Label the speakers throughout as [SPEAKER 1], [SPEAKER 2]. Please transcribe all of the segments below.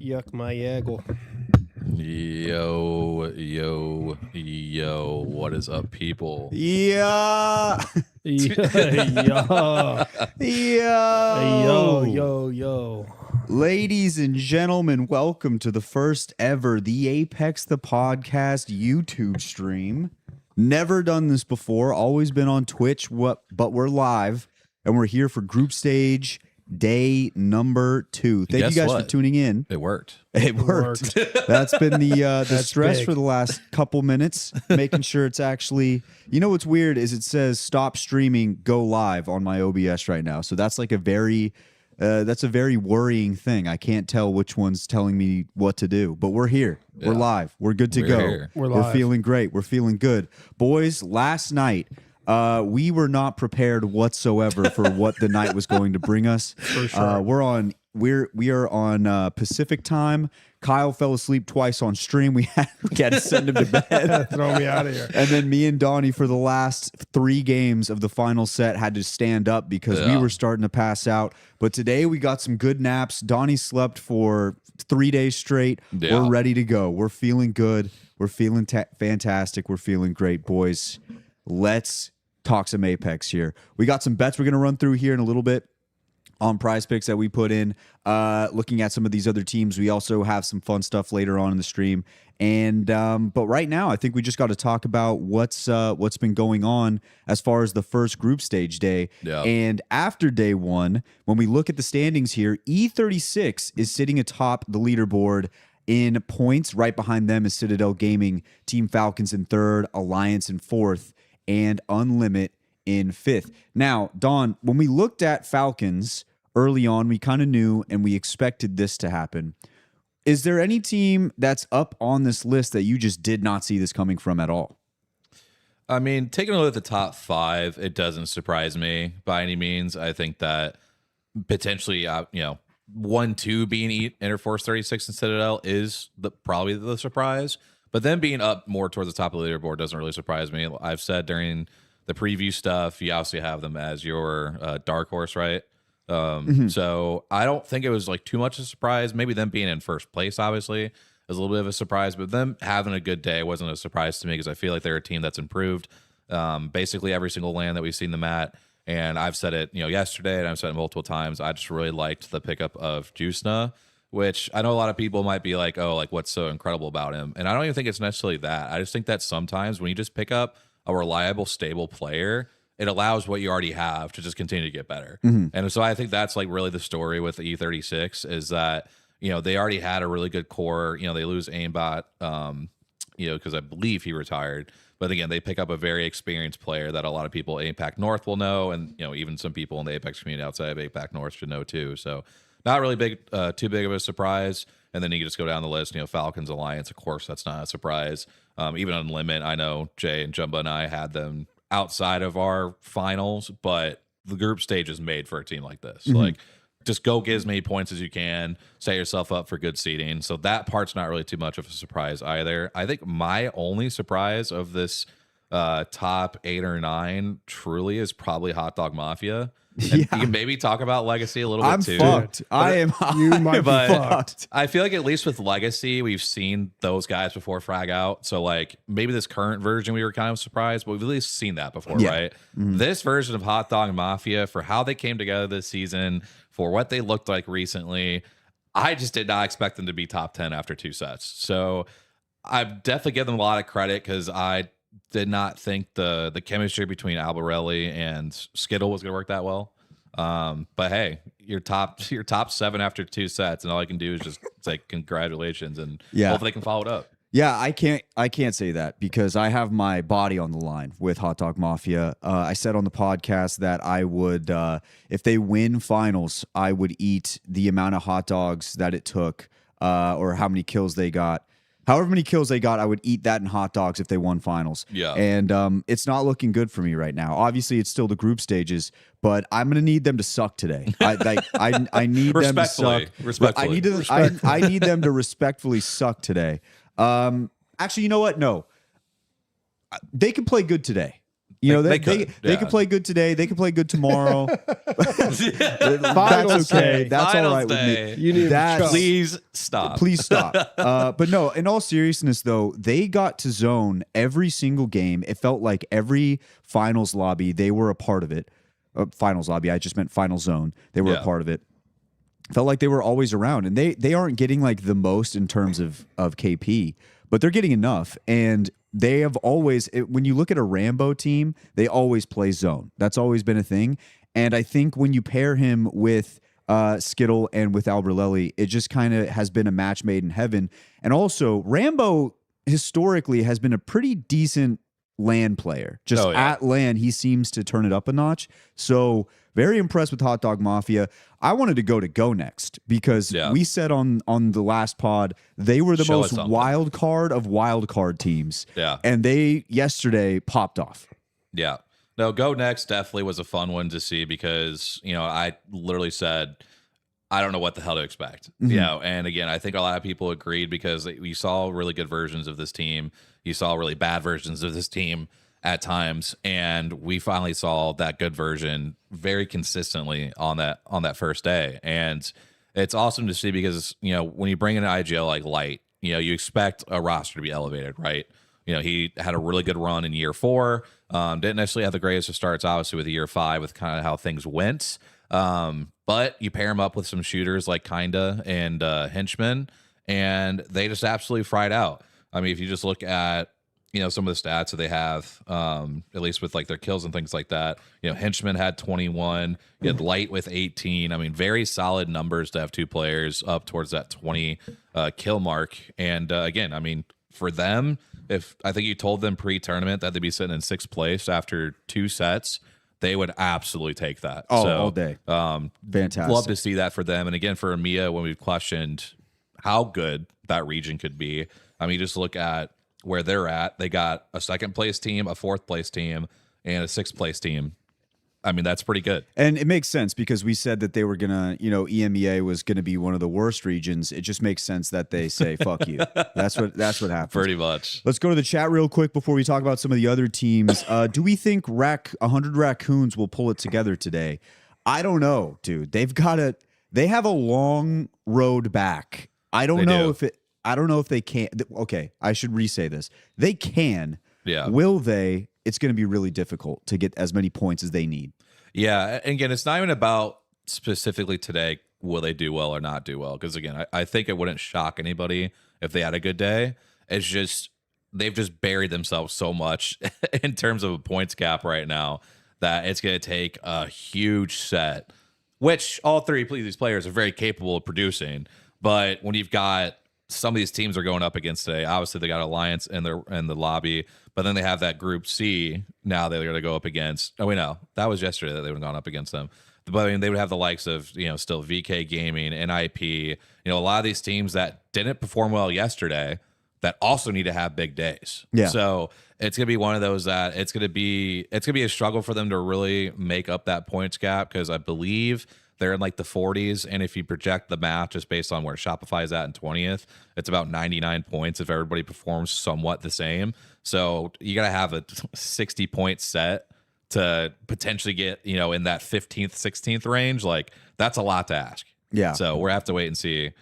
[SPEAKER 1] Yuck my yaggle.
[SPEAKER 2] Yo, what is up, people?
[SPEAKER 3] Yeah.
[SPEAKER 1] Yo.
[SPEAKER 3] Yo.
[SPEAKER 1] Yo.
[SPEAKER 3] Ladies and gentlemen, welcome to the first ever The Apex the Podcast YouTube stream. Never done this before, always been on Twitch, but we're live and we're here for group stage day number 2. Thank you guys for tuning in.
[SPEAKER 2] It worked.
[SPEAKER 3] It worked. That's been the stress
[SPEAKER 1] big.
[SPEAKER 3] for the last couple minutes, making sure it's actually, you know what's weird is it says stop streaming, go live on my OBS right now. So that's like a very worrying thing. I can't tell which one's telling me what to do, but we're here. Yeah. We're live. We're good to go.
[SPEAKER 2] Here.
[SPEAKER 3] We're feeling great. We're feeling good. Boys, last night, we were not prepared whatsoever for what the night was going to bring us.
[SPEAKER 1] For sure.
[SPEAKER 3] We are on Pacific time. Kyle fell asleep twice on stream. We had to send him to bed.
[SPEAKER 1] Throw me out of here.
[SPEAKER 3] And then me and Donnie for the last 3 games of the final set had to stand up because we were starting to pass out. But today we got some good naps. Donnie slept for 3 days straight. Yeah. We're ready to go. We're feeling good. We're feeling fantastic. We're feeling great, boys. Let's talk some Apex here. We got some bets we're going to run through here in a little bit on prize picks that we put in, looking at some of these other teams. We also have some fun stuff later on in the stream. And but right now, I think we just got to talk about what's been going on as far as the first group stage day.
[SPEAKER 2] Yeah.
[SPEAKER 3] And after day 1, when we look at the standings here, E36 is sitting atop the leaderboard in points. Right behind them is Citadel Gaming, Team Falcons in 3rd, Alliance in 4th, and Unlimit in 5th. Now, Don, when we looked at Falcons early on, we kind of knew and we expected this to happen. Is there any team that's up on this list that you just did not see this coming from at all?
[SPEAKER 2] I mean, taking a look at the top 5, it doesn't surprise me by any means. I think that potentially, 1-2 being Interforce 36 and Citadel is probably the surprise. But then being up more towards the top of the leaderboard doesn't really surprise me. I've said during the preview stuff, you obviously have them as your dark horse, right? So I don't think it was like too much of a surprise. Maybe them being in first place, obviously, is a little bit of a surprise. But them having a good day wasn't a surprise to me because I feel like they're a team that's improved basically every single land that we've seen them at. And I've said it, yesterday, and I've said it multiple times. I just really liked the pickup of Juicena, which I know a lot of people might be like, oh, like what's so incredible about him? And I don't even think it's necessarily that. I just think that sometimes when you just pick up a reliable, stable player, it allows what you already have to just continue to get better. And so I think that's like really the story with the E36 is that, they already had a really good core. They lose aimbot, because I believe he retired. But again, they pick up a very experienced player that a lot of people at APAC North will know. And, even some people in the Apex community outside of APAC North should know too. So not really too big of a surprise. And then you can just go down the list, Falcons Alliance, of course, that's not a surprise. Even on Limit, I know Jay and Jumbo and I had them outside of our finals, but the group stage is made for a team like this. Like, just go get as many points as you can, set yourself up for good seeding. So that part's not really too much of a surprise either. I think my only surprise of this top 8 or 9 truly is probably Hot Dog Mafia. And you can maybe talk about Legacy a little bit too.
[SPEAKER 3] Fucked. You might be fucked.
[SPEAKER 2] I feel like at least with Legacy, we've seen those guys before frag out. So like maybe this current version, we were kind of surprised, but we've at least seen that before, right? This version of Hot Dog Mafia, for how they came together this season, for what they looked like recently, I just did not expect them to be top 10 after 2 sets. So I've definitely given them a lot of credit because I did not think the chemistry between Albarelli and Skittle was going to work that well. But hey, you're top 7 after 2 sets, and all I can do is just say congratulations and hopefully they can follow it up.
[SPEAKER 3] Yeah, I can't say that because I have my body on the line with Hot Dog Mafia. I said on the podcast that I would, if they win finals, I would eat the amount of hot dogs that it took, or how many kills they got. However many kills they got, I would eat that in hot dogs if they won finals. Yeah. And it's not looking good for me right now. Obviously, it's still the group stages, but I'm going to need them to suck today. I need them to suck.
[SPEAKER 2] Respectfully.
[SPEAKER 3] I need them to respectfully suck today. Actually, you know what? No. They can play good today. You know,
[SPEAKER 2] They
[SPEAKER 3] they
[SPEAKER 2] could,
[SPEAKER 3] could play good today. They could play good tomorrow. That's
[SPEAKER 1] Finals
[SPEAKER 3] okay.
[SPEAKER 1] day.
[SPEAKER 3] That's all right
[SPEAKER 2] Finals day.
[SPEAKER 3] with me.
[SPEAKER 1] You need
[SPEAKER 3] That's-
[SPEAKER 2] Please stop.
[SPEAKER 3] Please stop. But no, in all seriousness, though, they got to zone every single game. It felt like every finals lobby, they were a part of it. Finals lobby, I just meant final zone. They were a part of it. Felt like they were always around, and they aren't getting like the most in terms of KP, but they're getting enough. And they have always, when you look at a Rambo team, they always play zone. That's always been a thing. And I think when you pair him with Skittle and with Albrelelli, it just kind of has been a match made in heaven. And also, Rambo historically has been a pretty decent LAN player. Just at LAN, he seems to turn it up a notch. So very impressed with Hot Dog Mafia. I wanted to go next because we said on the last pod they were the most wild card of wild card teams.
[SPEAKER 2] Yeah.
[SPEAKER 3] And they yesterday popped off.
[SPEAKER 2] Yeah. No, go next definitely was a fun one to see because, you know, I literally said, I don't know what the hell to expect.
[SPEAKER 3] Mm-hmm.
[SPEAKER 2] You know, and again, I think a lot of people agreed because we saw really good versions of this team. You saw really bad versions of this team at times, and we finally saw that good version very consistently on that first day. And it's awesome to see because, you know, when you bring in an IGL like Light, you know, you expect a roster to be elevated, right? You know, he had a really good run in year 4. Didn't necessarily have the greatest of starts, obviously, with year 5 with kind of how things went. But you pair him up with some shooters like Kinda and Henchman, and they just absolutely fried out. I mean, if you just look at, you know, some of the stats that they have, at least with like their kills and things like that, you know, Henchman had 21, you had Light with 18. I mean, very solid numbers to have 2 players up towards that 20 kill mark. And again, I mean, for them, if I think you told them pre-tournament that they'd be sitting in 6th place after 2 sets, they would absolutely take that.
[SPEAKER 3] Oh, so, all day. Fantastic.
[SPEAKER 2] Love to see that for them. And again, for EMEA, when we've questioned how good that region could be, I mean, just look at where they're at. They got a 2nd place team, a 4th place team, and a 6th place team. I mean, that's pretty good.
[SPEAKER 3] And it makes sense because we said that they were going to, you know, EMEA was going to be one of the worst regions. It just makes sense that they say, fuck you. That's what happens.
[SPEAKER 2] Pretty much.
[SPEAKER 3] Let's go to the chat real quick before we talk about some of the other teams. Do we think 100 Raccoons will pull it together today? I don't know, dude. They have a long road back. I don't know if they can. Okay, I should re-say this. They can.
[SPEAKER 2] Yeah.
[SPEAKER 3] Will they? It's going to be really difficult to get as many points as they need.
[SPEAKER 2] Yeah. And again, it's not even about specifically today, will they do well or not do well? Because again, I think it wouldn't shock anybody if they had a good day. It's just, they've just buried themselves so much in terms of a points cap right now that it's going to take a huge set, which all 3 of these players are very capable of producing. But when you've got some of these teams are going up against today, obviously they got Alliance in the lobby, but then they have that Group C now they're going to go up against. Oh, we know that was yesterday that they would have gone up against them. But I mean, they would have the likes of, you know, still VK Gaming, NIP, you know, a lot of these teams that didn't perform well yesterday that also need to have big days.
[SPEAKER 3] Yeah.
[SPEAKER 2] So it's going to be one of those that it's going to be a struggle for them to really make up that points gap because I believe they're in like the 40s. And if you project the math just based on where Shopify is at in 20th, it's about 99 points if everybody performs somewhat the same. So you got to have a 60 point set to potentially get, you know, in that 15th, 16th range. Like that's a lot to ask.
[SPEAKER 3] Yeah.
[SPEAKER 2] So we'll have to wait and see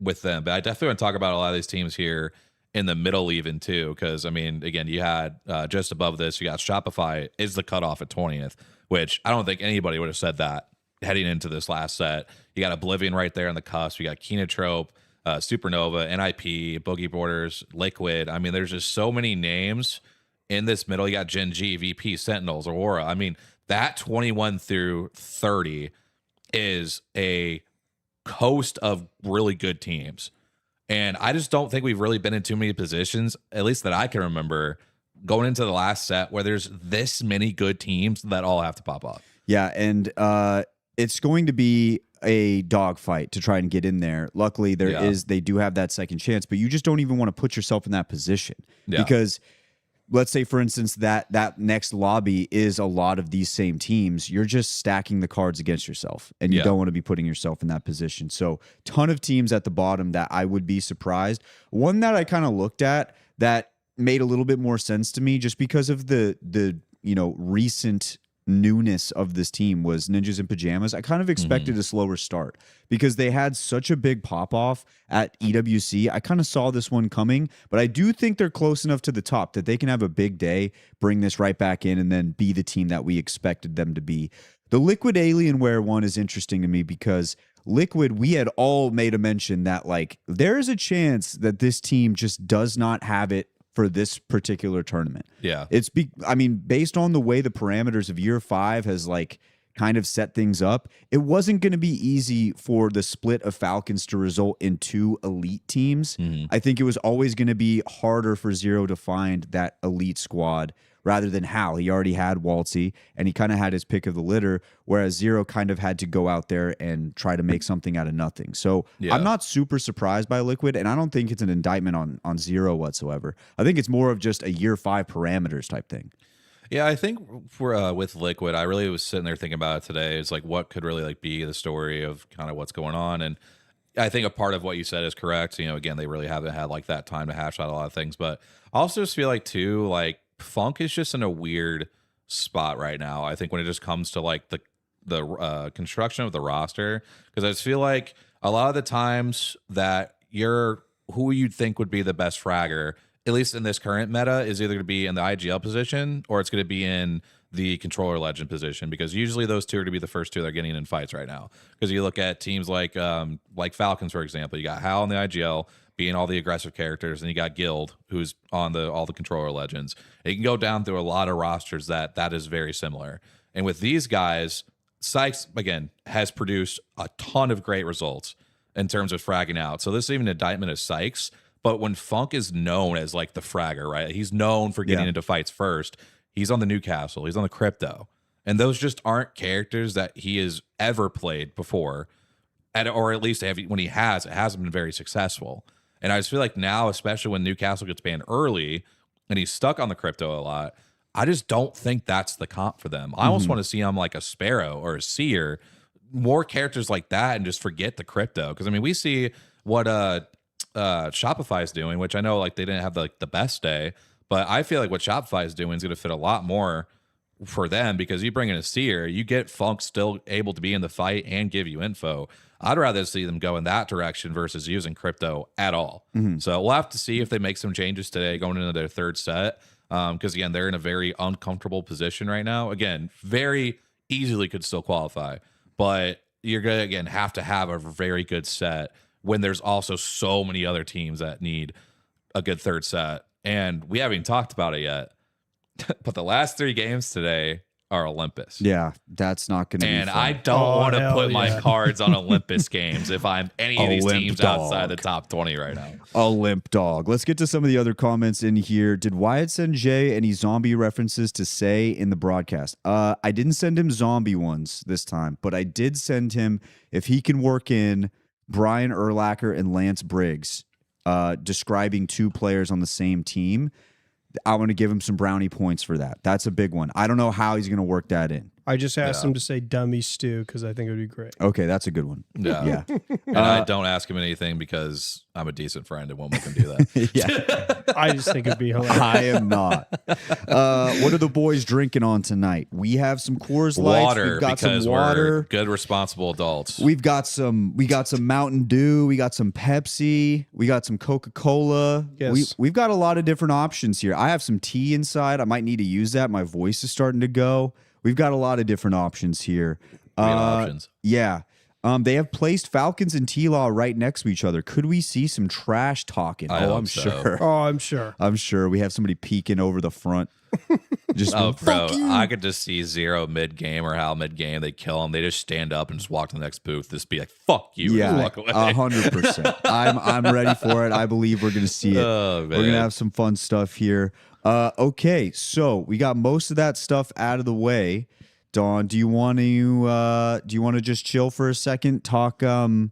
[SPEAKER 2] with them. But I definitely want to talk about a lot of these teams here in the middle even too. Because I mean, again, you had just above this, you got Shopify is the cutoff at 20th, which I don't think anybody would have said that heading into this last set. You got Oblivion right there on the cusp. You got Kenotrope, Supernova, NIP, Boogie Borders, Liquid. I mean, there's just so many names in this middle. You got Gen G, VP, Sentinels, Aurora. I mean, that 21 through 30 is a host of really good teams. And I just don't think we've really been in too many positions, at least that I can remember, going into the last set where there's this many good teams that all have to pop up.
[SPEAKER 3] Yeah, and it's going to be a dogfight to try and get in there. Luckily, they do have that second chance, but you just don't even want to put yourself in that position because let's say, for instance, that next lobby is a lot of these same teams. You're just stacking the cards against yourself, and you don't want to be putting yourself in that position. So, ton of teams at the bottom that I would be surprised. One that I kind of looked at that made a little bit more sense to me, just because of the recent newness of this team was Ninjas in Pajamas. I kind of expected a slower start because they had such a big pop off at EWC. I kind of saw this one coming, but I do think they're close enough to the top that they can have a big day, bring this right back in, and then be the team that we expected them to be. The Liquid Alienware one is interesting to me because Liquid, we had all made a mention that like there is a chance that this team just does not have it for this particular tournament.
[SPEAKER 2] Yeah.
[SPEAKER 3] Based on the way the parameters of year 5 has like kind of set things up, it wasn't going to be easy for the split of Falcons to result in 2 elite teams. I think it was always going to be harder for Zero to find that elite squad rather than Hal. He already had Waltzy, and he kind of had his pick of the litter, whereas Zero kind of had to go out there and try to make something out of nothing. So I'm not super surprised by Liquid, and I don't think it's an indictment on Zero whatsoever. I think it's more of just a year 5 parameters type thing.
[SPEAKER 2] Yeah, I think for with Liquid, I really was sitting there thinking about it today. It's like what could really like be the story of kind of what's going on, and I think a part of what you said is correct. Again, they really haven't had like that time to hash out a lot of things, but I also just feel like too, like Funk is just in a weird spot right now. I think when it just comes to like the construction of the roster, because I just feel like a lot of the times that who you'd think would be the best fragger, at least in this current meta, is either going to be in the IGL position or it's going to be in the controller legend position, because usually those two are going to be the first two that are getting in fights right now. Because you look at teams like Falcons, for example, you got Hal in the IGL being all the aggressive characters, and you got Guild, who's on all the controller legends. You can go down through a lot of rosters that is very similar. And with these guys, Sykes, again, has produced a ton of great results in terms of fragging out. So this is even an indictment of Sykes. But when Funk is known as like the fragger, right? He's known for getting into fights first. He's on the Newcastle. He's on the Crypto. And those just aren't characters that he has ever played before. Or at least when he has, it hasn't been very successful. And I just feel like now, especially when Newcastle gets banned early and he's stuck on the Crypto a lot, I just don't think that's the comp for them. I almost want to see him like a Sparrow or a Seer, more characters like that, and just forget the Crypto. Because, I mean, we see what Shopify is doing, which I know like they didn't have the best day, but I feel like what Shopify is doing is going to fit a lot more for them, because you bring in a Seer, you get Funk still able to be in the fight and give you info. I'd rather see them go in that direction versus using Crypto at all. So we'll have to see if they make some changes today going into their third set. Because, again, they're in a very uncomfortable position right now. Again, very easily could still qualify. But you're going to, again, have to have a very good set when there's also so many other teams that need a good third set. And we haven't even talked about it yet. But the last 3 games today are Olympus.
[SPEAKER 3] Yeah, that's not going to be fun.
[SPEAKER 2] And I don't want to put my cards on Olympus games if I'm any of these teams outside the top 20 right now.
[SPEAKER 3] Olymp dog. Let's get to some of the other comments in here. Did Wyatt send Jay any zombie references to say in the broadcast? I didn't send him zombie ones this time, but I did send him, if he can work in Brian Urlacher and Lance Briggs describing 2 players on the same team, I want to give him some brownie points for that. That's a big one. I don't know how he's going to work that in.
[SPEAKER 1] I just asked him to say dummy stew because I think it would be great.
[SPEAKER 3] Okay, that's a good one.
[SPEAKER 2] Yeah. And I don't ask him anything because I'm a decent friend and won't make him do that.
[SPEAKER 3] Yeah.
[SPEAKER 1] I just think it'd be hilarious.
[SPEAKER 3] I am not. What are the boys drinking on tonight? We have some Coors Lights.
[SPEAKER 2] Water,
[SPEAKER 3] We've got
[SPEAKER 2] because
[SPEAKER 3] some water.
[SPEAKER 2] we're good, responsible adults.
[SPEAKER 3] We got some Mountain Dew. We got some Pepsi. We got some Coca-Cola.
[SPEAKER 1] Yes.
[SPEAKER 3] We've got a lot of different options here. I have some tea inside. I might need to use that. My voice is starting to go. We've got a lot of different options here.
[SPEAKER 2] Options.
[SPEAKER 3] Yeah. They have placed Falcons and T-Law right next to each other. Could we see some trash talking?
[SPEAKER 2] I'm
[SPEAKER 3] sure.
[SPEAKER 1] Oh, I'm sure.
[SPEAKER 3] I'm sure. We have somebody peeking over the front. Just
[SPEAKER 2] bro,
[SPEAKER 3] fuck you.
[SPEAKER 2] I could just see Zero mid game or Hal mid game. They kill him. They just stand up and just walk to the next booth. Just be like, "Fuck you!"
[SPEAKER 3] Yeah,
[SPEAKER 2] and walk away.
[SPEAKER 3] 100%. I'm ready for it. I believe we're gonna see it.
[SPEAKER 2] Oh,
[SPEAKER 3] we're gonna have some fun stuff here. Okay, so we got most of that stuff out of the way. Dawn, do you want to just chill for a second? Talk
[SPEAKER 2] We can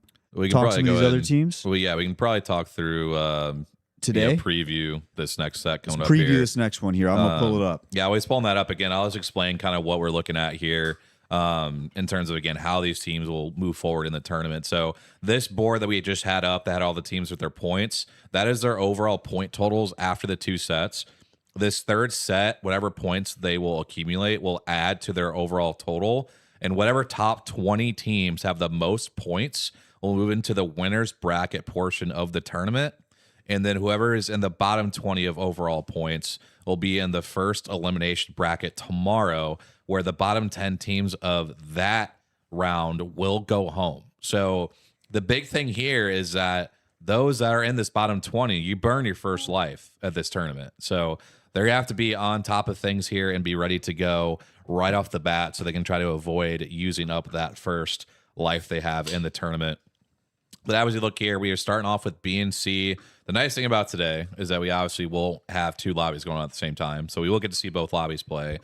[SPEAKER 3] talk
[SPEAKER 2] probably
[SPEAKER 3] some of
[SPEAKER 2] go
[SPEAKER 3] these
[SPEAKER 2] ahead
[SPEAKER 3] other
[SPEAKER 2] and-
[SPEAKER 3] teams
[SPEAKER 2] Well, yeah, we can probably talk through
[SPEAKER 3] today.
[SPEAKER 2] Preview this next set coming up
[SPEAKER 3] Preview
[SPEAKER 2] here.
[SPEAKER 3] this next one here. I'm gonna pull it up.
[SPEAKER 2] Yeah, I was pulling that up again. I'll just explain kind of what we're looking at here in terms of, again, how these teams will move forward in the tournament. So this board that we just had up that had all the teams with their points, that is their overall point totals after the 2 sets. this third set, whatever points they will accumulate will add to their overall total. And whatever top 20 teams have the most points will move into the winner's bracket portion of the tournament. And then whoever is in the bottom 20 of overall points will be in the first elimination bracket tomorrow, where the bottom 10 teams of that round will go home. So the big thing here is that those that are in this bottom 20, you burn your first life at this tournament. So they have to be on top of things here and be ready to go right off the bat so they can try to avoid using up that first life they have in the tournament. But as we look here, we are starting off with B and C. The nice thing about today is that we obviously will have two lobbies going on at the same time. So we will get to see both lobbies play,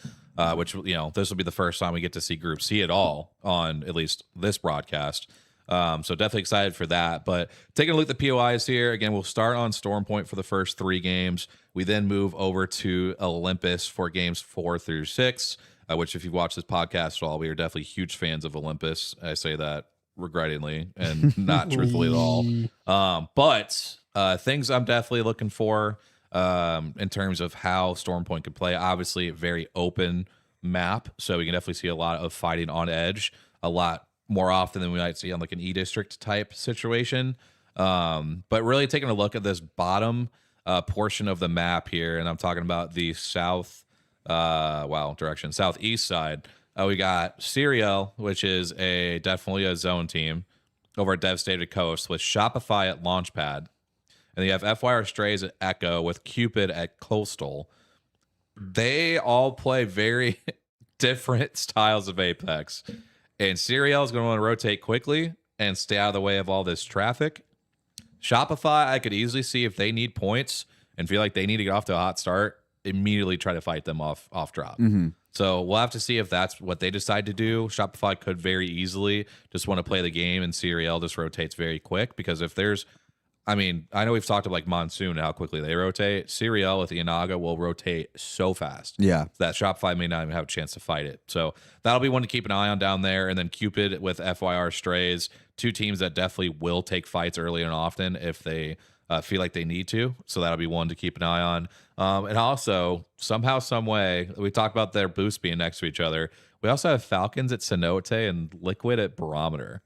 [SPEAKER 2] which, this will be the first time we get to see Group C at all on at least this broadcast. So definitely excited for that. But taking a look at the POIs here, again, we'll start on Storm Point for the first 3 games. We then move over to Olympus for games 4 through 6, which if you've watched this podcast at all, we are definitely huge fans of Olympus. I say that regrettingly and not truthfully at all. But things I'm definitely looking for in terms of how Storm Point could play. Obviously, a very open map, so we can definitely see a lot of fighting on edge, a lot more often than we might see on like an E-District type situation. But really taking a look at this bottom portion of the map here, and I'm talking about the southeast side. We got Serial, which is definitely a zone team over at Devastated Coast with Shopify at Launchpad. And you have FYR Strays at Echo with Cupid at Coastal. They all play very different styles of Apex. And Serial is going to want to rotate quickly and stay out of the way of all this traffic. Shopify, I could easily see if they need points and feel like they need to get off to a hot start, immediately try to fight them off drop. Mm-hmm. So we'll have to see if that's what they decide to do. Shopify could very easily just want to play the game, and Serial just rotates very quick, because if there's, I know we've talked about like Monsoon and how quickly they rotate. Serial with the Inaga will rotate so fast.
[SPEAKER 3] Yeah.
[SPEAKER 2] That Shopify may not even have a chance to fight it. So that'll be one to keep an eye on down there. And then Cupid with FYR Strays, 2 teams that definitely will take fights early and often if they feel like they need to. So that'll be one to keep an eye on. And also, somehow, some way, we talked about their boosts being next to each other. We also have Falcons at Cenote and Liquid at Barometer.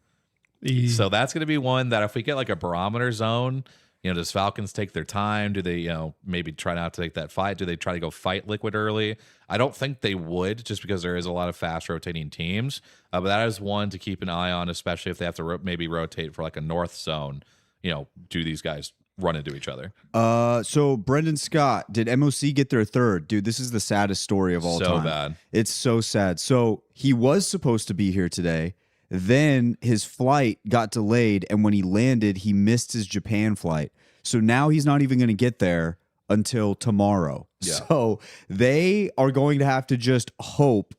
[SPEAKER 2] So that's going to be one that if we get like a Barometer zone, does Falcons take their time? Do they, maybe try not to take that fight? Do they try to go fight Liquid early? I don't think they would, just because there is a lot of fast rotating teams. But that is one to keep an eye on, especially if they have to maybe rotate for like a north zone. Do these guys run into each other?
[SPEAKER 3] So Brendan Scott, did MOC get their third? Dude, this is the saddest story of all time.
[SPEAKER 2] So bad.
[SPEAKER 3] It's so sad. So he was supposed to be here today. Then his flight got delayed, and when he landed, he missed his Japan flight. So now he's not even going to get there until tomorrow. Yeah. So they are going to have to just hope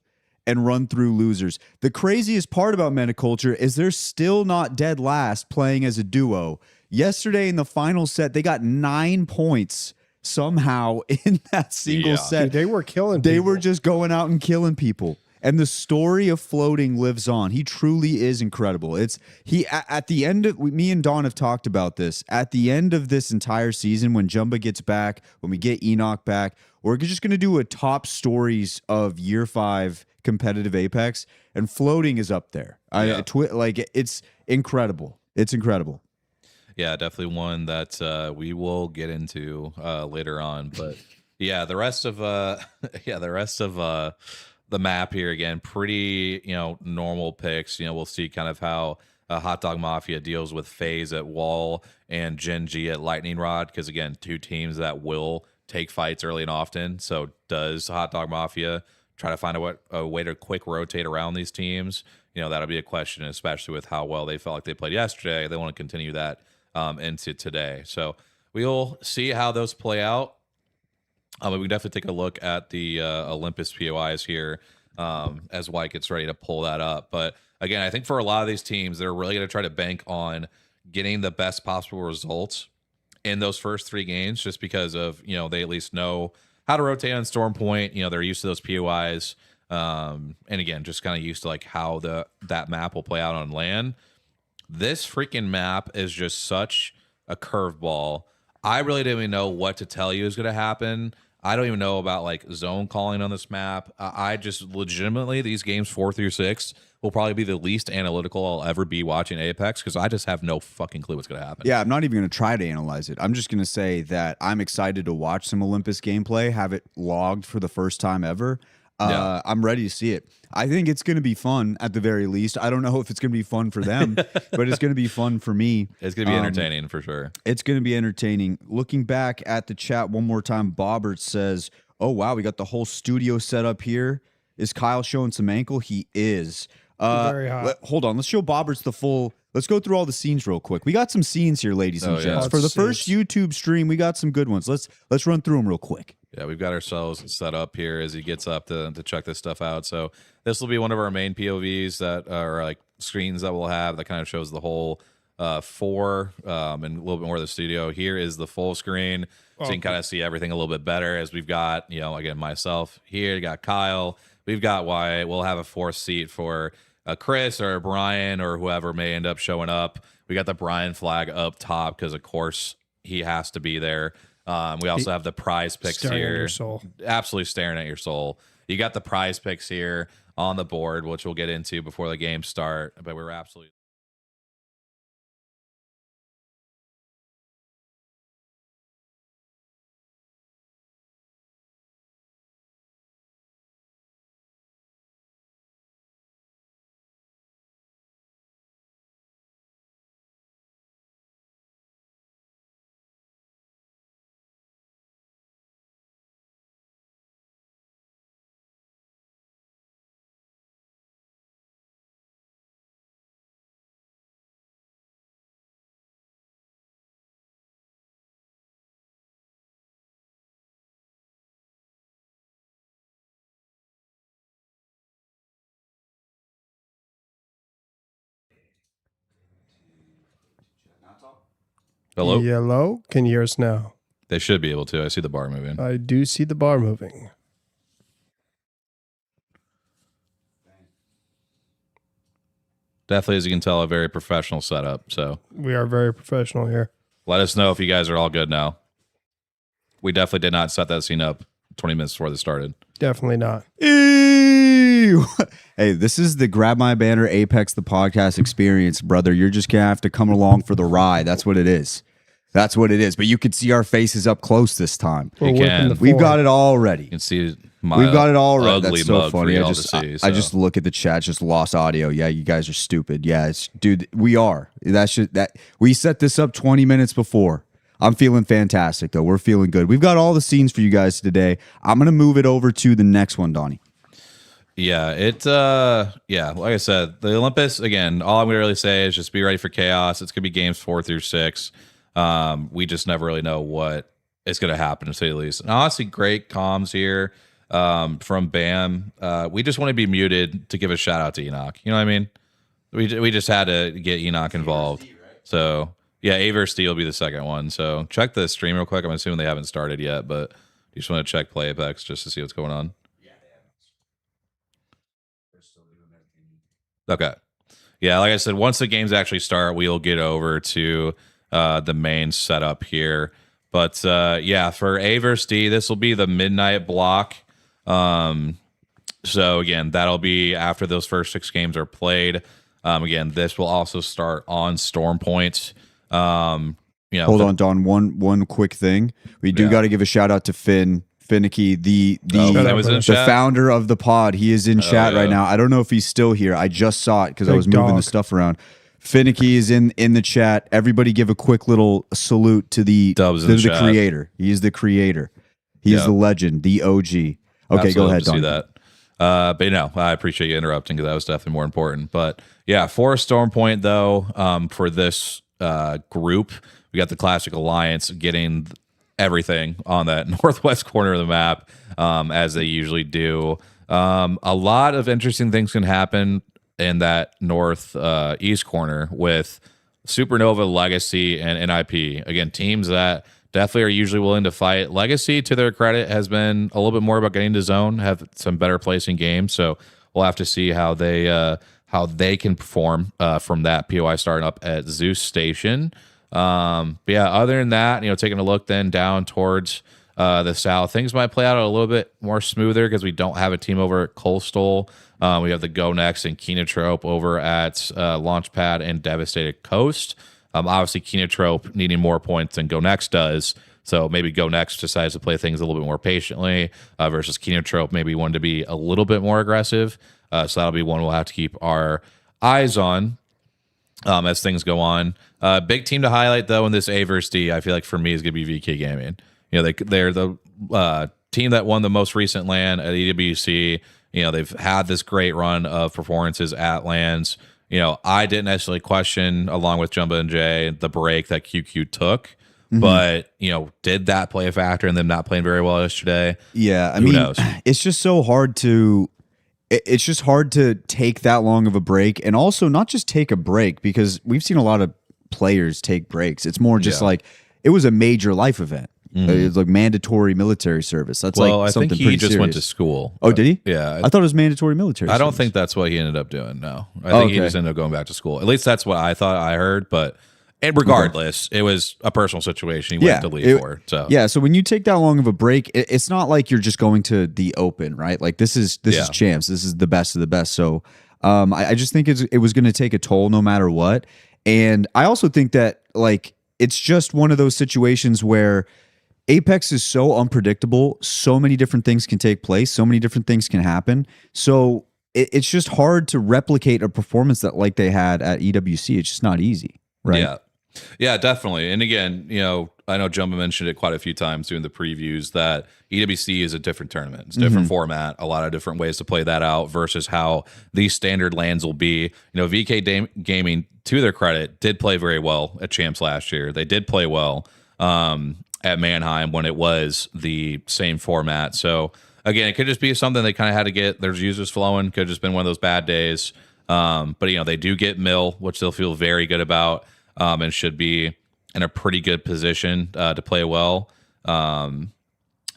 [SPEAKER 3] and run through losers. The craziest part about Metaculture is they're still not dead last playing as a duo. Yesterday in the final set, they got 9 points somehow in that single set.
[SPEAKER 1] Dude, they were killing
[SPEAKER 3] They
[SPEAKER 1] people.
[SPEAKER 3] were just going out and killing people. And the story of Floating lives on. He truly is incredible. At the end of, me and Dawn have talked about this. At the end of this entire season, when Jumba gets back, when we get Enoch back, we're just going to do a top stories of year 5 competitive Apex, and Floating is up there.
[SPEAKER 2] Yeah.
[SPEAKER 3] It's incredible. It's incredible.
[SPEAKER 2] Yeah, definitely one that we will get into later on. But yeah, the rest of the map here, again, pretty normal picks. We'll see kind of how Hot Dog Mafia deals with FaZe at Wall and Gen G at Lightning Rod, because again, 2 teams that will take fights early and often. So does Hot Dog Mafia try to find a way to quick rotate around these teams? That'll be a question, especially with how well they felt like they played yesterday. They want to continue that into today. So we'll see how those play out. We can definitely take a look at the Olympus POIs here as White gets ready to pull that up. But again, I think for a lot of these teams, they're really going to try to bank on getting the best possible results in those first 3 games, just because of, they at least know how to rotate on Storm Point. They're used to those POIs. And again, just kind of used to like how that map will play out on LAN. This freaking map is just such a curveball. I really didn't even know what to tell you is going to happen. I don't even know about like zone calling on this map. I just legitimately, these games 4 through 6 will probably be the least analytical I'll ever be watching Apex because I just have no fucking clue what's going to happen.
[SPEAKER 3] Yeah, I'm not even going to try to analyze it. I'm just going to say that I'm excited to watch some Olympus gameplay, have it logged for the first time ever. I'm ready to see it. I think it's going to be fun at the very least. I don't know if it's going to be fun for them, but it's going to be fun for me.
[SPEAKER 2] It's going to be entertaining for sure.
[SPEAKER 3] It's going to be entertaining. Looking back at the chat one more time, Bobbert says, oh, wow, we got the whole studio set up here. Is Kyle showing some ankle? He is.
[SPEAKER 1] Very hot.
[SPEAKER 3] Hold on. Let's show Bobberts the full. Let's go through all the scenes real quick. We got some scenes here, ladies and gents.
[SPEAKER 1] Lots
[SPEAKER 3] For the
[SPEAKER 1] of
[SPEAKER 3] first YouTube stream, we got some good ones. Let's run through them real quick.
[SPEAKER 2] Yeah, we've got ourselves set up here as he gets up to check this stuff out. So this will be one of our main POVs that are like screens that we'll have that kind of shows the whole 4 and a little bit more of the studio. Here is the full screen, so you can kind of see everything a little bit better. As we've got, again, myself here, you got Kyle, we've got Wyatt. We'll have a 4th seat for Chris or Brian or whoever may end up showing up. We got the Brian flag up top because, of course, he has to be there. We also have the prize picks
[SPEAKER 1] staring
[SPEAKER 2] here.
[SPEAKER 1] at your soul.
[SPEAKER 2] Absolutely staring at your soul. You got the prize picks here on the board, which we'll get into before the game start. But we're absolutely. Hello?
[SPEAKER 1] Hello? Can you hear us now?
[SPEAKER 2] They should be able to. I see the bar moving.
[SPEAKER 1] I do see the bar moving.
[SPEAKER 2] Definitely, as you can tell, a very professional setup. So
[SPEAKER 1] We are very professional here.
[SPEAKER 2] let us know if you guys are all good now. We definitely did not set that scene up 20 minutes before this started.
[SPEAKER 1] Definitely not.
[SPEAKER 3] Ew. Hey, this is the Grab My Banner Apex the podcast experience, brother. You're just gonna have to come along for the ride. That's what it is. That's what it is. But you could see our faces up close this time.
[SPEAKER 1] We're
[SPEAKER 2] You
[SPEAKER 1] whipping
[SPEAKER 2] can.
[SPEAKER 1] the
[SPEAKER 3] We've
[SPEAKER 1] floor.
[SPEAKER 3] got it all ready.
[SPEAKER 2] You can see my
[SPEAKER 3] We've got it all right.
[SPEAKER 2] ugly
[SPEAKER 3] That's so
[SPEAKER 2] mug
[SPEAKER 3] funny.
[SPEAKER 2] for
[SPEAKER 3] I
[SPEAKER 2] y'all
[SPEAKER 3] just,
[SPEAKER 2] to see.
[SPEAKER 3] I just look at the chat, just lost audio. Yeah, you guys are stupid. Yeah, dude, we are. We set this up 20 minutes before. I'm feeling fantastic though. We're feeling good. We've got all the scenes for you guys today. I'm gonna move it over to the next one, Donnie.
[SPEAKER 2] Yeah, like I said, the Olympus, again, all I'm gonna really say is just be ready for chaos. It's gonna be games 4 through 6. We just never really know what is gonna happen, to say the least. And honestly, great comms here from Bam. We just want to be muted to give a shout out to Enoch. You know what I mean? We just had to get Enoch involved. So yeah, A versus D will be the second one. So check the stream real quick. I'm assuming they haven't started yet, but you just want to check Play Apex just to see what's going on. Okay. Yeah, like I said, once the games actually start, we'll get over to the main setup here. But yeah, for A versus D, this will be the midnight block. So again, that'll be after those first 6 games are played. Again, this will also start on Storm Point.
[SPEAKER 3] Hold on, Don. One quick thing. We do got to give a shout out to Finicky, the founder of the pod. He is in chat right now. I don't know if he's still here. I just saw it because I was moving the stuff around. Finicky is in the chat. Everybody give a quick little salute to the creator. He is the creator. He is the legend, the OG. Okay,
[SPEAKER 2] Absolutely,
[SPEAKER 3] go ahead, Don.
[SPEAKER 2] see that. But I appreciate you interrupting because that was definitely more important. But yeah, for Storm Point though, for this group, we got the Classic Alliance getting everything on that northwest corner of the map, as they usually do. A lot of interesting things can happen in that north east corner with Supernova, Legacy, and NIP. Again, teams that definitely are usually willing to fight. Legacy, to their credit, has been a little bit more about getting to zone, have some better placing games. So we'll have to see how they can perform from that POI starting up at Zeus Station. But yeah, other than that, taking a look then down towards the South. Things might play out a little bit more smoother because we don't have a team over at Coastal. We have the Go Next and Kenotrope over at Launchpad and Devastated Coast. Obviously, Kenotrope needing more points than Go Next does. So maybe Go Next decides to play things a little bit more patiently versus Kenotrope maybe wanted to be a little bit more aggressive. So that'll be one we'll have to keep our eyes on as things go on. Big team to highlight, though, in this A versus D, I feel like for me is going to be VK Gaming. They're the team that won the most recent LAN at EWC. They've had this great run of performances at LANs. I didn't necessarily question, along with Jumbo and Jay, the break that QQ took. Mm-hmm. But, did that play a factor in them not playing very well yesterday?
[SPEAKER 3] Yeah,
[SPEAKER 2] Who knows?
[SPEAKER 3] It's just so hard to... It's just hard to take that long of a break, and also not just take a break, because we've seen a lot of players take breaks. It's more just like it was a major life event. Mm-hmm. It's like mandatory military service. That's like something
[SPEAKER 2] pretty serious. I think he just went to school.
[SPEAKER 3] Oh, did he?
[SPEAKER 2] Yeah.
[SPEAKER 3] I thought it was mandatory military service.
[SPEAKER 2] I don't think that's what he ended up doing, no. I think he just ended up going back to school. At least that's what I thought I heard, but... And regardless, it was a personal situation he went to leave for. So
[SPEAKER 3] so when you take that long of a break, it's not like you're just going to the open, right? Like this is champs. This is the best of the best. So I just think it was going to take a toll no matter what. And I also think that like it's just one of those situations where Apex is so unpredictable. So many different things can take place. So many different things can happen. So it's just hard to replicate a performance that like they had at EWC. It's just not easy, right?
[SPEAKER 2] Yeah, definitely. And again, I know Jumbo mentioned it quite a few times during the previews that EWC is a different tournament. It's a different format, a lot of different ways to play that out versus how these standard lands will be. VK Gaming, to their credit, did play very well at Champs last year. They did play well at Mannheim when it was the same format. So again, it could just be something they kind of had to get their users flowing. Could have just been one of those bad days. But they do get Mill, which they'll feel very good about. And should be in a pretty good position to play well. And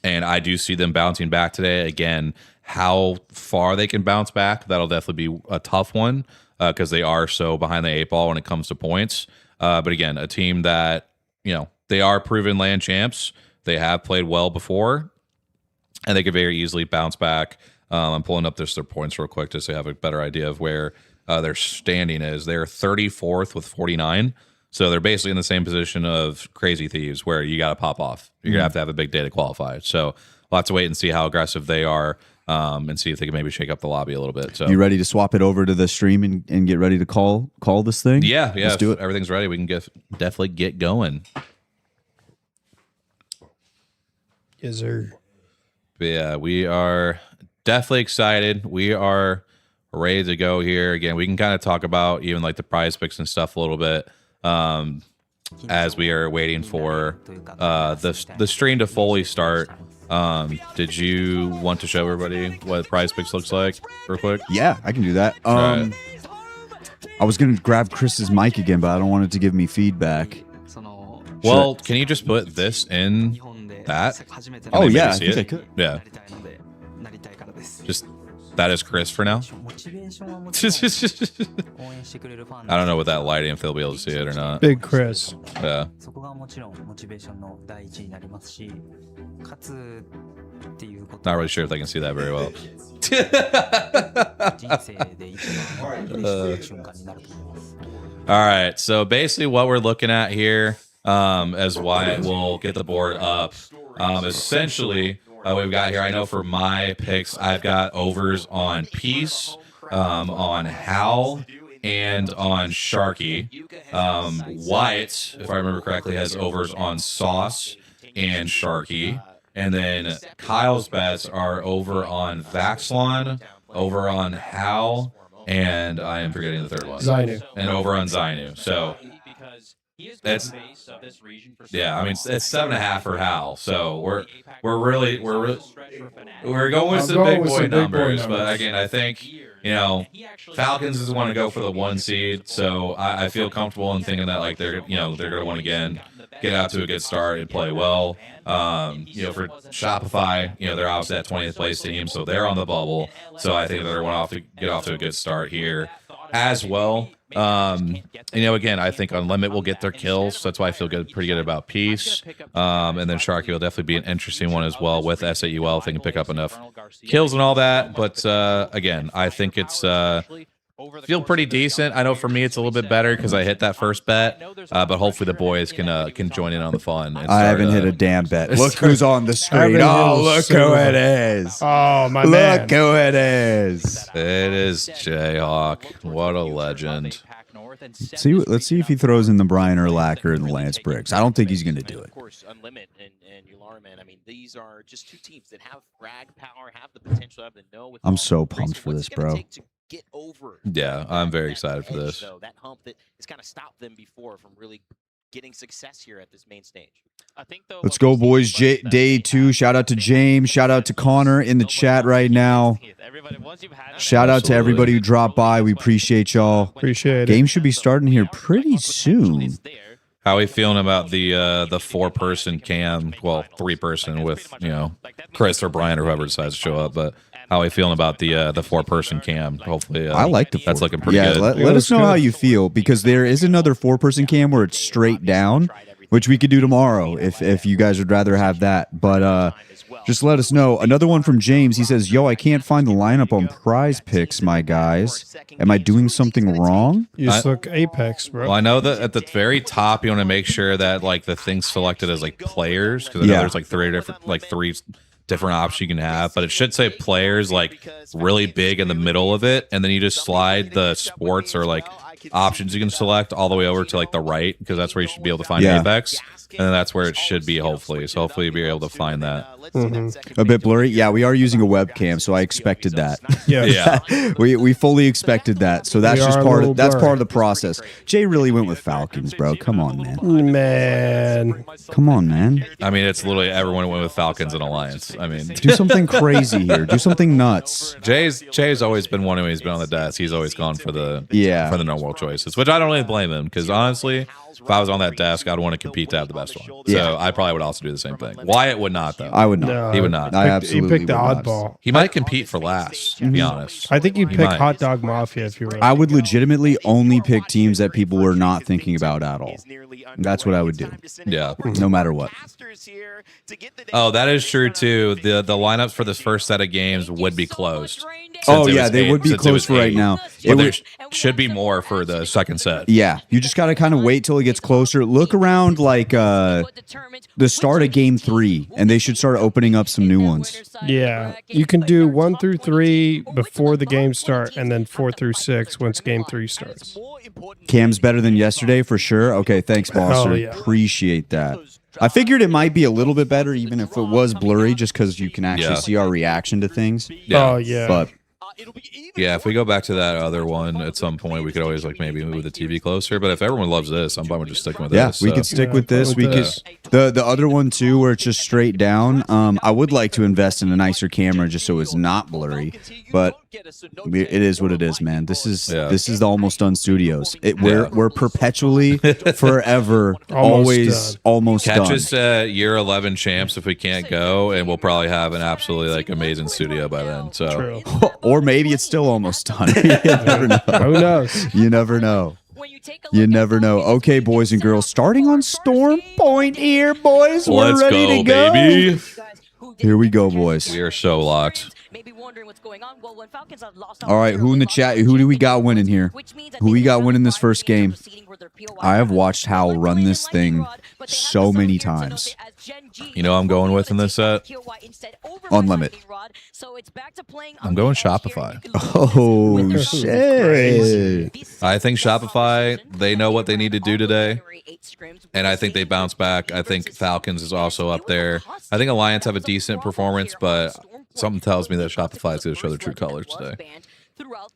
[SPEAKER 2] I do see them bouncing back today. Again, how far they can bounce back, that'll definitely be a tough one because they are so behind the eight ball when it comes to points. But again, a team that, they are proven LAN champs. They have played well before, and they could very easily bounce back. I'm pulling up their points real quick just so you have a better idea of where their standing is. They're 34th with 49. So they're basically in the same position of Crazy Thieves where you got to pop off. You're going to have a big day to qualify. So we'll have to wait and see how aggressive they are and see if they can maybe shake up the lobby a little bit. So
[SPEAKER 3] you ready to swap it over to the stream and get ready to call this thing?
[SPEAKER 2] Yeah.
[SPEAKER 3] Let's do it.
[SPEAKER 2] Everything's ready. We can definitely get going.
[SPEAKER 1] Yes, sir.
[SPEAKER 2] But yeah, we are definitely excited. We are ready to go here. Again, we can kind of talk about even like the prize picks and stuff a little bit. As we are waiting for the stream to fully start. Did you want to show everybody what prize picks looks like real quick?
[SPEAKER 3] Yeah, I can do that.
[SPEAKER 2] Right.
[SPEAKER 3] I was gonna grab Chris's mic again, but I don't want it to give me feedback.
[SPEAKER 2] Well, can you just put this in that?
[SPEAKER 3] Oh yeah, I think I could.
[SPEAKER 2] Yeah. Just that is Chris for now. I don't know with that lighting if they'll be able to see it or not.
[SPEAKER 1] Big Chris.
[SPEAKER 2] Yeah. Not really sure if they can see that very well. All right. So basically what we're looking at here, as why we'll get the board up, essentially we've got here, I know for my picks, I've got overs on Peace, on Hal, and on Sharky. Wyatt, if I remember correctly, has overs on Sauce and Sharky. And then Kyle's bets are over on Vaxlon, over on Hal, and I am forgetting the third one.
[SPEAKER 1] Zainu.
[SPEAKER 2] And over on Zainu. So that's yeah. I mean, it's 7.5 for Hal. So we're going with some big boy numbers. But again, I think Falcons is want to go for the 1 seed. So I feel comfortable in thinking that like they're going to want to get out to a good start and play well. For Shopify, they're obviously that 20th place team, so they're on the bubble. So I think they're going to get off to a good start here. as well. Again, I think Unlimit will get their kills. So that's why I feel pretty good about Peace. And then Sharky will definitely be an interesting one as well with SAUL if they can pick up enough kills and all that. But again, I think it's feel pretty decent. I know for me it's a little bit better because I hit that first bet, but hopefully the boys can join in on the fun. And
[SPEAKER 3] I haven't hit a damn bet. Look who's on the screen. Oh, look who it is.
[SPEAKER 1] Oh, my man.
[SPEAKER 3] Look who it is.
[SPEAKER 2] It is Jayhawk. What a legend.
[SPEAKER 3] Let's see if he throws in the Brian Urlacher and the Lance Briggs. I don't think he's going to do it.
[SPEAKER 4] Of course, Unlimit and Ularman. I mean, these are just two teams that have frag power, have the potential, have the know.
[SPEAKER 3] I'm so pumped for this, bro.
[SPEAKER 2] Yeah, I'm very excited for this.
[SPEAKER 4] That hump that has kind of stopped them before from really getting success here at this main stage. I think though,
[SPEAKER 3] let's go, boys. Day 2. Shout out to James. Shout out to Connor in the chat right now. Shout out to everybody who dropped by. We appreciate y'all.
[SPEAKER 1] Appreciate it.
[SPEAKER 3] Game should be starting here pretty soon.
[SPEAKER 2] How are we feeling about the 4-person cam? Well, 3-person with Chris or Brian or whoever decides to show up. But how are we feeling about the 4-person cam? Hopefully,
[SPEAKER 3] I like
[SPEAKER 2] that's looking pretty good.
[SPEAKER 3] Let us know how you feel, because there is another 4-person cam where it's straight down, which we could do tomorrow if you guys would rather have that. But just let us know. Another one from James. He says, "Yo, I can't find the lineup on Prize Picks, my guys. Am I doing something wrong?"
[SPEAKER 1] You just look Apex, bro.
[SPEAKER 2] Well, I know that at the very top, you want to make sure that the thing's selected as players, because I know there's three different options you can have, but it should say players really big in the middle of it, and then you just slide the sports or options you can select all the way over to the right, because that's where you should be able to find Apex. And then that's where it should be, hopefully. So hopefully you'll be able to find that.
[SPEAKER 3] A bit blurry. Yeah, we are using a webcam, so I expected that.
[SPEAKER 1] Yeah.
[SPEAKER 3] we fully expected that. So that's just part of the process. Jay really went with Falcons, bro. Come on, man.
[SPEAKER 1] Man.
[SPEAKER 3] Come on, man.
[SPEAKER 2] I mean, it's literally everyone went with Falcons and Alliance. I mean,
[SPEAKER 3] do something crazy here. Do something nuts.
[SPEAKER 2] Jay's always been one when he's been on the desk. He's always gone for the normal choices, which I don't really blame him, because honestly, if I was on that desk, I'd want to compete to have the best one. So I probably would also do the same thing. Wyatt would not, though.
[SPEAKER 3] I would not.
[SPEAKER 1] No,
[SPEAKER 2] he would not.
[SPEAKER 3] I absolutely
[SPEAKER 1] He picked the
[SPEAKER 3] would not.
[SPEAKER 1] oddball.
[SPEAKER 2] He might compete for last, to be honest.
[SPEAKER 1] I think you'd
[SPEAKER 2] He
[SPEAKER 1] pick
[SPEAKER 2] might.
[SPEAKER 1] Hot Dog Mafia if you were.
[SPEAKER 3] I would legitimately only pick teams that people were not thinking about at all. That's what I would do.
[SPEAKER 2] Yeah.
[SPEAKER 3] No matter what.
[SPEAKER 2] Oh, that is true, too. The lineups for this first set of games would be closed.
[SPEAKER 3] Oh, yeah, they would be closed for right now.
[SPEAKER 2] But there should be more for the second set.
[SPEAKER 3] Yeah, you just got to kind of wait till it gets closer. Look around the start of game 3, and they should start opening up some new ones.
[SPEAKER 1] Yeah, you can do 1 through 3 before the game start, and then 4 through 6 once game 3 starts.
[SPEAKER 3] Cam's better than yesterday for sure. Okay, thanks, Bosser.
[SPEAKER 1] Yeah.
[SPEAKER 3] Appreciate that. I figured it might be a little bit better, even if it was blurry, just because you can actually see our reaction to things.
[SPEAKER 2] Yeah.
[SPEAKER 1] Oh yeah,
[SPEAKER 3] But
[SPEAKER 2] yeah, if we go back to that other one at some point, we could always maybe move the TV closer. But if everyone loves this, I'm fine with just sticking with this.
[SPEAKER 3] We could stick with this. We could the other one too, where it's just straight down. I would like to invest in a nicer camera just so it's not blurry, but it is what it is, man. This is the Almost Done Studios. We're perpetually, forever, always almost
[SPEAKER 2] Catch
[SPEAKER 3] done.
[SPEAKER 2] us year 11 champs if we can't go, and we'll probably have an absolutely amazing studio by then. So.
[SPEAKER 1] true.
[SPEAKER 3] Or maybe it's still almost done. You never know.
[SPEAKER 1] Who knows?
[SPEAKER 3] You never know. You never know. Okay, boys and girls, starting on Storm Point here, boys. We're ready to go,
[SPEAKER 2] baby.
[SPEAKER 3] Here we go, boys.
[SPEAKER 2] We are so locked.
[SPEAKER 3] All right, who in the chat? Who do we got winning here? Who we got winning this first game? I have watched Hal run this thing so many times.
[SPEAKER 2] You know I'm going with in this set?
[SPEAKER 3] Unlimit.
[SPEAKER 2] I'm going Shopify.
[SPEAKER 3] Oh, shit.
[SPEAKER 2] I think Shopify, they know what they need to do today, and I think they bounce back. I think Falcons is also up there. I think Alliance have a decent performance, but something tells me that Shopify is going to show their true colors today.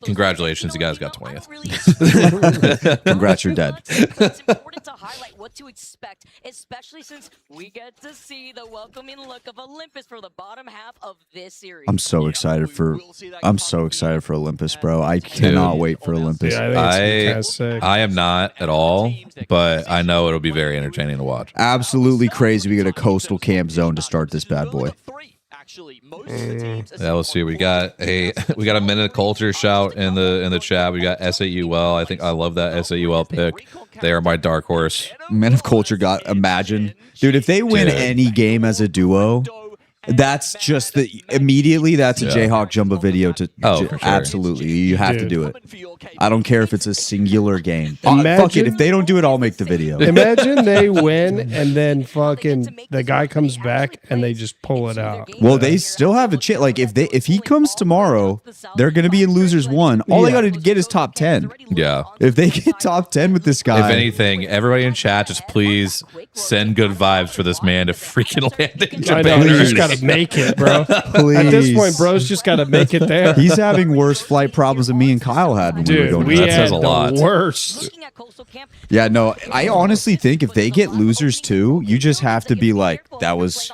[SPEAKER 2] Congratulations, you guys got 20th.
[SPEAKER 3] Congrats, you're dead.
[SPEAKER 5] It's important to highlight what to expect, especially since we get to see the welcoming look of Olympus for the bottom half of this series.
[SPEAKER 3] I'm so excited for Olympus, bro. I cannot wait for Olympus.
[SPEAKER 1] Yeah, I think it's
[SPEAKER 2] I am not at all, but I know it'll be very entertaining to watch.
[SPEAKER 3] Absolutely crazy. We got a coastal camp zone to start this bad boy.
[SPEAKER 4] actually. Most of the teams.
[SPEAKER 2] Yeah, we'll see. We got a minute of culture shout in the chat. We got SAUL. I think I love that SAUL pick. They are my dark horse.
[SPEAKER 3] Men of Culture got Imagine. Dude, if they win any game as a duo, that's just immediately that's a Jayhawk Jumbo video to
[SPEAKER 2] for sure.
[SPEAKER 3] Absolutely. You have to do it. I don't care if it's a singular game.
[SPEAKER 1] Imagine-
[SPEAKER 3] Fuck it. If they don't do it, I'll make the video.
[SPEAKER 1] Imagine they win and then fucking the guy comes back and they just pull it out.
[SPEAKER 3] Well, they still have a chance. Like if he comes tomorrow, they're going to be in losers 1. All they got to get is top 10.
[SPEAKER 2] Yeah.
[SPEAKER 3] If they get top 10 with this guy,
[SPEAKER 2] If anything, everybody in chat, just please send good vibes for this man to freaking land in
[SPEAKER 1] I
[SPEAKER 2] Japan.
[SPEAKER 1] know, you just got to make it, bro. At this point, bro's just got to make it there.
[SPEAKER 3] he's having worse flight problems than me and Kyle had when we were
[SPEAKER 1] Dude,
[SPEAKER 3] going.
[SPEAKER 1] we
[SPEAKER 3] to
[SPEAKER 2] That
[SPEAKER 1] had
[SPEAKER 2] says a
[SPEAKER 1] the
[SPEAKER 2] lot.
[SPEAKER 1] worst.
[SPEAKER 3] Yeah, no, I honestly think if they get losers 2, you just have to be like,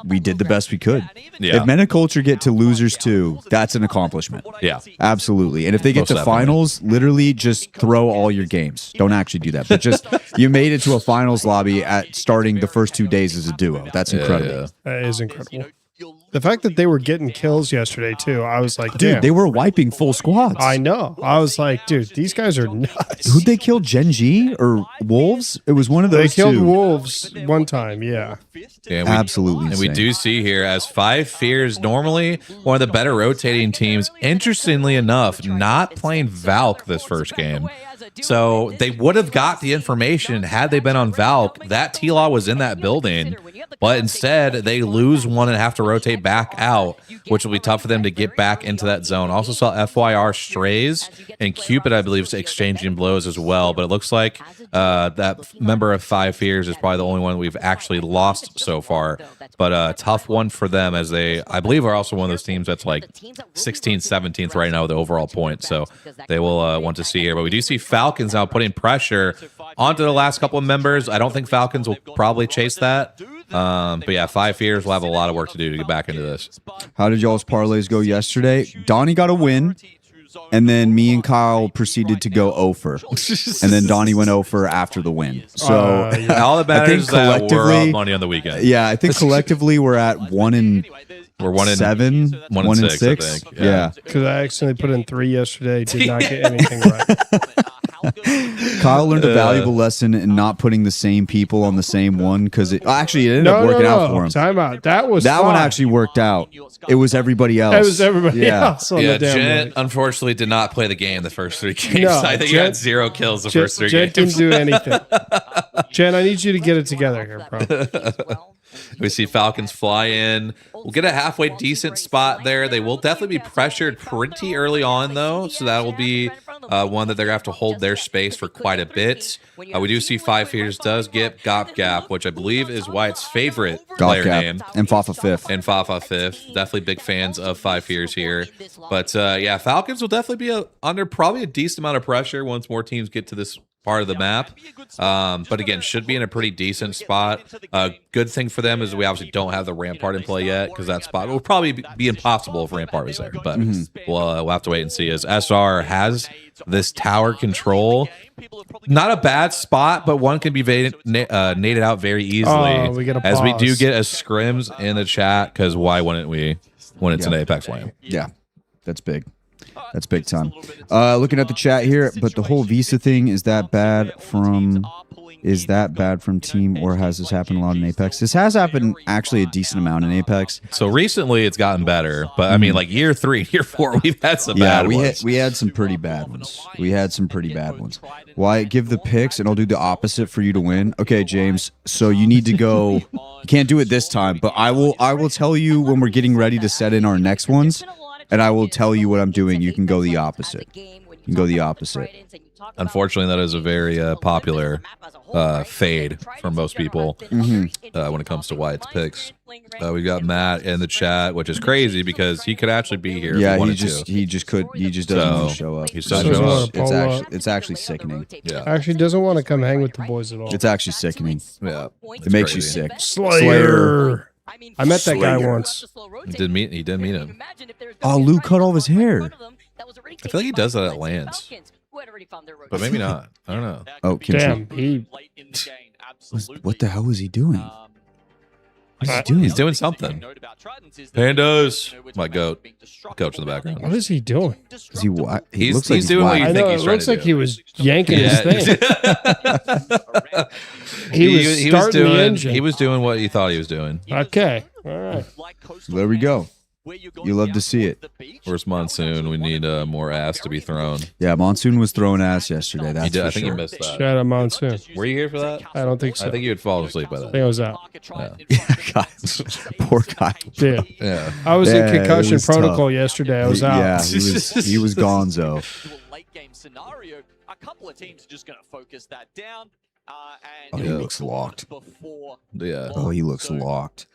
[SPEAKER 3] we did the best we could.
[SPEAKER 2] Yeah.
[SPEAKER 3] If Men of Culture get to losers 2, that's an accomplishment.
[SPEAKER 2] Yeah.
[SPEAKER 3] Absolutely. And if they get
[SPEAKER 2] Most
[SPEAKER 3] to
[SPEAKER 2] definitely.
[SPEAKER 3] finals, literally just throw all your games. Don't actually do that. But just, you made it to a finals lobby at starting the first 2 days as a duo. That's incredible.
[SPEAKER 2] Yeah.
[SPEAKER 1] That is incredible. The fact that they were getting kills yesterday, too, I was like,
[SPEAKER 3] Dude,
[SPEAKER 1] damn.
[SPEAKER 3] they were wiping full squads.
[SPEAKER 1] I know. I was like, dude, these guys are nuts.
[SPEAKER 3] Who'd they kill? Gen G or Wolves? It was one of
[SPEAKER 1] They
[SPEAKER 3] those
[SPEAKER 1] killed
[SPEAKER 3] two.
[SPEAKER 1] Wolves one time, yeah.
[SPEAKER 2] And
[SPEAKER 3] Absolutely
[SPEAKER 2] And we
[SPEAKER 3] insane.
[SPEAKER 2] do see here as Five Fears, normally one of the better rotating teams, interestingly enough, not playing Valk this first game. So they would have got the information had they been on Valk. That T-Law was in that building, but instead they lose one and have to rotate back out, which will be tough for them to get back into that zone. Also saw FYR Strays and Cupid, I believe, is exchanging blows as well. But it looks like that member of Five Fears is probably the only one we've actually lost so far. But a tough one for them as they, I believe, are also one of those teams that's like 16th, 17th right now with the overall points. So they will want to see here. But we do see Falcons now putting pressure onto the last couple of members. I don't think Falcons will probably chase that. But yeah, Five Fears will have a lot of work to do to get back into this.
[SPEAKER 3] How did y'all's parlays go yesterday? Donnie got a win, and then me and Kyle proceeded to go over. And then Donnie went over after the win. So
[SPEAKER 2] All that
[SPEAKER 3] I think
[SPEAKER 2] matters is that we're
[SPEAKER 3] collectively-
[SPEAKER 2] up money on the weekend.
[SPEAKER 3] yeah, I think collectively we're at 1 and
[SPEAKER 2] We're 1 and
[SPEAKER 3] 7,
[SPEAKER 2] 1
[SPEAKER 3] 1
[SPEAKER 2] and
[SPEAKER 3] and
[SPEAKER 2] 6, I
[SPEAKER 3] 6.
[SPEAKER 2] think.
[SPEAKER 3] Yeah.
[SPEAKER 1] Because I accidentally put in 3 yesterday, did not get anything right.
[SPEAKER 3] Kyle learned a valuable lesson in not putting the same people on the same one because it ended up working out for him.
[SPEAKER 1] Time out. That was
[SPEAKER 3] That one
[SPEAKER 1] fine.
[SPEAKER 3] actually worked out. It was everybody else.
[SPEAKER 1] It was everybody
[SPEAKER 3] Yeah.
[SPEAKER 1] else on
[SPEAKER 2] Yeah,
[SPEAKER 1] the damn
[SPEAKER 2] Jet
[SPEAKER 1] league.
[SPEAKER 2] unfortunately did not play the game the first 3 games.
[SPEAKER 1] No,
[SPEAKER 2] I think he
[SPEAKER 1] Jet-
[SPEAKER 2] had 0 kills the
[SPEAKER 1] Jet,
[SPEAKER 2] first 3
[SPEAKER 1] Jet
[SPEAKER 2] games.
[SPEAKER 1] didn't do anything. Jen, I need you to get it together here, bro.
[SPEAKER 2] We see Falcons fly in. We'll get a halfway decent spot there. They will definitely be pressured pretty early on, though, so that will be one that they're going to have to hold their space for quite a bit. We do see Five Fears does get Gop Gap, which I believe is Wyatt's favorite player name.
[SPEAKER 3] and Fafa 5th.
[SPEAKER 2] And Fafa 5th. Definitely big fans of Five Fears here. But yeah, Falcons will definitely be under probably a decent amount of pressure once more teams get to this part of the map. But again, should be in a pretty decent spot. Good thing for them is we obviously don't have the Rampart in play yet because that spot will probably be impossible if Rampart was there. But we'll have to wait and see as SR has this tower control. Not a bad spot, but one can be naded out very easily.
[SPEAKER 1] Oh, we gotta
[SPEAKER 2] as we do
[SPEAKER 1] pause.
[SPEAKER 2] get a scrims in the chat because why wouldn't we when it's an Apex Flame?
[SPEAKER 3] Yeah, that's big. That's big time. Looking at the chat here, but the whole visa thing, is that bad from team, or has this happened a lot in Apex? This has happened actually a decent amount in Apex.
[SPEAKER 2] So recently it's gotten better, but I mean, like year 3, year 4, we've had some bad ones.
[SPEAKER 3] we had some pretty bad ones. We had some pretty bad ones. Why give the picks and I'll do the opposite for you to win? Okay, James. So you need to go. You can't do it this time, but I will tell you when we're getting ready to set in our next ones, and I will tell you what I'm doing. You can go the opposite. You can go the opposite.
[SPEAKER 2] Unfortunately, that is a very popular fade for most people when it comes to Wyatt's picks. We got Matt in the chat, which is crazy because he could actually be here.
[SPEAKER 3] Yeah,
[SPEAKER 2] if he
[SPEAKER 3] he just doesn't want to show up.
[SPEAKER 2] He doesn't show up.
[SPEAKER 3] It's actually sickening.
[SPEAKER 2] Yeah.
[SPEAKER 1] Actually, doesn't want to come hang with the boys at all.
[SPEAKER 3] It's actually sickening.
[SPEAKER 2] Yeah,
[SPEAKER 3] It makes you
[SPEAKER 2] crazy.
[SPEAKER 3] sick.
[SPEAKER 1] Slayer. I met that guy once.
[SPEAKER 2] He did meet him.
[SPEAKER 3] Oh, Lou cut all of his hair.
[SPEAKER 2] I feel like he does that at Lands, but maybe not. I don't know.
[SPEAKER 3] Oh,
[SPEAKER 1] Damn, he.
[SPEAKER 3] What the hell was he doing? What's he doing?
[SPEAKER 2] He's doing something. Pandas. My goat. Coach in the background.
[SPEAKER 1] What is he doing?
[SPEAKER 3] Is he what?
[SPEAKER 2] He's doing what you
[SPEAKER 1] I
[SPEAKER 2] think
[SPEAKER 1] know,
[SPEAKER 2] he's
[SPEAKER 1] it
[SPEAKER 2] trying
[SPEAKER 1] looks
[SPEAKER 2] to
[SPEAKER 1] like
[SPEAKER 2] do.
[SPEAKER 1] he was yanking his thing.
[SPEAKER 2] He was
[SPEAKER 1] starting the
[SPEAKER 2] doing.
[SPEAKER 1] engine.
[SPEAKER 2] He was doing what he thought he was doing.
[SPEAKER 1] Okay. All right.
[SPEAKER 3] There we go. You love to see it.
[SPEAKER 2] Where's Monsoon? We need more ass to be thrown.
[SPEAKER 3] Yeah, Monsoon was throwing ass yesterday. That's
[SPEAKER 2] He did.
[SPEAKER 3] for
[SPEAKER 2] I think
[SPEAKER 3] sure.
[SPEAKER 2] you missed that.
[SPEAKER 1] Shout out Monsoon.
[SPEAKER 2] Were you here for that?
[SPEAKER 1] I don't think so.
[SPEAKER 2] I think you would fall asleep by
[SPEAKER 1] I think
[SPEAKER 2] that.
[SPEAKER 1] I was out.
[SPEAKER 3] Guys, poor guy.
[SPEAKER 1] Dude,
[SPEAKER 2] Yeah.
[SPEAKER 1] I was
[SPEAKER 3] Yeah,
[SPEAKER 1] in
[SPEAKER 3] it
[SPEAKER 1] concussion
[SPEAKER 3] was
[SPEAKER 1] protocol
[SPEAKER 3] tough.
[SPEAKER 1] yesterday. I was out.
[SPEAKER 3] Yeah, he was gonzo.
[SPEAKER 4] Late game scenario, a couple of teams are just going to focus that down.
[SPEAKER 3] Oh, he looks locked.
[SPEAKER 2] Yeah.
[SPEAKER 3] Oh, he looks locked.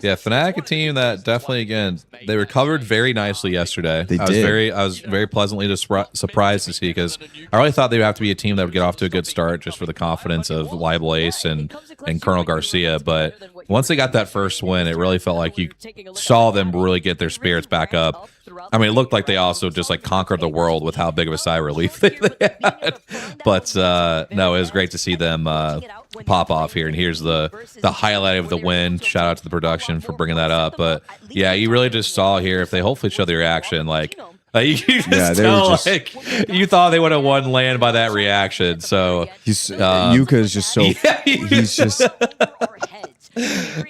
[SPEAKER 2] Yeah, Fnatic, a team that definitely, again, they recovered very nicely yesterday.
[SPEAKER 3] They
[SPEAKER 2] I was
[SPEAKER 3] did.
[SPEAKER 2] very pleasantly surprised to see, because I really thought they would have to be a team that would get off to a good start just for the confidence of Libel Ace and Colonel Garcia. But once they got that first win, it really felt like you saw them really get their spirits back up. I mean, it looked like they also just like conquered the world with how big of a sigh of relief they had. But no, it was great to see them pop off here. And here's the highlight of the win. Shout out to the production for bringing that up. But yeah, you really just saw here, if they hopefully show the reaction, like you just
[SPEAKER 3] they were
[SPEAKER 2] tell,
[SPEAKER 3] just-
[SPEAKER 2] like, you thought they would have won land by that reaction. So
[SPEAKER 3] He's Yuka is just so he's just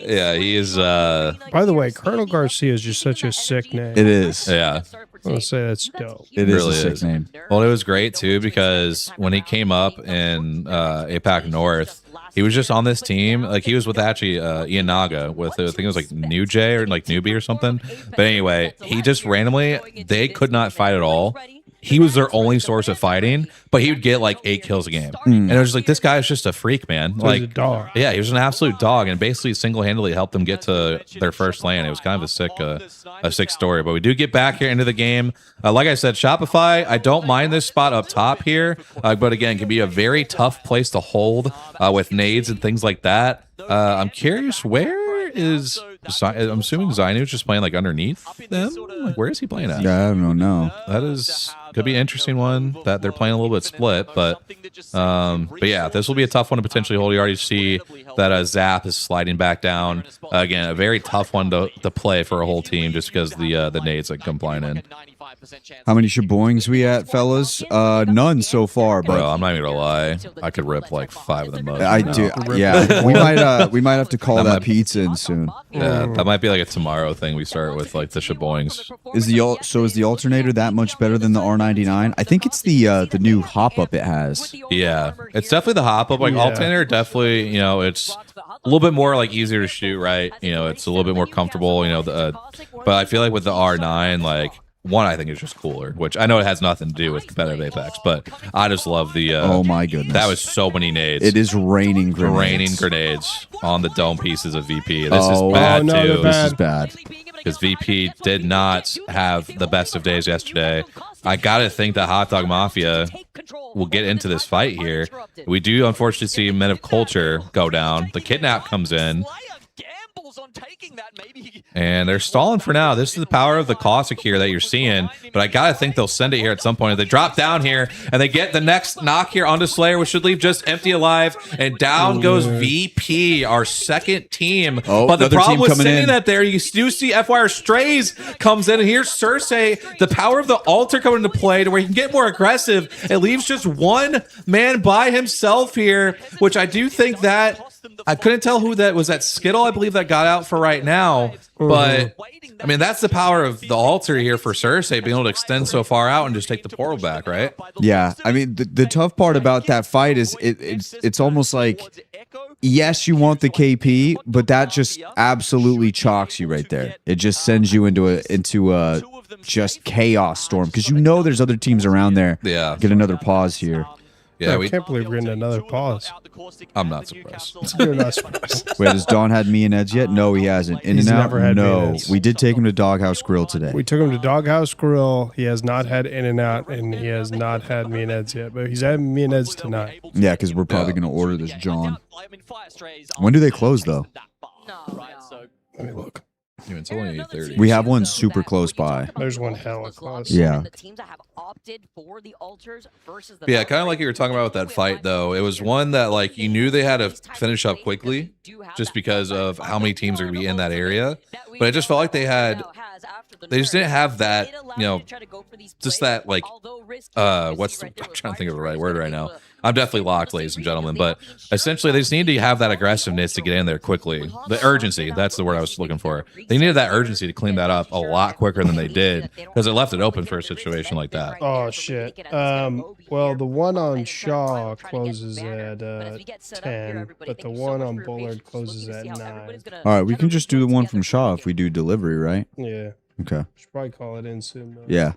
[SPEAKER 2] yeah, he is.
[SPEAKER 1] By the way, Colonel Garcia is just such a sick name.
[SPEAKER 3] it is.
[SPEAKER 2] Yeah.
[SPEAKER 1] I want to say that's dope.
[SPEAKER 3] It is
[SPEAKER 2] really
[SPEAKER 3] a sick
[SPEAKER 2] is.
[SPEAKER 3] name.
[SPEAKER 2] Well, it was great too, because when he came up in APAC North, he was just on this team. Like, he was with actually Ian Naga with, I think it was like New J or like Newbie or something. But anyway, he just randomly, they could not fight at all. He was their only source of fighting, but he would get like 8 kills a game. And it was just like, this guy is just a freak, man.
[SPEAKER 1] He's
[SPEAKER 2] Like,
[SPEAKER 1] a dog.
[SPEAKER 2] yeah, he was an absolute dog, and basically single-handedly helped them get to their first lane. It was kind of a sick story. But we do get back here into the game. Like I said, Shopify, I don't mind this spot up top here, but again, it can be a very tough place to hold with nades and things like that. I'm curious, where is... I'm assuming Zainu's just playing like underneath them? Like, where is he playing at?
[SPEAKER 3] Yeah, I don't know.
[SPEAKER 2] That is could be an interesting one that they're playing a little bit split, but yeah, this will be a tough one to potentially hold. You already see that Zap is sliding back down. Again, a very tough one to play for a whole team, just because the nades that come flying in.
[SPEAKER 3] How many shaboings we at, fellas? None so far, but
[SPEAKER 2] Bro, I'm not even gonna lie. I could rip like 5 of them up.
[SPEAKER 3] I
[SPEAKER 2] now.
[SPEAKER 3] do. Yeah, we might have to call that pizza in soon.
[SPEAKER 2] Yeah, that might be like a tomorrow thing. We start with like the shaboings.
[SPEAKER 3] Is the alternator that much better than the R99? I think it's the new hop up it has.
[SPEAKER 2] Yeah, it's definitely the hop up. Like
[SPEAKER 1] Yeah.
[SPEAKER 2] alternator, definitely. You know, it's a little bit more like easier to shoot, right? You know, it's a little bit more comfortable. You know, but I feel like with the R9, like, one, I think is just cooler, which I know it has nothing to do with competitive Apex, but I just love the.
[SPEAKER 3] Oh my goodness,
[SPEAKER 2] that was so many nades.
[SPEAKER 3] It is raining grenades.
[SPEAKER 2] Raining grenades on the dome pieces of VP. This
[SPEAKER 3] Oh.
[SPEAKER 2] is bad
[SPEAKER 1] Oh, no,
[SPEAKER 2] too.
[SPEAKER 1] they're bad.
[SPEAKER 3] This is bad.
[SPEAKER 2] Because VP did not have the best of days yesterday. I gotta think that Hot Dog Mafia will get into this fight here. We do unfortunately see Men of Culture go down. The kidnap comes in. And they're stalling for now. This is the power of the caustic here that you're seeing, but I gotta think they'll send it here at some point. If they drop down here and they get the next knock here onto Slayer, which should leave just empty alive, and down goes VP, our second team.
[SPEAKER 3] Oh,
[SPEAKER 2] but the
[SPEAKER 3] another
[SPEAKER 2] problem
[SPEAKER 3] team
[SPEAKER 2] with
[SPEAKER 3] coming
[SPEAKER 2] sending
[SPEAKER 3] in.
[SPEAKER 2] that there, you do see FYR Strays comes in, and here's Cersei, the power of the altar coming into play to where he can get more aggressive. It leaves just one man by himself here, which I do think that I couldn't tell who that was. That Skittle, I believe, that got out for right now. But I mean, that's the power of the altar here for Cersei, being able to extend so far out and just take the portal back, right?
[SPEAKER 3] Yeah, I mean the tough part about that fight is it's almost like, yes, you want the KP, but that just absolutely chalks you right there. It just sends you into a just chaos storm, because you know there's other teams around there.
[SPEAKER 2] Yeah.
[SPEAKER 3] Get another pause here.
[SPEAKER 2] Yeah,
[SPEAKER 1] I can't believe we're getting another pause.
[SPEAKER 2] I'm not surprised.
[SPEAKER 1] You're not surprised.
[SPEAKER 3] Wait, has Dawn had me and Eds yet? No, he hasn't. In
[SPEAKER 1] He's
[SPEAKER 3] and out?
[SPEAKER 1] never had me and
[SPEAKER 3] No.
[SPEAKER 1] Eds.
[SPEAKER 3] We did take him to Doghouse Grill today.
[SPEAKER 1] We took him to Doghouse Grill. He has not had In-N-Out, and he has not had me and Ed's yet, but he's having me and Ed's tonight.
[SPEAKER 3] Yeah, because we're probably going to order this John. When do they close, though?
[SPEAKER 1] Let me look.
[SPEAKER 2] It's only 8:30.
[SPEAKER 3] We have one super close by.
[SPEAKER 1] There's one hella close.
[SPEAKER 3] Yeah.
[SPEAKER 2] Yeah, kind of like you were talking about with that fight, though. It was one that, like, you knew they had to finish up quickly just because of how many teams are going to be in that area. But it just felt like they just didn't have that, just that, like, I'm trying to think of the right word right now. I'm definitely locked, ladies and gentlemen. But essentially, they just need to have that aggressiveness to get in there quickly. The urgency, that's the word I was looking for. They needed that urgency to clean that up a lot quicker than they did because it left it open for a situation like that.
[SPEAKER 1] Oh, shit. Well, the one on Shaw closes at 10, but the one on Bullard closes at 9.
[SPEAKER 3] All right, we can just do the one from Shaw if we do delivery, right?
[SPEAKER 1] Yeah.
[SPEAKER 3] Okay.
[SPEAKER 1] Should probably call it in soon, though.
[SPEAKER 3] Yeah.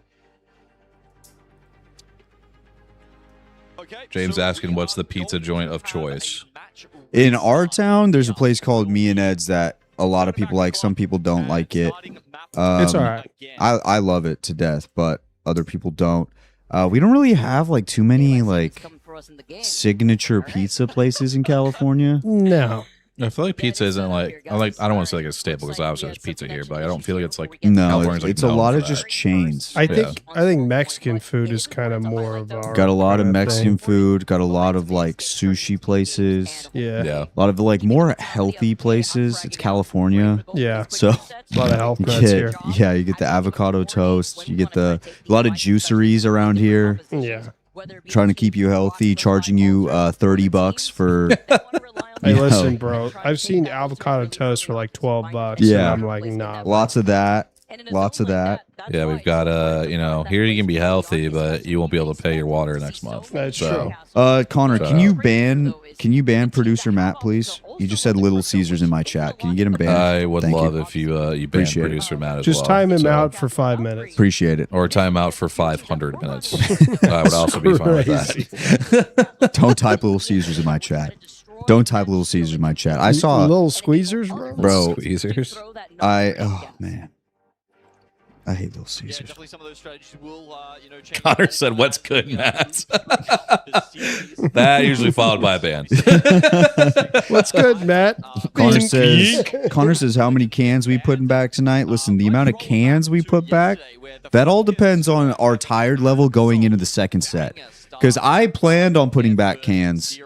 [SPEAKER 2] James asking, what's the pizza joint of choice?
[SPEAKER 3] In our town, there's a place called Me and Ed's that a lot of people like. Some people don't like it.
[SPEAKER 1] It's all right.
[SPEAKER 3] I love it to death, but other people don't. We don't really have like too many like signature pizza places in California.
[SPEAKER 1] No.
[SPEAKER 2] I feel like pizza isn't like I don't want to say like a staple because obviously there's pizza here, but I don't feel like it's like
[SPEAKER 3] No,
[SPEAKER 2] California's, like,
[SPEAKER 3] it's a
[SPEAKER 2] known
[SPEAKER 3] lot
[SPEAKER 2] for
[SPEAKER 3] of
[SPEAKER 2] that.
[SPEAKER 3] just chains.
[SPEAKER 1] I think Mexican food is kind of more of our
[SPEAKER 3] Got a lot of
[SPEAKER 1] kinda
[SPEAKER 3] Mexican
[SPEAKER 1] thing.
[SPEAKER 3] food. Got a lot of like sushi places.
[SPEAKER 1] Yeah.
[SPEAKER 2] Yeah.
[SPEAKER 3] A lot of like more healthy places. It's California,
[SPEAKER 1] Yeah.
[SPEAKER 3] so
[SPEAKER 1] A lot of health
[SPEAKER 3] you
[SPEAKER 1] nuts
[SPEAKER 3] get
[SPEAKER 1] here.
[SPEAKER 3] yeah, you get the avocado toast. You get a lot of juiceries around here,
[SPEAKER 1] Yeah.
[SPEAKER 3] trying to keep you healthy, charging you $30 for.
[SPEAKER 1] Hey,
[SPEAKER 3] Yo.
[SPEAKER 1] listen, bro. I've seen avocado toast for like $12.
[SPEAKER 3] Yeah.
[SPEAKER 1] And I'm like, nah.
[SPEAKER 3] Lots of that. Lots of that.
[SPEAKER 2] Yeah, we've got here you can be healthy, but you won't be able to pay your water next month.
[SPEAKER 1] That's
[SPEAKER 2] So,
[SPEAKER 1] true.
[SPEAKER 3] Connor,
[SPEAKER 2] Shut
[SPEAKER 3] can
[SPEAKER 2] up.
[SPEAKER 3] you ban producer Matt, please? You just said Little Caesars in my chat. Can you get him banned?
[SPEAKER 2] I would
[SPEAKER 3] Thank
[SPEAKER 2] love
[SPEAKER 3] you.
[SPEAKER 2] if you banned
[SPEAKER 3] Appreciate it.
[SPEAKER 2] producer Matt as
[SPEAKER 1] Just
[SPEAKER 2] well.
[SPEAKER 1] time him
[SPEAKER 2] So-
[SPEAKER 1] out for 5 minutes.
[SPEAKER 3] Appreciate it.
[SPEAKER 2] or time out for 500 minutes. I would also be fine with that.
[SPEAKER 3] Don't type Little Caesars in my chat. Don't type Little Caesars in my chat. I saw,
[SPEAKER 1] little squeezers, bro.
[SPEAKER 3] bro.
[SPEAKER 2] Squeezers.
[SPEAKER 3] Oh man, I hate Little Caesars.
[SPEAKER 2] Connor said, "What's good, Matt?" That usually followed by a ban.
[SPEAKER 1] What's good, Matt?
[SPEAKER 3] Connor says, how many cans we putting back tonight? Listen, the amount of cans we put back, that all depends on our tired level going into the second set. Because I planned on putting back cans,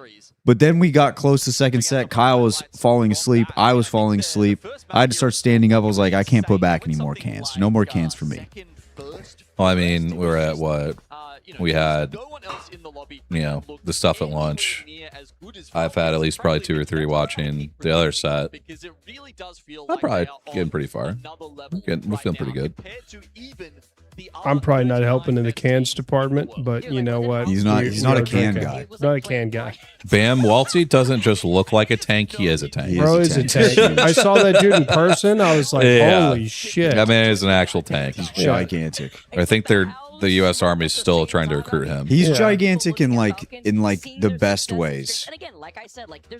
[SPEAKER 3] but then we got close to second set. Kyle was falling asleep. I was falling asleep. I had to start standing up. I was like, I can't put back any more cans. No more cans for me.
[SPEAKER 2] Well, I mean, we were at what? We had, the stuff at lunch. I've had at least probably 2 or 3 watching the other set. I'm probably getting pretty far. We're feeling pretty good.
[SPEAKER 1] I'm probably not helping in the cans department, but you know what?
[SPEAKER 3] He's not a can
[SPEAKER 1] drinking.
[SPEAKER 3] guy.
[SPEAKER 1] Not a can guy.
[SPEAKER 2] Bam Waltzy doesn't just look like a tank; he is a tank.
[SPEAKER 3] He
[SPEAKER 1] Bro
[SPEAKER 3] a
[SPEAKER 1] is a
[SPEAKER 3] tank.
[SPEAKER 1] tank. I saw that dude in person. I was like,
[SPEAKER 2] Yeah.
[SPEAKER 1] holy shit.
[SPEAKER 2] I mean, he's an actual tank.
[SPEAKER 3] Gigantic.
[SPEAKER 2] I think the U.S. Army is still trying to recruit him.
[SPEAKER 3] He's
[SPEAKER 1] Yeah.
[SPEAKER 3] gigantic in like the best ways.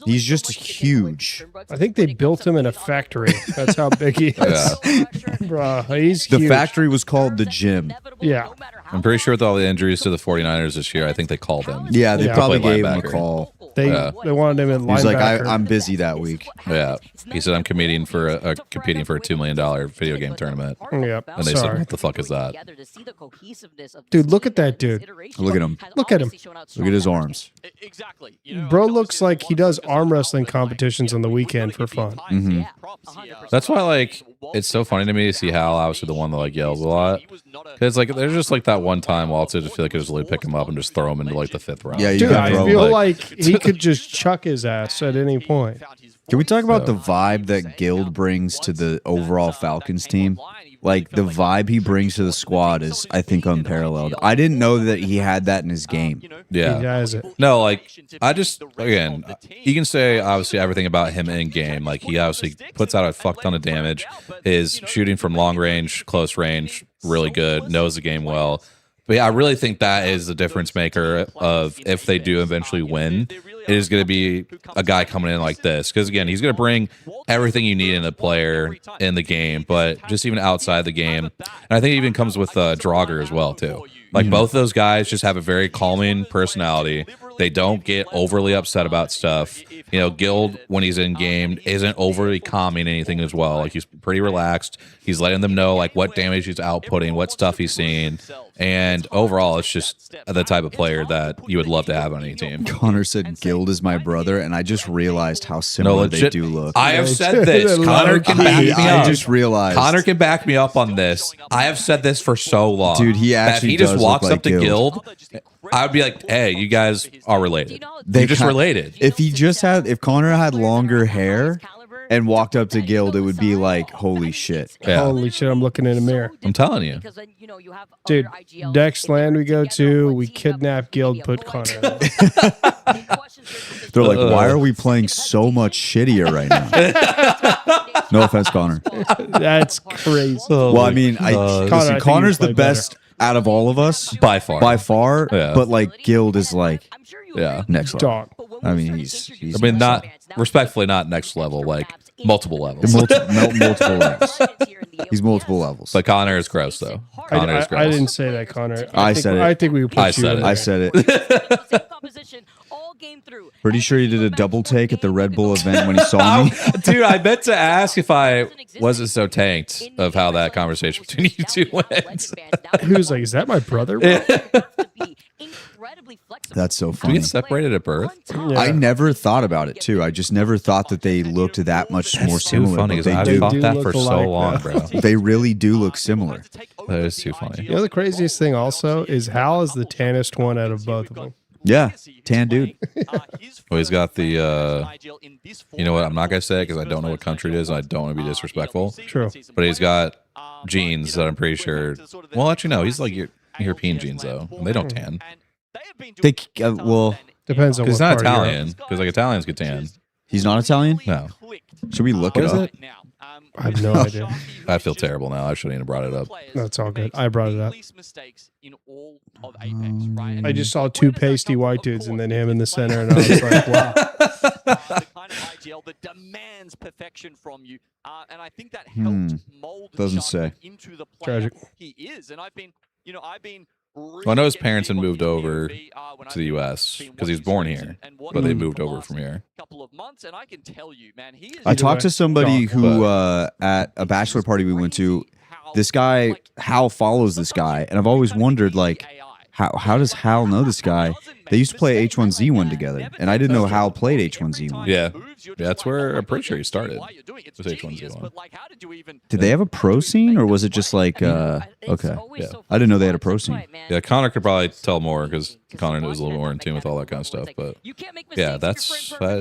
[SPEAKER 3] He's just huge.
[SPEAKER 1] I think they built him in a factory. That's how big he is.
[SPEAKER 2] Yeah.
[SPEAKER 1] Bro, he's
[SPEAKER 3] The
[SPEAKER 1] huge.
[SPEAKER 3] factory was called the gym.
[SPEAKER 1] Yeah.
[SPEAKER 2] I'm pretty sure with all the injuries to the 49ers this year, I think they called him.
[SPEAKER 3] Yeah, they
[SPEAKER 1] Yeah.
[SPEAKER 3] probably
[SPEAKER 2] Play
[SPEAKER 3] gave him a
[SPEAKER 2] linebacker.
[SPEAKER 3] call.
[SPEAKER 1] They
[SPEAKER 2] Yeah.
[SPEAKER 1] they wanted him in linebacker.
[SPEAKER 3] He's like, I'm busy that week.
[SPEAKER 2] Yeah, he said I'm competing for a $2 million video game tournament.
[SPEAKER 1] Yep.
[SPEAKER 2] And they said,
[SPEAKER 1] Sorry.
[SPEAKER 2] "What the fuck is that?"
[SPEAKER 1] Dude, look at that dude.
[SPEAKER 3] Look at him.
[SPEAKER 1] Look at him.
[SPEAKER 3] Look at his arms.
[SPEAKER 4] Exactly.
[SPEAKER 1] Bro looks like he does arm wrestling competitions on the weekend for fun.
[SPEAKER 3] Mm-hmm.
[SPEAKER 2] That's why, like, it's so funny to me to see Hal, obviously the one that like yells a lot. Because like, there's just like that one time Walter just feel like I just literally pick him up and just throw him into like the 5th round.
[SPEAKER 3] Yeah, you
[SPEAKER 1] Dude,
[SPEAKER 3] gotta
[SPEAKER 1] I
[SPEAKER 3] throw him.
[SPEAKER 1] feel like he could just chuck his ass at any point.
[SPEAKER 3] Can we talk about the vibe that Guild brings to the overall Falcons team? Like, the vibe he brings to the squad is, I think, unparalleled. I didn't know that he had that in his game.
[SPEAKER 1] He
[SPEAKER 2] Yeah.
[SPEAKER 1] has it.
[SPEAKER 2] No, like, I just, again, you can say obviously everything about him in game. Like, he obviously puts out a fuck ton of damage. His shooting from long range, close range, really good, knows the game well. But yeah, I really think that is the difference maker of if they do eventually win. It is going to be a guy coming in like this. Because, again, he's going to bring everything you need in a player in the game, but just even outside the game. And I think it even comes with Draugr as well, too. Like, both those guys just have a very calming personality. They don't get overly upset about stuff. You know, Guild, when he's in game, isn't overly calming anything as well. Like, he's pretty relaxed. He's letting them know, like, what damage he's outputting, what stuff he's seeing. And overall, it's just the type of player that you would love to have on any team.
[SPEAKER 3] Connor said Guild is my brother, and I just realized how similar they
[SPEAKER 2] legit,
[SPEAKER 3] do look.
[SPEAKER 2] I have said this. Connor can back me up.
[SPEAKER 3] I just realized.
[SPEAKER 2] Connor can back me up on this. I have said this for so long.
[SPEAKER 3] Dude, he
[SPEAKER 2] that
[SPEAKER 3] actually
[SPEAKER 2] if he just
[SPEAKER 3] does
[SPEAKER 2] walks
[SPEAKER 3] look like
[SPEAKER 2] up to Guild, I would be like, hey, you guys are related. They just related.
[SPEAKER 3] If Connor had longer hair and walked up to Guild, it would be like, holy shit.
[SPEAKER 2] Yeah.
[SPEAKER 1] Holy shit, I'm looking in a mirror.
[SPEAKER 2] I'm telling you.
[SPEAKER 1] Dude, next land we go to, we kidnap Guild, put Connor on.
[SPEAKER 3] They're like, why are we playing so much shittier right now? No offense, Connor.
[SPEAKER 1] That's crazy.
[SPEAKER 3] Well, I mean,
[SPEAKER 1] Connor, I think
[SPEAKER 3] Connor's
[SPEAKER 1] you
[SPEAKER 3] the
[SPEAKER 1] play
[SPEAKER 3] best out of all of us.
[SPEAKER 2] By far.
[SPEAKER 3] Yeah. But like Guild is like next level.
[SPEAKER 1] Dog.
[SPEAKER 3] I mean, he's
[SPEAKER 2] I mean, not respectfully, not next level, like multiple levels.
[SPEAKER 3] multiple levels. He's multiple levels.
[SPEAKER 2] But Connor is gross, though. Connor is gross.
[SPEAKER 1] I didn't say that, Connor.
[SPEAKER 3] I said it.
[SPEAKER 1] I think we put
[SPEAKER 2] I
[SPEAKER 1] you
[SPEAKER 2] said
[SPEAKER 1] in
[SPEAKER 2] it.
[SPEAKER 1] there.
[SPEAKER 3] I said it. Pretty sure you did a double take at the Red Bull event when he saw me.
[SPEAKER 2] Dude, I meant to ask if I wasn't so tanked of how that conversation between you two went.
[SPEAKER 1] He was like, is that my brother?
[SPEAKER 3] That's so
[SPEAKER 2] Do we
[SPEAKER 3] funny.
[SPEAKER 2] get separated at birth?
[SPEAKER 1] Yeah.
[SPEAKER 3] I never thought about it too. I just never thought that they looked that much more
[SPEAKER 2] That's too
[SPEAKER 3] similar.
[SPEAKER 2] funny,
[SPEAKER 3] but
[SPEAKER 2] 'cause
[SPEAKER 3] they
[SPEAKER 2] I've
[SPEAKER 3] do.
[SPEAKER 2] thought
[SPEAKER 1] do
[SPEAKER 2] that
[SPEAKER 1] look
[SPEAKER 2] for so
[SPEAKER 1] alike,
[SPEAKER 2] long,
[SPEAKER 1] bro.
[SPEAKER 2] bro.
[SPEAKER 3] They really do look similar.
[SPEAKER 2] That is too funny.
[SPEAKER 1] You know, the craziest thing also is Hal is the tannest one out of both of them.
[SPEAKER 3] Yeah, tan dude.
[SPEAKER 2] Well, he's got the, you know what, I'm not going to say it because I don't know what country it is and I don't want to be disrespectful.
[SPEAKER 1] True.
[SPEAKER 2] But he's got genes that I'm pretty sure, well, actually, no, he's like European genes, though. And they don't tan.
[SPEAKER 3] They well,
[SPEAKER 1] Depends on what
[SPEAKER 2] Because he's not
[SPEAKER 1] part of Europe.
[SPEAKER 2] Italian. Because, like, Italians get tan.
[SPEAKER 3] he's not Italian.
[SPEAKER 2] No.
[SPEAKER 3] Should we look
[SPEAKER 2] What
[SPEAKER 3] it
[SPEAKER 2] is
[SPEAKER 3] up?
[SPEAKER 2] it?
[SPEAKER 1] I have no idea.
[SPEAKER 2] I feel terrible now. I shouldn't have brought it up.
[SPEAKER 1] That's all good. I brought it up. I just saw two pasty white dudes and then him in the center, and I was like, wow.
[SPEAKER 4] The kind of IGL that demands perfection from you, and I think that helped mold
[SPEAKER 3] Doesn't
[SPEAKER 4] Shark
[SPEAKER 3] say.
[SPEAKER 4] into the player
[SPEAKER 1] Tragic.
[SPEAKER 4] he is. And I've been
[SPEAKER 2] Well, I know his parents had moved over to the U.S. because he's born here, but they moved over from here.
[SPEAKER 4] couple of months, and I can tell you, man, he is.
[SPEAKER 3] I talked to somebody
[SPEAKER 1] Dog.
[SPEAKER 3] who at a bachelor party we went to. This guy, Hal follows this guy, and I've always wondered, like, how does Hal know this guy? They used to play H1Z1 together, and I didn't know Hal played H1Z1.
[SPEAKER 2] Yeah. That's where I'm pretty sure he started.
[SPEAKER 4] It's
[SPEAKER 2] With H1Z1.
[SPEAKER 4] but like, how did you even?
[SPEAKER 3] Did they have a pro scene, or was it just like, okay?
[SPEAKER 2] Yeah.
[SPEAKER 3] I didn't know they had a pro scene.
[SPEAKER 2] Yeah, Connor could probably tell more because Connor knows a little more in tune with all that kind of stuff. But yeah, that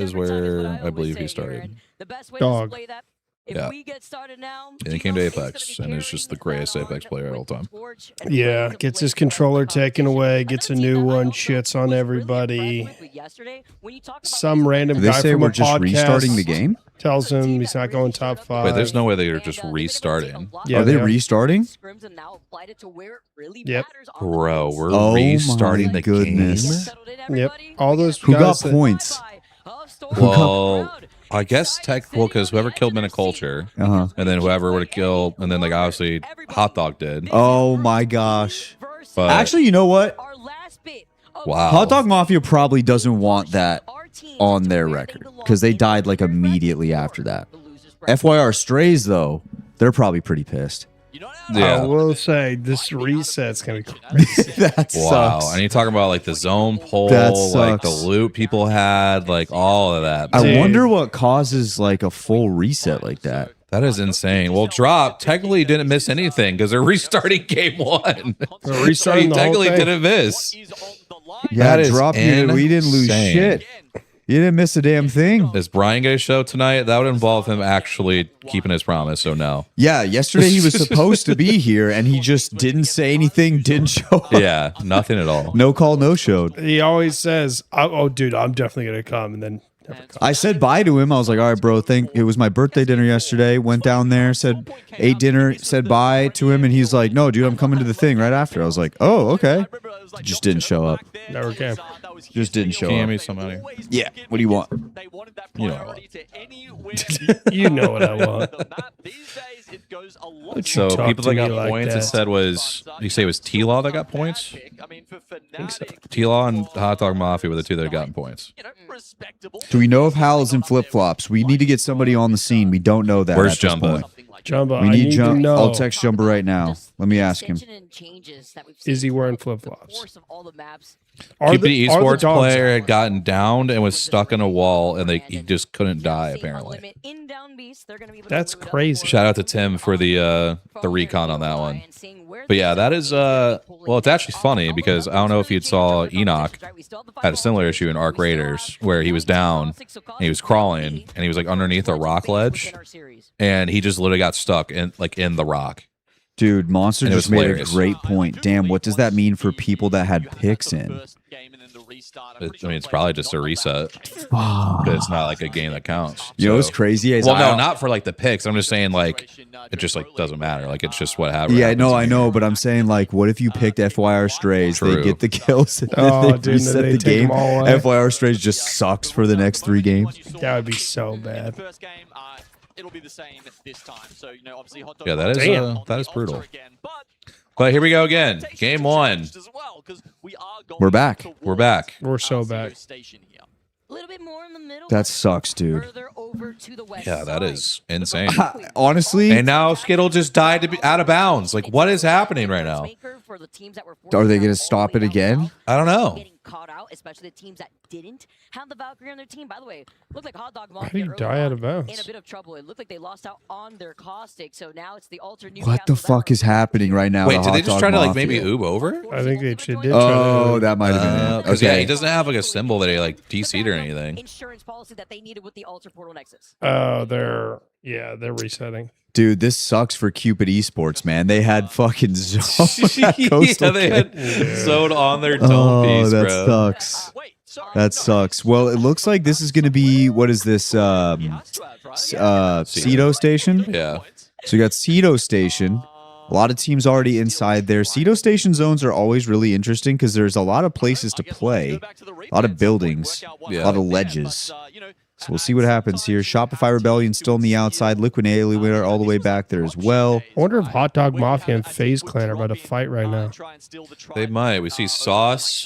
[SPEAKER 2] is where I believe he started.
[SPEAKER 1] Dog.
[SPEAKER 2] Yeah. And he came to Apex, and is just the greatest Apex player of all time.
[SPEAKER 1] Yeah, gets his controller taken away, gets a new one, shits on everybody. Some random
[SPEAKER 3] Did they
[SPEAKER 1] guy
[SPEAKER 3] say
[SPEAKER 1] from
[SPEAKER 3] we're
[SPEAKER 1] a
[SPEAKER 3] just
[SPEAKER 1] podcast
[SPEAKER 3] restarting the game?
[SPEAKER 1] tells him he's not going top 5.
[SPEAKER 2] Wait, there's no way they're just restarting.
[SPEAKER 1] Yeah,
[SPEAKER 3] Are they
[SPEAKER 1] they are.
[SPEAKER 3] restarting?
[SPEAKER 1] Yep.
[SPEAKER 2] Bro, we're
[SPEAKER 3] Oh
[SPEAKER 2] restarting
[SPEAKER 3] my
[SPEAKER 2] the
[SPEAKER 3] goodness.
[SPEAKER 2] game.
[SPEAKER 1] Yep. All those
[SPEAKER 3] Who got
[SPEAKER 1] guys that-
[SPEAKER 3] points?
[SPEAKER 2] Well, I guess technical because whoever killed Miniculture,
[SPEAKER 3] Uh-huh.
[SPEAKER 2] and then whoever would have killed, and then like obviously Hot Dog did.
[SPEAKER 3] Oh my gosh.
[SPEAKER 2] But
[SPEAKER 3] Actually, you know what?
[SPEAKER 2] wow,
[SPEAKER 3] Hot Dog Mafia probably doesn't want that on their record because they died like immediately after that. FYR Strays, though, they're probably pretty pissed.
[SPEAKER 1] I
[SPEAKER 2] yeah.
[SPEAKER 1] will say this reset's gonna be crazy.
[SPEAKER 3] That
[SPEAKER 2] Wow,
[SPEAKER 3] sucks.
[SPEAKER 2] and you talking about like the zone poll,
[SPEAKER 3] That
[SPEAKER 2] like the
[SPEAKER 3] sucks.
[SPEAKER 2] loot people had, like all of that.
[SPEAKER 3] I
[SPEAKER 1] Dude.
[SPEAKER 3] wonder what causes like a full reset like that.
[SPEAKER 2] That is insane. Well, Drop technically didn't miss anything because they're restarting game one.
[SPEAKER 1] They're
[SPEAKER 2] So he
[SPEAKER 1] restarting the whole
[SPEAKER 2] technically
[SPEAKER 1] thing.
[SPEAKER 2] didn't miss.
[SPEAKER 3] Yeah,
[SPEAKER 2] That is
[SPEAKER 3] drop you. We didn't lose
[SPEAKER 2] insane.
[SPEAKER 3] shit. You didn't miss a damn thing.
[SPEAKER 2] Is Brian get a show tonight? That would involve him actually keeping his promise. So no.
[SPEAKER 3] Yeah, yesterday he was supposed to be here and he just didn't say anything, didn't show up.
[SPEAKER 2] Yeah, nothing at all.
[SPEAKER 3] No call, no showed.
[SPEAKER 1] He always says, "Oh, dude, I'm definitely gonna come," and then
[SPEAKER 3] I said bye to him. I was like, all right, bro. It was my birthday dinner yesterday. Went down there, ate dinner, said bye to him, and he's like, no, dude, I'm coming to the thing right after. I was like, oh, okay. Just didn't show up.
[SPEAKER 1] Never came.
[SPEAKER 3] Just didn't show
[SPEAKER 2] Can
[SPEAKER 3] up.
[SPEAKER 2] me somebody.
[SPEAKER 3] Yeah. What do you want?
[SPEAKER 2] You know what.
[SPEAKER 1] You know what I want.
[SPEAKER 2] So
[SPEAKER 1] talk
[SPEAKER 2] people
[SPEAKER 1] to
[SPEAKER 2] that
[SPEAKER 1] me
[SPEAKER 2] got
[SPEAKER 1] like
[SPEAKER 2] points,
[SPEAKER 1] that.
[SPEAKER 2] it said was, you say it was T-Law that got points?
[SPEAKER 1] I think so.
[SPEAKER 2] T-Law and Hot Dog Mafia were the two that got points.
[SPEAKER 3] Do we know if Hal's in flip-flops? We need to get somebody on the scene. We don't know that
[SPEAKER 2] Where's
[SPEAKER 3] at this
[SPEAKER 2] Jumbo?
[SPEAKER 3] point.
[SPEAKER 1] Jumbo,
[SPEAKER 3] We
[SPEAKER 1] I
[SPEAKER 3] need
[SPEAKER 1] need to
[SPEAKER 3] Jumbo.
[SPEAKER 1] know.
[SPEAKER 3] I'll text Jumbo right now. Let me ask him.
[SPEAKER 1] Is he wearing flip-flops?
[SPEAKER 2] Cupid
[SPEAKER 1] are the
[SPEAKER 2] Esports
[SPEAKER 1] dogs
[SPEAKER 2] player
[SPEAKER 1] out?
[SPEAKER 2] had gotten downed and was stuck in a wall, and he just couldn't die, apparently.
[SPEAKER 1] That's crazy.
[SPEAKER 2] Shout out to Tim for the recon on that one. But yeah, that is well, it's actually funny because I don't know if you saw Enoch had a similar issue in Arc Raiders where he was down and he was crawling and he was like underneath a rock ledge and he just literally got stuck in the rock.
[SPEAKER 3] Dude, Monster
[SPEAKER 2] And it
[SPEAKER 3] just
[SPEAKER 2] was
[SPEAKER 3] made
[SPEAKER 2] hilarious.
[SPEAKER 3] a great point. Damn, what does that mean for people that had picks in?
[SPEAKER 2] I mean, it's probably just a reset. But it's not like a game that counts.
[SPEAKER 3] You know what's
[SPEAKER 2] So-
[SPEAKER 3] crazy? Is
[SPEAKER 2] Well, no, not for like the picks. I'm just saying like it just like doesn't matter. Like it's just what happened.
[SPEAKER 3] Yeah, no, I know, but I'm saying like, what if you picked FYR Strays? They
[SPEAKER 2] True.
[SPEAKER 3] get the kills and then
[SPEAKER 1] Oh,
[SPEAKER 3] they
[SPEAKER 1] dude, then
[SPEAKER 3] reset
[SPEAKER 1] they
[SPEAKER 3] the
[SPEAKER 1] take
[SPEAKER 3] game.
[SPEAKER 1] 'em all away.
[SPEAKER 3] FYR Strays just sucks for the next 3 games.
[SPEAKER 1] That would be so bad.
[SPEAKER 4] It'll be the same this time. So, you know, obviously Hot Dog
[SPEAKER 2] Yeah, that is,
[SPEAKER 1] Damn.
[SPEAKER 2] that is brutal. But here we go again. Game 1.
[SPEAKER 3] We're back.
[SPEAKER 2] We're back.
[SPEAKER 1] We're so back.
[SPEAKER 5] A little bit more in the middle.
[SPEAKER 3] That sucks, dude.
[SPEAKER 5] Further over to the west
[SPEAKER 2] Yeah, that
[SPEAKER 5] side.
[SPEAKER 2] is insane.
[SPEAKER 3] Honestly,
[SPEAKER 2] And now Skittle just died to be out of bounds. Like, what is happening right now?
[SPEAKER 3] Are they gonna stop it again?
[SPEAKER 2] I don't know.
[SPEAKER 5] Getting caught out, especially the teams that didn't have the Valkyrie on their team. By the way, looked like Hot Dog
[SPEAKER 1] How
[SPEAKER 5] Mafia
[SPEAKER 1] do you
[SPEAKER 5] early
[SPEAKER 1] die out
[SPEAKER 5] on
[SPEAKER 1] of bounds?
[SPEAKER 5] in a bit of trouble. It looked like they lost out on their caustic, so now it's the Alter Newcastle.
[SPEAKER 3] what the fuck is happening right now?
[SPEAKER 2] Wait,
[SPEAKER 3] to
[SPEAKER 2] did they
[SPEAKER 3] Hot
[SPEAKER 2] just
[SPEAKER 3] Dog
[SPEAKER 2] try to like
[SPEAKER 3] Mafia?
[SPEAKER 2] maybe oob over?
[SPEAKER 1] I think they did try to.
[SPEAKER 3] Oh, that might have been it.
[SPEAKER 2] Because
[SPEAKER 3] Okay.
[SPEAKER 2] yeah, he doesn't have like a symbol that he like DC'd or anything.
[SPEAKER 5] Insurance policy that they needed with the Alter Portal Nexus.
[SPEAKER 1] Oh, they're resetting.
[SPEAKER 3] Dude, this sucks for Cupid Esports, man. They had fucking Zone at
[SPEAKER 2] Yeah,
[SPEAKER 3] Coastal
[SPEAKER 2] they
[SPEAKER 3] King.
[SPEAKER 2] had Zone on their dome
[SPEAKER 3] Oh,
[SPEAKER 2] piece,
[SPEAKER 3] that
[SPEAKER 2] bro.
[SPEAKER 3] sucks. That sucks. Well, it looks like this is going to be, what is this? Cedo Station?
[SPEAKER 2] Yeah.
[SPEAKER 3] So you got Cedo Station. A lot of teams already inside there. Cedo Station zones are always really interesting because there's a lot of places to play, a lot of buildings,
[SPEAKER 2] Yeah.
[SPEAKER 3] a lot of ledges. So we'll see what happens here. Shopify Rebellion still on the outside. Liquid Alienware all the way back there as well.
[SPEAKER 1] I wonder if Hot Dog Mafia and FaZe Clan are about to fight right now.
[SPEAKER 2] They might. We see Sauce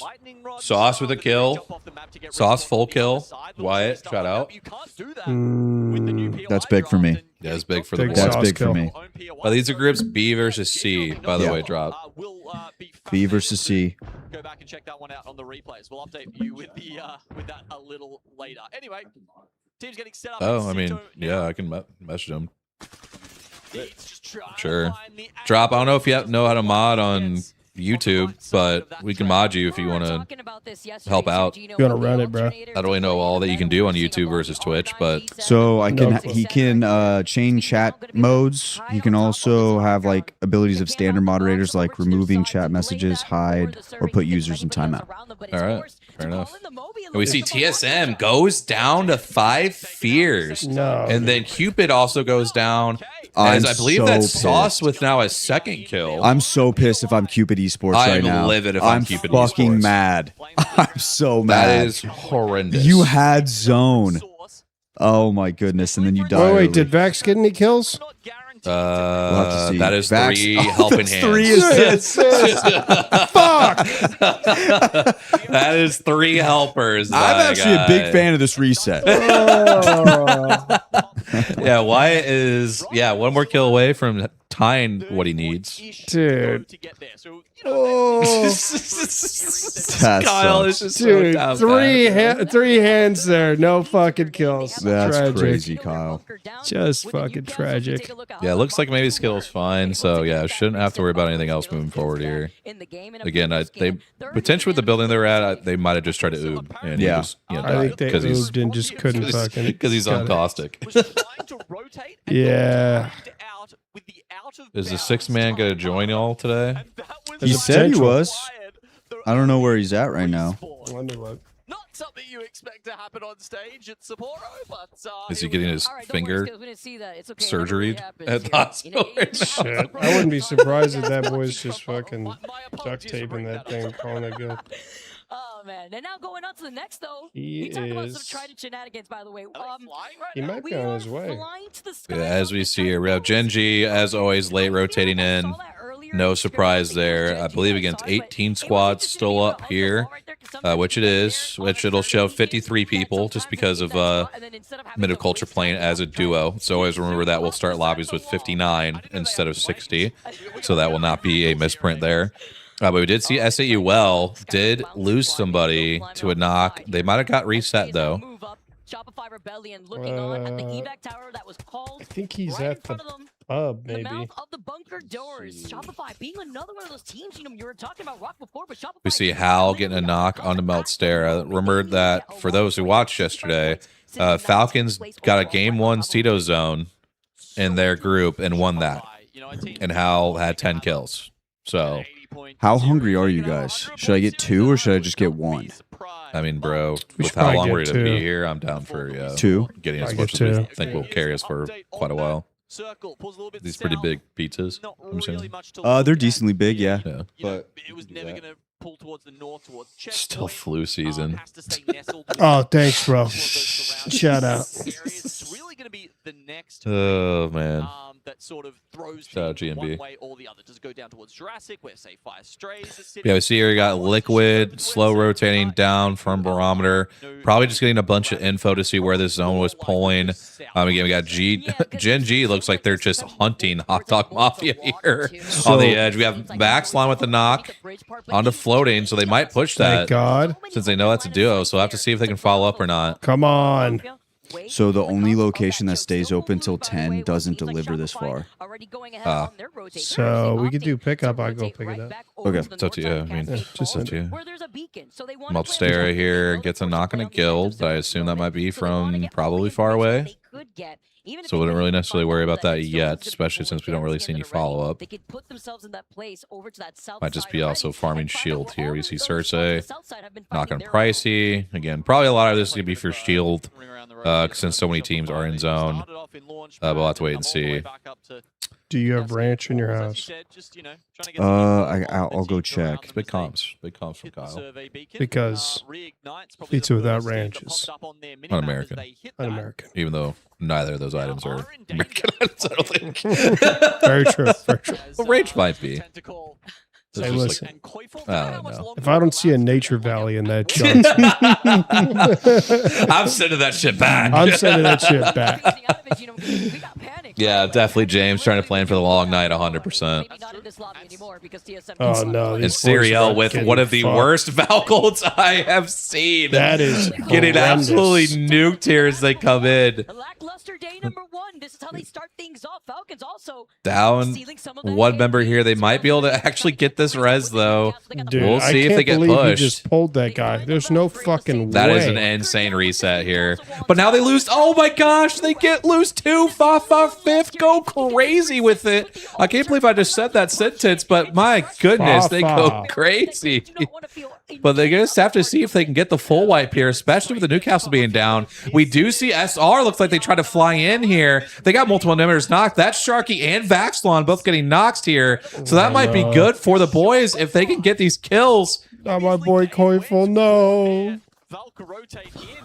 [SPEAKER 2] with a kill. Sauce full kill. Wyatt, shout out.
[SPEAKER 3] That's big for me.
[SPEAKER 2] Yeah, it's big for the
[SPEAKER 1] Big
[SPEAKER 2] boys.
[SPEAKER 3] That's
[SPEAKER 1] Sauce
[SPEAKER 3] big for
[SPEAKER 1] kill.
[SPEAKER 3] me.
[SPEAKER 2] Well, these are groups B versus C, by the
[SPEAKER 3] Yeah.
[SPEAKER 2] way, drop.
[SPEAKER 3] B versus C.
[SPEAKER 4] Go back and check that one out on the replays. We'll update you with that a little later. Anyway, team's getting set up.
[SPEAKER 2] Oh, I mean, yeah, I can message them. Sure. Drop, I don't know if you know how to mod on YouTube, but we can mod you if you want to help out.
[SPEAKER 1] You wanna run it, bro.
[SPEAKER 2] I don't really know all that you can do on YouTube versus Twitch, but
[SPEAKER 3] So I can
[SPEAKER 1] No.
[SPEAKER 3] he can chain chat modes. He can also have like abilities of standard moderators like removing chat messages, hide, or put users in timeout.
[SPEAKER 2] all right, fair enough. And we see TSM goes down to 5 fears.
[SPEAKER 1] No.
[SPEAKER 2] And then Cupid also goes down.
[SPEAKER 3] I'm
[SPEAKER 2] As I believe
[SPEAKER 3] so
[SPEAKER 2] that's Sauce
[SPEAKER 3] pissed.
[SPEAKER 2] with now a second kill.
[SPEAKER 3] I'm so pissed if I'm Cupid Esports right
[SPEAKER 2] I'm
[SPEAKER 3] now.
[SPEAKER 2] livid if I'm Cupid
[SPEAKER 3] fucking
[SPEAKER 2] Esports.
[SPEAKER 3] mad. I'm so mad.
[SPEAKER 2] That is horrendous.
[SPEAKER 3] You had zone. Oh my goodness, and then you died.
[SPEAKER 1] Wait, did Vax get any kills?
[SPEAKER 3] have to see.
[SPEAKER 2] That is
[SPEAKER 3] Vax-
[SPEAKER 2] 3
[SPEAKER 3] Oh,
[SPEAKER 2] helping
[SPEAKER 3] that's
[SPEAKER 2] hands.
[SPEAKER 3] 3 assists.
[SPEAKER 1] Fuck!
[SPEAKER 2] That is 3 helpers.
[SPEAKER 3] I'm
[SPEAKER 2] my
[SPEAKER 3] actually a
[SPEAKER 2] guy.
[SPEAKER 3] big fan of this reset.
[SPEAKER 2] Yeah, Wyatt is one more kill away from tying what he needs.
[SPEAKER 1] Dude.
[SPEAKER 3] Oh,
[SPEAKER 2] Kyle is just so
[SPEAKER 1] Dude,
[SPEAKER 2] down bad.
[SPEAKER 1] three hands there, no fucking kills.
[SPEAKER 3] That's
[SPEAKER 1] Tragic.
[SPEAKER 3] crazy, Kyle.
[SPEAKER 1] Just fucking tragic.
[SPEAKER 2] Yeah, it looks like maybe Skittle's fine, so yeah, shouldn't have to worry about anything else moving forward here. Again, they potentially with the building they're at, they might have just tried to oob and he
[SPEAKER 3] Yeah.
[SPEAKER 2] just
[SPEAKER 1] I think
[SPEAKER 2] died
[SPEAKER 1] they
[SPEAKER 2] because
[SPEAKER 1] oobed and just couldn't fucking.
[SPEAKER 2] because he's
[SPEAKER 1] got it.
[SPEAKER 2] uncaustic.
[SPEAKER 1] Yeah.
[SPEAKER 2] Is the 6th man gonna join y'all today?
[SPEAKER 3] He
[SPEAKER 1] There's a
[SPEAKER 3] said he
[SPEAKER 1] potential.
[SPEAKER 3] was. I don't know where he's at right now.
[SPEAKER 1] Let me look.
[SPEAKER 4] something you expect to happen on stage at Sapporo, but
[SPEAKER 2] Is he getting his finger surgery at the
[SPEAKER 5] here.
[SPEAKER 2] hospital?
[SPEAKER 1] Shit. I wouldn't be surprised if that boy's just fucking duct taping that thing, calling it good.
[SPEAKER 5] Oh man! And now going on to the next though.
[SPEAKER 1] He
[SPEAKER 5] talked about
[SPEAKER 1] is-
[SPEAKER 5] some trident shenanigans, by the way.
[SPEAKER 1] He might be on his way.
[SPEAKER 2] Yeah, as we see here, we have Genji, as always, late rotating in. No surprise there. I believe against 18 squads still up here, which it is, which it'll show 53 people just because of Mid of Culture playing as a duo. So always remember that we'll start lobbies with 59 instead of 60. So that will not be a misprint there. But we did see SAUL did lose somebody to a knock. They might have got reset though.
[SPEAKER 5] Shopify Rebellion looking on at the evac tower that was called.
[SPEAKER 1] I think he's
[SPEAKER 5] right
[SPEAKER 1] at
[SPEAKER 5] in
[SPEAKER 1] the
[SPEAKER 5] front of them.
[SPEAKER 1] pub,
[SPEAKER 5] The
[SPEAKER 1] maybe.
[SPEAKER 5] mouth of the bunker doors. Shopify being another one of those teams, you were talking about Rock before, but Shopify.
[SPEAKER 2] We see Hal getting a knock onto Meltstera. Remember that for those who watched yesterday, Falcons got a game 1 Ceto zone in their group and won that. And Hal had 10 kills. So,
[SPEAKER 3] How hungry are you guys? Should I get 2 or should I just get 1?
[SPEAKER 2] I mean, bro,
[SPEAKER 1] We
[SPEAKER 2] with
[SPEAKER 1] should
[SPEAKER 2] how
[SPEAKER 1] probably
[SPEAKER 2] long
[SPEAKER 1] get
[SPEAKER 2] we're going to be
[SPEAKER 1] 2.
[SPEAKER 2] here, I'm down for
[SPEAKER 3] 2?
[SPEAKER 2] getting as
[SPEAKER 1] Probably
[SPEAKER 2] much
[SPEAKER 1] get
[SPEAKER 2] as we
[SPEAKER 1] 2.
[SPEAKER 2] think will carry us for quite a while. These pretty big pizzas, I'm assuming.
[SPEAKER 3] They're decently big, yeah.
[SPEAKER 2] Yeah.
[SPEAKER 3] But
[SPEAKER 4] it was never going to pull towards the north towards
[SPEAKER 2] Still flu season.
[SPEAKER 1] Oh, thanks, bro. Shout out.
[SPEAKER 4] It's really going to be the next
[SPEAKER 2] Oh, man.
[SPEAKER 4] that sort of throws
[SPEAKER 2] Shout out
[SPEAKER 4] teams one
[SPEAKER 2] GMB.
[SPEAKER 4] way or the other. Does it go down towards Jurassic, where say Fire Strays is sitting?
[SPEAKER 2] Yeah, we see here we got Liquid, slow rotating down from Barometer. Probably just getting a bunch of info to see where this zone was pulling. Again, we got Gen G looks like they're just hunting Hot Dog Mafia here on the edge. We have Vaxlon with the knock onto floating, so they might push
[SPEAKER 1] Thank
[SPEAKER 2] that
[SPEAKER 1] God.
[SPEAKER 2] since they know that's a duo. So we'll have to see if they can follow up or not.
[SPEAKER 1] Come on.
[SPEAKER 3] So the only location that stays open till 10 doesn't deliver this far.
[SPEAKER 1] So we could do pickup. I'll go pick it up.
[SPEAKER 3] Okay.
[SPEAKER 2] It's up to you. I mean,
[SPEAKER 1] Yeah,
[SPEAKER 2] just up to you.
[SPEAKER 5] Where there's a beacon, so they want
[SPEAKER 2] Maltstera here gets a knock on a guild, but I assume that might be from probably far away. So we wouldn't really necessarily worry about that yet, especially since we don't really see any follow-up.
[SPEAKER 5] They could put themselves in that place over to that south
[SPEAKER 2] Might just
[SPEAKER 5] side
[SPEAKER 2] be
[SPEAKER 5] already.
[SPEAKER 2] also farming
[SPEAKER 5] And by the
[SPEAKER 2] shield
[SPEAKER 5] way,
[SPEAKER 2] here. We
[SPEAKER 5] all
[SPEAKER 2] see
[SPEAKER 5] of those from the
[SPEAKER 2] Cersei
[SPEAKER 5] south side have been
[SPEAKER 2] knocking
[SPEAKER 5] finding their own.
[SPEAKER 2] Pricey. Again, probably a lot of this is going to be for shield since so many teams are in zone. But we'll have to wait and see.
[SPEAKER 1] Do you have ranch in your house?
[SPEAKER 3] I'll go check.
[SPEAKER 2] It's big comps. Big comps from Kyle.
[SPEAKER 1] Because pizza without ranch is
[SPEAKER 2] Un-American.
[SPEAKER 1] un-American.
[SPEAKER 2] Even though neither of those items are American items, I don't think.
[SPEAKER 1] Very true. Very true.
[SPEAKER 2] Well, range might be. It's
[SPEAKER 1] Hey,
[SPEAKER 2] just
[SPEAKER 1] listen.
[SPEAKER 2] I don't know.
[SPEAKER 1] If I don't see a nature valley in that junk,
[SPEAKER 2] I'm sending that shit back.
[SPEAKER 1] I'm sending that shit back.
[SPEAKER 2] Yeah, definitely James trying to plan for the long night 100%.
[SPEAKER 1] Oh no!
[SPEAKER 2] And
[SPEAKER 1] these boys
[SPEAKER 2] Serial
[SPEAKER 1] are
[SPEAKER 2] with
[SPEAKER 1] getting
[SPEAKER 2] one of the
[SPEAKER 1] fucked.
[SPEAKER 2] worst Valcolds I have seen.
[SPEAKER 1] That is
[SPEAKER 2] Getting
[SPEAKER 1] horrendous.
[SPEAKER 2] absolutely nuked here as they come in.
[SPEAKER 5] Lackluster day number 1. This is how they start things off. Falcons also
[SPEAKER 2] Down
[SPEAKER 5] stealing some of that
[SPEAKER 2] one member
[SPEAKER 5] AMP.
[SPEAKER 2] here. They might be able to actually get this res, though.
[SPEAKER 1] Dude,
[SPEAKER 2] We'll see
[SPEAKER 1] I
[SPEAKER 2] if
[SPEAKER 1] can't
[SPEAKER 2] they get
[SPEAKER 1] believe
[SPEAKER 2] pushed.
[SPEAKER 1] You just pulled that guy. There's no fucking
[SPEAKER 2] That
[SPEAKER 1] way.
[SPEAKER 2] is an insane reset here. But now they lose. Oh my gosh, they get lose 2. Fa fifth. Go crazy with it. I can't believe I just said that sentence, but my goodness, they go crazy. But they just have to see if they can get the full wipe here, especially with the Newcastle being down. We do see SR looks like they try to fly in here. They got multiple emitters knocked. That's Sharky and Vaxlon both getting knocked here. So that might be good for the boys if they can get these kills.
[SPEAKER 1] Not my boy Koifel, no.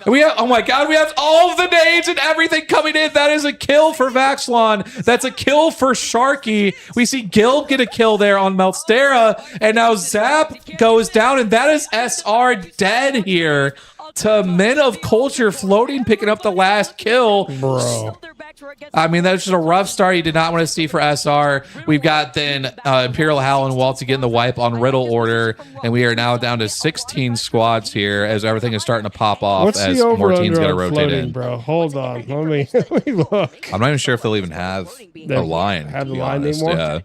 [SPEAKER 2] We have, oh my god, we have all of the nades and everything coming in. That is a kill for Vaxlon. That's a kill for Sharky. We see Gil get a kill there on Meltstera. And now Zap goes down, and that is SR dead here. To Men of Culture floating, picking up the last kill.
[SPEAKER 1] Bro.
[SPEAKER 2] I mean, that's just a rough start you did not want to see for SR. We've got then Imperial Hal and Waltz getting the wipe on Riddle order, and we are now down to 16 squads here as everything is starting to pop off
[SPEAKER 1] What's
[SPEAKER 2] as
[SPEAKER 1] the over
[SPEAKER 2] more teams got to
[SPEAKER 1] under on
[SPEAKER 2] rotate
[SPEAKER 1] floating,
[SPEAKER 2] in.
[SPEAKER 1] bro? Hold on. Let me look.
[SPEAKER 2] I'm not even sure if they'll even have a line.
[SPEAKER 1] Have
[SPEAKER 2] to
[SPEAKER 1] the
[SPEAKER 2] be
[SPEAKER 1] line
[SPEAKER 2] honest.
[SPEAKER 1] anymore?
[SPEAKER 2] Yeah.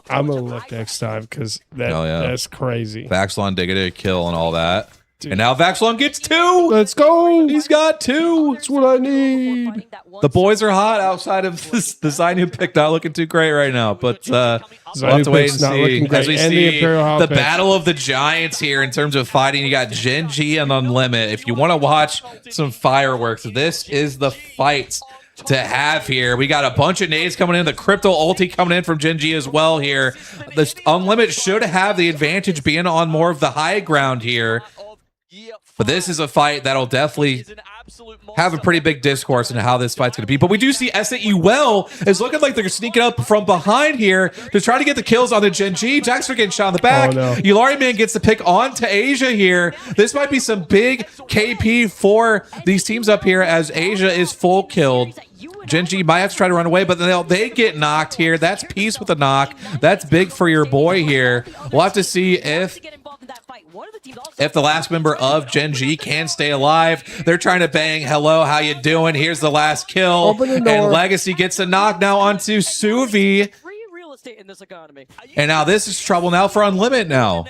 [SPEAKER 1] I'm gonna look next time because
[SPEAKER 2] Oh, yeah.
[SPEAKER 1] that's crazy.
[SPEAKER 2] Vaxlon did get a kill and all that. And now Vaxlon gets 2.
[SPEAKER 1] Let's go.
[SPEAKER 2] He's got 2.
[SPEAKER 1] That's what I need.
[SPEAKER 2] The boys are hot outside of this. The Zainu pick not looking too great right now, but we'll have to wait and see as we see the battle of the giants here in terms of fighting. You got Gen G and Unlimit. If you want to watch some fireworks, this is the fight to have here. We got a bunch of nades coming in. The crypto ulti coming in from Gen G as well here. This Unlimit should have the advantage being on more of the high ground here. But this is a fight that'll definitely have a pretty big discourse into how this fight's going to be. But we do see SAE Well is looking like they're sneaking up from behind here to try to get the kills on the Gen G. Jackson getting shot in the back.
[SPEAKER 1] Oh, no.
[SPEAKER 2] Yulari Man gets the pick onto Asia here. This might be some big KP for these teams up here as Asia is full killed. Gen G might have to try to run away, but they get knocked here. That's Peace with a knock. That's big for your boy here. We'll have to see if the last member of Gen G can stay alive. They're trying to bang, hello, how you doing? Here's the last kill. And Legacy gets a knock now onto Suvi. And now this is trouble now for Unlimit now.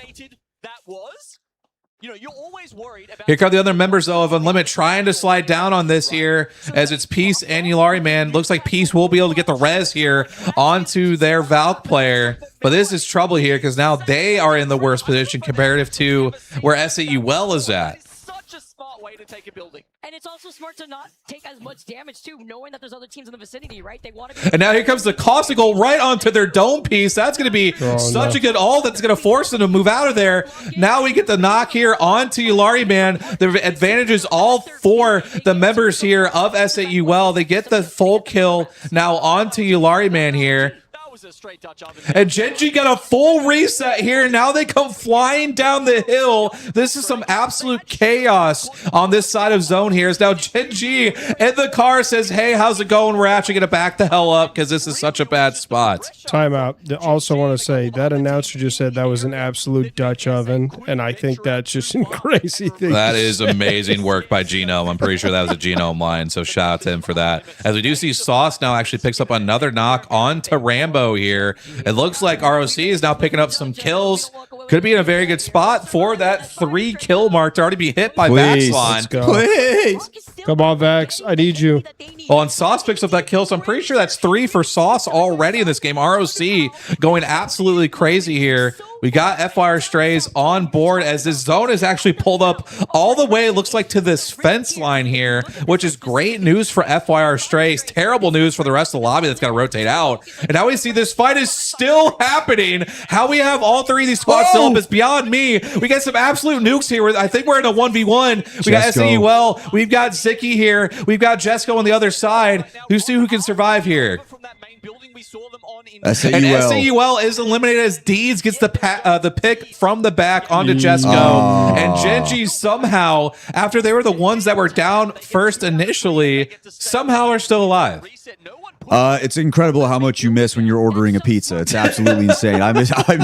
[SPEAKER 4] You're always worried about
[SPEAKER 2] Here come the other members, though, of Unlimit trying to slide down on this here as it's Peace and Yulari Man. Looks like Peace will be able to get the res here onto their Valk player. But this is trouble here because now they are in the worst position comparative to where SAE Well is at.
[SPEAKER 4] such a smart way to take a building.
[SPEAKER 5] And it's also smart to not take as much damage too, knowing that there's other teams in the vicinity, right? They want to be.
[SPEAKER 2] And now here comes the Caustical right onto their dome piece. That's going to be such a good ult that's going to force them to move out of there. Now we get the knock here onto Yulari Man. The advantage is all for the members here of SAE Well. They get the full kill now onto Yulari Man here. And Gen G got a full reset here. Now they come flying down the hill. This is some absolute chaos on this side of zone here. Is now Gen G in the car says, hey, how's it going? We're actually going to back the hell up because this is such a bad spot.
[SPEAKER 1] Timeout. I also want to say that announcer just said that was an absolute Dutch oven, and I think that's just a crazy thing.
[SPEAKER 2] That is amazing work by Genome. I'm pretty sure that was a Genome line, so shout out to him for that. As we do see Sauce now actually picks up another knock onto Rambo here. It looks like ROC is now picking up some kills. Could be in a very good spot for that 3 kill mark to already be hit by Vaxlon.
[SPEAKER 3] Please.
[SPEAKER 1] Come on, Vax. I need you.
[SPEAKER 2] Well, and Sauce picks up that kill, so I'm pretty sure that's 3 for Sauce already in this game. ROC going absolutely crazy here. We got FYR Strays on board as this zone is actually pulled up all the way, it looks like, to this fence line here, which is great news for FYR Strays. Terrible news for the rest of the lobby that's got to rotate out. And now we see this fight is still happening. How we have all 3 of these squads still up is beyond me. We got some absolute nukes here. I think we're in a 1v1. We got SAE Well. We've got Zicky here. We've got Jesco on the other side. Who's who can survive here? SAE Well is eliminated as Deeds gets the pick from the back onto Jesco. And Gen G somehow, after they were the ones that were down first initially, somehow are still alive.
[SPEAKER 3] It's incredible how much you miss when you're ordering a pizza. It's absolutely insane. I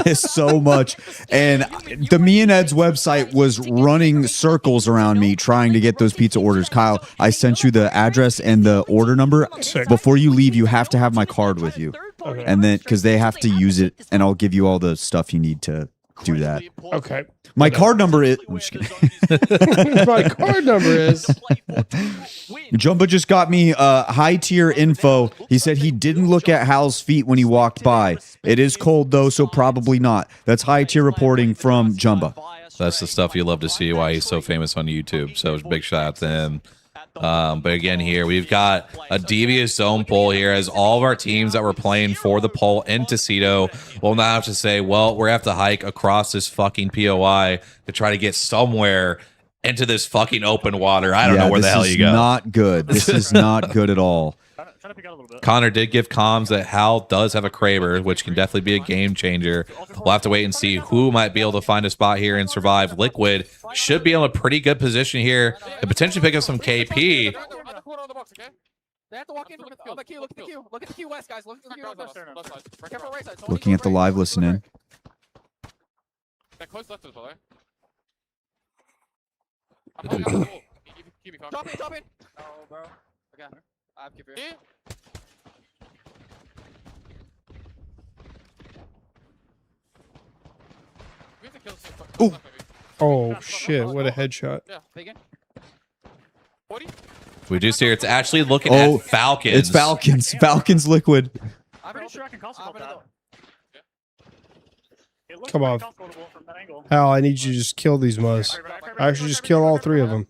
[SPEAKER 3] miss so much. And the Me and Ed's website was running circles around me trying to get those pizza orders. Kyle, I sent you the address and the order number. Before you leave, you have to have my card with you.
[SPEAKER 1] Okay.
[SPEAKER 3] And then, because they have to use it, and I'll give you all the stuff you need to do that.
[SPEAKER 1] Okay.
[SPEAKER 3] My card number is... I'm just kidding.
[SPEAKER 1] My card number is...
[SPEAKER 3] Jumba just got me high tier info. He said he didn't look at Hal's feet when he walked by. It is cold though, so probably not. That's high tier reporting from Jumba.
[SPEAKER 2] That's the stuff you love to see, why he's so famous on YouTube. So big shout out to him. But again, here we've got a devious zone pull here as all of our teams that were playing for the poll in Tuxedo will now have to say, well, we're going to have to hike across this fucking POI to try to get somewhere into this fucking open water. I don't know where the hell you go.
[SPEAKER 3] This is not good. This is not good at all.
[SPEAKER 2] Connor did give comms that Hal does have a Kraber, which can definitely be a game changer. We'll have to wait and see who might be able to find a spot here and survive. Liquid should be in a pretty good position here to potentially pick up some KP.
[SPEAKER 6] They have to walk in. Look at the queue. Look at the queue. Look at the queue west, guys. Look at the queue west. Careful right side.
[SPEAKER 3] Looking at the live listening.
[SPEAKER 6] Close left as well. Drop in. Oh, bro. Okay. I have keep here. We have to kill some.
[SPEAKER 3] Ooh.
[SPEAKER 1] Oh shit! What a headshot.
[SPEAKER 6] Yeah, big in. 40.
[SPEAKER 2] We do see here. It's actually looking
[SPEAKER 3] Oh,
[SPEAKER 2] at Falcons.
[SPEAKER 3] It's Falcons. Falcons liquid.
[SPEAKER 6] I'm pretty sure I can constable that.
[SPEAKER 1] Come on. Hal, I need you to just kill these muzz. Actually, just kill all 3 of them.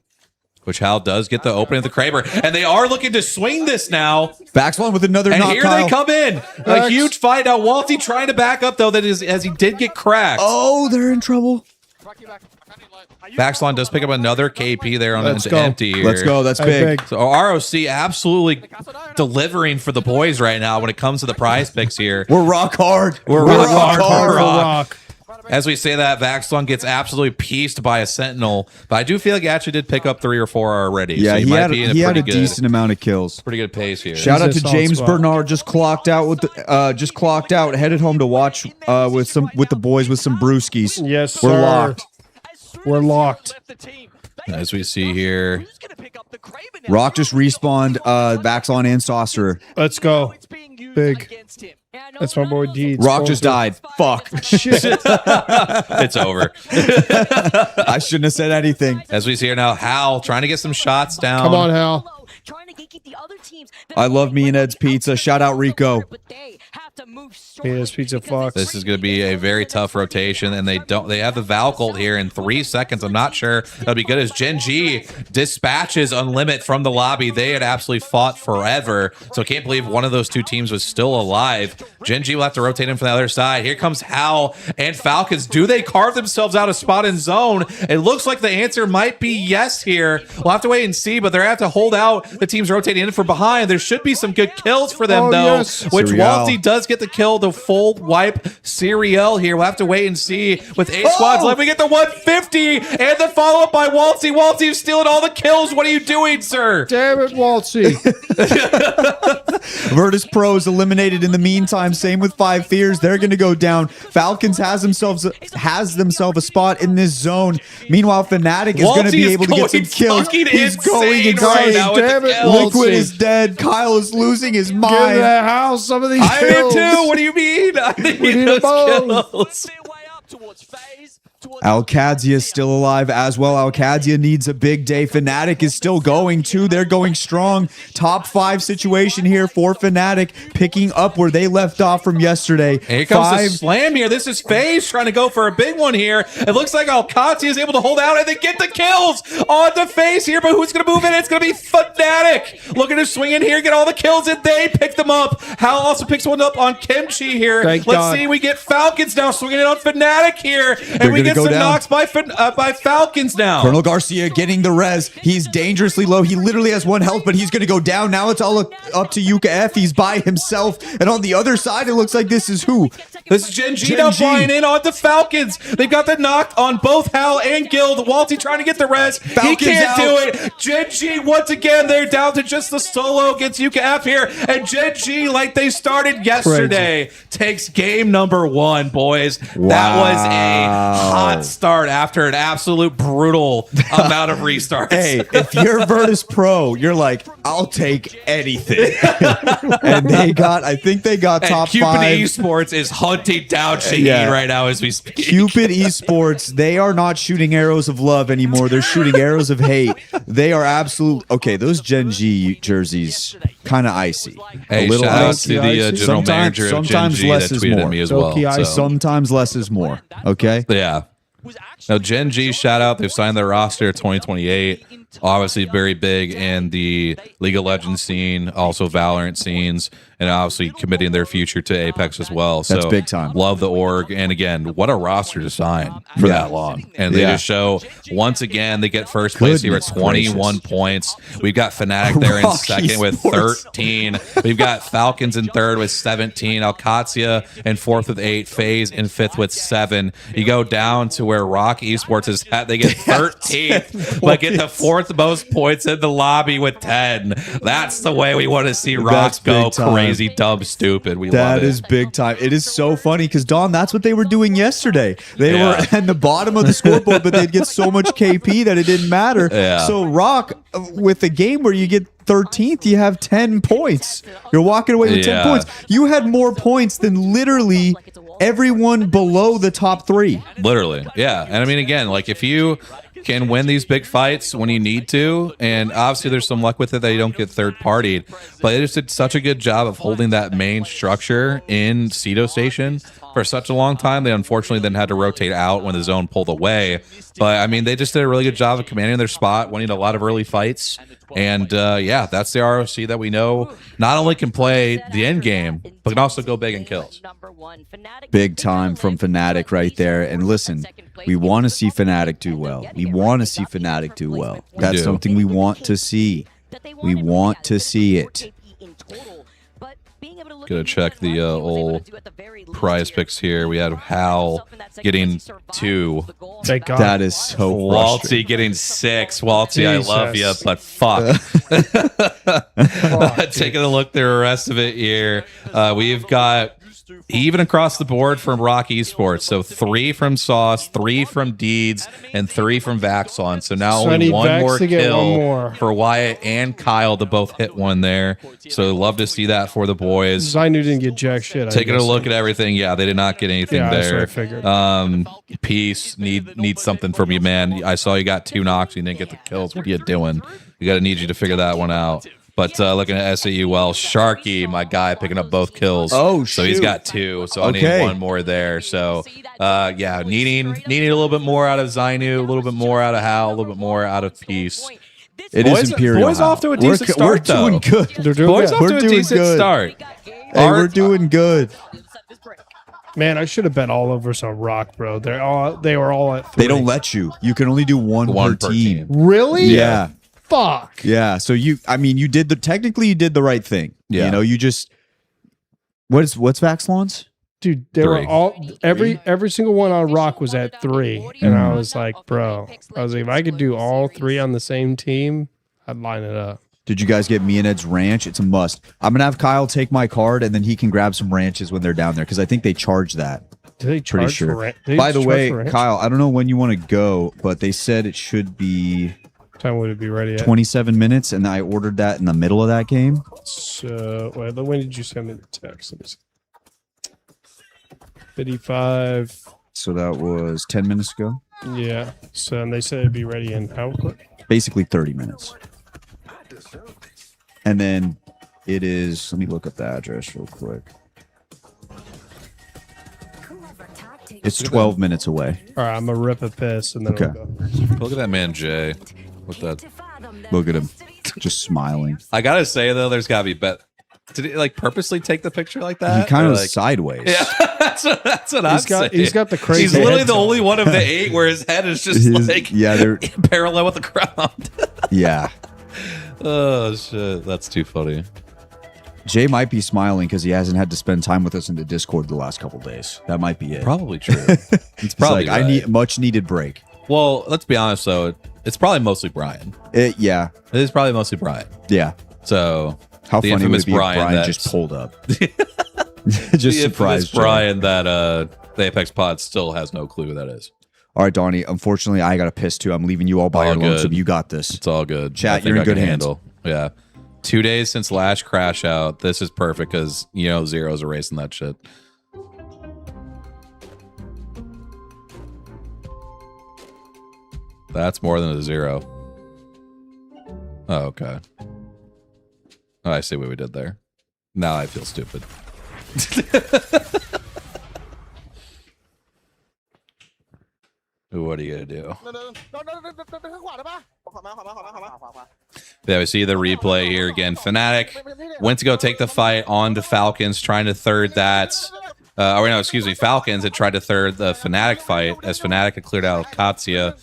[SPEAKER 2] Which Hal does get the opening of the Kraber. And they are looking to swing this now.
[SPEAKER 3] Vaxlon with another
[SPEAKER 2] And
[SPEAKER 3] knock,
[SPEAKER 2] here
[SPEAKER 3] Kyle.
[SPEAKER 2] they come in. A huge fight. Now, Walty trying to back up, though, that is as he did get cracked.
[SPEAKER 3] Oh, they're in trouble.
[SPEAKER 2] Vaxlon does pick up another KP there on
[SPEAKER 1] Let's
[SPEAKER 2] an
[SPEAKER 1] go.
[SPEAKER 2] empty here.
[SPEAKER 3] Let's go. That's big.
[SPEAKER 2] So ROC absolutely delivering for the boys right now when it comes to the prize picks here.
[SPEAKER 3] We're rock hard.
[SPEAKER 2] We're rock hard.
[SPEAKER 1] Hard
[SPEAKER 2] We're
[SPEAKER 1] for
[SPEAKER 2] rock.
[SPEAKER 1] rock.
[SPEAKER 2] As we say that, Vaxlon gets absolutely pieced by a Sentinel, but I do feel like he actually did pick up 3 or 4 already.
[SPEAKER 3] Yeah,
[SPEAKER 2] so
[SPEAKER 3] he
[SPEAKER 2] might
[SPEAKER 3] had,
[SPEAKER 2] be in
[SPEAKER 3] he
[SPEAKER 2] a
[SPEAKER 3] had
[SPEAKER 2] pretty
[SPEAKER 3] a
[SPEAKER 2] good,
[SPEAKER 3] decent amount of kills.
[SPEAKER 2] pretty good pace here.
[SPEAKER 3] Shout out
[SPEAKER 1] He's
[SPEAKER 3] to
[SPEAKER 1] a solid
[SPEAKER 3] James
[SPEAKER 1] spot.
[SPEAKER 3] Bernard, just clocked out with headed home to watch with the boys with some brewskis.
[SPEAKER 1] Yes, sir.
[SPEAKER 3] We're locked.
[SPEAKER 1] We're locked.
[SPEAKER 2] As we see here,
[SPEAKER 3] Rock just respawned Vaxlon and Saucer.
[SPEAKER 1] Let's go. Big. That's my boy Deeds.
[SPEAKER 3] Rock just died. Fuck.
[SPEAKER 1] Shit.
[SPEAKER 2] it's over.
[SPEAKER 3] I shouldn't have said anything.
[SPEAKER 2] As we see here now, Hal trying to get some shots down.
[SPEAKER 1] Come on, Hal.
[SPEAKER 3] I love me and Ed's Pizza. Shout out Rico.
[SPEAKER 1] Yes, Pizza Fox.
[SPEAKER 2] This is going to be a very tough rotation, and they have the Valcolt here in 3 seconds. I'm not sure that'll be good as Gen G dispatches Unlimit from the lobby. They had absolutely fought forever, so I can't believe one of those 2 teams was still alive. Gen G will have to rotate in from the other side. Here comes Hal and Falcons. Do they carve themselves out a spot in zone? It looks like the answer might be yes here. We'll have to wait and see, but they're going to have to hold out the teams rotating in from behind. There should be some good kills for them,
[SPEAKER 1] Oh,
[SPEAKER 2] though,
[SPEAKER 1] yes.
[SPEAKER 2] which
[SPEAKER 3] Serial.
[SPEAKER 2] Walty does get the kill, the full wipe Serial here. We'll have to wait and see with 8 squads left. We get the 150 and the follow-up by Walty. Walty stealing all the kills. What are you doing, sir?
[SPEAKER 1] Damn it, Waltzy.
[SPEAKER 3] Virtus Pros eliminated in the meantime. Same with 5 Fears. They're going to go down. Falcons has themselves a spot in this zone. Meanwhile, Fnatic is going to be able to get some kills. He's going
[SPEAKER 2] insane right
[SPEAKER 3] insane.
[SPEAKER 2] now with
[SPEAKER 1] Damn
[SPEAKER 2] the
[SPEAKER 1] it,
[SPEAKER 2] kills.
[SPEAKER 3] Liquid is dead. Kyle is losing his
[SPEAKER 1] Give
[SPEAKER 3] mind.
[SPEAKER 1] that house some of these
[SPEAKER 2] I'm in
[SPEAKER 1] kills.
[SPEAKER 2] too. What do you mean? I
[SPEAKER 1] We
[SPEAKER 2] need
[SPEAKER 1] need
[SPEAKER 2] those
[SPEAKER 1] them both.
[SPEAKER 2] kills.
[SPEAKER 3] Alcadzia is still alive as well. Alcadzia needs a big day. Fnatic is still going too. They're going strong. Top 5 situation here for Fnatic, picking up where they left off from yesterday.
[SPEAKER 2] And here comes the slam here. This is FaZe trying to go for a big one here. It looks like Alcati is able to hold out and then get the kills on the FaZe here, but who's going to move in? It's going to be Fnatic. Looking to swing in here, get all the kills, and they pick them up. Hal also picks one up on Kimchi here.
[SPEAKER 1] Thank
[SPEAKER 2] Let's
[SPEAKER 1] God.
[SPEAKER 2] see, we get Falcons now swinging in on Fnatic here, and
[SPEAKER 3] They're
[SPEAKER 2] we
[SPEAKER 3] gonna
[SPEAKER 2] get
[SPEAKER 3] go
[SPEAKER 2] some
[SPEAKER 3] down.
[SPEAKER 2] knocks by Falcons now.
[SPEAKER 3] Colonel Garcia getting the res. He's dangerously low. He literally has 1 health, but he's going to go down. Now it's all up to Yuka F. He's by himself. And on the other side, it looks like this is who?
[SPEAKER 2] This is Gen G
[SPEAKER 3] Gen
[SPEAKER 2] now
[SPEAKER 3] G.
[SPEAKER 2] flying in on the Falcons. They've got the knock on both Hal and Guild. Walty trying to get the res. He
[SPEAKER 3] Falcons
[SPEAKER 2] can't
[SPEAKER 3] out.
[SPEAKER 2] do it. Gen G, once again, they're down to just the solo against Yuka F here. And Gen G, like they started yesterday, takes game number 1, boys. That was a hot start after an absolute brutal amount of restarts.
[SPEAKER 3] Hey, if you're Virtus Pro, you're like, I'll take anything. And I think they got
[SPEAKER 2] and
[SPEAKER 3] top
[SPEAKER 2] Cupid
[SPEAKER 3] 5.
[SPEAKER 2] Esports is hunting down Shaheen
[SPEAKER 3] Yeah.
[SPEAKER 2] right now as we speak.
[SPEAKER 3] Cupid Esports, they are not shooting arrows of love anymore. They're shooting arrows of hate. They are absolute. Okay, those Gen G jerseys, kind of icy.
[SPEAKER 2] Hey,
[SPEAKER 3] a little
[SPEAKER 2] shout out
[SPEAKER 3] icy.
[SPEAKER 2] to the general manager of Gen
[SPEAKER 3] sometimes
[SPEAKER 2] G
[SPEAKER 3] less
[SPEAKER 2] that
[SPEAKER 3] is
[SPEAKER 2] tweeted
[SPEAKER 3] more.
[SPEAKER 2] at me as
[SPEAKER 1] So
[SPEAKER 2] well.
[SPEAKER 1] PI,
[SPEAKER 2] So.
[SPEAKER 3] Sometimes less is more. Okay.
[SPEAKER 2] Yeah. Now, Gen G, shout out. They've signed their roster 2028. Obviously, very big in the League of Legends scene, also Valorant scenes, and obviously committing their future to Apex as well.
[SPEAKER 3] That's
[SPEAKER 2] so
[SPEAKER 3] big time.
[SPEAKER 2] Love the org. And again, what a roster to sign for
[SPEAKER 3] Yeah.
[SPEAKER 2] that long. And they
[SPEAKER 3] Yeah.
[SPEAKER 2] just show, once again, they get first place here at
[SPEAKER 3] Goodness
[SPEAKER 2] 21
[SPEAKER 3] gracious.
[SPEAKER 2] points. We've got Fnatic there in
[SPEAKER 3] Rocky
[SPEAKER 2] second with
[SPEAKER 3] Sports.
[SPEAKER 2] 13. We've got Falcons in third with 17. Alcadzia in fourth with 8. FaZe in fifth with 7. You go down to where Rock Esports is at. They get 13th, but get the 4th most points in the lobby with 10. That's the way we want to see Rock
[SPEAKER 3] That's
[SPEAKER 2] go
[SPEAKER 3] big time.
[SPEAKER 2] crazy, dumb, stupid. We love
[SPEAKER 3] That
[SPEAKER 2] it.
[SPEAKER 3] is big time. It is so funny because Don, that's what they were doing yesterday. They
[SPEAKER 2] Yeah.
[SPEAKER 3] were at the bottom of the scoreboard, but they'd get so much KP that it didn't matter.
[SPEAKER 2] Yeah.
[SPEAKER 3] So Rock, with a game where you get 13th, you have 10 points. You're walking away with 10
[SPEAKER 2] Yeah.
[SPEAKER 3] points. You had more points than literally everyone below the top 3.
[SPEAKER 2] Literally, yeah. And I mean, again, like if you can win these big fights when you need to, and obviously there's some luck with it that you don't get third-partied, but they just did such a good job of holding that main structure in Cedo Station for such a long time. They unfortunately then had to rotate out when the zone pulled away. But I mean, they just did a really good job of commanding their spot, winning a lot of early fights. And yeah, that's the ROC that we know not only can play the end game, but can also go big in kills.
[SPEAKER 3] Big time from Fnatic right there. And listen, we want to see Fnatic do well. We want to see Fnatic do well. That's something we want to see. We want to see it.
[SPEAKER 2] Gonna check the old prize picks here. We had Hal getting 2.
[SPEAKER 1] Thank God.
[SPEAKER 3] That is so
[SPEAKER 2] Waltzy getting 6. Waltzy, I love you,
[SPEAKER 1] Jesus.
[SPEAKER 2] but fuck. Taking a look through the rest of it here. We've got even across the board from Rock Esports. So 3 from Sauce, 3 from Deeds, and 3 from Vaxon. So now
[SPEAKER 1] So I
[SPEAKER 2] only
[SPEAKER 1] need
[SPEAKER 2] one
[SPEAKER 1] Vax
[SPEAKER 2] more
[SPEAKER 1] to get
[SPEAKER 2] kill
[SPEAKER 1] one more.
[SPEAKER 2] for Wyatt and Kyle to both hit one there. So love to see that for the boys.
[SPEAKER 1] Zainu didn't get jack shit. I
[SPEAKER 2] Taking a
[SPEAKER 1] guess.
[SPEAKER 2] look at everything, yeah, they did not get anything
[SPEAKER 1] Yeah, that's what
[SPEAKER 2] there.
[SPEAKER 1] I figured.
[SPEAKER 2] Peace, need something from you, man. I saw you got 2 knocks, you didn't get the kills. What are you doing? We got to need you to figure that one out. But looking at SAUL, Sharky, my guy, picking up both kills.
[SPEAKER 3] Oh,
[SPEAKER 2] so he's
[SPEAKER 3] shoot.
[SPEAKER 2] got 2. So I
[SPEAKER 3] Okay.
[SPEAKER 2] need one more there. So yeah, needing a little bit more out of Zainu, a little bit more out of Hal, a little bit more out of Peace.
[SPEAKER 3] It
[SPEAKER 2] Boys-
[SPEAKER 3] is Imperial.
[SPEAKER 2] boys
[SPEAKER 3] Hal.
[SPEAKER 2] off to a decent
[SPEAKER 3] We're
[SPEAKER 2] start, though.
[SPEAKER 3] doing good.
[SPEAKER 1] They're doing
[SPEAKER 2] Boys
[SPEAKER 1] good.
[SPEAKER 2] off
[SPEAKER 3] We're
[SPEAKER 2] to a
[SPEAKER 3] doing
[SPEAKER 2] decent
[SPEAKER 3] good.
[SPEAKER 2] start.
[SPEAKER 3] Hey, we're doing good.
[SPEAKER 1] Man, I should have bet all of us on Rock, bro. They were all at 3.
[SPEAKER 3] They don't let you. You can only do one per team.
[SPEAKER 1] Really?
[SPEAKER 3] Yeah.
[SPEAKER 1] Fuck.
[SPEAKER 3] Yeah. So you did technically you did the right thing.
[SPEAKER 2] Yeah.
[SPEAKER 3] You know, you just what's Vaxlon's?
[SPEAKER 1] Dude, they
[SPEAKER 2] 3.
[SPEAKER 1] were all every single one on Rock was at 3, and I was like, bro, I was like, if I could do all 3 on the same team, I'd line it up.
[SPEAKER 3] Did you guys get me and Ed's ranch? It's a must. I'm gonna have Kyle take my card, and then he can grab some ranches when they're down there because I think they charge that.
[SPEAKER 1] Do they
[SPEAKER 3] Pretty
[SPEAKER 1] charge
[SPEAKER 3] sure.
[SPEAKER 1] for rent? Do they
[SPEAKER 3] By the
[SPEAKER 1] charge
[SPEAKER 3] way,
[SPEAKER 1] for rent?
[SPEAKER 3] Kyle, I don't know when you want to go, but they said it should be
[SPEAKER 1] What time would it be ready at?
[SPEAKER 3] 27 minutes, and I ordered that in the middle of that game.
[SPEAKER 1] So, wait, when did you send me the text? Let me see. 55.
[SPEAKER 3] So that was 10 minutes ago.
[SPEAKER 1] Yeah. So, and they said it'd be ready in how quick?
[SPEAKER 3] Basically 30 minutes. And then it is, let me look up the address real quick. It's 12 minutes away.
[SPEAKER 1] All right, I'm gonna rip a piss and then
[SPEAKER 3] Okay.
[SPEAKER 1] we'll go.
[SPEAKER 2] Look at that man, Jay. With that,
[SPEAKER 3] Look at him. Just smiling.
[SPEAKER 2] I gotta say though, there's gotta be bet. Did he like purposely take the picture like that?
[SPEAKER 3] He kind
[SPEAKER 2] Or,
[SPEAKER 3] of
[SPEAKER 2] like,
[SPEAKER 3] sideways.
[SPEAKER 2] Yeah, that's what I'm saying.
[SPEAKER 1] He's got the crazy.
[SPEAKER 2] He's literally
[SPEAKER 1] head
[SPEAKER 2] the
[SPEAKER 1] tilt.
[SPEAKER 2] only one of the 8 where his head is just
[SPEAKER 3] His-
[SPEAKER 2] like
[SPEAKER 3] yeah, they're
[SPEAKER 2] parallel with the ground.
[SPEAKER 3] yeah.
[SPEAKER 2] Oh shit, that's too funny.
[SPEAKER 3] Jay might be smiling because he hasn't had to spend time with us in the Discord the last couple days. That might be it.
[SPEAKER 2] Probably true.
[SPEAKER 3] It's
[SPEAKER 2] probably
[SPEAKER 3] like I
[SPEAKER 2] right.
[SPEAKER 3] need much needed break.
[SPEAKER 2] Well, let's be honest though. It's probably mostly Brian.
[SPEAKER 3] Yeah,
[SPEAKER 2] It is probably mostly Brian.
[SPEAKER 3] yeah.
[SPEAKER 2] So
[SPEAKER 3] How
[SPEAKER 2] the
[SPEAKER 3] funny would
[SPEAKER 2] infamous
[SPEAKER 3] it be if Brian
[SPEAKER 2] Brian
[SPEAKER 3] just
[SPEAKER 2] that's-
[SPEAKER 3] pulled up?
[SPEAKER 2] the
[SPEAKER 3] Just
[SPEAKER 2] infamous
[SPEAKER 3] surprised Jay.
[SPEAKER 2] Brian that the Apex Pod still has no clue who that is.
[SPEAKER 3] All right, Donnie. Unfortunately, I got to piss too. I'm leaving you all by
[SPEAKER 2] All
[SPEAKER 3] your lonesome.
[SPEAKER 2] good.
[SPEAKER 3] You got this.
[SPEAKER 2] It's all good.
[SPEAKER 3] Chat,
[SPEAKER 2] I think
[SPEAKER 3] you're in
[SPEAKER 2] I can
[SPEAKER 3] good hands.
[SPEAKER 2] handle. Yeah. 2 days since last crash out. This is perfect because Zero's erasing that shit. That's more than a 0. Oh, okay. Oh, I see what we did there. Now I feel stupid. What are you gonna do? Yeah, we see the replay here again. Fnatic went to go take the fight on to Falcons, trying to third that. Falcons had tried to third the Fnatic fight as Fnatic had cleared out Katsuya.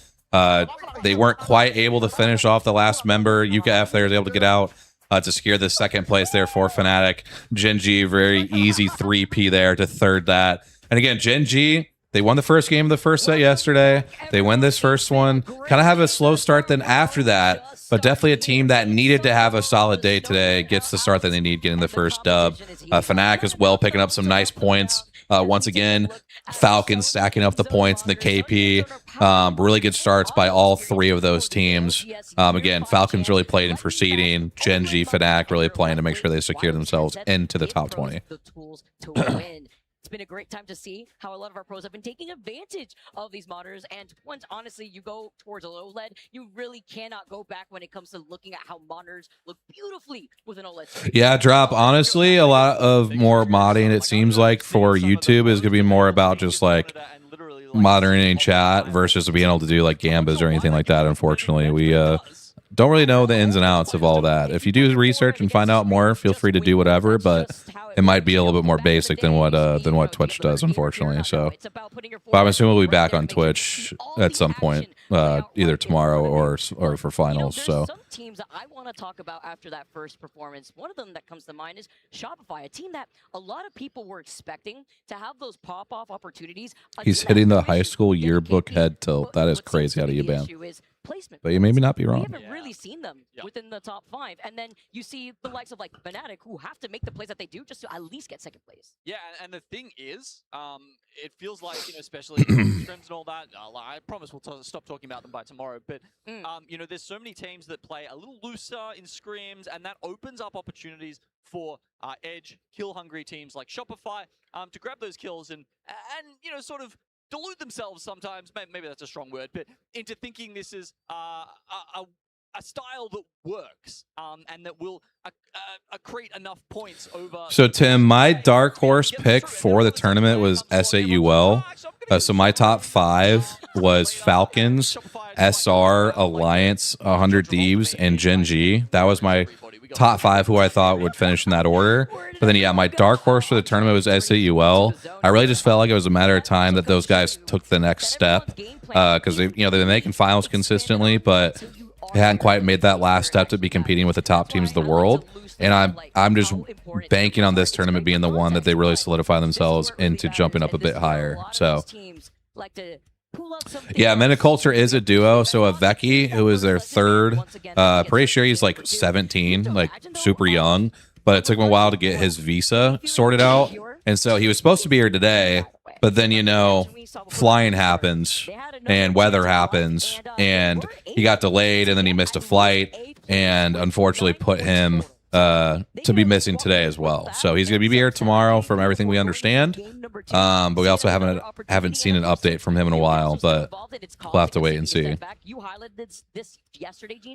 [SPEAKER 2] They weren't quite able to finish off the last member. Yuka F there was able to get out to secure the second place there for Fnatic. Genji, very easy 3P there to third that. And again, Genji, they won the first game of the first set yesterday. They win this first one. Kind of have a slow start then after that, but definitely a team that needed to have a solid day today. Gets the start that they need, getting the first dub. Fnatic as well, picking up some nice points. Once again, Falcons stacking up the points in the KP. Really good starts by all 3 of those teams. Again, Falcons really played in for seeding. Genji, Fnatic really playing to make sure they secure themselves into the top 20.
[SPEAKER 5] It's been a great time to see how a lot of our pros have been taking advantage of these monitors. And once, honestly, you go towards a OLED, you really cannot go back when it comes to looking at how monitors look beautifully with an OLED screen.
[SPEAKER 2] Yeah, Drop. Honestly, a lot of more modding, it seems like, for YouTube is going to be more about just like monitoring chat versus being able to do like gambas or anything like that. Unfortunately, we don't really know the ins and outs of all that. If you do research and find out more, feel free to do whatever, but it might be a little bit more basic than what Twitch does, unfortunately. So, but I'm assuming we'll be back on Twitch at some point, either tomorrow or for finals. So.
[SPEAKER 5] Some teams that I want to talk about after that first performance. One of them that comes to mind is Shopify, a team that a lot of people were expecting to have those pop-off opportunities.
[SPEAKER 2] He's hitting the high school yearbook head tilt. That is crazy out of you, Bam. But you maybe not be wrong.
[SPEAKER 5] We haven't really seen them within the top 5. And then you see the likes of like Fnatic who have to make the plays that they do just to at least get second place.
[SPEAKER 4] Yeah, and the thing is, it feels like, you know, especially scrims and all that, I promise we'll stop talking about them by tomorrow, but, you know, there's so many teams that play a little looser in scrims, and that opens up opportunities for edge, kill-hungry teams like Shopify to grab those kills and you know, sort of delude themselves sometimes, maybe that's a strong word, but into thinking this is a style that works and that will accrete enough points over.
[SPEAKER 2] So Tim, my dark horse pick for the tournament was S8UL. So my top 5 was Falcons, SR, Alliance, 100 Thieves, and Gen G. That was my top 5 who I thought would finish in that order. But then, yeah, my dark horse for the tournament was S8UL. I really just felt like it was a matter of time that those guys took the next step because they've been making finals consistently, but they hadn't quite made that last step to be competing with the top teams of the world. And I'm just banking on this tournament being the one that they really solidify themselves into jumping up a bit higher. So. Yeah, Metaculture is a duo. So a Vecchi, who is their third, pretty sure he's like 17, like super young, but it took him a while to get his visa sorted out. And so he was supposed to be here today, but then, you know, flying happens and weather happens and he got delayed and then he missed a flight and unfortunately put him to be missing today as well. So he's going to be here tomorrow from everything we understand. But we also haven't seen an update from him in a while, but we'll have to wait and see.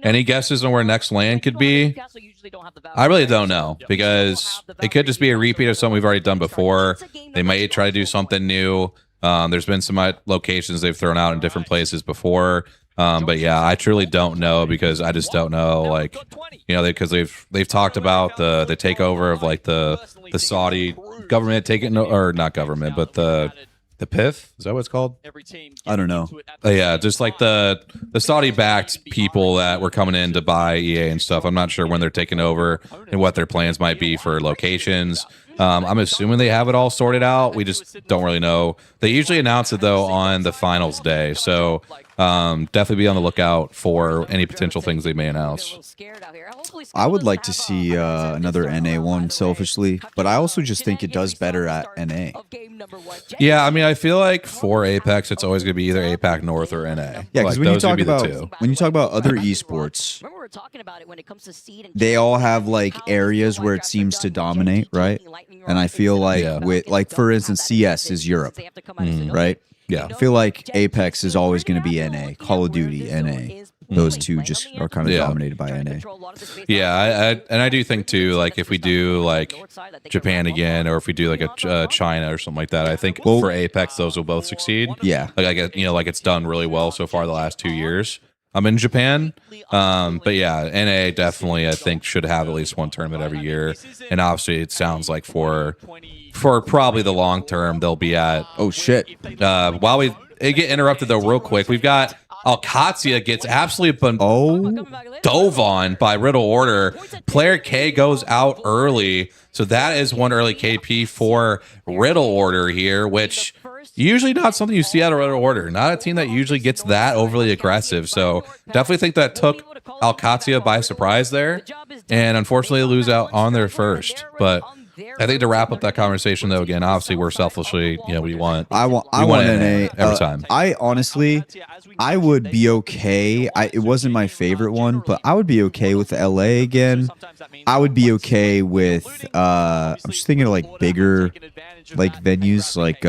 [SPEAKER 2] Any guesses on where next land could be? I really don't know because it could just be a repeat of something we've already done before. They might try to do something new. There's been some locations they've thrown out in different places before. But yeah, I truly don't know because I just don't know, like, you know, because they've talked about the takeover of like the Saudi government taking, or not government, but the PIF, is that what it's called?
[SPEAKER 3] I don't know.
[SPEAKER 2] Yeah, just like the Saudi backed people that were coming in to buy EA and stuff. I'm not sure when they're taking over and what their plans might be for locations. I'm assuming they have it all sorted out. We just don't really know. They usually announce it though on the finals day, so definitely be on the lookout for any potential things they may announce.
[SPEAKER 3] I would like to see another NA one selfishly, but I also just think it does better at NA.
[SPEAKER 2] Yeah, I mean, I feel like for Apex, it's always going to be either APAC North or NA.
[SPEAKER 3] Yeah, because
[SPEAKER 2] like,
[SPEAKER 3] when you talk about other esports, they all have like areas where it seems to dominate, right? And I feel like with like for instance, CS is Europe, right?
[SPEAKER 2] Yeah,
[SPEAKER 3] I feel like Apex is always going to be NA, Call of Duty NA. Those two just are kind of dominated by NA.
[SPEAKER 2] Yeah, I do think too, like if we do like Japan again, or if we do like a China or something like that, I think for Apex those will both succeed.
[SPEAKER 3] Yeah,
[SPEAKER 2] like I get, you know, like it's done really well so far the last 2 years. I'm in Japan, but yeah, NA definitely I think should have at least one tournament every year, and obviously it sounds like for probably the long term they'll be at.
[SPEAKER 3] Oh shit!
[SPEAKER 2] While we get interrupted though, real quick, we've got. Alcazia gets absolutely dove on by Riddle Order. Player K goes out early, so that is one early KP for Riddle Order here, which usually not something you see out of Riddle Order. Not a team that usually gets that overly aggressive, so definitely think that took Alcazia by surprise there, and unfortunately they lose out on their first, but I think to wrap up that conversation, though, again, obviously we're selfishly, you know, we want NA every time.
[SPEAKER 3] I honestly, I would be okay. It wasn't my favorite one, but I would be okay with LA again. I would be okay with. I'm just thinking of like bigger like venues. Like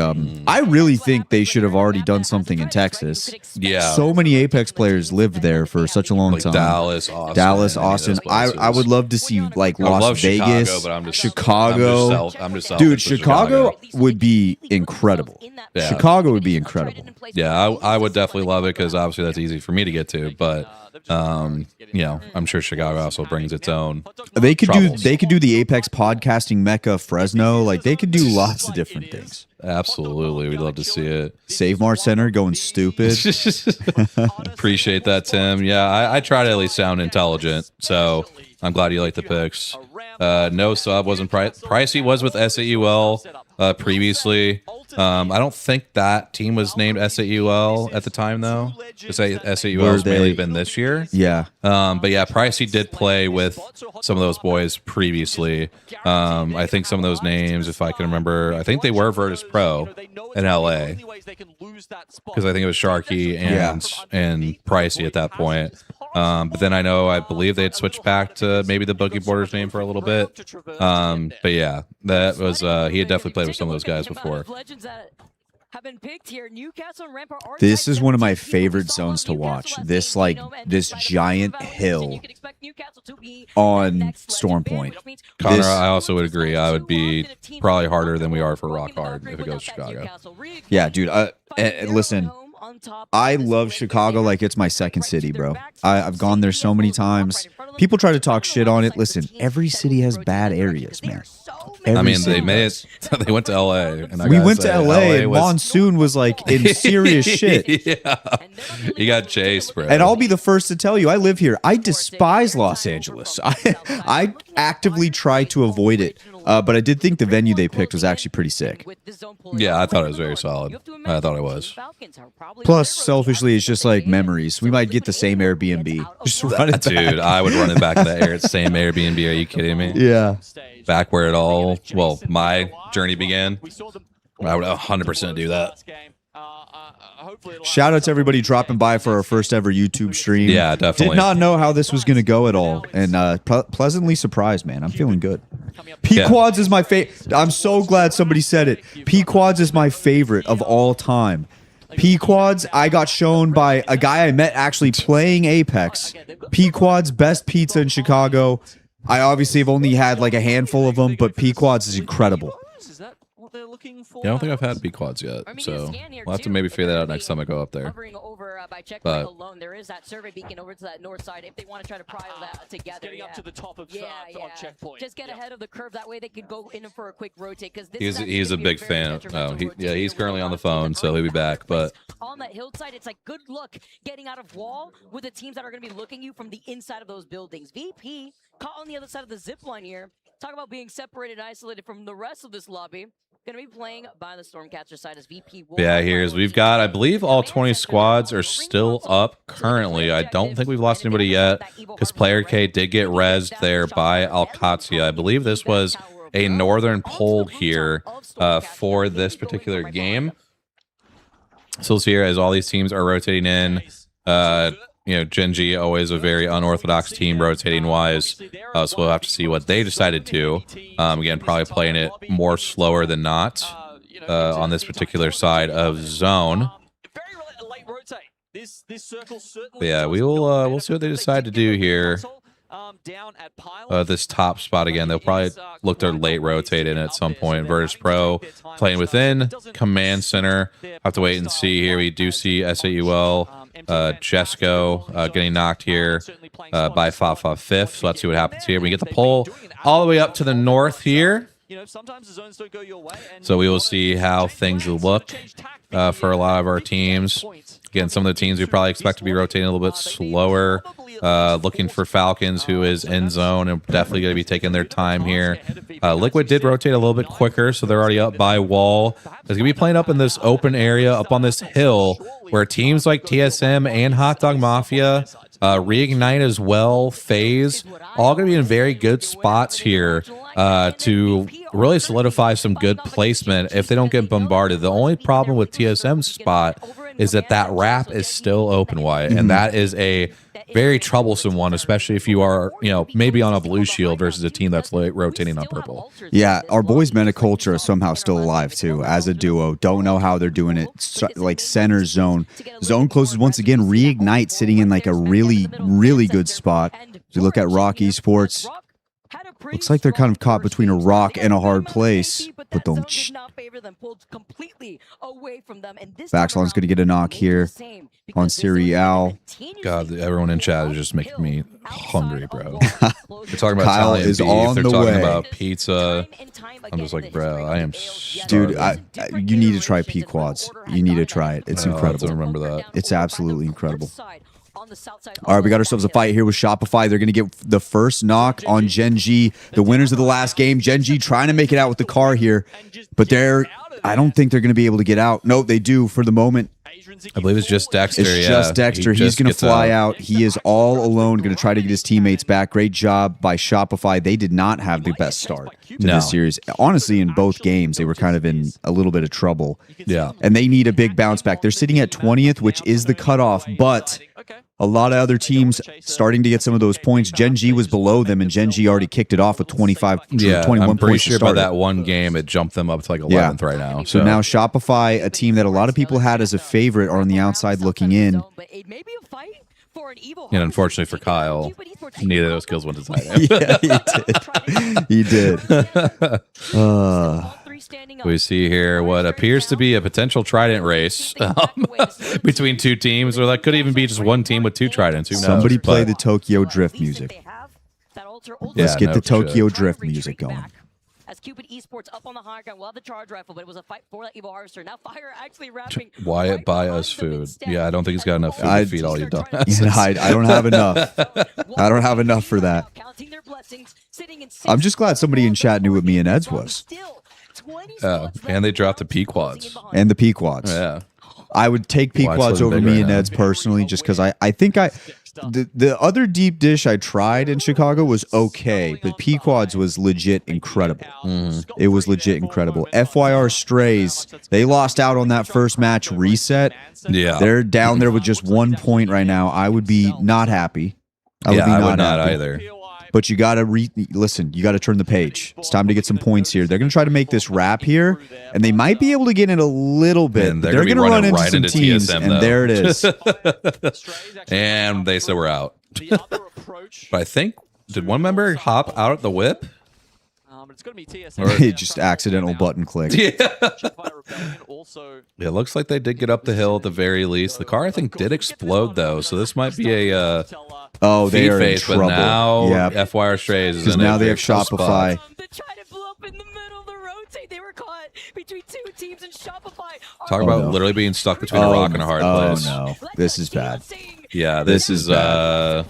[SPEAKER 3] I really think they should have already done something in Texas.
[SPEAKER 2] Yeah.
[SPEAKER 3] So many Apex players lived there for such a long
[SPEAKER 2] Like
[SPEAKER 3] time.
[SPEAKER 2] Dallas, Austin.
[SPEAKER 3] I would love to see like
[SPEAKER 2] I would
[SPEAKER 3] Las
[SPEAKER 2] love
[SPEAKER 3] Vegas,
[SPEAKER 2] Chicago, but I'm just
[SPEAKER 3] Chicago.
[SPEAKER 2] I'm just selfish
[SPEAKER 3] Dude,
[SPEAKER 2] with
[SPEAKER 3] Chicago would be incredible.
[SPEAKER 2] Yeah.
[SPEAKER 3] Chicago would be incredible.
[SPEAKER 2] Yeah, I would definitely love it because obviously that's easy for me to get to. But you know, I'm sure Chicago also brings its own.
[SPEAKER 3] They could
[SPEAKER 2] troubles.
[SPEAKER 3] do the Apex podcasting mecca Fresno. Like they could do lots of different things.
[SPEAKER 2] Absolutely, we'd love to see it.
[SPEAKER 3] Save Mart Center going stupid.
[SPEAKER 2] Appreciate that, Tim. Yeah, I try to at least sound intelligent, so I'm glad you like the picks. No sub wasn't pricey was with SAUL previously. I don't think that team was named SAUL at the time though. SAUL has mainly been this year.
[SPEAKER 3] Yeah.
[SPEAKER 2] But yeah, Pricey did play with some of those boys previously. I think some of those names, if I can remember, I think they were Virtus Pro in LA because I think it was Sharky and Pricey at that point. But then I believe they had switched back to maybe the Boogie Borders name for a little bit. But yeah, that was he had definitely played with some of those guys before.
[SPEAKER 3] This is one of my favorite zones to watch. This giant hill on Storm Point.
[SPEAKER 2] Connor, I also would agree. I would be probably harder than we are for Rock Hard if it goes to Chicago.
[SPEAKER 3] Yeah, dude. Listen, I love Chicago like it's my second city, bro. I've gone there so many times. People try to talk shit on it. Listen, every city has bad areas, man.
[SPEAKER 2] I mean, they made it. They went to LA, and
[SPEAKER 3] we went to LA, and Monsoon was like in serious shit.
[SPEAKER 2] Yeah, he got chased, bro.
[SPEAKER 3] And I'll be the first to tell you, I live here. I despise Los Angeles. I actively try to avoid it. But I did think the venue they picked was actually pretty sick.
[SPEAKER 2] Yeah, I thought it was very solid. I thought it was.
[SPEAKER 3] Plus, selfishly, it's just like memories. We might get the same Airbnb. Just run it back.
[SPEAKER 2] Dude, I would run it back to that same Airbnb. Are you kidding me?
[SPEAKER 3] Yeah.
[SPEAKER 2] Back where it all, well, my journey began. I would 100% do that.
[SPEAKER 3] Shout out to everybody dropping by for our first ever YouTube stream.
[SPEAKER 2] Yeah, definitely.
[SPEAKER 3] Did not know how this was going to go at all, and pleasantly surprised, man. I'm feeling good. P-Quads is my favorite. I'm so glad somebody said it. P-Quads is my favorite of all time. P-Quads, I got shown by a guy I met actually playing Apex. P-Quads, best pizza in Chicago. I obviously have only had like a handful of them, but P-Quads is incredible.
[SPEAKER 2] Yeah, I don't think I've had B-Quads yet, so we'll have to maybe figure that out next time I go up there. But
[SPEAKER 5] there is that survey beacon over to that north side if they want to try to pile that together.
[SPEAKER 4] Getting up to the top of on checkpoint.
[SPEAKER 5] Just get ahead of the curve. That way they could go in for a quick rotate. Because
[SPEAKER 2] he's a big fan. He's currently on the phone, so he'll be back. But
[SPEAKER 5] on that hillside, it's like good luck getting out of wall with the teams that are going to be looking you from the inside of those buildings. VP caught on the other side of the zip line here. Talk about being separated and isolated from the rest of this lobby. Going to be playing by the Stormcatcher side as VP.
[SPEAKER 2] Yeah, we've got, I believe all 20 squads are still up currently. I don't think we've lost anybody yet because Player K did get rezzed there by Alcatsia. I believe this was a northern poll here for this particular game. So we'll see here as all these teams are rotating in. Gen.G always a very unorthodox team rotating wise, so we'll have to see what they decided to. Again, probably playing it more slower than not on this particular side of zone. But yeah, we'll see what they decide to do here. This top spot again, they'll probably look to late rotate in at some point. Virtus Pro playing within Command Center. Have to wait and see here. We do see SAUL Jesco getting knocked here by Fafa 5th. So let's see what happens here. We get the pull all the way up to the north here. So we will see how things look for a lot of our teams. Again, some of the teams we probably expect to be rotating a little bit slower. Looking for Falcons, who is in zone and definitely going to be taking their time here. Liquid did rotate a little bit quicker, so they're already up by wall. They're going to be playing up in this open area, up on this hill, where teams like TSM and Hot Dog Mafia, Reignite as well, FaZe, all going to be in very good spots here to really solidify some good placement if they don't get bombarded. The only problem with TSM's spot is that wrap is still open wide, and that is a very troublesome one, especially if you are, maybe on a blue shield versus a team that's like rotating on purple.
[SPEAKER 3] Yeah, our boys Metaculture are somehow still alive too as a duo. Don't know how they're doing it. Like center zone. Zone closes once again. Reignite sitting in like a really, really good spot. If you look at Rock Esports, looks like they're kind of caught between a rock and a hard place. But don't. Vaxilon's going to get a knock here on Serial.
[SPEAKER 2] God, everyone in chat is just making me hungry, bro. They're talking about
[SPEAKER 3] Kyle
[SPEAKER 2] Italian
[SPEAKER 3] is
[SPEAKER 2] beef.
[SPEAKER 3] on
[SPEAKER 2] They're
[SPEAKER 3] the
[SPEAKER 2] talking
[SPEAKER 3] way.
[SPEAKER 2] about pizza. I'm just like, bro, I am
[SPEAKER 3] Dude,
[SPEAKER 2] starving.
[SPEAKER 3] you need to try P-Quads. You need to try it. It's
[SPEAKER 2] I have to
[SPEAKER 3] incredible.
[SPEAKER 2] remember that.
[SPEAKER 3] It's absolutely incredible. All right, we got ourselves a fight here with Shopify. They're going to get the first knock on Gen G, the winners of the last game. Gen G trying to make it out with the car here, but I don't think they're going to be able to get out. No, they do for the moment.
[SPEAKER 2] I believe it's just Dexter.
[SPEAKER 3] It's just Dexter. He's going to fly out. He is all alone, going to try to get his teammates back. Great job by Shopify. They did not have the best start to this series. Honestly, in both games, they were kind of in a little bit of trouble.
[SPEAKER 2] Yeah.
[SPEAKER 3] And they need a big bounce back. They're sitting at 20th, which is the cutoff, but a lot of other teams starting to get some of those points. Gen G was below them, and Gen G already kicked it off with 21
[SPEAKER 2] I'm pretty
[SPEAKER 3] points
[SPEAKER 2] sure
[SPEAKER 3] to
[SPEAKER 2] by
[SPEAKER 3] start.
[SPEAKER 2] that one game, it jumped them up to like 11th right now.
[SPEAKER 3] So now Shopify, a team that a lot of people had as a favorite, are on the outside looking in.
[SPEAKER 2] And unfortunately for Kyle, neither of those kills went to tight.
[SPEAKER 3] Yeah, he did.
[SPEAKER 2] We see here what appears to be a potential Trident race between two teams, or that could even be just one team with two Tridents. Who knows?
[SPEAKER 3] Somebody play
[SPEAKER 2] But-
[SPEAKER 3] the Tokyo Drift music. Let's get the Tokyo Drift music going.
[SPEAKER 5] As Cupid Esports up on the high ground, we'll have the charge rifle, but it was a fight for that Evo Harvester. Now Fire actually wrapping.
[SPEAKER 2] Wyatt, buy us food. Yeah, I don't think he's got enough food to feed all you dumbasses.
[SPEAKER 3] Yeah, I don't have enough. I don't have enough for that. I'm just glad somebody in chat knew what me and Ed's was.
[SPEAKER 2] And they dropped the P-Quads.
[SPEAKER 3] And the P-Quads.
[SPEAKER 2] Yeah.
[SPEAKER 3] I would take
[SPEAKER 2] Well,
[SPEAKER 3] P-Quads
[SPEAKER 2] it's
[SPEAKER 3] over
[SPEAKER 2] big
[SPEAKER 3] me
[SPEAKER 2] right
[SPEAKER 3] and
[SPEAKER 2] now.
[SPEAKER 3] Ed's personally, just because I think the other deep dish I tried in Chicago was okay, but P-Quads was legit incredible. It was legit incredible. FYR Strays, they lost out on that first match reset.
[SPEAKER 2] Yeah.
[SPEAKER 3] They're down there with just 1 point right now. I would be not happy. I would
[SPEAKER 2] not
[SPEAKER 3] happy.
[SPEAKER 2] either.
[SPEAKER 3] But you got to listen, you got to turn the page. It's time to get some points here. They're going to try to make this wrap here, and they might be able to get in a little bit.
[SPEAKER 2] And
[SPEAKER 3] But
[SPEAKER 2] they're
[SPEAKER 3] they're
[SPEAKER 2] gonna
[SPEAKER 3] going to
[SPEAKER 2] be
[SPEAKER 3] run
[SPEAKER 2] running
[SPEAKER 3] into
[SPEAKER 2] right
[SPEAKER 3] some
[SPEAKER 2] into
[SPEAKER 3] teams,
[SPEAKER 2] TSM,
[SPEAKER 3] and
[SPEAKER 2] though.
[SPEAKER 3] there it is.
[SPEAKER 2] And they said we're out. But I think, did one member hop out the whip?
[SPEAKER 4] It's going to be
[SPEAKER 3] It just accidental button click.
[SPEAKER 2] Yeah. It looks like they did get up the hill at the very least. The car, I think, did explode, though, so this might be a
[SPEAKER 3] Oh, they
[SPEAKER 2] feed
[SPEAKER 3] are in
[SPEAKER 2] phase,
[SPEAKER 3] trouble.
[SPEAKER 2] but now
[SPEAKER 3] Yeah,
[SPEAKER 2] FYR Strays is
[SPEAKER 3] because
[SPEAKER 2] in a
[SPEAKER 3] now they have
[SPEAKER 2] very tough
[SPEAKER 3] Shopify.
[SPEAKER 2] spot.
[SPEAKER 5] The Trident blew up in the middle of the rotate. They were caught between two teams, and Shopify.
[SPEAKER 2] Talk
[SPEAKER 3] Oh,
[SPEAKER 2] about
[SPEAKER 3] no.
[SPEAKER 2] literally being stuck between a rock and a hard place.
[SPEAKER 3] Oh, no. This is bad.
[SPEAKER 2] Yeah, this is
[SPEAKER 3] bad.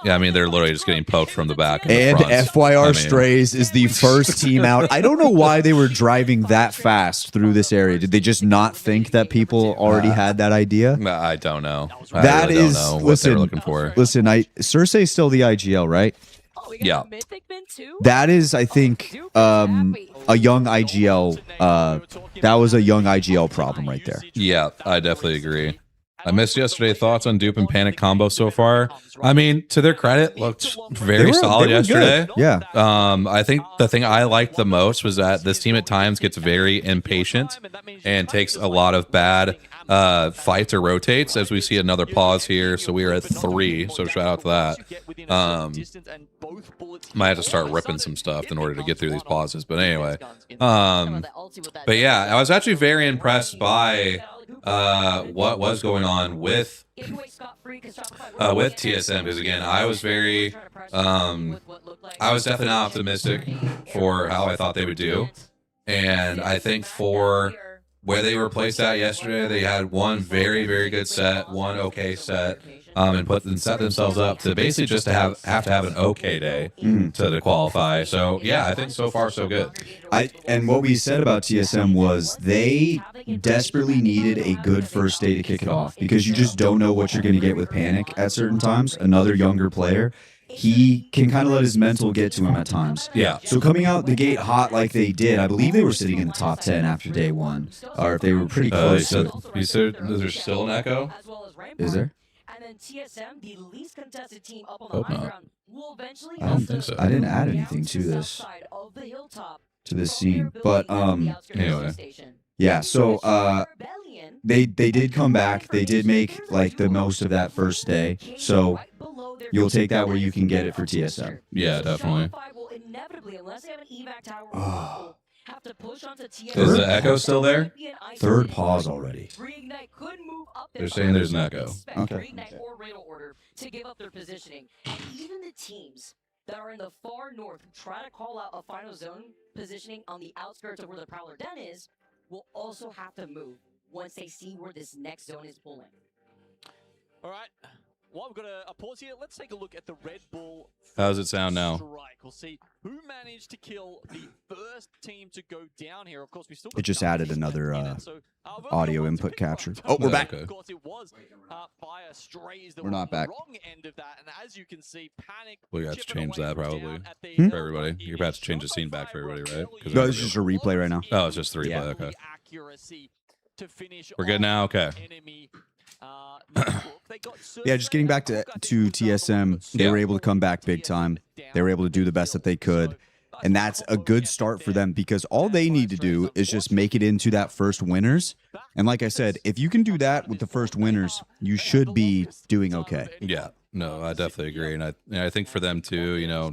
[SPEAKER 2] yeah, I mean, they're literally just getting poked from the back and,
[SPEAKER 3] And
[SPEAKER 2] the front.
[SPEAKER 3] FYR
[SPEAKER 2] I mean,
[SPEAKER 3] Strays is the first team out. I don't know why they were driving that fast through this area. Did they just not think that people already had that idea?
[SPEAKER 2] I don't know.
[SPEAKER 3] That
[SPEAKER 2] I really
[SPEAKER 3] is,
[SPEAKER 2] don't know what
[SPEAKER 3] listen,
[SPEAKER 2] they were looking for.
[SPEAKER 3] Listen, Cersei's still the IGL, right?
[SPEAKER 2] Yeah.
[SPEAKER 3] That is, I think, a young IGL. That was a young IGL problem right there.
[SPEAKER 2] Yeah, I definitely agree. I missed yesterday. Thoughts on Dupe and Panic combo so far? I mean, to their credit, looked very solid
[SPEAKER 3] they were
[SPEAKER 2] yesterday.
[SPEAKER 3] good. Yeah.
[SPEAKER 2] I think the thing I liked the most was that this team at times gets very impatient and takes a lot of bad fights or rotates, as we see another pause here. So we are at 3, so shout out to that. Might have to start ripping some stuff in order to get through these pauses, but anyway. But yeah, I was actually very impressed by what was going on with TSM, because again, I was very I was definitely not optimistic for how I thought they would do, and I think for where they were placed at yesterday, they had one very, very good set, one okay set, and set themselves up to basically just to have to have an okay day to qualify. So yeah, I think so far so good.
[SPEAKER 3] And what we said about TSM was they desperately needed a good first day to kick it off, because you just don't know what you're going to get with Panic at certain times. Another younger player, he can kind of let his mental get to him at times.
[SPEAKER 2] Yeah.
[SPEAKER 3] So coming out the gate hot like they did, I believe they were sitting in the top 10 after day one, or if they were pretty close to it.
[SPEAKER 2] You said there's still an echo?
[SPEAKER 3] Is there?
[SPEAKER 5] then TSM, the least contested team up on the
[SPEAKER 2] Hope
[SPEAKER 5] high
[SPEAKER 2] not.
[SPEAKER 5] ground, will eventually
[SPEAKER 3] I don't
[SPEAKER 5] have
[SPEAKER 2] think
[SPEAKER 5] to
[SPEAKER 2] so.
[SPEAKER 3] I didn't add
[SPEAKER 5] down
[SPEAKER 3] anything to
[SPEAKER 5] the south
[SPEAKER 3] this.
[SPEAKER 5] side of the hilltop
[SPEAKER 3] To this
[SPEAKER 5] from their
[SPEAKER 3] scene, but
[SPEAKER 5] building at the outskirts of the
[SPEAKER 2] anyway.
[SPEAKER 5] station.
[SPEAKER 3] yeah. So
[SPEAKER 5] Rebellion
[SPEAKER 3] they did come back. They did make like the most of that first day. So
[SPEAKER 5] right below their
[SPEAKER 3] you'll take that where you can get it for TSM.
[SPEAKER 2] Yeah,
[SPEAKER 5] So
[SPEAKER 2] definitely.
[SPEAKER 5] Shopify will inevitably, unless they have an evac tower, will have to push onto TSM.
[SPEAKER 2] Is the echo still there?
[SPEAKER 3] Third pause already.
[SPEAKER 5] Reignite could move up
[SPEAKER 2] They're saying there's an echo.
[SPEAKER 3] Okay.
[SPEAKER 5] Reignite or Radar Order to give up their positioning. And even the teams that are in the far north who try to call out a final zone positioning on the outskirts of where the Prowler Den is will also have to move once they see where this next zone is pulling.
[SPEAKER 4] All right. Well, we've got a pause here. Let's take a look at the Red Bull.
[SPEAKER 2] How does it sound now?
[SPEAKER 4] Strike. We'll see who managed to kill the first team to go down here. Of course, we still.
[SPEAKER 3] It just added another audio input capture.
[SPEAKER 2] Oh, we're back.
[SPEAKER 4] Of course, it was Fire Strays that
[SPEAKER 3] We're
[SPEAKER 4] were
[SPEAKER 3] not
[SPEAKER 4] on the
[SPEAKER 3] back.
[SPEAKER 4] wrong end of that, and as you can see, Panic.
[SPEAKER 2] We got to
[SPEAKER 4] chipping
[SPEAKER 2] change
[SPEAKER 4] away
[SPEAKER 2] that
[SPEAKER 4] from
[SPEAKER 2] probably
[SPEAKER 4] down at the
[SPEAKER 3] Hmm?
[SPEAKER 2] for everybody. You're about to change the scene back for everybody, right? 'Cause
[SPEAKER 3] No, it's just a replay right now.
[SPEAKER 2] Oh, it's just the replay.
[SPEAKER 3] Yeah.
[SPEAKER 2] Okay.
[SPEAKER 4] Accuracy to finish
[SPEAKER 2] We're good
[SPEAKER 4] off
[SPEAKER 2] now? Okay.
[SPEAKER 4] enemy,
[SPEAKER 3] Yeah, just getting back to TSM, they were able to come back big time. They were able to do the best that they could. And that's a good start for them because all they need to do is just make it into that first winners. And like I said, if you can do that with the first winners, you should be doing okay.
[SPEAKER 2] Yeah. No, I definitely agree. And I think for them too, you know,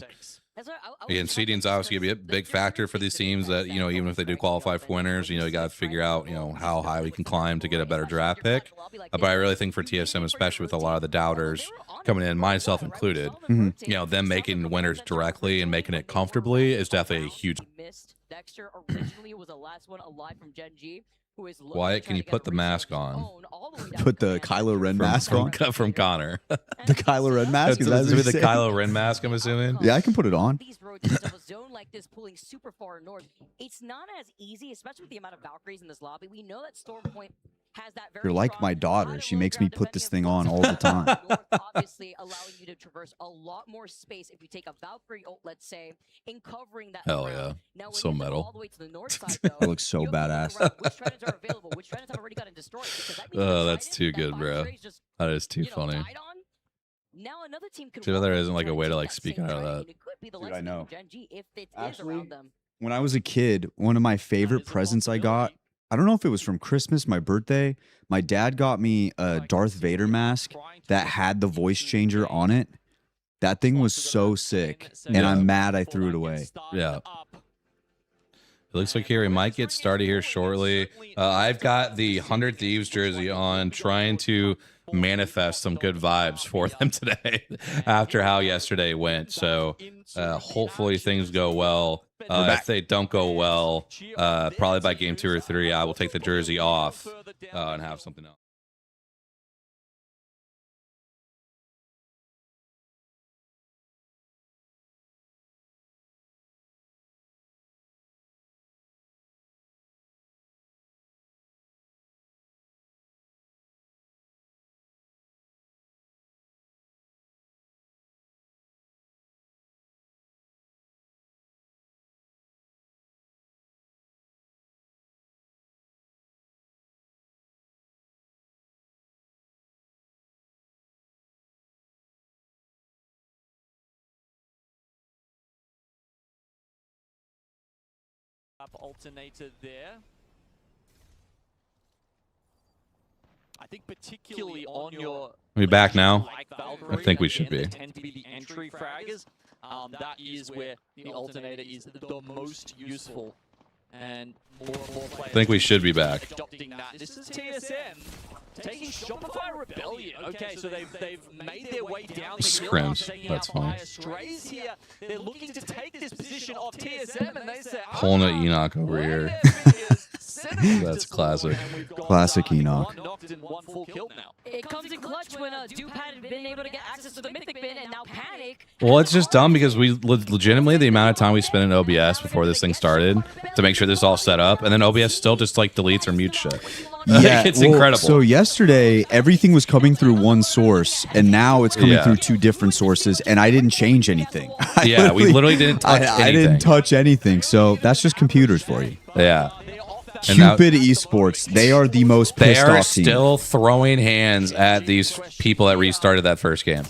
[SPEAKER 2] again, seeding's obviously going to be a big factor for these teams that, you know, even if they do qualify for winners, you know, you got to figure out, you know, how high we can climb to get a better draft pick. But I really think for TSM, especially with a lot of the doubters coming in, myself included, you know, them making winners directly and making it comfortably is definitely a huge.
[SPEAKER 5] Dexter originally was the last one alive from Gen G.
[SPEAKER 2] Wyatt, can you put the mask on?
[SPEAKER 3] Put the Kylo Ren mask on?
[SPEAKER 2] From Connor.
[SPEAKER 3] The Kylo Ren mask?
[SPEAKER 2] It's
[SPEAKER 3] Is that
[SPEAKER 2] supposed to
[SPEAKER 3] what
[SPEAKER 2] be the
[SPEAKER 3] you're saying?
[SPEAKER 2] Kylo Ren mask, I'm assuming.
[SPEAKER 3] Yeah, I can put it on.
[SPEAKER 5] These rotations of a zone like this pulling super far north, it's not as easy, especially with the amount of Valkyries in this lobby. We know that Storm Point has that very
[SPEAKER 3] You're like
[SPEAKER 5] strong
[SPEAKER 3] my daughter.
[SPEAKER 5] high
[SPEAKER 3] She
[SPEAKER 5] low
[SPEAKER 3] makes me
[SPEAKER 5] ground
[SPEAKER 3] put this
[SPEAKER 5] defending
[SPEAKER 3] thing on
[SPEAKER 5] approach.
[SPEAKER 3] all the time.
[SPEAKER 5] North, obviously allowing you to traverse a lot more space if you take a Valkyrie ult, let's say, in covering that
[SPEAKER 2] Hell
[SPEAKER 5] ground.
[SPEAKER 2] yeah.
[SPEAKER 5] Now, when
[SPEAKER 2] So
[SPEAKER 5] you go
[SPEAKER 2] metal.
[SPEAKER 5] all the way to the north side, though,
[SPEAKER 3] That looks so
[SPEAKER 5] you have to look
[SPEAKER 3] badass.
[SPEAKER 5] around which Tridents are available, which Tridents have already gotten destroyed. Because that means
[SPEAKER 2] Oh,
[SPEAKER 5] the
[SPEAKER 2] that's
[SPEAKER 5] Trident
[SPEAKER 2] too
[SPEAKER 5] that
[SPEAKER 2] good,
[SPEAKER 5] Fire
[SPEAKER 2] bro.
[SPEAKER 5] Strays just,
[SPEAKER 2] That is too
[SPEAKER 5] you know,
[SPEAKER 2] funny.
[SPEAKER 5] died on, now another team could
[SPEAKER 2] See, but
[SPEAKER 5] walk
[SPEAKER 2] there
[SPEAKER 5] in
[SPEAKER 2] isn't like a
[SPEAKER 5] and
[SPEAKER 2] way to
[SPEAKER 5] take
[SPEAKER 2] like
[SPEAKER 5] that
[SPEAKER 2] speak
[SPEAKER 5] same
[SPEAKER 2] out of
[SPEAKER 5] Trident,
[SPEAKER 2] that.
[SPEAKER 5] and it could be the
[SPEAKER 3] Dude,
[SPEAKER 5] likes
[SPEAKER 3] I
[SPEAKER 5] of
[SPEAKER 3] know.
[SPEAKER 5] Gen G if it is
[SPEAKER 3] Actually,
[SPEAKER 5] around them.
[SPEAKER 3] When I was a kid, one of my favorite presents I got, I don't know if it was from Christmas, my birthday. My dad got me a Darth Vader mask that had the voice changer on it. That thing was so sick, and
[SPEAKER 2] Yeah.
[SPEAKER 3] I'm mad I threw it away.
[SPEAKER 2] Yeah. It looks like here we might get started here shortly. I've got the 100 Thieves jersey on, trying to manifest some good vibes for them today after how yesterday went. So hopefully things go well. If they don't go well, probably by game 2 or 3, I will take the jersey off and have something else.
[SPEAKER 4] Alternator there. I think particularly on your.
[SPEAKER 2] Are we back now?
[SPEAKER 4] Like
[SPEAKER 2] I
[SPEAKER 4] Valkyrie,
[SPEAKER 2] think we should
[SPEAKER 4] again,
[SPEAKER 2] be.
[SPEAKER 4] they tend to be the entry fraggers. That is where the alternator is the most useful. And more players
[SPEAKER 2] I think we should be back.
[SPEAKER 4] adopting that. This is TSM taking Shopify Rebellion. Okay, so they've made their way down the hill.
[SPEAKER 2] Scrims,
[SPEAKER 4] after taking
[SPEAKER 2] that's
[SPEAKER 4] out
[SPEAKER 2] fine.
[SPEAKER 4] Fire Strays here. They're looking to take this position off TSM, and they say,
[SPEAKER 2] Pulling a Enoch over here. That's classic.
[SPEAKER 3] Classic Enoch.
[SPEAKER 5] It comes in clutch when Duke hadn't been able to get access to the Mythic bin, and now Panic.
[SPEAKER 2] Well, it's just dumb because we legitimately, the amount of time we spent in OBS before this thing started to make sure this is all set up, and then OBS still just like deletes or mutes shit.
[SPEAKER 3] Yeah,
[SPEAKER 2] It's
[SPEAKER 3] well,
[SPEAKER 2] incredible.
[SPEAKER 3] So yesterday, everything was coming through one source, and now it's coming
[SPEAKER 2] Yeah.
[SPEAKER 3] through 2 different sources, and I didn't change anything.
[SPEAKER 2] Yeah, we literally didn't touch
[SPEAKER 3] I
[SPEAKER 2] anything.
[SPEAKER 3] didn't touch anything, so that's just computers for you.
[SPEAKER 2] Yeah. And now-
[SPEAKER 3] Cupid Esports, they are the most
[SPEAKER 2] They
[SPEAKER 3] pissed
[SPEAKER 2] are
[SPEAKER 3] off team.
[SPEAKER 2] still throwing hands at these people that restarted that first game.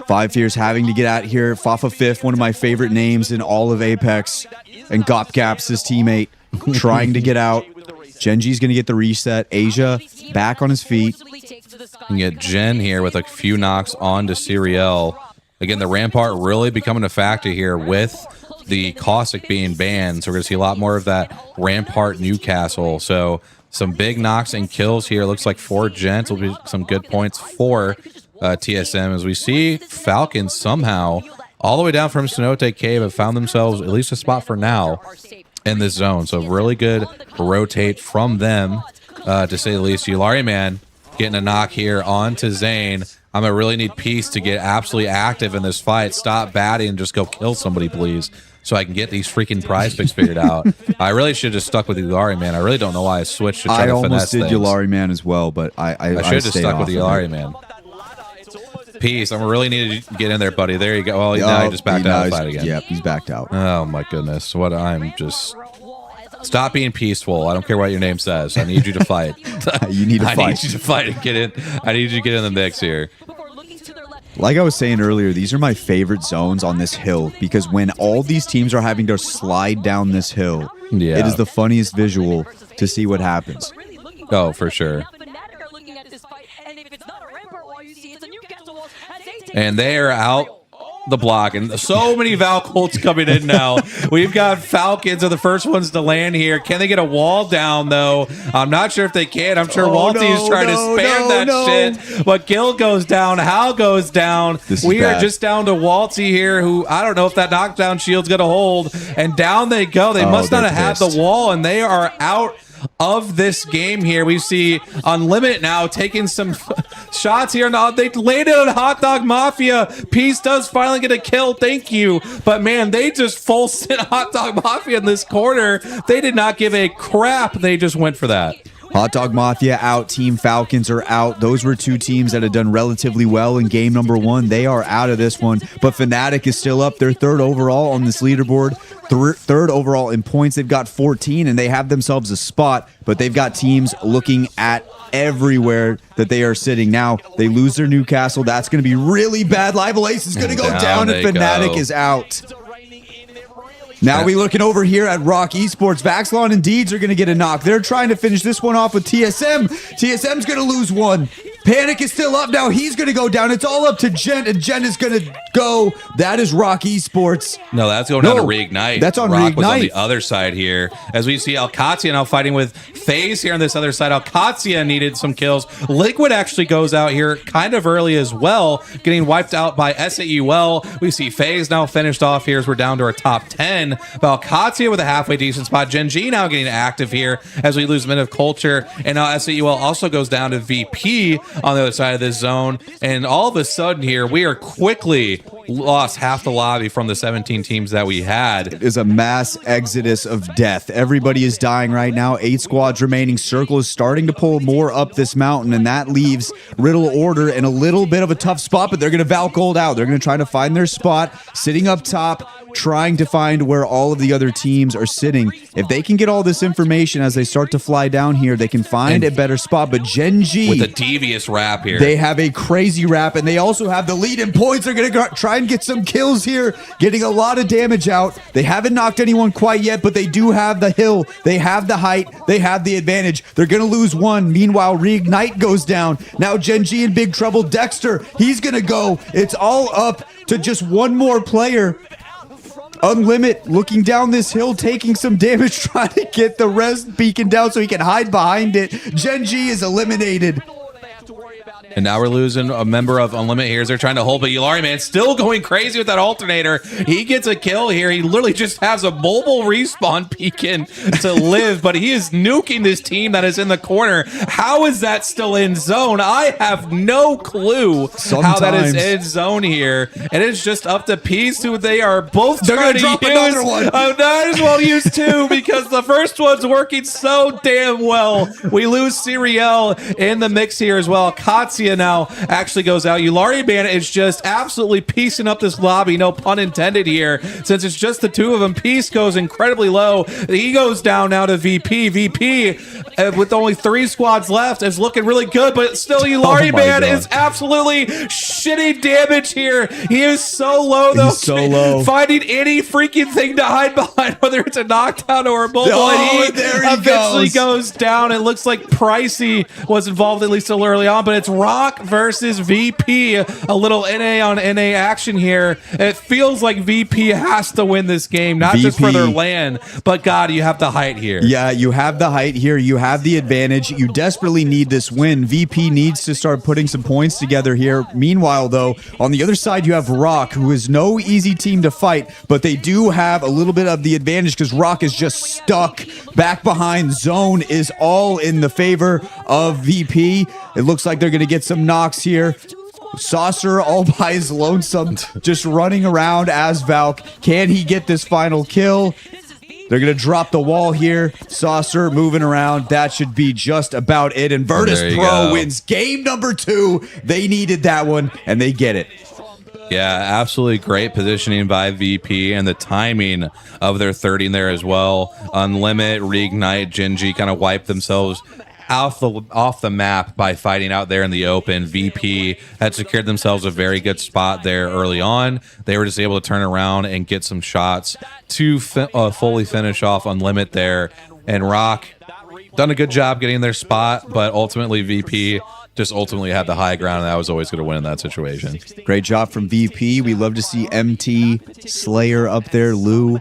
[SPEAKER 3] 5 Fears having to get out here. Fafa Fifth, one of my favorite names in all of Apex. And Gopgaps, his teammate, trying to get out. Genji's going to get the reset. Asia back on his feet.
[SPEAKER 2] You get Jen here with a few knocks on to Serial. Again, the Rampart really becoming a factor here with the Caustic being banned. So we're going to see a lot more of that Rampart Newcastle. So some big knocks and kills here. Looks like 4 Gens will be some good points for TSM. As we see Falcon somehow all the way down from Cenote Cave have found themselves at least a spot for now in this zone. So really good rotate from them, to say the least. Yulari Man getting a knock here onto Zane. I'm going to really need Peace to get absolutely active in this fight. Stop batting and just go kill somebody, please, so I can get these freaking prize picks figured out. I really should have just stuck with Yulari Man. I really don't know why I switched to try to finesse
[SPEAKER 3] almost did
[SPEAKER 2] things.
[SPEAKER 3] Yulari Man as well, but I
[SPEAKER 2] should have just stuck with Yulari
[SPEAKER 3] Man.
[SPEAKER 2] Man. Peace. I'm really need to get in there, buddy. There you go. Oh, now he just backed out of the fight again.
[SPEAKER 3] Yep, he's backed out.
[SPEAKER 2] Oh my goodness. What I'm just stop being peaceful. I don't care what your name says. I need you to fight.
[SPEAKER 3] You need to
[SPEAKER 2] I
[SPEAKER 3] fight.
[SPEAKER 2] need you to fight and get in. I need you to get in the mix here.
[SPEAKER 3] Like I was saying earlier, these are my favorite zones on this hill because when all these teams are having to slide down this hill,
[SPEAKER 2] Yeah.
[SPEAKER 3] it is the funniest visual to see what happens.
[SPEAKER 2] Oh, for sure. And they are out the block, and so many Val Colts coming in now. We've got Falcons are the first ones to land here. Can they get a wall down, though? I'm not sure if they can. I'm sure Walty is trying to spam that shit. But Gil goes down. Hal goes down. We are just down to Walty here, who I don't know if that knockdown shield's going to hold. And down they go. They must not have had the wall, and they are out of this game here. We see Unlimited now taking some shots here. Now they landed on Hot Dog Mafia. Peace does finally get a kill. Thank you. But man, they just full sent Hot Dog Mafia in this corner. They did not give a crap. They just went for that.
[SPEAKER 3] Hot Dog Mafia out. Team Falcons are out. Those were 2 teams that had done relatively well in game number 1. They are out of this one. But Fnatic is still up. They're 3rd overall on this leaderboard. 3rd overall in points. They've got 14, and they have themselves a spot. But they've got teams looking at everywhere that they are sitting. Now, they lose their Newcastle. That's going to be really bad. Live Ace is going to go down, and Fnatic is out. Now we looking over here at Rock Esports. Vaxlon and Deeds are going to get a knock. They're trying to finish this one off with TSM. TSM's going to lose one. Panic is still up now. He's going to go down. It's all up to Jen, and Jen is going to go. That is Rock Esports.
[SPEAKER 2] No, that's going down to Reignite.
[SPEAKER 3] That's on
[SPEAKER 2] Rock
[SPEAKER 3] Reignite.
[SPEAKER 2] was on the other side here. As we see Alkatia now fighting with FaZe here on this other side. Alkatia needed some kills. Liquid actually goes out here kind of early as well, getting wiped out by SAUL. We see FaZe now finished off here as we're down to our top 10. But Alkatia with a halfway decent spot. Gen.G now getting active here as we lose a minute of culture. And now SAUL also goes down to VP on the other side of this zone. And all of a sudden here, we are quickly lost half the lobby from the 17 teams that we had.
[SPEAKER 3] It is a mass exodus of death. Everybody is dying right now. 8 squads remaining. Circle is starting to pull more up this mountain, and that leaves Riddle Order in a little bit of a tough spot, but they're going to Val Gold out. They're going to try to find their spot, sitting up top, trying to find where all of the other teams are sitting. If they can get all this information as they start to fly down here, they can find a better spot. But Gen.G,
[SPEAKER 2] with a devious wrap here,
[SPEAKER 3] they have a crazy wrap, and they also have the lead in points. They're going to try and get some kills here, getting a lot of damage out. They haven't knocked anyone quite yet, but they do have the hill. They have the height. They have the advantage. They're going to lose one. Meanwhile, Reignite goes down. Now Gen.G in big trouble. Dexter, he's going to go. It's all up to just one more player. Unlimit looking down this hill, taking some damage, trying to get the res beacon down so he can hide behind it. Gen.G is eliminated.
[SPEAKER 2] And now we're losing a member of Unlimited here as they're trying to hold, but Yulari Man still going crazy with that alternator. He gets a kill here. He literally just has a mobile respawn beacon to live, but he is nuking this team that is in the corner. How is that still in zone? I have no clue how that is in zone here. And it's just up to Peace, who they are both trying to
[SPEAKER 3] drop
[SPEAKER 2] use.
[SPEAKER 3] another one.
[SPEAKER 2] I might as well use 2 because the first one's working so damn well. We lose Serial in the mix here as well. Katsia Galaxia now actually goes out. Yulari Man is just absolutely piecing up this lobby, no pun intended here, since it's just the two of them. Peace goes incredibly low. He goes down now to VP. VP, with only 3 squads left, is looking really good, but still Yulari Man is absolutely shitty damage here. He is so low, though.
[SPEAKER 3] He's so low.
[SPEAKER 2] Finding any freaking thing to hide behind, whether it's a knockdown or a mobile, and
[SPEAKER 3] there he
[SPEAKER 2] eventually goes down. It looks like Pricey was involved at least a little early on, but it's Rock versus VP. A little NA on NA action here. It feels like VP has to win this game, not just for their land, but God, you have the height here.
[SPEAKER 3] Yeah, you have the height here. You have the advantage. You desperately need this win. VP needs to start putting some points together here. Meanwhile, though, on the other side, you have Rock, who is no easy team to fight, but they do have a little bit of the advantage because Rock is just stuck back behind. Zone is all in the favor of VP. It looks like they're going to get some knocks here. Saucer all by his lonesome, just running around as Valk. Can he get this final kill? They're going to drop the wall here. Saucer moving around. That should be just about it. And Virtus Pro wins game number 2. They needed that one, and they get it.
[SPEAKER 2] Yeah, absolutely great positioning by VP, and the timing of their 30 there as well. Unlimit, Reignite, Genji kind of wipe themselves off the map by fighting out there in the open. VP had secured themselves a very good spot there early on. They were just able to turn around and get some shots to fully finish off Unlimit there. And Rock done a good job getting their spot, but ultimately VP just ultimately had the high ground, and I was always going to win in that situation.
[SPEAKER 3] Great job from VP. We love to see MT, Slayer up there, Lou.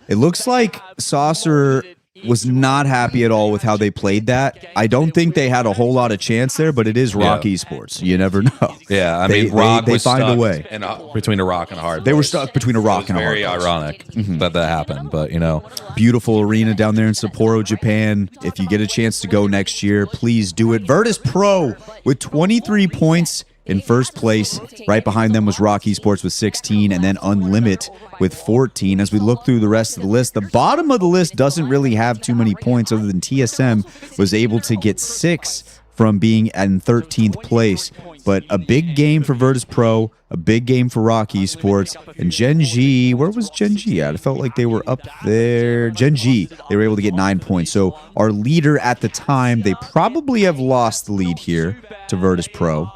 [SPEAKER 3] It looks like Saucer was not happy at all with how they played that. I don't think they had a whole lot of chance there, but it is Rock Esports. You never know.
[SPEAKER 2] Yeah, I mean, Rock
[SPEAKER 3] they
[SPEAKER 2] was
[SPEAKER 3] find
[SPEAKER 2] stuck
[SPEAKER 3] a way.
[SPEAKER 2] Between a rock and a hard place.
[SPEAKER 3] They were stuck between a rock and a hard
[SPEAKER 2] place. Very ironic that happened, but you know.
[SPEAKER 3] Beautiful arena down there in Sapporo, Japan. If you get a chance to go next year, please do it. Virtus Pro with 23 points in first place. Right behind them was Rock Esports with 16, and then Unlimit with 14. As we look through the rest of the list, the bottom of the list doesn't really have too many points other than TSM was able to get 6 from being in 13th place. But a big game for Virtus Pro, a big game for Rock Esports, and Gen G, where was Gen G at? It felt like they were up there. Gen G, they were able to get 9 points. So our leader at the time, they probably have lost the lead here to Virtus Pro.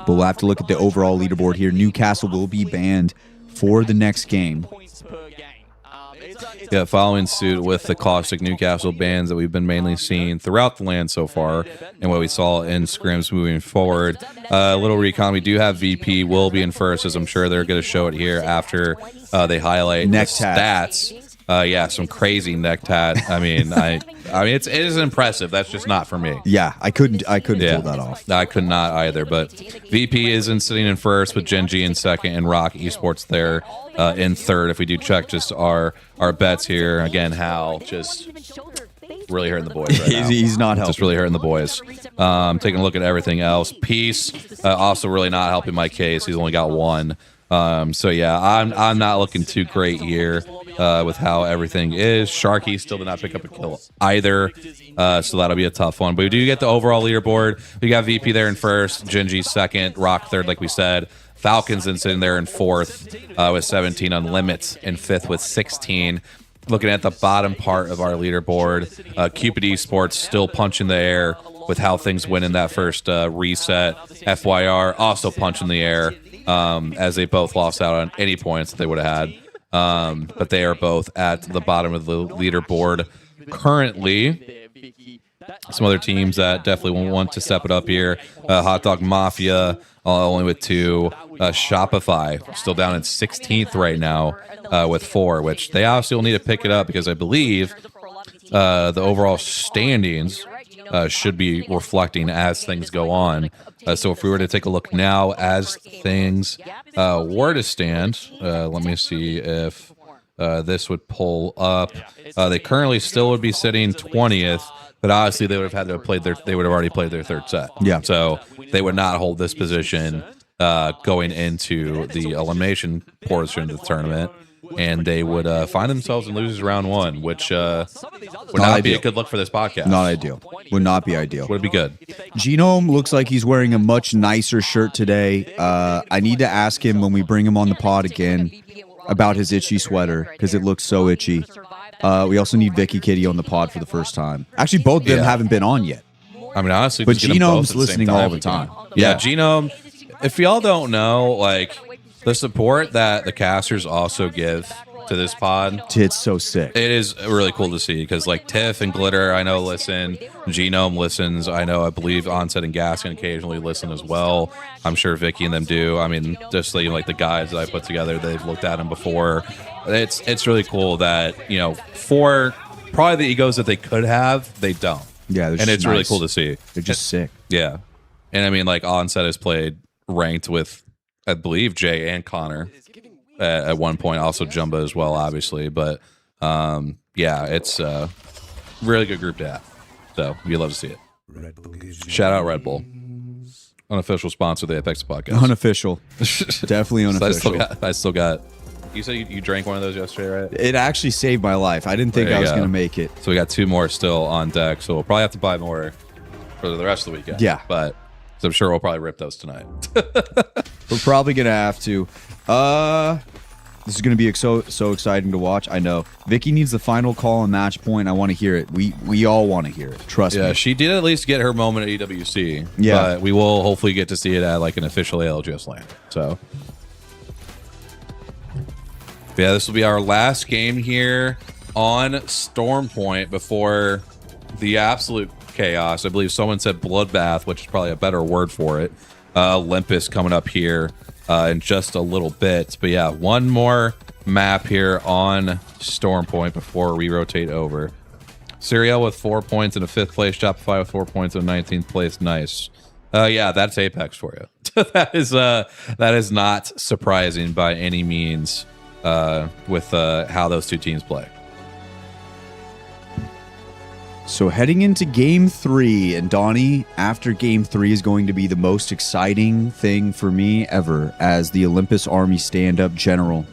[SPEAKER 3] But we'll have to look at the overall leaderboard here. Newcastle will be banned for the next game.
[SPEAKER 2] Yeah, following suit with the caustic Newcastle bans that we've been mainly seeing throughout the land so far, and what we saw in scrims moving forward. Little recon, we do have VP will be in first, as I'm sure they're going to show it here after they highlight the stats. Yeah, some crazy neck tat. I mean, it is impressive. That's just not for me.
[SPEAKER 3] Yeah, I couldn't pull that off.
[SPEAKER 2] I could not either. But VP is sitting in first with Gen G in second, and Rock Esports there in third. If we do check just our bets here again, Hal just really hurting the boys right now.
[SPEAKER 3] He's not helping.
[SPEAKER 2] Just really hurting the boys. Taking a look at everything else. Peace also really not helping my case. He's only got 1. So yeah, I'm not looking too great here with how everything is. Sharky still did not pick up a kill either, so that'll be a tough one. But we do get the overall leaderboard. We got VP there in first, Genji second, Rock third, like we said. Falcons then sitting there in fourth with 17, Unlimit in fifth with 16. Looking at the bottom part of our leaderboard, Cupid Esports still punching the air with how things went in that first reset. FYR also punching the air. As they both lost out on any points that they would have had. But they are both at the bottom of the leaderboard currently. Some other teams that definitely won't want to step it up here. Hot Dog Mafia, only with 2. Shopify, still down in 16th right now with 4, which they obviously will need to pick it up because I believe the overall standings should be reflecting as things go on. So if we were to take a look now as things were to stand, let me see if this would pull up. They currently still would be sitting 20th, but obviously they would have had to have they would have already played their third set.
[SPEAKER 3] Yeah.
[SPEAKER 2] So they would not hold this position going into the elimination portion of the tournament. and they would find themselves in losers round 1, which would
[SPEAKER 3] Not
[SPEAKER 2] not be
[SPEAKER 3] ideal.
[SPEAKER 2] a good look for this podcast.
[SPEAKER 3] Not ideal. Would not be ideal.
[SPEAKER 2] Would it be good?
[SPEAKER 3] Genome looks like he's wearing a much nicer shirt today. I need to ask him when we bring him on the pod again about his itchy sweater because it looks so itchy. We also need Vicky Kitty on the pod for the first time. Actually, both of them haven't been on yet.
[SPEAKER 2] I mean, honestly,
[SPEAKER 3] But
[SPEAKER 2] just get them both
[SPEAKER 3] Genome's
[SPEAKER 2] at the same
[SPEAKER 3] listening all the
[SPEAKER 2] we can.
[SPEAKER 3] time.
[SPEAKER 2] Yeah,
[SPEAKER 3] Yeah.
[SPEAKER 2] Genome. If y'all don't know, like the support that the casters also give to this pod,
[SPEAKER 3] It's so sick.
[SPEAKER 2] it is really cool to see because like Tiff and Glitter, I know listen. Genome listens. I believe Onset and Gas can occasionally listen as well. I'm sure Vicky and them do. I mean, just like the guys that I put together, they've looked at them before. It's really cool that for probably the egos that they could have, they don't.
[SPEAKER 3] Yeah,
[SPEAKER 2] And it's really cool to see.
[SPEAKER 3] They're just sick.
[SPEAKER 2] Yeah. And I mean, like, Onset has played ranked with, I believe, Jay and Connor at one point. Also Jumbo as well, obviously. But, yeah, it's a really good group to have. So, you love to see it. Shout out Red Bull. Unofficial sponsor of the Apex podcast.
[SPEAKER 3] Unofficial. Definitely
[SPEAKER 2] So
[SPEAKER 3] unofficial.
[SPEAKER 2] I still got. You said you drank one of those yesterday, right?
[SPEAKER 3] It actually saved my life. I didn't think
[SPEAKER 2] There
[SPEAKER 3] I
[SPEAKER 2] you
[SPEAKER 3] was
[SPEAKER 2] go.
[SPEAKER 3] going to make it.
[SPEAKER 2] So we got 2 more still on deck. So we'll probably have to buy more for the rest of the weekend.
[SPEAKER 3] Yeah.
[SPEAKER 2] But so I'm sure we'll probably rip those tonight.
[SPEAKER 3] We're probably going to have to. This is going to be so exciting to watch. I know. Vicky needs the final call on match point. I want to hear it. We all want to hear it. Trust
[SPEAKER 2] Yeah,
[SPEAKER 3] me.
[SPEAKER 2] she did at least get her moment at EWC.
[SPEAKER 3] Yeah.
[SPEAKER 2] But we will hopefully get to see it at like an official ALGS land. So yeah, this will be our last game here on Storm Point before the absolute chaos. I believe someone said bloodbath, which is probably a better word for it. Olympus coming up here in just a little bit. But yeah, one more map here on Storm Point before we rotate over. Serial with 4 points in a 5th place. Shopify with 4 points in a 19th place. Nice. Yeah, that's Apex for you. that is not surprising by any means with how those two teams play.
[SPEAKER 3] So heading into game 3, and Donnie, after game 3 is going to be the most exciting thing for me ever as the Olympus Army stand-up general.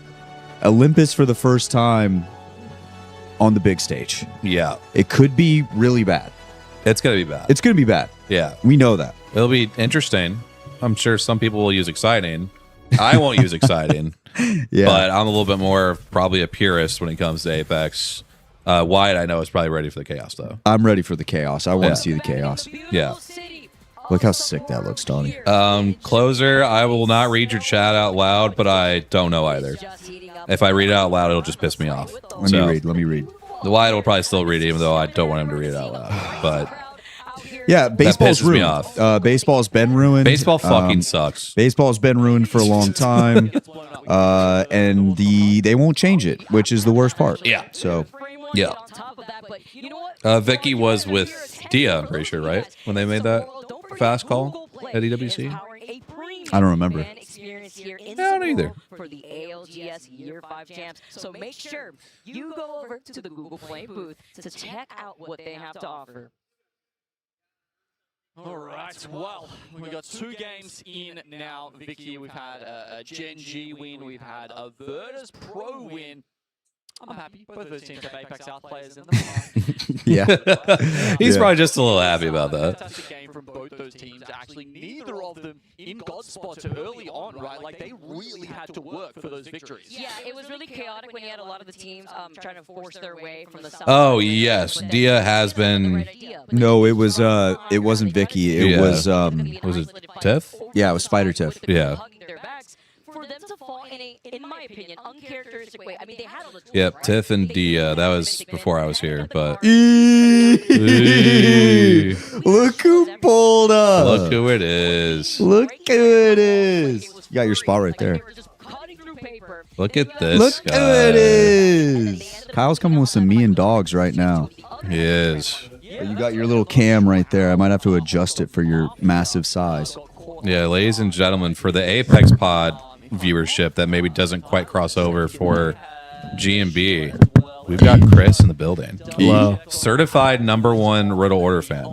[SPEAKER 3] Olympus for the first time on the big stage.
[SPEAKER 2] Yeah,
[SPEAKER 3] It could be really bad.
[SPEAKER 2] it's gonna be bad.
[SPEAKER 3] It's going to be bad.
[SPEAKER 2] Yeah,
[SPEAKER 3] We know that.
[SPEAKER 2] it'll be interesting. I'm sure some people will use exciting. I won't use exciting,
[SPEAKER 3] Yeah.
[SPEAKER 2] but I'm a little bit more probably a purist when it comes to Apex. Wyatt, I know, is probably ready for the chaos though.
[SPEAKER 3] I'm ready for the chaos. I want
[SPEAKER 2] Yeah.
[SPEAKER 3] to see the chaos.
[SPEAKER 2] Yeah.
[SPEAKER 3] Look how sick that looks, Donnie.
[SPEAKER 2] Closer, I will not read your chat out loud, but I don't know either. If I read it out loud, it'll just piss me off.
[SPEAKER 3] Let me read.
[SPEAKER 2] The Wyatt will probably still read it, even though I don't want him to read it out loud. But
[SPEAKER 3] Yeah, baseball's
[SPEAKER 2] pisses me
[SPEAKER 3] ruined.
[SPEAKER 2] off.
[SPEAKER 3] Baseball's been ruined.
[SPEAKER 2] baseball fucking sucks.
[SPEAKER 3] Baseball's been ruined for a long time, and they won't change it, which is the worst part.
[SPEAKER 2] Yeah.
[SPEAKER 3] So
[SPEAKER 2] Yeah. Vicky was with Dia, I'm pretty sure, right? When they made that fast call at EWC?
[SPEAKER 3] I don't remember.
[SPEAKER 2] I don't either.
[SPEAKER 5] For the ALGS Year 5 champs. So make sure you go over to the Google Play booth to check out what they have to offer.
[SPEAKER 4] All right, well, we've got 2 games in now, Vicky. We've had a Gen G win, we've had a Virtus Pro win. I'm happy. Both of those teams have Apex South players in them.
[SPEAKER 3] Yeah.
[SPEAKER 2] He's
[SPEAKER 3] Yeah.
[SPEAKER 2] probably just a little happy about that.
[SPEAKER 4] Fantastic game from both those teams. Actually, neither of them in God spots early on, right? Like, they really had to work for those victories.
[SPEAKER 5] Yeah, it was really chaotic when you had a lot of the teams trying to force their way from the south.
[SPEAKER 2] Oh, yes. Dia has been.
[SPEAKER 3] No, it wasn't Vicky. It
[SPEAKER 2] Yeah.
[SPEAKER 3] was
[SPEAKER 2] Was it Tiff?
[SPEAKER 3] Yeah, it was Spider Tiff.
[SPEAKER 2] Yeah.
[SPEAKER 5] For them to fall in my opinion, uncharacteristic way. I mean, they had all the tools,
[SPEAKER 2] Yep,
[SPEAKER 5] right?
[SPEAKER 2] Tiff and Dia. That was before I was here, but.
[SPEAKER 3] Look who pulled up.
[SPEAKER 2] Look who it is.
[SPEAKER 3] Look who it is. You got your spot right there.
[SPEAKER 2] Look at this
[SPEAKER 3] Look
[SPEAKER 2] guy.
[SPEAKER 3] who it is. Kyle's coming with some me and dogs right now.
[SPEAKER 2] He is.
[SPEAKER 3] But you got your little cam right there. I might have to adjust it for your massive size.
[SPEAKER 2] Yeah, ladies and gentlemen, for the Apex Pod viewership that maybe doesn't quite cross over for G&B, we've got Chris in the building.
[SPEAKER 1] Hello.
[SPEAKER 2] Certified #1 Riddle Order fan.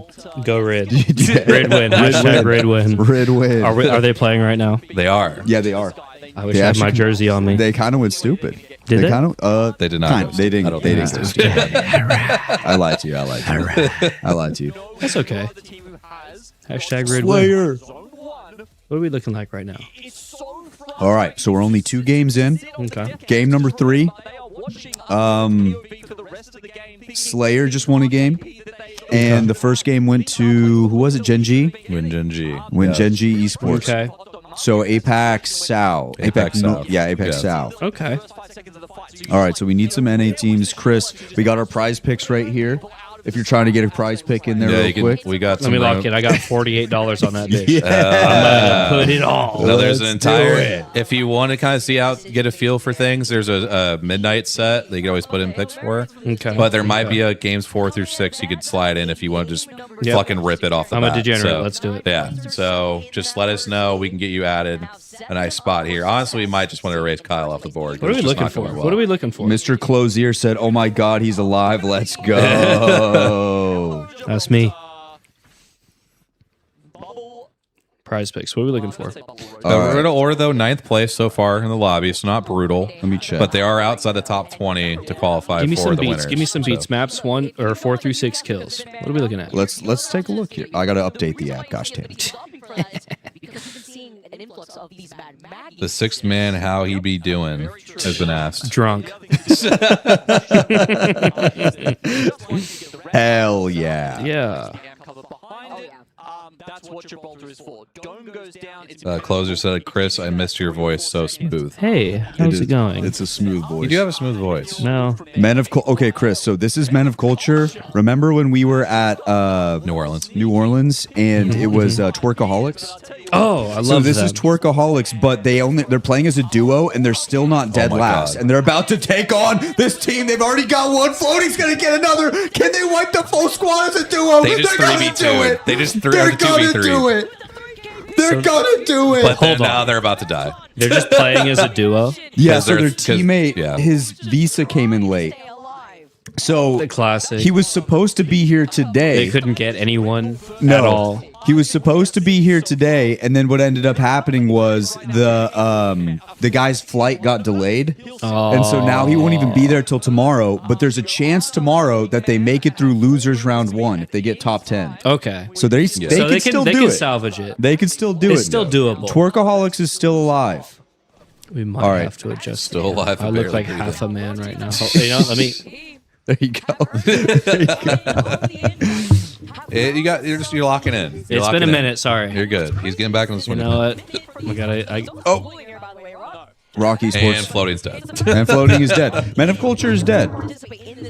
[SPEAKER 1] Go Red. Red win. Hashtag Red win.
[SPEAKER 3] Red win.
[SPEAKER 1] Are they playing right now?
[SPEAKER 2] They are.
[SPEAKER 3] Yeah, they are.
[SPEAKER 1] I wish I had my jersey on me.
[SPEAKER 3] They kind of went stupid.
[SPEAKER 1] Did they?
[SPEAKER 3] Kind of.
[SPEAKER 2] They did not.
[SPEAKER 3] They didn't.
[SPEAKER 2] I don't
[SPEAKER 3] They
[SPEAKER 2] think
[SPEAKER 3] didn't.
[SPEAKER 2] they did.
[SPEAKER 3] I lied to you. I lied to you. I lied to you.
[SPEAKER 1] That's okay.
[SPEAKER 4] The team who has
[SPEAKER 1] Hashtag red win.
[SPEAKER 3] Slayer.
[SPEAKER 4] zone 1.
[SPEAKER 1] What are we looking like right now?
[SPEAKER 4] It's so
[SPEAKER 3] All right, so we're only 2 games in.
[SPEAKER 1] Okay.
[SPEAKER 3] Game number 3.
[SPEAKER 4] They are watching POV for the rest of the game, thinking
[SPEAKER 3] Slayer just won a game,
[SPEAKER 4] that they
[SPEAKER 3] and the first game went to who was it? Genji.
[SPEAKER 2] Wingenji.
[SPEAKER 3] When Genji Esports.
[SPEAKER 1] Okay.
[SPEAKER 3] So Apex South.
[SPEAKER 2] Apex South.
[SPEAKER 3] Yeah, Apex
[SPEAKER 2] Yeah.
[SPEAKER 3] South.
[SPEAKER 1] Okay.
[SPEAKER 4] first 5 seconds of the fight. So you
[SPEAKER 3] All right, so we need some NA teams. Chris, we got our prize picks right here. If you're trying to get a prize pick in there
[SPEAKER 2] Yeah,
[SPEAKER 3] real
[SPEAKER 2] you can,
[SPEAKER 3] quick.
[SPEAKER 2] we got
[SPEAKER 1] Let
[SPEAKER 2] some.
[SPEAKER 1] me lock
[SPEAKER 2] room.
[SPEAKER 1] it. I got $48 on that bitch.
[SPEAKER 3] Yeah.
[SPEAKER 1] Put it all.
[SPEAKER 2] So there's an
[SPEAKER 3] Let's do
[SPEAKER 2] entire.
[SPEAKER 3] it.
[SPEAKER 2] If you want to kind of see out, get a feel for things, there's a midnight set that you can always put in picks for.
[SPEAKER 1] Okay.
[SPEAKER 2] But there might be a games 4 through 6 you could slide in if you want to just
[SPEAKER 1] Yep.
[SPEAKER 2] fucking rip it off the
[SPEAKER 1] I'm a
[SPEAKER 2] bat.
[SPEAKER 1] degenerate.
[SPEAKER 2] So,
[SPEAKER 1] Let's do it.
[SPEAKER 2] Yeah. So just let us know. We can get you added. A nice spot here. Honestly, we might just want to erase Kyle off the board.
[SPEAKER 1] What are we looking for? What are we looking for?
[SPEAKER 3] Mr. Closier said, "Oh my God, he's alive. Let's go."
[SPEAKER 1] That's me.
[SPEAKER 4] bubble.
[SPEAKER 1] Prize picks. What are we looking for?
[SPEAKER 3] All right.
[SPEAKER 2] Brutal or though 9th place so far in the lobby. It's not brutal.
[SPEAKER 3] Let me check.
[SPEAKER 2] But they are outside the top 20 to qualify
[SPEAKER 1] Give me
[SPEAKER 2] for
[SPEAKER 1] some
[SPEAKER 2] the
[SPEAKER 1] beats.
[SPEAKER 2] winners.
[SPEAKER 1] Give me some
[SPEAKER 2] So-
[SPEAKER 1] beats. Maps 1 or 4 through 6 kills. What are we looking at?
[SPEAKER 3] Let's take a look here. I gotta update the app. Gosh damn it.
[SPEAKER 5] Because we've been seeing an influx of these bad maggots.
[SPEAKER 2] The 6th man, how he be doing, has been asked.
[SPEAKER 1] Drunk.
[SPEAKER 3] Hell yeah.
[SPEAKER 1] Yeah.
[SPEAKER 4] Cover behind
[SPEAKER 5] Oh,
[SPEAKER 4] it. That's what Gibraltar is for. Dome goes down. It's
[SPEAKER 2] Closer said, Chris, I missed your voice. So smooth.
[SPEAKER 1] Hey, how's it going?
[SPEAKER 3] It's a smooth voice.
[SPEAKER 2] You do have a smooth voice.
[SPEAKER 1] No.
[SPEAKER 3] Men of Okay, Chris. So this is Men of Culture. Remember when we were at
[SPEAKER 2] New Orleans.
[SPEAKER 3] New Orleans and it was Twerkaholics?
[SPEAKER 1] Oh, I love
[SPEAKER 3] So this
[SPEAKER 1] them.
[SPEAKER 3] is Twerkaholics, but they're playing as a duo and they're still not dead
[SPEAKER 2] my
[SPEAKER 3] last.
[SPEAKER 2] God.
[SPEAKER 3] And they're about to take on this team. They've already got one. Floating's gonna get another. Can they wipe the full squad as a duo?
[SPEAKER 2] They just
[SPEAKER 3] They're gonna
[SPEAKER 2] 3v2
[SPEAKER 3] do
[SPEAKER 2] it.
[SPEAKER 3] it.
[SPEAKER 2] They just
[SPEAKER 3] They're
[SPEAKER 2] a
[SPEAKER 3] gonna
[SPEAKER 2] 2v3.
[SPEAKER 3] do it. They're gonna do it.
[SPEAKER 2] But then
[SPEAKER 1] Hold on.
[SPEAKER 2] now they're about to die.
[SPEAKER 1] They're just playing as a duo.
[SPEAKER 3] Yeah,
[SPEAKER 2] 'Cause
[SPEAKER 3] so
[SPEAKER 2] they're-
[SPEAKER 3] their
[SPEAKER 2] 'cause-
[SPEAKER 3] teammate,
[SPEAKER 2] yeah.
[SPEAKER 3] his visa came in late. So
[SPEAKER 1] The classic.
[SPEAKER 3] he was supposed to be here today.
[SPEAKER 1] They couldn't get anyone
[SPEAKER 3] No.
[SPEAKER 1] at all.
[SPEAKER 3] He was supposed to be here today, and then what ended up happening was the guy's flight got delayed, and so now he won't even be there till tomorrow. But there's a chance tomorrow that they make it through losers round 1 if they get top 10.
[SPEAKER 1] Okay.
[SPEAKER 3] So they
[SPEAKER 1] So
[SPEAKER 3] can still
[SPEAKER 1] they
[SPEAKER 3] do
[SPEAKER 1] can
[SPEAKER 3] it.
[SPEAKER 1] salvage it.
[SPEAKER 3] They can still do
[SPEAKER 1] It's
[SPEAKER 3] it.
[SPEAKER 1] still doable.
[SPEAKER 3] Twerkaholics is still alive.
[SPEAKER 1] We might
[SPEAKER 3] All right.
[SPEAKER 1] have to adjust.
[SPEAKER 2] Still alive.
[SPEAKER 1] I
[SPEAKER 2] and
[SPEAKER 1] look
[SPEAKER 2] barely
[SPEAKER 1] like
[SPEAKER 2] breathing.
[SPEAKER 1] half a man right now. You know, let me.
[SPEAKER 3] There you go.
[SPEAKER 2] You're locking in. You're
[SPEAKER 1] It's been
[SPEAKER 2] locking
[SPEAKER 1] a
[SPEAKER 2] in.
[SPEAKER 1] minute. Sorry.
[SPEAKER 2] You're good. He's getting back on the
[SPEAKER 1] You
[SPEAKER 2] swing.
[SPEAKER 1] know what? We gotta.
[SPEAKER 3] Oh, Rocky
[SPEAKER 2] And
[SPEAKER 3] Sports.
[SPEAKER 2] floating's dead.
[SPEAKER 3] And floating is dead. Men of Culture is dead.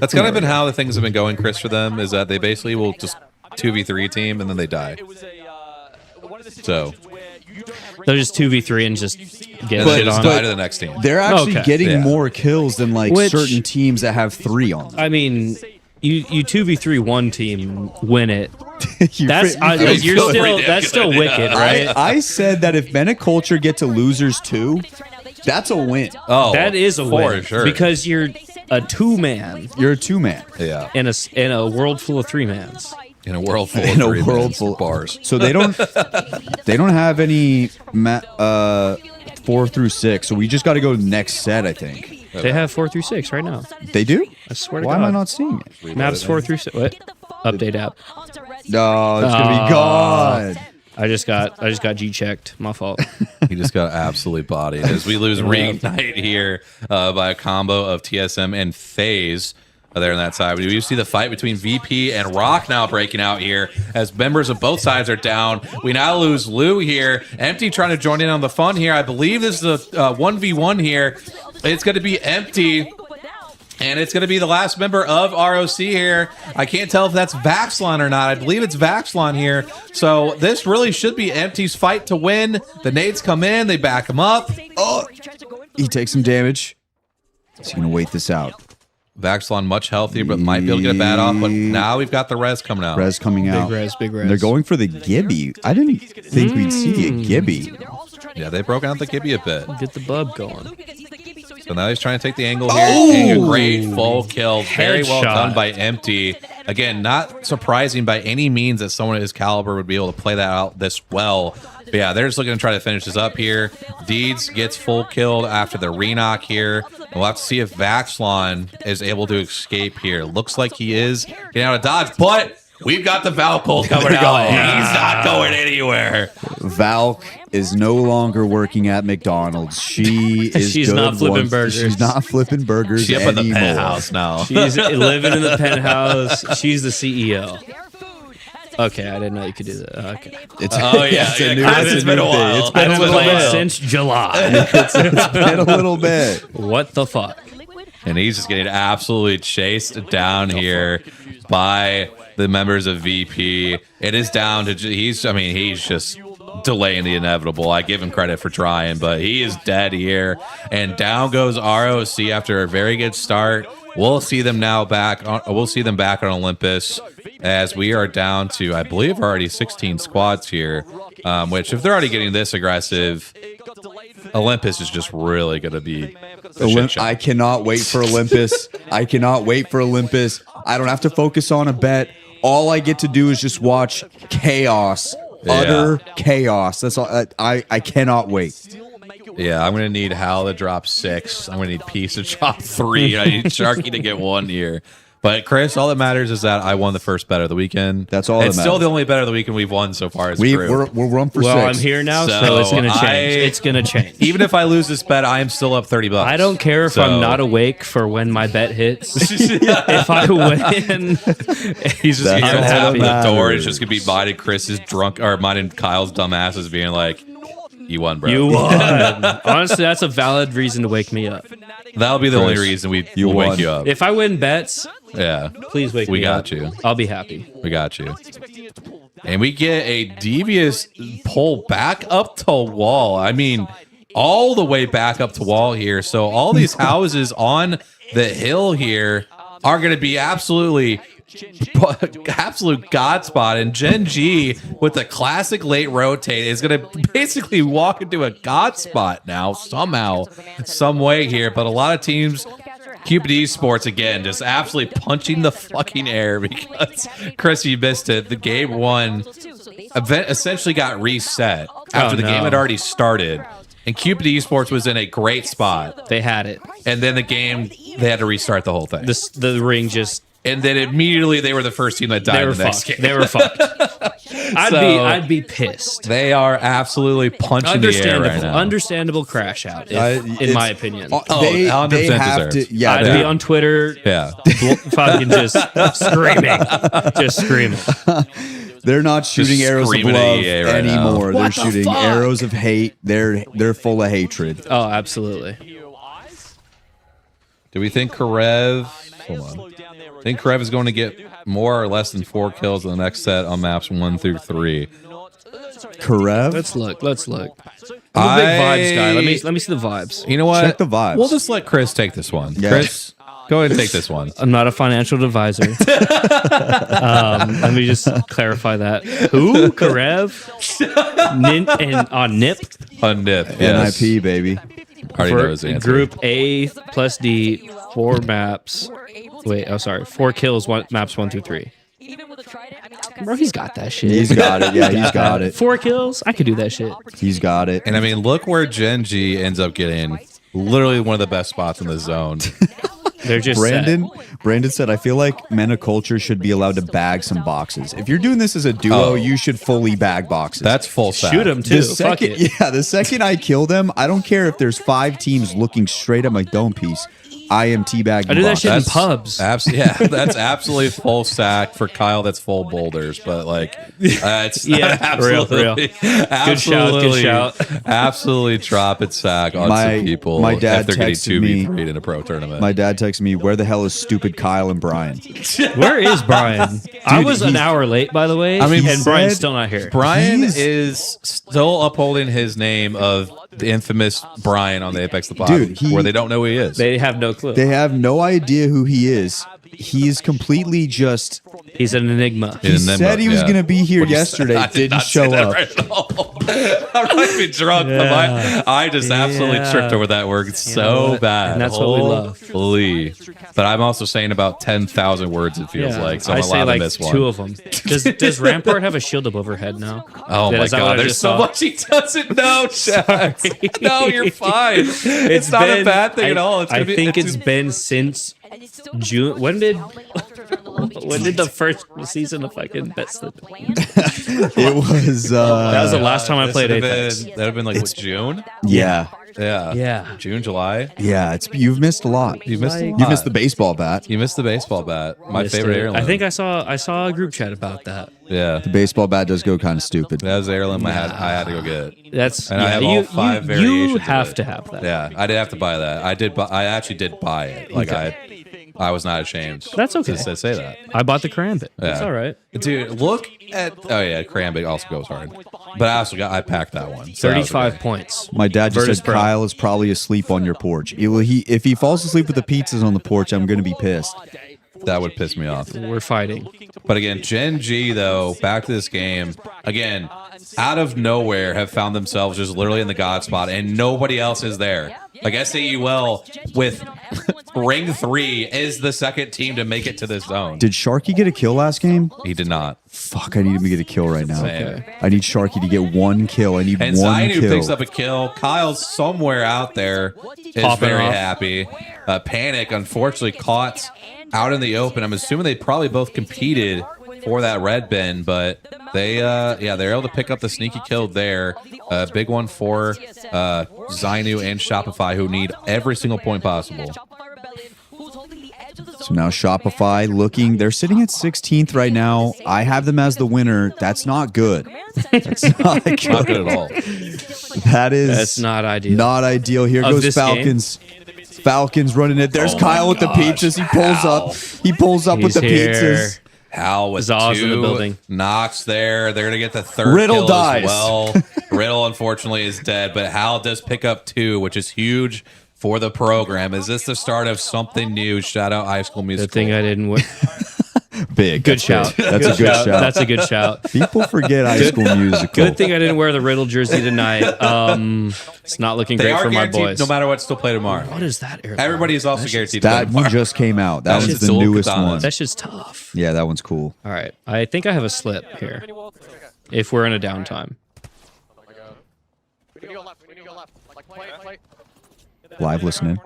[SPEAKER 2] That's kind of been how the things have been going, Chris, for them, is that they basically will just 2v3 team and then they die.
[SPEAKER 4] It was a one of the
[SPEAKER 2] So
[SPEAKER 4] situations where you don't have
[SPEAKER 1] They're just 2v3 and just get
[SPEAKER 2] and they
[SPEAKER 1] shit
[SPEAKER 2] just
[SPEAKER 1] on.
[SPEAKER 2] die to the next team.
[SPEAKER 3] They're actually
[SPEAKER 1] Okay.
[SPEAKER 3] getting
[SPEAKER 2] Yeah.
[SPEAKER 3] more kills than like
[SPEAKER 1] Which-
[SPEAKER 3] certain teams that have 3 on them.
[SPEAKER 1] I mean, you 2v3 one team, win it.
[SPEAKER 3] You
[SPEAKER 1] That's
[SPEAKER 3] feel-
[SPEAKER 1] you're
[SPEAKER 2] feel
[SPEAKER 1] still
[SPEAKER 2] pretty
[SPEAKER 1] that's still
[SPEAKER 2] good,
[SPEAKER 1] wicked,
[SPEAKER 2] yeah.
[SPEAKER 1] right?
[SPEAKER 3] I said that if Men of Culture get to losers too, that's a win.
[SPEAKER 2] Oh,
[SPEAKER 1] That is a
[SPEAKER 2] for
[SPEAKER 1] win
[SPEAKER 2] sure.
[SPEAKER 1] because you're a 2-man
[SPEAKER 3] You're a 2-man.
[SPEAKER 2] yeah,
[SPEAKER 1] in a world full of 3-mans.
[SPEAKER 2] in a world full
[SPEAKER 3] In
[SPEAKER 2] of
[SPEAKER 3] a
[SPEAKER 2] three
[SPEAKER 3] world
[SPEAKER 2] men's
[SPEAKER 3] full
[SPEAKER 2] bars.
[SPEAKER 3] So they don't have any 4 through 6. So we just got to go to the next set, I think.
[SPEAKER 1] They have 4 through 6 right now.
[SPEAKER 3] They do?
[SPEAKER 1] I swear to
[SPEAKER 3] Why
[SPEAKER 1] God.
[SPEAKER 3] am I not seeing it?
[SPEAKER 1] Maps 4 through 6. What? Update app.
[SPEAKER 3] No, it's gonna be gone.
[SPEAKER 1] I just got G checked. My fault.
[SPEAKER 2] He just got absolutely bodied as we lose Reignite here by a combo of TSM and FaZe there on that side. We see the fight between VP and Rock now breaking out here as members of both sides are down. We now lose Lou here. Empty trying to join in on the fun here. I believe this is a 1v1 here. It's going to be Empty. And it's going to be the last member of ROC here. I can't tell if that's Vaxlon or not. I believe it's Vaxlon here. So this really should be Empty's fight to win. The nades come in. They back him up.
[SPEAKER 3] Oh, he takes some damage. He's gonna wait this out.
[SPEAKER 2] Vaxlon much healthier, but might be able to get a bat off. But now we've got the res coming out.
[SPEAKER 3] Res coming out.
[SPEAKER 1] Big res.
[SPEAKER 3] They're going for the Gibby. I didn't think we'd see a Gibby.
[SPEAKER 2] Yeah, they've broken out the Gibby a bit.
[SPEAKER 1] Get the bub going.
[SPEAKER 2] So now he's trying to take the angle here. And a great full kill. Very well
[SPEAKER 1] Headshot.
[SPEAKER 2] done by Empty. Again, not surprising by any means that someone of his caliber would be able to play that out this well. But yeah, they're just looking to try to finish this up here. Deeds gets full killed after the re-knock here. We'll have to see if Vaxlon is able to escape here. Looks like he is getting out of dodge, but we've got the Valkyrie coming out. He's not going anywhere.
[SPEAKER 3] Valk is no longer working at McDonald's. She is
[SPEAKER 7] She's
[SPEAKER 3] good
[SPEAKER 7] not flipping
[SPEAKER 3] once-
[SPEAKER 7] burgers.
[SPEAKER 3] She's not flipping burgers
[SPEAKER 2] She's up in the
[SPEAKER 3] anymore.
[SPEAKER 2] penthouse now.
[SPEAKER 7] She's living in the penthouse. She's the CEO. Okay, I didn't know you could do that. Okay.
[SPEAKER 3] It's,
[SPEAKER 2] Oh, yeah.
[SPEAKER 3] it's a
[SPEAKER 2] Yeah,
[SPEAKER 3] new,
[SPEAKER 2] Chris,
[SPEAKER 3] it's
[SPEAKER 2] it's
[SPEAKER 3] a
[SPEAKER 2] been
[SPEAKER 3] new
[SPEAKER 2] a
[SPEAKER 3] thing.
[SPEAKER 2] while.
[SPEAKER 3] It's been
[SPEAKER 7] I've
[SPEAKER 3] a
[SPEAKER 7] been
[SPEAKER 3] little
[SPEAKER 7] playing
[SPEAKER 3] bit.
[SPEAKER 7] since July.
[SPEAKER 3] It's been a little bit.
[SPEAKER 7] What the fuck?
[SPEAKER 2] And he's just getting absolutely chased down here by the members of VP. It is down to he's just delaying the inevitable. I give him credit for trying, but he is dead here. And down goes ROC after a very good start. We'll see them now back on. We'll see them back on Olympus as we are down to, I believe, already 16 squads here. Which, if they're already getting this aggressive, Olympus is just really going to be. A shit show.
[SPEAKER 3] I cannot wait for Olympus. I cannot wait for Olympus. I don't have to focus on a bet. All I get to do is just watch chaos, utter chaos. That's all. I cannot wait.
[SPEAKER 2] Yeah, I'm gonna need Hal to drop 6. I'm gonna need Peace to drop 3. I need Sharky to get 1 here. But Chris, all that matters is that I won the first bet of the weekend.
[SPEAKER 3] That's all that
[SPEAKER 2] It's still
[SPEAKER 3] matters.
[SPEAKER 2] the only bet of the weekend we've won so far as a crew.
[SPEAKER 3] We're run for
[SPEAKER 7] Well,
[SPEAKER 3] 6.
[SPEAKER 7] I'm here now, so,
[SPEAKER 2] So
[SPEAKER 7] it's gonna change.
[SPEAKER 2] I-
[SPEAKER 7] It's gonna change.
[SPEAKER 2] Even if I lose this bet, I am still up $30.
[SPEAKER 7] I don't care if
[SPEAKER 2] So-
[SPEAKER 7] I'm not awake for when my bet hits. If I win,
[SPEAKER 2] He's just
[SPEAKER 3] That's
[SPEAKER 2] gonna
[SPEAKER 3] all
[SPEAKER 2] tap
[SPEAKER 3] that
[SPEAKER 2] the door.
[SPEAKER 3] matters.
[SPEAKER 2] It's just gonna be mine and Chris's drunk, or mine and Kyle's dumbasses being like, "You won, bro."
[SPEAKER 7] you won. Honestly, that's a valid reason to wake me up.
[SPEAKER 2] That'll be the only
[SPEAKER 3] Chris,
[SPEAKER 2] reason
[SPEAKER 3] you
[SPEAKER 2] will wake
[SPEAKER 3] won.
[SPEAKER 2] you up.
[SPEAKER 7] If I win bets,
[SPEAKER 2] Yeah,
[SPEAKER 7] please wake
[SPEAKER 2] we
[SPEAKER 7] me
[SPEAKER 2] got
[SPEAKER 7] up.
[SPEAKER 2] you.
[SPEAKER 7] I'll be happy.
[SPEAKER 2] We got you. And we get a devious pull back up to wall. I mean, all the way back up to wall here. So all these houses on the hill here are going to be absolute god spot. And Gen G with the classic late rotate is going to basically walk into a god spot now somehow, some way here. But a lot of teams, Cupid Esports again, just absolutely punching the fucking air because Chris, you missed it. The game 1 event essentially got reset after the game had already started. And Cupid Esports was in a great spot.
[SPEAKER 7] They had it.
[SPEAKER 2] And then the game, they had to restart the whole thing.
[SPEAKER 7] The ring just.
[SPEAKER 2] And then immediately they were the first team that died
[SPEAKER 7] They
[SPEAKER 2] in
[SPEAKER 7] were
[SPEAKER 2] the next
[SPEAKER 7] fucked.
[SPEAKER 2] game.
[SPEAKER 7] They were fucked. I'd be pissed.
[SPEAKER 2] They are absolutely punching the air right now.
[SPEAKER 7] Understandable crash out, in my opinion.
[SPEAKER 3] They
[SPEAKER 2] 100%
[SPEAKER 3] have
[SPEAKER 2] deserved.
[SPEAKER 3] to. Yeah,
[SPEAKER 7] I'd be on Twitter,
[SPEAKER 2] Yeah.
[SPEAKER 7] fucking just screaming.
[SPEAKER 3] they're not shooting arrows of
[SPEAKER 2] screaming at
[SPEAKER 3] love
[SPEAKER 2] EA right now.
[SPEAKER 3] anymore. They're
[SPEAKER 7] What the
[SPEAKER 3] shooting
[SPEAKER 7] fuck?
[SPEAKER 3] arrows of hate. They're full of hatred.
[SPEAKER 7] Oh, absolutely.
[SPEAKER 2] Do we think Karev? Hold on. I think Karev is going to get more or less than 4 kills in the next set on maps 1 through 3.
[SPEAKER 3] Karev,
[SPEAKER 7] Let's look. I'm a big vibes guy. Let me see the vibes.
[SPEAKER 2] You know what?
[SPEAKER 3] check the vibes.
[SPEAKER 2] We'll just let Chris take this one.
[SPEAKER 3] Yeah.
[SPEAKER 2] Chris, go ahead and take this one.
[SPEAKER 7] I'm not a financial advisor. Let me just clarify that. Who? Karev? And on NIP?
[SPEAKER 2] On Nip, yes.
[SPEAKER 3] NIP baby.
[SPEAKER 2] Already
[SPEAKER 7] For
[SPEAKER 2] knows the answer.
[SPEAKER 7] Group A plus D, 4 maps. Wait, oh sorry, 4 kills, maps 1 through 3. Bro, he's got that shit.
[SPEAKER 3] He's got it. Yeah, he's got it.
[SPEAKER 7] 4 kills, I could do that shit.
[SPEAKER 3] He's got it.
[SPEAKER 2] And I mean, look where Gen G ends up getting literally one of the best spots in the zone.
[SPEAKER 7] They're just
[SPEAKER 3] Brandon said, I feel like men of culture should be allowed to bag some boxes. If you're doing this as a duo, you should fully bag boxes.
[SPEAKER 2] That's full sack.
[SPEAKER 7] Shoot him too.
[SPEAKER 3] the
[SPEAKER 7] Fuck
[SPEAKER 3] second,
[SPEAKER 7] it.
[SPEAKER 3] yeah, the second I kill them, I don't care if there's 5 teams looking straight at my dome piece. I am teabagging.
[SPEAKER 7] I do that shit in
[SPEAKER 3] boxes.
[SPEAKER 7] pubs.
[SPEAKER 2] Yeah, that's absolutely full sack for Kyle. That's full boulders, but like, it's
[SPEAKER 7] Yeah,
[SPEAKER 2] absolutely,
[SPEAKER 7] real. Good shout.
[SPEAKER 2] absolutely drop it sack on
[SPEAKER 3] My-
[SPEAKER 2] some people.
[SPEAKER 3] my dad
[SPEAKER 2] if they're getting
[SPEAKER 3] texted me-
[SPEAKER 2] 2v3 in a pro tournament.
[SPEAKER 3] My dad texted me, "Where the hell is stupid Kyle and Brian?"
[SPEAKER 7] Where is Brian? I was an hour late, by the way.
[SPEAKER 2] I mean,
[SPEAKER 7] and Brian's
[SPEAKER 3] said-
[SPEAKER 7] still not here.
[SPEAKER 2] Brian
[SPEAKER 3] He's-
[SPEAKER 2] is still upholding his name of the infamous Brian on the Apex the Pod,
[SPEAKER 3] Dude,
[SPEAKER 2] where they don't know who he is.
[SPEAKER 7] They have no clue.
[SPEAKER 3] They have no idea who he is. he's completely just.
[SPEAKER 7] He's an enigma.
[SPEAKER 3] He said he was going to be here yesterday.
[SPEAKER 2] I did
[SPEAKER 3] Didn't
[SPEAKER 2] not say
[SPEAKER 3] show
[SPEAKER 2] that
[SPEAKER 3] up.
[SPEAKER 2] right at all. I'm not even drunk, but I just absolutely tripped over that word so
[SPEAKER 7] what?
[SPEAKER 2] bad.
[SPEAKER 7] And that's what we love.
[SPEAKER 2] Holy. But I'm also saying about 10,000 words, it feels like. So I'm
[SPEAKER 7] I
[SPEAKER 2] allowed
[SPEAKER 7] say
[SPEAKER 2] to
[SPEAKER 7] like
[SPEAKER 2] miss one.
[SPEAKER 7] 2 of them. Does Rampart have a shield up overhead now?
[SPEAKER 2] Oh my
[SPEAKER 7] Is that what I
[SPEAKER 2] God, there's
[SPEAKER 7] just
[SPEAKER 2] so
[SPEAKER 7] saw?
[SPEAKER 2] much he doesn't know, Chad. No, you're fine. It's not a bad thing at all. It's
[SPEAKER 7] I
[SPEAKER 2] gonna be,
[SPEAKER 7] think it's been since June. When did the first season of fucking Best of
[SPEAKER 3] It was.
[SPEAKER 7] That was the last time I played Apex.
[SPEAKER 2] That would have been like what, June?
[SPEAKER 3] Yeah.
[SPEAKER 7] Yeah.
[SPEAKER 2] June, July.
[SPEAKER 3] Yeah. You've missed a lot.
[SPEAKER 2] You missed a lot.
[SPEAKER 3] You missed the baseball bat.
[SPEAKER 2] You missed the baseball bat. My
[SPEAKER 7] Missed
[SPEAKER 2] favorite
[SPEAKER 7] it.
[SPEAKER 2] heirloom.
[SPEAKER 7] I think I saw a group chat about that.
[SPEAKER 2] Yeah.
[SPEAKER 3] The baseball bat does go kind of stupid.
[SPEAKER 2] That was the heirloom I had to go get.
[SPEAKER 7] That's
[SPEAKER 2] And I have all 5 variations.
[SPEAKER 7] You
[SPEAKER 2] of
[SPEAKER 7] have
[SPEAKER 2] it.
[SPEAKER 7] to have that.
[SPEAKER 2] Yeah, I did have to buy that. I actually did buy it. Like I was not ashamed.
[SPEAKER 7] That's okay.
[SPEAKER 2] To say that.
[SPEAKER 7] I bought the Karambit. It's
[SPEAKER 2] Yeah.
[SPEAKER 7] all right.
[SPEAKER 2] Dude, look at Karambit also goes hard. But I packed that one. So that was
[SPEAKER 7] 35
[SPEAKER 2] okay.
[SPEAKER 7] points.
[SPEAKER 3] My dad just
[SPEAKER 7] Virtus
[SPEAKER 3] said
[SPEAKER 7] Pro.
[SPEAKER 3] Kyle is probably asleep on your porch. If he falls asleep with the pizzas on the porch, I'm going to be pissed.
[SPEAKER 2] That would piss me off.
[SPEAKER 7] We're fighting.
[SPEAKER 2] But again, Gen G, though, back to this game, again, out of nowhere have found themselves just literally in the God spot, and nobody else is there. Like SAUL with Ring 3 is the second team to make it to this zone.
[SPEAKER 3] Did Sharky get a kill last game?
[SPEAKER 2] He did not.
[SPEAKER 3] Fuck, I need him to get a kill right now.
[SPEAKER 2] Same.
[SPEAKER 3] I need Sharky to get 1 kill. I need
[SPEAKER 2] And
[SPEAKER 3] 1
[SPEAKER 2] Zainu
[SPEAKER 3] kill.
[SPEAKER 2] picks up a kill. Kyle's somewhere out there is
[SPEAKER 7] Popping
[SPEAKER 2] very
[SPEAKER 7] off.
[SPEAKER 2] happy. Panic, unfortunately, caught out in the open. I'm assuming they probably both competed for that red bin, but they're able to pick up the sneaky kill there. Big one for Zainu and Shopify, who need every single point possible.
[SPEAKER 3] So now Shopify they're sitting at 16th right now. I have them as the winner. That's not good. That's not good.
[SPEAKER 2] Not good at all.
[SPEAKER 7] That's not ideal.
[SPEAKER 3] Not ideal. Here
[SPEAKER 7] Of
[SPEAKER 3] goes
[SPEAKER 7] this
[SPEAKER 3] Falcons. Falcons running it. There's
[SPEAKER 2] Oh
[SPEAKER 3] Kyle
[SPEAKER 2] my
[SPEAKER 3] with the
[SPEAKER 2] gosh.
[SPEAKER 3] pizzas. He pulls up. He pulls up with
[SPEAKER 7] He's
[SPEAKER 3] the
[SPEAKER 7] here.
[SPEAKER 3] pizzas.
[SPEAKER 2] Hal with
[SPEAKER 7] Zaw's in the
[SPEAKER 2] 2
[SPEAKER 7] building.
[SPEAKER 2] knocks there. They're gonna get the 3rd
[SPEAKER 3] Riddle
[SPEAKER 2] kill
[SPEAKER 3] dies.
[SPEAKER 2] as well. Riddle unfortunately is dead, but Hal does pick up 2, which is huge for the program. Is this the start of something new? Shout out High School
[SPEAKER 7] The
[SPEAKER 2] Musical.
[SPEAKER 7] thing I didn't win.
[SPEAKER 3] Big.
[SPEAKER 7] Good
[SPEAKER 3] That's
[SPEAKER 7] shout.
[SPEAKER 3] big. That's a good shout.
[SPEAKER 7] That's a good shout.
[SPEAKER 3] People forget High School Musical.
[SPEAKER 7] Good thing I didn't wear the Riddle jersey tonight. It's not looking
[SPEAKER 2] They
[SPEAKER 7] great
[SPEAKER 2] are
[SPEAKER 7] for my
[SPEAKER 2] guaranteed,
[SPEAKER 7] boys.
[SPEAKER 2] no matter what, still play tomorrow.
[SPEAKER 7] What is that? Airline?
[SPEAKER 2] Everybody is also guaranteed to play
[SPEAKER 3] That
[SPEAKER 2] tomorrow.
[SPEAKER 3] one just came out. That
[SPEAKER 2] That
[SPEAKER 3] was
[SPEAKER 2] is
[SPEAKER 3] the
[SPEAKER 2] dual
[SPEAKER 3] newest
[SPEAKER 2] katanas.
[SPEAKER 3] one.
[SPEAKER 7] That shit's tough.
[SPEAKER 3] Yeah, that one's cool.
[SPEAKER 7] All right. I think I have a slip here. If we're in a downtime.
[SPEAKER 6] We need to go left. We need to go left. Like play.
[SPEAKER 3] Live listening.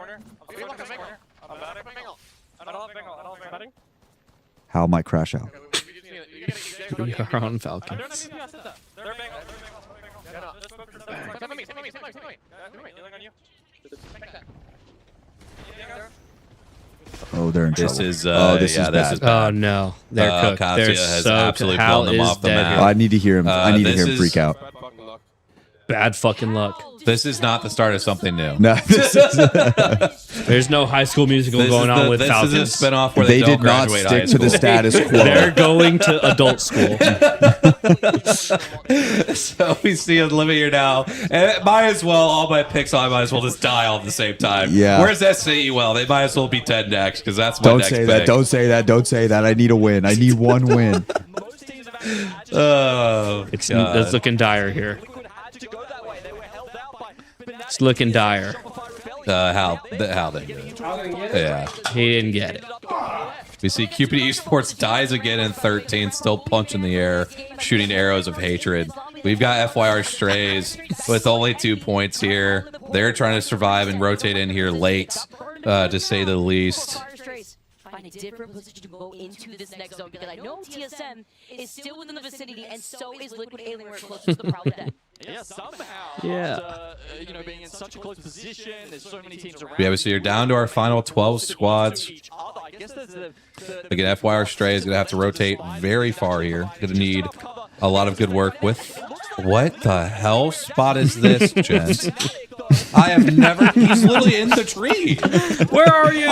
[SPEAKER 3] How might crash out.
[SPEAKER 7] We are on Falcons.
[SPEAKER 3] Oh, they're in trouble.
[SPEAKER 2] This is
[SPEAKER 3] this is
[SPEAKER 2] this
[SPEAKER 3] bad.
[SPEAKER 2] is bad.
[SPEAKER 7] Oh no, they're cooked.
[SPEAKER 2] Katya
[SPEAKER 7] They're
[SPEAKER 2] has
[SPEAKER 7] so
[SPEAKER 2] absolutely
[SPEAKER 7] cooked. Hal
[SPEAKER 2] blown them
[SPEAKER 7] is
[SPEAKER 2] off the
[SPEAKER 7] dead
[SPEAKER 2] map.
[SPEAKER 7] here.
[SPEAKER 3] I need to hear him. I need to
[SPEAKER 2] this
[SPEAKER 3] hear him
[SPEAKER 2] is-
[SPEAKER 3] freak out.
[SPEAKER 7] Bad fucking luck.
[SPEAKER 2] This is not the start of something new.
[SPEAKER 3] No, this is,
[SPEAKER 7] There's no High School Musical
[SPEAKER 2] This
[SPEAKER 7] going
[SPEAKER 2] is
[SPEAKER 7] on
[SPEAKER 2] the-
[SPEAKER 7] with
[SPEAKER 2] this
[SPEAKER 7] Falcons.
[SPEAKER 2] is a spinoff where they,
[SPEAKER 3] they
[SPEAKER 2] don't
[SPEAKER 3] did not
[SPEAKER 2] graduate
[SPEAKER 3] stick
[SPEAKER 2] high
[SPEAKER 3] to the
[SPEAKER 2] school.
[SPEAKER 3] status
[SPEAKER 7] They're
[SPEAKER 3] quo.
[SPEAKER 7] going to adult school.
[SPEAKER 2] So we see a limit here now. And it might as well, all my picks, I might as well just die all at the same time.
[SPEAKER 3] Yeah.
[SPEAKER 2] Where's SAUL? They might as well be 10 next because that's my
[SPEAKER 3] Don't
[SPEAKER 2] next
[SPEAKER 3] say
[SPEAKER 2] pick.
[SPEAKER 3] that. Don't say that. Don't say that. I need a win. I need 1 win.
[SPEAKER 2] Oh,
[SPEAKER 7] It's
[SPEAKER 2] God.
[SPEAKER 7] looking dire here. It's looking dire.
[SPEAKER 2] How they did it. Yeah.
[SPEAKER 7] He didn't get it.
[SPEAKER 2] We see Cupid Esports dies again in 13th, still punching the air, shooting arrows of hatred. We've got FYR Strays with only 2 points here. They're trying to survive and rotate in here late, to say the least.
[SPEAKER 5] Find a different position to go into this next zone because I know TSM is still within the vicinity and so is Liquid Alienware closer to the Proud Dead.
[SPEAKER 4] Yeah, somehow.
[SPEAKER 7] Yeah.
[SPEAKER 4] After, being in such a close position, there's so many teams around.
[SPEAKER 2] Yeah, so you're down to our final 12 squads.
[SPEAKER 4] I guess there's
[SPEAKER 2] Again, FYR Stray is going to have to rotate very far here. Going to need a lot of good work with... What the hell spot is this, gents? I have never. He's literally in the tree.
[SPEAKER 7] Where are you?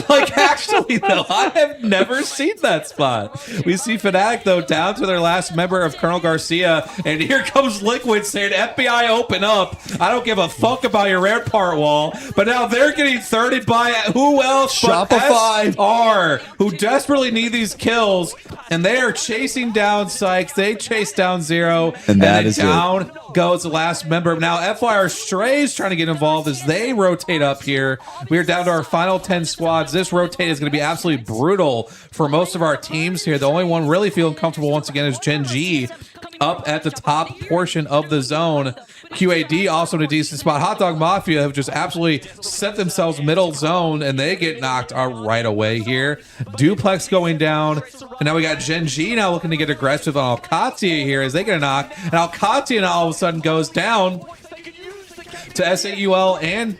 [SPEAKER 2] Like, actually, though, I have never seen that spot. We see Fnatic, though, down to their last member of Colonel Garcia, and here comes Liquid saying, FBI, open up. I don't give a fuck about your Rampart wall. But now they're getting thirded by who else but
[SPEAKER 3] Shopify.
[SPEAKER 2] SR, who desperately need these kills, and they are chasing down Sykes. They chase down Zero,
[SPEAKER 3] And that
[SPEAKER 2] then
[SPEAKER 3] is it.
[SPEAKER 2] down goes the last member. Now FYR Strays trying to get involved as they rotate up here. We are down to our final 10 squads. This rotate is going to be absolutely brutal for most of our teams here. The only one really feeling comfortable once again is Gen G up at the top portion of the zone. QAD also in a decent spot. Hot Dog Mafia have just absolutely set themselves middle zone, and they get knocked out right away here. Duplex going down, and now we got Gen G now looking to get aggressive on Alcatia here as they get a knock, and Alcatia now all of a sudden goes down to SAUL and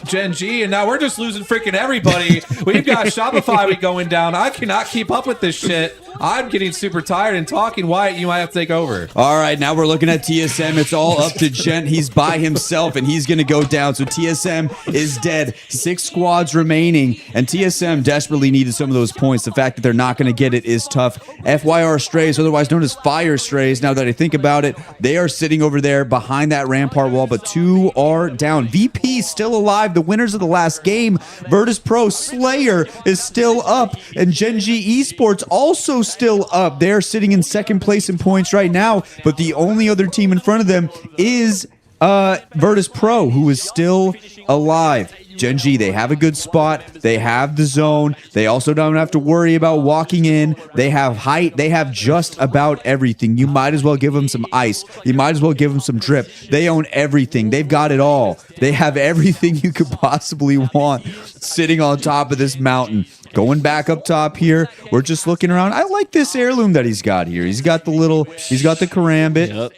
[SPEAKER 2] Gen G, and now we're just losing freaking everybody. We've got Shopify going down. I cannot keep up with this shit. I'm getting super tired and talking. Wyatt, you might have to take over.
[SPEAKER 3] All right, now we're looking at TSM. It's all up to Gent. He's by himself, and he's going to go down. So TSM is dead. 6 squads remaining, and TSM desperately needed some of those points. The fact that they're not going to get it is tough. FYR Strays, otherwise known as Fire Strays, now that I think about it, they are sitting over there behind that Rampart wall, but 2 are down. VP still alive, the winners of the last game. Virtus Pro Slayer is still up, and Gen G Esports also still up. They're sitting in second place in points right now, but the only other team in front of them is Virtus Pro, who is still alive. Gen G, they have a good spot. They have the zone. They also don't have to worry about walking in. They have height. They have just about everything. You might as well give them some ice. You might as well give them some drip. They own everything. They've got it all. They have everything you could possibly want sitting on top of this mountain. Going back up top here, we're just looking around. I like this heirloom that he's got here. He's got the karambit.
[SPEAKER 7] Yep.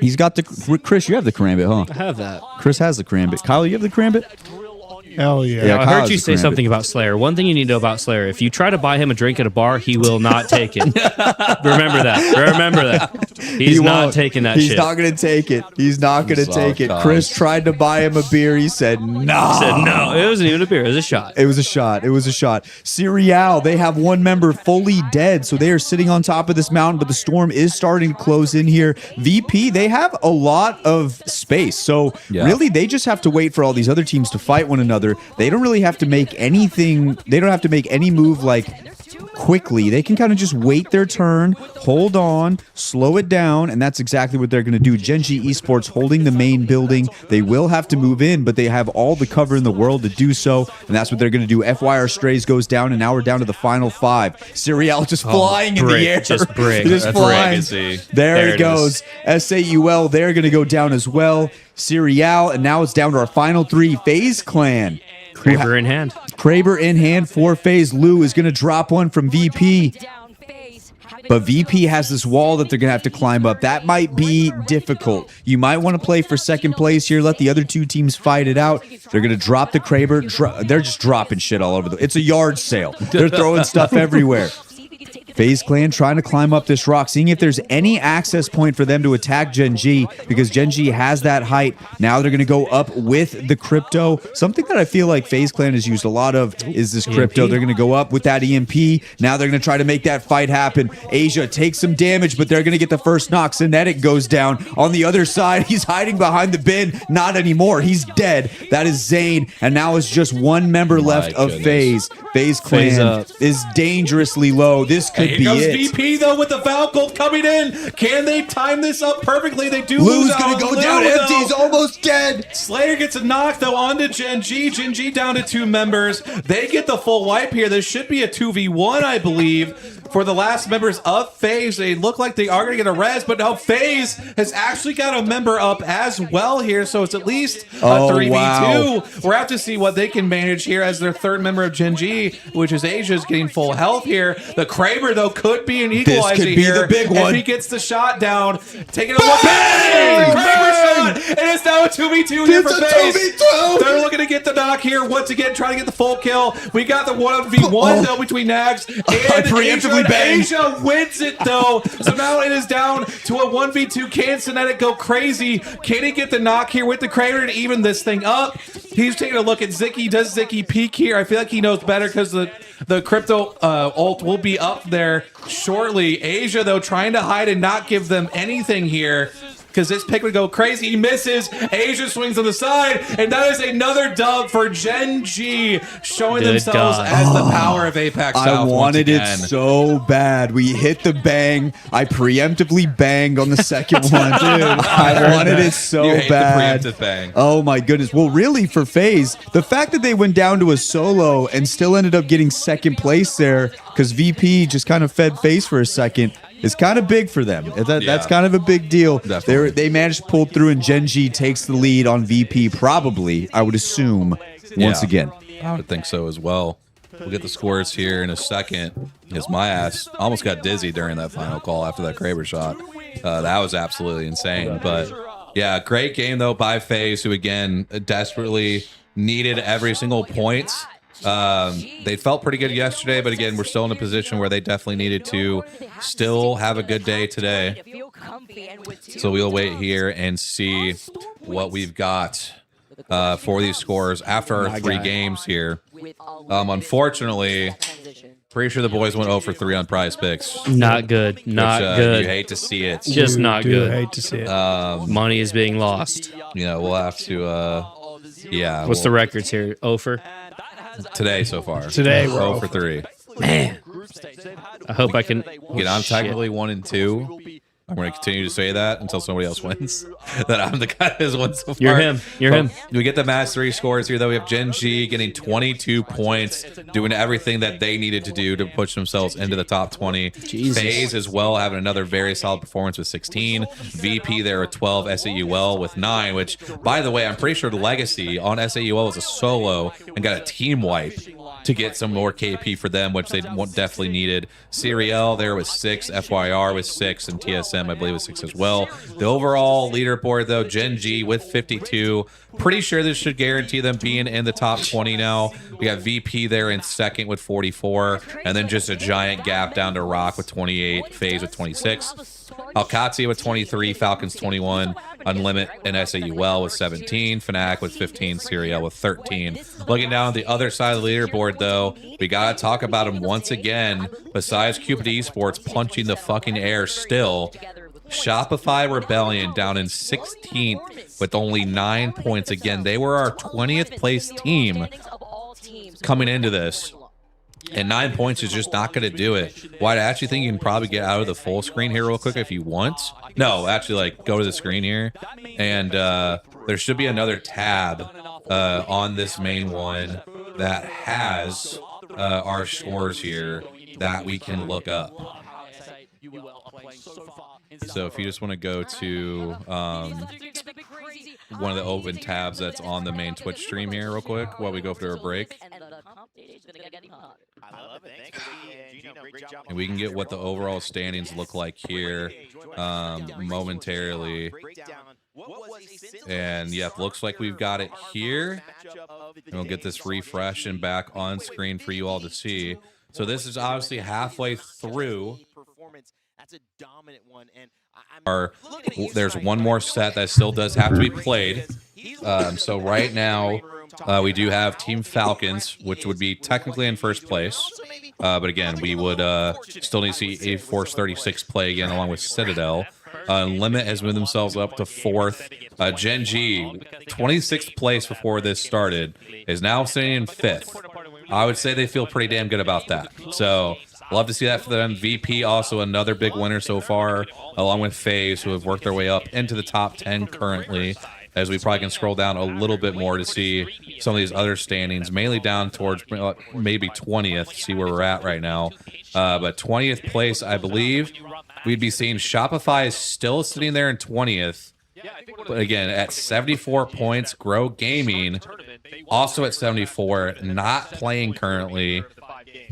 [SPEAKER 3] He's got the Chris. You have the karambit, huh?
[SPEAKER 7] I have that.
[SPEAKER 3] Chris has the karambit. Kyle, you have the karambit.
[SPEAKER 1] Hell yeah.
[SPEAKER 3] Yeah,
[SPEAKER 7] I
[SPEAKER 3] Kyle
[SPEAKER 7] heard
[SPEAKER 3] has
[SPEAKER 7] you
[SPEAKER 3] the
[SPEAKER 7] say
[SPEAKER 3] karambit.
[SPEAKER 7] something about Slayer. One thing you need to know about Slayer: if you try to buy him a drink at a bar, he will not take it. Remember that. Remember that. He's not
[SPEAKER 3] won't.
[SPEAKER 7] taking that
[SPEAKER 3] He's
[SPEAKER 7] shit.
[SPEAKER 3] not going to take it. He's not going to
[SPEAKER 2] Soft
[SPEAKER 3] take it.
[SPEAKER 2] cause.
[SPEAKER 3] Chris tried to buy him a beer. He said no.
[SPEAKER 7] He said no. It wasn't even a beer. It was a shot.
[SPEAKER 3] It was a shot. It was a shot. Serial, they have one member fully dead, so they are sitting on top of this mountain, but the storm is starting to close in here. VP, they have a lot of space, so really they just have to wait for all these other teams to fight one another. They don't really have to make anything. They don't have to make any move like quickly. They can kind of just wait their turn, hold on, slow it down, and that's exactly what they're going to do. Gen G Esports holding the main building. They will have to move in, but they have all the cover in the world to do so, and that's what they're going to do. FYR Strays goes down, and now we're down to the final 5. Serial just flying in the air.
[SPEAKER 7] Just brick.
[SPEAKER 3] Just
[SPEAKER 2] That's
[SPEAKER 3] flying.
[SPEAKER 2] legacy.
[SPEAKER 3] There
[SPEAKER 7] it
[SPEAKER 3] it goes. SAUL, they're going to go down as well. Serial, and now it's down to our final 3. FaZe Clan.
[SPEAKER 7] Kraber in hand.
[SPEAKER 3] Kraber in hand for FaZe. Lou is going to drop one from VP. But VP has this wall that they're going to have to climb up. That might be difficult. You might want to play for second place here. Let the other 2 teams fight it out. They're going to drop the Kraber. They're just dropping shit all over. It's a yard sale. They're throwing stuff everywhere. FaZe Clan trying to climb up this rock, seeing if there's any access point for them to attack Gen G, because Gen G has that height. Now they're going to go up with the crypto. Something that I feel like FaZe Clan has used a lot of is this crypto. They're going to go up with that EMP. Now they're going to try to make that fight happen. Asia takes some damage, but they're going to get the first knock. Synetic goes down. On the other side, he's hiding behind the bin. Not anymore. He's dead. That is Zane. And now it's just one member left of FaZe. FaZe Clan is dangerously low. This could
[SPEAKER 2] Here
[SPEAKER 3] be
[SPEAKER 2] comes
[SPEAKER 3] it.
[SPEAKER 2] VP though with the Valkyrie coming in. Can they time this up perfectly? They do.
[SPEAKER 3] Lou's
[SPEAKER 2] lose
[SPEAKER 3] gonna
[SPEAKER 2] out.
[SPEAKER 3] go
[SPEAKER 2] Lou,
[SPEAKER 3] down
[SPEAKER 2] though.
[SPEAKER 3] empty. He's almost dead.
[SPEAKER 2] Slayer gets a knock though onto Gen G. Gen G down to 2 members. They get the full wipe here. This should be a 2v1, I believe, for the last members of FaZe. They look like they are going to get a res, but now FaZe has actually got a member up as well here, so it's at least a 3v2.
[SPEAKER 3] wow.
[SPEAKER 2] We're out to see what they can manage here as their 3rd member of Gen G, which is Asia's getting full health here. The Kraber Kraber, though, could be an equalizer
[SPEAKER 3] could be
[SPEAKER 2] here.
[SPEAKER 3] the big one.
[SPEAKER 2] If he gets the shot down, taking a look. Bang! Kraber shot! And it's now a 2v2 here for FaZe. They're looking to get the knock here once again, trying to get the full kill. We got the 1v1 though between Nags and
[SPEAKER 3] preemptively banged.
[SPEAKER 2] Asia wins it though. So now it is down to a 1v2. Can Synetic go crazy? Can he get the knock here with the Kraber to even this thing up? He's taking a look at Zicky. Does Zicky peek here? I feel like he knows better because the crypto ult will be up there shortly. Asia, though, trying to hide and not give them anything here because this pick would go crazy. He misses. Asia swings on the side, and that is another dub for Gen G, showing
[SPEAKER 7] Good
[SPEAKER 2] themselves
[SPEAKER 7] God.
[SPEAKER 2] as the power of Apex South.
[SPEAKER 3] I wanted it
[SPEAKER 2] once again.
[SPEAKER 3] so bad. We hit the bang. I preemptively banged on the second one. Dude, I wanted it so
[SPEAKER 2] You hate
[SPEAKER 3] bad.
[SPEAKER 2] the preemptive bang.
[SPEAKER 3] Oh my goodness. Well, really, for FaZe, the fact that they went down to a solo and still ended up getting second place there because VP just kind of fed FaZe for a second is kind of big for them. That's kind of a big deal.
[SPEAKER 2] Definitely.
[SPEAKER 3] They managed to pull through, and Gen G takes the lead on VP, probably, I would assume, once
[SPEAKER 2] Yeah.
[SPEAKER 3] again.
[SPEAKER 2] I would think so as well. We'll get the scores here in a second. Because my ass almost got dizzy during that final call after that Kraber shot. That was absolutely insane. But yeah, great game though by FaZe, who again desperately needed every single point. They felt pretty good yesterday, but again, we're still in a position where they definitely needed to still have a good day today. So we'll wait here and see what we've got for these scores after our 3 games here. Unfortunately, pretty sure the boys went 0 for 3 on prize picks.
[SPEAKER 7] Not good. Not
[SPEAKER 2] which,
[SPEAKER 7] good.
[SPEAKER 2] You hate to see it.
[SPEAKER 7] Just not
[SPEAKER 1] Dude,
[SPEAKER 7] good.
[SPEAKER 1] I hate to see it.
[SPEAKER 7] Money is being lost.
[SPEAKER 2] You know, we'll have to, yeah.
[SPEAKER 7] What's the records here? Ofer?
[SPEAKER 2] today so far?
[SPEAKER 1] Today, we're
[SPEAKER 2] 0 for 3.
[SPEAKER 7] Man. I hope I can.
[SPEAKER 2] Again, I'm technically 1 and 2. I'm going to continue to say that until somebody else wins. That I'm the guy that's won so far.
[SPEAKER 7] You're him. You're him.
[SPEAKER 2] We get the match 3 scores here, though. We have Gen G getting 22 points, doing everything that they needed to do to push themselves into the top 20.
[SPEAKER 7] Jesus.
[SPEAKER 2] FaZe as well, having another very solid performance with 16. VP there with 12. SAUL with 9, which, by the way, I'm pretty sure Legacy on SAUL was a solo and got a team wipe to get some more KP for them, which they definitely needed. Serial there was 6, FYR was 6, and TSM, I believe, was 6 as well. The overall leaderboard, though, Gen G with 52. Pretty sure this should guarantee them being in the top 20 now. We got VP there in second with 44, and then just a giant gap down to Rock with 28, FaZe with 26. Alkazi with 23, Falcons 21, Unlimit and SAUL with 17, Fnatic with 15, Serial with 13. Looking down at the other side of the leaderboard, though, we got to talk about him once again. Besides Cupid Esports punching the fucking air still, Shopify Rebellion down in 16th with only 9 points. Again, they were our 20th place team coming into this. And 9 points is just not going to do it. Well, I actually think you can probably get out of the full screen here real quick if you want. No, actually, like, go to the screen here. And there should be another tab on this main one that has our scores here that we can look up. So if you just want to go to one of the open tabs that's on the main Twitch stream here real quick while we go for a break. And we can get what the overall standings look like here momentarily. And yep, looks like we've got it here. And we'll get this refresh and back on screen for you all to see. So this is obviously halfway through.
[SPEAKER 8] That's a dominant one, and
[SPEAKER 2] there's one more set that still does have to be played. So right now, we do have Team Falcons, which would be technically in first place. But again, we would still need to see A-Force 36 play again along with Citadel. Limit has moved themselves up to 4th. Gen G, 26th place before this started, is now sitting in 5th. I would say they feel pretty damn good about that. So love to see that for them. VP also another big winner so far, along with FaZe, who have worked their way up into the top 10 currently, as we probably can scroll down a little bit more to see some of these other standings, mainly down towards maybe 20th, see where we're at right now. But 20th place, I believe, we'd be seeing Shopify is still sitting there in 20th. But again, at 74 points, Grow Gaming also at 74, not playing currently.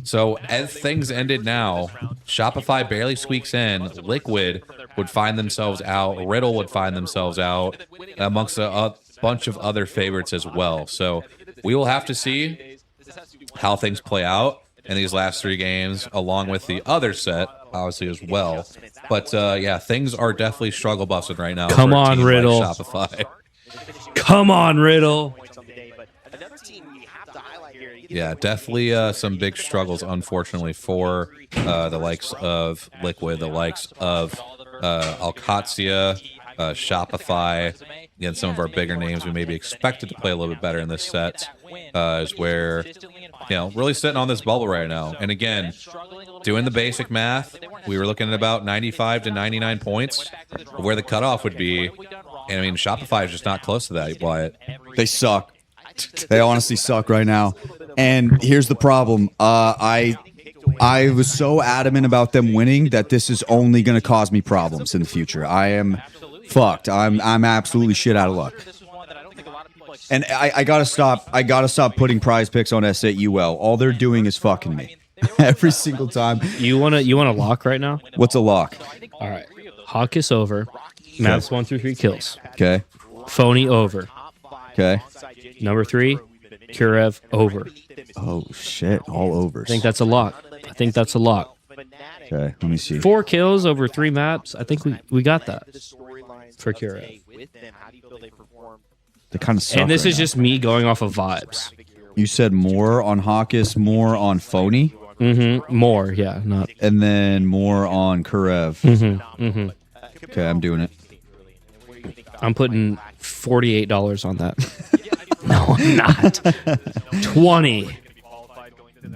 [SPEAKER 2] So as things ended now, Shopify barely squeaks in. Liquid would find themselves out. Riddle would find themselves out, amongst a bunch of other favorites as well. So we will have to see how things play out in these last 3 games, along with the other set, obviously, as well. But yeah, things are definitely struggle busted right now.
[SPEAKER 7] Come
[SPEAKER 2] for a
[SPEAKER 7] on,
[SPEAKER 2] team like
[SPEAKER 7] Riddle.
[SPEAKER 2] Shopify.
[SPEAKER 7] Come on, Riddle.
[SPEAKER 2] Yeah, definitely some big struggles, unfortunately, for the likes of Liquid, the likes of Alcatia, Shopify. Again, some of our bigger names we maybe expected to play a little bit better in this set is where, really sitting on this bubble right now. And again, doing the basic math, we were looking at about 95 to 99 points of where the cutoff would be. And I mean, Shopify is just not close to that, Wyatt.
[SPEAKER 3] They suck. They honestly suck right now. And here's the problem. I was so adamant about them winning that this is only going to cause me problems in the future. I am fucked. I'm absolutely shit out of luck. And I gotta stop. I gotta stop putting prize picks on S8UL. All they're doing is fucking me every single time.
[SPEAKER 7] You wanna lock right now?
[SPEAKER 3] What's a lock?
[SPEAKER 7] All right. Hawkus over. Maps 1 through 3 kills.
[SPEAKER 3] Okay.
[SPEAKER 7] Phony over.
[SPEAKER 3] Okay.
[SPEAKER 7] Number 3, Kurev over.
[SPEAKER 3] Oh shit! All overs.
[SPEAKER 7] I think that's a lock.
[SPEAKER 3] Okay. Let me see.
[SPEAKER 7] 4 kills over 3 maps. I think we got that for Kurev.
[SPEAKER 3] They kind of suck.
[SPEAKER 7] And this
[SPEAKER 3] right
[SPEAKER 7] is
[SPEAKER 3] now.
[SPEAKER 7] just me going off of vibes.
[SPEAKER 3] You said more on Hawkus, more on Phony,
[SPEAKER 7] More, yeah, not.
[SPEAKER 3] and then more on Kurev. Okay, I'm doing it.
[SPEAKER 7] I'm putting $48 on that. No, I'm not. 20.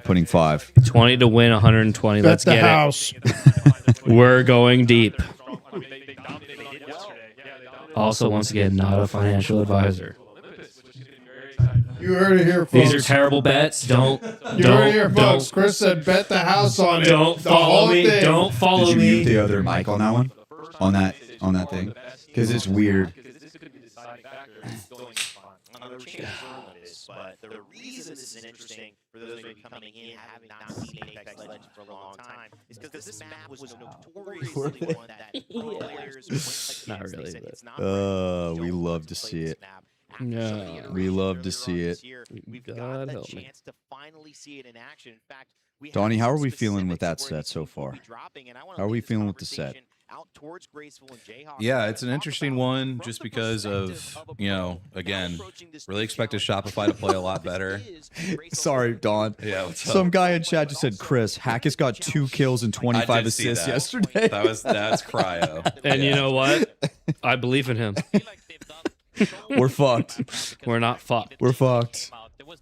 [SPEAKER 3] Putting 5.
[SPEAKER 7] 20 to win 120.
[SPEAKER 1] Bet
[SPEAKER 7] Let's
[SPEAKER 1] the
[SPEAKER 7] get
[SPEAKER 1] house.
[SPEAKER 7] it. We're going deep. Also, once again, not a financial advisor.
[SPEAKER 1] You heard it here, folks.
[SPEAKER 7] These are terrible bets. Don't.
[SPEAKER 1] You heard it here, folks. Chris said bet the house on it.
[SPEAKER 7] Don't
[SPEAKER 1] The
[SPEAKER 7] follow
[SPEAKER 1] whole
[SPEAKER 7] me.
[SPEAKER 1] thing.
[SPEAKER 7] Don't follow
[SPEAKER 3] Did you mute
[SPEAKER 7] me.
[SPEAKER 3] the other mic on that one? On that thing? Because it's weird.
[SPEAKER 8] But the reason this is interesting for those of you coming in having not seen Apex Legends for a long time is because this map was notoriously one that players
[SPEAKER 7] Not really,
[SPEAKER 8] said
[SPEAKER 7] but-
[SPEAKER 8] it's not
[SPEAKER 3] We love to see it.
[SPEAKER 7] No.
[SPEAKER 3] We love to see it.
[SPEAKER 8] We've
[SPEAKER 7] God
[SPEAKER 8] got the
[SPEAKER 7] help me.
[SPEAKER 8] chance to finally see it in action. In fact, we have
[SPEAKER 3] Donnie, how
[SPEAKER 8] some
[SPEAKER 3] are we feeling with that
[SPEAKER 8] specifics
[SPEAKER 3] set
[SPEAKER 8] where
[SPEAKER 3] so
[SPEAKER 8] these teams will
[SPEAKER 3] far?
[SPEAKER 8] be dropping, and I wanna
[SPEAKER 3] How are we
[SPEAKER 8] lead this
[SPEAKER 3] feeling with the set?
[SPEAKER 8] conversation out towards Graceful and Jayhawk.
[SPEAKER 2] Yeah, it's an
[SPEAKER 8] Talk
[SPEAKER 2] interesting
[SPEAKER 8] about
[SPEAKER 2] one
[SPEAKER 8] from
[SPEAKER 2] just
[SPEAKER 8] the
[SPEAKER 2] because of,
[SPEAKER 8] perspective a pro,
[SPEAKER 2] again,
[SPEAKER 8] approaching this
[SPEAKER 2] really
[SPEAKER 8] new
[SPEAKER 2] expected
[SPEAKER 8] challenge.
[SPEAKER 2] Shopify to play a lot better.
[SPEAKER 3] Sorry, Don.
[SPEAKER 2] Yeah, what's up?
[SPEAKER 3] Some guy in chat just said, Chris, Hackus got 2 kills and
[SPEAKER 2] I
[SPEAKER 3] 25
[SPEAKER 2] did see
[SPEAKER 3] assists
[SPEAKER 2] that.
[SPEAKER 3] yesterday.
[SPEAKER 2] That's cryo.
[SPEAKER 7] And
[SPEAKER 2] Yeah.
[SPEAKER 7] you know what? I believe in him.
[SPEAKER 3] We're fucked.
[SPEAKER 7] We're not fucked.
[SPEAKER 3] We're fucked.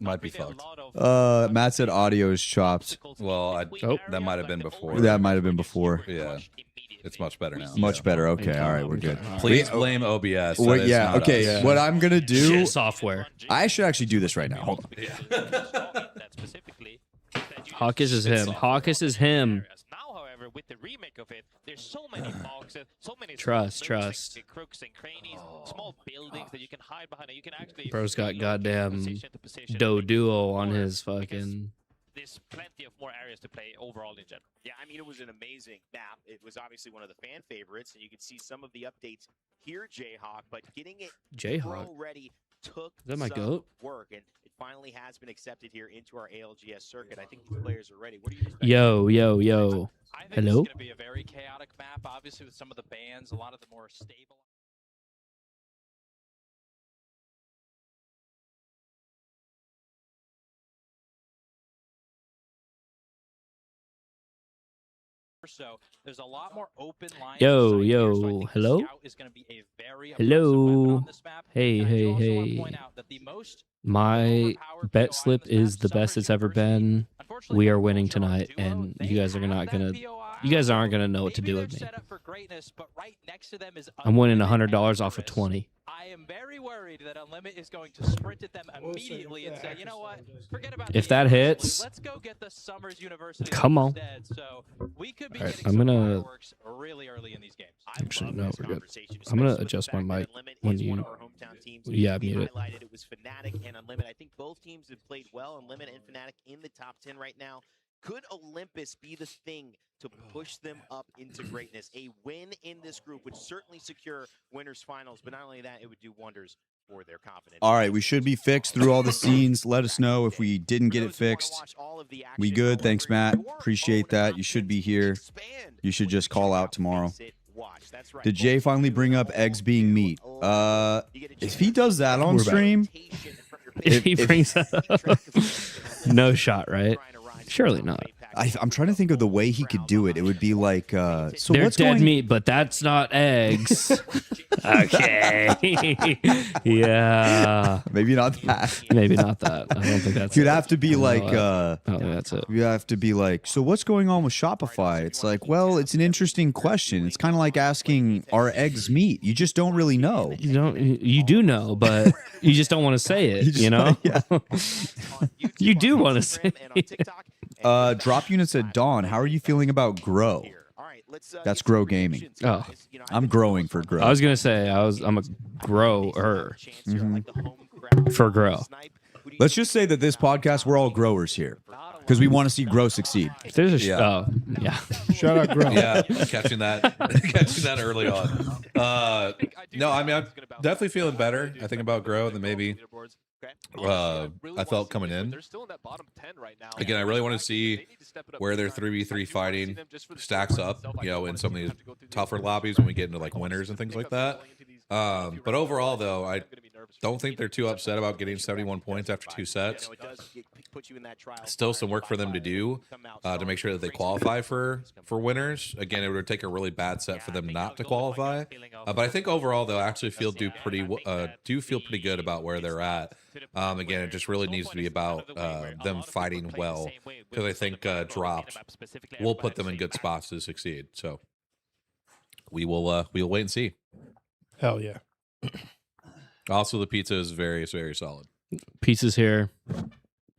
[SPEAKER 2] Might be fucked.
[SPEAKER 3] Matt said audio is chopped.
[SPEAKER 2] Well,
[SPEAKER 7] Oh.
[SPEAKER 2] that might have been before.
[SPEAKER 3] That might have been before.
[SPEAKER 2] Yeah, it's much better now.
[SPEAKER 3] Much better. Okay, all right, we're good.
[SPEAKER 2] Please blame OBS.
[SPEAKER 3] Well,
[SPEAKER 2] That is
[SPEAKER 3] yeah,
[SPEAKER 2] not
[SPEAKER 3] okay.
[SPEAKER 2] us.
[SPEAKER 3] What I'm gonna do,
[SPEAKER 7] Shit software.
[SPEAKER 3] I should actually do this right now. Hold on.
[SPEAKER 7] Hawkus is him. Hawkus is him.
[SPEAKER 4] Now, however, with the remake of it, there's so many boxes, so many
[SPEAKER 7] Trust,
[SPEAKER 4] small nooks
[SPEAKER 7] trust.
[SPEAKER 4] and crooks and crannies, small buildings that you can hide behind. And you can actually
[SPEAKER 7] Bro's got
[SPEAKER 4] relocate
[SPEAKER 7] goddamn
[SPEAKER 4] position to position
[SPEAKER 7] Do
[SPEAKER 4] and make
[SPEAKER 7] Duo
[SPEAKER 4] it
[SPEAKER 7] on
[SPEAKER 4] more
[SPEAKER 7] his
[SPEAKER 4] because
[SPEAKER 7] fucking.
[SPEAKER 4] There's plenty of more areas to play overall in general.
[SPEAKER 8] Yeah, I mean, it was an amazing map. It was obviously one of the fan favorites, and you could see some of the updates here, Jayhawk, but getting it
[SPEAKER 7] Jayhawk.
[SPEAKER 8] pro ready took
[SPEAKER 7] Is that my
[SPEAKER 8] some
[SPEAKER 7] goat?
[SPEAKER 8] work, and it finally has been accepted here into our ALGS circuit. I think these players are ready. What do you expect?
[SPEAKER 7] Yo.
[SPEAKER 4] I think
[SPEAKER 7] Hello?
[SPEAKER 4] it's going to be a very chaotic map, obviously, with some of the bans, a lot of the more stable. So there's a lot more open lines.
[SPEAKER 7] Yo,
[SPEAKER 4] inside here, so I
[SPEAKER 7] yo,
[SPEAKER 4] think the
[SPEAKER 7] hello?
[SPEAKER 4] Scout is going to be a very
[SPEAKER 7] Hello?
[SPEAKER 4] impressive weapon on this map.
[SPEAKER 7] Hey,
[SPEAKER 4] And I do
[SPEAKER 7] hey,
[SPEAKER 4] also wanna
[SPEAKER 7] hey.
[SPEAKER 4] point out that the most
[SPEAKER 7] My
[SPEAKER 4] overpowered
[SPEAKER 7] bet
[SPEAKER 4] POI
[SPEAKER 7] slip
[SPEAKER 4] on this
[SPEAKER 7] is
[SPEAKER 4] map,
[SPEAKER 7] the
[SPEAKER 4] Summer
[SPEAKER 7] best it's ever
[SPEAKER 4] University.
[SPEAKER 7] been.
[SPEAKER 4] Unfortunately,
[SPEAKER 7] We are
[SPEAKER 4] for
[SPEAKER 7] winning
[SPEAKER 4] Culture
[SPEAKER 7] tonight,
[SPEAKER 4] Duo,
[SPEAKER 7] and
[SPEAKER 4] they
[SPEAKER 7] you guys are
[SPEAKER 4] have
[SPEAKER 7] not
[SPEAKER 4] that
[SPEAKER 7] gonna.
[SPEAKER 4] POI.
[SPEAKER 7] You guys aren't gonna know what to
[SPEAKER 4] Maybe
[SPEAKER 7] do
[SPEAKER 4] they're
[SPEAKER 7] with me.
[SPEAKER 4] set up for greatness, but right next to them is
[SPEAKER 7] I'm winning
[SPEAKER 4] Unlimited and
[SPEAKER 7] $100 off of
[SPEAKER 4] Icarus.
[SPEAKER 7] 20.
[SPEAKER 4] I am very worried that Unlimited is going to sprint at them immediately and say, you know what, forget about
[SPEAKER 7] If
[SPEAKER 4] the
[SPEAKER 7] that
[SPEAKER 4] Icarus,
[SPEAKER 7] hits-
[SPEAKER 4] let's go get the Summers University
[SPEAKER 7] Come on.
[SPEAKER 4] instead. So we could be
[SPEAKER 7] Alright,
[SPEAKER 4] getting
[SPEAKER 7] I'm
[SPEAKER 4] some
[SPEAKER 7] gonna-
[SPEAKER 4] fireworks really early in these games.
[SPEAKER 7] Actually, no, we're good. I'm gonna adjust my mic when you. Yeah,
[SPEAKER 8] We
[SPEAKER 7] mute it.
[SPEAKER 8] highlighted it was Fnatic and Unlimited. I think both teams have played well. Unlimited and Fnatic in the top 10 right now. Could Olympus be the thing to push them up into greatness? A win in this group would certainly secure winners finals, but not only that, it would do wonders for their confidence.
[SPEAKER 3] All right, we should be fixed through all the scenes. Let us know if we didn't get it fixed. We good. Thanks, Matt. Appreciate that. You should be here. You should just call out tomorrow. Did Jay finally bring up eggs being meat? If he does that on stream,
[SPEAKER 7] If he brings up no shot, right? Surely not.
[SPEAKER 3] I'm trying to think of the way he could do it. It would be like, so
[SPEAKER 7] They're
[SPEAKER 3] what's
[SPEAKER 7] dead
[SPEAKER 3] going?
[SPEAKER 7] meat, but that's not eggs. Okay. Yeah.
[SPEAKER 3] Maybe not that.
[SPEAKER 7] Maybe not that. I don't think that's
[SPEAKER 3] You'd
[SPEAKER 7] it.
[SPEAKER 3] have to be like,
[SPEAKER 7] I don't think that's it.
[SPEAKER 3] you have to be like, so what's going on with Shopify? It's like, well, it's an interesting question. It's kind of like asking, are eggs meat? You just don't really know.
[SPEAKER 7] You do know, but you just don't want to say it, you know?
[SPEAKER 3] Yeah.
[SPEAKER 7] You do want to say it.
[SPEAKER 3] Drop units at dawn. How are you feeling about Grow? That's Grow Gaming.
[SPEAKER 7] Oh.
[SPEAKER 3] I'm growing for Grow.
[SPEAKER 7] I was gonna say I'm a grower for grow.
[SPEAKER 3] Let's just say that this podcast, we're all growers here because we want to see Grow succeed.
[SPEAKER 7] If there's a
[SPEAKER 2] Yeah.
[SPEAKER 7] yeah.
[SPEAKER 1] Shout out, Grow.
[SPEAKER 2] Yeah, catching that early on. No, I mean, I'm definitely feeling better. I think about Grow than maybe I felt coming in. Again, I really want to see where their 3v3 fighting stacks up, you know, in some of these tougher lobbies when we get into like winners and things like that. But overall, though, I don't think they're too upset about getting 71 points after 2 sets. Still some work for them to do to make sure that they qualify for winners. Again, it would take a really bad set for them not to qualify. But I think overall, they'll actually feel pretty good about where they're at. Again, it just really needs to be about them fighting well, because I think dropped will put them in good spots to succeed. So we'll wait and see.
[SPEAKER 1] Hell yeah.
[SPEAKER 2] Also, the pizza is very, very solid.
[SPEAKER 7] Pizza's here.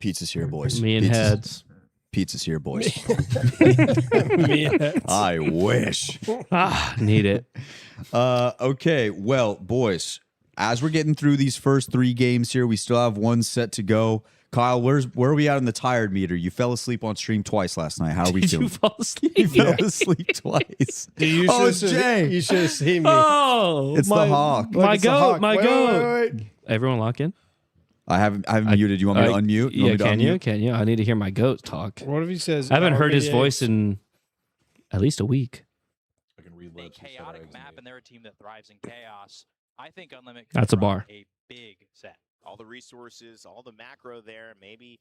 [SPEAKER 3] Pizza's here, boys.
[SPEAKER 7] Me and heads.
[SPEAKER 3] Pizza's here, boys.
[SPEAKER 1] Me and Heads.
[SPEAKER 3] I wish.
[SPEAKER 7] Need it.
[SPEAKER 3] Okay, well, boys, as we're getting through these first 3 games here, we still have 1 set to go. Kyle, where are we at on the tired meter? You fell asleep on stream twice last night. How are we
[SPEAKER 7] Did
[SPEAKER 3] feeling?
[SPEAKER 7] you fall asleep?
[SPEAKER 3] You fell asleep twice.
[SPEAKER 1] Dude, you
[SPEAKER 3] Oh,
[SPEAKER 1] should
[SPEAKER 3] Jay.
[SPEAKER 1] You should have seen me.
[SPEAKER 7] Oh,
[SPEAKER 3] It's the hawk.
[SPEAKER 1] Look,
[SPEAKER 7] My
[SPEAKER 1] it's the
[SPEAKER 7] goat,
[SPEAKER 1] hawk.
[SPEAKER 7] my
[SPEAKER 1] Wait,
[SPEAKER 7] goat.
[SPEAKER 1] wait.
[SPEAKER 7] Everyone lock in.
[SPEAKER 3] I haven't muted. You want me to unmute? You want
[SPEAKER 7] Yeah,
[SPEAKER 3] me to
[SPEAKER 7] can you?
[SPEAKER 3] unmute?
[SPEAKER 7] Can you? I need to hear my goat talk.
[SPEAKER 1] What if he says?
[SPEAKER 7] I haven't
[SPEAKER 1] our
[SPEAKER 7] heard his
[SPEAKER 1] mediates?
[SPEAKER 7] voice in at least a week.
[SPEAKER 2] I can
[SPEAKER 4] A
[SPEAKER 2] relive
[SPEAKER 4] chaotic map, and they're a team that thrives in chaos. I think Unlimited.
[SPEAKER 7] That's a bar.
[SPEAKER 4] A big set.
[SPEAKER 8] All the resources, all the macro there, maybe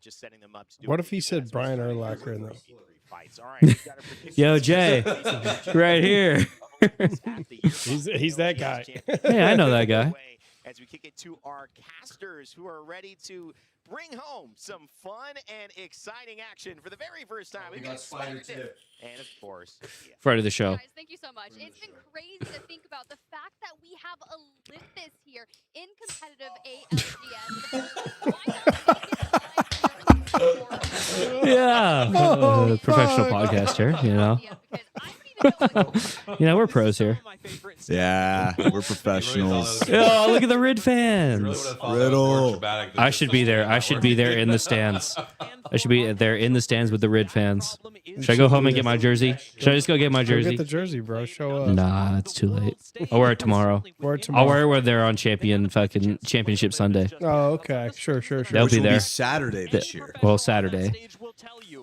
[SPEAKER 8] just setting them up to do.
[SPEAKER 1] What if he said Brian Urlacher in those?
[SPEAKER 8] Fights. All right, we've got a prediction.
[SPEAKER 7] Yo, Jay, right here.
[SPEAKER 1] He's that guy.
[SPEAKER 7] Hey, I know that guy.
[SPEAKER 8] As we kick it to our casters who are ready to bring home some fun and exciting action for the very first time. We've got Spider Tip. And of course,
[SPEAKER 7] Friday the show.
[SPEAKER 9] Guys, thank you so much. It's been crazy to think about the fact that we have Olympus here in competitive ALGS.
[SPEAKER 7] Yeah, professional podcast here. You know, we're pros here.
[SPEAKER 3] Yeah, we're professionals.
[SPEAKER 7] Oh, look at the Rid fans.
[SPEAKER 3] Riddle.
[SPEAKER 7] I should be there. I should be there in the stands. I should be there in the stands with the Rid fans. Should I go home and get my jersey? Should I just go get my
[SPEAKER 1] Go
[SPEAKER 7] jersey?
[SPEAKER 1] get the jersey, bro. Show up.
[SPEAKER 7] Nah, it's too late. I'll wear it tomorrow.
[SPEAKER 1] Or
[SPEAKER 7] I'll
[SPEAKER 1] tomorrow.
[SPEAKER 7] wear it when they're on championship Sunday.
[SPEAKER 1] Oh, okay. Sure.
[SPEAKER 7] They'll
[SPEAKER 3] Which
[SPEAKER 7] be
[SPEAKER 3] will
[SPEAKER 7] there.
[SPEAKER 3] be Saturday this year.
[SPEAKER 7] Well, Saturday.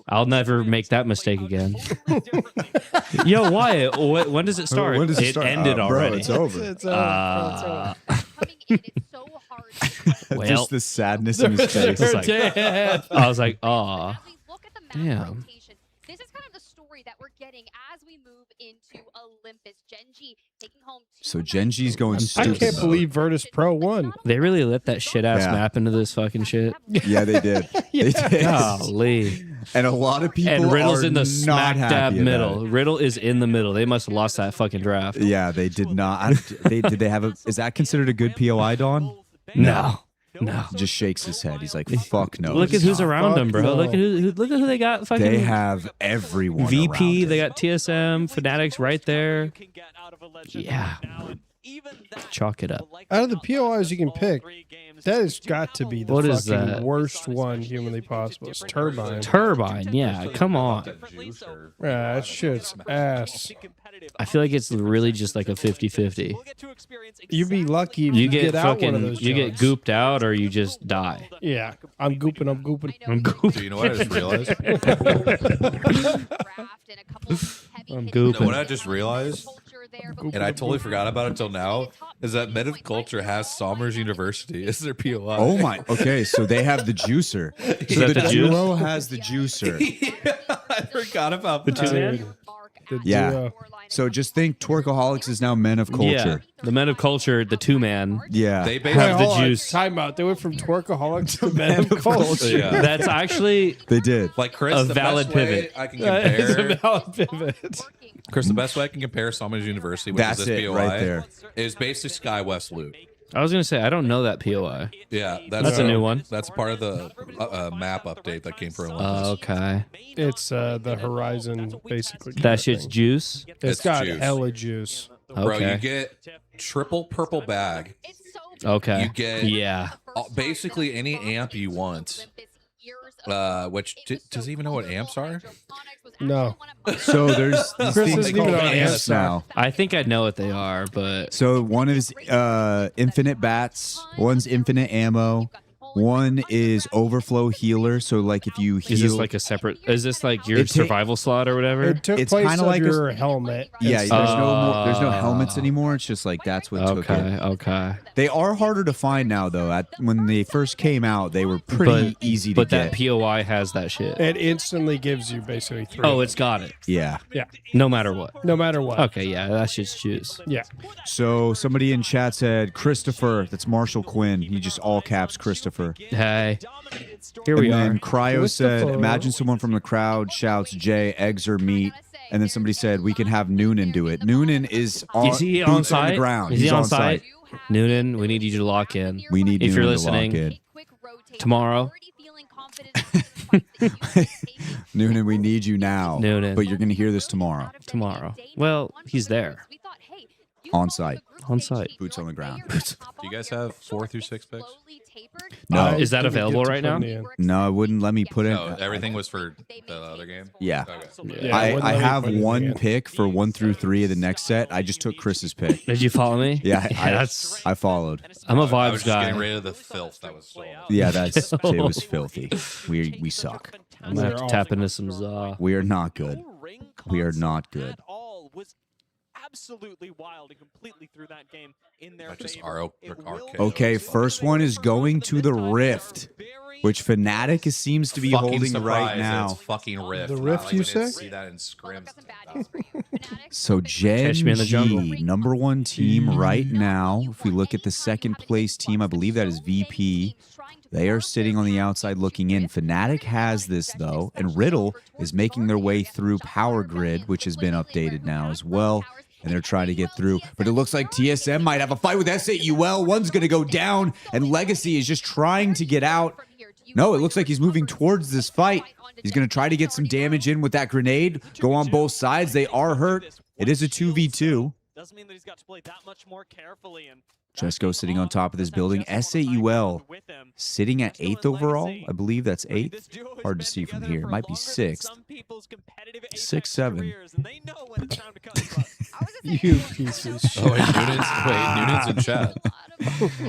[SPEAKER 7] I'll never make that mistake again. Yo, Wyatt, when does it start?
[SPEAKER 3] When does it start?
[SPEAKER 7] ended
[SPEAKER 3] Bro,
[SPEAKER 7] already.
[SPEAKER 3] it's over.
[SPEAKER 1] It's over.
[SPEAKER 9] Coming in, it's so hard.
[SPEAKER 7] Well,
[SPEAKER 3] Just the sadness in his face.
[SPEAKER 7] It's like- I was like, aw.
[SPEAKER 9] As we look at the map
[SPEAKER 7] Damn.
[SPEAKER 9] rotation, this is kind of the story that we're getting as we move into Olympus. Genji taking home.
[SPEAKER 3] So Genji's going
[SPEAKER 1] I
[SPEAKER 3] stupid.
[SPEAKER 1] can't believe Virtus Pro won.
[SPEAKER 7] They really lit that shit ass
[SPEAKER 3] Yeah.
[SPEAKER 7] map into this fucking shit.
[SPEAKER 3] Yeah, they did. They did.
[SPEAKER 7] Golly.
[SPEAKER 3] And a lot of people
[SPEAKER 7] And Riddle's
[SPEAKER 3] are
[SPEAKER 7] in the
[SPEAKER 3] not
[SPEAKER 7] smack dab
[SPEAKER 3] happy about
[SPEAKER 7] middle.
[SPEAKER 3] it.
[SPEAKER 7] Riddle is in the middle. They must have lost that fucking draft.
[SPEAKER 3] Yeah, they did not. Did they have a? Is that considered a good POI, Dawn?
[SPEAKER 7] No.
[SPEAKER 3] Just shakes his head. He's like, "Fuck no."
[SPEAKER 7] Look at who's around them, bro.
[SPEAKER 1] no.
[SPEAKER 7] Look at who they got. Fucking
[SPEAKER 3] They have everyone.
[SPEAKER 7] VP.
[SPEAKER 3] around
[SPEAKER 7] They
[SPEAKER 3] him.
[SPEAKER 7] got TSM, Fanatics right there. Yeah. Chalk it up.
[SPEAKER 1] Out of the POIs you can pick, that has got to be the
[SPEAKER 7] What
[SPEAKER 1] fucking
[SPEAKER 7] is that?
[SPEAKER 1] worst one humanly possible. It's Turbine.
[SPEAKER 7] Turbine, yeah, come on.
[SPEAKER 1] Yeah, that shit's ass.
[SPEAKER 7] I feel like it's really just like a 50-50.
[SPEAKER 1] You'd be lucky if
[SPEAKER 7] You
[SPEAKER 1] you
[SPEAKER 7] get
[SPEAKER 1] out one of
[SPEAKER 7] fucking,
[SPEAKER 1] those
[SPEAKER 7] you get
[SPEAKER 1] jumps.
[SPEAKER 7] gooped out or you just die.
[SPEAKER 1] Yeah, I'm gooping.
[SPEAKER 7] I'm
[SPEAKER 2] Do
[SPEAKER 7] gooping.
[SPEAKER 2] you know what I just realized?
[SPEAKER 7] I'm
[SPEAKER 2] You know
[SPEAKER 7] gooping.
[SPEAKER 2] what I just realized? And I totally forgot about it until now, is that Men of Culture has Somers University as their POI.
[SPEAKER 3] Oh my. Okay, so they have the juicer. So
[SPEAKER 7] that
[SPEAKER 3] the
[SPEAKER 7] the juice?
[SPEAKER 3] duo has the juicer.
[SPEAKER 2] I forgot about
[SPEAKER 7] The
[SPEAKER 2] that.
[SPEAKER 7] two-man?
[SPEAKER 1] The
[SPEAKER 3] Yeah.
[SPEAKER 1] duo.
[SPEAKER 3] So just think Twerkaholics is now Men of
[SPEAKER 7] Yeah,
[SPEAKER 3] Culture.
[SPEAKER 7] the Men of Culture, the 2-man.
[SPEAKER 3] Yeah.
[SPEAKER 2] They
[SPEAKER 1] Wait,
[SPEAKER 2] basically
[SPEAKER 7] Have the
[SPEAKER 1] hold on.
[SPEAKER 7] juice.
[SPEAKER 1] Time out. They went from Twerkaholics to Men of Culture.
[SPEAKER 2] Yeah.
[SPEAKER 7] That's actually
[SPEAKER 3] They did.
[SPEAKER 2] Like Chris,
[SPEAKER 7] A
[SPEAKER 2] the
[SPEAKER 7] valid
[SPEAKER 2] best way
[SPEAKER 7] pivot.
[SPEAKER 2] I can
[SPEAKER 1] That is a
[SPEAKER 2] compare.
[SPEAKER 1] valid pivot.
[SPEAKER 2] Chris, the best way I can compare Somers University, which
[SPEAKER 3] That's
[SPEAKER 2] is this
[SPEAKER 3] it
[SPEAKER 2] POI,
[SPEAKER 3] right there.
[SPEAKER 2] is basically Sky West Loop.
[SPEAKER 7] I was gonna say I don't know that POI.
[SPEAKER 2] Yeah,
[SPEAKER 7] That's a new one.
[SPEAKER 2] That's part of the map update that came for Olympus.
[SPEAKER 7] Okay,
[SPEAKER 1] It's the Horizon, basically. kind
[SPEAKER 7] that
[SPEAKER 1] of
[SPEAKER 7] shit's
[SPEAKER 1] thing.
[SPEAKER 7] juice.
[SPEAKER 1] It's got
[SPEAKER 2] juice.
[SPEAKER 1] hella juice.
[SPEAKER 2] Bro, you
[SPEAKER 7] Okay,
[SPEAKER 2] get triple purple bag.
[SPEAKER 7] okay,
[SPEAKER 2] You get
[SPEAKER 7] yeah.
[SPEAKER 2] basically any amp you want. Which does he even know what amps are?
[SPEAKER 1] No.
[SPEAKER 3] So there's these
[SPEAKER 1] Chris
[SPEAKER 3] things
[SPEAKER 1] doesn't
[SPEAKER 3] called
[SPEAKER 1] even know what
[SPEAKER 3] amps
[SPEAKER 1] amps are.
[SPEAKER 3] now.
[SPEAKER 7] I think I know what they are, but
[SPEAKER 3] So one is infinite bats, one's infinite ammo, one is overflow healer. So like if you heal,
[SPEAKER 7] is this like a separate? Is this like your
[SPEAKER 3] It ta-
[SPEAKER 7] survival slot or whatever?
[SPEAKER 1] It took
[SPEAKER 3] It's
[SPEAKER 1] place
[SPEAKER 3] kinda
[SPEAKER 1] of
[SPEAKER 3] like a-
[SPEAKER 1] your helmet.
[SPEAKER 3] yeah,
[SPEAKER 1] It's-
[SPEAKER 3] there's no helmets anymore. It's just like that's what took it.
[SPEAKER 7] Okay, okay.
[SPEAKER 3] They are harder to find now though. When they first came out, they were pretty easy to
[SPEAKER 7] But
[SPEAKER 3] get.
[SPEAKER 7] that POI has that shit.
[SPEAKER 1] It instantly gives you basically 3.
[SPEAKER 7] Oh, it's got it.
[SPEAKER 3] Yeah.
[SPEAKER 1] Yeah.
[SPEAKER 7] No matter what.
[SPEAKER 1] No matter what.
[SPEAKER 7] Okay, yeah, that shit's juice.
[SPEAKER 1] Yeah.
[SPEAKER 3] So somebody in chat said Christopher. That's Marshall Quinn. He just all caps Christopher.
[SPEAKER 7] Hey, here
[SPEAKER 3] And
[SPEAKER 7] we
[SPEAKER 3] then
[SPEAKER 7] are.
[SPEAKER 3] Cryo said,
[SPEAKER 1] Christopher.
[SPEAKER 3] imagine someone from the crowd shouts, Jay, eggs or meat. And then somebody said, we can have Noonan do it. Noonan is on,
[SPEAKER 7] Is he on
[SPEAKER 3] boots on the
[SPEAKER 7] site?
[SPEAKER 3] ground.
[SPEAKER 7] Is he
[SPEAKER 3] He's
[SPEAKER 7] on
[SPEAKER 3] on
[SPEAKER 7] site? Noonan, we need you to lock in.
[SPEAKER 3] We need
[SPEAKER 7] If you're
[SPEAKER 3] Noonan to lock
[SPEAKER 7] listening,
[SPEAKER 3] in.
[SPEAKER 7] tomorrow.
[SPEAKER 3] Noonan, we need you now.
[SPEAKER 7] Noonan.
[SPEAKER 3] But you're going to hear this tomorrow.
[SPEAKER 7] Tomorrow. Well, he's there.
[SPEAKER 3] On site.
[SPEAKER 7] On site.
[SPEAKER 3] Boots on the ground.
[SPEAKER 2] Do you guys have 4 through 6 picks?
[SPEAKER 3] No.
[SPEAKER 7] Is that
[SPEAKER 1] Didn't get
[SPEAKER 7] available
[SPEAKER 1] to
[SPEAKER 7] right
[SPEAKER 1] put
[SPEAKER 7] now?
[SPEAKER 1] me in.
[SPEAKER 3] No, it wouldn't let me put in.
[SPEAKER 2] No, everything was for the other game.
[SPEAKER 3] Yeah.
[SPEAKER 2] Okay.
[SPEAKER 1] Yeah, it wouldn't
[SPEAKER 3] I
[SPEAKER 1] let me
[SPEAKER 3] have
[SPEAKER 1] put anything
[SPEAKER 3] one
[SPEAKER 1] in.
[SPEAKER 3] pick for 1 through 3 of the next set. I just took Chris's pick.
[SPEAKER 7] Did you follow me?
[SPEAKER 3] Yeah,
[SPEAKER 7] that's.
[SPEAKER 3] I followed.
[SPEAKER 7] I'm a
[SPEAKER 2] I was
[SPEAKER 7] vibes
[SPEAKER 2] just getting
[SPEAKER 7] guy.
[SPEAKER 2] rid of the filth that was stolen.
[SPEAKER 3] Yeah, that's it was filthy. We suck.
[SPEAKER 7] I'm gonna have to tap into some Zaw.
[SPEAKER 3] We are not good. We are not good.
[SPEAKER 4] Absolutely wild and completely through that game in their
[SPEAKER 2] Not just
[SPEAKER 4] favor.
[SPEAKER 2] RK.
[SPEAKER 3] Okay, first one is going to the Rift, which Fnatic seems to be
[SPEAKER 2] Fucking
[SPEAKER 3] holding
[SPEAKER 2] surprised
[SPEAKER 3] right
[SPEAKER 2] that
[SPEAKER 3] now.
[SPEAKER 2] It's fucking Rift.
[SPEAKER 1] The Rift,
[SPEAKER 2] Wow,
[SPEAKER 1] you
[SPEAKER 2] we didn't
[SPEAKER 1] say?
[SPEAKER 2] see that in scrims.
[SPEAKER 3] So Gen
[SPEAKER 7] Catch me in the jungle.
[SPEAKER 3] G, number 1 team right now. If we look at the second place team, I believe that is VP. They are sitting on the outside looking in. Fnatic has this though, and Riddle is making their way through Power Grid, which has been updated now as well. And they're trying to get through. But it looks like TSM might have a fight with SAUL. One's going to go down, and Legacy is just trying to get out. No, it looks like he's moving towards this fight. He's going to try to get some damage in with that grenade. Go on both sides. They are hurt. It is a 2v2.
[SPEAKER 4] Doesn't mean that he's got to play that much more carefully. And
[SPEAKER 3] Jesco sitting on top of this building. SAUL sitting at 8th overall. I believe that's 8th. Hard to see from here. It might be 6th. 6, 7.
[SPEAKER 1] You piece of shit.
[SPEAKER 2] Oh, wait, Noonan's in chat.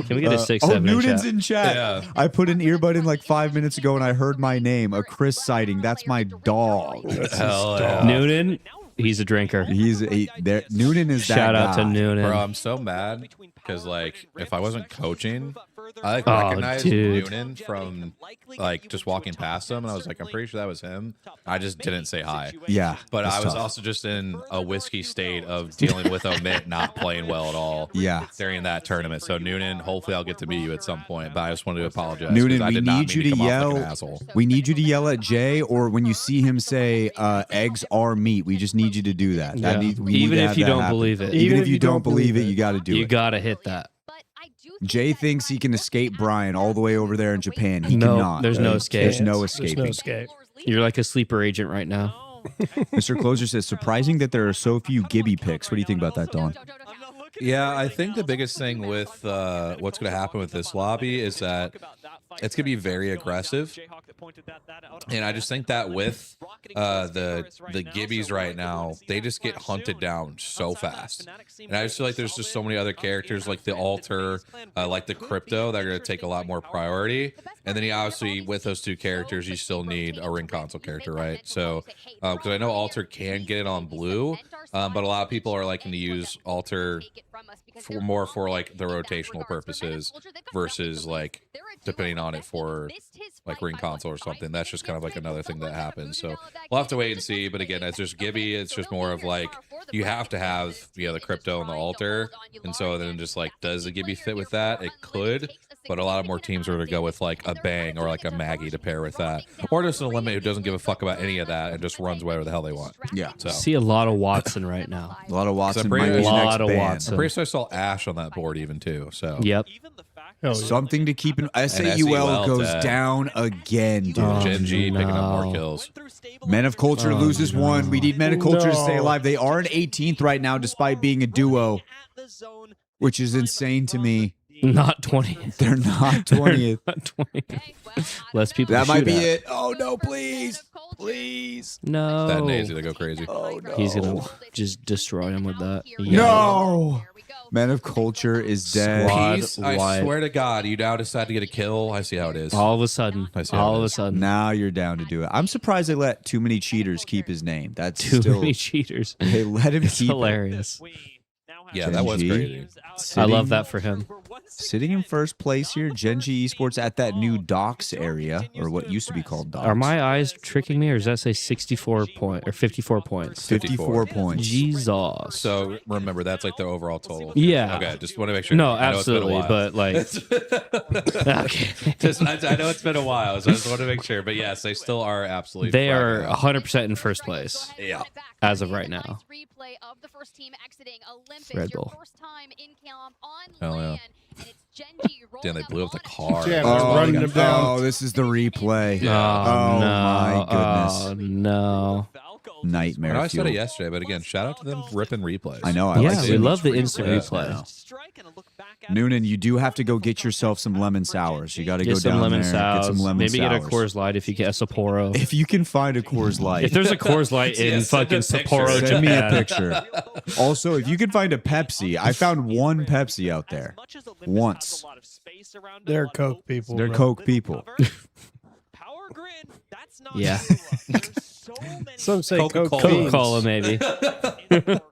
[SPEAKER 7] Can we get a 6,
[SPEAKER 3] Oh,
[SPEAKER 7] 7 in
[SPEAKER 3] Noonan's
[SPEAKER 7] chat?
[SPEAKER 3] in chat.
[SPEAKER 2] Yeah.
[SPEAKER 3] I put an earbud in like 5 minutes ago and I heard my name. A Chris sighting. That's my dog.
[SPEAKER 2] Hell yeah.
[SPEAKER 7] Noonan, he's a drinker.
[SPEAKER 3] He's there. Noonan is that
[SPEAKER 7] Shout out to
[SPEAKER 3] guy.
[SPEAKER 7] Noonan.
[SPEAKER 2] Bro, I'm so mad because like if I wasn't coaching, I like
[SPEAKER 7] Oh,
[SPEAKER 2] recognized
[SPEAKER 7] dude.
[SPEAKER 2] Noonan from like just walking past him, and I was like, I'm pretty sure that was him. I just didn't say hi.
[SPEAKER 3] Yeah,
[SPEAKER 2] But
[SPEAKER 3] that's
[SPEAKER 2] I was
[SPEAKER 3] tough.
[SPEAKER 2] also just in a whiskey state of dealing with Omit not playing well at all.
[SPEAKER 3] Yeah.
[SPEAKER 2] During that tournament. So Noonan, hopefully I'll get to meet you at some point. But I just wanted to apologize.
[SPEAKER 3] Noonan,
[SPEAKER 2] 'cause I
[SPEAKER 3] we
[SPEAKER 2] did not
[SPEAKER 3] need you
[SPEAKER 2] mean
[SPEAKER 3] to
[SPEAKER 2] come off like an
[SPEAKER 3] yell.
[SPEAKER 2] asshole.
[SPEAKER 3] We need you to yell at Jay, or when you see him say eggs are meat, we just need you to do that.
[SPEAKER 1] Yeah.
[SPEAKER 3] We need
[SPEAKER 7] Even
[SPEAKER 3] to
[SPEAKER 7] if
[SPEAKER 3] have
[SPEAKER 7] you
[SPEAKER 3] that
[SPEAKER 7] don't
[SPEAKER 3] happen.
[SPEAKER 7] believe it.
[SPEAKER 3] Even if you don't believe it, you got to do
[SPEAKER 7] You
[SPEAKER 3] it.
[SPEAKER 7] gotta hit that.
[SPEAKER 3] Jay thinks he can escape Brian all the way over there in Japan. He
[SPEAKER 7] No,
[SPEAKER 3] cannot.
[SPEAKER 7] there's no escape.
[SPEAKER 3] There's no
[SPEAKER 1] There's
[SPEAKER 3] escaping.
[SPEAKER 1] no escape.
[SPEAKER 7] You're like a sleeper agent right now.
[SPEAKER 3] Mr. Closer says, surprising that there are so few Gibby picks. What do you think about that, Dawn?
[SPEAKER 2] Yeah, I think the biggest thing with what's going to happen with this lobby is that it's going to be very aggressive, and I just think that with the Gibbies right now, they just get hunted down so fast, and I just feel like there's just so many other characters like the Alter, like the Crypto, that are going to take a lot more priority, and then you obviously with those two characters, you still need a ring console character, right? So because I know Alter can get it on blue, but a lot of people are liking to use Alter for like the rotational purposes versus like depending on it for like ring console or something. That's just kind of like another thing that happens. So we'll have to wait and see. But again, it's just Gibby. It's just more of like you have to have the Crypto and the Alter, and so then just like does the Gibby fit with that? It could. But a lot of more teams are going to go with like a Bang or like a Maggie to pair with that, or just an Eliminate who doesn't give a fuck about any of that and just runs whatever the hell they want.
[SPEAKER 3] Yeah.
[SPEAKER 2] So
[SPEAKER 7] See a lot of Watson right now.
[SPEAKER 3] A lot of Watson.
[SPEAKER 2] I'm pretty-
[SPEAKER 3] might be
[SPEAKER 7] a
[SPEAKER 3] next
[SPEAKER 7] lot of
[SPEAKER 3] ban.
[SPEAKER 7] Watson.
[SPEAKER 2] I'm pretty sure I saw Ash on that board even too. So
[SPEAKER 7] Yep.
[SPEAKER 1] Oh,
[SPEAKER 3] Something to keep in. SAUL
[SPEAKER 2] SAUL
[SPEAKER 3] goes
[SPEAKER 2] to-
[SPEAKER 3] down again, dude.
[SPEAKER 7] Oh,
[SPEAKER 2] Gen G picking up more
[SPEAKER 7] no.
[SPEAKER 2] kills.
[SPEAKER 3] Men of Culture loses one. We need Men of Culture to stay
[SPEAKER 1] No.
[SPEAKER 3] alive. They are in 18th right now, despite being a duo, which is insane to me.
[SPEAKER 7] Not 20th.
[SPEAKER 3] They're not 20th.
[SPEAKER 7] Not 20th. Less people.
[SPEAKER 3] That
[SPEAKER 7] to
[SPEAKER 3] might
[SPEAKER 7] shoot
[SPEAKER 3] be
[SPEAKER 7] at.
[SPEAKER 3] it. Oh no, please, please.
[SPEAKER 7] No.
[SPEAKER 2] That Nazy to go crazy.
[SPEAKER 3] Oh no.
[SPEAKER 7] He's gonna just destroy him with that.
[SPEAKER 3] No. Men of Culture is dead.
[SPEAKER 7] Squad
[SPEAKER 2] Peace, I
[SPEAKER 7] wide.
[SPEAKER 2] swear to God, you now decide to get a kill. I see how it is.
[SPEAKER 7] All of a sudden.
[SPEAKER 2] I see how
[SPEAKER 7] All
[SPEAKER 2] it
[SPEAKER 7] of a
[SPEAKER 2] is.
[SPEAKER 7] sudden.
[SPEAKER 3] Now you're down to do it. I'm surprised they let too many cheaters keep his name. That's
[SPEAKER 7] Too
[SPEAKER 3] still
[SPEAKER 7] many cheaters.
[SPEAKER 3] they let him
[SPEAKER 7] It's
[SPEAKER 3] keep it.
[SPEAKER 7] hilarious.
[SPEAKER 2] Yeah, that was
[SPEAKER 3] Gen G.
[SPEAKER 2] crazy.
[SPEAKER 7] I love that for him.
[SPEAKER 3] Sitting in first place here, Gen G Esports at that new docks area, or what used to be called docks.
[SPEAKER 7] Are my eyes tricking me, or does that say 64 point or 54 points?
[SPEAKER 3] 54 points.
[SPEAKER 7] Jesus.
[SPEAKER 2] So remember, that's like the overall total.
[SPEAKER 7] Yeah.
[SPEAKER 2] Okay, just want to make sure.
[SPEAKER 7] No,
[SPEAKER 2] I know it's been a
[SPEAKER 7] absolutely,
[SPEAKER 2] while.
[SPEAKER 7] but like, okay.
[SPEAKER 2] Just, I know it's been a while, so I just want to make sure. But yes, they still are absolutely.
[SPEAKER 7] They are
[SPEAKER 2] cracking
[SPEAKER 7] 100% in first place.
[SPEAKER 2] Yeah.
[SPEAKER 7] As of right now.
[SPEAKER 9] Replay of the first team exiting Olympus,
[SPEAKER 7] Red
[SPEAKER 9] your
[SPEAKER 7] Bull.
[SPEAKER 9] first time in camp on
[SPEAKER 2] Hell yeah.
[SPEAKER 9] land, and it's Gen G rolling
[SPEAKER 2] Damn, they blew up the
[SPEAKER 9] on
[SPEAKER 2] car.
[SPEAKER 1] Yeah,
[SPEAKER 3] Oh,
[SPEAKER 1] running them down.
[SPEAKER 3] oh, this is the replay.
[SPEAKER 2] Yeah.
[SPEAKER 3] Oh,
[SPEAKER 7] no.
[SPEAKER 3] my
[SPEAKER 7] Oh,
[SPEAKER 3] goodness.
[SPEAKER 7] no.
[SPEAKER 3] Nightmare
[SPEAKER 2] I know I said
[SPEAKER 3] fuel.
[SPEAKER 2] it yesterday, but again, shout out to them ripping replays.
[SPEAKER 3] I know. I
[SPEAKER 7] Yeah,
[SPEAKER 3] like
[SPEAKER 7] we
[SPEAKER 3] seeing
[SPEAKER 7] love the
[SPEAKER 3] these
[SPEAKER 7] instant
[SPEAKER 3] replays.
[SPEAKER 7] replay.
[SPEAKER 3] Noonan, you do have to go get yourself some lemon sours. You got to go
[SPEAKER 7] Get some
[SPEAKER 3] down
[SPEAKER 7] lemon
[SPEAKER 3] there,
[SPEAKER 7] sours.
[SPEAKER 3] get some lemon
[SPEAKER 7] Maybe
[SPEAKER 3] sours.
[SPEAKER 7] get a Coors Light if you get a Sapporo.
[SPEAKER 3] If you can find a Coors Light.
[SPEAKER 7] If there's a Coors Light in
[SPEAKER 2] Yeah, send a
[SPEAKER 7] fucking
[SPEAKER 2] picture.
[SPEAKER 7] Sapporo,
[SPEAKER 3] Send me a
[SPEAKER 7] Japan.
[SPEAKER 3] picture. Also, if you can find a Pepsi, I found one Pepsi out there. Once.
[SPEAKER 1] They're Coke people.
[SPEAKER 3] They're
[SPEAKER 1] bro.
[SPEAKER 3] Coke people.
[SPEAKER 4] Power grid, that's not
[SPEAKER 7] Yeah.
[SPEAKER 1] Some say
[SPEAKER 2] Coca-Cola.
[SPEAKER 1] Coke
[SPEAKER 7] Coca-Cola, maybe.
[SPEAKER 3] Coca-Cola.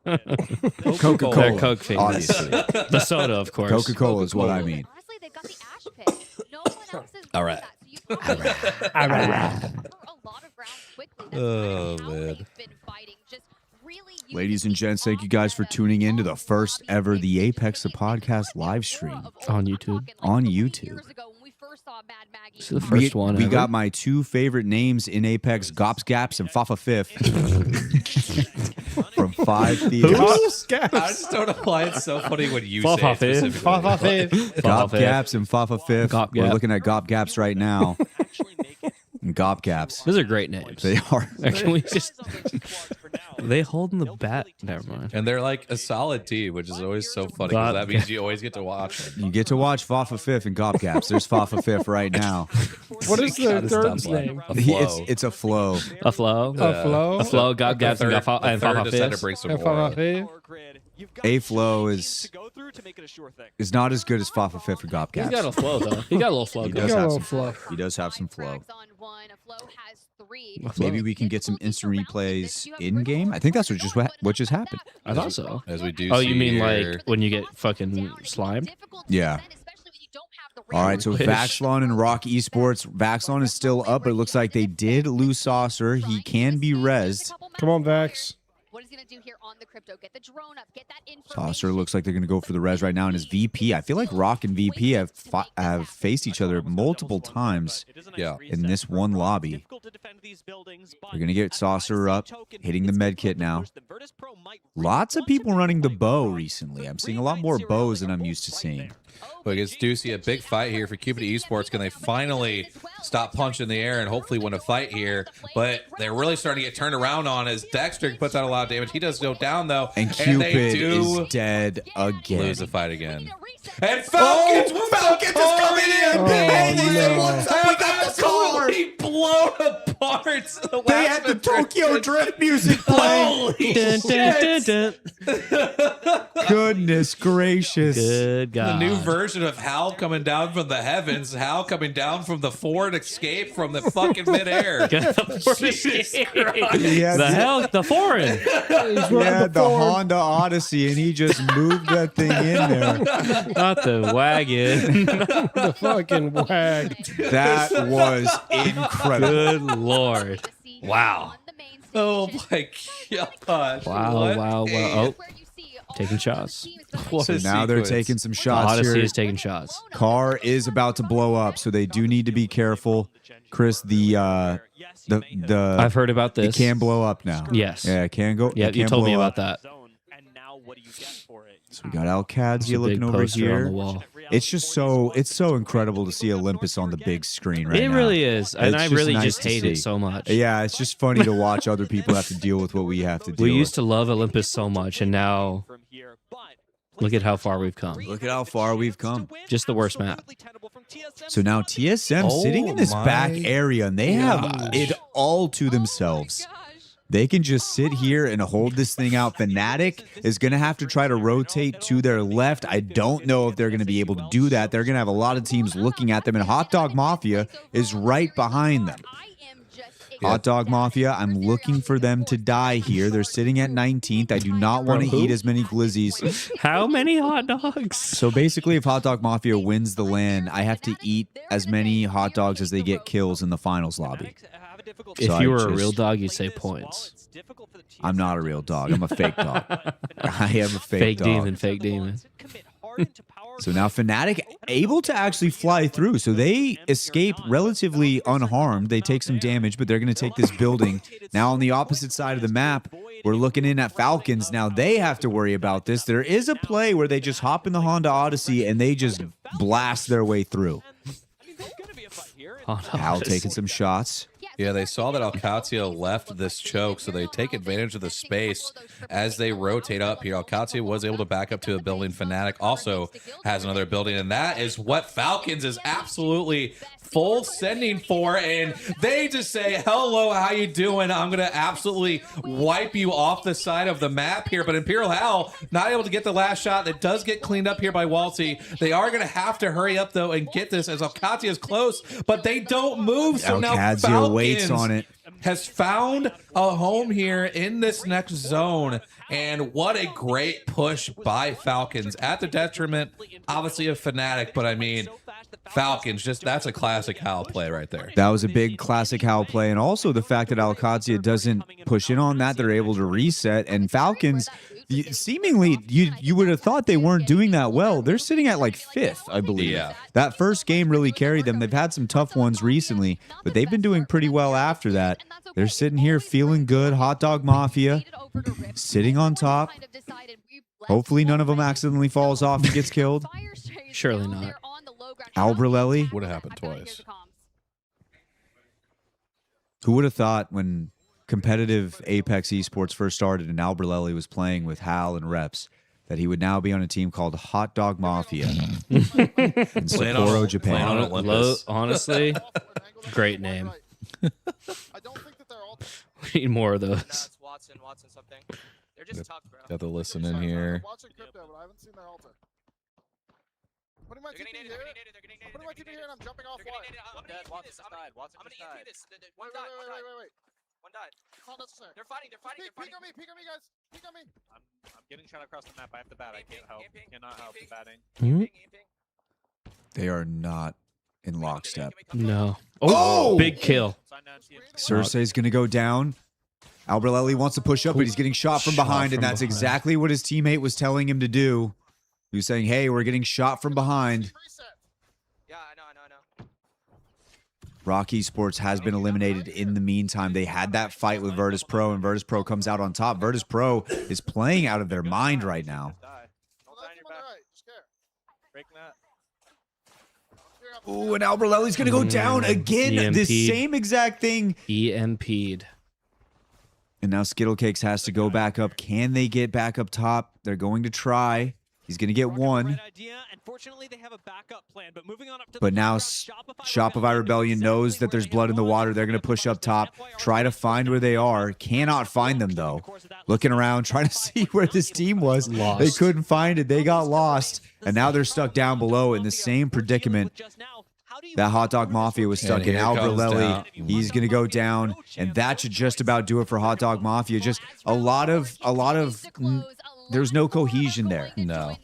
[SPEAKER 7] They're Coke fiends.
[SPEAKER 3] Obviously.
[SPEAKER 7] The soda, of course.
[SPEAKER 3] Coca-Cola is what I mean.
[SPEAKER 9] Honestly, they've got the ash pit. No one else is
[SPEAKER 2] All
[SPEAKER 9] doing
[SPEAKER 2] right.
[SPEAKER 9] that, so you probably
[SPEAKER 1] All right.
[SPEAKER 9] cover a lot of ground quickly. That's
[SPEAKER 2] Oh,
[SPEAKER 9] kind of how
[SPEAKER 2] man.
[SPEAKER 9] they've been fighting. Just really using
[SPEAKER 3] Ladies and
[SPEAKER 9] the
[SPEAKER 3] gents, thank you guys for
[SPEAKER 9] on-meta,
[SPEAKER 3] tuning in to the first
[SPEAKER 9] on-lobby
[SPEAKER 3] ever The
[SPEAKER 9] play.
[SPEAKER 3] Apex the
[SPEAKER 9] It's
[SPEAKER 3] Podcast
[SPEAKER 9] more
[SPEAKER 3] live
[SPEAKER 9] of
[SPEAKER 3] stream
[SPEAKER 9] old.
[SPEAKER 7] on
[SPEAKER 9] I'm
[SPEAKER 7] YouTube.
[SPEAKER 9] talking like
[SPEAKER 3] On
[SPEAKER 9] 20
[SPEAKER 3] YouTube.
[SPEAKER 9] years ago when we first saw Mad Maggie.
[SPEAKER 7] This is the first one
[SPEAKER 3] We
[SPEAKER 7] ever.
[SPEAKER 3] got my two favorite names in Apex, Gops Gaps and Fafa Fifth. From 5 theaters.
[SPEAKER 2] I just don't know why it's so funny when you say
[SPEAKER 7] Fafa
[SPEAKER 2] it
[SPEAKER 7] Fifth.
[SPEAKER 2] specifically.
[SPEAKER 1] Fafa Fifth.
[SPEAKER 3] Gop
[SPEAKER 7] Fifth.
[SPEAKER 3] Gaps and Fafa Fifth.
[SPEAKER 7] Gop
[SPEAKER 3] We're
[SPEAKER 7] Gap.
[SPEAKER 3] looking at Gop Gaps right now. And Gop Gaps.
[SPEAKER 7] Those are great names.
[SPEAKER 3] They are.
[SPEAKER 7] Can we just? They holding the bat. Never mind.
[SPEAKER 2] And they're like a solid team, which is always so funny because that means you always get to watch them.
[SPEAKER 3] You get to watch Fafa Fifth and Gop Gaps. There's Fafa Fifth right now.
[SPEAKER 1] What is the
[SPEAKER 2] Gotta stop
[SPEAKER 1] third's
[SPEAKER 2] laughing.
[SPEAKER 1] name?
[SPEAKER 2] A flow.
[SPEAKER 3] It's a flow.
[SPEAKER 7] A flow.
[SPEAKER 1] A flow.
[SPEAKER 7] A flow. Got gaps and got and
[SPEAKER 2] third
[SPEAKER 7] Fafa
[SPEAKER 2] decided to
[SPEAKER 7] Fifth.
[SPEAKER 2] bring some
[SPEAKER 1] And
[SPEAKER 2] more.
[SPEAKER 1] Fafa Fifth.
[SPEAKER 3] A flow is not as good as Fafa Fifth or Gop
[SPEAKER 7] He's
[SPEAKER 3] Gaps.
[SPEAKER 7] got a flow though. He got a little flow.
[SPEAKER 3] He
[SPEAKER 1] You
[SPEAKER 3] does
[SPEAKER 1] got a
[SPEAKER 3] have
[SPEAKER 1] little
[SPEAKER 3] some
[SPEAKER 1] fluff.
[SPEAKER 3] He does have some flow.
[SPEAKER 7] A flow.
[SPEAKER 3] Maybe we can get some instant replays in game. I think that's what just happened.
[SPEAKER 7] I thought so.
[SPEAKER 2] As we do.
[SPEAKER 7] Oh,
[SPEAKER 2] see
[SPEAKER 7] you mean
[SPEAKER 2] here.
[SPEAKER 7] like when you get fucking slimed?
[SPEAKER 3] Yeah. All right, so
[SPEAKER 7] Fish.
[SPEAKER 3] Vaxlon and Rock Esports. Vaxlon is still up, but it looks like they did lose Saucer. He can be rezzed.
[SPEAKER 1] Come on, Vax.
[SPEAKER 9] What is he gonna do here on the crypto? Get the drone up. Get that
[SPEAKER 3] Saucer looks like they're going to go for the res right now. And his VP, I feel like Rock and VP have faced each other multiple times
[SPEAKER 2] Yeah.
[SPEAKER 3] in this one lobby. They're going to get Saucer up, hitting the med kit now. Lots of people running the bow recently. I'm seeing a lot more bows than I'm used to seeing.
[SPEAKER 2] Look, it's Deucey, a big fight here for Cupid Esports. Can they finally stop punching the air and hopefully win a fight here. But they're really starting to get turned around on as Dexter puts out a lot of damage. He does go down, though.
[SPEAKER 3] And
[SPEAKER 2] they
[SPEAKER 3] Cupid
[SPEAKER 2] do
[SPEAKER 3] is dead again.
[SPEAKER 2] lose the fight again. And Falcons,
[SPEAKER 3] Falcons is coming in!
[SPEAKER 1] Oh,
[SPEAKER 3] Hey,
[SPEAKER 1] no.
[SPEAKER 3] what's up? We got the car!
[SPEAKER 2] Absolutely blown apart.
[SPEAKER 3] They had the Tokyo Drift music playing.
[SPEAKER 2] Holy
[SPEAKER 7] Dun, dun,
[SPEAKER 2] shit.
[SPEAKER 7] dun, dun.
[SPEAKER 3] Goodness gracious.
[SPEAKER 7] Good
[SPEAKER 2] The
[SPEAKER 7] God.
[SPEAKER 2] new version of Hal coming down from the heavens, Hal coming down from the Ford Escape from the fucking midair. Jesus Christ.
[SPEAKER 3] Yeah,
[SPEAKER 7] The hell? The foreign.
[SPEAKER 3] Yeah, the Honda Odyssey, and he just moved that thing in there.
[SPEAKER 7] Not the wagon.
[SPEAKER 1] The fucking wag.
[SPEAKER 3] That was incredible.
[SPEAKER 7] Good Lord. Wow.
[SPEAKER 2] Oh my gosh.
[SPEAKER 7] Wow,
[SPEAKER 2] What
[SPEAKER 7] wow, wow.
[SPEAKER 2] a-
[SPEAKER 7] Oh, taking shots.
[SPEAKER 2] What
[SPEAKER 3] So
[SPEAKER 2] a
[SPEAKER 3] now they're
[SPEAKER 2] sequence.
[SPEAKER 3] taking some shots
[SPEAKER 7] Odyssey
[SPEAKER 3] here.
[SPEAKER 7] is taking shots.
[SPEAKER 3] Car is about to blow up, so they do need to be careful. Chris, the
[SPEAKER 7] I've heard about
[SPEAKER 3] it
[SPEAKER 7] this.
[SPEAKER 3] can blow up now.
[SPEAKER 7] Yes.
[SPEAKER 3] Yeah, it can go.
[SPEAKER 7] Yeah,
[SPEAKER 3] it
[SPEAKER 7] you
[SPEAKER 3] can
[SPEAKER 7] told me
[SPEAKER 3] blow
[SPEAKER 7] about
[SPEAKER 3] up.
[SPEAKER 7] that.
[SPEAKER 3] So we got Algs
[SPEAKER 7] It's a
[SPEAKER 3] looking
[SPEAKER 7] big
[SPEAKER 3] over
[SPEAKER 7] poster on the
[SPEAKER 3] here.
[SPEAKER 7] wall.
[SPEAKER 3] It's just so incredible to see Olympus on the big screen right
[SPEAKER 7] It
[SPEAKER 3] now.
[SPEAKER 7] really is. And
[SPEAKER 3] It's
[SPEAKER 7] I
[SPEAKER 3] just
[SPEAKER 7] really
[SPEAKER 3] nice
[SPEAKER 7] just
[SPEAKER 3] to
[SPEAKER 7] hate it
[SPEAKER 3] see.
[SPEAKER 7] so much.
[SPEAKER 3] Yeah, it's just funny to watch other people have to deal with what we have to deal
[SPEAKER 7] We
[SPEAKER 3] with.
[SPEAKER 7] used to love Olympus so much, and now look at how far we've come.
[SPEAKER 3] Look at how far we've come.
[SPEAKER 7] Just the worst map.
[SPEAKER 3] So now TSM
[SPEAKER 2] Oh
[SPEAKER 3] sitting in this
[SPEAKER 2] my
[SPEAKER 3] back area, and they have
[SPEAKER 2] gosh.
[SPEAKER 3] it all to themselves. They can just sit here and hold this thing out. Fnatic is going to have to try to rotate to their left. I don't know if they're going to be able to do that. They're going to have a lot of teams looking at them, and Hot Dog Mafia is right behind them. Hot Dog Mafia, I'm looking for them to die here. They're sitting at 19th. I do not want to
[SPEAKER 7] Bro, who?
[SPEAKER 3] eat as many glizzies.
[SPEAKER 7] How many hot dogs?
[SPEAKER 3] So basically, if Hot Dog Mafia wins the LAN, I have to eat as many hot dogs as they get kills in the finals lobby.
[SPEAKER 7] If
[SPEAKER 3] So
[SPEAKER 7] you
[SPEAKER 3] I
[SPEAKER 7] were a
[SPEAKER 3] just-
[SPEAKER 7] real dog, you'd say points.
[SPEAKER 3] I'm not a real dog. I'm a fake dog. I am a fake,
[SPEAKER 7] Fake
[SPEAKER 3] dog.
[SPEAKER 7] demon, fake demon.
[SPEAKER 3] So now Fnatic able to actually fly through. So they escape relatively unharmed. They take some damage, but they're going to take this building. Now on the opposite side of the map, we're looking in at Falcons. Now they have to worry about this. There is a play where they just hop in the Honda Odyssey and they just blast their way through.
[SPEAKER 7] Hot
[SPEAKER 3] Al
[SPEAKER 7] dogs.
[SPEAKER 3] taking some shots.
[SPEAKER 2] Yeah, they saw that Alcatia left this choke, so they take advantage of the space as they rotate up here. Alcatia was able to back up to a building. Fnatic also has another building, and that is what Falcons is absolutely full sending for, and they just say, hello, how you doing? I'm going to absolutely wipe you off the side of the map here, but Imperial Hal not able to get the last shot. That does get cleaned up here by Walty. They are going to have to hurry up, though, and get this as Alcatia is close, but they don't move, so now
[SPEAKER 3] Alcazio waits
[SPEAKER 2] Falcons
[SPEAKER 3] on it.
[SPEAKER 2] has found a home here in this next zone. And what a great push by Falcons at the detriment, obviously, of Fnatic. But I mean, Falcons, just that's a classic Hal play right there.
[SPEAKER 3] That was a big classic Hal play. And also the fact that Alcatia doesn't push in on that, they're able to reset. And Falcons, seemingly, you would have thought they weren't doing that well. They're sitting at like 5th, I believe.
[SPEAKER 2] Yeah.
[SPEAKER 3] That first game really carried them. They've had some tough ones recently, but they've been doing pretty well after that. They're sitting here feeling good. Hot Dog Mafia sitting on top. Hopefully none of them accidentally falls off and gets killed.
[SPEAKER 7] Surely not.
[SPEAKER 3] Albrelelli.
[SPEAKER 2] Would have happened twice.
[SPEAKER 3] Who would have thought when competitive Apex esports first started and Albrelelli was playing with Hal and Reps that he would now be on a team called Hot Dog Mafia in
[SPEAKER 2] Playing on-
[SPEAKER 3] Sapporo,
[SPEAKER 2] playing on
[SPEAKER 3] Japan.
[SPEAKER 2] Olympus.
[SPEAKER 7] Honestly, great name.
[SPEAKER 6] I don't think that they're all.
[SPEAKER 7] We need more of those.
[SPEAKER 4] That's Watson something. They're just tough, bro.
[SPEAKER 2] Got to listen in here.
[SPEAKER 6] Watching crypto, but I haven't seen their altar. Putting my
[SPEAKER 4] They're
[SPEAKER 6] TP
[SPEAKER 4] getting
[SPEAKER 6] here.
[SPEAKER 4] nated, they're getting nated,
[SPEAKER 6] Putting my TP here and I'm jumping off
[SPEAKER 4] they're getting
[SPEAKER 6] wide.
[SPEAKER 4] nated. I'm gonna
[SPEAKER 6] Watson
[SPEAKER 4] this.
[SPEAKER 6] just died. Watson
[SPEAKER 4] I'm
[SPEAKER 6] just
[SPEAKER 4] gonna
[SPEAKER 6] died.
[SPEAKER 4] this. One died,
[SPEAKER 6] Wait.
[SPEAKER 4] one died.
[SPEAKER 6] Call necessary.
[SPEAKER 4] They're fighting,
[SPEAKER 6] Peek on me, guys. Peek on me.
[SPEAKER 10] I'm getting shot across the map. I have to bat. I can't help. Cannot help the batting.
[SPEAKER 7] Hmm?
[SPEAKER 3] They are not in lockstep.
[SPEAKER 7] No.
[SPEAKER 3] Oh!
[SPEAKER 7] Big kill.
[SPEAKER 10] Sign down TM.
[SPEAKER 3] Cersei's going to go down. Albrelelli wants to push up, but he's getting shot from
[SPEAKER 7] Shot
[SPEAKER 3] behind, and
[SPEAKER 7] from
[SPEAKER 3] that's
[SPEAKER 7] behind.
[SPEAKER 3] exactly what his teammate was telling him to do. He was saying, hey, we're getting shot from behind.
[SPEAKER 4] Yeah, I know.
[SPEAKER 3] Rock Esports has been eliminated in the meantime. They had that fight with Virtus Pro, and Virtus Pro comes out on top. Virtus Pro is playing out of their mind right now.
[SPEAKER 10] Die. Don't die on your back. Break that.
[SPEAKER 3] Ooh, and Albreleli's going to go down again. The
[SPEAKER 7] EMP'd.
[SPEAKER 3] same exact thing.
[SPEAKER 7] EMP'd.
[SPEAKER 3] And now Skittlecakes has to go back up. Can they get back up top? They're going to try. He's going to get one. But now Shopify Rebellion knows that there's blood in the water. They're going to push up top, try to find where they are. Cannot find them, though. Looking around, trying to see where this team was.
[SPEAKER 7] Lost.
[SPEAKER 3] They couldn't find it. They got lost. And now they're stuck down below in the same predicament that Hot Dog Mafia was stuck in.
[SPEAKER 2] here comes
[SPEAKER 3] Albreleli,
[SPEAKER 2] down.
[SPEAKER 3] he's going to go down. And that should just about do it for Hot Dog Mafia. Just a lot of there's no cohesion there.
[SPEAKER 2] No.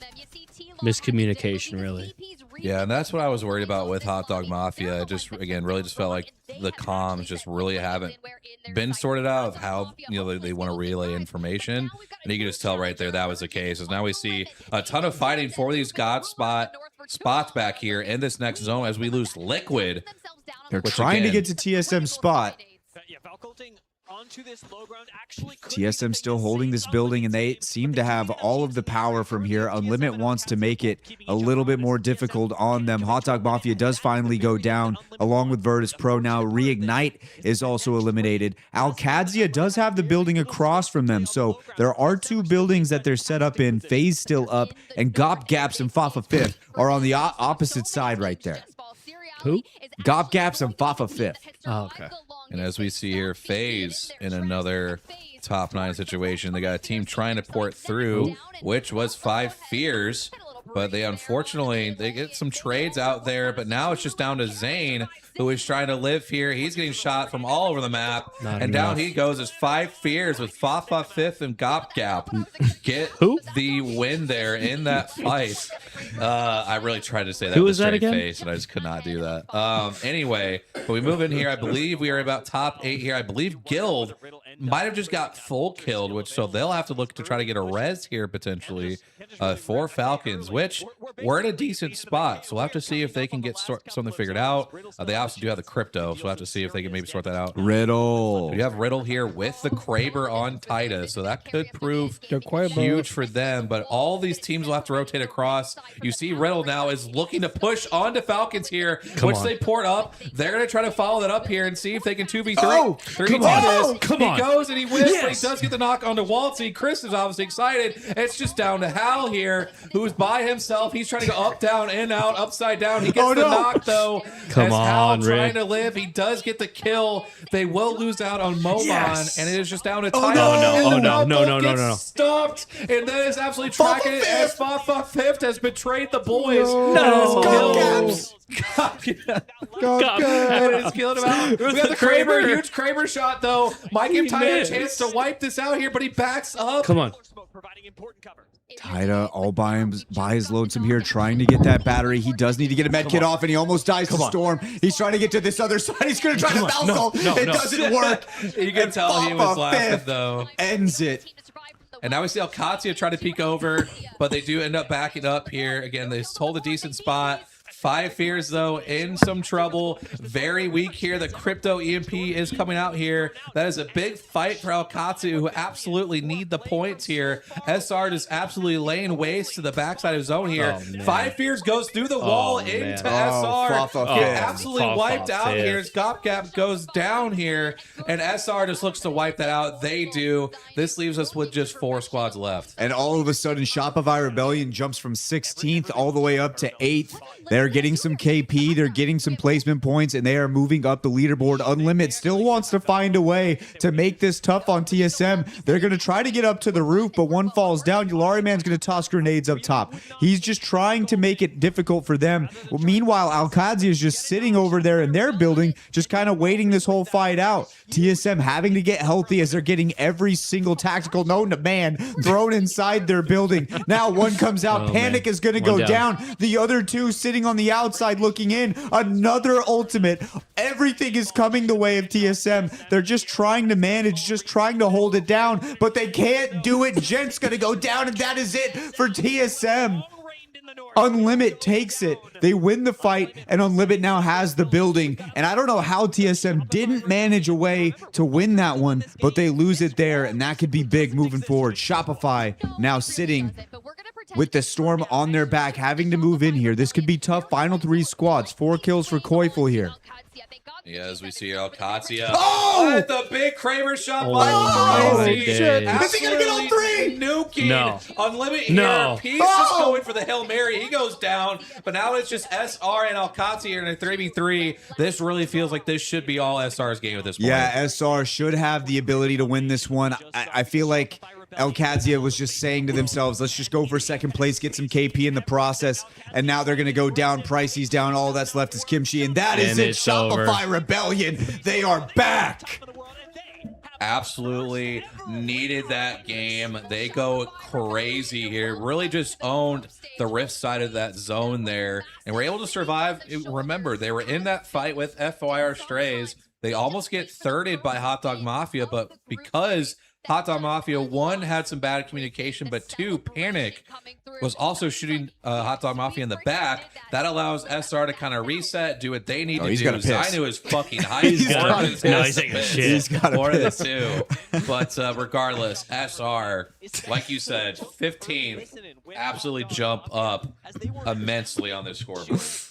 [SPEAKER 7] Miscommunication, really.
[SPEAKER 2] Yeah, and that's what I was worried about with Hot Dog Mafia. It just, again, really just felt like the comms just really haven't been sorted out of how, they want to relay information. And you can just tell right there that was the case. As now we see a ton of fighting for these God spots back here in this next zone as we lose Liquid.
[SPEAKER 3] They're trying to get to TSM spot. TSM still holding this building, and they seem to have all of the power from here. Unlimit wants to make it a little bit more difficult on them. Hot Dog Mafia does finally go down, along with Virtus Pro. Now Reignite is also eliminated. Alcadzia does have the building across from them, so there are two buildings that they're set up in. FaZe still up, and Gop Gaps and Fafa 5th are on the opposite side right there.
[SPEAKER 7] Who?
[SPEAKER 3] Gop Gaps and Fafa 5th.
[SPEAKER 7] Oh, okay.
[SPEAKER 2] And as we see here, FaZe in another top 9 situation. They got a team trying to port through, which was 5 Fears. But they get some trades out there. But now it's just down to Zane, who is trying to live here. He's getting shot from all over the map. And down he goes as 5 Fears with Fafa 5th and Gop Gap. Get the win there in that fight. I really tried to say that
[SPEAKER 7] Who
[SPEAKER 2] with
[SPEAKER 7] was
[SPEAKER 2] a
[SPEAKER 7] that
[SPEAKER 2] straight
[SPEAKER 7] again?
[SPEAKER 2] face, and I just could not do that. Anyway, but we move in here. I believe we are about top 8 here. I believe Guild might have just got full killed, so they'll have to look to try to get a res here potentially for Falcons, which we're in a decent spot. So we'll have to see if they can get something figured out. They also do have the crypto, so we'll have to see if they can maybe sort that out.
[SPEAKER 3] Riddle.
[SPEAKER 2] We have Riddle here with the Kraber on Titus, so that could prove huge for them. But all these teams will have to rotate across. You see Riddle now is looking to push onto Falcons here, which they port up. They're going to try to follow that up here and see if they can 2v3 this. He goes and he wins, but he does get the knock onto Waltzy. Chris is obviously excited. It's just down to Hal here, who's by himself. He's trying to go up, down, in, out, upside down. He gets the knock, though.
[SPEAKER 7] Come on,
[SPEAKER 2] Hal
[SPEAKER 7] Rick.
[SPEAKER 2] trying to live. He does get the kill. They will lose out on Momon, and it is just down to Titus.
[SPEAKER 7] No.
[SPEAKER 2] Stopped, and then is absolutely tracking it as Fafa 5th has betrayed the boys. And it's killing him out. We got the Kraber, huge Kraber shot though. Might give Tyda a chance to wipe this out here, but he backs up.
[SPEAKER 7] Come on.
[SPEAKER 3] Tyda all by his lonesome here, trying to get that battery. He does need to get a med kit off, and he almost dies to Storm. He's trying to get to this other side. He's going to try to Falco. It doesn't work.
[SPEAKER 2] You can tell he was laughing though.
[SPEAKER 3] Ends it.
[SPEAKER 2] And now we see Alcadzia try to peek over, but they do end up backing up here. Again, they hold a decent spot. 5 Fears, though, in some trouble. Very weak here. The crypto EMP is coming out here. That is a big fight for Alcadzia, who absolutely need the points here. SR just absolutely laying waste to the backside of zone here. 5 Fears goes through the wall into SR. Get absolutely wiped out here as Gop Gap goes down here, and SR just looks to wipe that out. They do. This leaves us with just 4 squads left.
[SPEAKER 3] And all of a sudden, Shopify Rebellion jumps from 16th all the way up to 8th. They're getting some KP, they're getting some placement points, and they are moving up the leaderboard. Unlimit still wants to find a way to make this tough on TSM. They're going to try to get up to the roof, but one falls down. Ulari Man's going to toss grenades up top. He's just trying to make it difficult for them. Well, meanwhile, Alcadzia is just sitting over there in their building, just kind of waiting this whole fight out. TSM having to get healthy as they're getting every single tactical known to man thrown inside their building. Now one comes out. Panic is going to go down. The other two sitting on the outside looking in. Another ultimate. Everything is coming the way of TSM. They're just trying to manage, just trying to hold it down, but they can't do it. Gent's going to go down, and that is it for TSM. Unlimit takes it. They win the fight, and Unlimit now has the building. And I don't know how TSM didn't manage a way to win that one, but they lose it there, and that could be big moving forward. Shopify now sitting with the Storm on their back, having to move in here. This could be tough. Final 3 squads. 4 kills for Koifel here.
[SPEAKER 2] Yeah, as we see Alcazia.
[SPEAKER 3] Oh!
[SPEAKER 2] What the big Kramer shot
[SPEAKER 7] Oh,
[SPEAKER 2] by
[SPEAKER 7] my
[SPEAKER 2] Crazy.
[SPEAKER 7] days.
[SPEAKER 3] Is he gonna get all 3?
[SPEAKER 2] Nuking.
[SPEAKER 7] No.
[SPEAKER 2] Unlimited
[SPEAKER 7] No.
[SPEAKER 2] here. Peace is going for the Hail Mary. He goes down. But now it's just SR and Alcazia in a 3v3. This really feels like this should be all SR's game at this point.
[SPEAKER 3] Yeah, SR should have the ability to win this one. I feel like Alcazia was just saying to themselves, let's just go for second place, get some KP in the process, and now they're going to go down. Pricey's down. All that's left is Kimchi, and that is
[SPEAKER 7] And
[SPEAKER 3] it.
[SPEAKER 7] it's
[SPEAKER 3] Shopify
[SPEAKER 7] over.
[SPEAKER 3] Rebellion. They are back.
[SPEAKER 2] Absolutely needed that game. They go crazy here. Really just owned the Rift side of that zone there, and were able to survive. Remember, they were in that fight with FYR Strays. They almost get thirded by Hot Dog Mafia, but because Hot Dog Mafia, 1, had some bad communication, but 2, Panic was also shooting Hot Dog Mafia in the back. That allows SR to kind of reset, do what they need to
[SPEAKER 3] he's
[SPEAKER 2] do.
[SPEAKER 3] got a piss.
[SPEAKER 2] Zainu is fucking hyped.
[SPEAKER 3] He's got a piss.
[SPEAKER 7] No, he's taking a shit.
[SPEAKER 3] He's got a
[SPEAKER 2] More than
[SPEAKER 3] piss.
[SPEAKER 2] 2. But regardless, SR, like you said, 15, absolutely jump up immensely on this scoreboard.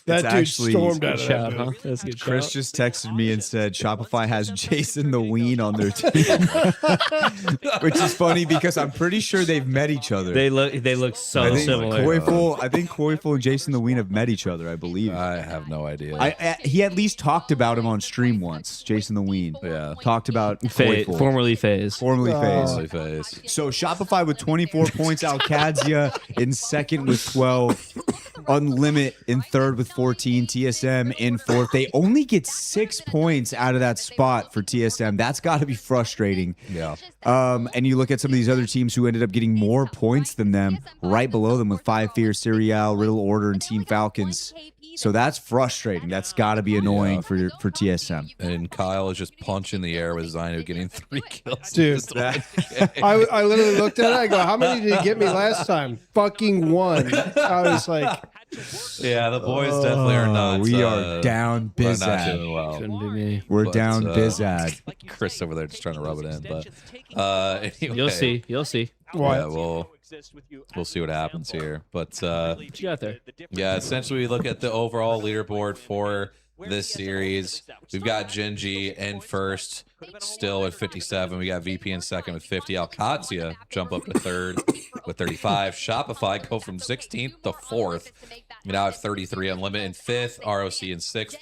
[SPEAKER 1] That
[SPEAKER 3] It's
[SPEAKER 1] dude
[SPEAKER 3] actually
[SPEAKER 1] stormed out of
[SPEAKER 7] Shout,
[SPEAKER 1] that
[SPEAKER 7] huh?
[SPEAKER 1] booth.
[SPEAKER 7] That's a good
[SPEAKER 3] Chris
[SPEAKER 7] shout.
[SPEAKER 3] just texted me and said Shopify has Jason the Ween on their team, which is funny because I'm pretty sure they've met each other.
[SPEAKER 7] They look so
[SPEAKER 3] I think
[SPEAKER 7] similar.
[SPEAKER 3] Koifel and Jason the Ween have met each other, I believe.
[SPEAKER 2] I have no idea.
[SPEAKER 3] He at least talked about him on stream once. Jason the Ween.
[SPEAKER 2] Yeah.
[SPEAKER 3] Talked about Koifel.
[SPEAKER 7] Formerly FaZe.
[SPEAKER 3] Formerly FaZe.
[SPEAKER 2] Holy face.
[SPEAKER 3] So Shopify with 24 points, Alcazia in second with 12, Unlimit in third with 14, TSM in fourth. They only get 6 points out of that spot for TSM. That's got to be frustrating.
[SPEAKER 2] Yeah.
[SPEAKER 3] And you look at some of these other teams who ended up getting more points than them, right below them with Five Fear, Serial, Riddle Order, and Team Falcons. So that's frustrating. That's got to be annoying for TSM.
[SPEAKER 2] And Kyle is just punching the air with Zainu getting 3 kills.
[SPEAKER 1] Dude, I literally looked at it. I go, how many did he get me last time? Fucking 1. I was like,
[SPEAKER 2] Yeah, the boys definitely are not.
[SPEAKER 3] We are down
[SPEAKER 2] we're not
[SPEAKER 3] Bizad.
[SPEAKER 2] doing well.
[SPEAKER 7] Couldn't be me.
[SPEAKER 3] We're
[SPEAKER 2] But,
[SPEAKER 3] down Bizad.
[SPEAKER 2] Chris over there just trying to rub it in, but anyway,
[SPEAKER 7] You'll see. You'll see.
[SPEAKER 1] what?
[SPEAKER 2] Yeah, we'll see what happens here. But
[SPEAKER 7] What you got there?
[SPEAKER 2] yeah, essentially we look at the overall leaderboard for this series. We've got Genji in first, still at 57. We got VP in second with 50. Alcazia jump up to third with 35. Shopify go from 16th to 4th. We now have 33. Unlimited in 5th. ROC in 6th.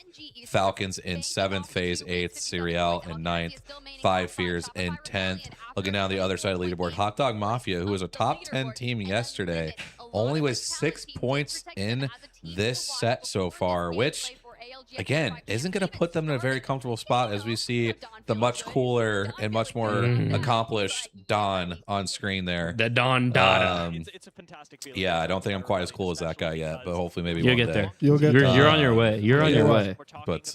[SPEAKER 2] Falcons in 7th. FaZe 8th. Serial in 9th. Five Fears in 10th. Looking down the other side of the leaderboard, Hot Dog Mafia, who was a top 10 team yesterday, only with 6 points in this set so far, which again isn't going to put them in a very comfortable spot as we see the much cooler and much more accomplished Don on screen there.
[SPEAKER 7] The Don Dada.
[SPEAKER 4] It's a fantastic feeling.
[SPEAKER 2] Yeah, I don't think I'm quite as cool as that guy yet, but hopefully maybe
[SPEAKER 7] You'll
[SPEAKER 2] one
[SPEAKER 7] get
[SPEAKER 2] day.
[SPEAKER 7] there.
[SPEAKER 1] You'll get
[SPEAKER 7] You're
[SPEAKER 1] there.
[SPEAKER 7] on your way. You're on your way.
[SPEAKER 2] But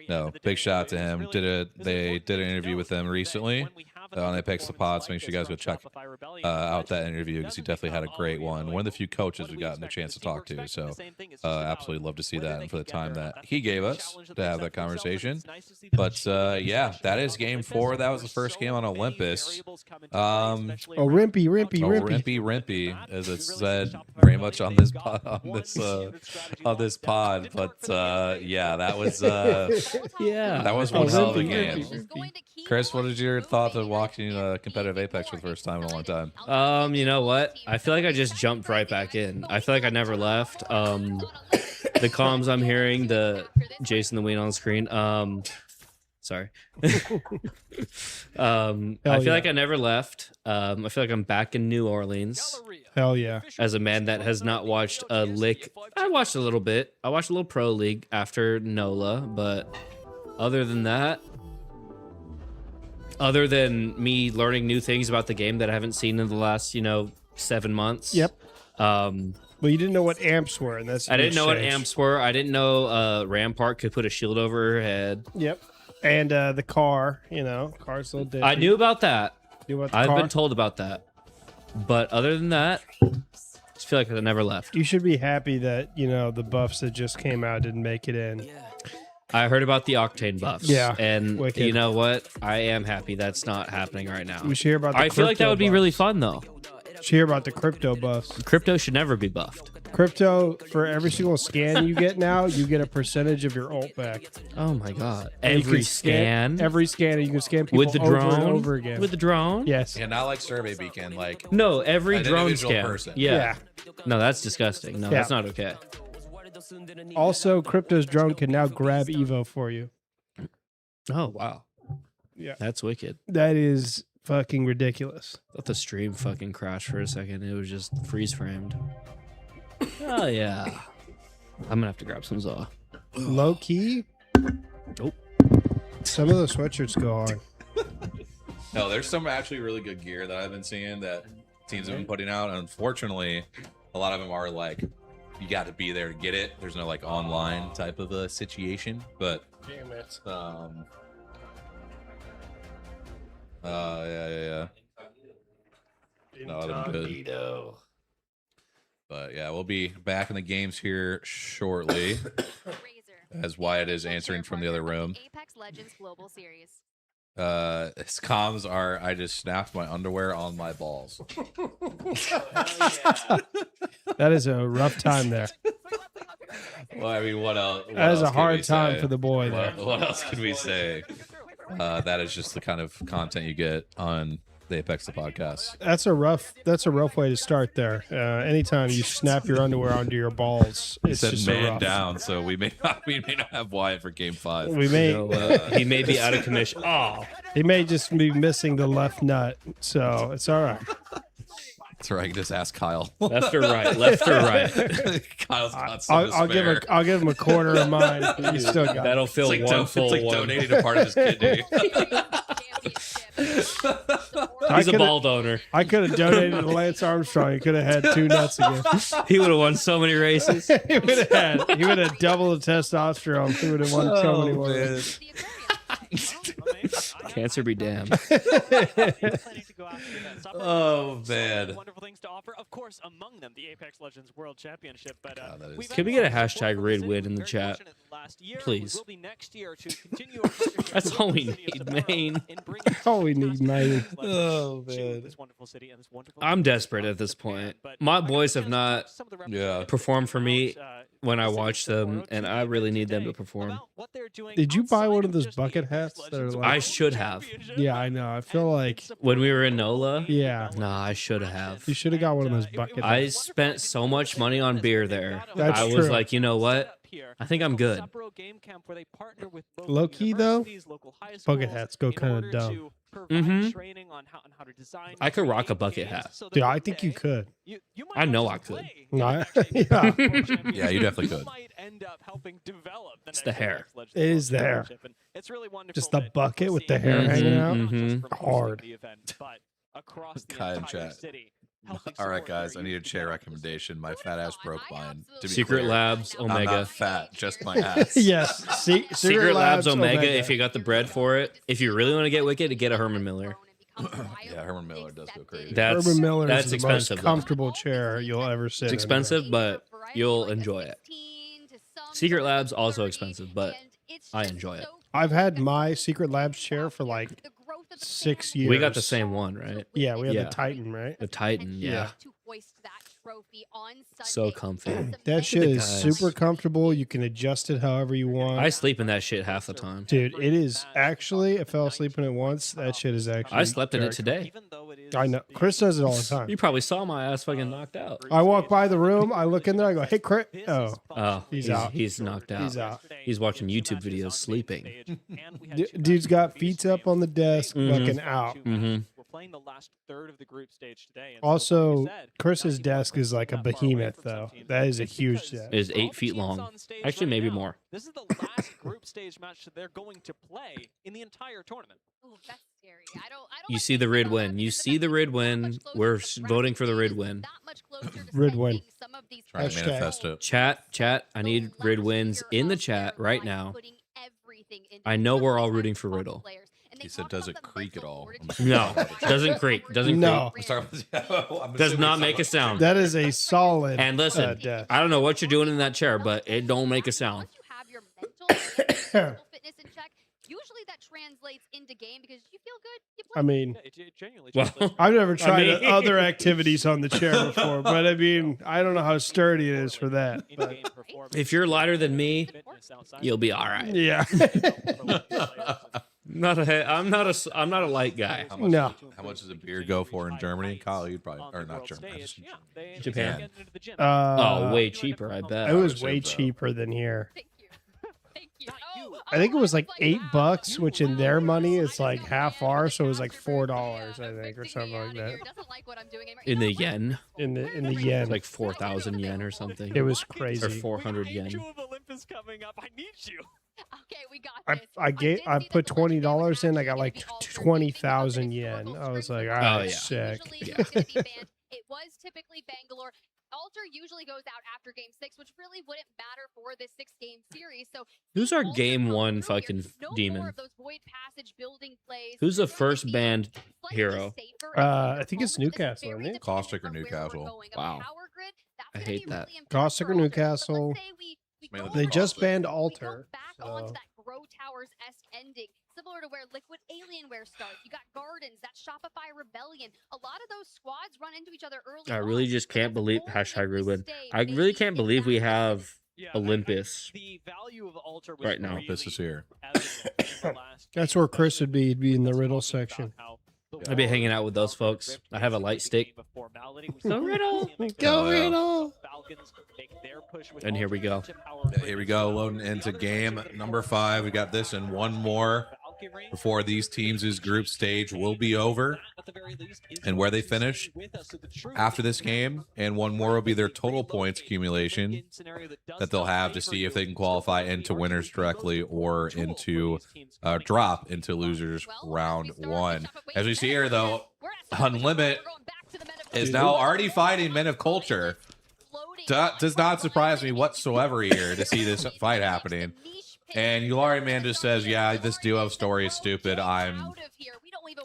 [SPEAKER 2] no, big shout out to him. They did an interview with them recently on Apex the Pod, so make sure you guys go check out that interview because he definitely had a great one. One of the few coaches we've gotten the chance to talk to, so absolutely love to see that and for the time that he gave us to have that conversation. But yeah, that is game 4. That was the first game on Olympus.
[SPEAKER 1] Oh, Rimpy,
[SPEAKER 2] Rimpy, as it said very much on this on this pod. But yeah, that was
[SPEAKER 7] Yeah.
[SPEAKER 2] that was one hell of a game.
[SPEAKER 9] Rimpy.
[SPEAKER 2] Chris, what is your thoughts of watching competitive Apex for the first time in a long time?
[SPEAKER 7] You know what? I feel like I just jumped right back in. I feel like I never left. The comms I'm hearing, the Jason the Ween on screen. Sorry. I feel like I never left. I feel like I'm back in New Orleans
[SPEAKER 1] Hell yeah.
[SPEAKER 7] as a man that has not watched a lick. I watched a little bit. I watched a little Pro League after NOLA, but other than that, other than me learning new things about the game that I haven't seen in the last, 7 months.
[SPEAKER 1] Yep.
[SPEAKER 7] Um,
[SPEAKER 1] Well, you didn't know what amps were, and that's
[SPEAKER 7] I didn't know what
[SPEAKER 1] change.
[SPEAKER 7] amps were. I didn't know Rampart could put a shield over her head.
[SPEAKER 1] Yep. And the car, car's a little different.
[SPEAKER 7] I knew about that.
[SPEAKER 1] Knew about the
[SPEAKER 7] I've
[SPEAKER 1] car.
[SPEAKER 7] been told about that. But other than that, Just feel like I never left.
[SPEAKER 1] You should be happy that, you know, the buffs that just came out didn't make it in.
[SPEAKER 7] I heard about the Octane buffs.
[SPEAKER 1] Yeah,
[SPEAKER 7] And
[SPEAKER 1] wicked.
[SPEAKER 7] you know what? I am happy that's not happening right now.
[SPEAKER 1] We should hear about the
[SPEAKER 7] I feel like that
[SPEAKER 1] crypto
[SPEAKER 7] would be
[SPEAKER 1] buffs.
[SPEAKER 7] really fun, though.
[SPEAKER 1] We should hear about the crypto buffs.
[SPEAKER 7] Crypto should never be buffed.
[SPEAKER 1] Crypto, for every single scan you get now, you get a percentage of your ult back.
[SPEAKER 7] Oh my god!
[SPEAKER 1] And you
[SPEAKER 7] Every
[SPEAKER 1] can
[SPEAKER 7] scan
[SPEAKER 1] every scan, and you can scan people
[SPEAKER 7] with the drone
[SPEAKER 1] over and over again.
[SPEAKER 7] With the drone?
[SPEAKER 1] Yes.
[SPEAKER 2] Yeah, not like Survey Beacon, like
[SPEAKER 7] No, every
[SPEAKER 2] an
[SPEAKER 7] drone
[SPEAKER 2] individual
[SPEAKER 7] scan.
[SPEAKER 2] person.
[SPEAKER 7] Yeah. No, that's disgusting. No,
[SPEAKER 1] Yeah.
[SPEAKER 7] that's not okay.
[SPEAKER 1] Also, Crypto's drone can now grab Evo for you.
[SPEAKER 7] Oh wow.
[SPEAKER 1] Yeah.
[SPEAKER 7] That's wicked.
[SPEAKER 1] That is fucking ridiculous.
[SPEAKER 7] Let the stream fucking crash for a second. It was just freeze framed. Oh yeah. I'm gonna have to grab some Zaw.
[SPEAKER 1] Low key.
[SPEAKER 7] Nope.
[SPEAKER 1] Some of those sweatshirts go hard.
[SPEAKER 2] No, there's some actually really good gear that I've been seeing that teams have been putting out. Unfortunately, a lot of them are like, you got to be there to get it. There's no like online type of a situation, but
[SPEAKER 1] Damn it.
[SPEAKER 2] yeah. No, that'd be good. But yeah, we'll be back in the games here shortly. As Wyatt is answering from the other room.
[SPEAKER 9] Apex Legends Global Series.
[SPEAKER 2] His comms are, I just snapped my underwear on my balls.
[SPEAKER 1] That is a rough time there.
[SPEAKER 2] Well, I mean, what else?
[SPEAKER 1] That is a hard time for the boy there.
[SPEAKER 2] What else can we say? That is just the kind of content you get on the Apex the podcast.
[SPEAKER 1] That's a rough way to start there. Anytime you snap your underwear onto your balls,
[SPEAKER 2] He
[SPEAKER 1] it's
[SPEAKER 2] said
[SPEAKER 1] just
[SPEAKER 2] man
[SPEAKER 1] rough.
[SPEAKER 2] down, so we may not have Wyatt for game 5.
[SPEAKER 1] We may
[SPEAKER 7] He may be out of commission. Oh,
[SPEAKER 1] he may just be missing the left nut, so it's all right.
[SPEAKER 2] That's right. I can just ask Kyle.
[SPEAKER 7] left or right? Left or right?
[SPEAKER 2] Kyle's got some
[SPEAKER 1] I'll give him a quarter of mine. He's still got it.
[SPEAKER 7] That'll fill
[SPEAKER 2] it's like,
[SPEAKER 7] one full
[SPEAKER 2] it's like
[SPEAKER 7] one.
[SPEAKER 2] donating a part of his kidney.
[SPEAKER 7] He's a ball donor.
[SPEAKER 1] I could have donated to Lance Armstrong. He could have had 2 nuts again.
[SPEAKER 7] He would have won so many races.
[SPEAKER 1] He would have doubled the testosterone. He would have won so many more. races.
[SPEAKER 7] Cancer be damned.
[SPEAKER 2] Oh man.
[SPEAKER 4] Wonderful things to offer. Of course, among them, the Apex Legends World Championship. But
[SPEAKER 2] God, that is-
[SPEAKER 4] we've
[SPEAKER 7] Can we
[SPEAKER 4] had
[SPEAKER 7] get a
[SPEAKER 4] one
[SPEAKER 7] hashtag
[SPEAKER 4] for
[SPEAKER 7] raid
[SPEAKER 4] City.
[SPEAKER 7] win in the
[SPEAKER 4] Very
[SPEAKER 7] chat?
[SPEAKER 4] fortunate last year.
[SPEAKER 7] Please.
[SPEAKER 4] We will be next year to continue our partnership
[SPEAKER 7] That's
[SPEAKER 4] with
[SPEAKER 7] all
[SPEAKER 4] the
[SPEAKER 7] we
[SPEAKER 4] city of
[SPEAKER 7] need,
[SPEAKER 4] tomorrow
[SPEAKER 7] man.
[SPEAKER 4] in bringing
[SPEAKER 1] All we need,
[SPEAKER 4] fantastic
[SPEAKER 1] man.
[SPEAKER 4] Apex Legends
[SPEAKER 2] Oh,
[SPEAKER 4] to
[SPEAKER 2] man.
[SPEAKER 4] this wonderful city and this wonderful
[SPEAKER 7] I'm
[SPEAKER 4] community
[SPEAKER 7] desperate
[SPEAKER 4] of
[SPEAKER 7] at this
[SPEAKER 4] Japan.
[SPEAKER 7] point.
[SPEAKER 4] But
[SPEAKER 7] My
[SPEAKER 4] I got a
[SPEAKER 7] boys have
[SPEAKER 4] chance to
[SPEAKER 7] not
[SPEAKER 4] talk to some of the
[SPEAKER 2] Yeah.
[SPEAKER 4] representatives
[SPEAKER 7] performed for me
[SPEAKER 4] out,
[SPEAKER 7] when I
[SPEAKER 4] the city
[SPEAKER 7] watch
[SPEAKER 4] tomorrow,
[SPEAKER 7] them, and I really need them to perform.
[SPEAKER 4] about what they're doing
[SPEAKER 1] Did you buy
[SPEAKER 4] outside
[SPEAKER 1] one of
[SPEAKER 4] of
[SPEAKER 1] those
[SPEAKER 4] just the
[SPEAKER 1] bucket
[SPEAKER 4] Apex
[SPEAKER 1] hats that are
[SPEAKER 4] Legends
[SPEAKER 1] like-
[SPEAKER 7] I
[SPEAKER 4] World
[SPEAKER 7] should have.
[SPEAKER 4] Championship
[SPEAKER 1] Yeah, I know. I feel like
[SPEAKER 7] When we were in NOLA,
[SPEAKER 1] yeah.
[SPEAKER 7] nah, I should have.
[SPEAKER 1] You should have got one of those bucket
[SPEAKER 7] I
[SPEAKER 1] hats.
[SPEAKER 7] spent so much money on beer there.
[SPEAKER 1] That's
[SPEAKER 7] I was
[SPEAKER 1] true.
[SPEAKER 7] like, you know what? I think I'm good.
[SPEAKER 1] Low key though, bucket hats go kind of dumb.
[SPEAKER 7] I could rock a bucket hat.
[SPEAKER 1] Dude, I think you could.
[SPEAKER 7] I know I could.
[SPEAKER 1] Yeah.
[SPEAKER 2] Yeah, you definitely could.
[SPEAKER 7] It's the hair.
[SPEAKER 1] It is the hair. Just the bucket with the hair
[SPEAKER 7] Mhm,
[SPEAKER 1] hanging out.
[SPEAKER 7] mhm.
[SPEAKER 1] Hard.
[SPEAKER 2] Kai in chat. All right, guys, I need a chair recommendation. My fat ass broke mine. To be
[SPEAKER 7] Secret
[SPEAKER 2] clear,
[SPEAKER 7] Labs
[SPEAKER 2] I'm
[SPEAKER 7] Omega.
[SPEAKER 2] not fat, just my ass.
[SPEAKER 1] Yes.
[SPEAKER 7] Secret Labs Omega. If you got the bread for it, if you really want to get wicked, get a Herman Miller.
[SPEAKER 2] Yeah, Herman Miller does go crazy.
[SPEAKER 7] That's
[SPEAKER 1] Urban Miller
[SPEAKER 7] that's
[SPEAKER 1] is the
[SPEAKER 7] expensive.
[SPEAKER 1] most
[SPEAKER 7] though.
[SPEAKER 1] comfortable chair you'll ever sit
[SPEAKER 7] It's
[SPEAKER 1] in.
[SPEAKER 7] expensive, but you'll enjoy it. Secret Labs also expensive, but I enjoy it.
[SPEAKER 1] I've had my Secret Labs chair for like 6 years.
[SPEAKER 7] We got the same one, right?
[SPEAKER 1] Yeah, we had
[SPEAKER 7] Yeah.
[SPEAKER 1] the Titan, right?
[SPEAKER 7] The Titan, yeah. So comfy.
[SPEAKER 1] That shit is
[SPEAKER 7] guys.
[SPEAKER 1] super comfortable. You can adjust it however you want.
[SPEAKER 7] I sleep in that shit half the time.
[SPEAKER 1] Dude, it is actually, I fell asleep in it once. That shit is actually.
[SPEAKER 7] I slept in it
[SPEAKER 1] very
[SPEAKER 7] today.
[SPEAKER 1] I know. Chris does it all the time.
[SPEAKER 7] You probably saw my ass fucking knocked out.
[SPEAKER 1] I walk by the room, I look in there, I go, hey, Chris. Oh,
[SPEAKER 7] Oh,
[SPEAKER 1] He's out.
[SPEAKER 7] He's knocked out.
[SPEAKER 1] He's out.
[SPEAKER 7] He's watching YouTube videos sleeping.
[SPEAKER 1] Dude's got feet up on the desk,
[SPEAKER 7] Mhm.
[SPEAKER 1] fucking out.
[SPEAKER 7] Mhm.
[SPEAKER 4] We're playing the last third of the group stage today. and so,
[SPEAKER 1] Also,
[SPEAKER 4] like you said,
[SPEAKER 1] Chris's
[SPEAKER 4] now you
[SPEAKER 1] desk
[SPEAKER 4] are
[SPEAKER 1] is like a
[SPEAKER 4] not far away
[SPEAKER 1] behemoth,
[SPEAKER 4] from some
[SPEAKER 1] though.
[SPEAKER 4] teams.
[SPEAKER 1] That is a
[SPEAKER 4] It's
[SPEAKER 1] huge
[SPEAKER 4] because
[SPEAKER 1] desk.
[SPEAKER 7] It is
[SPEAKER 4] all
[SPEAKER 7] 8
[SPEAKER 4] the
[SPEAKER 7] feet
[SPEAKER 4] teams
[SPEAKER 7] long.
[SPEAKER 4] on stage
[SPEAKER 7] Actually,
[SPEAKER 4] right
[SPEAKER 7] maybe
[SPEAKER 4] now,
[SPEAKER 7] more.
[SPEAKER 4] This is the last group stage match that they're going to play in the entire tournament.
[SPEAKER 9] Ooh, that's scary. I don't
[SPEAKER 7] You
[SPEAKER 9] like
[SPEAKER 7] see the
[SPEAKER 9] thinking
[SPEAKER 7] red
[SPEAKER 9] about that
[SPEAKER 7] win. You
[SPEAKER 9] because the
[SPEAKER 7] see the
[SPEAKER 9] fact
[SPEAKER 7] red
[SPEAKER 9] that we're that
[SPEAKER 7] win.
[SPEAKER 9] much closer
[SPEAKER 7] We're
[SPEAKER 9] to
[SPEAKER 7] voting for the
[SPEAKER 9] Rapid
[SPEAKER 7] red
[SPEAKER 9] is
[SPEAKER 7] win.
[SPEAKER 9] that much closer to
[SPEAKER 1] Red win.
[SPEAKER 9] spending some of these
[SPEAKER 2] Trying to
[SPEAKER 1] Hashtag.
[SPEAKER 2] manifest it.
[SPEAKER 7] Chat. I need red wins in the chat right now. I know we're all rooting for Riddle.
[SPEAKER 2] He said, does it creak at all?
[SPEAKER 7] No, doesn't creak. Doesn't
[SPEAKER 1] No.
[SPEAKER 7] creak.
[SPEAKER 2] I'm
[SPEAKER 7] Does
[SPEAKER 2] assuming
[SPEAKER 7] not
[SPEAKER 2] it's
[SPEAKER 7] make a sound.
[SPEAKER 1] That is a solid.
[SPEAKER 7] And listen,
[SPEAKER 1] death.
[SPEAKER 7] I don't know what you're doing in that chair, but it don't make a sound.
[SPEAKER 9] Once you have your mental and physical fitness in check, usually that translates into game because you feel good. You play.
[SPEAKER 1] I mean,
[SPEAKER 4] Yeah, it genuinely
[SPEAKER 7] Well,
[SPEAKER 4] translates.
[SPEAKER 1] I've never tried
[SPEAKER 7] mean-
[SPEAKER 1] other activities on the chair before, but I mean, I don't know how sturdy it is for that. But
[SPEAKER 4] In-game performance,
[SPEAKER 7] if you're lighter than me,
[SPEAKER 4] fitness outside
[SPEAKER 7] you'll be all right.
[SPEAKER 1] yeah.
[SPEAKER 7] I'm not a light guy.
[SPEAKER 2] How much,
[SPEAKER 1] No.
[SPEAKER 2] How much does a beer go for in Germany? Kyle, you'd probably, or not Germany.
[SPEAKER 7] Japan.
[SPEAKER 1] Uh,
[SPEAKER 7] Oh, way cheaper, I bet.
[SPEAKER 1] It was
[SPEAKER 2] assume
[SPEAKER 1] way
[SPEAKER 2] so.
[SPEAKER 1] cheaper than here.
[SPEAKER 9] Thank you. Thank you. Oh,
[SPEAKER 1] I think it was like
[SPEAKER 9] wow.
[SPEAKER 1] $8, which in their money is like
[SPEAKER 9] Oh,
[SPEAKER 1] half
[SPEAKER 9] man.
[SPEAKER 1] ours, so it was like
[SPEAKER 9] Afterburn,
[SPEAKER 1] $4,
[SPEAKER 9] yeah,
[SPEAKER 1] I think, or
[SPEAKER 9] fixing
[SPEAKER 1] something
[SPEAKER 9] me
[SPEAKER 1] like
[SPEAKER 9] out of
[SPEAKER 1] that.
[SPEAKER 9] here. Doesn't like what I'm doing anymore.
[SPEAKER 7] In the
[SPEAKER 9] You know what?
[SPEAKER 7] yen,
[SPEAKER 1] In the yen,
[SPEAKER 7] it's like 4,000 yen or something.
[SPEAKER 1] it was
[SPEAKER 7] Or
[SPEAKER 1] crazy.
[SPEAKER 7] 400
[SPEAKER 4] We
[SPEAKER 7] yen.
[SPEAKER 4] got Angel of Olympus coming up. I need you.
[SPEAKER 9] Okay, we got
[SPEAKER 1] I
[SPEAKER 9] this.
[SPEAKER 1] I
[SPEAKER 9] did
[SPEAKER 1] I
[SPEAKER 9] see
[SPEAKER 1] put
[SPEAKER 9] that the legendary
[SPEAKER 1] $20 in. I got
[SPEAKER 9] actually
[SPEAKER 1] like
[SPEAKER 9] gonna be altered,
[SPEAKER 1] 20,000
[SPEAKER 9] making up
[SPEAKER 1] yen.
[SPEAKER 9] historical
[SPEAKER 1] I was
[SPEAKER 9] scrims
[SPEAKER 1] like,
[SPEAKER 9] for
[SPEAKER 1] all
[SPEAKER 7] Oh,
[SPEAKER 1] right,
[SPEAKER 7] yeah.
[SPEAKER 1] sick.
[SPEAKER 9] Usually it was gonna be banned. It was typically Bangalore. Alter usually goes out after game 6, which really wouldn't matter for this 6-game series. So
[SPEAKER 7] Who's
[SPEAKER 9] seeing
[SPEAKER 7] our
[SPEAKER 9] Alter
[SPEAKER 7] game
[SPEAKER 9] come
[SPEAKER 7] one
[SPEAKER 9] through here,
[SPEAKER 7] fucking
[SPEAKER 9] no more
[SPEAKER 7] demon?
[SPEAKER 9] of those void passage building plays.
[SPEAKER 7] Who's the
[SPEAKER 9] Really
[SPEAKER 7] first
[SPEAKER 9] being
[SPEAKER 7] banned
[SPEAKER 9] slightly
[SPEAKER 7] hero?
[SPEAKER 9] safer and
[SPEAKER 1] I
[SPEAKER 9] safer
[SPEAKER 1] think it's
[SPEAKER 9] moment. This is
[SPEAKER 1] Newcastle,
[SPEAKER 9] very
[SPEAKER 1] isn't it?
[SPEAKER 9] dependent
[SPEAKER 2] Caustic or
[SPEAKER 9] on where we're
[SPEAKER 2] Newcastle?
[SPEAKER 9] going. A
[SPEAKER 7] Wow.
[SPEAKER 9] power grid, that's
[SPEAKER 7] I
[SPEAKER 9] gonna
[SPEAKER 7] hate
[SPEAKER 9] be
[SPEAKER 7] that.
[SPEAKER 9] really impactful
[SPEAKER 1] Caustic or
[SPEAKER 9] for Alter. But
[SPEAKER 1] Newcastle.
[SPEAKER 9] let's say we
[SPEAKER 2] Mainly
[SPEAKER 9] go
[SPEAKER 1] They
[SPEAKER 9] over
[SPEAKER 1] just
[SPEAKER 2] Caustic.
[SPEAKER 1] banned
[SPEAKER 9] we go
[SPEAKER 1] Alter.
[SPEAKER 9] back
[SPEAKER 1] So.
[SPEAKER 9] onto that Grow Towers-esque ending, similar to where Liquid Alienware starts. You got Gardens, that Shopify Rebellion. A lot of those squads run into each other early
[SPEAKER 7] I
[SPEAKER 9] on,
[SPEAKER 7] really just
[SPEAKER 9] but
[SPEAKER 7] can't
[SPEAKER 9] that's
[SPEAKER 7] believe
[SPEAKER 9] only if we
[SPEAKER 7] Ruben.
[SPEAKER 9] stay
[SPEAKER 7] I really
[SPEAKER 9] maybe
[SPEAKER 7] can't
[SPEAKER 9] in
[SPEAKER 7] believe we
[SPEAKER 9] that
[SPEAKER 7] have
[SPEAKER 4] Yeah,
[SPEAKER 7] Olympus.
[SPEAKER 4] the value of Alter was
[SPEAKER 7] right now.
[SPEAKER 4] really
[SPEAKER 2] Olympus is here.
[SPEAKER 4] evident in the last
[SPEAKER 1] That's
[SPEAKER 4] game,
[SPEAKER 1] where Chris
[SPEAKER 4] especially
[SPEAKER 1] would be. He'd be in the
[SPEAKER 4] with us
[SPEAKER 1] riddle
[SPEAKER 4] talking about
[SPEAKER 1] section.
[SPEAKER 4] how the
[SPEAKER 7] I'd be
[SPEAKER 4] war
[SPEAKER 7] hanging out with those
[SPEAKER 4] Alter
[SPEAKER 7] folks.
[SPEAKER 4] Rift
[SPEAKER 7] I have a
[SPEAKER 4] basically
[SPEAKER 7] light stick.
[SPEAKER 4] became a formality. We
[SPEAKER 7] The
[SPEAKER 4] saw
[SPEAKER 7] riddle.
[SPEAKER 4] Lucian make
[SPEAKER 1] Go
[SPEAKER 4] their
[SPEAKER 1] riddle.
[SPEAKER 4] Falcons make their push with
[SPEAKER 7] And here we
[SPEAKER 4] Alter
[SPEAKER 7] go.
[SPEAKER 4] to power
[SPEAKER 2] Yeah, here we go,
[SPEAKER 4] Raiders.
[SPEAKER 2] loading
[SPEAKER 4] The
[SPEAKER 2] into
[SPEAKER 4] other
[SPEAKER 2] game
[SPEAKER 4] section that
[SPEAKER 2] number
[SPEAKER 4] Alter
[SPEAKER 2] 5. We got this and one more
[SPEAKER 4] Valkyrie.
[SPEAKER 2] before these teams' group stage will be over.
[SPEAKER 4] At the very least, is
[SPEAKER 2] And where they
[SPEAKER 4] going to
[SPEAKER 2] finish
[SPEAKER 4] stay with us. So the truth
[SPEAKER 2] after
[SPEAKER 4] is
[SPEAKER 2] this game, and one more will be their total points accumulation
[SPEAKER 4] win-win scenario that does
[SPEAKER 2] that they'll
[SPEAKER 4] not
[SPEAKER 2] have to
[SPEAKER 4] favor
[SPEAKER 2] see if
[SPEAKER 4] you.
[SPEAKER 2] they can qualify
[SPEAKER 4] Still,
[SPEAKER 2] into
[SPEAKER 4] we are
[SPEAKER 2] winners
[SPEAKER 4] going to be
[SPEAKER 2] directly
[SPEAKER 4] most
[SPEAKER 2] or
[SPEAKER 4] important tool
[SPEAKER 2] into
[SPEAKER 4] for these teams coming
[SPEAKER 2] drop
[SPEAKER 4] into
[SPEAKER 2] into losers
[SPEAKER 9] Well,
[SPEAKER 2] round
[SPEAKER 9] we start
[SPEAKER 2] 1.
[SPEAKER 9] with Shopify
[SPEAKER 2] As we see here, though,
[SPEAKER 9] We're at Shopify.
[SPEAKER 2] Unlimit
[SPEAKER 9] We're going back to the Men of
[SPEAKER 2] is
[SPEAKER 9] Culture.
[SPEAKER 2] now already fighting Men of Culture. Does not surprise me whatsoever here to see this fight happening. And Yulari Man just says, yeah, this duo story is stupid. I'm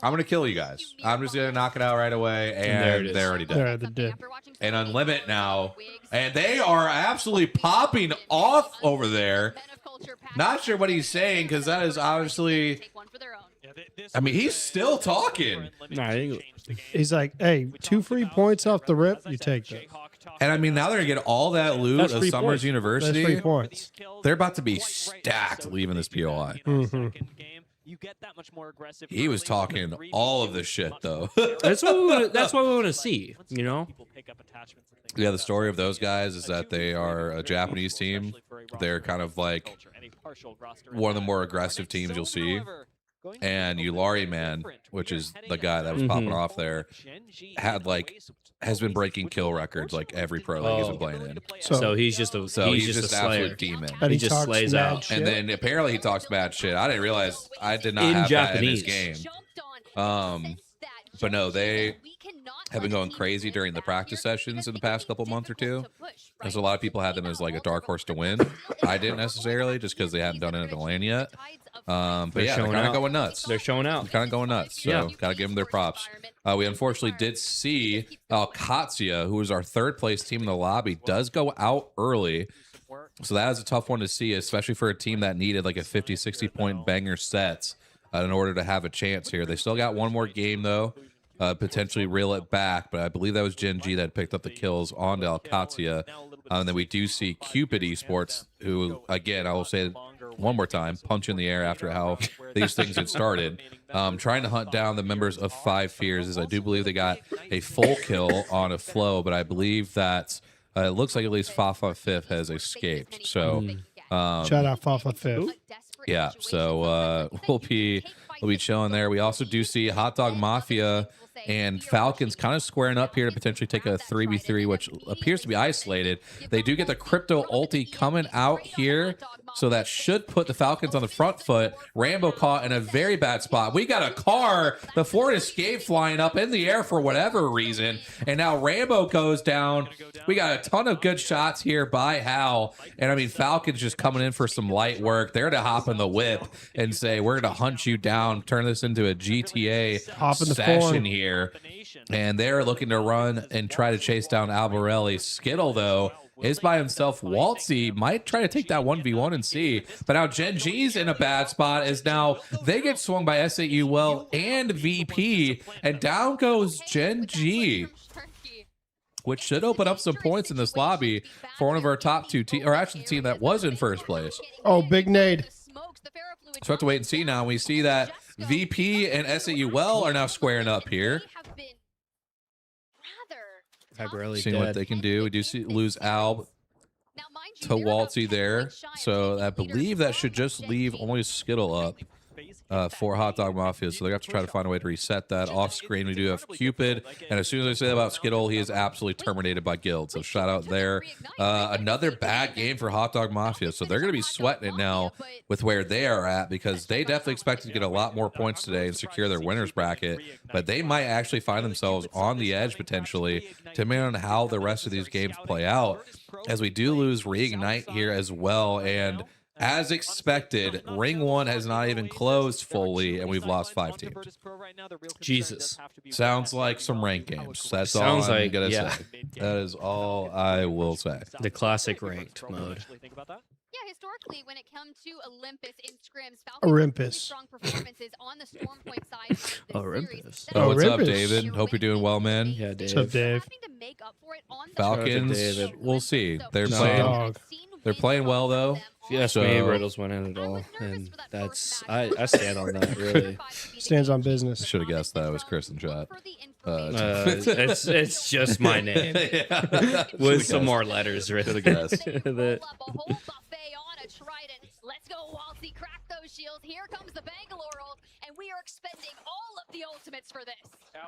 [SPEAKER 2] gonna kill you guys. I'm just gonna knock it out right away,
[SPEAKER 7] there it
[SPEAKER 2] and
[SPEAKER 7] is.
[SPEAKER 2] they're already
[SPEAKER 1] There,
[SPEAKER 2] dead.
[SPEAKER 1] they did.
[SPEAKER 2] And Unlimit now, and they are absolutely popping off over there. Not sure what he's saying, because that is obviously, I mean, he's still talking.
[SPEAKER 7] Nah, I think-
[SPEAKER 1] He's like, hey, 2 free points off the rip. You take that.
[SPEAKER 2] And I mean, now they're gonna get all that loot
[SPEAKER 1] That's
[SPEAKER 2] of
[SPEAKER 1] free
[SPEAKER 2] Summers
[SPEAKER 1] points. That's
[SPEAKER 2] University.
[SPEAKER 1] 3 points.
[SPEAKER 2] They're about to be stacked leaving this POI.
[SPEAKER 1] Mhm.
[SPEAKER 2] He was talking all of this shit, though.
[SPEAKER 7] That's what we want to see. You know.
[SPEAKER 2] Yeah, the story of those guys is that they are a Japanese team. They're kind of like one of the more aggressive teams you'll see. And Yulari Man, which is the guy that was popping off there, has been breaking kill records like every pro league he's been playing in.
[SPEAKER 7] So he's just a
[SPEAKER 2] So
[SPEAKER 7] he's
[SPEAKER 2] he's
[SPEAKER 7] just a
[SPEAKER 2] an
[SPEAKER 7] slayer.
[SPEAKER 2] absolute demon.
[SPEAKER 1] And
[SPEAKER 7] He
[SPEAKER 1] he
[SPEAKER 7] just
[SPEAKER 1] talks
[SPEAKER 7] slays
[SPEAKER 1] mad
[SPEAKER 7] out.
[SPEAKER 1] shit.
[SPEAKER 2] And then apparently he talks bad shit. I didn't realize I did not
[SPEAKER 7] In
[SPEAKER 2] have that in his
[SPEAKER 7] Japanese.
[SPEAKER 2] game. But no, they have been going crazy during the practice sessions in the past couple month or two. Because a lot of people had them as like a dark horse to win. I didn't necessarily, just because they hadn't done it at the LAN yet. But
[SPEAKER 7] They're
[SPEAKER 2] yeah, they're
[SPEAKER 7] showing
[SPEAKER 2] kind of
[SPEAKER 7] out.
[SPEAKER 2] going nuts.
[SPEAKER 7] They're showing out.
[SPEAKER 2] Kind of going nuts. So
[SPEAKER 7] Yeah.
[SPEAKER 2] gotta give them their props. We unfortunately did see Algs, who was our 3rd place team in the lobby, does go out early. So that is a tough one to see, especially for a team that needed like a 50, 60 point banger set in order to have a chance here. They still got one more game though, potentially reel it back, but I believe that was Gen G that picked up the kills on Algs. And then we do see Cupid Esports, who, again, I will say it one more time, punch in the air after how these things had started, trying to hunt down the members of Five Fears, as I do believe they got a full kill on a flow, but I believe that it looks like at least Fafa Fifth has escaped. So,
[SPEAKER 1] Shout out Fafa Fifth.
[SPEAKER 2] yeah, so we'll be chilling there. We also do see Hot Dog Mafia and Falcons kind of squaring up here to potentially take a 3v3, which appears to be isolated. They do get the crypto ulti coming out here, so that should put the Falcons on the front foot. Rambo caught in a very bad spot. We got a car, the Ford Escape flying up in the air for whatever reason, and now Rambo goes down. We got a ton of good shots here by Hal, and I mean, Falcons just coming in for some light work. They're to hop in the whip and say, we're going to hunt you down, turn this into a GTA
[SPEAKER 1] Hop in the
[SPEAKER 2] session
[SPEAKER 1] form.
[SPEAKER 2] here. And they're looking to run and try to chase down Albarelli. Skittle, though, is by himself. Waltzy might try to take that 1v1 and see. But now Gen G's in a bad spot as now they get swung by SAUL and VP. And down goes Gen G, which should open up some points in this lobby for one of our top two teams, or actually the team that was in first place.
[SPEAKER 1] Oh, big nade.
[SPEAKER 2] So we have to wait and see now. We see that VP and SAUL are now squaring up here. Seeing what they can do. We do lose Alb to Waltzy there. So I believe that should just leave only Skittle up for Hot Dog Mafia. So they have to try to find a way to reset that. Off screen, we do have Cupid. And as soon as I say that about Skittle, he is absolutely terminated by Guild. So shout out there. Another bad game for Hot Dog Mafia. So they're going to be sweating it now with where they are at, because they definitely expected to get a lot more points today and secure their winner's bracket. But they might actually find themselves on the edge potentially, depending on how the rest of these games play out, as we do lose Reignite here as well. And as expected, Ring 1 has not even closed fully, and we've lost 5 teams.
[SPEAKER 7] Jesus.
[SPEAKER 2] Sounds like some ranked games. That's
[SPEAKER 7] Sounds
[SPEAKER 2] all I'm
[SPEAKER 7] like,
[SPEAKER 2] going to
[SPEAKER 7] yeah.
[SPEAKER 2] say. That is all I will say.
[SPEAKER 7] The classic ranked mode.
[SPEAKER 9] Yeah, historically, when it comes to Olympus in scrims, Falcons
[SPEAKER 1] Olympus.
[SPEAKER 9] strong performances on the Storm Point side of this
[SPEAKER 7] Olympus.
[SPEAKER 9] series.
[SPEAKER 2] Oh, what's up,
[SPEAKER 1] Olympus.
[SPEAKER 2] David? Hope you're doing well, man.
[SPEAKER 7] Yeah, Dave.
[SPEAKER 1] What's up, Dave?
[SPEAKER 9] Having to make up for it on the
[SPEAKER 2] Falcons,
[SPEAKER 7] David.
[SPEAKER 2] we'll see. They're
[SPEAKER 1] No.
[SPEAKER 2] playing.
[SPEAKER 1] Dog.
[SPEAKER 2] They're playing well, though.
[SPEAKER 7] If you ask
[SPEAKER 2] So-
[SPEAKER 7] me, Riddle's winning it all, and that's I stand on that really.
[SPEAKER 1] Stands on
[SPEAKER 2] I
[SPEAKER 1] business.
[SPEAKER 2] should have guessed that was Chris and chat.
[SPEAKER 7] It's just my name
[SPEAKER 2] Yeah.
[SPEAKER 7] with some more letters, really.
[SPEAKER 2] Should've guessed.
[SPEAKER 7] The-
[SPEAKER 9] Let's go, Waltzy. Crack those shields. Here comes the Bangalore ult, and we are expending all of the ultimates for this.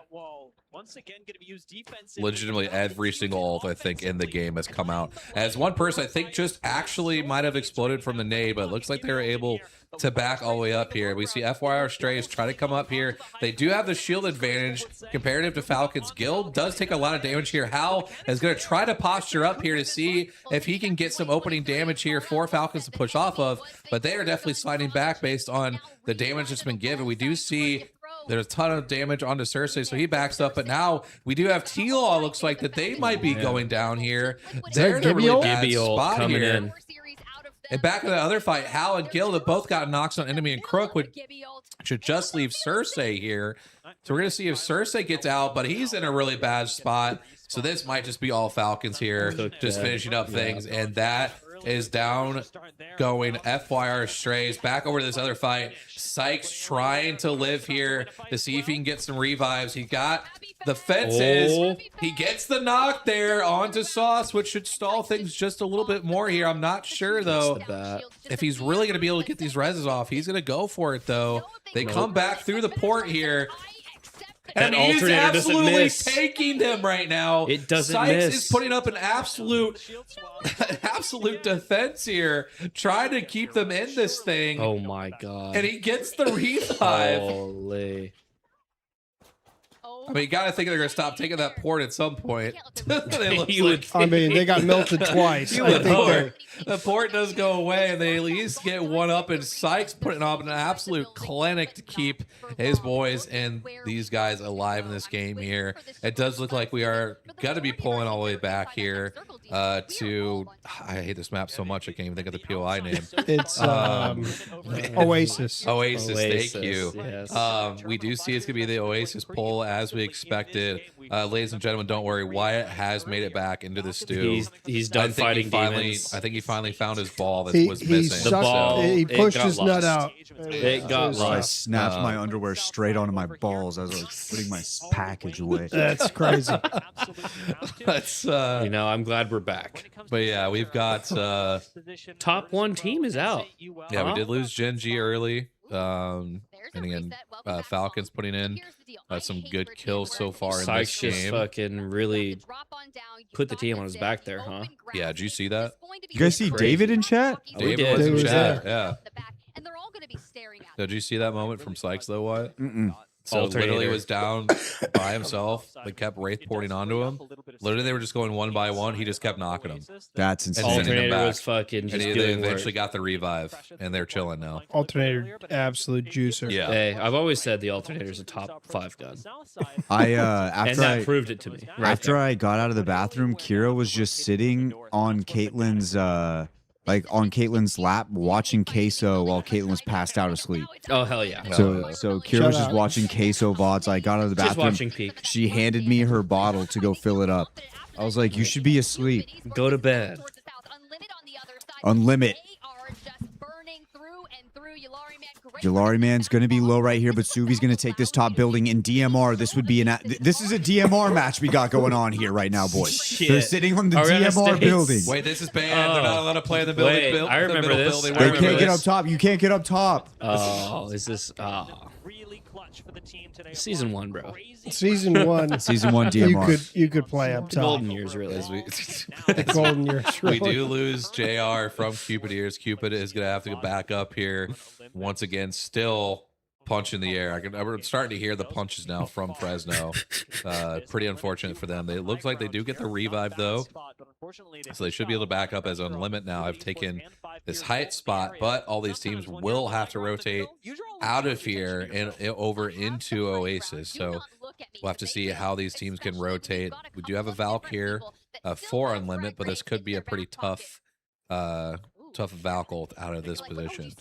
[SPEAKER 10] Well, once again, going to be used defense.
[SPEAKER 2] Legitimately every single ult I think in the game has come out. As one person I think just actually might have exploded from the nade, but it looks like they were able to back all the way up here. We see FYR Strays try to come up here. They do have the shield advantage comparative to Falcons. Guild does take a lot of damage here. Hal is going to try to posture up here to see if he can get some opening damage here for Falcons to push off of, but they are definitely sliding back based on the damage that's been given. We do see there's a ton of damage onto Cersei, so he backs up. But now we do have T-Law. Looks like that they might be going down here. They're in a really bad
[SPEAKER 7] Gibby ult
[SPEAKER 2] spot
[SPEAKER 7] coming
[SPEAKER 2] here.
[SPEAKER 7] in.
[SPEAKER 2] And back in the other fight, Hal and Guild have both got knocks on enemy and Crook, which should just leave Cersei here. So we're going to see if Cersei gets out, but he's in a really bad spot. So this might just be all Falcons here, just finishing up things. And that is down going FYR Strays. Back over to this other fight. Sykes trying to live here to see if he can get some revives. He got the fences.
[SPEAKER 7] Oh.
[SPEAKER 2] He gets the knock there onto Sauce, which should stall things just a little bit more here. I'm not sure, though, if he's really going to be able to get these reses off. He's going to go for it, though. They come back through the port here. And
[SPEAKER 7] That
[SPEAKER 2] he's
[SPEAKER 7] alternator doesn't
[SPEAKER 2] absolutely
[SPEAKER 7] miss.
[SPEAKER 2] taking them right now.
[SPEAKER 7] It doesn't
[SPEAKER 2] Sykes
[SPEAKER 7] miss.
[SPEAKER 2] is putting up an absolute defense here, trying to keep them in this thing.
[SPEAKER 7] Oh my god.
[SPEAKER 2] And he gets the revive.
[SPEAKER 7] Holy.
[SPEAKER 2] I mean, you got to think they're going to stop taking that port at some point. They look
[SPEAKER 7] You would
[SPEAKER 2] like-
[SPEAKER 1] I mean, they got melted twice.
[SPEAKER 2] You
[SPEAKER 1] I
[SPEAKER 2] would
[SPEAKER 1] think
[SPEAKER 2] hope.
[SPEAKER 1] they're-
[SPEAKER 2] The port does go away, and they at least get one up, and Sykes putting up an absolute clinic to keep his boys and these guys alive in this game here. It does look like we are going to be pulling all the way back here to... I hate this map so much, I can't even think of the POI name.
[SPEAKER 1] It's Oasis.
[SPEAKER 2] Oasis, thank you.
[SPEAKER 7] Yes.
[SPEAKER 2] We do see it's going to be the Oasis poll as we expected. Ladies and gentlemen, don't worry. Wyatt has made it back into the stew.
[SPEAKER 7] He's done fighting
[SPEAKER 2] I think he finally found his ball that
[SPEAKER 1] He,
[SPEAKER 2] was
[SPEAKER 1] he,
[SPEAKER 2] missing.
[SPEAKER 1] sucked,
[SPEAKER 7] ball,
[SPEAKER 1] he
[SPEAKER 7] it
[SPEAKER 1] pushed
[SPEAKER 7] got
[SPEAKER 1] his nut
[SPEAKER 7] lost.
[SPEAKER 1] out.
[SPEAKER 7] It got
[SPEAKER 3] I
[SPEAKER 7] lost.
[SPEAKER 3] snapped my underwear straight onto my balls as I was putting my package away.
[SPEAKER 1] That's crazy.
[SPEAKER 2] That's
[SPEAKER 7] You know, I'm glad we're back.
[SPEAKER 2] but yeah, we've got
[SPEAKER 7] Top one team is out.
[SPEAKER 2] yeah, we did lose Gen G early. And again, Falcons putting in some good kills so far in
[SPEAKER 7] Sykes
[SPEAKER 2] this
[SPEAKER 7] just
[SPEAKER 2] game.
[SPEAKER 7] fucking really put the team on his back there, huh?
[SPEAKER 2] Yeah, did you see that?
[SPEAKER 3] You guys see
[SPEAKER 7] Crazy.
[SPEAKER 3] David in chat?
[SPEAKER 7] We
[SPEAKER 2] David
[SPEAKER 7] did.
[SPEAKER 2] was in
[SPEAKER 1] David was
[SPEAKER 2] chat.
[SPEAKER 1] there.
[SPEAKER 2] Yeah.
[SPEAKER 9] And they're all going to be staring at
[SPEAKER 2] Did you see that moment from Sykes though? What?
[SPEAKER 3] Mm-mm.
[SPEAKER 2] So literally
[SPEAKER 7] Alternator.
[SPEAKER 2] was down by himself. They kept Wraith porting onto him. Literally, they were just going one by one. He just kept knocking them.
[SPEAKER 3] That's
[SPEAKER 2] And
[SPEAKER 3] insane.
[SPEAKER 2] sending them
[SPEAKER 7] Alternator
[SPEAKER 2] back.
[SPEAKER 7] was fucking
[SPEAKER 2] And
[SPEAKER 7] just
[SPEAKER 2] they
[SPEAKER 7] doing work.
[SPEAKER 2] eventually got the revive, and they're chilling now.
[SPEAKER 1] Alternator, absolute juicer.
[SPEAKER 2] Yeah.
[SPEAKER 7] Hey, I've always said the Alternator's a top 5 gun.
[SPEAKER 3] I
[SPEAKER 7] And
[SPEAKER 3] after
[SPEAKER 7] that
[SPEAKER 3] I
[SPEAKER 7] proved it to me. Right
[SPEAKER 3] after
[SPEAKER 7] there.
[SPEAKER 3] I got out of the bathroom, Kira was just sitting on Caitlin's on Caitlin's lap watching Queso while Caitlin was passed out asleep.
[SPEAKER 7] Oh, hell yeah.
[SPEAKER 3] So Kira
[SPEAKER 1] Shout
[SPEAKER 3] was just
[SPEAKER 1] out.
[SPEAKER 3] watching Queso VODs. I got out of the
[SPEAKER 7] Just
[SPEAKER 3] bathroom.
[SPEAKER 7] watching Peak.
[SPEAKER 3] She handed me her bottle to go fill it up. I was like, you should be asleep.
[SPEAKER 7] Go to bed.
[SPEAKER 3] Unlimit. Yulari Man's going to be low right here, but Suvi's going to take this top building in DMR. This would be this is a DMR match we got going on here right now, boys.
[SPEAKER 7] Shit.
[SPEAKER 3] They're sitting on the
[SPEAKER 7] Arena
[SPEAKER 3] DMR
[SPEAKER 7] States.
[SPEAKER 3] building.
[SPEAKER 2] Wait, this is banned. They're not allowed to play in the building.
[SPEAKER 7] Wait, I
[SPEAKER 2] the
[SPEAKER 7] remember
[SPEAKER 2] middle
[SPEAKER 7] this.
[SPEAKER 2] building.
[SPEAKER 7] I
[SPEAKER 3] They
[SPEAKER 7] remember
[SPEAKER 3] can't get up
[SPEAKER 7] this.
[SPEAKER 3] top. You can't get up top.
[SPEAKER 7] Oh, is this season 1, bro?
[SPEAKER 1] Season 1.
[SPEAKER 3] Season 1 DMR.
[SPEAKER 1] You could play up
[SPEAKER 7] The
[SPEAKER 1] top.
[SPEAKER 7] golden years, really.
[SPEAKER 2] As we,
[SPEAKER 1] The golden years.
[SPEAKER 2] we
[SPEAKER 1] really.
[SPEAKER 2] do lose JR from Cupid Ears. Cupid is going to have to go back up here once again. Still punch in the air. I'm starting to hear the punches now from Fresno. Pretty unfortunate for them. It looks like they do get the revive though, so they should be able to back up as Unlimit now. I've taken this height spot, but all these teams will have to rotate out of here and over into Oasis. So we'll have to see how these teams can rotate. We do have a Valk here for Unlimit, but this could be a pretty tough Valk out of this position.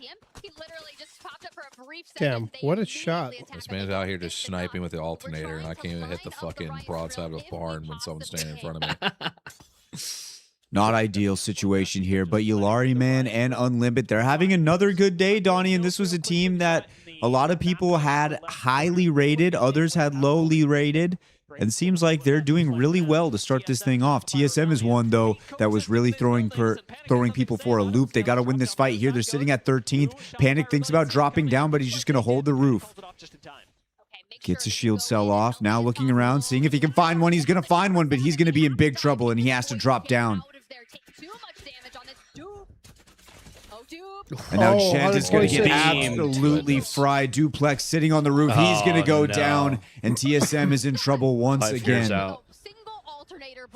[SPEAKER 1] Damn, what a shot.
[SPEAKER 2] This man's out here just sniping with the alternator, and I can't even hit the fucking broadside of a barn when someone's standing in front of me.
[SPEAKER 3] Not ideal situation here, but Yulari Man and Unlimit, they're having another good day, Donnie, and this was a team that a lot of people had highly rated, others had lowly rated, and it seems like they're doing really well to start this thing off. TSM is one, though, that was really throwing people for a loop. They got to win this fight here. They're sitting at 13th. Panic thinks about dropping down, but he's just going to hold the roof. Gets a shield cell off. Now looking around, seeing if he can find one. He's going to find one, but he's going to be in big trouble, and he has to drop down. And now Gent is going to get
[SPEAKER 1] 126.
[SPEAKER 3] absolutely fried. Duplex sitting on the roof. He's going to go down, and TSM is in trouble once
[SPEAKER 7] 5 years
[SPEAKER 3] again.
[SPEAKER 7] out.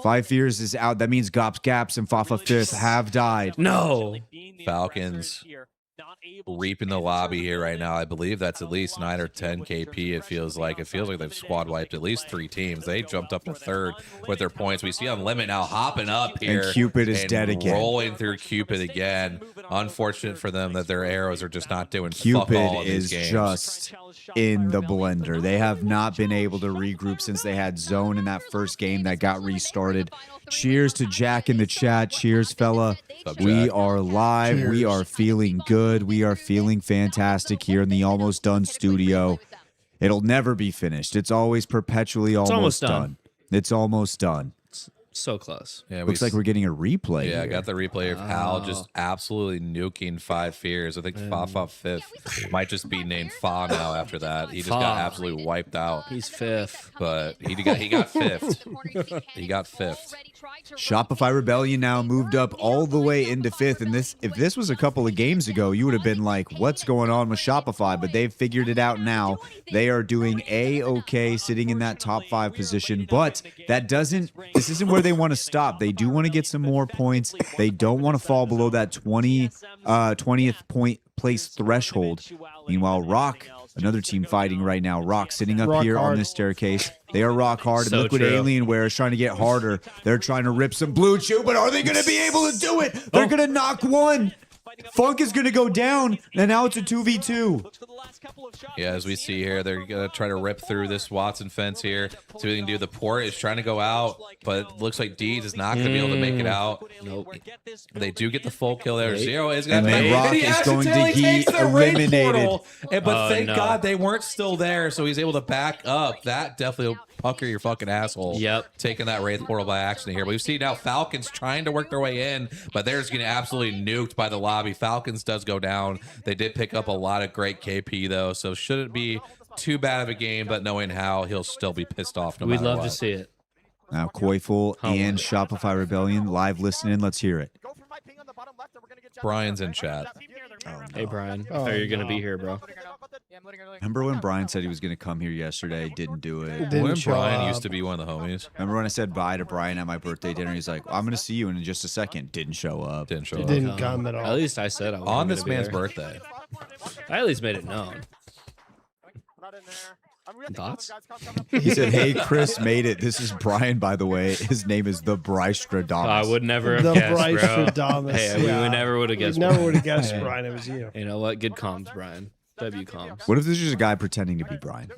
[SPEAKER 3] 5 years is out. That means Gops, Gaps, and Fafa Fifth have died.
[SPEAKER 7] No.
[SPEAKER 2] Falcons reaping the lobby here right now. I believe that's at least 9 or 10 KP. It feels like they've squad wiped at least 3 teams. They jumped up to 3rd with their points. We see Unlimit now hopping up here,
[SPEAKER 3] And Cupid is
[SPEAKER 2] and
[SPEAKER 3] dead again.
[SPEAKER 2] rolling through Cupid again. Unfortunate for them that their arrows are just not doing fuck all
[SPEAKER 3] Cupid
[SPEAKER 2] in these
[SPEAKER 3] is
[SPEAKER 2] games.
[SPEAKER 3] just in the blender. They have not been able to regroup since they had zone in that first game that got restarted. Cheers to Jack in the chat. Cheers, fella.
[SPEAKER 2] What's up,
[SPEAKER 3] We
[SPEAKER 2] Jack?
[SPEAKER 3] are live. We
[SPEAKER 1] Cheers.
[SPEAKER 3] are feeling good. We are feeling fantastic here in the almost done studio. It'll never be finished. It's always perpetually almost
[SPEAKER 7] almost
[SPEAKER 3] done.
[SPEAKER 7] done.
[SPEAKER 3] It's almost done.
[SPEAKER 7] So close.
[SPEAKER 2] Yeah,
[SPEAKER 3] Looks like we're getting a replay.
[SPEAKER 2] Yeah, I
[SPEAKER 3] here.
[SPEAKER 2] got the replay of Hal just absolutely nuking 5 Fears. I think Fa Fifth might just be named Fa now after that. He just got
[SPEAKER 7] Fa.
[SPEAKER 2] absolutely wiped out.
[SPEAKER 7] He's 5th.
[SPEAKER 2] But he got 5th. He got 5th.
[SPEAKER 3] Shopify Rebellion now moved up all the way into 5th, and if this was a couple of games ago, you would have been like, what's going on with Shopify? But they've figured it out now. They are doing A-okay, sitting in that top 5 position, but this isn't where they want to stop. They do want to get some more points. They don't want to fall below that 20th point place threshold. Meanwhile, Rock, another team fighting right now. Rock sitting up
[SPEAKER 1] Rock
[SPEAKER 3] here on
[SPEAKER 1] hard.
[SPEAKER 3] this staircase. They are rock hard.
[SPEAKER 7] So
[SPEAKER 3] And Liquid
[SPEAKER 7] true.
[SPEAKER 3] Alienware is trying to get harder. They're trying to rip some blue chew, but are they going to be able to do it? They're going to knock one. Funk is going to go down, and now it's a 2v2.
[SPEAKER 2] Yeah, as we see here, they're going to try to rip through this Watson fence here. See what they can do. The port is trying to go out, but it looks like Deeds is not going to be able to make it out.
[SPEAKER 7] Nope.
[SPEAKER 2] They do get the full kill there.
[SPEAKER 7] Wait.
[SPEAKER 2] Zero is
[SPEAKER 3] And
[SPEAKER 2] going
[SPEAKER 3] then
[SPEAKER 2] to
[SPEAKER 3] Rock
[SPEAKER 2] he
[SPEAKER 3] is going to
[SPEAKER 2] accidentally
[SPEAKER 3] be
[SPEAKER 2] takes the raid
[SPEAKER 3] eliminated.
[SPEAKER 2] portal. But
[SPEAKER 7] Oh,
[SPEAKER 2] thank
[SPEAKER 7] no.
[SPEAKER 2] God they weren't still there, so he's able to back up. That definitely pucker your fucking asshole.
[SPEAKER 7] Yep.
[SPEAKER 2] Taking that Wraith portal by accident here. But we've seen now Falcons trying to work their way in, but they're just getting absolutely nuked by the lobby. Falcons does go down. They did pick up a lot of great KP though, so shouldn't be too bad of a game, but knowing how, he'll still be pissed off no
[SPEAKER 7] We'd
[SPEAKER 2] matter
[SPEAKER 7] love
[SPEAKER 2] what.
[SPEAKER 7] to see it.
[SPEAKER 3] Now Koiful and Shopify Rebellion live listening. Let's hear it.
[SPEAKER 2] Brian's in chat.
[SPEAKER 7] Hey, Brian.
[SPEAKER 1] Oh,
[SPEAKER 7] Oh, you're going to
[SPEAKER 1] no.
[SPEAKER 7] be here, bro.
[SPEAKER 3] Remember when Brian said he was going to come here yesterday? Didn't do it.
[SPEAKER 1] Didn't
[SPEAKER 2] When
[SPEAKER 1] show
[SPEAKER 2] Brian
[SPEAKER 1] up.
[SPEAKER 2] used to be one of the homies.
[SPEAKER 3] Remember when I said bye to Brian at my birthday dinner? He's like, I'm going to see you in just a second. Didn't show up.
[SPEAKER 2] Didn't show
[SPEAKER 1] It
[SPEAKER 2] up.
[SPEAKER 1] didn't come at all.
[SPEAKER 7] At least I said I was
[SPEAKER 2] On
[SPEAKER 7] gonna
[SPEAKER 2] this
[SPEAKER 7] be
[SPEAKER 2] man's
[SPEAKER 7] there.
[SPEAKER 2] birthday.
[SPEAKER 7] I at least made it known. Thoughts?
[SPEAKER 3] He said, hey, Chris made it. This is Brian, by the way. His name is the Bryce Stradamus.
[SPEAKER 7] I would never have
[SPEAKER 1] The
[SPEAKER 7] guessed,
[SPEAKER 1] Bryce
[SPEAKER 7] bro.
[SPEAKER 1] Stradamus,
[SPEAKER 7] Hey,
[SPEAKER 1] yeah.
[SPEAKER 7] we never would have guessed.
[SPEAKER 1] We never
[SPEAKER 7] Brian.
[SPEAKER 1] would have guessed, Brian. It was you.
[SPEAKER 7] You know what? Good comms, Brian. W comms.
[SPEAKER 3] What if this is a guy pretending to be Brian?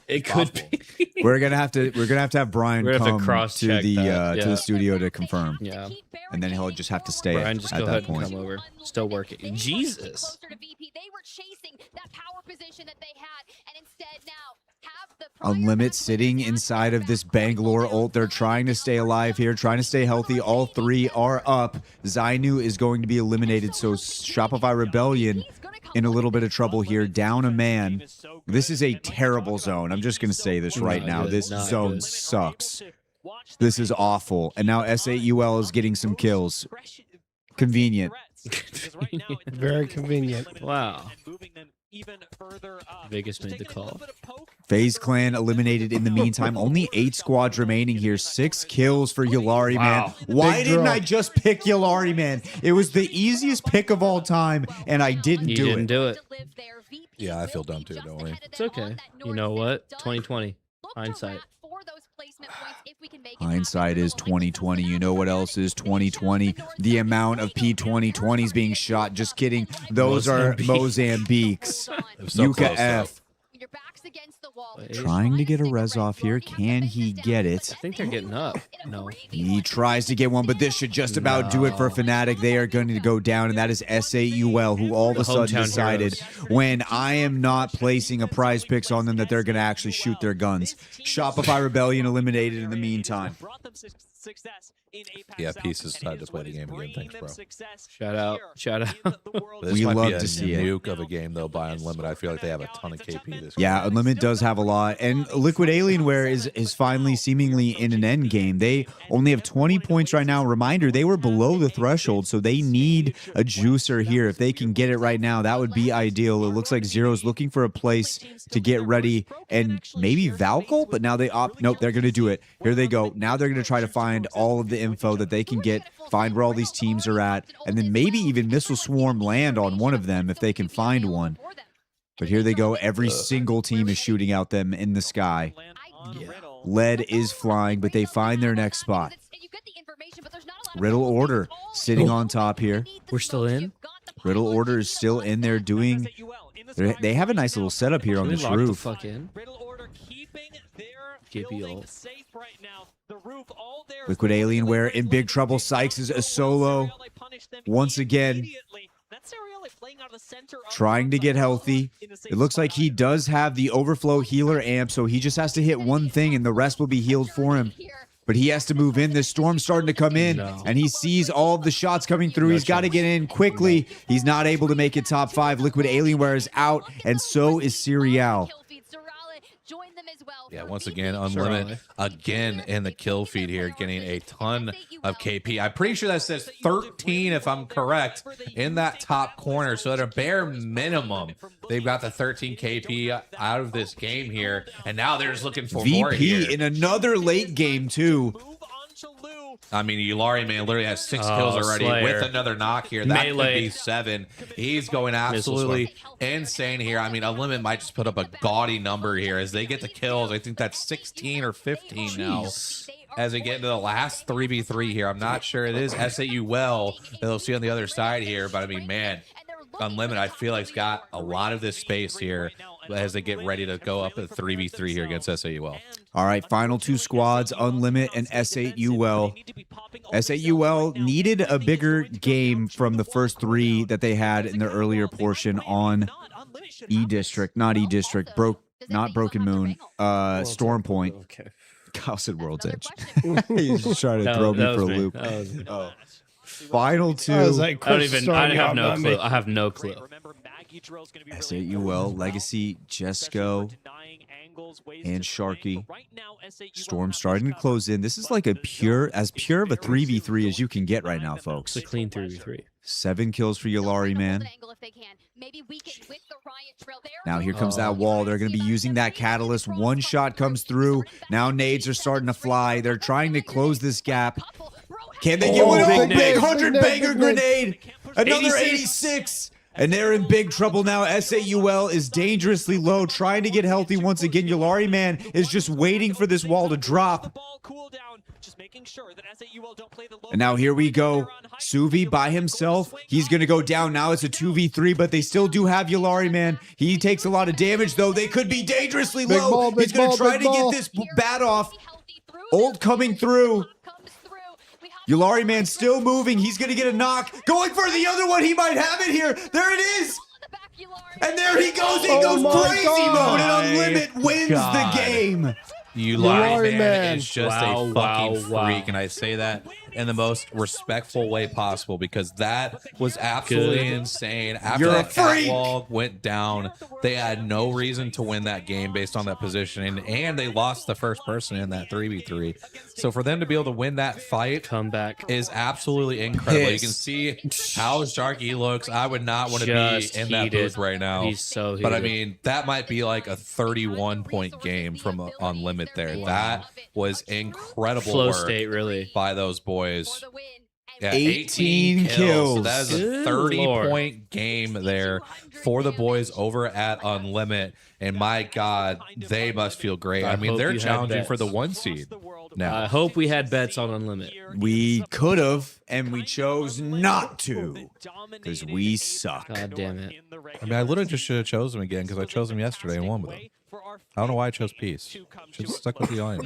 [SPEAKER 7] It could be.
[SPEAKER 3] We're gonna have to have Brian
[SPEAKER 7] We're gonna have to
[SPEAKER 3] come to
[SPEAKER 7] cross-check
[SPEAKER 3] the
[SPEAKER 7] that,
[SPEAKER 3] to
[SPEAKER 7] yeah.
[SPEAKER 3] the studio to confirm,
[SPEAKER 7] Yeah.
[SPEAKER 3] and then he'll just have to stay
[SPEAKER 7] Brian,
[SPEAKER 3] at
[SPEAKER 7] just
[SPEAKER 3] at
[SPEAKER 7] go
[SPEAKER 3] that
[SPEAKER 7] ahead and
[SPEAKER 3] point.
[SPEAKER 7] come over. Still working. Jesus.
[SPEAKER 9] Closer to VP. They were chasing that power position that they had, and instead now have the
[SPEAKER 3] Unlimit sitting inside of this Bangalore ult. They're trying to stay alive here, trying to stay healthy. All three are up. Zainu is going to be eliminated, so Shopify Rebellion in a little bit of trouble here. Down a man. This is a terrible zone. I'm just going to say this right
[SPEAKER 7] Not
[SPEAKER 3] now.
[SPEAKER 7] good,
[SPEAKER 3] This
[SPEAKER 7] not
[SPEAKER 3] zone
[SPEAKER 7] good.
[SPEAKER 3] sucks. This is awful. And now S8UL is getting some kills. Convenient.
[SPEAKER 1] Very convenient.
[SPEAKER 7] Wow. Vegas made the call.
[SPEAKER 3] FaZe Clan eliminated in the meantime. Only 8 squads remaining here. 6 kills for Yulari,
[SPEAKER 7] Wow.
[SPEAKER 3] man. Why
[SPEAKER 1] Big
[SPEAKER 3] didn't
[SPEAKER 1] draw.
[SPEAKER 3] I just pick Yulari, man? It was the easiest pick of all time, and I didn't
[SPEAKER 7] You
[SPEAKER 3] do
[SPEAKER 7] didn't
[SPEAKER 3] it.
[SPEAKER 7] do it.
[SPEAKER 2] Yeah, I feel dumb too, don't worry.
[SPEAKER 7] It's okay. You know what? 2020. Hindsight.
[SPEAKER 3] Hindsight is 2020. You know what else is 2020? The amount of P2020s being shot. Just kidding. Those are Mozambiques.
[SPEAKER 2] It was so
[SPEAKER 3] Yuka
[SPEAKER 2] close, though.
[SPEAKER 3] F.
[SPEAKER 7] Wait.
[SPEAKER 3] Trying to get a res off here. Can he get it?
[SPEAKER 7] I think they're getting up. No.
[SPEAKER 3] He tries to get one, but this should just about do it for Fnatic. They are going to go down, and that is S8UL, who all of a sudden
[SPEAKER 7] Hometown
[SPEAKER 3] decided,
[SPEAKER 7] heroes.
[SPEAKER 3] when I am not placing a prize picks on them, that they're going to actually shoot their guns. Shopify Rebellion eliminated in the meantime.
[SPEAKER 2] Yeah, Pieces decided to play the game again. Thanks, bro.
[SPEAKER 7] Shout out. Shout out.
[SPEAKER 2] This
[SPEAKER 3] We
[SPEAKER 2] might
[SPEAKER 3] love
[SPEAKER 2] be a
[SPEAKER 3] to see it.
[SPEAKER 2] nuke of a game, though, by Unlimited. I feel like they have a ton of KP this
[SPEAKER 3] Yeah,
[SPEAKER 2] game.
[SPEAKER 3] Unlimited does have a lot. And Liquid Alienware is finally seemingly in an end game. They only have 20 points right now. Reminder, they were below the threshold, so they need a juicer here. If they can get it right now, that would be ideal. It looks like Zero's looking for a place to get ready and maybe Valkyl, but now they opt. Nope, they're going to do it. Here they go. Now they're going to try to find all of the info that they can get, find where all these teams are at, and then maybe even Missile Swarm land on one of them if they can find one. But here they go. Every single team is shooting out them in the sky. Lead is flying, but they find their next spot. Riddle Order sitting on top here.
[SPEAKER 7] We're still in?
[SPEAKER 3] Riddle Order is still in there doing... They have a nice little setup here on
[SPEAKER 7] Can we
[SPEAKER 3] this
[SPEAKER 7] lock the
[SPEAKER 3] roof.
[SPEAKER 7] fuck in? KP ult.
[SPEAKER 3] Liquid Alienware in big trouble. Sykes is a solo. Once again, trying to get healthy. It looks like he does have the overflow healer amp, so he just has to hit one thing and the rest will be healed for him. But he has to move in. The storm's starting to come in,
[SPEAKER 7] No.
[SPEAKER 3] and he sees all of the shots coming through. He's got to get in quickly. He's not able to make it top 5. Liquid Alienware is out, and so is Serial.
[SPEAKER 2] Yeah, once again, Unlimited again in the kill feed here, getting a ton of KP. I'm pretty sure that says 13, if I'm correct, in that top corner. So at a bare minimum, they've got the 13 KP out of this game here, and now they're just looking for more here.
[SPEAKER 3] VP in another late game, too.
[SPEAKER 2] I mean, Yulari, man, literally has 6
[SPEAKER 7] Oh,
[SPEAKER 2] kills already
[SPEAKER 7] Slayer.
[SPEAKER 2] with another knock here. That
[SPEAKER 7] Melee.
[SPEAKER 2] could be 7. He's going absolutely insane here. I mean, Unlimited might just put up a gaudy number here as they get the kills. I think that's 16 or 15 now. As they get into the last 3v3 here. I'm not sure it is SAU they'll see on the other side here, but I mean, man, Unlimited, I feel like, it's got a lot of this space here as they get ready to go up at 3v3 here against SAUL.
[SPEAKER 3] All right, final 2 squads, Unlimit and S8UL. S8UL needed a bigger game from the first 3 that they had in their earlier portion on E-District, not E-District. Broke not Broken Moon. Storm Point.
[SPEAKER 7] Okay.
[SPEAKER 3] Kyle said World's Edge. He's just trying to throw me for a loop. Oh. Final two.
[SPEAKER 1] I was like,
[SPEAKER 7] I
[SPEAKER 1] Chris is
[SPEAKER 7] have
[SPEAKER 1] throwing
[SPEAKER 7] no
[SPEAKER 1] out on
[SPEAKER 7] clue.
[SPEAKER 1] me.
[SPEAKER 7] I have no clue.
[SPEAKER 3] SAUL, Legacy, Jesco, and Sharky. Storm starting to close in. This is like as pure of a 3v3 as you can get right now, folks.
[SPEAKER 7] It's a clean 3v3.
[SPEAKER 3] 7 kills for Yulari, man. Now here comes that wall. They're going to be using that catalyst. One shot comes through. Now nades are starting to fly. They're trying to close this gap. Can they get one? Oh, big 100 banger grenade. Another 86. And they're in big trouble now. SAUL is dangerously low, trying to get healthy once again. Yulari Man is just waiting for this wall to drop. And now here we go. Suvi by himself. He's going to go down. Now it's a 2v3, but they still do have Yulari Man. He takes a lot of damage, though. They could be dangerously low. He's going to try to get this bat off. Ult coming through. Yulari Man still moving. He's going to get a knock. Going for the other one. He might have it here. There it is. And there he goes. He goes crazy mode. And Unlimit wins the game.
[SPEAKER 2] Yulari Man is just a fucking freak. And I say that in the most respectful way possible because that was absolutely insane. After that catwalk went down, they had no reason to win that game based on that positioning, and they lost the first person in that 3v3. So for them to be able to win that fight
[SPEAKER 7] comeback
[SPEAKER 2] is absolutely incredible. You can see how Sharky looks. I would not want to be in that booth right now.
[SPEAKER 7] He's so heated.
[SPEAKER 2] But I mean, that might be like a 31-point game from Unlimit there. Wow. That was incredible
[SPEAKER 7] flow
[SPEAKER 2] work
[SPEAKER 7] state, really,
[SPEAKER 2] by those boys. Yeah,
[SPEAKER 3] 18 kills.
[SPEAKER 2] So that is a 30-point game there for the boys over at Unlimit. And my God, they must feel great. I mean, they're challenging for the 1 seed now.
[SPEAKER 7] I hope we had bets on Unlimit.
[SPEAKER 3] We could have, and we chose not to because we suck.
[SPEAKER 7] God damn it.
[SPEAKER 2] I mean, I literally just should have chosen them again because I chose them yesterday and won with them. I don't know why I chose Peace. Should have stuck with the Iron.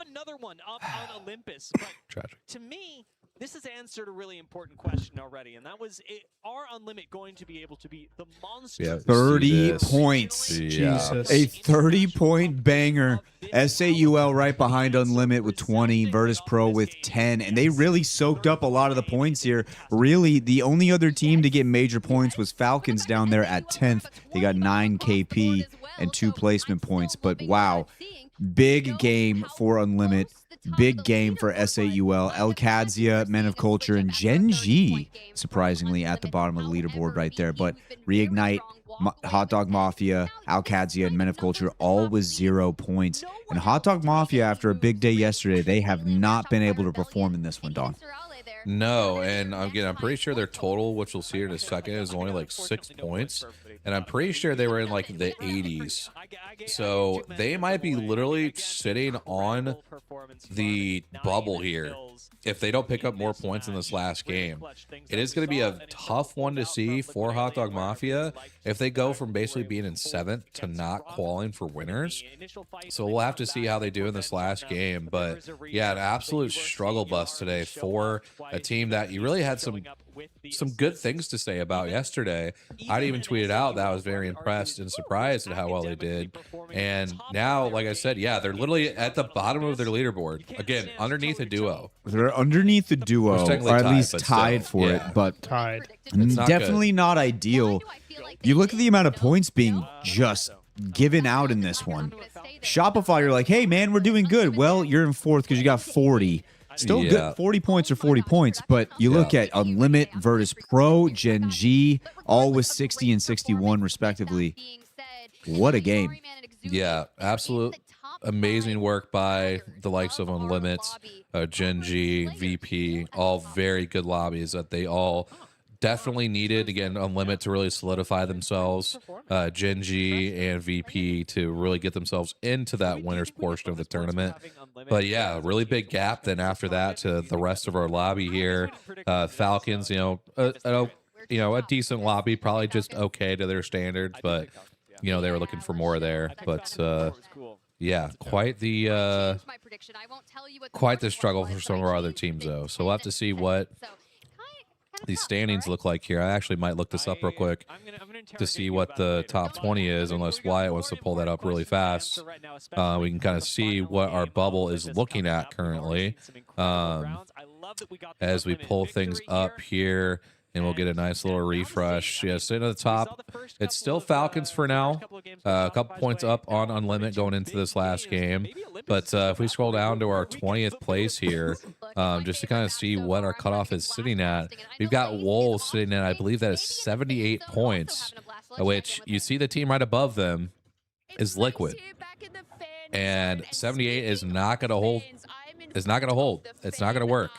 [SPEAKER 4] Another one up on Olympus. But
[SPEAKER 2] tragic.
[SPEAKER 4] To me, this has answered a really important question already, and that was, are Unlimit going to be able to be the monster?
[SPEAKER 2] Yeah,
[SPEAKER 3] 30 points.
[SPEAKER 1] Jesus.
[SPEAKER 3] A 30-point banger. SAUL right behind Unlimit with 20, Virtus Pro with 10, and they really soaked up a lot of the points here. Really, the only other team to get major points was Falcons down there at 10th. They got 9 KP and 2 placement points, but wow. Big game for Unlimit. Big game for SAUL. Algadzia, Men of Culture, and Gen G, surprisingly, at the bottom of the leaderboard right there. But Reignite, Hot Dog Mafia, Algadzia, and Men of Culture all with 0 points. And Hot Dog Mafia, after a big day yesterday, they have not been able to perform in this one, Don.
[SPEAKER 2] No, and again, I'm pretty sure their total, which we'll see in a second, is only like 6 points. And I'm pretty sure they were in like the 80s. So they might be literally sitting on the bubble here if they don't pick up more points in this last game. It is going to be a tough one to see for Hot Dog Mafia if they go from basically being in 7th to not qualifying for winners. So we'll have to see how they do in this last game. But yeah, an absolute struggle bus today for a team that you really had some good things to say about yesterday. I'd even tweeted out that I was very impressed and surprised at how well they did. And now, like I said, yeah, they're literally at the bottom of their leaderboard. Again, underneath a duo.
[SPEAKER 3] They're underneath the duo, or at least tied for it, but
[SPEAKER 1] tied.
[SPEAKER 3] Definitely not ideal. You look at the amount of points being just given out in this one. Shopify, you're like, hey, man, we're doing good. Well, you're in 4th because you got 40. Still good. 40 points or 40 points, but you look at Unlimit, Virtus Pro, Gen G, all with 60 and 61 respectively. What a game.
[SPEAKER 2] Yeah, absolute amazing work by the likes of Unlimit, Gen G, VP, all very good lobbies that they all definitely needed. Again, Unlimit to really solidify themselves, Gen G and VP to really get themselves into that winners portion of the tournament. But yeah, really big gap then after that to the rest of our lobby here. Falcons, a decent lobby, probably just okay to their standards, but they were looking for more there. But yeah, quite the struggle for some of our other teams though. So we'll have to see what these standings look like here. I actually might look this up real quick to see what the top 20 is, unless Wyatt wants to pull that up really fast. We can kind of see what our bubble is looking at currently as we pull things up here. And we'll get a nice little refresh. Yeah, sitting at the top. It's still Falcons for now. A couple points up on Unlimit going into this last game. But if we scroll down to our 20th place here, just to kind of see what our cutoff is sitting at, we've got Wolves sitting at, I believe that is 78 points, which you see the team right above them is Liquid. And 78 is not going to hold. It's not going to hold. It's not going to work.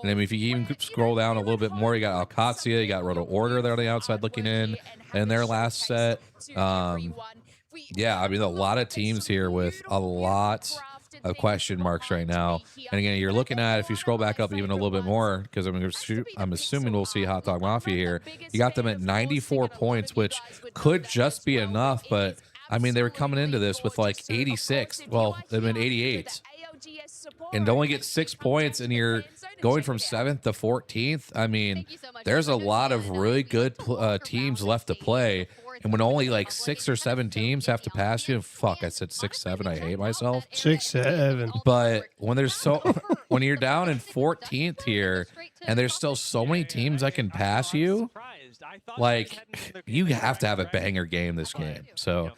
[SPEAKER 2] And then if you even scroll down a little bit more, you got Alcatsia, you got Roto Order there on the outside looking in their last set. Yeah, I mean, a lot of teams here with a lot of question marks right now. And again, you're looking at, if you scroll back up even a little bit more, because I'm assuming we'll see Hot Dog Mafia here. You got them at 94 points, which could just be enough. But, I mean, they were coming into this with like 86. Well, they've been 88. And to only get 6 points and you're going from 7th to 14th, I mean, there's a lot of really good teams left to play. And when only like 6 or 7 teams have to pass you, fuck, I said 6, 7, I hate myself.
[SPEAKER 1] 6, 7.
[SPEAKER 2] But when when you're down in 14th here and there's still so many teams that can pass you, like, you have to have a banger game this game. So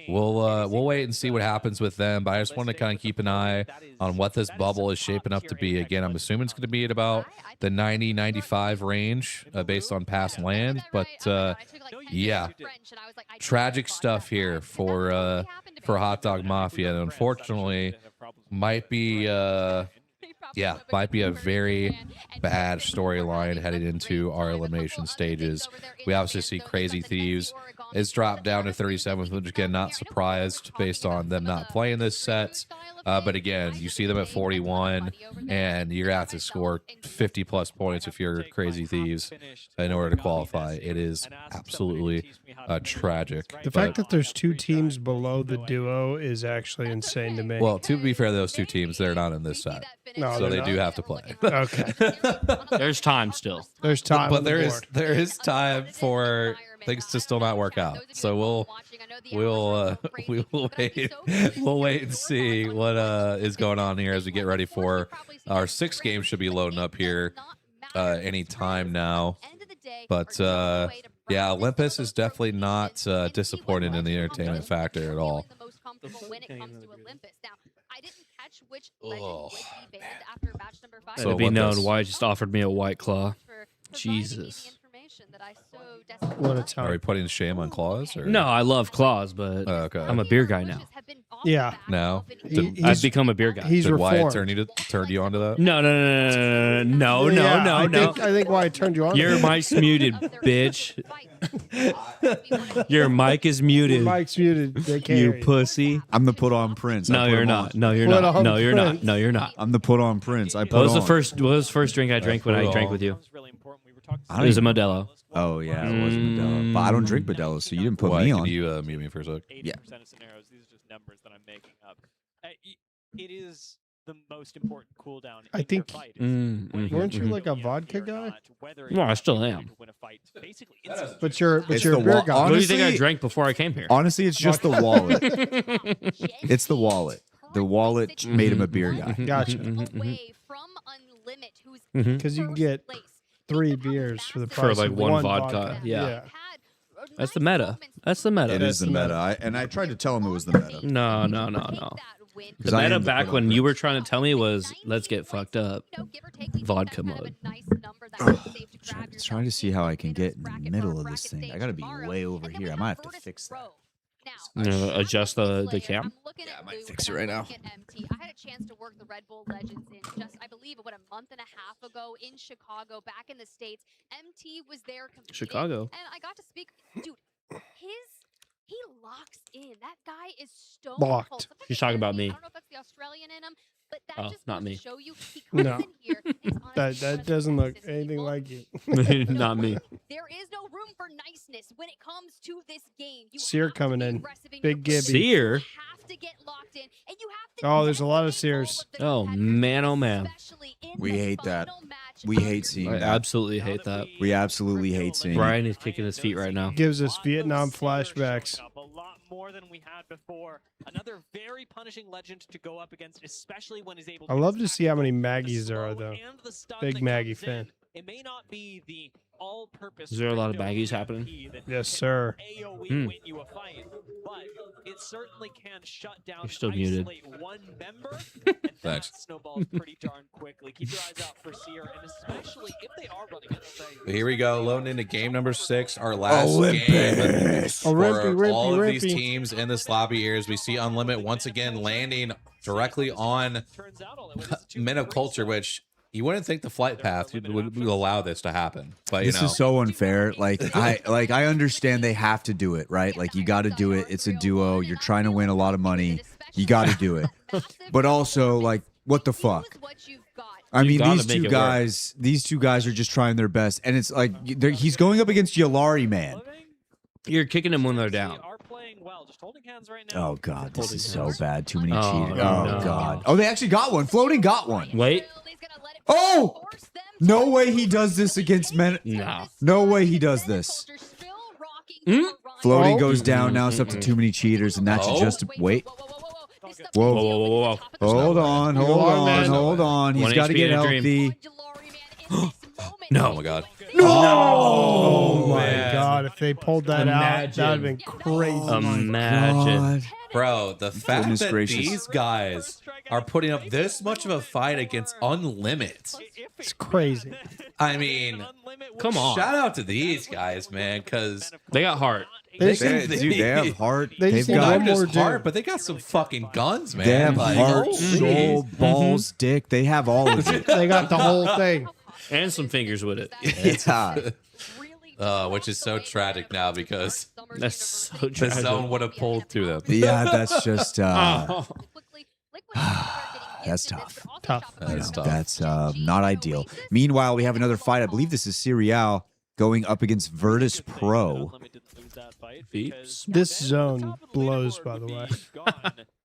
[SPEAKER 2] we'll wait and see what happens with them, but I just want to kind of keep an eye on what this bubble is shaping up to be. Again, I'm assuming it's going to be at about the 90-95 range based on past land, but yeah, tragic stuff here for Hot Dog Mafia, and unfortunately might be a very bad storyline headed into our elimination stages. We obviously see Crazy Thieves is dropped down to 37th, which again, not surprised based on them not playing this set. But again, you see them at 41, and you're going to have to score 50 plus points if you're Crazy Thieves in order to qualify. It is absolutely tragic.
[SPEAKER 1] The fact that there's 2 teams below the duo is actually insane to me.
[SPEAKER 2] Well, to be fair, those 2 teams, they're not in this set.
[SPEAKER 1] No,
[SPEAKER 2] so they do have to play.
[SPEAKER 1] Okay.
[SPEAKER 7] There's time still.
[SPEAKER 1] There's time.
[SPEAKER 2] But there is time for things to still not work out. So we'll wait and see what is going on here as we get ready for our 6th game. Should be loading up here any time now. But yeah, Olympus is definitely not disappointed in the entertainment factor at all.
[SPEAKER 7] Let it be known why just offered me a White Claw. Jesus.
[SPEAKER 1] What a time.
[SPEAKER 2] Are we putting shame on Claws? Or?
[SPEAKER 7] No, I love Claws, but
[SPEAKER 2] okay.
[SPEAKER 7] I'm a beer guy now.
[SPEAKER 1] Yeah.
[SPEAKER 2] Now
[SPEAKER 7] I've become a beer guy.
[SPEAKER 1] He's
[SPEAKER 2] Did Wyatt
[SPEAKER 1] reformed.
[SPEAKER 2] turn you onto that?
[SPEAKER 7] No.
[SPEAKER 1] I think why I turned you on.
[SPEAKER 7] Your mic's muted, bitch. Your mic is muted.
[SPEAKER 1] Mike's muted. They can't
[SPEAKER 7] You
[SPEAKER 1] hear you.
[SPEAKER 7] pussy.
[SPEAKER 3] I'm the put on prince.
[SPEAKER 7] No, you're not. No, you're not. No, you're not. No, you're not.
[SPEAKER 3] I'm the put on prince. I put
[SPEAKER 7] What was
[SPEAKER 3] on.
[SPEAKER 7] the first drink I drank when I drank with you?
[SPEAKER 3] I
[SPEAKER 7] It was a
[SPEAKER 3] don't
[SPEAKER 7] Modelo.
[SPEAKER 3] Oh yeah, it was Modelo. But I don't drink Modelo, so you didn't put
[SPEAKER 2] Wyatt,
[SPEAKER 3] me
[SPEAKER 2] can
[SPEAKER 3] on.
[SPEAKER 2] you mute me for a sec?
[SPEAKER 4] 80% of scenarios, these are just numbers that I'm making up. It is the most important cooldown.
[SPEAKER 1] I think-
[SPEAKER 4] fight.
[SPEAKER 1] Weren't you like a vodka guy?
[SPEAKER 7] No, I still am.
[SPEAKER 1] But you're
[SPEAKER 3] It's
[SPEAKER 1] a
[SPEAKER 3] the
[SPEAKER 1] beer
[SPEAKER 3] wa-
[SPEAKER 1] guy.
[SPEAKER 7] What do you think I
[SPEAKER 3] Honestly-
[SPEAKER 7] drank before I came here?
[SPEAKER 3] Honestly, it's just the wallet. It's the wallet. The wallet made him a beer guy.
[SPEAKER 1] Gotcha.
[SPEAKER 9] Away from Unlimit, who's
[SPEAKER 7] Mhm.
[SPEAKER 1] Because you can get 3 beers for the
[SPEAKER 7] For,
[SPEAKER 1] price
[SPEAKER 7] like,
[SPEAKER 1] of
[SPEAKER 7] one
[SPEAKER 1] one
[SPEAKER 7] vodka. Yeah.
[SPEAKER 9] had
[SPEAKER 7] That's the meta. That's the meta.
[SPEAKER 3] It is the meta. I tried to tell him it was the meta.
[SPEAKER 7] No. The
[SPEAKER 3] I
[SPEAKER 7] meta
[SPEAKER 3] am the
[SPEAKER 7] back
[SPEAKER 3] put on
[SPEAKER 7] when
[SPEAKER 3] prince.
[SPEAKER 7] you were trying to tell me was, let's get fucked up. Vodka mode.
[SPEAKER 3] Trying to see how I can get in the middle of this thing. I gotta be way over here. I might have to fix that.
[SPEAKER 7] Adjust the cam.
[SPEAKER 9] Yeah, I
[SPEAKER 3] might fix it right now.
[SPEAKER 9] I had a chance to work the Red Bull Legends in just, I believe, a month and a half ago in Chicago, back in the States. MT was there competing.
[SPEAKER 7] Chicago.
[SPEAKER 9] And I got to speak. Dude, he locks in. That guy is stone
[SPEAKER 1] Locked.
[SPEAKER 9] cold. Sometimes
[SPEAKER 7] He's talking about
[SPEAKER 9] I
[SPEAKER 7] me.
[SPEAKER 9] don't know if that's the Australian in him, but that
[SPEAKER 7] Oh,
[SPEAKER 9] just
[SPEAKER 7] not
[SPEAKER 9] goes
[SPEAKER 7] me.
[SPEAKER 9] to show you he comes
[SPEAKER 1] No.
[SPEAKER 9] in here. and he's honestly
[SPEAKER 1] That
[SPEAKER 9] one of the
[SPEAKER 1] doesn't look
[SPEAKER 9] nicest
[SPEAKER 1] anything
[SPEAKER 9] people.
[SPEAKER 1] like you.
[SPEAKER 7] Not me.
[SPEAKER 9] There is no room for niceness when it comes to this game. You
[SPEAKER 1] Sear
[SPEAKER 9] have to
[SPEAKER 1] coming
[SPEAKER 9] be
[SPEAKER 1] in.
[SPEAKER 9] aggressive in
[SPEAKER 1] Big
[SPEAKER 9] your
[SPEAKER 1] Gibby.
[SPEAKER 9] play.
[SPEAKER 7] Sear?
[SPEAKER 9] You have to get locked in, and you have to
[SPEAKER 1] Oh, there's a lot of
[SPEAKER 9] decimate all
[SPEAKER 1] Sears.
[SPEAKER 9] of the
[SPEAKER 7] Oh,
[SPEAKER 9] competitors,
[SPEAKER 7] man, oh, man.
[SPEAKER 9] especially in
[SPEAKER 3] We
[SPEAKER 9] the
[SPEAKER 3] hate that.
[SPEAKER 9] final match
[SPEAKER 3] We hate seeing
[SPEAKER 7] I
[SPEAKER 3] that.
[SPEAKER 7] absolutely hate that.
[SPEAKER 3] We absolutely hate seeing it.
[SPEAKER 7] Brian is kicking his feet right now.
[SPEAKER 1] Gives us Vietnam flashbacks.
[SPEAKER 10] A lot more than we had before. Another very punishing legend to go up against, especially when he's able to
[SPEAKER 1] I
[SPEAKER 10] get
[SPEAKER 1] love
[SPEAKER 10] his
[SPEAKER 1] to see how many
[SPEAKER 10] tactical, the
[SPEAKER 1] Maggies there are,
[SPEAKER 10] slow
[SPEAKER 1] though.
[SPEAKER 10] and the stun
[SPEAKER 1] Big
[SPEAKER 10] that
[SPEAKER 1] Maggie
[SPEAKER 10] comes in.
[SPEAKER 1] fan.
[SPEAKER 10] It may not be the all-purpose.
[SPEAKER 7] Is there a lot of
[SPEAKER 10] crypto
[SPEAKER 7] Maggies
[SPEAKER 10] EMP
[SPEAKER 7] happening?
[SPEAKER 10] that
[SPEAKER 1] Yes,
[SPEAKER 10] can
[SPEAKER 1] sir.
[SPEAKER 10] AoE
[SPEAKER 7] Hmm.
[SPEAKER 10] win you a fight, but it certainly can shut down.
[SPEAKER 7] You're still
[SPEAKER 10] and
[SPEAKER 7] muted.
[SPEAKER 10] isolate one member, and
[SPEAKER 2] Thanks.
[SPEAKER 10] that snowballs pretty darn quickly. Keep your eyes out for Seer, and especially if they are running it.
[SPEAKER 2] Here we go, loading into game number 6, our last game
[SPEAKER 3] Olympus.
[SPEAKER 1] Oh,
[SPEAKER 2] for
[SPEAKER 1] Rimpy,
[SPEAKER 2] all of
[SPEAKER 1] Rimpy,
[SPEAKER 2] these
[SPEAKER 1] Rimpy.
[SPEAKER 2] teams in this lobby here. As we see Unlimit once again landing directly on
[SPEAKER 10] Turns out all it was is two
[SPEAKER 2] Men of
[SPEAKER 10] free
[SPEAKER 2] Culture,
[SPEAKER 10] subs.
[SPEAKER 2] which you wouldn't think the flight path would allow this to happen. But you
[SPEAKER 3] This
[SPEAKER 2] know,
[SPEAKER 3] is so unfair. I understand they have to do it, right? Like you got to do it. It's a duo. You're trying to win a lot of money. You got to do it. But also, like, what the fuck? I
[SPEAKER 7] You
[SPEAKER 3] mean,
[SPEAKER 7] gotta
[SPEAKER 3] these
[SPEAKER 7] make
[SPEAKER 3] two
[SPEAKER 7] it work.
[SPEAKER 3] guys. These two guys are just trying their best, and it's like he's going up against Yalari, man.
[SPEAKER 7] You're kicking them when they're
[SPEAKER 10] They
[SPEAKER 7] down.
[SPEAKER 10] are playing well, just holding hands right now.
[SPEAKER 3] Oh god, this
[SPEAKER 7] Holding
[SPEAKER 3] is so
[SPEAKER 7] hands.
[SPEAKER 3] bad. Too many
[SPEAKER 7] Oh,
[SPEAKER 3] cheaters.
[SPEAKER 7] no.
[SPEAKER 3] Oh god. Oh, they actually got one. Floating got one.
[SPEAKER 7] Wait.
[SPEAKER 3] Oh! No way he does this against men.
[SPEAKER 7] No.
[SPEAKER 3] No way he does this. Floating goes down now. It's up to too many cheaters, and that's
[SPEAKER 2] Oh.
[SPEAKER 3] just wait.
[SPEAKER 7] Whoa,
[SPEAKER 3] Whoa.
[SPEAKER 7] whoa, whoa, whoa, whoa.
[SPEAKER 3] Hold on, hold
[SPEAKER 1] Hold on,
[SPEAKER 3] on,
[SPEAKER 1] man.
[SPEAKER 3] hold on. He's
[SPEAKER 7] One
[SPEAKER 3] got to
[SPEAKER 7] HP
[SPEAKER 3] get
[SPEAKER 7] in a dream.
[SPEAKER 3] healthy.
[SPEAKER 2] oh my god,
[SPEAKER 1] Oh my
[SPEAKER 2] man.
[SPEAKER 1] god! If they pulled that out, that'd have been crazy.
[SPEAKER 7] Imagine.
[SPEAKER 3] God.
[SPEAKER 2] bro! The fact
[SPEAKER 3] Goodness
[SPEAKER 2] that
[SPEAKER 3] gracious.
[SPEAKER 2] these guys are putting up this much of a fight against Unlimit,
[SPEAKER 1] It's crazy.
[SPEAKER 2] I mean,
[SPEAKER 7] Come on.
[SPEAKER 2] shout out to these guys, man, because
[SPEAKER 7] They got heart.
[SPEAKER 1] They
[SPEAKER 3] They, dude, they have heart.
[SPEAKER 1] They
[SPEAKER 3] They've
[SPEAKER 1] just need
[SPEAKER 3] got
[SPEAKER 1] one
[SPEAKER 2] not
[SPEAKER 1] more
[SPEAKER 2] just heart,
[SPEAKER 1] dude.
[SPEAKER 2] but they got some fucking guns, man.
[SPEAKER 3] they have
[SPEAKER 2] Like,
[SPEAKER 3] heart,
[SPEAKER 2] holy-
[SPEAKER 3] soul, balls, dick. They have all of it.
[SPEAKER 1] They got the whole thing.
[SPEAKER 7] And some fingers with it.
[SPEAKER 3] Yeah.
[SPEAKER 2] which is so tragic now because
[SPEAKER 7] That's so
[SPEAKER 2] the
[SPEAKER 7] tragic.
[SPEAKER 2] zone would have pulled through them.
[SPEAKER 3] Yeah, that's just
[SPEAKER 7] Oh.
[SPEAKER 3] That's tough.
[SPEAKER 1] Tough.
[SPEAKER 2] That is tough.
[SPEAKER 3] that's not ideal. Meanwhile, we have another fight. I believe this is Serial going up against Virtus Pro.
[SPEAKER 7] Beeps.
[SPEAKER 1] This zone blows, by the way.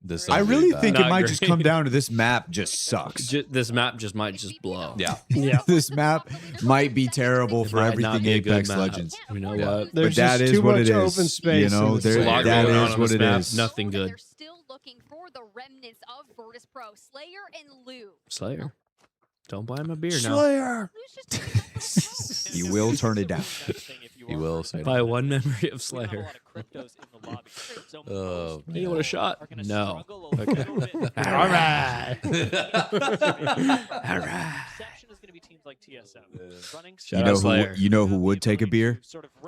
[SPEAKER 2] This
[SPEAKER 3] I
[SPEAKER 2] zone's
[SPEAKER 3] really
[SPEAKER 2] bad.
[SPEAKER 3] think it
[SPEAKER 7] Not
[SPEAKER 3] might
[SPEAKER 7] great.
[SPEAKER 3] just come down to this map just sucks.
[SPEAKER 7] This map just might just blow.
[SPEAKER 2] Yeah.
[SPEAKER 1] Yeah.
[SPEAKER 3] This map might be terrible for
[SPEAKER 7] Might not
[SPEAKER 3] everything
[SPEAKER 7] be a good
[SPEAKER 3] Apex
[SPEAKER 7] map.
[SPEAKER 3] Legends.
[SPEAKER 7] You know
[SPEAKER 2] Yeah.
[SPEAKER 7] what?
[SPEAKER 1] There's
[SPEAKER 3] But that
[SPEAKER 1] just
[SPEAKER 3] is
[SPEAKER 1] too
[SPEAKER 3] what
[SPEAKER 1] much
[SPEAKER 3] it is.
[SPEAKER 1] open space.
[SPEAKER 3] You know,
[SPEAKER 1] in this
[SPEAKER 3] there-
[SPEAKER 7] There's a
[SPEAKER 1] zone.
[SPEAKER 7] lot
[SPEAKER 3] that
[SPEAKER 7] going
[SPEAKER 3] is
[SPEAKER 7] on
[SPEAKER 3] what
[SPEAKER 7] this
[SPEAKER 3] it
[SPEAKER 7] map.
[SPEAKER 3] is.
[SPEAKER 7] Nothing good.
[SPEAKER 9] They're still looking for the remnants of Virtus Pro, Slayer and Lou.
[SPEAKER 7] Slayer. Don't buy him a beer now.
[SPEAKER 1] Slayer.
[SPEAKER 3] You will turn it down.
[SPEAKER 2] You will say
[SPEAKER 7] Buy one memory of Slayer.
[SPEAKER 2] Oh,
[SPEAKER 7] Hey, you want a shot? No.
[SPEAKER 10] Okay.
[SPEAKER 1] All right.
[SPEAKER 7] All right. Shout
[SPEAKER 3] You know
[SPEAKER 7] out Slayer.
[SPEAKER 3] who would take a beer?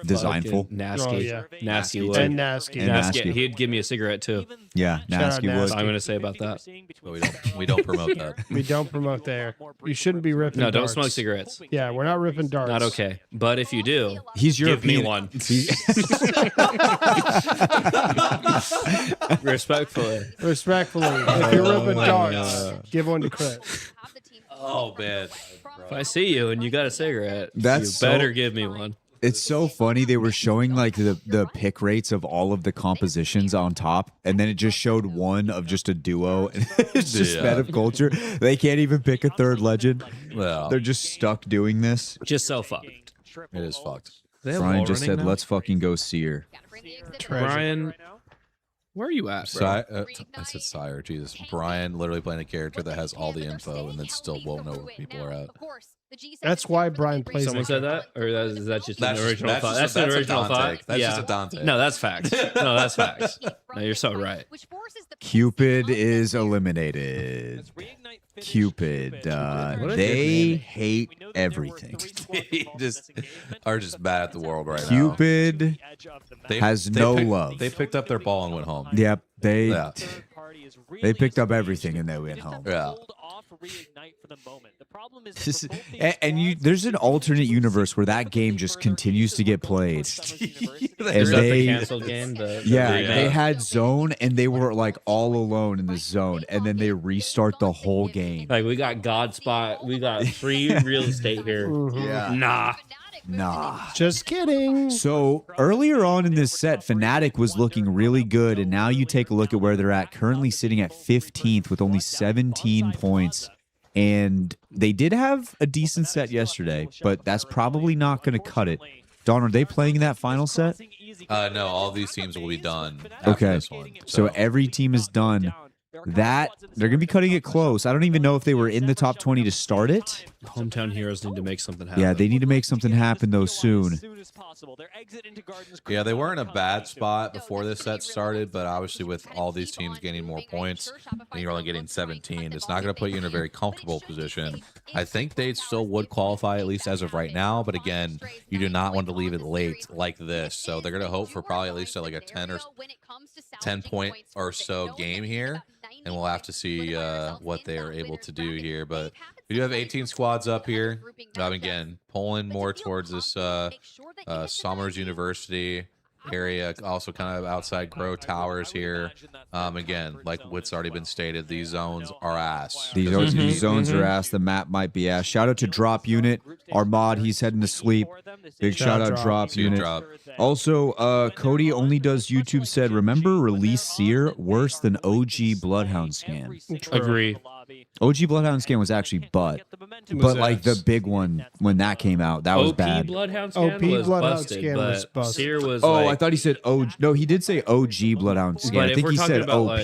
[SPEAKER 3] Designful.
[SPEAKER 7] Fucking Nasty.
[SPEAKER 1] Oh, yeah.
[SPEAKER 7] Nasty
[SPEAKER 3] Nasty
[SPEAKER 7] would.
[SPEAKER 3] too.
[SPEAKER 1] And nasty.
[SPEAKER 3] And
[SPEAKER 7] Nasty.
[SPEAKER 3] Nasty.
[SPEAKER 7] He'd give me a cigarette too.
[SPEAKER 3] Yeah,
[SPEAKER 1] Shout out
[SPEAKER 3] Nasty would.
[SPEAKER 7] That's all I'm gonna say about that.
[SPEAKER 2] But we don't promote that.
[SPEAKER 1] We don't promote there. You shouldn't be ripping.
[SPEAKER 7] No, don't
[SPEAKER 1] darts.
[SPEAKER 7] smoke cigarettes.
[SPEAKER 1] Yeah, we're not ripping darts.
[SPEAKER 7] Not okay. But if you do,
[SPEAKER 3] He's
[SPEAKER 7] give me
[SPEAKER 3] European.
[SPEAKER 7] one.
[SPEAKER 3] He-
[SPEAKER 7] Respectfully.
[SPEAKER 1] Respectfully, if you're ripping darts, give one to Chris.
[SPEAKER 2] Oh man.
[SPEAKER 7] If I see you and you got a cigarette,
[SPEAKER 3] That's
[SPEAKER 7] you better
[SPEAKER 3] so-
[SPEAKER 7] give me one.
[SPEAKER 3] It's so funny. They were showing like the pick rates of all of the compositions on top, and then it just showed one of just a duo, and it's just
[SPEAKER 2] Yeah.
[SPEAKER 3] Men of Culture. They can't even pick a third legend.
[SPEAKER 2] Well,
[SPEAKER 3] They're just stuck doing this.
[SPEAKER 7] Just so fucked.
[SPEAKER 2] it is fucked.
[SPEAKER 7] They have
[SPEAKER 3] Brian
[SPEAKER 7] wall
[SPEAKER 3] just
[SPEAKER 7] running
[SPEAKER 3] said,
[SPEAKER 7] now?
[SPEAKER 3] "Let's fucking go Seer."
[SPEAKER 7] Brian, where are you at, bro?
[SPEAKER 2] I said sire. Jesus, Brian literally playing a character that has all the info and then still won't know where people are at.
[SPEAKER 1] That's why Brian plays
[SPEAKER 7] Someone
[SPEAKER 1] that
[SPEAKER 7] said that, or is that just
[SPEAKER 2] That's
[SPEAKER 7] an
[SPEAKER 2] just-
[SPEAKER 7] original
[SPEAKER 2] that's
[SPEAKER 7] thought?
[SPEAKER 2] just-
[SPEAKER 7] That's an
[SPEAKER 2] that's a
[SPEAKER 7] original
[SPEAKER 2] Dante.
[SPEAKER 7] thought.
[SPEAKER 2] That's
[SPEAKER 7] yeah.
[SPEAKER 2] just a Dante.
[SPEAKER 7] No, that's facts. No, that's facts. No, you're so right.
[SPEAKER 3] Cupid is eliminated. Cupid,
[SPEAKER 7] What a
[SPEAKER 3] they
[SPEAKER 7] good
[SPEAKER 3] hate everything.
[SPEAKER 2] just are just bad at the world right now.
[SPEAKER 3] Cupid
[SPEAKER 2] They-
[SPEAKER 3] has
[SPEAKER 2] they
[SPEAKER 3] no
[SPEAKER 2] picked-
[SPEAKER 3] love.
[SPEAKER 2] They picked up their ball and went home.
[SPEAKER 3] Yep,
[SPEAKER 2] Yeah.
[SPEAKER 3] they picked up everything and they went home.
[SPEAKER 2] Yeah.
[SPEAKER 3] And you, there's an alternate universe where that game just continues to get played.
[SPEAKER 7] Is
[SPEAKER 3] And
[SPEAKER 7] that the
[SPEAKER 3] they-
[SPEAKER 7] canceled game?
[SPEAKER 3] Yeah,
[SPEAKER 2] Yeah.
[SPEAKER 3] they had zone and they were like all alone in the zone, and then they restart the whole game.
[SPEAKER 7] Like we got God spot, we got free real estate here.
[SPEAKER 3] Yeah. Nah.
[SPEAKER 1] Just kidding.
[SPEAKER 3] So earlier on in this set, Fnatic was looking really good, and now you take a look at where they're at, currently sitting at 15th with only 17 points. And they did have a decent set yesterday, but that's probably not going to cut it. Don, are they playing in that final set?
[SPEAKER 2] No, all these teams will be done after
[SPEAKER 3] Okay.
[SPEAKER 2] this one.
[SPEAKER 3] So every team is done. That they're going to be cutting it close. I don't even know if they were in the top 20 to start it.
[SPEAKER 7] Hometown heroes need to make something happen.
[SPEAKER 3] Yeah, they need to make something happen though soon.
[SPEAKER 2] Yeah, they were in a bad spot before this set started, but obviously with all these teams gaining more points and you're only getting 17, it's not going to put you in a very comfortable position. I think they still would qualify, at least as of right now, but again, you do not want to leave it late like this. So they're going to hope for probably at least like a 10 point or so game here, and we'll have to see what they are able to do here. But we do have 18 squads up here. Again, pulling more towards this Summers University area, also kind of outside Grow Towers here. Again, like what's already been stated, these zones are ass.
[SPEAKER 3] These zones are ass. The map might be ass. Shout out to Drop Unit. Our mod, he's heading to sleep. Big shout out Drop Unit. Also, Cody only does YouTube said, remember release Seer worse than OG Bloodhound Scan.
[SPEAKER 7] Agree.
[SPEAKER 3] OG Bloodhound Scan was actually but like the big one when that came out, that was bad.
[SPEAKER 7] Bloodhound Scan
[SPEAKER 1] OP
[SPEAKER 7] was
[SPEAKER 1] Bloodhound
[SPEAKER 7] busted,
[SPEAKER 1] Scan
[SPEAKER 7] but
[SPEAKER 1] was busted.
[SPEAKER 7] Seer was
[SPEAKER 3] Oh,
[SPEAKER 7] like,
[SPEAKER 3] I thought he said OG. No, he did say OG Bloodhound Scan.
[SPEAKER 7] But
[SPEAKER 3] I
[SPEAKER 7] if
[SPEAKER 3] think
[SPEAKER 7] we're
[SPEAKER 3] he
[SPEAKER 7] talking
[SPEAKER 3] said
[SPEAKER 7] about,
[SPEAKER 3] OP.
[SPEAKER 7] like-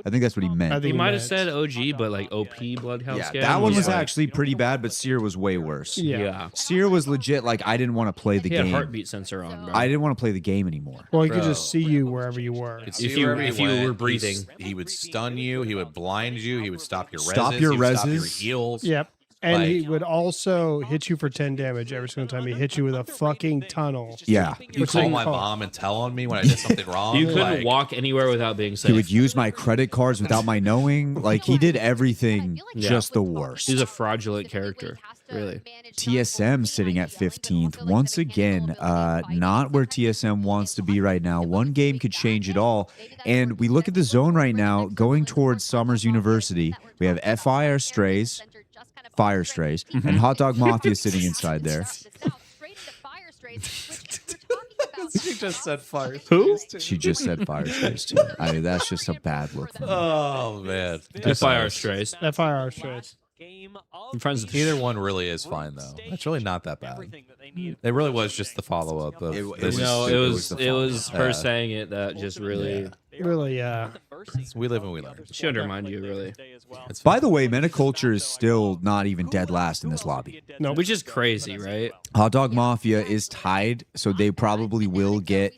[SPEAKER 3] I think that's what he meant.
[SPEAKER 1] I think
[SPEAKER 7] he might have
[SPEAKER 1] meant-
[SPEAKER 7] said OG, but like OP Bloodhound
[SPEAKER 3] Yeah,
[SPEAKER 7] Scan.
[SPEAKER 3] that one was
[SPEAKER 7] like-
[SPEAKER 3] actually pretty bad, but Seer was way worse.
[SPEAKER 1] Yeah.
[SPEAKER 3] Seer was legit like I didn't want to play the
[SPEAKER 7] He had
[SPEAKER 3] game.
[SPEAKER 7] heartbeat sensor on, bro.
[SPEAKER 3] I didn't want to play the game anymore.
[SPEAKER 1] Well, he could
[SPEAKER 2] Bro.
[SPEAKER 1] just see you wherever you were.
[SPEAKER 2] Could
[SPEAKER 7] If
[SPEAKER 2] see
[SPEAKER 7] you-
[SPEAKER 2] wherever
[SPEAKER 7] if you
[SPEAKER 2] went.
[SPEAKER 7] were breathing.
[SPEAKER 2] He would stun you. He would blind you. He would stop your
[SPEAKER 3] Stop
[SPEAKER 2] reses.
[SPEAKER 3] your
[SPEAKER 2] he would stop your
[SPEAKER 3] reses.
[SPEAKER 2] heals.
[SPEAKER 1] Yep. And he
[SPEAKER 2] Like-
[SPEAKER 1] would also hit you for 10 damage every single time he hit you with a fucking tunnel.
[SPEAKER 3] Yeah.
[SPEAKER 2] You
[SPEAKER 1] Which
[SPEAKER 2] call
[SPEAKER 1] they
[SPEAKER 2] my
[SPEAKER 1] call-
[SPEAKER 2] mom and tell on me when I did something wrong.
[SPEAKER 7] You couldn't
[SPEAKER 2] like,
[SPEAKER 7] walk anywhere without being
[SPEAKER 3] He
[SPEAKER 7] safe.
[SPEAKER 3] would use my credit cards without my knowing. Like he did everything
[SPEAKER 7] Yeah.
[SPEAKER 3] just the worst.
[SPEAKER 7] He's a fraudulent character, really.
[SPEAKER 3] TSM sitting at 15th. Once again, not where TSM wants to be right now. One game could change it all. And we look at the zone right now going towards Summers University. We have FIR Strays, Fire Strays, and Hot Dog Mafia sitting inside there.
[SPEAKER 2] She just said fire.
[SPEAKER 7] Who?
[SPEAKER 3] She just said Fire Strays too. I mean, that's just a bad look for me.
[SPEAKER 2] Oh man.
[SPEAKER 7] FIR Strays.
[SPEAKER 1] FIR straight.
[SPEAKER 7] I'm friends with
[SPEAKER 2] Either one really is fine though. It's really not that bad. It really was just the follow up of this.
[SPEAKER 7] No,
[SPEAKER 3] It
[SPEAKER 7] it
[SPEAKER 3] was
[SPEAKER 7] was
[SPEAKER 3] the
[SPEAKER 7] it was
[SPEAKER 3] follow-up.
[SPEAKER 7] her saying it that just really
[SPEAKER 1] Really,
[SPEAKER 2] We live and we learn.
[SPEAKER 7] she undermined you, really.
[SPEAKER 2] It's
[SPEAKER 3] By the way, Metaculture is still not even dead last in this lobby.
[SPEAKER 1] no.
[SPEAKER 7] Which is crazy, right?
[SPEAKER 3] Hot Dog Mafia is tied, so they probably will get,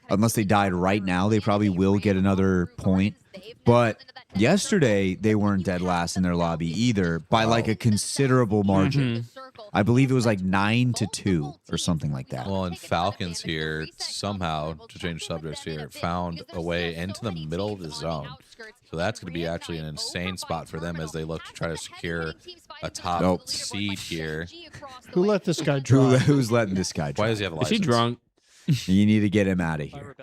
[SPEAKER 3] unless they died right now, they probably will get another point. But yesterday, they weren't dead last in their lobby either by like a considerable margin. I believe it was like 9-2 or something like that.
[SPEAKER 2] Well, and Falcons here somehow, to change subjects here, found a way into the middle of the zone. So that's going to be actually an insane spot for them as they look to try to secure a top
[SPEAKER 3] Nope.
[SPEAKER 2] seed here.
[SPEAKER 1] Who let this guy drive?
[SPEAKER 3] Who's letting this guy
[SPEAKER 2] Why
[SPEAKER 3] drive?
[SPEAKER 2] does he have a
[SPEAKER 7] Is
[SPEAKER 2] license?
[SPEAKER 7] he drunk?
[SPEAKER 3] You need to get him out of here.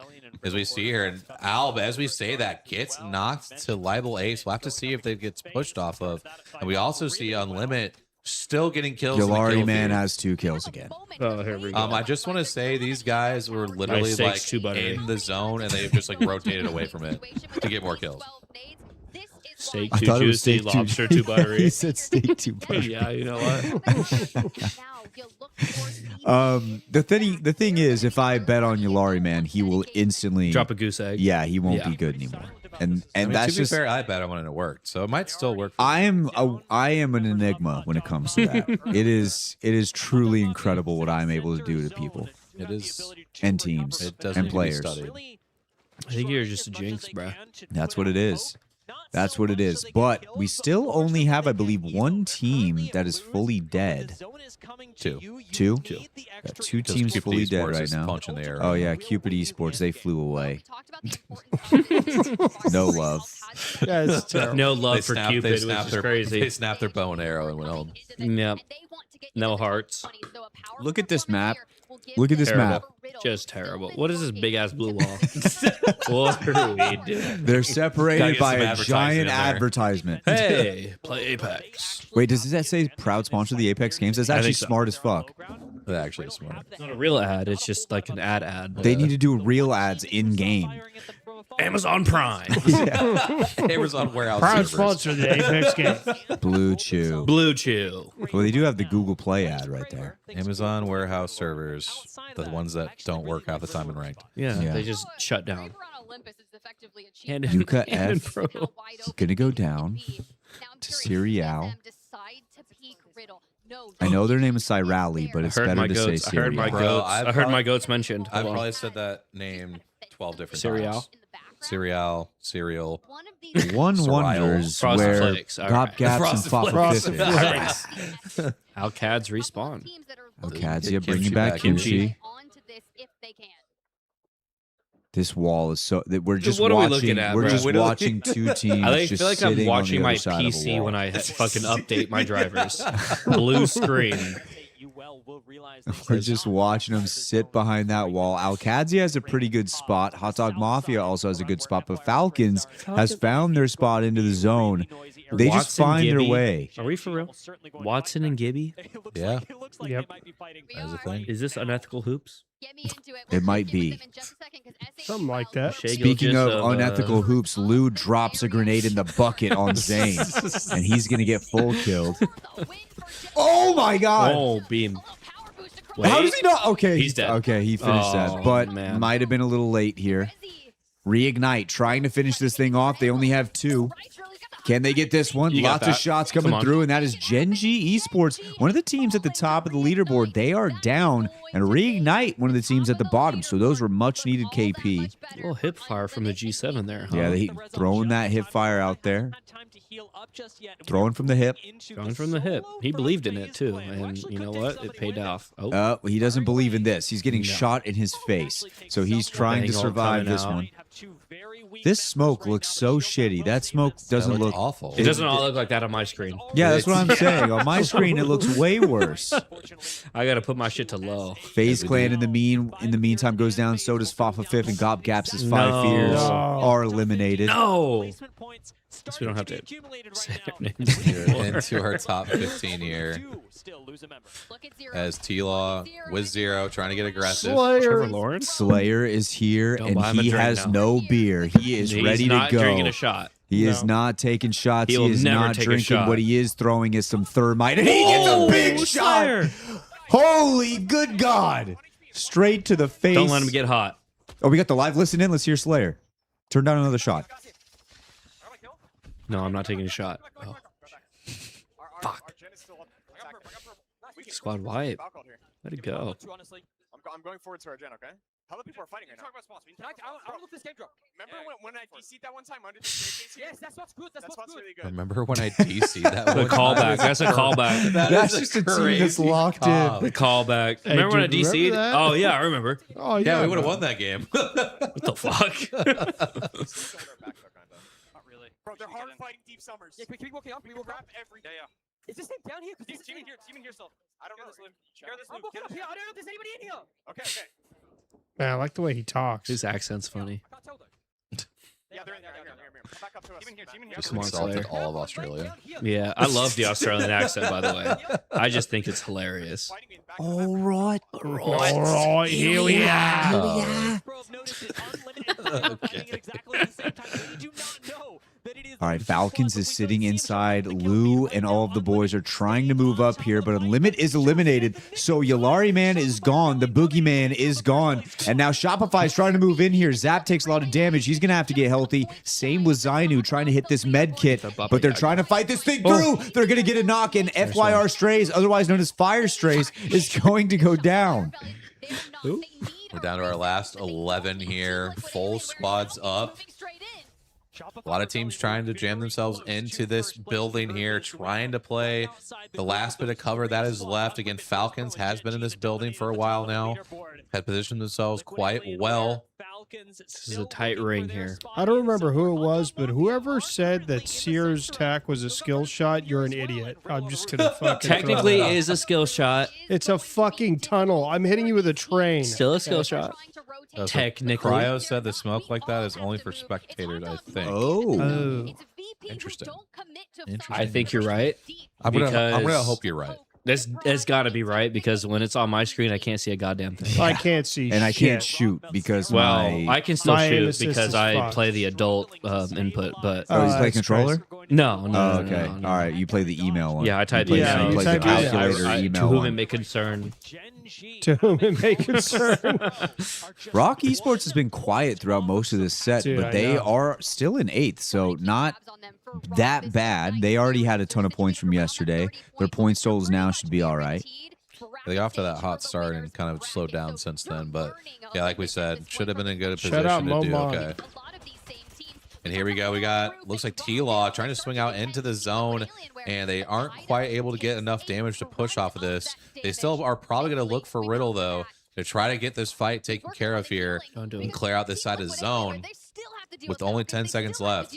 [SPEAKER 2] As we see here, and Alb, as we say that, gets knocked to Libel Ace. We'll have to see if they gets pushed off of. And we also see Unlimit still getting kills. in the
[SPEAKER 3] Gilari
[SPEAKER 2] kill
[SPEAKER 3] Man
[SPEAKER 2] feed.
[SPEAKER 3] has 2 kills again.
[SPEAKER 7] Oh, here we go.
[SPEAKER 2] I just want to say these guys were literally
[SPEAKER 7] Ice
[SPEAKER 2] like
[SPEAKER 7] Steaks, too buttery.
[SPEAKER 2] in the zone, and they've just like rotated away from it to get more kills.
[SPEAKER 7] Steak
[SPEAKER 3] I
[SPEAKER 7] too
[SPEAKER 3] thought it was
[SPEAKER 7] juicy,
[SPEAKER 3] steak too-
[SPEAKER 7] lobster too
[SPEAKER 3] he
[SPEAKER 7] buttery.
[SPEAKER 3] said steak too buttery.
[SPEAKER 7] Yeah, you know what?
[SPEAKER 3] The thing is, if I bet on Yulari Man, he will instantly
[SPEAKER 7] Drop a goose egg.
[SPEAKER 3] Yeah, he won't
[SPEAKER 7] Yeah.
[SPEAKER 3] be good anymore. And
[SPEAKER 2] I mean,
[SPEAKER 3] that's
[SPEAKER 2] to be
[SPEAKER 3] just
[SPEAKER 2] fair, I bet on when it worked, so it might still work.
[SPEAKER 3] I am an enigma when it comes to that. It is truly incredible what I'm able to do to people
[SPEAKER 2] It is.
[SPEAKER 3] and teams
[SPEAKER 2] It does
[SPEAKER 3] and
[SPEAKER 2] need to be
[SPEAKER 3] players.
[SPEAKER 2] studied.
[SPEAKER 7] I think you're just a jinx, bro.
[SPEAKER 3] That's what it is. That's what it is. But we still only have, I believe, one team that is fully dead.
[SPEAKER 2] Two.
[SPEAKER 3] Two? Got 2
[SPEAKER 2] Because
[SPEAKER 3] teams
[SPEAKER 2] Cupid
[SPEAKER 3] fully dead
[SPEAKER 2] Esports
[SPEAKER 3] right
[SPEAKER 2] is
[SPEAKER 3] now.
[SPEAKER 2] punching the air.
[SPEAKER 3] Oh yeah, Cupid Esports, they flew away. No love.
[SPEAKER 1] Yeah, it's terrible.
[SPEAKER 7] No
[SPEAKER 2] They
[SPEAKER 7] love for
[SPEAKER 2] snapped,
[SPEAKER 7] Cupid,
[SPEAKER 2] they
[SPEAKER 7] which
[SPEAKER 2] snapped
[SPEAKER 7] is
[SPEAKER 2] their,
[SPEAKER 7] crazy.
[SPEAKER 2] They snapped their bow and arrow and went home.
[SPEAKER 7] Yep. No hearts.
[SPEAKER 3] Look at this map. Look at this
[SPEAKER 7] Terrible.
[SPEAKER 3] map.
[SPEAKER 7] Just terrible. What is this big ass blue wall? What are we doing?
[SPEAKER 3] They're
[SPEAKER 2] Gotta
[SPEAKER 3] separated
[SPEAKER 2] get
[SPEAKER 3] by
[SPEAKER 2] some
[SPEAKER 3] a
[SPEAKER 2] advertising
[SPEAKER 3] giant
[SPEAKER 2] in there.
[SPEAKER 3] advertisement.
[SPEAKER 7] Hey, play Apex.
[SPEAKER 3] Wait, does that say proud sponsor of the Apex games? That's
[SPEAKER 7] I
[SPEAKER 3] actually
[SPEAKER 7] think so.
[SPEAKER 3] smart as fuck.
[SPEAKER 2] They're actually smart.
[SPEAKER 7] It's not a real ad. It's just like an ad.
[SPEAKER 3] They need to do real ads in game.
[SPEAKER 7] Amazon Prime.
[SPEAKER 2] Amazon warehouse
[SPEAKER 1] Prime
[SPEAKER 2] servers.
[SPEAKER 1] sponsor of the Apex game.
[SPEAKER 3] Blue Chew.
[SPEAKER 7] Blue Chew.
[SPEAKER 3] Well, they do have the Google Play ad right there.
[SPEAKER 2] Amazon warehouse servers, the ones that don't work half the time in ranked.
[SPEAKER 7] Yeah,
[SPEAKER 3] Yeah.
[SPEAKER 7] they just shut down.
[SPEAKER 5] And
[SPEAKER 3] Yuka
[SPEAKER 7] And
[SPEAKER 3] F
[SPEAKER 7] Pro.
[SPEAKER 3] is gonna go down to Serial. I know their name is Cyrally, but it's
[SPEAKER 7] I heard
[SPEAKER 3] better
[SPEAKER 7] my
[SPEAKER 3] to say
[SPEAKER 7] goats. I heard my
[SPEAKER 3] Serial.
[SPEAKER 2] Bro,
[SPEAKER 7] goats.
[SPEAKER 2] I've
[SPEAKER 7] I heard my
[SPEAKER 2] probably-
[SPEAKER 7] goats mentioned.
[SPEAKER 2] I've
[SPEAKER 7] Hold on.
[SPEAKER 2] probably said that name 12 different
[SPEAKER 7] Cereal.
[SPEAKER 2] times. Cereal.
[SPEAKER 3] One
[SPEAKER 2] Cereal.
[SPEAKER 3] wonders
[SPEAKER 7] Frosted
[SPEAKER 3] where
[SPEAKER 7] Flakes, all
[SPEAKER 3] Gop
[SPEAKER 7] right.
[SPEAKER 3] Gaps and
[SPEAKER 2] Frosted
[SPEAKER 3] Fafa
[SPEAKER 1] Frosted
[SPEAKER 3] Fifth.
[SPEAKER 7] Alcads respawn.
[SPEAKER 3] Alcadzia
[SPEAKER 2] Kimchi
[SPEAKER 3] bringing back
[SPEAKER 2] back,
[SPEAKER 3] kimchi. This wall is so that we're just
[SPEAKER 7] What are we
[SPEAKER 3] watching.
[SPEAKER 7] looking at,
[SPEAKER 3] we're
[SPEAKER 7] bro?
[SPEAKER 3] just
[SPEAKER 7] We don't-
[SPEAKER 3] watching two teams.
[SPEAKER 7] I
[SPEAKER 3] just
[SPEAKER 7] feel like
[SPEAKER 3] sitting
[SPEAKER 7] I'm watching
[SPEAKER 3] on the
[SPEAKER 7] my
[SPEAKER 3] other side of the
[SPEAKER 7] PC
[SPEAKER 3] wall.
[SPEAKER 7] when I fucking update my drivers. Blue screen.
[SPEAKER 3] We're just watching them sit behind that wall. Alcadzia has a pretty good spot. Hot Dog Mafia also has a good spot, but Falcons has found their spot into the zone. They just
[SPEAKER 7] Watson,
[SPEAKER 3] find their
[SPEAKER 7] Gibby.
[SPEAKER 3] way.
[SPEAKER 7] Are we for real? Watson and Gibby?
[SPEAKER 2] Yeah.
[SPEAKER 1] Yep.
[SPEAKER 2] That is a thing.
[SPEAKER 7] Is this unethical hoops?
[SPEAKER 3] It might be.
[SPEAKER 1] Something like that.
[SPEAKER 7] Shea
[SPEAKER 3] Speaking
[SPEAKER 7] Gilgis
[SPEAKER 3] of unethical hoops, Lou drops a grenade in the bucket on Zane, and he's gonna get full killed. Oh my god!
[SPEAKER 7] Oh, beam.
[SPEAKER 3] How does he not? Okay,
[SPEAKER 7] He's dead.
[SPEAKER 3] Okay, he finished
[SPEAKER 7] Oh,
[SPEAKER 3] that, but
[SPEAKER 7] man.
[SPEAKER 3] might have been a little late here. Reignite, trying to finish this thing off. They only have two. Can they get this one?
[SPEAKER 7] You got
[SPEAKER 3] Lots of
[SPEAKER 7] that.
[SPEAKER 3] shots
[SPEAKER 7] Come
[SPEAKER 3] coming
[SPEAKER 7] on.
[SPEAKER 3] through, and that is Genji Esports, one of the teams at the top of the leaderboard. They are down, and Reignite, one of the teams at the bottom. So those were much needed KP.
[SPEAKER 7] A little hip fire from the G7 there. Huh?
[SPEAKER 3] Yeah, they throwing that hip fire out there, throwing from the hip.
[SPEAKER 7] Going from the hip. He believed in it too, and you know what? It paid off. Oh,
[SPEAKER 3] He doesn't believe in this. He's getting shot in his face, so he's trying to
[SPEAKER 7] Bang all
[SPEAKER 3] survive
[SPEAKER 7] coming
[SPEAKER 3] this
[SPEAKER 7] out.
[SPEAKER 3] one. This smoke looks so shitty. That smoke doesn't
[SPEAKER 2] That
[SPEAKER 3] look
[SPEAKER 2] looked awful.
[SPEAKER 7] it doesn't all look like that on my screen.
[SPEAKER 3] Yeah, that's what I'm saying. On my screen, it looks way worse.
[SPEAKER 7] I gotta put my shit to low.
[SPEAKER 3] FaZe Clan in the meantime goes down. So does Fafa Fifth and Gop Gaps' Five
[SPEAKER 7] No.
[SPEAKER 3] Fears
[SPEAKER 1] No.
[SPEAKER 3] are eliminated.
[SPEAKER 7] No. Guess we don't have to say their names
[SPEAKER 2] Here
[SPEAKER 7] anymore.
[SPEAKER 2] into our top 15 here as T-Law with Zero trying to get aggressive.
[SPEAKER 7] Trevor
[SPEAKER 1] Slayer.
[SPEAKER 7] Lawrence.
[SPEAKER 3] Slayer is here,
[SPEAKER 7] Don't
[SPEAKER 3] and
[SPEAKER 7] buy him a
[SPEAKER 3] he
[SPEAKER 7] drink
[SPEAKER 3] has
[SPEAKER 7] now.
[SPEAKER 3] no beer. He is
[SPEAKER 7] He's
[SPEAKER 3] ready to
[SPEAKER 7] not
[SPEAKER 3] go.
[SPEAKER 7] drinking a shot.
[SPEAKER 3] He is
[SPEAKER 1] No.
[SPEAKER 3] not taking shots.
[SPEAKER 7] He
[SPEAKER 3] He
[SPEAKER 7] will
[SPEAKER 3] is
[SPEAKER 7] never
[SPEAKER 3] not
[SPEAKER 7] take a
[SPEAKER 3] drinking.
[SPEAKER 7] shot.
[SPEAKER 3] What he is throwing is some thermite, and he gets a big shot.
[SPEAKER 7] Slayer.
[SPEAKER 3] Holy good God! Straight to the face.
[SPEAKER 7] Don't let him get hot.
[SPEAKER 3] Oh, we got the live listen in. Let's hear Slayer. Turn down another shot.
[SPEAKER 7] No, I'm not taking a shot. Oh. Fuck. Squad wipe. Let it go.
[SPEAKER 6] I'm going forward to our gen, okay? How the people are fighting right now? I want to look this game drop. Remember when I DC'd that one time under the staircase? Yes, that's what's good. That's what's really good.
[SPEAKER 2] Remember when I DC'd that
[SPEAKER 7] The
[SPEAKER 2] one?
[SPEAKER 7] callback. That's a callback.
[SPEAKER 3] That's
[SPEAKER 2] is
[SPEAKER 3] just a team that's
[SPEAKER 2] crazy
[SPEAKER 3] locked
[SPEAKER 2] call.
[SPEAKER 7] The callback.
[SPEAKER 1] Hey,
[SPEAKER 7] Remember when I
[SPEAKER 1] dude, remember
[SPEAKER 7] DC'd?
[SPEAKER 1] that?
[SPEAKER 7] Oh yeah, I remember.
[SPEAKER 1] Oh
[SPEAKER 2] Yeah,
[SPEAKER 1] yeah,
[SPEAKER 2] we would have
[SPEAKER 1] bro.
[SPEAKER 2] won that game.
[SPEAKER 7] What the fuck?
[SPEAKER 6] Not really. Bro, they're hard fighting deep summers. Yeah, can we walk up? Can we walk up every? Yeah. Is this thing down here? Because team in here. Team in here still. I don't know. I'm walking up here. I don't know if there's anybody in here. Okay.
[SPEAKER 1] Man, I like the way he talks.
[SPEAKER 7] His accent's funny.
[SPEAKER 6] I can't tell though. Yeah, they're in there. Back up to us. Team in here.
[SPEAKER 2] Just
[SPEAKER 7] Come on,
[SPEAKER 2] insulted
[SPEAKER 7] Slayer.
[SPEAKER 2] all of Australia.
[SPEAKER 7] Yeah, I love the Australian accent, by the way. I just think it's hilarious.
[SPEAKER 3] All right.
[SPEAKER 1] All right, here we are.
[SPEAKER 3] All right, Falcons is sitting inside. Lou and all of the boys are trying to move up here, but Unlimit is eliminated. So Yalari Man is gone. The Boogeyman is gone. And now Shopify is trying to move in here. Zap takes a lot of damage. He's going to have to get healthy. Same with Zainu trying to hit this med kit, but they're trying to fight this thing through. They're going to get a knock, and FYR Strays, otherwise known as Fire Strays, is going to go down.
[SPEAKER 2] We're down to our last 11 here. Full squads up. A lot of teams trying to jam themselves into this building here, trying to play the last bit of cover that is left. Again, Falcons has been in this building for a while now. Had positioned themselves quite well.
[SPEAKER 7] This is a tight ring here.
[SPEAKER 1] I don't remember who it was, but whoever said that Sears tack was a skill shot, you're an idiot. I'm just gonna fucking
[SPEAKER 7] Technically,
[SPEAKER 1] throw
[SPEAKER 7] it
[SPEAKER 1] that out.
[SPEAKER 7] is a skill shot.
[SPEAKER 1] It's a fucking tunnel. I'm hitting you with a train.
[SPEAKER 7] Still a skill shot.
[SPEAKER 2] So
[SPEAKER 7] Technically.
[SPEAKER 2] Cryo said the smoke like that is only for spectators, I think.
[SPEAKER 3] Oh.
[SPEAKER 1] Oh.
[SPEAKER 2] Interesting.
[SPEAKER 7] I think you're right.
[SPEAKER 2] I'm gonna
[SPEAKER 7] because-
[SPEAKER 2] hope you're right.
[SPEAKER 7] It's got to be right because when it's on my screen, I can't see a goddamn thing.
[SPEAKER 1] I can't see
[SPEAKER 3] And I can't
[SPEAKER 1] shit.
[SPEAKER 3] shoot because
[SPEAKER 7] Well,
[SPEAKER 3] my...
[SPEAKER 7] I can still
[SPEAKER 1] my aim
[SPEAKER 7] shoot
[SPEAKER 1] assist
[SPEAKER 7] because
[SPEAKER 1] is
[SPEAKER 7] I
[SPEAKER 1] fucked.
[SPEAKER 7] play the adult input, but
[SPEAKER 3] Oh, you play
[SPEAKER 1] that's
[SPEAKER 3] controller?
[SPEAKER 7] no, no,
[SPEAKER 3] Oh,
[SPEAKER 7] no,
[SPEAKER 3] okay.
[SPEAKER 7] no, no.
[SPEAKER 3] All right, you play the email one.
[SPEAKER 7] Yeah, I type
[SPEAKER 3] you play,
[SPEAKER 1] Yeah,
[SPEAKER 3] you
[SPEAKER 1] you
[SPEAKER 3] play the
[SPEAKER 1] type it in.
[SPEAKER 3] calculator
[SPEAKER 7] to
[SPEAKER 3] email
[SPEAKER 7] whom it
[SPEAKER 3] one.
[SPEAKER 7] may concern.
[SPEAKER 1] To whom it may concern.
[SPEAKER 3] Rock Esports has been quiet throughout most of this set,
[SPEAKER 1] Dude,
[SPEAKER 3] but
[SPEAKER 1] I
[SPEAKER 3] they
[SPEAKER 1] know.
[SPEAKER 3] are still in 8th, so not that bad. They already had a ton of points from yesterday. Their point totals now should be all right.
[SPEAKER 2] They got off to that hot start and kind of slowed down since then. But yeah, like we said, should have been in a good
[SPEAKER 1] Shut out,
[SPEAKER 2] position to do
[SPEAKER 1] Momon.
[SPEAKER 2] okay. And here we go. We got, looks like T-Law trying to swing out into the zone, and they aren't quite able to get enough damage to push off of this. They still are probably going to look for Riddle, though, to try to get this fight taken care of here and clear out this side of zone with only 10 seconds left.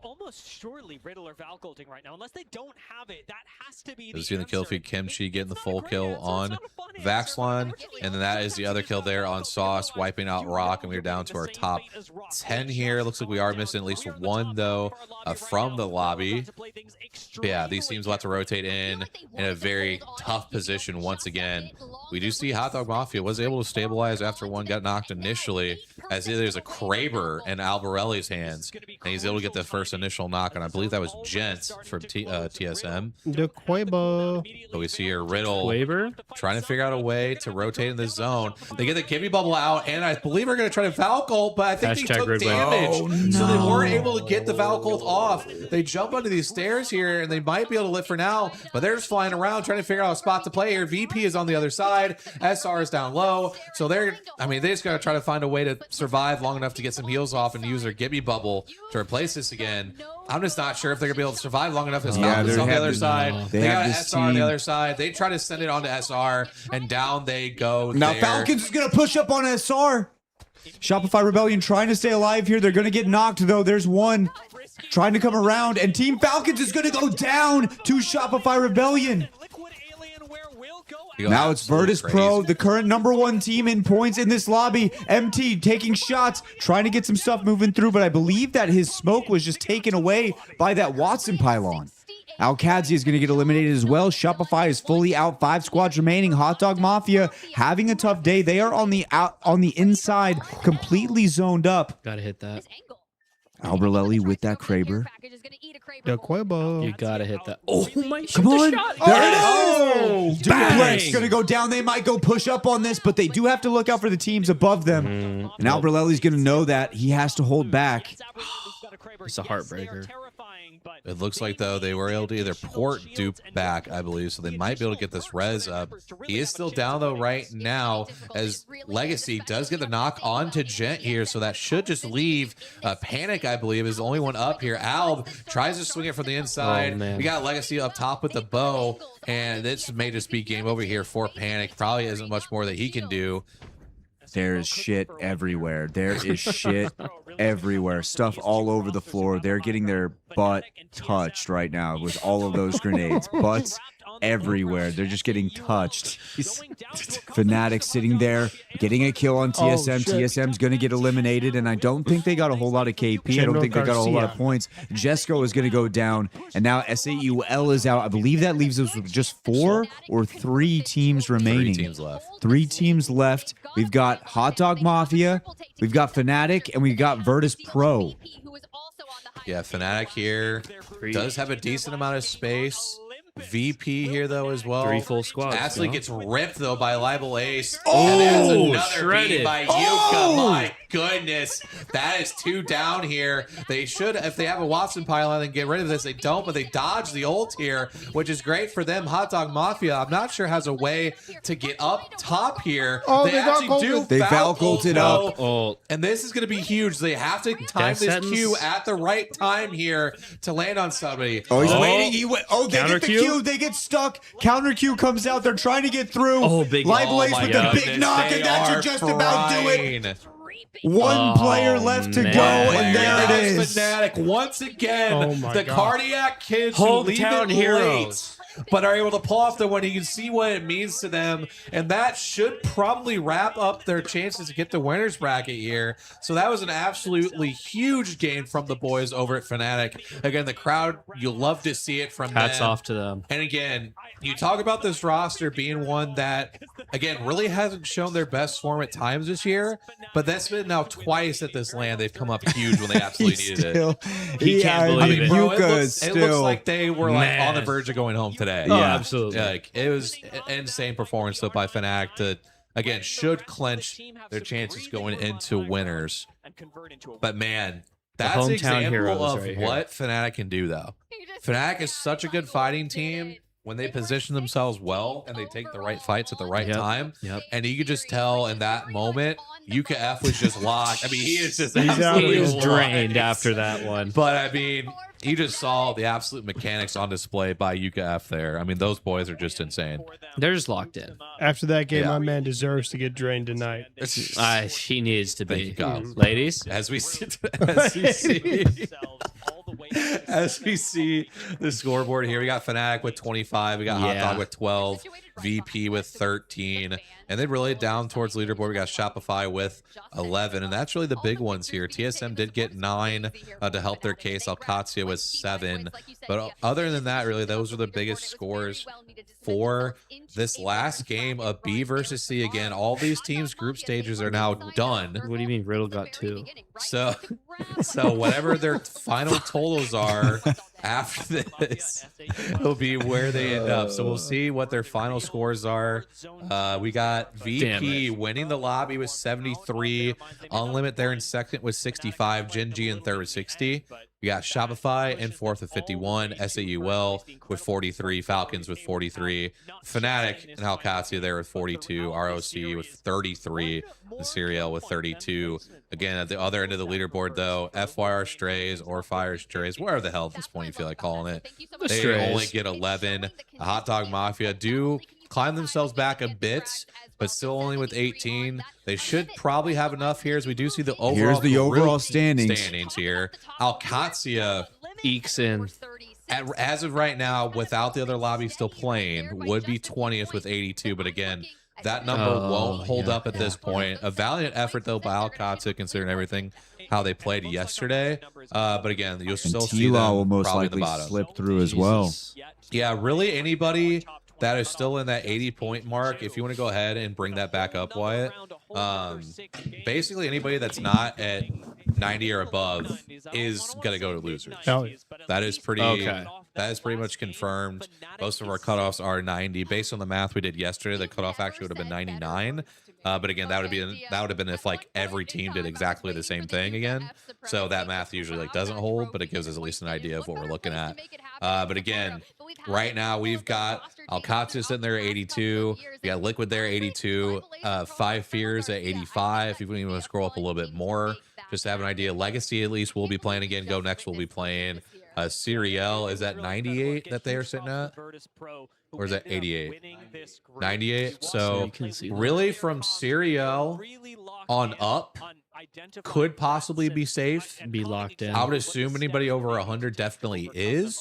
[SPEAKER 10] Almost surely Riddle or Valgolting right now, unless they don't have it. That has to be.
[SPEAKER 2] This is the kill feed. Kimchi getting the full kill on Vaxlon, and then that is the other kill there on Sauce, wiping out Rock, and we're down to our top 10 here. Looks like we are missing at least one, though, from the lobby. But yeah, these teams will have to rotate in a very tough position once again. We do see Hot Dog Mafia was able to stabilize after one got knocked initially, as there's a Kraber in Albarelli's hands, and he's able to get the first initial knock, and I believe that was Gents from TSM.
[SPEAKER 1] The Quavo.
[SPEAKER 2] But we see here Riddle
[SPEAKER 7] Waver?
[SPEAKER 2] trying to figure out a way to rotate in the zone. They get the Gimme Bubble out, and I believe we're going to try to Valcolt, but I think they
[SPEAKER 7] Hashtag
[SPEAKER 2] took
[SPEAKER 7] Red Wing.
[SPEAKER 2] damage, so they weren't able to get the Valcolt off. They jump onto these stairs here, and they might be able to live for now, but they're just flying around trying to figure out a spot to play here. VP is on the other side. SR is down low, so they just got to try to find a way to survive long enough to get some heals off and use their Gimme Bubble to replace this again. I'm just not sure if they're going to be able to survive long enough to stop this on the other side. They got SR on the other side. They try to send it onto SR, and down they go.
[SPEAKER 3] Now
[SPEAKER 2] there.
[SPEAKER 3] Falcons is going to push up on SR. Shopify Rebellion trying to stay alive here. They're going to get knocked, though. There's one trying to come around, and Team Falcons is going to go down to Shopify Rebellion. Now it's Virtus Pro, the current #1 team in points in this lobby. MT taking shots, trying to get some stuff moving through, but I believe that his smoke was just taken away by that Watson pylon. Alkazi is going to get eliminated as well. Shopify is fully out. 5 squads remaining. Hot Dog Mafia having a tough day. They are on the inside, completely zoned up.
[SPEAKER 7] Gotta hit that.
[SPEAKER 3] Alberlelli with that Kraber.
[SPEAKER 1] The Quavo.
[SPEAKER 7] You gotta hit that. Oh my!
[SPEAKER 3] Come on. There it is.
[SPEAKER 7] Bang.
[SPEAKER 3] Duplex going to go down. They might go push up on this, but they do have to look out for the teams above them. And Alberlelli's going to know that. He has to hold back.
[SPEAKER 7] It's a heartbreaker.
[SPEAKER 2] It looks like, though, they were able to either port Dupe back, I believe, so they might be able to get this res up. He is still down, though, right now, as Legacy does get the knock onto Gent here, so that should just leave Panic, I believe, is the only one up here. Alb tries to swing it from the inside.
[SPEAKER 7] Oh,
[SPEAKER 2] we got Legacy up top with the bow, and this may just be game over here for Panic. Probably isn't much more that he can do.
[SPEAKER 3] There is shit everywhere. There is shit everywhere. Stuff all over the floor. They're getting their butt touched right now with all of those grenades. Butts everywhere. They're just getting touched. Fnatic sitting there getting a kill on TSM. TSM's going to get eliminated, and I don't think they got a whole lot of KP. I don't think they got a whole lot of points. Jesco is going to go down, and now SAUL is out. I believe that leaves us with just 4 or 3 teams remaining.
[SPEAKER 2] 3 teams left.
[SPEAKER 3] 3 teams left. We've got Hot Dog Mafia, we've got Fnatic, and we've got Virtus Pro.
[SPEAKER 2] Yeah, Fnatic here does have a decent amount of space. VP here, though, as well.
[SPEAKER 7] 3 full squads.
[SPEAKER 2] Ashley gets ripped, though, by Libel Ace.
[SPEAKER 3] Oh,
[SPEAKER 2] and there's another
[SPEAKER 7] shredded.
[SPEAKER 2] beat by Yuka. My goodness. That is 2 down here. They should, if they have a Watson pylon, then get rid of this. They don't, but they dodge the ult here, which is great for them. Hot Dog Mafia, I'm not sure, has a way to get up top here.
[SPEAKER 1] Oh,
[SPEAKER 2] they actually do.
[SPEAKER 3] They Valcolted up.
[SPEAKER 7] Oh,
[SPEAKER 2] And this is going to be huge. They have to time this Q at the right time here to land on somebody.
[SPEAKER 3] Oh, he's waiting. They
[SPEAKER 7] Counter
[SPEAKER 3] get the
[SPEAKER 7] Q?
[SPEAKER 3] Q. They get stuck. Counter Q comes out. They're trying to get through.
[SPEAKER 7] Oh, big-
[SPEAKER 3] Libel
[SPEAKER 2] Oh
[SPEAKER 3] Ace
[SPEAKER 2] my
[SPEAKER 3] with the
[SPEAKER 2] goodness,
[SPEAKER 3] big knock,
[SPEAKER 2] they
[SPEAKER 3] and that
[SPEAKER 2] are
[SPEAKER 3] should just about do it.
[SPEAKER 2] frying.
[SPEAKER 3] One player left to
[SPEAKER 7] man.
[SPEAKER 3] go, and there it
[SPEAKER 2] That's
[SPEAKER 3] is.
[SPEAKER 2] Fnatic once again.
[SPEAKER 1] Oh my
[SPEAKER 2] the
[SPEAKER 1] God.
[SPEAKER 2] cardiac kids who leave
[SPEAKER 7] Hometown
[SPEAKER 2] it
[SPEAKER 7] heroes.
[SPEAKER 2] late but are able to pull off the win. You can see what it means to them, and that should probably wrap up their chances to get the winners bracket here. So that was an absolutely huge game from the boys over at Fnatic. Again, the crowd, you'll love to see it from
[SPEAKER 7] Hats
[SPEAKER 2] them.
[SPEAKER 7] off to them.
[SPEAKER 2] And again, you talk about this roster being one that, again, really hasn't shown their best form at times this year, but that's been now twice at this LAN they've come up huge when they absolutely needed it.
[SPEAKER 7] He can't believe it.
[SPEAKER 2] Bro,
[SPEAKER 3] Yuka
[SPEAKER 2] it looks like they were like on the verge of going home today.
[SPEAKER 7] Oh, absolutely.
[SPEAKER 2] Like, it was an insane performance though by Fnatic to, again, should clench their chances going into winners. But man, that's an example of
[SPEAKER 7] right
[SPEAKER 2] what Fnatic can do though. Fnatic is such a good fighting team when they position themselves well and they take the right fights at the right time. And you could just tell in that moment, Yuka F was just locked. I mean, he is just absolutely
[SPEAKER 7] he was drained after that one.
[SPEAKER 2] But I mean, you just saw the absolute mechanics on display by Yuka F there. I mean, those boys are just insane.
[SPEAKER 7] They're just locked in.
[SPEAKER 1] After that game, my man deserves to get drained tonight.
[SPEAKER 7] He needs to be.
[SPEAKER 2] God.
[SPEAKER 7] Ladies,
[SPEAKER 2] As we see the scoreboard here, we got Fnatic with 25, we got Hot Dog with 12, VP with 13, and then really down towards leaderboard, we got Shopify with 11, and that's really the big ones here. TSM did get 9 to help their case. Alcatsia with 7, but other than that, really, those are the biggest scores for this last game of B versus C. Again, all these teams' group stages are now done.
[SPEAKER 7] what do you mean Riddle got 2?
[SPEAKER 2] So whatever their final totals are after this, it'll be where they end up. So we'll see what their final scores are. We got VP winning the lobby with 73, Unlimit there in second with 65, Gen G in third with 60. We got Shopify in fourth with 51, SAUL with 43, Falcons with 43, Fnatic and Alcatsia there with 42, ROC with 33, and Serial with 32. Again, at the other end of the leaderboard, though, FYR Strays or Fire Strays, wherever the hell at this point you feel like calling it, they only get 11. Hot Dog Mafia do climb themselves back a bit, but still only with 18. They should probably have enough here, as we do see the overall.
[SPEAKER 3] Here's the overall standings
[SPEAKER 2] here. Alcatsia
[SPEAKER 7] ekes in.
[SPEAKER 2] As of right now, without the other lobby still playing, would be 20th with 82. But again, that number won't hold up at this point. A valiant effort, though, by Alcatsia, considering everything, how they played yesterday. But again, you'll still see them
[SPEAKER 3] will most
[SPEAKER 2] probably
[SPEAKER 3] likely
[SPEAKER 2] the bottom.
[SPEAKER 3] slip through as well.
[SPEAKER 2] Yeah, really anybody that is still in that 80-point mark, if you want to go ahead and bring that back up, Wyatt, basically anybody that's not at 90 or above is going to go to losers. That is pretty much confirmed. Most of our cutoffs are 90. Based on the math we did yesterday, the cutoff actually would have been 99. But again, that would have been if like every team did exactly the same thing again. So that math usually like doesn't hold, but it gives us at least an idea of what we're looking at. But again, right now we've got Alcatsia sitting there at 82. We got Liquid there at 82. Five Fears at 85. If you want to scroll up a little bit more, just to have an idea. Legacy at least will be playing again. Go Next will be playing. Serial is at 98 that they are sitting at. Or is that 88? 98. So really from Serial on up could possibly be safe.
[SPEAKER 7] Be locked in.
[SPEAKER 2] I would assume anybody over 100 definitely is.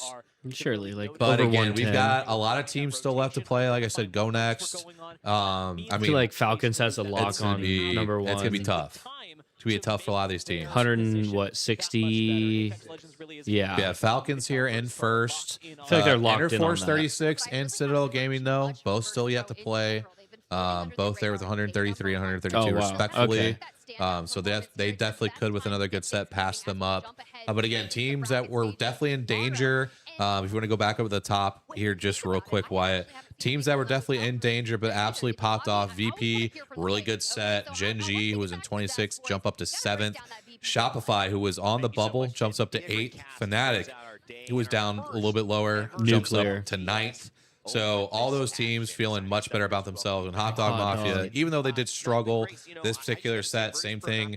[SPEAKER 7] Surely, like,
[SPEAKER 2] but
[SPEAKER 7] over
[SPEAKER 2] again,
[SPEAKER 7] 110.
[SPEAKER 2] we've got a lot of teams still left to play. Like I said, Go Next. I
[SPEAKER 7] feel like Falcons has a lock
[SPEAKER 2] it's gonna
[SPEAKER 7] on
[SPEAKER 2] be,
[SPEAKER 7] number 1.
[SPEAKER 2] It's gonna be tough. It's gonna be tough for a lot of these teams.
[SPEAKER 7] 60. Yeah,
[SPEAKER 2] Falcons here in first.
[SPEAKER 7] I feel like they're locked in on
[SPEAKER 2] Interforce
[SPEAKER 7] that.
[SPEAKER 2] 36 and Citadel Gaming though, both still yet to play. Both there with 133 and 132 respectfully.
[SPEAKER 7] Okay.
[SPEAKER 2] So they definitely could, with another good set, pass them up. But again, teams that were definitely in danger. If you want to go back over the top here just real quick, Wyatt. Teams that were definitely in danger but absolutely popped off. VP, really good set. Gen G, who was in 26th, jump up to 7th. Shopify, who was on the bubble, jumps up to 8th. Fnatic, who was down a little bit lower, jumps up to 9th. So all those teams feeling much better about themselves. And Hot Dog Mafia, even though they did struggle this particular set, same thing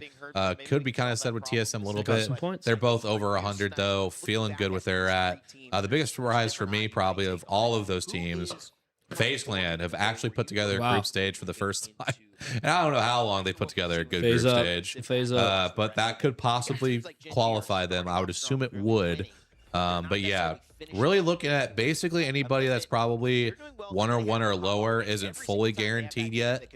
[SPEAKER 2] could be kind of said with TSM a little bit. They're both over 100 though, feeling good with where they're at. The biggest surprise for me probably of all of those teams, FaZe Clan have actually put together a group stage for the first time. And I don't know how long they put together a good group stage.
[SPEAKER 7] FaZe up.
[SPEAKER 2] But that could possibly qualify them. I would assume it would. But yeah, really looking at basically anybody that's probably 1-1 or lower isn't fully guaranteed yet.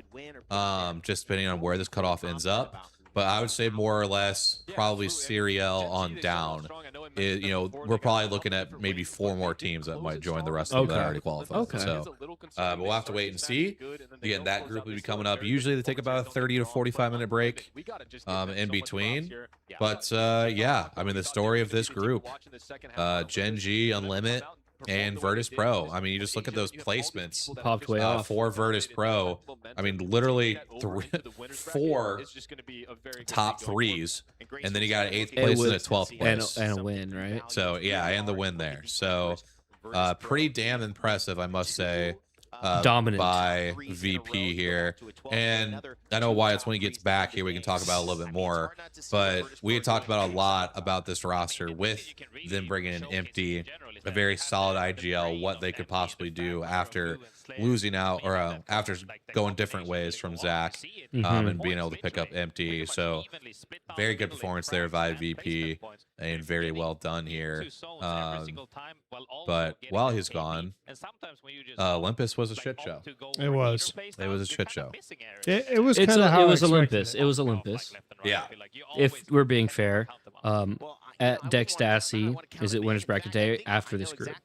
[SPEAKER 2] Just depending on where this cutoff ends up. But I would say more or less probably Serial on down. We're probably looking at maybe 4 more teams that might join the rest of them that already qualified.
[SPEAKER 7] Okay.
[SPEAKER 2] So but we'll have to wait and see. Again, that group will be coming up. Usually they take about a 30 to 45-minute break in between. But yeah, I mean, the story of this group, Gen G, Unlimit, and Virtus Pro. I mean, you just look at those placements.
[SPEAKER 7] Popped way off.
[SPEAKER 2] For Virtus Pro. I mean, literally 4 top 3s, and then you got an 8th place and a 12th place.
[SPEAKER 7] And a win, right?
[SPEAKER 2] So, yeah, and the win there. So, pretty damn impressive, I must say.
[SPEAKER 7] Dominant
[SPEAKER 2] by VP here. And I know Wyatt's when he gets back here, we can talk about it a little bit more. But we had talked about a lot about this roster with them bringing in Empty, a very solid IGL, what they could possibly do after losing out or after going different ways from Zach and being able to pick up Empty. So very good performance there by VP and very well done here. But while he's gone, Olympus was a shit show.
[SPEAKER 1] It was.
[SPEAKER 2] It was a shit show.
[SPEAKER 1] It was kind of how
[SPEAKER 7] it was
[SPEAKER 1] I expected
[SPEAKER 7] Olympus.
[SPEAKER 1] it.
[SPEAKER 7] It was Olympus.
[SPEAKER 2] Yeah.
[SPEAKER 7] If we're being fair, at Dextasy, is it winners bracket day after this group?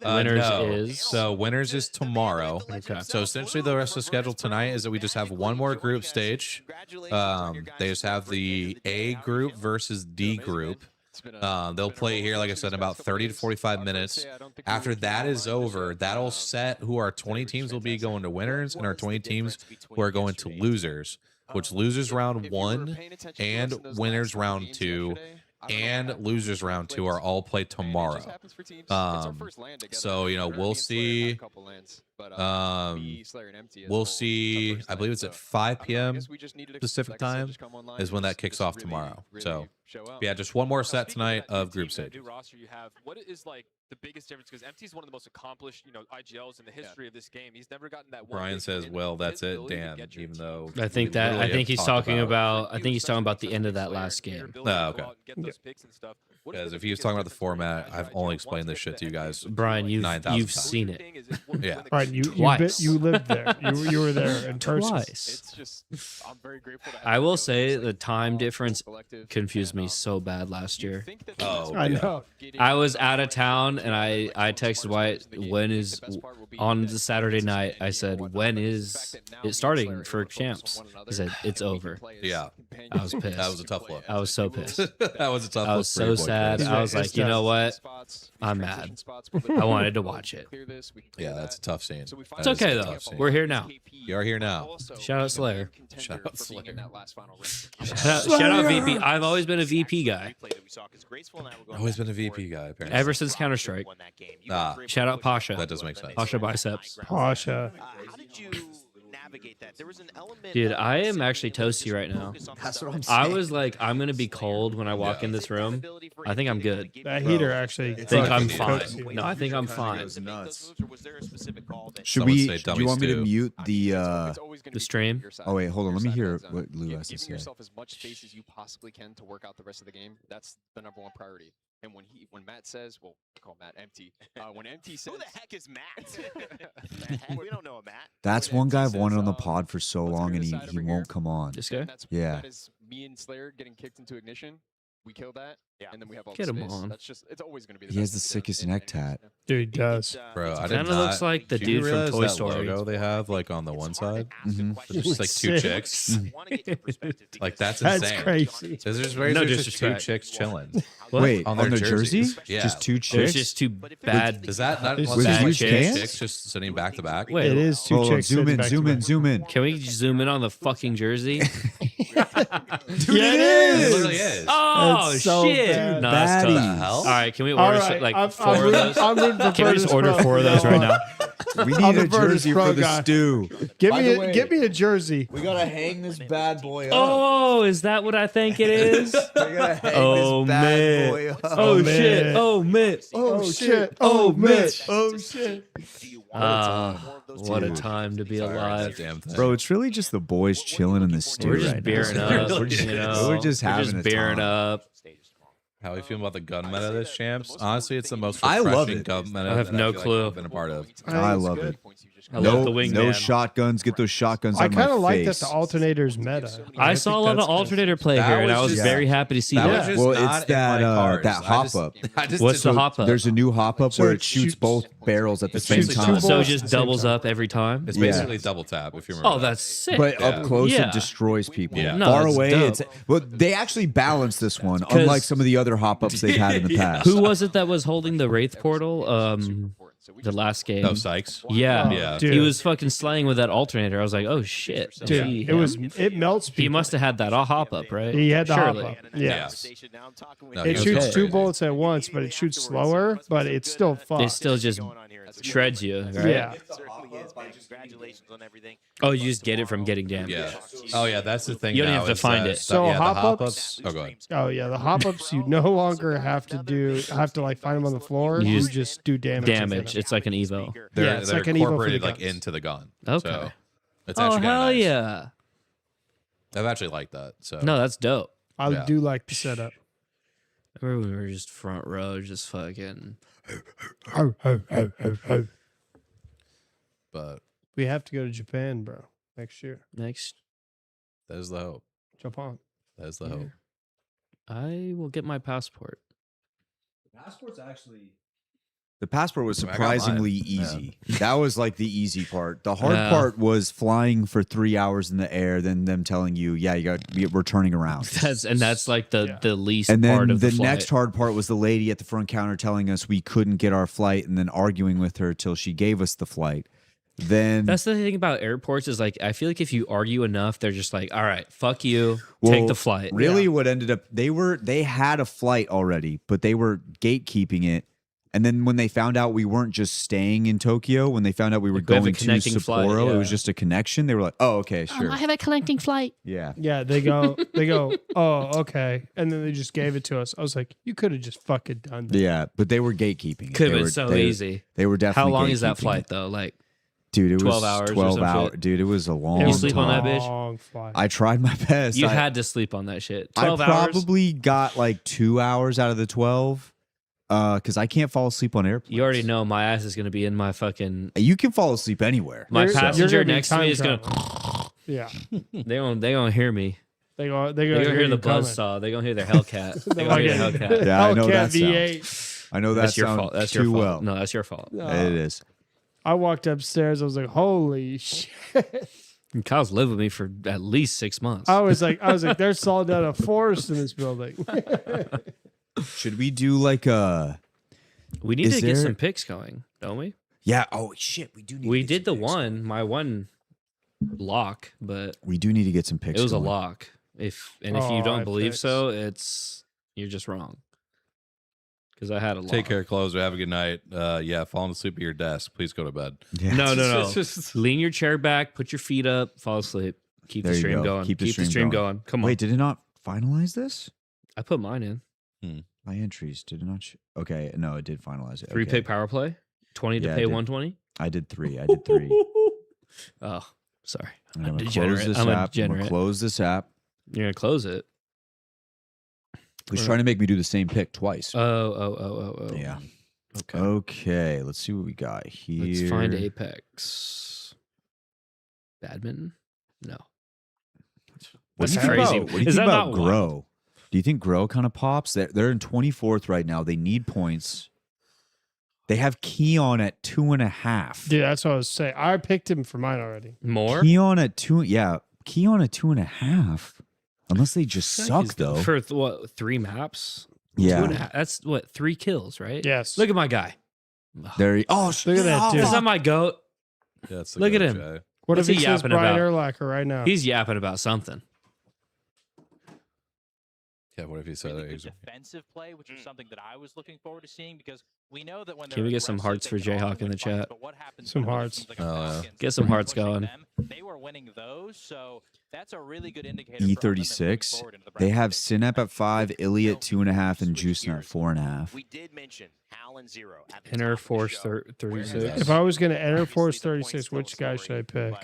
[SPEAKER 7] Winners
[SPEAKER 2] No.
[SPEAKER 7] is
[SPEAKER 2] So winners is tomorrow.
[SPEAKER 7] Okay.
[SPEAKER 2] So essentially the rest of the schedule tonight is that we just have one more group stage. They just have the A group versus D group. They'll play here, like I said, in about 30 to 45 minutes. After that is over, that'll set who our 20 teams will be going to winners and our 20 teams who are going to losers, which losers round 1 and winners round 2 and losers round 2 are all played tomorrow. So, we'll see. We'll see. I believe it's at 5 p.m. Pacific time is when that kicks off tomorrow. So, yeah, just one more set tonight of group stage.
[SPEAKER 6] What is like the biggest difference? Because MT is one of the most accomplished, IGLs in the history of this game. He's never gotten that.
[SPEAKER 2] Brian says, "Well, that's it, damn." Even though
[SPEAKER 7] I think he's talking about the end of that last game.
[SPEAKER 2] Oh, okay. Because if he was talking about the format, I've only explained this shit to you guys.
[SPEAKER 7] Brian, you've
[SPEAKER 2] 9,000
[SPEAKER 7] you've
[SPEAKER 2] times.
[SPEAKER 7] seen it.
[SPEAKER 2] Yeah.
[SPEAKER 1] Right,
[SPEAKER 7] Twice.
[SPEAKER 1] you lived there. You were there in person.
[SPEAKER 7] Twice.
[SPEAKER 6] It's just, I'm very grateful.
[SPEAKER 7] I will say the time difference confused me so bad last year.
[SPEAKER 2] Oh,
[SPEAKER 1] I
[SPEAKER 2] yeah.
[SPEAKER 1] know.
[SPEAKER 7] I was out of town and I texted Wyatt, when is on the Saturday night, I said, when is it starting for champs? He said, it's over.
[SPEAKER 2] Yeah.
[SPEAKER 7] I was pissed.
[SPEAKER 2] That was a tough look.
[SPEAKER 7] I was so pissed.
[SPEAKER 2] That was a tough
[SPEAKER 7] I
[SPEAKER 2] look.
[SPEAKER 7] was
[SPEAKER 2] for your
[SPEAKER 7] so
[SPEAKER 2] boy,
[SPEAKER 7] sad.
[SPEAKER 2] Chris.
[SPEAKER 7] I was like,
[SPEAKER 1] It's
[SPEAKER 7] you know
[SPEAKER 1] tough.
[SPEAKER 7] what? I'm mad. I wanted to watch it.
[SPEAKER 2] Yeah, that's a tough scene.
[SPEAKER 7] It's okay though. We're here now.
[SPEAKER 2] You're here now.
[SPEAKER 7] Shout out Slayer.
[SPEAKER 2] Shout out Slayer.
[SPEAKER 7] Shout out VP. I've always been a VP guy.
[SPEAKER 2] Always been a VP guy, apparently.
[SPEAKER 7] Ever since Counter Strike.
[SPEAKER 2] Ah,
[SPEAKER 7] Shout out Pasha.
[SPEAKER 2] that doesn't make sense.
[SPEAKER 7] Pasha biceps.
[SPEAKER 1] Pasha.
[SPEAKER 8] How did you navigate that? There was an element.
[SPEAKER 7] Dude, I am actually toasty right now.
[SPEAKER 3] That's what I'm
[SPEAKER 7] I
[SPEAKER 3] saying.
[SPEAKER 7] was like, I'm gonna be cold when I walk in this room. I think I'm good.
[SPEAKER 1] That heater actually.
[SPEAKER 7] I think I'm
[SPEAKER 1] fucking
[SPEAKER 7] fine.
[SPEAKER 1] cooks you.
[SPEAKER 7] No, I think I'm fine.
[SPEAKER 3] Nuts. Should
[SPEAKER 2] Someone
[SPEAKER 3] we?
[SPEAKER 2] say
[SPEAKER 3] Do you want me to
[SPEAKER 2] dummies
[SPEAKER 3] mute the?
[SPEAKER 7] The stream?
[SPEAKER 3] Oh wait, hold on. Let me hear what Lou has to
[SPEAKER 6] Giving
[SPEAKER 3] say.
[SPEAKER 6] yourself as much space as you possibly can to work out the rest of the game. That's the #1 priority. And when Matt says, well, I call Matt Empty. When Empty says,
[SPEAKER 8] Who the heck is Matt? We don't know a Matt.
[SPEAKER 3] That's one guy I've wanted on the pod for so long, and he won't come on.
[SPEAKER 7] This guy?
[SPEAKER 3] Yeah.
[SPEAKER 6] That is me and Slayer getting kicked into ignition. We killed that.
[SPEAKER 8] Yeah.
[SPEAKER 6] And then we have all
[SPEAKER 7] Get
[SPEAKER 6] the
[SPEAKER 7] him
[SPEAKER 6] space.
[SPEAKER 7] on.
[SPEAKER 6] That's just, it's always going to be the
[SPEAKER 3] He has
[SPEAKER 6] best
[SPEAKER 3] the
[SPEAKER 6] thing to do
[SPEAKER 3] sickest
[SPEAKER 6] in
[SPEAKER 3] neck
[SPEAKER 6] any
[SPEAKER 3] tat.
[SPEAKER 6] game.
[SPEAKER 1] Dude, he does.
[SPEAKER 2] Bro, I did
[SPEAKER 7] Kinda
[SPEAKER 2] not.
[SPEAKER 7] looks like the
[SPEAKER 2] do you
[SPEAKER 7] dude from
[SPEAKER 2] realize
[SPEAKER 7] Toy
[SPEAKER 2] that
[SPEAKER 7] Story.
[SPEAKER 2] logo they have like on the one side.
[SPEAKER 3] Mhm.
[SPEAKER 2] It's just like two
[SPEAKER 1] Sick.
[SPEAKER 2] chicks. Like that's
[SPEAKER 1] That's
[SPEAKER 2] insane.
[SPEAKER 1] crazy.
[SPEAKER 2] There's just,
[SPEAKER 7] No
[SPEAKER 2] there's just two
[SPEAKER 7] disrespect.
[SPEAKER 2] chicks chilling.
[SPEAKER 7] What?
[SPEAKER 3] Wait,
[SPEAKER 2] On
[SPEAKER 3] on
[SPEAKER 2] their
[SPEAKER 3] their jersey?
[SPEAKER 2] jerseys. Yeah.
[SPEAKER 3] Just two
[SPEAKER 7] There's
[SPEAKER 3] chicks?
[SPEAKER 7] just two bad.
[SPEAKER 2] Is that not
[SPEAKER 1] With
[SPEAKER 2] one
[SPEAKER 7] bad
[SPEAKER 2] like
[SPEAKER 7] chicks?
[SPEAKER 2] chicks just sitting back to back?
[SPEAKER 7] Wait,
[SPEAKER 1] It is two
[SPEAKER 3] Hold on,
[SPEAKER 1] chicks.
[SPEAKER 3] zoom
[SPEAKER 1] sitting
[SPEAKER 3] in,
[SPEAKER 1] back to
[SPEAKER 3] zoom in,
[SPEAKER 1] back.
[SPEAKER 3] zoom in.
[SPEAKER 7] Can we zoom in on the fucking jersey?
[SPEAKER 1] Dude, it
[SPEAKER 2] It
[SPEAKER 1] is.
[SPEAKER 2] literally is.
[SPEAKER 7] Oh
[SPEAKER 1] That's so
[SPEAKER 7] shit!
[SPEAKER 1] bad.
[SPEAKER 7] No, that's tough.
[SPEAKER 3] Baddies.
[SPEAKER 2] The hell?
[SPEAKER 7] All right, can we
[SPEAKER 1] All
[SPEAKER 7] order
[SPEAKER 1] right,
[SPEAKER 7] like
[SPEAKER 1] I'm
[SPEAKER 7] 4 of those?
[SPEAKER 1] I'm rooting for
[SPEAKER 7] Can we just
[SPEAKER 1] Virtus
[SPEAKER 7] order
[SPEAKER 1] Pro.
[SPEAKER 7] 4 of those right now?
[SPEAKER 3] We
[SPEAKER 1] I'm
[SPEAKER 3] need
[SPEAKER 1] the
[SPEAKER 3] a
[SPEAKER 1] Virtus
[SPEAKER 3] jersey
[SPEAKER 1] Pro
[SPEAKER 3] for the
[SPEAKER 1] guy.
[SPEAKER 3] stew.
[SPEAKER 1] Give
[SPEAKER 3] By
[SPEAKER 1] me
[SPEAKER 3] the
[SPEAKER 1] a,
[SPEAKER 3] way-
[SPEAKER 1] give me a jersey.
[SPEAKER 3] We gotta hang this bad boy up.
[SPEAKER 7] Oh, is that what I think it is?
[SPEAKER 3] We gotta hang
[SPEAKER 7] Oh,
[SPEAKER 3] this bad
[SPEAKER 7] man.
[SPEAKER 3] boy up.
[SPEAKER 7] Oh shit!
[SPEAKER 1] man.
[SPEAKER 7] Oh man!
[SPEAKER 1] Oh shit!
[SPEAKER 7] Oh,
[SPEAKER 1] Oh Mitch!
[SPEAKER 3] Oh shit.
[SPEAKER 7] What a
[SPEAKER 3] Dude.
[SPEAKER 7] time to be
[SPEAKER 2] Sorry,
[SPEAKER 7] alive.
[SPEAKER 2] that damn thing.
[SPEAKER 3] Bro, it's really just the boys chilling in the stew
[SPEAKER 7] We're just
[SPEAKER 3] right
[SPEAKER 7] beering
[SPEAKER 3] now.
[SPEAKER 7] up.
[SPEAKER 3] We're just having a
[SPEAKER 7] beering
[SPEAKER 3] time.
[SPEAKER 7] up.
[SPEAKER 2] How are you feeling about the gun meta this champs? Honestly, it's the most
[SPEAKER 3] I love
[SPEAKER 2] refreshing
[SPEAKER 3] it.
[SPEAKER 2] gun meta
[SPEAKER 7] I have
[SPEAKER 2] that
[SPEAKER 7] no
[SPEAKER 2] feel like
[SPEAKER 7] clue.
[SPEAKER 2] I've been a part of.
[SPEAKER 3] I love it.
[SPEAKER 7] I love the wingman.
[SPEAKER 3] No shotguns. Get those shotguns
[SPEAKER 1] I
[SPEAKER 3] out of my
[SPEAKER 1] kind of like that
[SPEAKER 3] face.
[SPEAKER 1] the alternators meta.
[SPEAKER 7] I saw a lot of alternator play
[SPEAKER 2] That
[SPEAKER 7] here, and
[SPEAKER 2] was
[SPEAKER 7] I was
[SPEAKER 2] just-
[SPEAKER 7] very happy to see
[SPEAKER 2] That
[SPEAKER 7] that.
[SPEAKER 2] was just
[SPEAKER 3] Well,
[SPEAKER 2] not
[SPEAKER 3] it's
[SPEAKER 2] in my
[SPEAKER 3] that
[SPEAKER 2] cards.
[SPEAKER 3] that
[SPEAKER 2] I
[SPEAKER 3] hop
[SPEAKER 2] just-
[SPEAKER 3] up.
[SPEAKER 2] I just
[SPEAKER 7] What's the
[SPEAKER 2] didn't-
[SPEAKER 7] hop up?
[SPEAKER 3] There's a new hop up
[SPEAKER 1] So
[SPEAKER 3] where
[SPEAKER 1] it
[SPEAKER 3] it shoots
[SPEAKER 1] shoots-
[SPEAKER 3] both barrels at the
[SPEAKER 2] It
[SPEAKER 3] same
[SPEAKER 1] shoots two
[SPEAKER 3] time.
[SPEAKER 1] balls.
[SPEAKER 7] So it
[SPEAKER 1] at the
[SPEAKER 7] just
[SPEAKER 1] same
[SPEAKER 7] doubles
[SPEAKER 1] time.
[SPEAKER 7] up every time.
[SPEAKER 2] It's
[SPEAKER 3] Yeah.
[SPEAKER 2] basically double tap if you remember.
[SPEAKER 7] Oh,
[SPEAKER 2] that.
[SPEAKER 7] that's sick.
[SPEAKER 3] But
[SPEAKER 2] Yeah.
[SPEAKER 3] up close,
[SPEAKER 7] Yeah.
[SPEAKER 3] it destroys people.
[SPEAKER 2] Yeah.
[SPEAKER 7] No,
[SPEAKER 3] Far
[SPEAKER 7] it's
[SPEAKER 3] away,
[SPEAKER 7] dope.
[SPEAKER 3] it's well. They actually balanced this one, unlike some of the other hop ups they've had in the past.
[SPEAKER 7] Who was it that was holding the Wraith portal? The last game.
[SPEAKER 2] No, Sykes.
[SPEAKER 7] Yeah,
[SPEAKER 2] Yeah.
[SPEAKER 1] Dude.
[SPEAKER 7] he was fucking slaying with that alternator. I was like, oh shit,
[SPEAKER 1] Dude,
[SPEAKER 7] Gee,
[SPEAKER 1] it melts people.
[SPEAKER 7] He must have had that hop up, right?
[SPEAKER 1] He had the
[SPEAKER 7] Surely.
[SPEAKER 1] hop up. Yeah.
[SPEAKER 2] No,
[SPEAKER 1] It
[SPEAKER 2] he was
[SPEAKER 1] shoots
[SPEAKER 2] going
[SPEAKER 1] two
[SPEAKER 2] crazy.
[SPEAKER 1] bullets at once, but it shoots slower, but it's still fun.
[SPEAKER 7] It still just shreds you, right?
[SPEAKER 1] Yeah.
[SPEAKER 8] Congratulations on everything.
[SPEAKER 7] Oh, you just get it from getting damaged.
[SPEAKER 2] Yeah. Oh yeah, that's the thing.
[SPEAKER 7] You don't
[SPEAKER 2] now
[SPEAKER 7] have to
[SPEAKER 2] is
[SPEAKER 7] find
[SPEAKER 2] that-
[SPEAKER 7] it.
[SPEAKER 1] So
[SPEAKER 2] yeah, the
[SPEAKER 1] hop-ups-
[SPEAKER 2] Oh, go ahead.
[SPEAKER 1] Oh yeah, the hop ups you no longer have to like find them on the floor.
[SPEAKER 7] You
[SPEAKER 1] You
[SPEAKER 7] just
[SPEAKER 1] just do damage.
[SPEAKER 7] Damage. It's like an Evo.
[SPEAKER 2] They're,
[SPEAKER 1] Yeah, it's
[SPEAKER 2] they're
[SPEAKER 1] like an Evo for the
[SPEAKER 2] incorporated like
[SPEAKER 1] guns.
[SPEAKER 2] into the gun.
[SPEAKER 7] Okay.
[SPEAKER 2] So it's
[SPEAKER 7] Oh
[SPEAKER 2] actually kinda
[SPEAKER 7] hell
[SPEAKER 2] nice.
[SPEAKER 7] yeah!
[SPEAKER 2] I've actually liked that. So
[SPEAKER 7] No, that's dope.
[SPEAKER 1] I
[SPEAKER 2] Yeah.
[SPEAKER 1] do like the setup.
[SPEAKER 7] I remember we were just front row, just fucking.
[SPEAKER 2] but
[SPEAKER 1] We have to go to Japan, bro, next year.
[SPEAKER 7] Next,
[SPEAKER 2] that is the hope.
[SPEAKER 1] Japan.
[SPEAKER 2] That is the hope.
[SPEAKER 7] I will get my passport.
[SPEAKER 3] The passport was
[SPEAKER 2] I got mine.
[SPEAKER 3] surprisingly
[SPEAKER 2] Yeah.
[SPEAKER 3] easy. That was like the easy part. The hard
[SPEAKER 7] Yeah.
[SPEAKER 3] part was flying for 3 hours in the air, then them telling you, "Yeah, we're turning around."
[SPEAKER 7] That's like the least
[SPEAKER 3] And
[SPEAKER 7] part
[SPEAKER 3] then
[SPEAKER 7] of the
[SPEAKER 3] the
[SPEAKER 7] flight.
[SPEAKER 3] next hard part was the lady at the front counter telling us we couldn't get our flight, and then arguing with her till she gave us the flight. Then
[SPEAKER 7] That's the thing about airports is like I feel like if you argue enough, they're just like, all right, fuck you,
[SPEAKER 3] Well,
[SPEAKER 7] take the flight.
[SPEAKER 3] Really, what ended up they had a flight already, but they were gatekeeping it. And then when they found out we weren't just staying in Tokyo, when they found out we were
[SPEAKER 7] Like, we have a
[SPEAKER 3] going to
[SPEAKER 7] connecting
[SPEAKER 3] Sapporo,
[SPEAKER 7] flight,
[SPEAKER 3] it was
[SPEAKER 7] yeah.
[SPEAKER 3] just a connection. They were like, "Oh, okay, sure."
[SPEAKER 11] I have a connecting flight.
[SPEAKER 3] Yeah.
[SPEAKER 1] Yeah, they go, oh, okay. And then they just gave it to us. I was like, you could have just fucking done that.
[SPEAKER 3] Yeah, but they were gatekeeping it.
[SPEAKER 7] Could have
[SPEAKER 3] They
[SPEAKER 7] been
[SPEAKER 3] were-
[SPEAKER 7] so
[SPEAKER 3] they-
[SPEAKER 7] easy.
[SPEAKER 3] They were
[SPEAKER 7] How
[SPEAKER 3] definitely
[SPEAKER 7] long is that
[SPEAKER 3] gatekeeping
[SPEAKER 7] flight
[SPEAKER 3] it.
[SPEAKER 7] though? Like
[SPEAKER 3] Dude, it
[SPEAKER 7] 12
[SPEAKER 3] was
[SPEAKER 7] hours or
[SPEAKER 3] 12
[SPEAKER 7] some
[SPEAKER 3] hours.
[SPEAKER 7] shit?
[SPEAKER 3] Dude, it was a long
[SPEAKER 7] You sleep on that bitch?
[SPEAKER 1] Long flight.
[SPEAKER 3] I tried my best.
[SPEAKER 7] you
[SPEAKER 3] I,
[SPEAKER 7] had to sleep on that shit.
[SPEAKER 3] I
[SPEAKER 7] 12 hours.
[SPEAKER 3] probably got like 2 hours out of the 12 because I can't fall asleep on airplanes.
[SPEAKER 7] You already know my ass is gonna be in my fucking.
[SPEAKER 3] You can fall asleep anywhere.
[SPEAKER 7] My
[SPEAKER 1] You're-
[SPEAKER 7] passenger
[SPEAKER 1] you're gonna be
[SPEAKER 7] next to me
[SPEAKER 1] time
[SPEAKER 7] is gonna.
[SPEAKER 1] traveling. Yeah.
[SPEAKER 7] They gonna hear me.
[SPEAKER 1] They go
[SPEAKER 7] They gonna hear the
[SPEAKER 1] you coming.
[SPEAKER 7] buzzsaw. They gonna hear the Hellcat. They gonna hear the
[SPEAKER 1] fucking
[SPEAKER 7] Hellcat.
[SPEAKER 3] Yeah, I know
[SPEAKER 1] Hellcat
[SPEAKER 3] that
[SPEAKER 1] V8.
[SPEAKER 3] I know that
[SPEAKER 7] That's your
[SPEAKER 3] sounds
[SPEAKER 7] fault. That's
[SPEAKER 3] too
[SPEAKER 7] your fault.
[SPEAKER 3] well.
[SPEAKER 7] No, that's your fault.
[SPEAKER 3] It is.
[SPEAKER 1] I walked upstairs. I was like, holy shit.
[SPEAKER 7] And Kyle's lived with me for at least 6 months.
[SPEAKER 1] I was like, there's solid out of forest in this building.
[SPEAKER 3] Should we do like a?
[SPEAKER 7] we need
[SPEAKER 3] is
[SPEAKER 7] to get
[SPEAKER 3] there-
[SPEAKER 7] some picks going, don't we?
[SPEAKER 3] Yeah. Oh shit, we do. Need
[SPEAKER 7] We
[SPEAKER 3] to get
[SPEAKER 7] did the
[SPEAKER 3] some picks.
[SPEAKER 7] one, my one lock, but
[SPEAKER 3] We do need to get some picks.
[SPEAKER 7] it was
[SPEAKER 3] going.
[SPEAKER 7] a lock. If
[SPEAKER 1] Oh,
[SPEAKER 7] you
[SPEAKER 1] I
[SPEAKER 7] don't believe
[SPEAKER 1] picks.
[SPEAKER 7] so, you're just wrong. Because I had a lock.
[SPEAKER 2] Take care, close. Have a good night. Yeah, falling asleep at your desk. Please go to bed.
[SPEAKER 3] Yeah.
[SPEAKER 7] No. Lean your chair back, put your feet up, fall asleep. Keep
[SPEAKER 3] There
[SPEAKER 7] the
[SPEAKER 3] you
[SPEAKER 7] stream
[SPEAKER 3] go.
[SPEAKER 7] going.
[SPEAKER 3] Keep the
[SPEAKER 7] Keep the
[SPEAKER 3] stream
[SPEAKER 7] stream
[SPEAKER 3] going.
[SPEAKER 7] going. Come on.
[SPEAKER 3] Wait, did it not finalize this?
[SPEAKER 7] I put mine in.
[SPEAKER 3] My entries did it not. Okay, no, it did finalize it.
[SPEAKER 7] Three
[SPEAKER 3] okay.
[SPEAKER 7] pick power play. 20 to
[SPEAKER 3] Yeah, I
[SPEAKER 7] pay
[SPEAKER 3] did.
[SPEAKER 7] 120.
[SPEAKER 3] I did 3. I did 3.
[SPEAKER 7] Oh, sorry.
[SPEAKER 3] And
[SPEAKER 7] I'm
[SPEAKER 3] I'm gonna
[SPEAKER 7] degenerate.
[SPEAKER 3] close this
[SPEAKER 7] I'm a
[SPEAKER 3] app. I'm
[SPEAKER 7] degenerate.
[SPEAKER 3] gonna close this app.
[SPEAKER 7] You're gonna close it.
[SPEAKER 3] He's trying to make me do the same pick twice.
[SPEAKER 7] Oh.
[SPEAKER 3] Yeah.
[SPEAKER 7] Okay.
[SPEAKER 3] Okay, let's see what we got here.
[SPEAKER 7] Let's find Apex. Badminton? No.
[SPEAKER 3] What do
[SPEAKER 7] That's
[SPEAKER 3] you think
[SPEAKER 7] crazy.
[SPEAKER 3] about, what do you
[SPEAKER 7] Is
[SPEAKER 3] think
[SPEAKER 7] that
[SPEAKER 3] about
[SPEAKER 7] not
[SPEAKER 3] Grow?
[SPEAKER 7] wild?
[SPEAKER 3] Do you think Grow kind of pops? They're in 24th right now. They need points. They have Keon at 2.5.
[SPEAKER 1] Dude, that's what I was saying. I picked him for mine already.
[SPEAKER 7] More?
[SPEAKER 3] Keon at 2. Yeah, Keon at 2.5. Unless they just suck though.
[SPEAKER 7] For what, 3 maps?
[SPEAKER 3] Yeah.
[SPEAKER 7] 2.5. That's what, 3 kills, right?
[SPEAKER 1] Yes.
[SPEAKER 7] Look at my guy.
[SPEAKER 3] There. Oh,
[SPEAKER 1] Look at that dude.
[SPEAKER 7] Is that my goat?
[SPEAKER 2] Yeah, that's the
[SPEAKER 7] Look at
[SPEAKER 2] go,
[SPEAKER 7] him.
[SPEAKER 2] Jay.
[SPEAKER 1] What
[SPEAKER 7] What's
[SPEAKER 1] if
[SPEAKER 7] he
[SPEAKER 1] he says
[SPEAKER 7] yapping
[SPEAKER 1] Brian
[SPEAKER 7] about?
[SPEAKER 1] Urlacher right now?
[SPEAKER 7] He's yapping about something.
[SPEAKER 2] Yeah, what if he said
[SPEAKER 4] Really
[SPEAKER 2] that?
[SPEAKER 4] good defensive play, which is something that I was looking forward to seeing because
[SPEAKER 10] We know that when
[SPEAKER 7] Can we get some hearts for Jayhawk in the chat?
[SPEAKER 1] Some hearts.
[SPEAKER 7] Get some hearts going.
[SPEAKER 10] They were winning those, so that's a really good indicator.
[SPEAKER 3] E36. They have Synap at 5, Illy at 2.5, and Juicena at 4.5.
[SPEAKER 8] We did mention Hal and Zero at the
[SPEAKER 1] Enter
[SPEAKER 8] top of the
[SPEAKER 1] Force
[SPEAKER 8] show.
[SPEAKER 1] 36. If I was going to enter Force 36, which guy should I pick?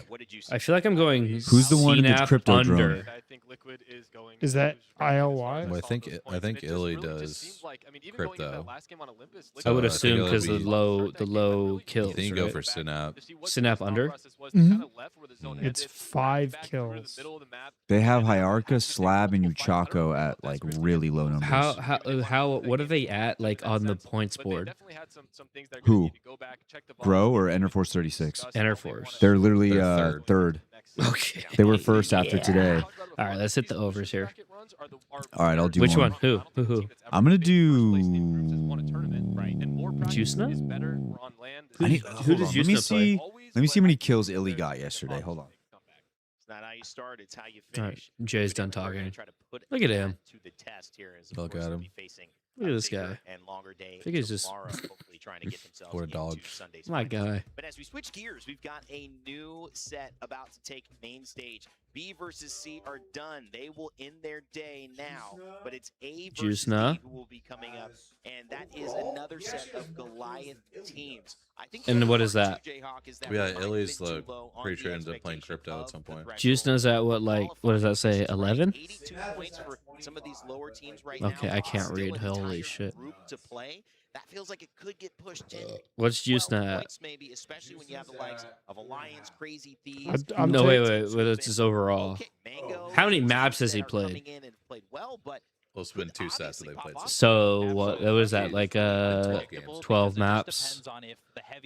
[SPEAKER 7] I feel like I'm going.
[SPEAKER 3] Who's the one with
[SPEAKER 7] CNAP
[SPEAKER 3] crypto
[SPEAKER 7] under?
[SPEAKER 3] drone?
[SPEAKER 6] I think Liquid is going.
[SPEAKER 1] Is that ILY?
[SPEAKER 2] Well, I think Illy does crypto.
[SPEAKER 7] I would
[SPEAKER 2] So
[SPEAKER 7] assume
[SPEAKER 2] it'll
[SPEAKER 7] because
[SPEAKER 2] be-
[SPEAKER 7] the low
[SPEAKER 2] I
[SPEAKER 7] kills.
[SPEAKER 2] think you go
[SPEAKER 7] right?
[SPEAKER 2] for Synap.
[SPEAKER 7] Synap under?
[SPEAKER 1] It's 5 kills.
[SPEAKER 3] They have Hyarka, Slab, and Uchako at like really low numbers.
[SPEAKER 7] How what are they at like on the points board?
[SPEAKER 3] Who? Grow or Enter Force 36?
[SPEAKER 7] Enter Force.
[SPEAKER 3] They're literally
[SPEAKER 2] They're
[SPEAKER 3] third.
[SPEAKER 7] Okay.
[SPEAKER 3] They were first after
[SPEAKER 7] Yeah.
[SPEAKER 3] today.
[SPEAKER 7] All right, let's hit the overs here.
[SPEAKER 3] All right, I'll do
[SPEAKER 7] Which
[SPEAKER 3] one.
[SPEAKER 7] one? Who?
[SPEAKER 3] I'm gonna do.
[SPEAKER 7] Juicena?
[SPEAKER 3] I need,
[SPEAKER 7] Who
[SPEAKER 3] hold
[SPEAKER 7] does
[SPEAKER 3] on. Let me
[SPEAKER 7] Juicena play?
[SPEAKER 3] see. Let me see how many kills Illy got yesterday. Hold on.
[SPEAKER 8] It's not how you start, it's how you
[SPEAKER 7] All right,
[SPEAKER 8] finish.
[SPEAKER 7] Jay's done
[SPEAKER 8] We're gonna
[SPEAKER 7] talking.
[SPEAKER 8] try to put
[SPEAKER 7] Look at him.
[SPEAKER 8] that to the test here as, of
[SPEAKER 2] Look
[SPEAKER 8] course,
[SPEAKER 2] at
[SPEAKER 8] they'll
[SPEAKER 2] him.
[SPEAKER 8] be facing
[SPEAKER 7] Look at
[SPEAKER 8] a
[SPEAKER 7] this
[SPEAKER 8] bigger
[SPEAKER 7] guy.
[SPEAKER 8] and longer day
[SPEAKER 7] I think he's just-
[SPEAKER 8] tomorrow, hopefully trying to get themselves
[SPEAKER 2] What a
[SPEAKER 8] into
[SPEAKER 2] dog.
[SPEAKER 8] Sunday's
[SPEAKER 7] My
[SPEAKER 8] finals.
[SPEAKER 7] guy.
[SPEAKER 8] But as we switch gears, we've got a new set about to take main stage. B versus C are done. They will end their day now, but it's A versus
[SPEAKER 7] Juicena.
[SPEAKER 8] D who will be coming up, and that is another set of Goliath teams. I think
[SPEAKER 7] And
[SPEAKER 8] the
[SPEAKER 7] what is
[SPEAKER 8] part
[SPEAKER 7] that?
[SPEAKER 8] to Jayhawk is that
[SPEAKER 2] Yeah,
[SPEAKER 8] we might
[SPEAKER 2] Illy's
[SPEAKER 8] have been
[SPEAKER 2] like
[SPEAKER 8] too low on
[SPEAKER 2] pretty
[SPEAKER 8] the
[SPEAKER 2] sure ends up playing
[SPEAKER 8] expectation
[SPEAKER 2] crypto at
[SPEAKER 8] of
[SPEAKER 2] some
[SPEAKER 8] the
[SPEAKER 2] point.
[SPEAKER 8] threshold.
[SPEAKER 7] Juicena's at what, like, what does that say? 11?
[SPEAKER 8] 82 points for some of these lower teams right
[SPEAKER 7] Okay,
[SPEAKER 8] now.
[SPEAKER 7] I can't
[SPEAKER 8] Still
[SPEAKER 7] read.
[SPEAKER 8] an
[SPEAKER 7] Holy
[SPEAKER 8] entire
[SPEAKER 7] shit.
[SPEAKER 8] group to play. That feels like it could get pushed 10,
[SPEAKER 7] What's
[SPEAKER 8] 12
[SPEAKER 7] Juicena at?
[SPEAKER 8] points maybe, especially when you have the likes of Alliance, Crazy Thieves.
[SPEAKER 1] I'm
[SPEAKER 7] No,
[SPEAKER 1] taking-
[SPEAKER 7] wait. What's his overall?
[SPEAKER 8] Okay, Mango,
[SPEAKER 7] How many
[SPEAKER 8] teams
[SPEAKER 7] maps has he
[SPEAKER 8] that are coming
[SPEAKER 7] played?
[SPEAKER 8] in and played well, but
[SPEAKER 2] Well, it's been 2 sets that they played.
[SPEAKER 7] So what was that, like 12 maps?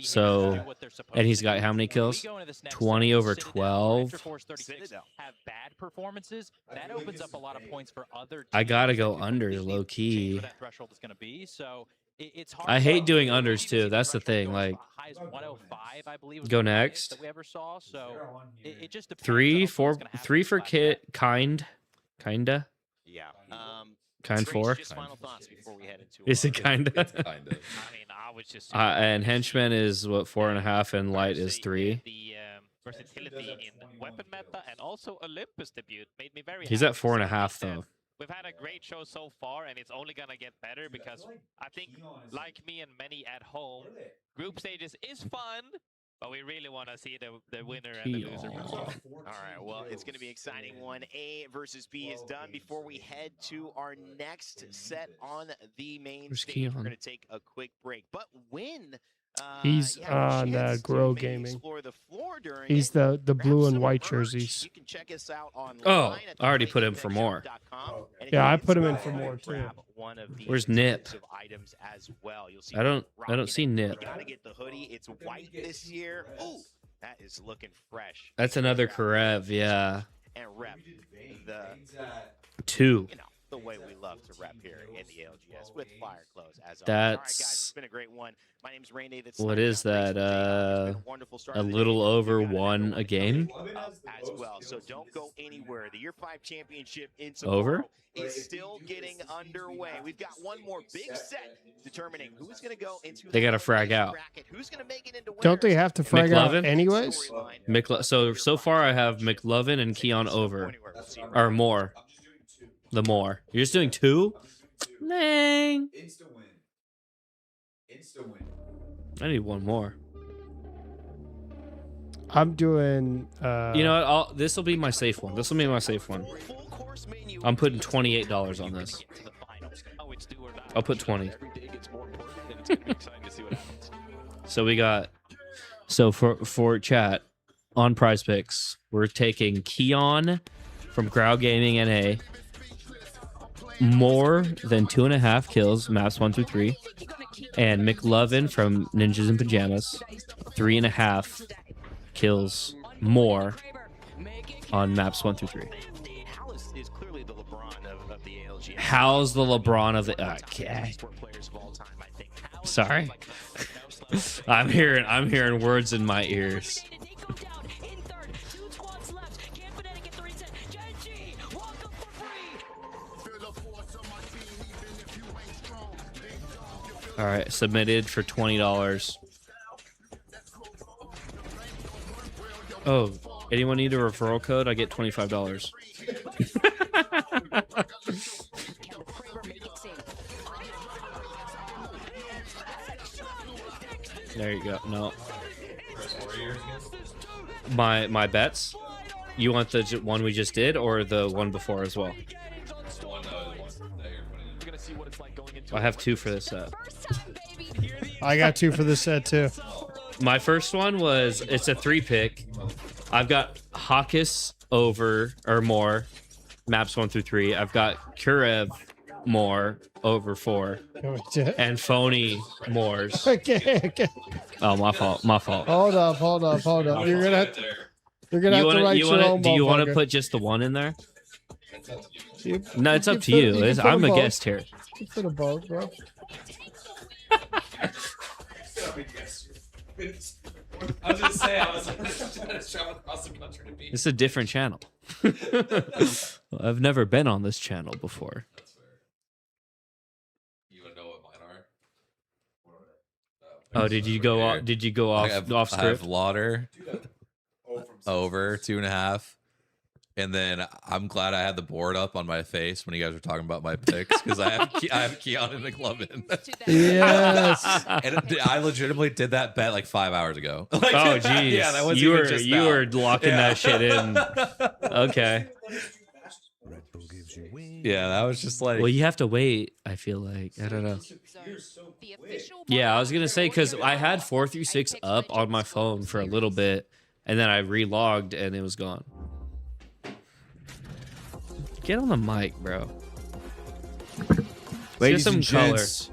[SPEAKER 7] So, and he's got how many kills? 20 over 12.
[SPEAKER 10] Have bad performances. That opens up a lot of points for other.
[SPEAKER 7] I gotta
[SPEAKER 10] teams
[SPEAKER 7] go
[SPEAKER 10] that could
[SPEAKER 7] under,
[SPEAKER 10] really
[SPEAKER 7] low
[SPEAKER 10] change
[SPEAKER 7] key.
[SPEAKER 10] what that threshold is going to be. So it's hard.
[SPEAKER 7] I
[SPEAKER 10] to
[SPEAKER 7] hate
[SPEAKER 10] know.
[SPEAKER 7] doing
[SPEAKER 10] The
[SPEAKER 7] unders too.
[SPEAKER 10] PVC
[SPEAKER 7] That's the
[SPEAKER 10] threshold
[SPEAKER 7] thing.
[SPEAKER 10] goes
[SPEAKER 7] Like,
[SPEAKER 10] as high as 105, I believe. was
[SPEAKER 7] go
[SPEAKER 10] the highest
[SPEAKER 7] next.
[SPEAKER 10] that we ever saw. So it just depends. I
[SPEAKER 7] three,
[SPEAKER 10] don't think
[SPEAKER 7] four,
[SPEAKER 10] it's gonna happen
[SPEAKER 7] 3 for
[SPEAKER 10] fast.
[SPEAKER 7] Kit, kinda.
[SPEAKER 8] yeah.
[SPEAKER 7] Kind
[SPEAKER 8] Strange,
[SPEAKER 7] 4.
[SPEAKER 8] Just final thoughts before we head into
[SPEAKER 7] Is it kinda?
[SPEAKER 2] Kind of.
[SPEAKER 10] I mean, I was just.
[SPEAKER 7] And henchman is what, 4.5, and light is 3.
[SPEAKER 10] The versatility in weapon meta and also Olympus debut made me very.
[SPEAKER 7] He's
[SPEAKER 10] happy
[SPEAKER 7] at
[SPEAKER 10] to
[SPEAKER 7] 4.5
[SPEAKER 10] see that
[SPEAKER 7] though.
[SPEAKER 10] We've had a great show so far, and it's only gonna get better because I think, like me and many at home, group stages is fun, but we really want to see the winner and the loser.
[SPEAKER 8] All right, well, it's going to be an exciting one. A versus B is done. Before we head to our next set on the main
[SPEAKER 7] Where's
[SPEAKER 8] stage, we're
[SPEAKER 7] Keon?
[SPEAKER 8] going to take a quick break. But when
[SPEAKER 1] He's on
[SPEAKER 8] chance to
[SPEAKER 1] Grow
[SPEAKER 8] maybe
[SPEAKER 1] Gaming.
[SPEAKER 8] explore the floor during
[SPEAKER 1] He's
[SPEAKER 8] it,
[SPEAKER 1] the
[SPEAKER 8] grab
[SPEAKER 1] blue and
[SPEAKER 8] some
[SPEAKER 1] white
[SPEAKER 8] merch.
[SPEAKER 1] jerseys.
[SPEAKER 8] You can check us out online
[SPEAKER 7] Oh,
[SPEAKER 8] at
[SPEAKER 7] I already put him for more.
[SPEAKER 8] theplaytechshop.com. And if
[SPEAKER 1] Yeah,
[SPEAKER 8] you
[SPEAKER 1] I
[SPEAKER 8] get
[SPEAKER 1] put him in
[SPEAKER 8] inspired,
[SPEAKER 1] for more, too.
[SPEAKER 8] grab one of these
[SPEAKER 7] Where's Nip?
[SPEAKER 8] exclusive items as well. You'll see
[SPEAKER 7] I don't
[SPEAKER 8] rocking
[SPEAKER 7] see
[SPEAKER 8] it.
[SPEAKER 7] Nip.
[SPEAKER 8] You gotta get the hoodie. It's white this year. Ooh, that is looking fresh.
[SPEAKER 7] That's another Karev, yeah.
[SPEAKER 8] And rep the
[SPEAKER 7] 2.
[SPEAKER 8] you know the way we love to rep here in the LGS with fire clothes. As always. All right, guys,
[SPEAKER 7] That's
[SPEAKER 8] it's been a great one. My name's Rainy. That's
[SPEAKER 7] what
[SPEAKER 8] signing
[SPEAKER 7] is
[SPEAKER 8] out. Thanks
[SPEAKER 7] that?
[SPEAKER 8] for Jayhawk. It's been a wonderful start
[SPEAKER 7] A
[SPEAKER 8] to the
[SPEAKER 7] little
[SPEAKER 8] day.
[SPEAKER 7] over
[SPEAKER 8] We got another
[SPEAKER 7] 1
[SPEAKER 8] one
[SPEAKER 7] a game.
[SPEAKER 8] up as well. So don't go anywhere. The Year 5 championship in
[SPEAKER 7] Over?
[SPEAKER 8] tomorrow is still getting underway. We've got one more big set determining who's going to go into
[SPEAKER 7] They
[SPEAKER 8] the
[SPEAKER 7] gotta frag out.
[SPEAKER 8] bracket, who's going to make it into
[SPEAKER 1] Don't they
[SPEAKER 8] winners.
[SPEAKER 1] have to frag out
[SPEAKER 7] McLovin?
[SPEAKER 1] anyways?
[SPEAKER 7] So far I have McLovin and Keon over. Or more. The more. You're just doing 2? Dang.
[SPEAKER 3] Insta win. Insta win.
[SPEAKER 7] I need one more.
[SPEAKER 1] I'm doing.
[SPEAKER 7] You know what? This will be my safe one. This will be my safe one. I'm putting $28 on this. I'll put 20. So we got. So for chat on Prize Picks, we're taking Keon from Grow Gaming NA. More than 2.5 kills, maps 1 through 3, and McLovin from Ninjas in Pajamas, 3.5 kills more on maps 1 through 3.
[SPEAKER 8] Hal is clearly the LeBron of the ALGS.
[SPEAKER 7] How's the LeBron of the? Okay,
[SPEAKER 8] Sport players of all time, I think. Hal is
[SPEAKER 7] sorry.
[SPEAKER 8] like
[SPEAKER 7] I'm hearing words in my ears. All right, submitted for $20. Oh, anyone need a referral code? I get $25. There you go. No. My bets? You want the one we just did or the one before as well? I have 2 for this set.
[SPEAKER 1] I got 2 for this set too.
[SPEAKER 7] My first one was, it's a 3-pick. I've got Hawkus over or more, maps 1 through 3. I've got Kurev more over 4, and Phony Moors.
[SPEAKER 1] Okay.
[SPEAKER 7] Oh, my fault. My fault.
[SPEAKER 1] Hold up. You're gonna have to write your own.
[SPEAKER 7] Do you want to put just the 1 in there?
[SPEAKER 1] You,
[SPEAKER 7] No, it's up to you. I'm a guest here.
[SPEAKER 1] You put them both, bro.
[SPEAKER 2] I was just saying, I was trying to travel across the country to be.
[SPEAKER 7] It's a different channel. I've never been on this channel before.
[SPEAKER 2] That's fair. You want to know what mine are?
[SPEAKER 7] Oh, did you go off? Did you go off off
[SPEAKER 2] I have
[SPEAKER 7] script?
[SPEAKER 2] Lauder over 2.5. And then I'm glad I had the board up on my face when you guys were talking about my picks because I have Keanu McLovin.
[SPEAKER 1] Yes.
[SPEAKER 2] And I legitimately did that bet like 5 hours ago. Like,
[SPEAKER 7] Oh, geez.
[SPEAKER 2] Yeah, that was
[SPEAKER 7] you
[SPEAKER 2] now.
[SPEAKER 7] were locking that shit in. Okay.
[SPEAKER 2] Yeah, that was just like.
[SPEAKER 7] Well, you have to wait. I feel like I don't know. Yeah, I was gonna say because I had 4 through 6 up on my phone for a little bit, and then I relogged and it was gone. Get on the mic, bro.
[SPEAKER 3] Ladies
[SPEAKER 7] some
[SPEAKER 3] and gents,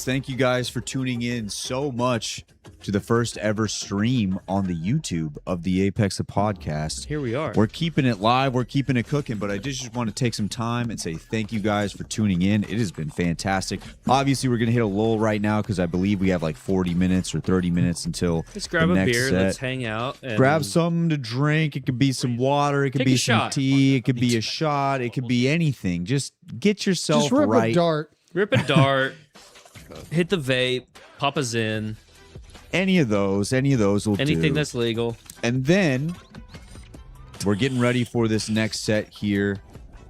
[SPEAKER 3] thank you guys for tuning in so much to the first ever stream on the YouTube of the Apex podcast.
[SPEAKER 7] Here we are.
[SPEAKER 3] We're keeping it live. We're keeping it cooking. But I just want to take some time and say thank you guys for tuning in. It has been fantastic. Obviously, we're going to hit a lull right now because I believe we have like 40 minutes or 30 minutes until
[SPEAKER 7] Let's grab
[SPEAKER 3] the
[SPEAKER 7] a
[SPEAKER 3] next
[SPEAKER 7] beer.
[SPEAKER 3] set.
[SPEAKER 7] Let's hang out. And
[SPEAKER 3] Grab something to drink. It could be some water. It could
[SPEAKER 7] Take
[SPEAKER 3] be
[SPEAKER 7] a
[SPEAKER 3] some
[SPEAKER 7] shot.
[SPEAKER 3] tea. It could be a shot. It could be anything. Just get yourself
[SPEAKER 1] Just rip
[SPEAKER 3] right.
[SPEAKER 1] a dart.
[SPEAKER 7] Rip a dart. Hit the vape. Pop a Zin.
[SPEAKER 3] Any of those will
[SPEAKER 7] Anything
[SPEAKER 3] do.
[SPEAKER 7] that's legal.
[SPEAKER 3] And then we're getting ready for this next set here.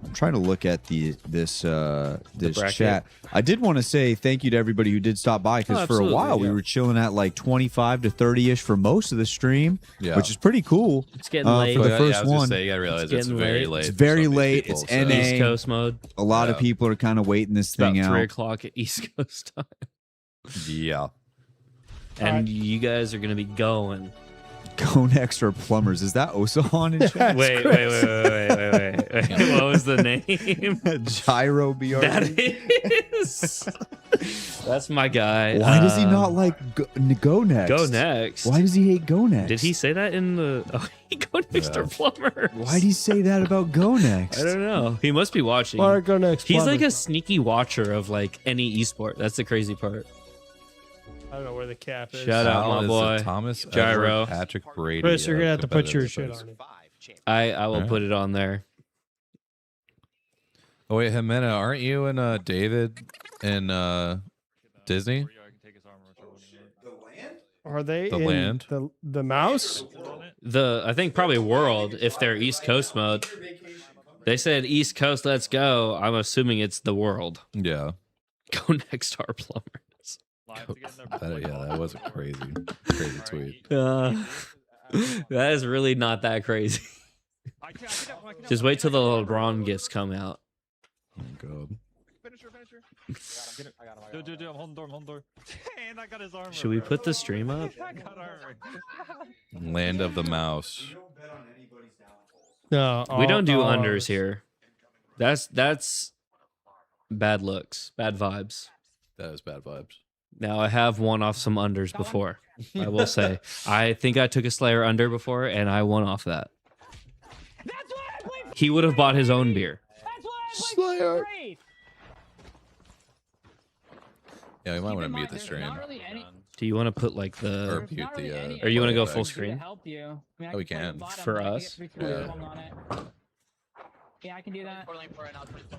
[SPEAKER 3] I'm trying to look at this
[SPEAKER 7] bracket.
[SPEAKER 3] chat. I did want to say thank you to everybody who did stop by because for a
[SPEAKER 7] absolutely,
[SPEAKER 3] while we
[SPEAKER 7] yeah.
[SPEAKER 3] were chilling at like 25 to 30-ish for most of the stream,
[SPEAKER 2] Yeah.
[SPEAKER 3] which is pretty cool.
[SPEAKER 7] It's getting late.
[SPEAKER 3] For the
[SPEAKER 2] Yeah,
[SPEAKER 3] first
[SPEAKER 2] I was gonna
[SPEAKER 3] one.
[SPEAKER 2] say, you gotta realize
[SPEAKER 7] It's
[SPEAKER 2] it's
[SPEAKER 7] getting
[SPEAKER 2] very
[SPEAKER 7] late.
[SPEAKER 2] late.
[SPEAKER 3] It's
[SPEAKER 2] for
[SPEAKER 3] very
[SPEAKER 2] some of these
[SPEAKER 3] late.
[SPEAKER 2] people,
[SPEAKER 3] It's
[SPEAKER 2] so-
[SPEAKER 3] NA.
[SPEAKER 7] East Coast mode.
[SPEAKER 3] A lot of
[SPEAKER 2] Yeah.
[SPEAKER 3] people are kind of waiting this
[SPEAKER 7] About
[SPEAKER 3] thing
[SPEAKER 7] 3
[SPEAKER 3] out.
[SPEAKER 7] o'clock at East Coast time.
[SPEAKER 2] Yeah.
[SPEAKER 7] And you guys are gonna be going.
[SPEAKER 3] Go next or plumbers. Is that Osahan in chat?
[SPEAKER 7] Wait. What was the name?
[SPEAKER 3] Gyro BR.
[SPEAKER 7] That is. That's my guy.
[SPEAKER 3] Why does he not like go next?
[SPEAKER 7] Go next?
[SPEAKER 3] Why does he hate go next?
[SPEAKER 7] Did he say that in the? Oh, go next or plumber?
[SPEAKER 3] Why did he say that about go next?
[SPEAKER 7] I don't know. He must be watching.
[SPEAKER 1] Or go next.
[SPEAKER 7] He's like
[SPEAKER 1] plumber.
[SPEAKER 7] a sneaky watcher of like any esport. That's the crazy part.
[SPEAKER 1] I don't know where the cap is.
[SPEAKER 7] Shout out, my
[SPEAKER 2] Is
[SPEAKER 7] boy.
[SPEAKER 2] Thomas
[SPEAKER 7] Gyro.
[SPEAKER 2] Edward Patrick Brady.
[SPEAKER 1] Chris, you're gonna have to put your
[SPEAKER 2] competitive
[SPEAKER 1] shit
[SPEAKER 2] defense.
[SPEAKER 1] on it.
[SPEAKER 7] I will
[SPEAKER 2] Alright.
[SPEAKER 7] put it on there.
[SPEAKER 2] Oh wait, Jimena, aren't you and David in Disney?
[SPEAKER 1] Are they
[SPEAKER 2] The
[SPEAKER 1] in
[SPEAKER 2] land?
[SPEAKER 1] the mouse?
[SPEAKER 7] I think probably World if they're East Coast mode. They said East Coast, let's go. I'm assuming it's the World.
[SPEAKER 2] Yeah.
[SPEAKER 7] Go next, our plumbers.
[SPEAKER 2] That was a crazy tweet.
[SPEAKER 7] That is really not that crazy. Just wait till the LeBron gifts come out.
[SPEAKER 2] Oh god.
[SPEAKER 6] Dude, I'm holding door. And I got his armor.
[SPEAKER 7] Should we put the stream up?
[SPEAKER 6] I got armor.
[SPEAKER 2] Land of the Mouse.
[SPEAKER 1] No,
[SPEAKER 7] We don't do
[SPEAKER 1] all
[SPEAKER 7] unders
[SPEAKER 1] ours.
[SPEAKER 7] here. That's bad looks, bad vibes.
[SPEAKER 2] That was bad vibes.
[SPEAKER 7] Now I have won off some unders before. I will say. I think I took a Slayer under before and I won off that. He would have bought his own beer.
[SPEAKER 1] Slayer.
[SPEAKER 2] Yeah, we might want to mute the stream.
[SPEAKER 7] Do you want to put like
[SPEAKER 2] Or
[SPEAKER 7] the
[SPEAKER 2] mute the
[SPEAKER 7] or you want to go full
[SPEAKER 2] playback.
[SPEAKER 7] screen
[SPEAKER 2] Oh, we can.
[SPEAKER 7] for us?
[SPEAKER 2] Yeah.
[SPEAKER 6] Yeah, I can do that.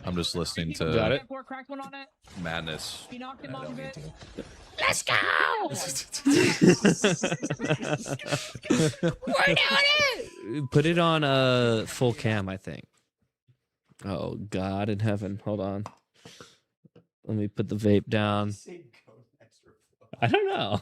[SPEAKER 2] I'm just listening
[SPEAKER 7] Got
[SPEAKER 2] to
[SPEAKER 7] it.
[SPEAKER 6] Four cracked one on it.
[SPEAKER 2] madness.
[SPEAKER 6] He knocked him off of it.
[SPEAKER 5] Let's go! We're doing it!
[SPEAKER 7] Put it on full cam, I think. Oh God in heaven. Hold on. Let me put the vape down. I don't know.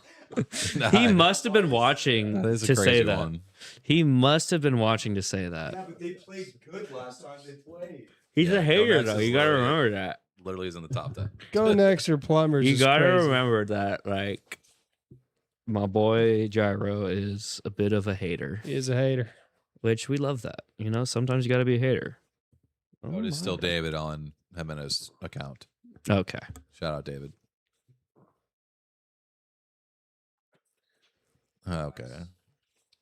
[SPEAKER 7] He must have been watching
[SPEAKER 2] That is a
[SPEAKER 7] to say
[SPEAKER 2] crazy
[SPEAKER 7] that.
[SPEAKER 2] one.
[SPEAKER 7] He must have been watching to say that.
[SPEAKER 3] Yeah, but they played good last time they played.
[SPEAKER 7] He's
[SPEAKER 2] Yeah,
[SPEAKER 7] a hater
[SPEAKER 2] Gonex
[SPEAKER 7] though.
[SPEAKER 2] is
[SPEAKER 7] You gotta
[SPEAKER 2] literally-
[SPEAKER 7] remember that.
[SPEAKER 2] Literally is in the top 10.
[SPEAKER 1] Go next or plumbers.
[SPEAKER 7] You
[SPEAKER 1] is
[SPEAKER 7] gotta
[SPEAKER 1] crazy.
[SPEAKER 7] remember that. Like, my boy Gyro is a bit of a hater,
[SPEAKER 1] He is a hater.
[SPEAKER 7] which we love that. You know, sometimes you gotta be a hater.
[SPEAKER 2] Oh, it is
[SPEAKER 7] my.
[SPEAKER 2] still David on Jimenez's account.
[SPEAKER 7] Okay.
[SPEAKER 2] Shout out, David. Okay.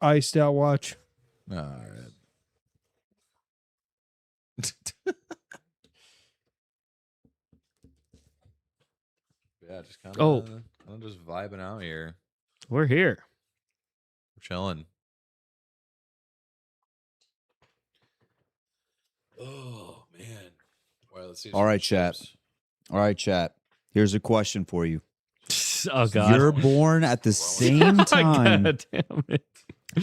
[SPEAKER 1] Iced out watch.
[SPEAKER 2] All right. Yeah, just kind of just vibing out here.
[SPEAKER 7] We're here.
[SPEAKER 2] We're chilling. Oh man. All right, let's see.
[SPEAKER 3] All right, chat. All right, chat. Here's a question for you.
[SPEAKER 7] Oh God.
[SPEAKER 3] You're born at the same time
[SPEAKER 7] God damn it.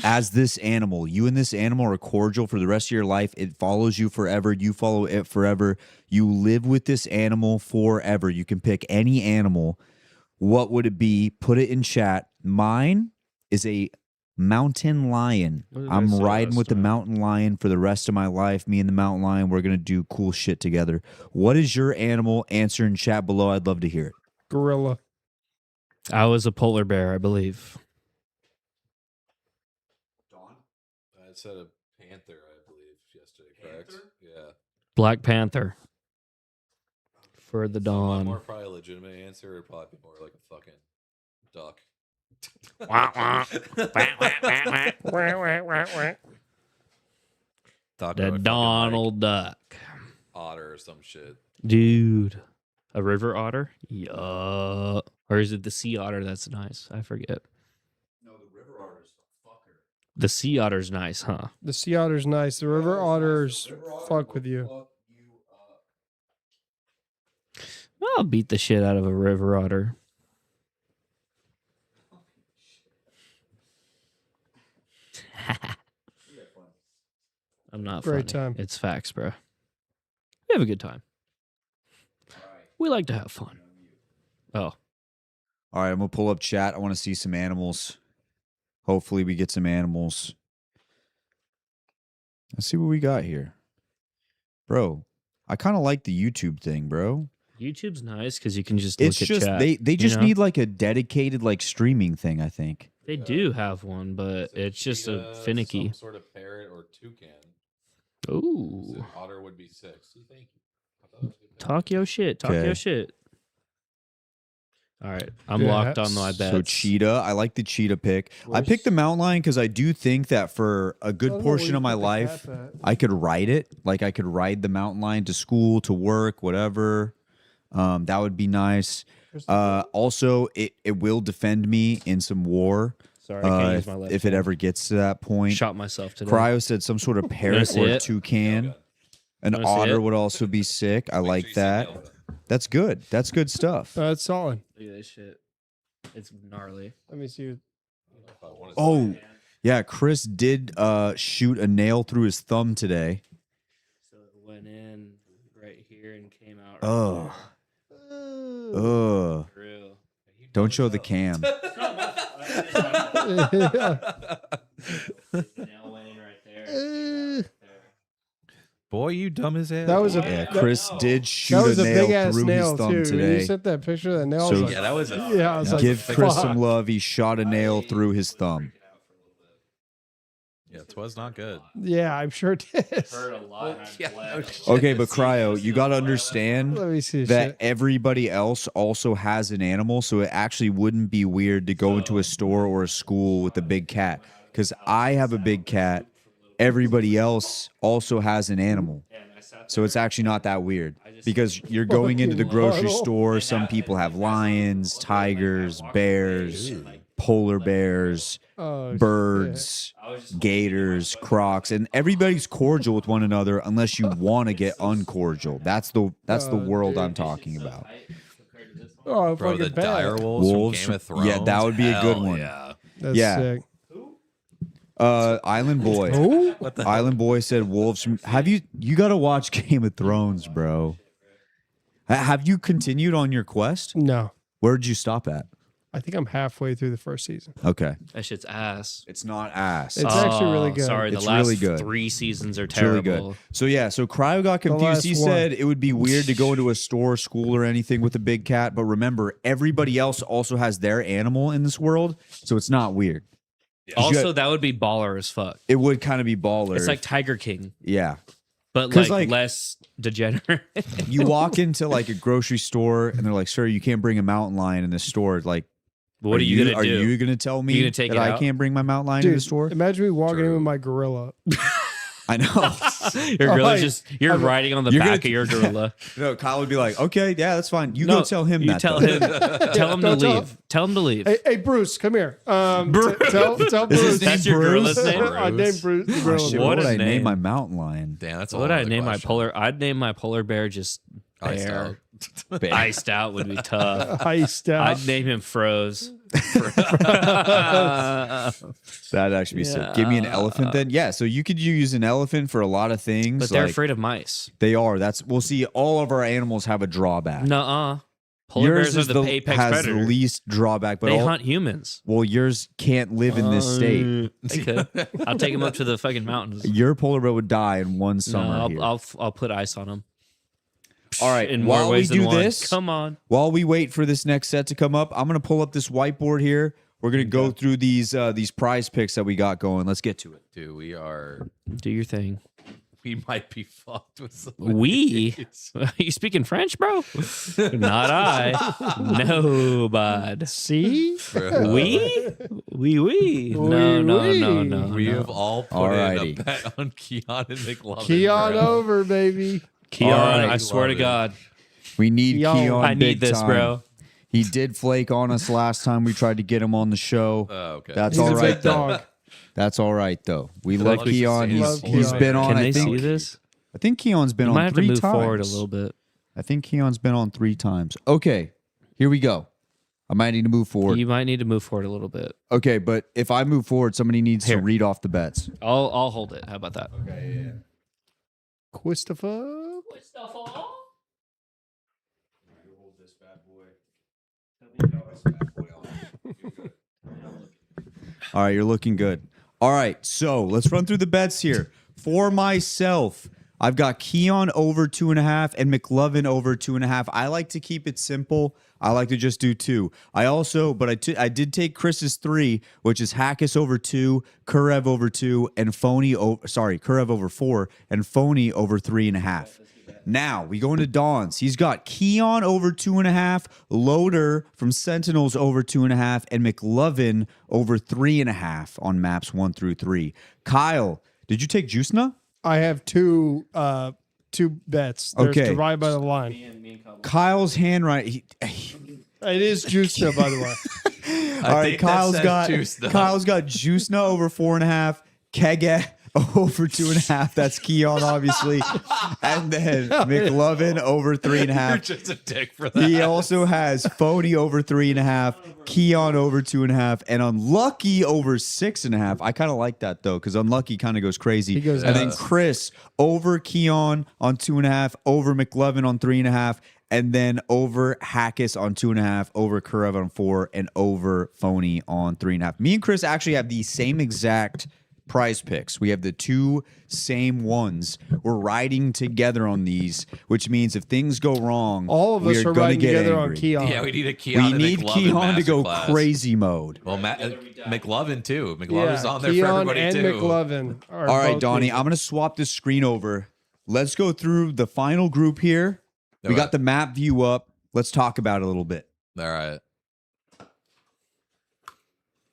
[SPEAKER 3] as this animal. You and this animal are cordial for the rest of your life. It follows you forever. You follow it forever. You live with this animal forever. You can pick any animal. What would it be? Put it in chat. Mine is a mountain lion.
[SPEAKER 7] What did
[SPEAKER 3] I'm
[SPEAKER 7] I say
[SPEAKER 3] riding
[SPEAKER 7] last
[SPEAKER 3] with the
[SPEAKER 7] time?
[SPEAKER 3] mountain lion for the rest of my life. Me and the mountain lion, we're going to do cool shit together. What is your animal? Answer in chat below. I'd love to hear it.
[SPEAKER 1] Gorilla.
[SPEAKER 7] I was a polar bear, I believe.
[SPEAKER 2] I said a panther, I believe, yesterday, correct? Yeah.
[SPEAKER 7] Black Panther. For the
[SPEAKER 2] So my
[SPEAKER 7] dawn.
[SPEAKER 2] more probably legitimate answer would probably be more like a fucking duck. Duck or
[SPEAKER 7] The
[SPEAKER 2] a fucking,
[SPEAKER 7] Donald Duck.
[SPEAKER 2] like, otter or some shit.
[SPEAKER 7] Dude. A river otter? Yeah. Or is it the sea otter that's nice? I forget.
[SPEAKER 3] No, the river otter is the fucker.
[SPEAKER 7] The sea otter's nice, huh?
[SPEAKER 1] The sea otter's nice. The river otters fuck with you.
[SPEAKER 7] I'll beat the shit out of a river otter. I'm not
[SPEAKER 1] Great
[SPEAKER 7] funny.
[SPEAKER 1] time.
[SPEAKER 7] It's facts, bro. We have a good time. We like to have fun. Oh,
[SPEAKER 3] All right, I'm going to pull up chat. I want to see some animals. Hopefully we get some animals. Let's see what we got here. Bro, I kind of like the YouTube thing, bro.
[SPEAKER 7] YouTube's nice because you can just
[SPEAKER 3] It's
[SPEAKER 7] look at
[SPEAKER 3] just
[SPEAKER 7] chat.
[SPEAKER 3] they just
[SPEAKER 7] you know?
[SPEAKER 3] need like a dedicated like streaming thing, I think.
[SPEAKER 7] They do have one, but it's just a finicky.
[SPEAKER 2] Some sort of parrot or toucan.
[SPEAKER 7] Ooh,
[SPEAKER 2] So otter would be 6. Thank you. I thought it was a good pick.
[SPEAKER 7] talk your shit. Talk
[SPEAKER 3] Okay.
[SPEAKER 7] your shit. All right, I'm
[SPEAKER 1] Yeah,
[SPEAKER 7] locked on my bets.
[SPEAKER 3] So cheetah, I like the cheetah pick. I
[SPEAKER 1] Where's-
[SPEAKER 3] picked the mountain lion because I do think that for a good portion of my life, I could ride it. Like I could ride the mountain lion to school, to work, whatever. That would be nice. Also, it will defend me in some war.
[SPEAKER 7] Sorry, I can't use my left
[SPEAKER 3] if it
[SPEAKER 7] hand.
[SPEAKER 3] ever gets to that point.
[SPEAKER 7] Shot myself today.
[SPEAKER 3] Cryo said some sort of parrot
[SPEAKER 7] see
[SPEAKER 3] or
[SPEAKER 7] it?
[SPEAKER 3] toucan. An
[SPEAKER 7] Wanna see
[SPEAKER 3] otter
[SPEAKER 7] it?
[SPEAKER 3] would also be sick. I
[SPEAKER 2] Make sure
[SPEAKER 3] like
[SPEAKER 2] you see
[SPEAKER 3] that.
[SPEAKER 2] nail it.
[SPEAKER 3] That's good. That's good stuff.
[SPEAKER 1] That's solid.
[SPEAKER 7] Look at this shit. It's gnarly.
[SPEAKER 1] Let me see.
[SPEAKER 2] If I wanna
[SPEAKER 3] Oh,
[SPEAKER 2] say-
[SPEAKER 3] yeah. Chris did shoot a nail through his thumb today.
[SPEAKER 7] So it went in right here and came out.
[SPEAKER 3] Oh. Ugh.
[SPEAKER 7] Real.
[SPEAKER 3] Don't show the cam.
[SPEAKER 7] Nail went in right there.
[SPEAKER 2] Boy, you dumb as hell.
[SPEAKER 1] That was a
[SPEAKER 3] Yeah, Chris did
[SPEAKER 1] that
[SPEAKER 3] shoot
[SPEAKER 1] was
[SPEAKER 3] a
[SPEAKER 1] a
[SPEAKER 3] nail
[SPEAKER 1] big ass
[SPEAKER 3] through
[SPEAKER 1] nail
[SPEAKER 3] his thumb
[SPEAKER 1] too. When
[SPEAKER 3] today.
[SPEAKER 1] you sent that picture of that nail, I
[SPEAKER 3] So-
[SPEAKER 1] was
[SPEAKER 2] Yeah,
[SPEAKER 1] like,
[SPEAKER 2] that was a
[SPEAKER 1] yeah, I was like,
[SPEAKER 3] Give Chris
[SPEAKER 1] fuck.
[SPEAKER 3] some love. He shot a nail through his thumb.
[SPEAKER 2] Yeah, it was not good.
[SPEAKER 1] Yeah, I'm sure it is.
[SPEAKER 7] Hurt a lot. And
[SPEAKER 2] Yeah,
[SPEAKER 7] I bled.
[SPEAKER 2] no shit.
[SPEAKER 3] Okay, but Cryo, you got to understand
[SPEAKER 1] Let me see
[SPEAKER 3] that
[SPEAKER 1] shit.
[SPEAKER 3] everybody else also has an animal, so it actually wouldn't be weird to go into a store or a school with a big cat. Because I have a big cat. Everybody else also has an animal. So it's actually not that weird. Because you're going into the grocery
[SPEAKER 1] Fucking
[SPEAKER 3] store, some people have lions, tigers, bears, polar bears,
[SPEAKER 1] Oh,
[SPEAKER 3] birds, gators, crocs, and everybody's cordial with one another unless you want to get uncordial. That's the world I'm talking about.
[SPEAKER 1] Oh,
[SPEAKER 2] Bro, the
[SPEAKER 1] fucking bad.
[SPEAKER 2] dire wolves from Game of Thrones.
[SPEAKER 3] Yeah, that would be a good
[SPEAKER 2] Hell
[SPEAKER 3] one.
[SPEAKER 2] Yeah.
[SPEAKER 1] That's
[SPEAKER 3] Yeah.
[SPEAKER 1] sick.
[SPEAKER 3] Island Boy.
[SPEAKER 1] Who?
[SPEAKER 2] What the
[SPEAKER 3] Island Boy said wolves from. Have you got to watch Game of Thrones, bro? Have you continued on your quest?
[SPEAKER 1] No.
[SPEAKER 3] Where'd you stop at?
[SPEAKER 1] I think I'm halfway through the first season.
[SPEAKER 3] Okay.
[SPEAKER 7] That shit's ass.
[SPEAKER 3] It's not ass.
[SPEAKER 1] It's actually really good.
[SPEAKER 7] Sorry, the
[SPEAKER 3] It's
[SPEAKER 7] last
[SPEAKER 3] really good.
[SPEAKER 7] 3 seasons are
[SPEAKER 3] It's really
[SPEAKER 7] terrible.
[SPEAKER 3] good. So yeah, so Cryo got confused.
[SPEAKER 1] last
[SPEAKER 3] He
[SPEAKER 1] one.
[SPEAKER 3] said it would be weird to go into a store, school, or anything with a big cat. But remember, everybody else also has their animal in this world, so it's not weird.
[SPEAKER 7] Also, that would be baller as fuck.
[SPEAKER 3] It would kind of be baller.
[SPEAKER 7] It's like Tiger King,
[SPEAKER 3] yeah.
[SPEAKER 7] but
[SPEAKER 3] 'Cause,
[SPEAKER 7] like
[SPEAKER 3] like-
[SPEAKER 7] less degenerate.
[SPEAKER 3] You walk into like a grocery store and they're like, "Sir, you can't bring a mountain lion in this store." Like,
[SPEAKER 7] What are you gonna
[SPEAKER 3] Are
[SPEAKER 7] do?
[SPEAKER 3] you gonna tell me
[SPEAKER 7] You gonna take
[SPEAKER 3] that
[SPEAKER 7] it
[SPEAKER 3] I
[SPEAKER 7] out?
[SPEAKER 3] can't bring my mountain lion in the
[SPEAKER 1] Dude,
[SPEAKER 3] store?
[SPEAKER 1] imagine me walking in
[SPEAKER 2] True.
[SPEAKER 1] with my gorilla.
[SPEAKER 3] I know.
[SPEAKER 7] Your
[SPEAKER 1] Oh,
[SPEAKER 7] gorilla's
[SPEAKER 1] hey,
[SPEAKER 7] just you're
[SPEAKER 1] I'm-
[SPEAKER 7] riding on the
[SPEAKER 3] You're
[SPEAKER 7] back
[SPEAKER 3] gonna-
[SPEAKER 7] of your gorilla.
[SPEAKER 3] No, Kyle would be like, "Okay, yeah, that's fine. You
[SPEAKER 7] No,
[SPEAKER 3] go tell him
[SPEAKER 7] you
[SPEAKER 3] that."
[SPEAKER 7] tell
[SPEAKER 3] though."
[SPEAKER 7] him. Tell him to
[SPEAKER 1] Don't tell
[SPEAKER 7] leave. Tell him to leave.
[SPEAKER 1] Hey, Bruce, come here. Tell
[SPEAKER 3] Is
[SPEAKER 1] Bruce.
[SPEAKER 3] his name
[SPEAKER 7] That's your
[SPEAKER 3] Bruce?
[SPEAKER 7] gorilla's name?
[SPEAKER 1] I named Bruce. the
[SPEAKER 3] Oh,
[SPEAKER 1] gorilla.
[SPEAKER 3] shit,
[SPEAKER 7] What
[SPEAKER 3] what would
[SPEAKER 7] a
[SPEAKER 3] I name
[SPEAKER 7] name.
[SPEAKER 3] my mountain lion?
[SPEAKER 2] Damn, that's a
[SPEAKER 7] What would
[SPEAKER 2] whole
[SPEAKER 7] I
[SPEAKER 2] other
[SPEAKER 7] name my
[SPEAKER 2] question.
[SPEAKER 7] polar? I'd name my polar bear just
[SPEAKER 2] Iced
[SPEAKER 7] bear.
[SPEAKER 2] out.
[SPEAKER 7] Iced out would be tough.
[SPEAKER 1] Iced out.
[SPEAKER 7] I'd name him Froze.
[SPEAKER 3] That'd actually be sick. Give me an elephant then. Yeah, so you could use an elephant for a lot of things.
[SPEAKER 7] But they're
[SPEAKER 3] like-
[SPEAKER 7] afraid of mice.
[SPEAKER 3] They are. We'll see. All of our animals have a drawback.
[SPEAKER 7] Nuh-uh. Polar
[SPEAKER 3] Yours
[SPEAKER 7] bears are
[SPEAKER 3] is
[SPEAKER 7] the apex
[SPEAKER 3] has
[SPEAKER 7] predator.
[SPEAKER 3] the least drawback, but
[SPEAKER 7] They hunt humans.
[SPEAKER 3] well, yours can't live in this state.
[SPEAKER 7] They could. I'll take them up to the fucking mountains.
[SPEAKER 3] Your polar bear would die in one
[SPEAKER 7] No,
[SPEAKER 3] summer. here.
[SPEAKER 7] I'll put ice on them.
[SPEAKER 3] All right.
[SPEAKER 7] In more
[SPEAKER 3] while
[SPEAKER 7] ways
[SPEAKER 3] we
[SPEAKER 7] than
[SPEAKER 3] do
[SPEAKER 7] one.
[SPEAKER 3] this,
[SPEAKER 7] Come on.
[SPEAKER 3] while we wait for this next set to come up, I'm gonna pull up this whiteboard here. We're gonna go through these prize picks that we got going. Let's get to it.
[SPEAKER 2] Dude, we are.
[SPEAKER 7] Do your thing.
[SPEAKER 2] We might be fucked with some.
[SPEAKER 7] We? Are you speaking French, bro? Not I. Nobody.
[SPEAKER 1] See?
[SPEAKER 7] We? We. No.
[SPEAKER 2] We have all put in
[SPEAKER 3] Alrighty.
[SPEAKER 2] a bet on Keon and McLovin.
[SPEAKER 1] Keon
[SPEAKER 2] bro.
[SPEAKER 1] over, baby.
[SPEAKER 7] Keon,
[SPEAKER 3] Alright.
[SPEAKER 7] I swear to
[SPEAKER 2] Love it.
[SPEAKER 7] God.
[SPEAKER 3] We need
[SPEAKER 1] Yo,
[SPEAKER 3] Keon.
[SPEAKER 7] I
[SPEAKER 3] big
[SPEAKER 7] need this,
[SPEAKER 3] time.
[SPEAKER 7] bro.
[SPEAKER 3] He did flake on us last time we tried to get him on the show.
[SPEAKER 2] Oh, okay.
[SPEAKER 3] That's
[SPEAKER 1] He's
[SPEAKER 3] all
[SPEAKER 1] a
[SPEAKER 3] right,
[SPEAKER 1] big
[SPEAKER 3] though.
[SPEAKER 1] dog.
[SPEAKER 3] That's all right, though. We
[SPEAKER 2] Feel
[SPEAKER 3] love
[SPEAKER 2] like we should
[SPEAKER 3] Keon.
[SPEAKER 2] say
[SPEAKER 1] Love
[SPEAKER 3] He's
[SPEAKER 1] Keon.
[SPEAKER 3] been on.
[SPEAKER 7] Can
[SPEAKER 3] I
[SPEAKER 7] they
[SPEAKER 3] think.
[SPEAKER 7] see this?
[SPEAKER 3] I think Keon's been
[SPEAKER 7] You
[SPEAKER 3] on
[SPEAKER 7] might have to
[SPEAKER 3] 3
[SPEAKER 7] move
[SPEAKER 3] times.
[SPEAKER 7] forward a little bit.
[SPEAKER 3] I think Keon's been on 3 times. Okay, here we go. I might need to move forward.
[SPEAKER 7] You might need to move forward a little bit.
[SPEAKER 3] Okay, but if I move forward, somebody needs
[SPEAKER 7] Here.
[SPEAKER 3] to read off the bets.
[SPEAKER 7] I'll hold it. How about that?
[SPEAKER 1] Christopher.
[SPEAKER 3] All right, you're looking good. All right, so let's run through the bets here. For myself, I've got Keon over 2.5 and McLovin over 2.5. I like to keep it simple. I like to just do 2. I did take Chris's 3, which is Hackus over 2, Kurev over 2, and Kurev over 4, and Phony over 3.5. Now we go into Dawn's. He's got Keon over 2.5, Loader from Sentinels over 2.5, and McLovin over 3.5 on maps 1 through 3. Kyle, did you take Juicena?
[SPEAKER 1] I have two bets. There's
[SPEAKER 3] Okay.
[SPEAKER 1] Divide by the line.
[SPEAKER 3] Kyle's handwriting.
[SPEAKER 1] It is Juicena, by the way.
[SPEAKER 3] All right,
[SPEAKER 2] think that
[SPEAKER 3] Kyle's
[SPEAKER 2] says
[SPEAKER 3] got
[SPEAKER 2] Juicena.
[SPEAKER 3] Kyle's got Juicena over 4.5, Keget over 2.5. That's Keon, obviously, and then McLovin over 3.5.
[SPEAKER 2] You're just a dick for that.
[SPEAKER 3] He also has Phony over 3.5, Keon over 2.5, and Unlucky over 6.5. I kind of like that though, because Unlucky kind of goes crazy.
[SPEAKER 1] He goes
[SPEAKER 3] and then
[SPEAKER 1] nuts.
[SPEAKER 3] Chris over Keon on 2.5, over McLovin on 3.5, and then over Hackus on 2.5, over Kurev on 4, and over Phony on 3.5. Me and Chris actually have the same exact prize picks. We have the 2 same ones. We're riding together on these, which means if things go wrong,
[SPEAKER 1] All of
[SPEAKER 3] we
[SPEAKER 1] us are
[SPEAKER 3] gonna
[SPEAKER 1] riding
[SPEAKER 3] get
[SPEAKER 1] together on
[SPEAKER 3] angry.
[SPEAKER 1] Keon.
[SPEAKER 2] Yeah, we need a Keon.
[SPEAKER 3] We
[SPEAKER 2] and
[SPEAKER 3] need
[SPEAKER 2] McLovin
[SPEAKER 3] Keon to go
[SPEAKER 2] masterclass.
[SPEAKER 3] crazy mode.
[SPEAKER 2] Well, McLovin too. McLovin's
[SPEAKER 1] Yeah,
[SPEAKER 2] on there
[SPEAKER 1] Keon
[SPEAKER 2] for everybody
[SPEAKER 1] and
[SPEAKER 2] too.
[SPEAKER 1] McLovin are
[SPEAKER 3] All right,
[SPEAKER 1] both
[SPEAKER 3] Donnie,
[SPEAKER 1] needed.
[SPEAKER 3] I'm going to swap this screen over. Let's go through the final group here. We
[SPEAKER 2] All
[SPEAKER 3] got
[SPEAKER 2] right.
[SPEAKER 3] the map view up. Let's talk about it a little bit.
[SPEAKER 2] All right.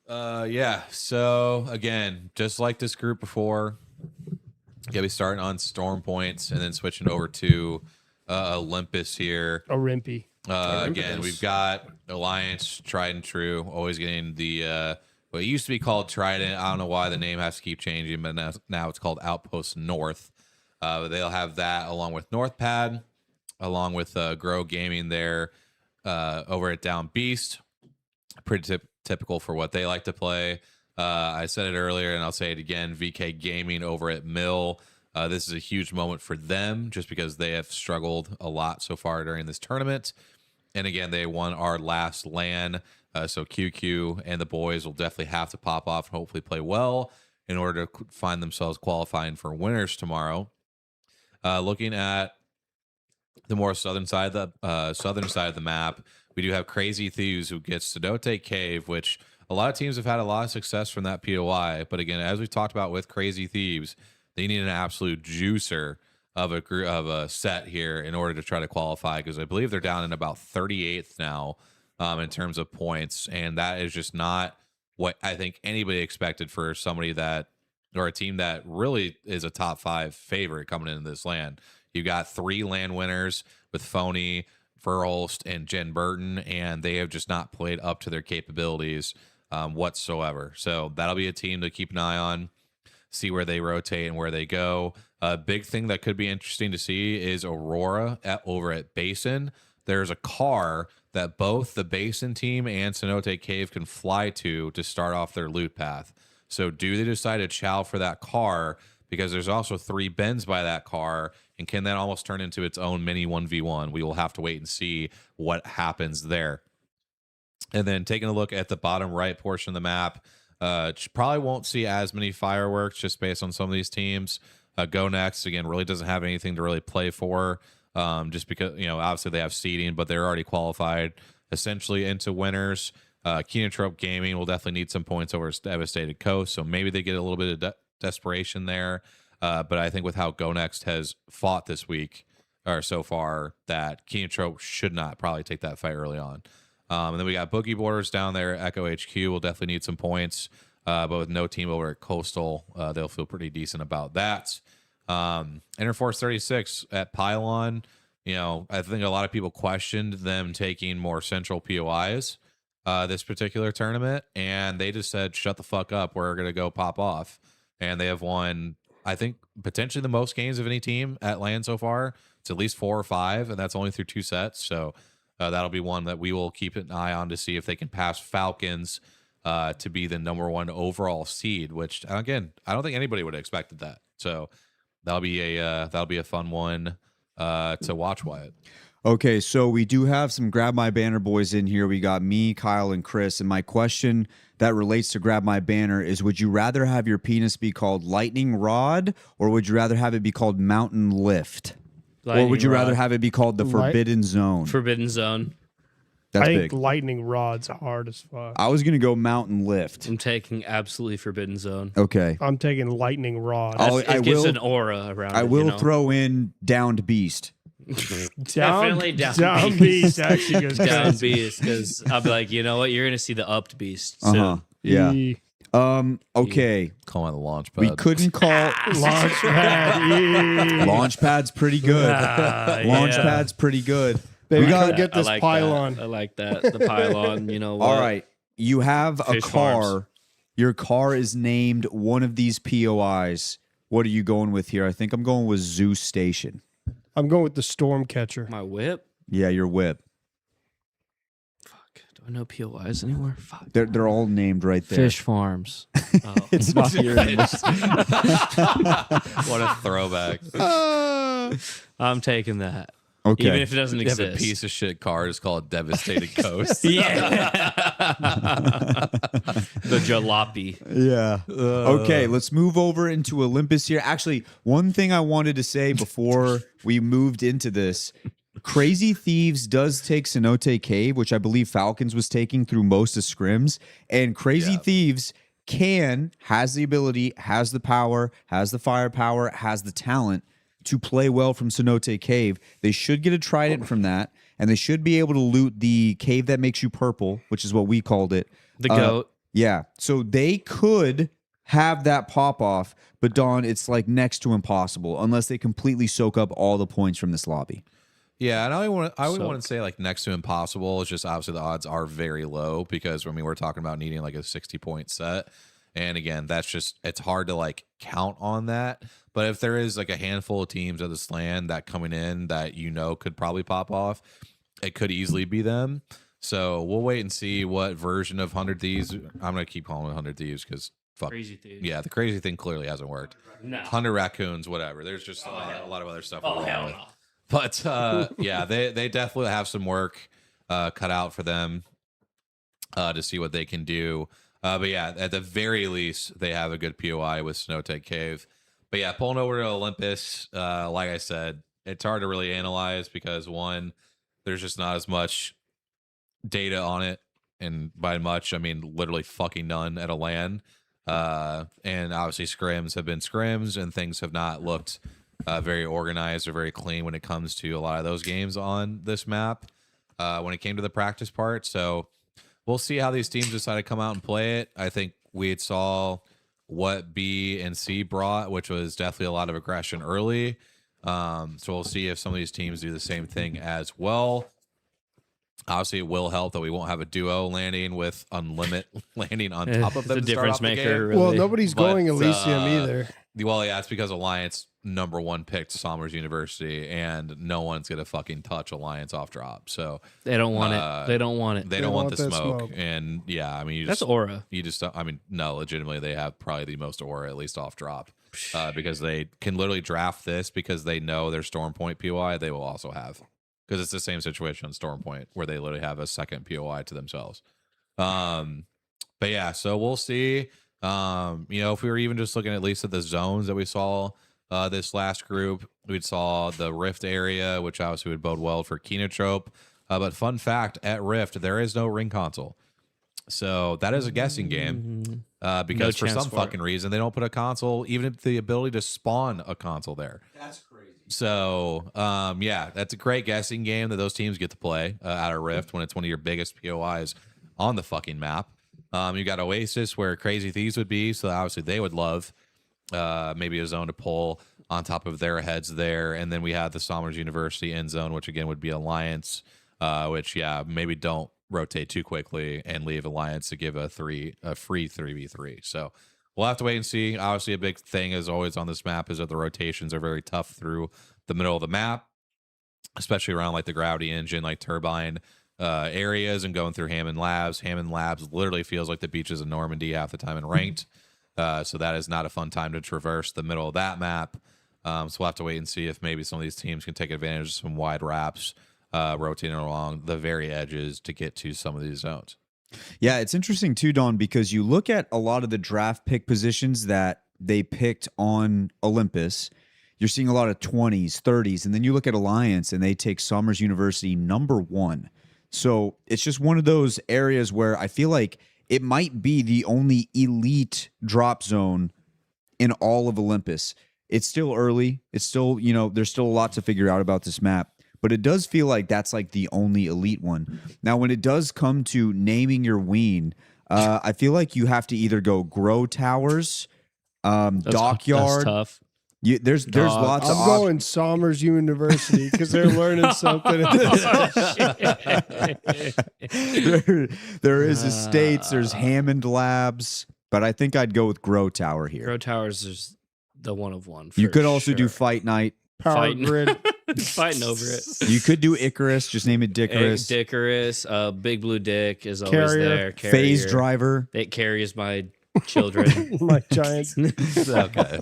[SPEAKER 2] Yeah. So again, just like this group before, gonna be starting on Storm Points and then switching over to Olympus here.
[SPEAKER 1] Orimpi.
[SPEAKER 2] Again, we've got Alliance, tried and true, always getting the what used to be called Trident. I don't know why the name has to keep changing, but now it's called Outpost North. They'll have that along with NorthPad, along with Grow Gaming there over at Down Beast. Pretty typical for what they like to play. I said it earlier, and I'll say it again. VK Gaming over at Mill. This is a huge moment for them just because they have struggled a lot so far during this tournament. And again, they won our last LAN. So QQ and the boys will definitely have to pop off and hopefully play well in order to find themselves qualifying for winners tomorrow. Looking at the more southern side of the map, we do have Crazy Thieves who gets Cenote Cave, which a lot of teams have had a lot of success from that POI. But again, as we talked about with Crazy Thieves, they need an absolute juicer of a set here in order to try to qualify, because I believe they're down in about 38th now in terms of points, and that is just not what I think anybody expected for somebody that, or a team that really is a top 5 favorite coming into this LAN. You got 3 LAN winners with Phony, Verholst, and Jen Burton, and they have just not played up to their capabilities whatsoever. So that'll be a team to keep an eye on, see where they rotate and where they go. A big thing that could be interesting to see is Aurora over at Basin. There's a car that both the Basin team and Cenote Cave can fly to start off their loot path. So do they decide to chow for that car? Because there's also 3 bends by that car, and can that almost turn into its own mini 1v1? We will have to wait and see what happens there. And then taking a look at the bottom right portion of the map, probably won't see as many fireworks just based on some of these teams. Go Next, again, really doesn't have anything to really play for, just because, obviously they have seeding, but they're already qualified essentially into winners. Kenotrope Gaming will definitely need some points over Devastated Coast, so maybe they get a little bit of desperation there. But I think with how Go Next has fought this week, or so far, that Kenotrope should not probably take that fight early on. And then we got Boogie Borders down there. Echo HQ will definitely need some points, but with no team over at Coastal, they'll feel pretty decent about that. Interforce 36 at Pylon, I think a lot of people questioned them taking more central POIs this particular tournament, and they just said, shut the fuck up, we're going to go pop off. And they have won, I think, potentially the most games of any team at LAN so far. It's at least 4 or 5, and that's only through 2 sets. So that'll be one that we will keep an eye on to see if they can pass Falcons to be the #1 overall seed, which, again, I don't think anybody would have expected that. So that'll be a fun one to watch, Wyatt.
[SPEAKER 3] Okay, so we do have some Grab My Banner boys in here. We got me, Kyle, and Chris. And my question that relates to Grab My Banner is, would you rather have your penis be called Lightning Rod, or would you rather have it be called Mountain Lift? Or would you rather have it be called the Forbidden Zone?
[SPEAKER 7] Forbidden Zone.
[SPEAKER 3] That's
[SPEAKER 1] I think
[SPEAKER 3] big.
[SPEAKER 1] Lightning Rod's hard as fuck.
[SPEAKER 3] I was going to go Mountain Lift.
[SPEAKER 7] I'm taking absolutely Forbidden Zone.
[SPEAKER 3] Okay.
[SPEAKER 1] I'm taking Lightning Rod.
[SPEAKER 7] It gives an aura around it.
[SPEAKER 3] I will throw in Downed Beast.
[SPEAKER 7] Definitely
[SPEAKER 1] down beast actually goes
[SPEAKER 7] down
[SPEAKER 1] crazy.
[SPEAKER 7] beast, because I'll be like, you know what, you're gonna see the upped beast soon.
[SPEAKER 3] Yeah. Okay.
[SPEAKER 2] Call it the launch pad.
[SPEAKER 3] We couldn't call
[SPEAKER 1] Launchpad.
[SPEAKER 3] Launchpad's pretty good. Launchpad's pretty good.
[SPEAKER 1] Baby,
[SPEAKER 3] We got
[SPEAKER 1] get this
[SPEAKER 7] I like
[SPEAKER 1] pylon.
[SPEAKER 7] That. I like that. The pylon, you know what?
[SPEAKER 3] All right. You have
[SPEAKER 7] Fish
[SPEAKER 3] a car.
[SPEAKER 7] farms.
[SPEAKER 3] Your car is named one of these POIs. What are you going with here? I think I'm going with Zeus Station.
[SPEAKER 1] I'm going with the Stormcatcher.
[SPEAKER 7] My whip?
[SPEAKER 3] Yeah, your whip.
[SPEAKER 7] Fuck. Do I know POIs anymore? Fuck.
[SPEAKER 3] They're all named right there.
[SPEAKER 7] Fish farms. Oh.
[SPEAKER 3] It's not here.
[SPEAKER 2] What a throwback.
[SPEAKER 7] I'm taking that.
[SPEAKER 3] Okay.
[SPEAKER 7] Even if it doesn't
[SPEAKER 2] They have
[SPEAKER 7] exist.
[SPEAKER 2] a piece of shit car. It's called Devastated Coast.
[SPEAKER 7] Yeah. The jalopy.
[SPEAKER 3] Yeah. Okay, let's move over into Olympus here. Actually, one thing I wanted to say before we moved into this, Crazy Thieves does take Cenote Cave, which I believe Falcons was taking through most of scrims, and Crazy Thieves has the ability, has the power, has the firepower, has the talent to play well from Cenote Cave. They should get a trident from that, and they should be able to loot the cave that makes you purple, which is what we called it.
[SPEAKER 7] The goat.
[SPEAKER 3] Yeah. So they could have that pop off, but Dawn, it's like next to impossible unless they completely soak up all the points from this lobby.
[SPEAKER 2] Yeah, and I would
[SPEAKER 7] So-
[SPEAKER 2] want to say like next to impossible. It's just obviously the odds are very low because I mean we're talking about needing like a 60-point set, and again that's just it's hard to like count on that. But if there is like a handful of teams of this land that coming in that could probably pop off, it could easily be them. So we'll wait and see what version of 100 Thieves. I'm gonna keep calling it 100 Thieves because fuck.
[SPEAKER 7] Crazy thing.
[SPEAKER 2] Yeah, the crazy thing clearly hasn't worked.
[SPEAKER 7] No.
[SPEAKER 2] 100 Raccoons, whatever. There's just a lot of other stuff.
[SPEAKER 7] Oh,
[SPEAKER 2] we're
[SPEAKER 7] hell
[SPEAKER 2] wrong with.
[SPEAKER 7] no.
[SPEAKER 2] But yeah, they definitely have some work cut out for them to see what they can do. But yeah, at the very least, they have a good POI with Snowtake Cave. But yeah, pulling over to Olympus, like I said, it's hard to really analyze because one, there's just not as much data on it, and by much I mean literally fucking none at a LAN. And obviously scrims have been scrims, and things have not looked very organized or very clean when it comes to a lot of those games on this map when it came to the practice part. So we'll see how these teams decide to come out and play it. I think we had saw what B and C brought, which was definitely a lot of aggression early. So we'll see if some of these teams do the same thing as well. Obviously, it will help that we won't have a duo landing with Unlimit landing on top of them.
[SPEAKER 7] It's a
[SPEAKER 2] to start
[SPEAKER 7] difference
[SPEAKER 2] off the
[SPEAKER 7] maker.
[SPEAKER 2] game.
[SPEAKER 7] Really.
[SPEAKER 1] Well, nobody's
[SPEAKER 2] But,
[SPEAKER 1] going Elysium either.
[SPEAKER 2] Well, yeah, it's because Alliance #1 picked Somers University, and no one's gonna fucking touch Alliance off drop. So
[SPEAKER 7] They don't want it. They don't want it.
[SPEAKER 2] they don't want the
[SPEAKER 1] that
[SPEAKER 2] smoke.
[SPEAKER 1] smoke.
[SPEAKER 2] And yeah, I mean,
[SPEAKER 7] That's aura.
[SPEAKER 2] You just, I mean, no, legitimately, they have probably the most aura, at least off drop, because they can literally draft this because they know their Storm Point POI they will also have. Because it's the same situation on Storm Point where they literally have a second POI to themselves. But yeah, so we'll see. If we were even just looking at least at the zones that we saw this last group, we saw the Rift area, which obviously would bode well for Kenotrope. But fun fact, at Rift, there is no ring console. So that is a guessing game because for some fucking reason, they don't put a console, even the ability to spawn a console there. That's crazy. So, yeah, that's a great guessing game that those teams get to play out of Rift when it's one of your biggest POIs on the fucking map. You got Oasis where Crazy Thieves would be, so obviously they would love maybe a zone to pull on top of their heads there. And then we have the Somers University end zone, which again would be Alliance, which, yeah, maybe don't rotate too quickly and leave Alliance to give a free 3v3. So we'll have to wait and see. Obviously, a big thing as always on this map is that the rotations are very tough through the middle of the map, especially around like the gravity engine, like turbine areas, and going through Hammond Labs. Hammond Labs literally feels like the beaches of Normandy half the time in ranked. So that is not a fun time to traverse the middle of that map. So we'll have to wait and see if maybe some of these teams can take advantage of some wide wraps, rotating along the very edges to get to some of these zones.
[SPEAKER 3] Yeah, it's interesting too, Don, because you look at a lot of the draft pick positions that they picked on Olympus. You're seeing a lot of 20s, 30s, and then you look at Alliance and they take Somers University #1. So it's just one of those areas where I feel like it might be the only elite drop zone in all of Olympus. It's still early. It's still, there's still a lot to figure out about this map. But it does feel like that's like the only elite one. Now, when it does come to naming your ween, I feel like you have to either go Grow Towers, Dockyard.
[SPEAKER 7] That's tough.
[SPEAKER 3] There's lots
[SPEAKER 1] I'm
[SPEAKER 3] of
[SPEAKER 1] going Somers University because they're learning something.
[SPEAKER 3] there is Estates, there's Hammond Labs, but I think I'd go with Grow Tower here.
[SPEAKER 7] Grow Towers is the one of one.
[SPEAKER 3] You
[SPEAKER 7] for
[SPEAKER 3] could also do
[SPEAKER 7] sure.
[SPEAKER 3] Fight Night.
[SPEAKER 1] Power
[SPEAKER 7] Fighting.
[SPEAKER 1] Grid.
[SPEAKER 7] Fighting over it.
[SPEAKER 3] You could do Icarus, just name it Dickarus.
[SPEAKER 7] Dickarus, Big Blue Dick is always
[SPEAKER 1] Carrier.
[SPEAKER 7] there.
[SPEAKER 3] Phase
[SPEAKER 7] Carrier.
[SPEAKER 3] Driver.
[SPEAKER 7] It carries my children.
[SPEAKER 1] My Giants.
[SPEAKER 2] Okay.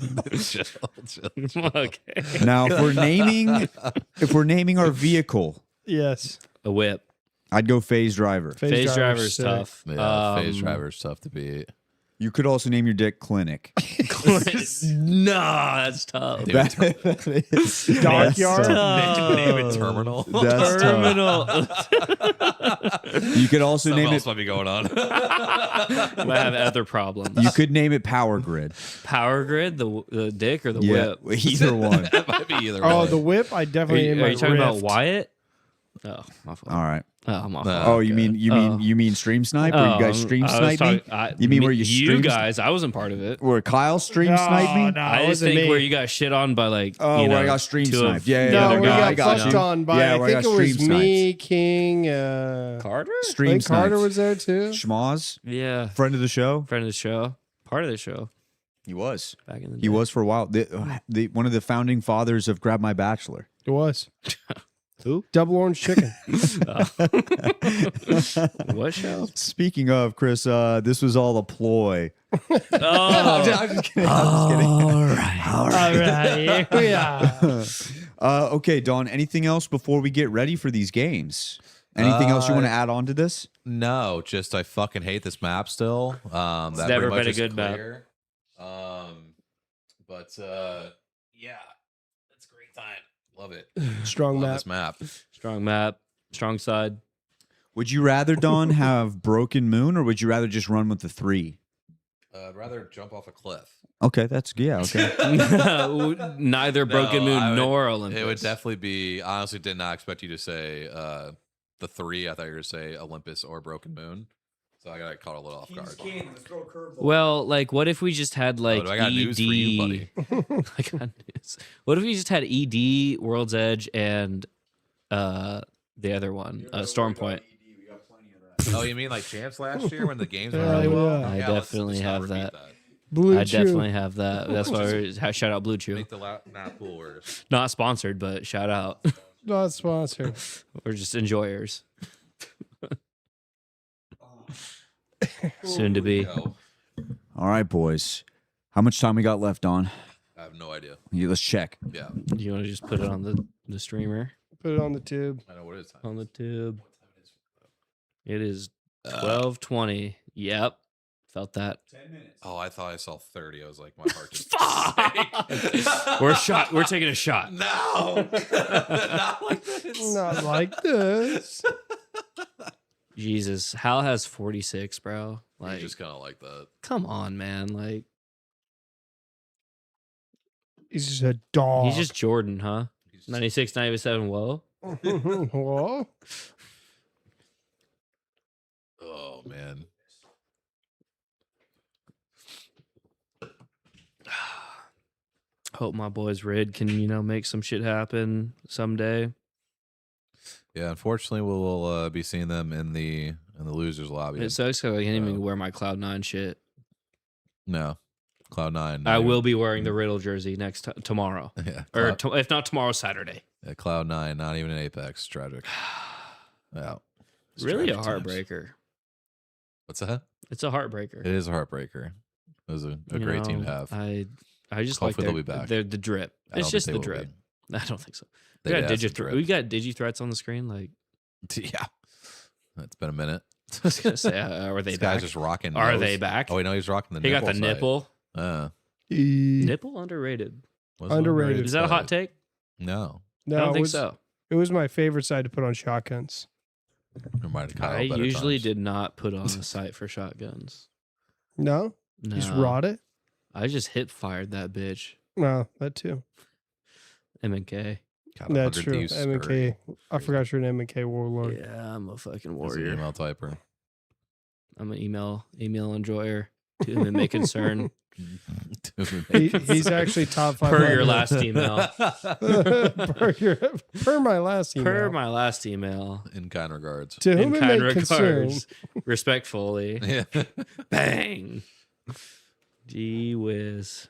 [SPEAKER 7] Okay.
[SPEAKER 3] Now, if we're naming our vehicle,
[SPEAKER 1] Yes.
[SPEAKER 7] A whip.
[SPEAKER 3] I'd go Phase Driver.
[SPEAKER 7] Phase driver is
[SPEAKER 1] sick.
[SPEAKER 7] tough.
[SPEAKER 2] Yeah, Phase Driver's tough to beat.
[SPEAKER 3] You could also name your dick Clinic.
[SPEAKER 7] Nah, that's tough.
[SPEAKER 3] That is
[SPEAKER 1] Dockyard.
[SPEAKER 2] Name it Terminal.
[SPEAKER 3] That's
[SPEAKER 7] Terminal.
[SPEAKER 3] You could also
[SPEAKER 2] Something
[SPEAKER 3] name
[SPEAKER 2] else
[SPEAKER 3] it.
[SPEAKER 2] might be going on.
[SPEAKER 7] I have other problems.
[SPEAKER 3] You could name it Power Grid.
[SPEAKER 7] Power Grid, the dick or the
[SPEAKER 3] Yeah,
[SPEAKER 7] whip?
[SPEAKER 3] either one.
[SPEAKER 2] That might be either
[SPEAKER 1] Oh,
[SPEAKER 2] one.
[SPEAKER 1] the whip. I
[SPEAKER 7] Are
[SPEAKER 1] definitely.
[SPEAKER 7] you,
[SPEAKER 1] name
[SPEAKER 7] are
[SPEAKER 1] my
[SPEAKER 7] you talking about
[SPEAKER 1] Rift.
[SPEAKER 7] Wyatt? Oh, my fault.
[SPEAKER 3] All right.
[SPEAKER 7] Oh, I'm off.
[SPEAKER 3] Oh, you mean stream snipe? Or you guys stream snipe me? You mean where you stream?
[SPEAKER 7] You guys, I wasn't part of it.
[SPEAKER 3] Where Kyle stream sniped me?
[SPEAKER 1] No,
[SPEAKER 7] I just think where you got shit on by like.
[SPEAKER 3] Oh,
[SPEAKER 7] you know,
[SPEAKER 3] where I got stream
[SPEAKER 7] two
[SPEAKER 3] sniped.
[SPEAKER 7] of
[SPEAKER 3] Yeah,
[SPEAKER 1] No,
[SPEAKER 3] yeah,
[SPEAKER 1] we
[SPEAKER 3] I
[SPEAKER 1] got
[SPEAKER 3] got
[SPEAKER 1] fucked
[SPEAKER 3] you.
[SPEAKER 1] on by,
[SPEAKER 3] Yeah,
[SPEAKER 1] I
[SPEAKER 3] where I
[SPEAKER 1] think
[SPEAKER 3] got
[SPEAKER 1] it was
[SPEAKER 3] stream
[SPEAKER 1] me, King,
[SPEAKER 7] Carter.
[SPEAKER 1] I
[SPEAKER 3] Stream
[SPEAKER 1] think Carter
[SPEAKER 3] sniped.
[SPEAKER 1] was there too.
[SPEAKER 3] Schmoz,
[SPEAKER 7] Yeah,
[SPEAKER 3] friend of the show.
[SPEAKER 7] friend of the show, part of the show
[SPEAKER 3] He was.
[SPEAKER 7] back in the day.
[SPEAKER 3] He was for a while. One of the founding fathers of Grab My Bachelor.
[SPEAKER 1] It was.
[SPEAKER 7] Who?
[SPEAKER 1] Double orange chicken.
[SPEAKER 7] What show?
[SPEAKER 3] Speaking of, Chris, this was all a ploy.
[SPEAKER 7] Oh,
[SPEAKER 3] I'm just kidding.
[SPEAKER 7] all right.
[SPEAKER 1] All right, here we are.
[SPEAKER 3] Okay, Don, anything else before we get ready for these games? Anything else you want to add on to this?
[SPEAKER 2] No, just I fucking hate this map still. That
[SPEAKER 7] never
[SPEAKER 2] pretty much
[SPEAKER 7] been a
[SPEAKER 2] is
[SPEAKER 7] good map.
[SPEAKER 2] clear. But yeah, it's a great time. Love it.
[SPEAKER 1] Strong
[SPEAKER 2] Love
[SPEAKER 1] map.
[SPEAKER 2] this map.
[SPEAKER 7] Strong map, strong side.
[SPEAKER 3] Would you rather, Don, have Broken Moon, or would you rather just run with the 3?
[SPEAKER 2] I'd rather jump off a cliff.
[SPEAKER 3] Okay, that's okay.
[SPEAKER 7] Neither Broken
[SPEAKER 2] No,
[SPEAKER 7] Moon nor Olympus.
[SPEAKER 2] It would definitely be. I honestly did not expect you to say the 3. I thought you were going to say Olympus or Broken Moon. So I got caught a little off guard.
[SPEAKER 7] Well, like, what if we just had like
[SPEAKER 2] I got
[SPEAKER 7] ED?
[SPEAKER 2] news for you, buddy.
[SPEAKER 7] I got news. What if we just had ED, World's Edge, and the other one, Storm Point?
[SPEAKER 2] Oh, you mean like champs last year when the games went
[SPEAKER 1] Yeah,
[SPEAKER 2] really well?
[SPEAKER 1] yeah.
[SPEAKER 7] I
[SPEAKER 2] Yeah,
[SPEAKER 7] definitely
[SPEAKER 2] let's not
[SPEAKER 7] have
[SPEAKER 2] repeat
[SPEAKER 7] that.
[SPEAKER 1] Blue
[SPEAKER 7] I
[SPEAKER 1] Chew.
[SPEAKER 7] definitely have that. That's why we're shout out Blue Chew.
[SPEAKER 2] Make the map pool worse.
[SPEAKER 7] Not sponsored, but shout out.
[SPEAKER 1] Not sponsored.
[SPEAKER 7] We're just enjoyers. Soon to be.
[SPEAKER 2] Go.
[SPEAKER 3] All right, boys. How much time we got left, Don?
[SPEAKER 2] I have no idea.
[SPEAKER 3] Yeah, let's check.
[SPEAKER 2] Yeah,
[SPEAKER 7] Do you want to just put it on the streamer?
[SPEAKER 1] Put it on the tube.
[SPEAKER 2] I know what it is.
[SPEAKER 7] On the tube. It is 12:20. Yep. Felt that.
[SPEAKER 3] 10 minutes.
[SPEAKER 2] Oh, I thought I saw 30. I was like, my heart just.
[SPEAKER 7] We're taking a shot.
[SPEAKER 2] No, not like this.
[SPEAKER 1] Not like this.
[SPEAKER 7] Jesus. Hal has 46, bro. Like,
[SPEAKER 2] Just kind of like that.
[SPEAKER 7] come on, man. Like,
[SPEAKER 1] He's just a dog.
[SPEAKER 7] he's just Jordan, huh?
[SPEAKER 2] He's
[SPEAKER 7] 96, 97. Whoa.
[SPEAKER 1] Whoa.
[SPEAKER 2] Oh man.
[SPEAKER 7] Hope my boys Rid can, make some shit happen someday.
[SPEAKER 2] Yeah, unfortunately, we'll be seeing them in the losers lobby.
[SPEAKER 7] It sucks 'cause I can't even
[SPEAKER 2] So-
[SPEAKER 7] wear my Cloud9 shit.
[SPEAKER 2] No, Cloud9.
[SPEAKER 7] I will be wearing the Riddle jersey tomorrow.
[SPEAKER 2] Yeah,
[SPEAKER 7] Or if not tomorrow, Saturday.
[SPEAKER 2] Cloud9, not even an Apex. Tragic. Yeah, it's
[SPEAKER 7] Really a
[SPEAKER 2] tragic times.
[SPEAKER 7] heartbreaker.
[SPEAKER 2] What's that?
[SPEAKER 7] It's a heartbreaker.
[SPEAKER 2] It is a heartbreaker. It was a great team to have.
[SPEAKER 7] I just like
[SPEAKER 2] Hopefully they'll be back.
[SPEAKER 7] They're the drip.
[SPEAKER 2] I
[SPEAKER 7] It's
[SPEAKER 2] don't
[SPEAKER 7] just
[SPEAKER 2] think
[SPEAKER 7] the
[SPEAKER 2] they will
[SPEAKER 7] drip. I don't think so.
[SPEAKER 2] They did have some drip.
[SPEAKER 7] We got digi threats on the screen. Like,
[SPEAKER 2] Yeah, it's been a minute.
[SPEAKER 7] I was gonna say, are they
[SPEAKER 2] This
[SPEAKER 7] back?
[SPEAKER 2] guy's just rocking.
[SPEAKER 7] Are
[SPEAKER 2] nose.
[SPEAKER 7] they back?
[SPEAKER 2] Oh, wait, no, he's rocking the.
[SPEAKER 7] He got
[SPEAKER 2] nipple
[SPEAKER 7] the
[SPEAKER 2] site.
[SPEAKER 7] nipple.
[SPEAKER 1] E-
[SPEAKER 7] Nipple underrated.
[SPEAKER 2] Was it
[SPEAKER 1] Underrated.
[SPEAKER 7] Is that a hot
[SPEAKER 2] site?
[SPEAKER 7] take?
[SPEAKER 2] No.
[SPEAKER 1] No,
[SPEAKER 7] I don't
[SPEAKER 1] it
[SPEAKER 7] think
[SPEAKER 1] was,
[SPEAKER 7] so.
[SPEAKER 1] It was my favorite side to put on shotguns.
[SPEAKER 2] Reminded Kyle
[SPEAKER 7] I
[SPEAKER 2] better
[SPEAKER 7] usually
[SPEAKER 2] times.
[SPEAKER 7] did not put on the site for shotguns.
[SPEAKER 1] No?
[SPEAKER 7] No,
[SPEAKER 1] You just rod it?
[SPEAKER 7] I just hip fired that bitch.
[SPEAKER 1] No, that too.
[SPEAKER 7] M&K.
[SPEAKER 2] Got a
[SPEAKER 1] That's
[SPEAKER 2] 100
[SPEAKER 1] true.
[SPEAKER 2] thieves
[SPEAKER 1] M&K.
[SPEAKER 2] scurry.
[SPEAKER 1] I forgot you're an M&K warlord.
[SPEAKER 7] Yeah, I'm a fucking
[SPEAKER 2] He's an
[SPEAKER 7] warrior.
[SPEAKER 2] email typer.
[SPEAKER 7] I'm an email enjoyer. To whom it may concern.
[SPEAKER 1] He's actually top 5.
[SPEAKER 7] Per your last email.
[SPEAKER 1] per my last email.
[SPEAKER 7] Per my last email.
[SPEAKER 2] In kind regards.
[SPEAKER 1] To
[SPEAKER 7] In
[SPEAKER 1] whom it
[SPEAKER 7] kind
[SPEAKER 1] may concern.
[SPEAKER 7] regards. Respectfully.
[SPEAKER 2] Yeah.
[SPEAKER 7] Bang. Gee whiz.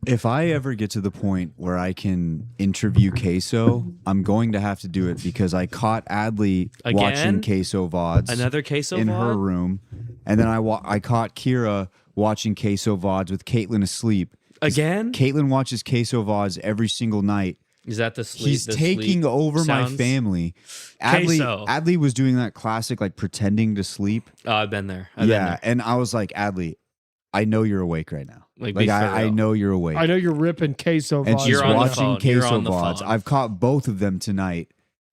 [SPEAKER 3] If I ever get to the point where I can interview Queso, I'm going to have to do it because I caught Adley
[SPEAKER 7] Again?
[SPEAKER 3] watching Queso VODs
[SPEAKER 7] Another queso
[SPEAKER 3] in
[SPEAKER 7] VOD?
[SPEAKER 3] her room. And then I caught Kira watching Queso VODs with Caitlin asleep.
[SPEAKER 7] Again?
[SPEAKER 3] Caitlin watches Queso VODs every single night.
[SPEAKER 7] Is that the sleep?
[SPEAKER 3] He's
[SPEAKER 7] the
[SPEAKER 3] taking
[SPEAKER 7] sleep
[SPEAKER 3] over my
[SPEAKER 7] sounds?
[SPEAKER 3] family.
[SPEAKER 7] Queso.
[SPEAKER 3] Adley was doing that classic, like pretending to sleep.
[SPEAKER 7] Oh, I've been there. I've been there.
[SPEAKER 3] And I was like, Adley, I know you're awake right now.
[SPEAKER 7] Like,
[SPEAKER 3] Like
[SPEAKER 7] be for
[SPEAKER 3] I
[SPEAKER 7] real.
[SPEAKER 3] know you're awake.
[SPEAKER 1] I know you're ripping queso
[SPEAKER 3] And
[SPEAKER 1] VODs.
[SPEAKER 3] she's
[SPEAKER 7] You're on the
[SPEAKER 3] watching
[SPEAKER 7] phone. You're
[SPEAKER 3] Queso
[SPEAKER 7] on the
[SPEAKER 3] VODs.
[SPEAKER 7] phone.
[SPEAKER 3] I've caught both of them tonight.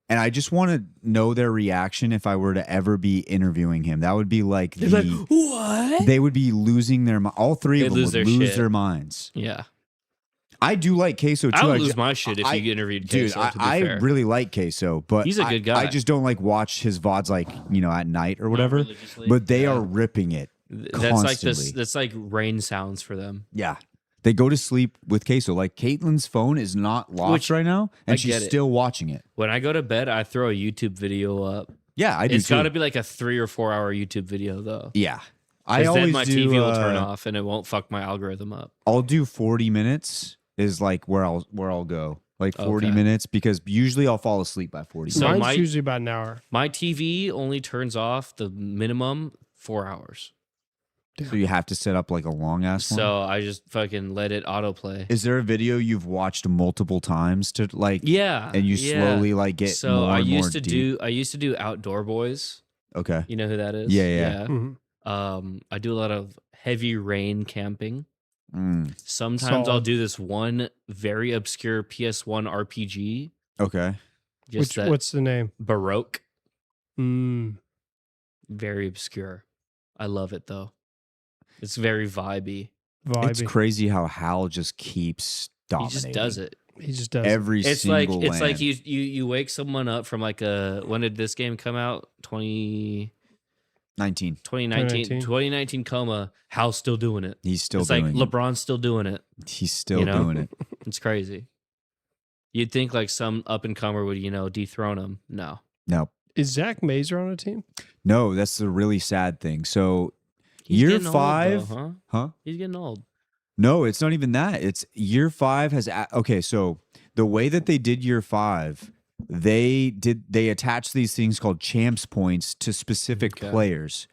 [SPEAKER 3] And I just want to know their reaction if I were to ever be interviewing him. That would be like
[SPEAKER 7] They're like, what?
[SPEAKER 3] they would be losing their all three
[SPEAKER 7] They'd
[SPEAKER 3] of them
[SPEAKER 7] lose
[SPEAKER 3] would
[SPEAKER 7] their
[SPEAKER 3] lose
[SPEAKER 7] shit.
[SPEAKER 3] their minds.
[SPEAKER 7] Yeah.
[SPEAKER 3] I do like Queso too.
[SPEAKER 7] I would lose my shit if you interviewed
[SPEAKER 3] dude,
[SPEAKER 7] Queso. To be
[SPEAKER 3] I
[SPEAKER 7] fair.
[SPEAKER 3] really like Queso, but
[SPEAKER 7] He's a good guy.
[SPEAKER 3] I just don't like watch his VODs like, at night or whatever.
[SPEAKER 7] religiously,
[SPEAKER 3] But they are ripping it
[SPEAKER 7] That's like
[SPEAKER 3] constantly.
[SPEAKER 7] That's like rain sounds for them.
[SPEAKER 3] Yeah. They go to sleep with Queso. Like Caitlin's phone is not locked right now, and she's still watching it.
[SPEAKER 7] When I go to bed, I throw a YouTube video up.
[SPEAKER 3] Yeah, I do
[SPEAKER 7] It's
[SPEAKER 3] too.
[SPEAKER 7] got to be like a 3 or 4 hour YouTube video though.
[SPEAKER 3] Yeah.
[SPEAKER 7] I
[SPEAKER 3] always
[SPEAKER 7] then my
[SPEAKER 3] do,
[SPEAKER 7] TV will turn off and it won't fuck my algorithm up.
[SPEAKER 3] I'll do 40 minutes is like where I'll go. Like 40
[SPEAKER 7] Okay.
[SPEAKER 3] minutes because usually I'll fall asleep by 40
[SPEAKER 7] So
[SPEAKER 3] minutes.
[SPEAKER 1] Mine's usually about an hour.
[SPEAKER 7] My TV only turns off the minimum 4 hours.
[SPEAKER 3] So you have to set up like a long ass one.
[SPEAKER 7] So I just fucking let it autoplay.
[SPEAKER 3] Is there a video you've watched multiple times to like
[SPEAKER 7] Yeah.
[SPEAKER 3] and you
[SPEAKER 7] yeah.
[SPEAKER 3] slowly like get
[SPEAKER 7] So
[SPEAKER 3] more
[SPEAKER 7] I
[SPEAKER 3] and more
[SPEAKER 7] used to
[SPEAKER 3] deep?
[SPEAKER 7] do Outdoor Boys.
[SPEAKER 3] Okay.
[SPEAKER 7] You know who that is?
[SPEAKER 3] Yeah, yeah.
[SPEAKER 1] Mhm.
[SPEAKER 7] I do a lot of heavy rain camping.
[SPEAKER 3] Mm,
[SPEAKER 7] Sometimes I'll
[SPEAKER 1] Solid.
[SPEAKER 7] do this one very obscure PS1 RPG.
[SPEAKER 3] okay.
[SPEAKER 7] Just that
[SPEAKER 1] What's the name?
[SPEAKER 7] Baroque.
[SPEAKER 1] Mm.
[SPEAKER 7] Very obscure. I love it though. It's very vibey.
[SPEAKER 3] It's
[SPEAKER 1] Vibey.
[SPEAKER 3] crazy how Hal just keeps
[SPEAKER 7] He
[SPEAKER 3] dominating.
[SPEAKER 7] just does it.
[SPEAKER 1] He just does.
[SPEAKER 3] Every
[SPEAKER 7] It's like
[SPEAKER 3] single
[SPEAKER 7] it's like
[SPEAKER 3] land.
[SPEAKER 7] you wake someone up from like when did this game come out?
[SPEAKER 3] 19.
[SPEAKER 7] 2019 coma. Hal's still doing it.
[SPEAKER 3] He's still
[SPEAKER 7] It's
[SPEAKER 3] doing
[SPEAKER 7] like
[SPEAKER 3] it.
[SPEAKER 7] LeBron's still doing it.
[SPEAKER 3] He's still
[SPEAKER 7] you know?
[SPEAKER 3] doing it.
[SPEAKER 7] It's crazy. You'd think like some up and comer would, dethrone him. No.
[SPEAKER 3] No.
[SPEAKER 1] Is Zach Mazer on a team?
[SPEAKER 3] No, that's the really sad thing. So
[SPEAKER 7] He's
[SPEAKER 3] year
[SPEAKER 7] getting old,
[SPEAKER 3] 5,
[SPEAKER 7] though,
[SPEAKER 3] huh?
[SPEAKER 7] He's getting old.
[SPEAKER 3] No, it's not even that. It's year 5 has okay, so the way that they did year 5, they attached these things called champs points to specific
[SPEAKER 7] Okay.
[SPEAKER 3] players.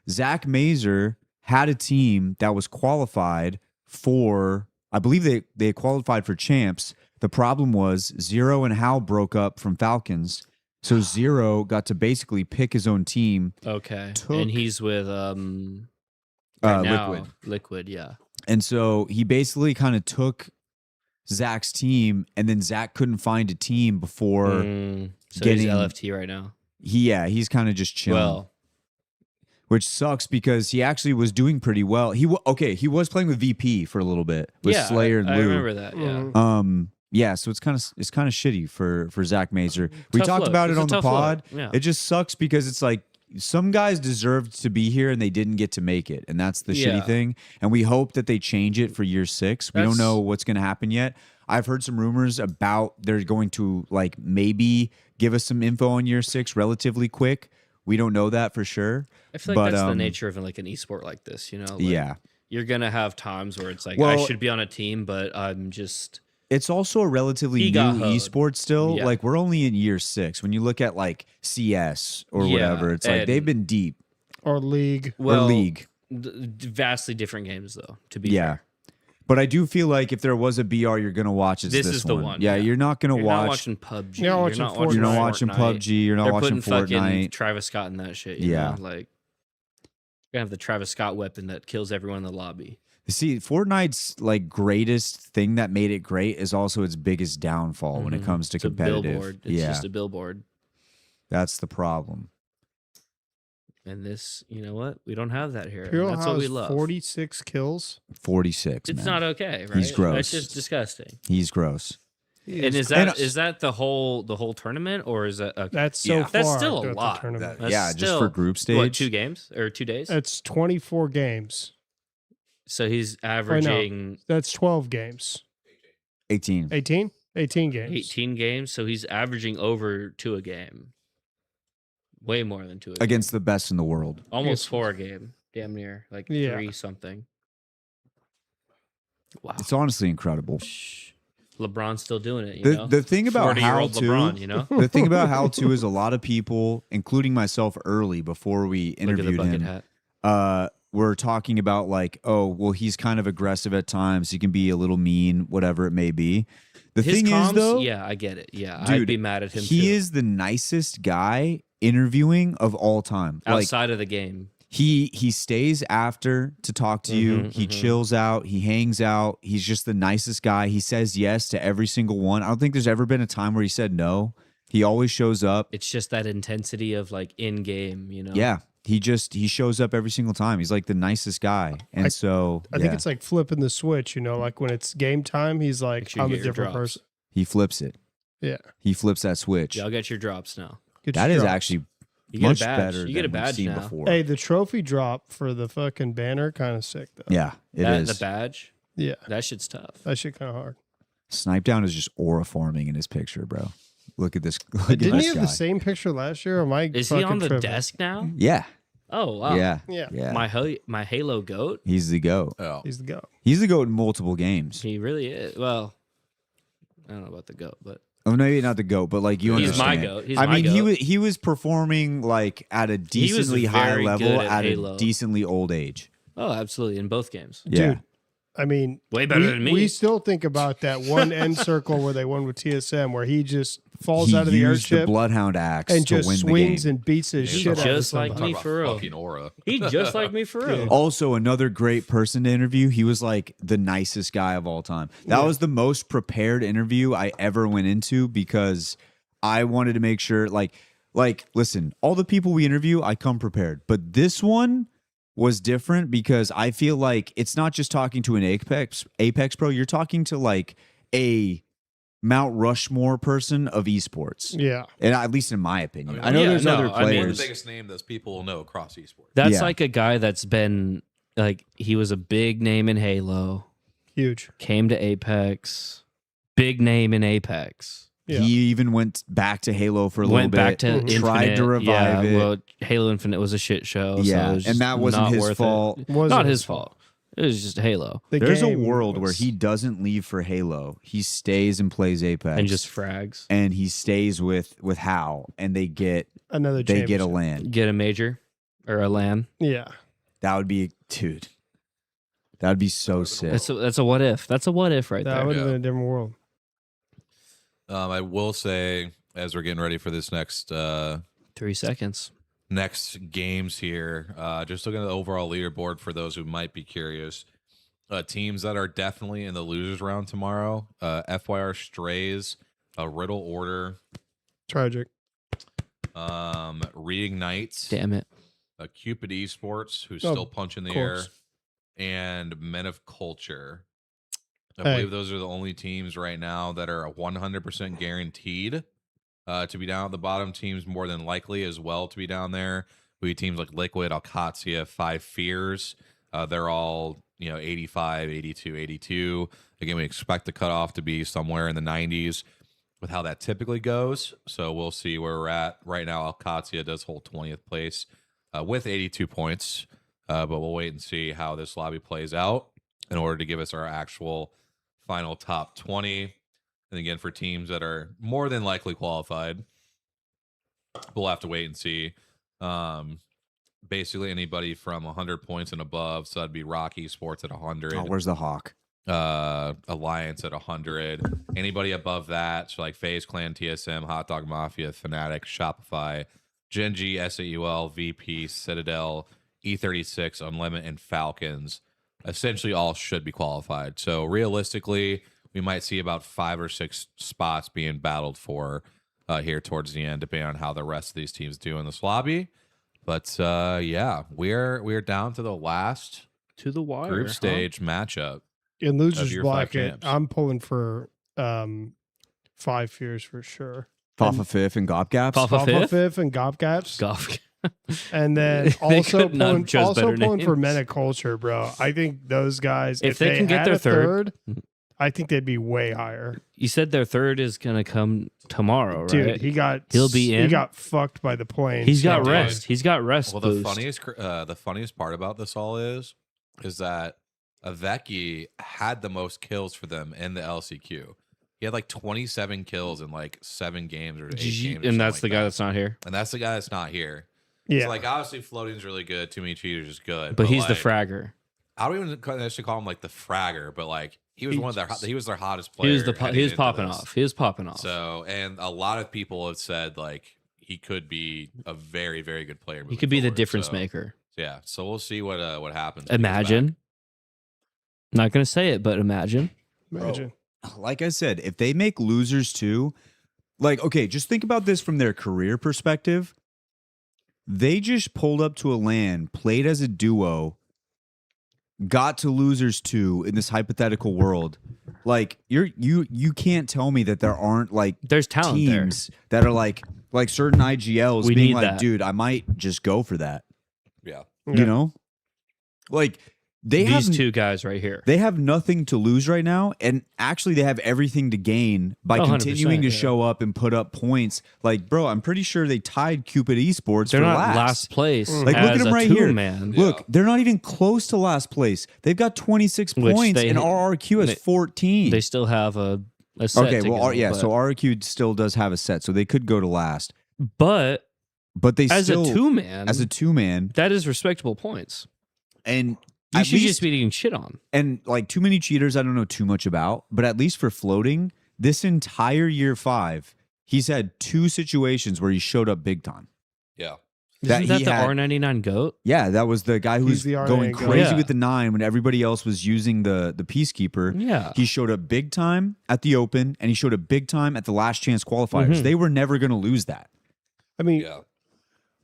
[SPEAKER 3] Zach Mazer had a team that was qualified for, I believe they qualified for champs. The problem was Zero and Hal broke up from Falcons. So Zero got to basically pick his own team.
[SPEAKER 7] Okay.
[SPEAKER 3] Took-
[SPEAKER 7] And he's with right now,
[SPEAKER 3] Liquid.
[SPEAKER 7] Liquid, yeah.
[SPEAKER 3] And so he basically kind of took Zach's team, and then Zach couldn't find a team before
[SPEAKER 7] So
[SPEAKER 3] getting
[SPEAKER 7] he's LFT right now.
[SPEAKER 3] he's kind of just chilling.
[SPEAKER 7] Well,
[SPEAKER 3] Which sucks because he actually was doing pretty well. He was playing with VP for a little bit with
[SPEAKER 7] yeah,
[SPEAKER 3] Slayer and
[SPEAKER 7] I
[SPEAKER 3] Lou.
[SPEAKER 7] remember that. Yeah.
[SPEAKER 1] Mhm.
[SPEAKER 3] Yeah, so it's kind of shitty for Zach Mazer. We
[SPEAKER 7] Tough
[SPEAKER 3] talked
[SPEAKER 7] look.
[SPEAKER 3] about it
[SPEAKER 7] It's a
[SPEAKER 3] on the
[SPEAKER 7] tough look.
[SPEAKER 3] pod.
[SPEAKER 7] Yeah.
[SPEAKER 3] It just sucks because it's like some guys deserved to be here and they didn't get to make it, and that's the
[SPEAKER 7] Yeah.
[SPEAKER 3] shitty thing. And we hope that they change it for year 6. We don't
[SPEAKER 7] That's-
[SPEAKER 3] know what's going to happen yet. I've heard some rumors about they're going to like maybe give us some info on year 6 relatively quick. We don't know that for sure.
[SPEAKER 7] I feel like
[SPEAKER 3] but,
[SPEAKER 7] that's the nature of like an esport like this, Like,
[SPEAKER 3] yeah.
[SPEAKER 7] You're gonna have times where it's like I
[SPEAKER 3] Well-
[SPEAKER 7] should be on a team, but I'm just
[SPEAKER 3] It's also a relatively
[SPEAKER 7] He
[SPEAKER 3] new
[SPEAKER 7] got hoed.
[SPEAKER 3] esport still.
[SPEAKER 7] Yeah.
[SPEAKER 3] Like we're only in year 6. When you look at like CS or
[SPEAKER 7] Yeah,
[SPEAKER 3] whatever, it's like
[SPEAKER 7] and-
[SPEAKER 3] they've been deep.
[SPEAKER 1] Or league.
[SPEAKER 7] well,
[SPEAKER 3] or league.
[SPEAKER 7] Vastly different games though. To be
[SPEAKER 3] Yeah.
[SPEAKER 7] fair.
[SPEAKER 3] But I do feel like if there was a BR you're gonna watch, it's
[SPEAKER 7] This
[SPEAKER 3] this
[SPEAKER 7] is the
[SPEAKER 3] one.
[SPEAKER 7] one,
[SPEAKER 3] Yeah,
[SPEAKER 7] yeah.
[SPEAKER 3] you're not gonna
[SPEAKER 7] You're
[SPEAKER 3] watch.
[SPEAKER 7] not watching PUBG.
[SPEAKER 1] You're not watching Fortnite.
[SPEAKER 3] You're not watching
[SPEAKER 7] Fortnite.
[SPEAKER 3] PUBG. You're not
[SPEAKER 7] They're
[SPEAKER 3] watching
[SPEAKER 7] putting fucking
[SPEAKER 3] Fortnite.
[SPEAKER 7] Travis Scott in that shit.
[SPEAKER 3] Yeah.
[SPEAKER 7] Like you're gonna have the Travis Scott weapon that kills everyone in the lobby.
[SPEAKER 3] See, Fortnite's like greatest thing that made it great is also its biggest downfall when it
[SPEAKER 7] Mhm.
[SPEAKER 3] comes to
[SPEAKER 7] It's a
[SPEAKER 3] competitive.
[SPEAKER 7] billboard. It's
[SPEAKER 3] yeah,
[SPEAKER 7] just a billboard.
[SPEAKER 3] that's the problem.
[SPEAKER 7] And this, you know what? We don't have that here. and
[SPEAKER 1] Pure
[SPEAKER 7] That's what we
[SPEAKER 1] has
[SPEAKER 7] love.
[SPEAKER 1] 46 kills.
[SPEAKER 3] 46.
[SPEAKER 7] It's
[SPEAKER 3] man.
[SPEAKER 7] not okay, right?
[SPEAKER 3] He's gross.
[SPEAKER 7] That's just disgusting.
[SPEAKER 3] He's gross.
[SPEAKER 1] He
[SPEAKER 7] And
[SPEAKER 1] is-
[SPEAKER 7] is that the whole tournament or is that okay.
[SPEAKER 1] That's so
[SPEAKER 3] Yeah.
[SPEAKER 1] far.
[SPEAKER 7] That's still a
[SPEAKER 1] throughout the
[SPEAKER 7] lot.
[SPEAKER 1] tournament.
[SPEAKER 7] That's
[SPEAKER 3] yeah, just
[SPEAKER 7] still-
[SPEAKER 3] for group stage.
[SPEAKER 7] What, 2 games or 2 days?
[SPEAKER 1] That's 24 games.
[SPEAKER 7] So he's averaging
[SPEAKER 1] That's 12 games.
[SPEAKER 3] 18.
[SPEAKER 1] 18? 18 games.
[SPEAKER 7] 18 games, so he's averaging over 2 a game. Way more than 2 a game.
[SPEAKER 3] Against the best in the world.
[SPEAKER 7] Almost 4 a game. Damn near. Like
[SPEAKER 1] Yeah.
[SPEAKER 7] 3 something. Wow.
[SPEAKER 3] It's honestly incredible.
[SPEAKER 7] Shh. LeBron's still doing it, you know?
[SPEAKER 3] The thing about Hal
[SPEAKER 7] 40-year-old
[SPEAKER 3] too,
[SPEAKER 7] LeBron, you know?
[SPEAKER 3] the thing about Hal too is a lot of people, including myself, early before we
[SPEAKER 7] Look at the
[SPEAKER 3] interviewed
[SPEAKER 7] bucket
[SPEAKER 3] him,
[SPEAKER 7] hat.
[SPEAKER 3] were talking about like, oh, well, he's kind of aggressive at times. He can be a little mean, whatever it may be. The
[SPEAKER 7] His
[SPEAKER 3] thing
[SPEAKER 7] comms,
[SPEAKER 3] is, though,
[SPEAKER 7] yeah, I get it. Yeah, I'd
[SPEAKER 3] dude,
[SPEAKER 7] be mad at him
[SPEAKER 3] he
[SPEAKER 7] too.
[SPEAKER 3] is the nicest guy interviewing of all time. Like
[SPEAKER 7] outside of the game.
[SPEAKER 3] he stays after to talk to you.
[SPEAKER 7] Mhm,
[SPEAKER 3] He
[SPEAKER 7] mhm.
[SPEAKER 3] chills out. He hangs out. He's just the nicest guy. He says yes to every single one. I don't think there's ever been a time where he said no. He always shows up.
[SPEAKER 7] It's just that intensity of like in game, you know?
[SPEAKER 3] Yeah. he shows up every single time. He's like the nicest guy. And
[SPEAKER 1] I think it's like flipping the switch, you know, like when it's game time, he's like,
[SPEAKER 7] Make sure you
[SPEAKER 1] I'm a
[SPEAKER 7] get your
[SPEAKER 1] different
[SPEAKER 7] drops.
[SPEAKER 1] person.
[SPEAKER 3] he flips it.
[SPEAKER 1] Yeah.
[SPEAKER 3] He flips that switch.
[SPEAKER 7] Y'all get your drops now.
[SPEAKER 1] Get
[SPEAKER 3] That
[SPEAKER 1] your
[SPEAKER 3] is
[SPEAKER 1] drops.
[SPEAKER 3] actually
[SPEAKER 7] You get
[SPEAKER 3] much
[SPEAKER 7] a badge.
[SPEAKER 3] better
[SPEAKER 7] You get a
[SPEAKER 3] than we've
[SPEAKER 7] badge
[SPEAKER 3] seen
[SPEAKER 7] now.
[SPEAKER 3] before.
[SPEAKER 1] Hey, the trophy drop for the fucking banner, kind of sick though.
[SPEAKER 3] Yeah, it is.
[SPEAKER 7] The badge.
[SPEAKER 1] Yeah.
[SPEAKER 7] That shit's tough.
[SPEAKER 1] That shit kind of hard.
[SPEAKER 3] Snipe Down is just aura forming in his picture, bro. Look at this. Look at
[SPEAKER 1] Didn't
[SPEAKER 3] this
[SPEAKER 1] he have
[SPEAKER 3] guy.
[SPEAKER 1] the same picture last year? Or am I
[SPEAKER 7] Is he on the
[SPEAKER 1] tripping?
[SPEAKER 7] desk now?
[SPEAKER 3] Yeah.
[SPEAKER 7] Oh wow.
[SPEAKER 3] Yeah.
[SPEAKER 1] Yeah.
[SPEAKER 7] My Halo goat.
[SPEAKER 3] He's the GOAT.
[SPEAKER 2] Oh.
[SPEAKER 1] He's the go.
[SPEAKER 3] He's the GOAT in multiple games.
[SPEAKER 7] He really is. Well, I don't know about the goat, but
[SPEAKER 3] Oh, maybe not the GOAT, but like you
[SPEAKER 7] He's my
[SPEAKER 3] understand.
[SPEAKER 7] GOAT. He's
[SPEAKER 3] I
[SPEAKER 7] my
[SPEAKER 3] mean,
[SPEAKER 7] GOAT.
[SPEAKER 3] he was performing like at a
[SPEAKER 7] was
[SPEAKER 3] decently high
[SPEAKER 7] very
[SPEAKER 3] level
[SPEAKER 7] good at
[SPEAKER 3] at
[SPEAKER 7] Halo.
[SPEAKER 3] a decently old age.
[SPEAKER 7] oh, absolutely in both games.
[SPEAKER 3] Yeah.
[SPEAKER 1] Dude, I mean,
[SPEAKER 7] Way better than me.
[SPEAKER 1] We still think about that one end circle where they won with TSM, where he just falls
[SPEAKER 3] He
[SPEAKER 1] out of the
[SPEAKER 3] used the
[SPEAKER 1] airship
[SPEAKER 3] Bloodhound axe
[SPEAKER 1] and
[SPEAKER 3] to
[SPEAKER 1] just
[SPEAKER 3] win
[SPEAKER 1] swings
[SPEAKER 3] the game.
[SPEAKER 1] and beats his
[SPEAKER 2] Yeah,
[SPEAKER 1] shit out of
[SPEAKER 7] just like
[SPEAKER 1] somebody.
[SPEAKER 7] me
[SPEAKER 2] Talk
[SPEAKER 7] for
[SPEAKER 2] about
[SPEAKER 7] real.
[SPEAKER 2] fucking aura.
[SPEAKER 7] He just like me for real.
[SPEAKER 3] Also, another great person to interview. He was like the nicest guy of all time. That was the most prepared interview I ever went into because I wanted to make sure, like, listen, all the people we interview, I come prepared. But this one was different because I feel like it's not just talking to an Apex pro. You're talking to like a Mount Rushmore person of esports.
[SPEAKER 1] Yeah.
[SPEAKER 3] And at least in my opinion.
[SPEAKER 2] I mean,
[SPEAKER 3] I know
[SPEAKER 7] yeah,
[SPEAKER 3] there's
[SPEAKER 7] no,
[SPEAKER 3] other
[SPEAKER 7] I mean-
[SPEAKER 2] One of
[SPEAKER 3] players.
[SPEAKER 2] the biggest name those people will know across esports.
[SPEAKER 7] That's
[SPEAKER 3] Yeah.
[SPEAKER 7] like a guy that's been like he was a big name in Halo,
[SPEAKER 1] Huge.
[SPEAKER 7] came to Apex, big name in Apex.
[SPEAKER 1] Yeah.
[SPEAKER 3] He even went back to Halo for a
[SPEAKER 7] Went
[SPEAKER 3] little
[SPEAKER 7] back
[SPEAKER 3] bit.
[SPEAKER 7] to
[SPEAKER 1] Mhm.
[SPEAKER 7] Infinite.
[SPEAKER 3] Tried to revive it.
[SPEAKER 7] Well, Halo Infinite was a shit show. so
[SPEAKER 3] Yeah,
[SPEAKER 7] it was
[SPEAKER 3] and
[SPEAKER 7] just
[SPEAKER 3] that wasn't
[SPEAKER 7] not
[SPEAKER 3] his
[SPEAKER 7] worth it.
[SPEAKER 3] fault.
[SPEAKER 1] Wasn't
[SPEAKER 7] Not his fault. It was just Halo
[SPEAKER 1] The
[SPEAKER 3] There's a
[SPEAKER 1] game
[SPEAKER 3] world where
[SPEAKER 1] was-
[SPEAKER 3] he doesn't leave for Halo. He stays and plays Apex,
[SPEAKER 7] and just frags.
[SPEAKER 3] and he stays with Hal, and they get
[SPEAKER 1] another
[SPEAKER 3] a
[SPEAKER 1] championship.
[SPEAKER 3] LAN.
[SPEAKER 7] Get a major or a LAN.
[SPEAKER 1] Yeah.
[SPEAKER 3] That would be, dude. That would be so sick.
[SPEAKER 7] That's a what if. That's a what if right
[SPEAKER 1] That
[SPEAKER 7] there.
[SPEAKER 1] would have
[SPEAKER 2] Yeah.
[SPEAKER 1] been a different world.
[SPEAKER 2] I will say, as we're getting ready for this next
[SPEAKER 7] 3 seconds.
[SPEAKER 2] next games here, just looking at the overall leaderboard for those who might be curious. Teams that are definitely in the losers round tomorrow: FYR Strays, Riddle Order,
[SPEAKER 1] Tragic.
[SPEAKER 2] Reignite,
[SPEAKER 7] Damn it.
[SPEAKER 2] Cupid Esports, who's
[SPEAKER 1] Oh,
[SPEAKER 2] still punching the
[SPEAKER 1] of
[SPEAKER 2] air,
[SPEAKER 1] course.
[SPEAKER 2] and Men of Culture. I
[SPEAKER 1] Hey.
[SPEAKER 2] believe those are the only teams right now that are 100% guaranteed to be down at the bottom. Teams more than likely as well to be down there. We teams like Liquid, Alcatia, Five Fears. They're all 85, 82, 82. Again, we expect the cutoff to be somewhere in the 90s with how that typically goes. So we'll see where we're at. Right now, Alcatia does hold 20th place with 82 points. But we'll wait and see how this lobby plays out in order to give us our actual final top 20. And again, for teams that are more than likely qualified, we'll have to wait and see. Basically, anybody from 100 points and above. So that'd be Rocky Sports at 100.
[SPEAKER 3] Oh, where's the Hawk?
[SPEAKER 2] Alliance at 100. Anybody above that, so like FaZe Clan, TSM, Hot Dog Mafia, Fnatic, Shopify, Genji, SAUL, VP, Citadel, E36, Unlimited, and Falcons, essentially all should be qualified. So realistically, we might see about 5 or 6 spots being battled for here towards the end, depending on how the rest of these teams do in this lobby. But yeah, we're down to the last
[SPEAKER 7] To the wire.
[SPEAKER 2] group
[SPEAKER 7] huh?
[SPEAKER 2] stage matchup.
[SPEAKER 1] In
[SPEAKER 2] Of
[SPEAKER 1] losers
[SPEAKER 2] your 5
[SPEAKER 1] bracket,
[SPEAKER 2] champs.
[SPEAKER 1] I'm pulling for Five Fears for sure.
[SPEAKER 3] Fafa Fifth and Gopgaps.
[SPEAKER 7] Fafa
[SPEAKER 1] Alpha
[SPEAKER 7] Fifth?
[SPEAKER 1] Fifth and Gopgaps.
[SPEAKER 7] Golf.
[SPEAKER 1] And then
[SPEAKER 7] They
[SPEAKER 1] also
[SPEAKER 7] could not have
[SPEAKER 1] pulling,
[SPEAKER 7] chose
[SPEAKER 1] also
[SPEAKER 7] better
[SPEAKER 1] pulling for
[SPEAKER 7] names.
[SPEAKER 1] Men of Culture, bro. I think those guys,
[SPEAKER 7] If
[SPEAKER 1] if,
[SPEAKER 7] they can get
[SPEAKER 1] had
[SPEAKER 7] their
[SPEAKER 1] a
[SPEAKER 7] third-
[SPEAKER 1] I think they'd be way higher.
[SPEAKER 7] You said their third is gonna come tomorrow, right?
[SPEAKER 1] Dude,
[SPEAKER 7] He'll be
[SPEAKER 1] He
[SPEAKER 7] in?
[SPEAKER 1] got fucked by the plane.
[SPEAKER 7] He's got
[SPEAKER 2] Dude.
[SPEAKER 7] rest. He's got rest.
[SPEAKER 2] Well,
[SPEAKER 7] boost.
[SPEAKER 2] the funniest part about this all is that Aveki had the most kills for them in the LCQ. He had like 27 kills in like 7 games or 8 games.
[SPEAKER 7] And that's the guy that's not here.
[SPEAKER 2] and that's the guy that's not here.
[SPEAKER 1] Yeah.
[SPEAKER 2] So like obviously floating's really good. Too many cheaters is good.
[SPEAKER 7] But he's the
[SPEAKER 2] like,
[SPEAKER 7] fragger.
[SPEAKER 2] I don't even necessarily call him like the fragger, but like he was one of their he was their hottest
[SPEAKER 7] He
[SPEAKER 2] player.
[SPEAKER 7] was
[SPEAKER 2] heading
[SPEAKER 7] he was
[SPEAKER 2] into
[SPEAKER 7] popping
[SPEAKER 2] this.
[SPEAKER 7] off. He was popping off.
[SPEAKER 2] So and a lot of people have said like he could be a very very good player.
[SPEAKER 7] He
[SPEAKER 2] moving
[SPEAKER 7] could be the
[SPEAKER 2] forward.
[SPEAKER 7] difference
[SPEAKER 2] So,
[SPEAKER 7] maker.
[SPEAKER 2] Yeah, so we'll see what happens. when he gets
[SPEAKER 7] Imagine. Not gonna say it, but imagine.
[SPEAKER 1] Imagine.
[SPEAKER 3] Like I said, if they make losers too, like, okay, just think about this from their career perspective. They just pulled up to a LAN, played as a duo, got to losers 2 in this hypothetical world. Like you can't tell me that there aren't like
[SPEAKER 7] There's talent
[SPEAKER 3] teams that are like certain IGLs
[SPEAKER 7] We
[SPEAKER 3] being
[SPEAKER 7] need
[SPEAKER 3] like,
[SPEAKER 7] that.
[SPEAKER 3] dude, I might just go for that.
[SPEAKER 2] Yeah.
[SPEAKER 3] You know? Like
[SPEAKER 7] These 2 guys right here.
[SPEAKER 3] they have nothing to lose right now, and actually they have everything to gain by
[SPEAKER 7] 100%,
[SPEAKER 3] continuing to
[SPEAKER 7] yeah.
[SPEAKER 3] show up and put up points. Like, bro, I'm pretty sure they tied Cupid Esports
[SPEAKER 7] They're
[SPEAKER 3] for
[SPEAKER 7] not last place.
[SPEAKER 3] Like, look at them right here.
[SPEAKER 7] Man.
[SPEAKER 3] Look, they're not even close to last place. They've got 26
[SPEAKER 7] Which
[SPEAKER 3] points,
[SPEAKER 7] they-
[SPEAKER 3] and RRQ has 14.
[SPEAKER 7] They still have a set.
[SPEAKER 3] Okay,
[SPEAKER 7] to
[SPEAKER 3] well,
[SPEAKER 7] go,
[SPEAKER 3] yeah,
[SPEAKER 7] but-
[SPEAKER 3] so RRQ still does have a set, so they could go to last.
[SPEAKER 7] but
[SPEAKER 3] But they
[SPEAKER 7] as
[SPEAKER 3] still,
[SPEAKER 7] a 2-man,
[SPEAKER 3] as a 2-man,
[SPEAKER 7] that is respectable points.
[SPEAKER 3] and
[SPEAKER 7] You
[SPEAKER 3] at
[SPEAKER 7] should just
[SPEAKER 3] least,
[SPEAKER 7] be getting shit on.
[SPEAKER 3] and like too many cheaters, I don't know too much about, but at least for floating, this entire year 5, he's had 2 situations where he showed up big time.
[SPEAKER 2] Yeah.
[SPEAKER 7] Isn't that
[SPEAKER 3] he
[SPEAKER 7] the
[SPEAKER 3] had-
[SPEAKER 7] R99 GOAT?
[SPEAKER 3] Yeah, that was the guy who was
[SPEAKER 1] He's the
[SPEAKER 3] going
[SPEAKER 1] RNA guy.
[SPEAKER 3] crazy
[SPEAKER 7] Yeah.
[SPEAKER 3] with the 9 when everybody else was using the Peacekeeper.
[SPEAKER 7] Yeah.
[SPEAKER 3] He showed up big time at the Open, and he showed up big time at the last chance qualifiers.
[SPEAKER 7] Mhm.
[SPEAKER 3] They were never going to lose that.
[SPEAKER 1] I mean,
[SPEAKER 2] Yeah.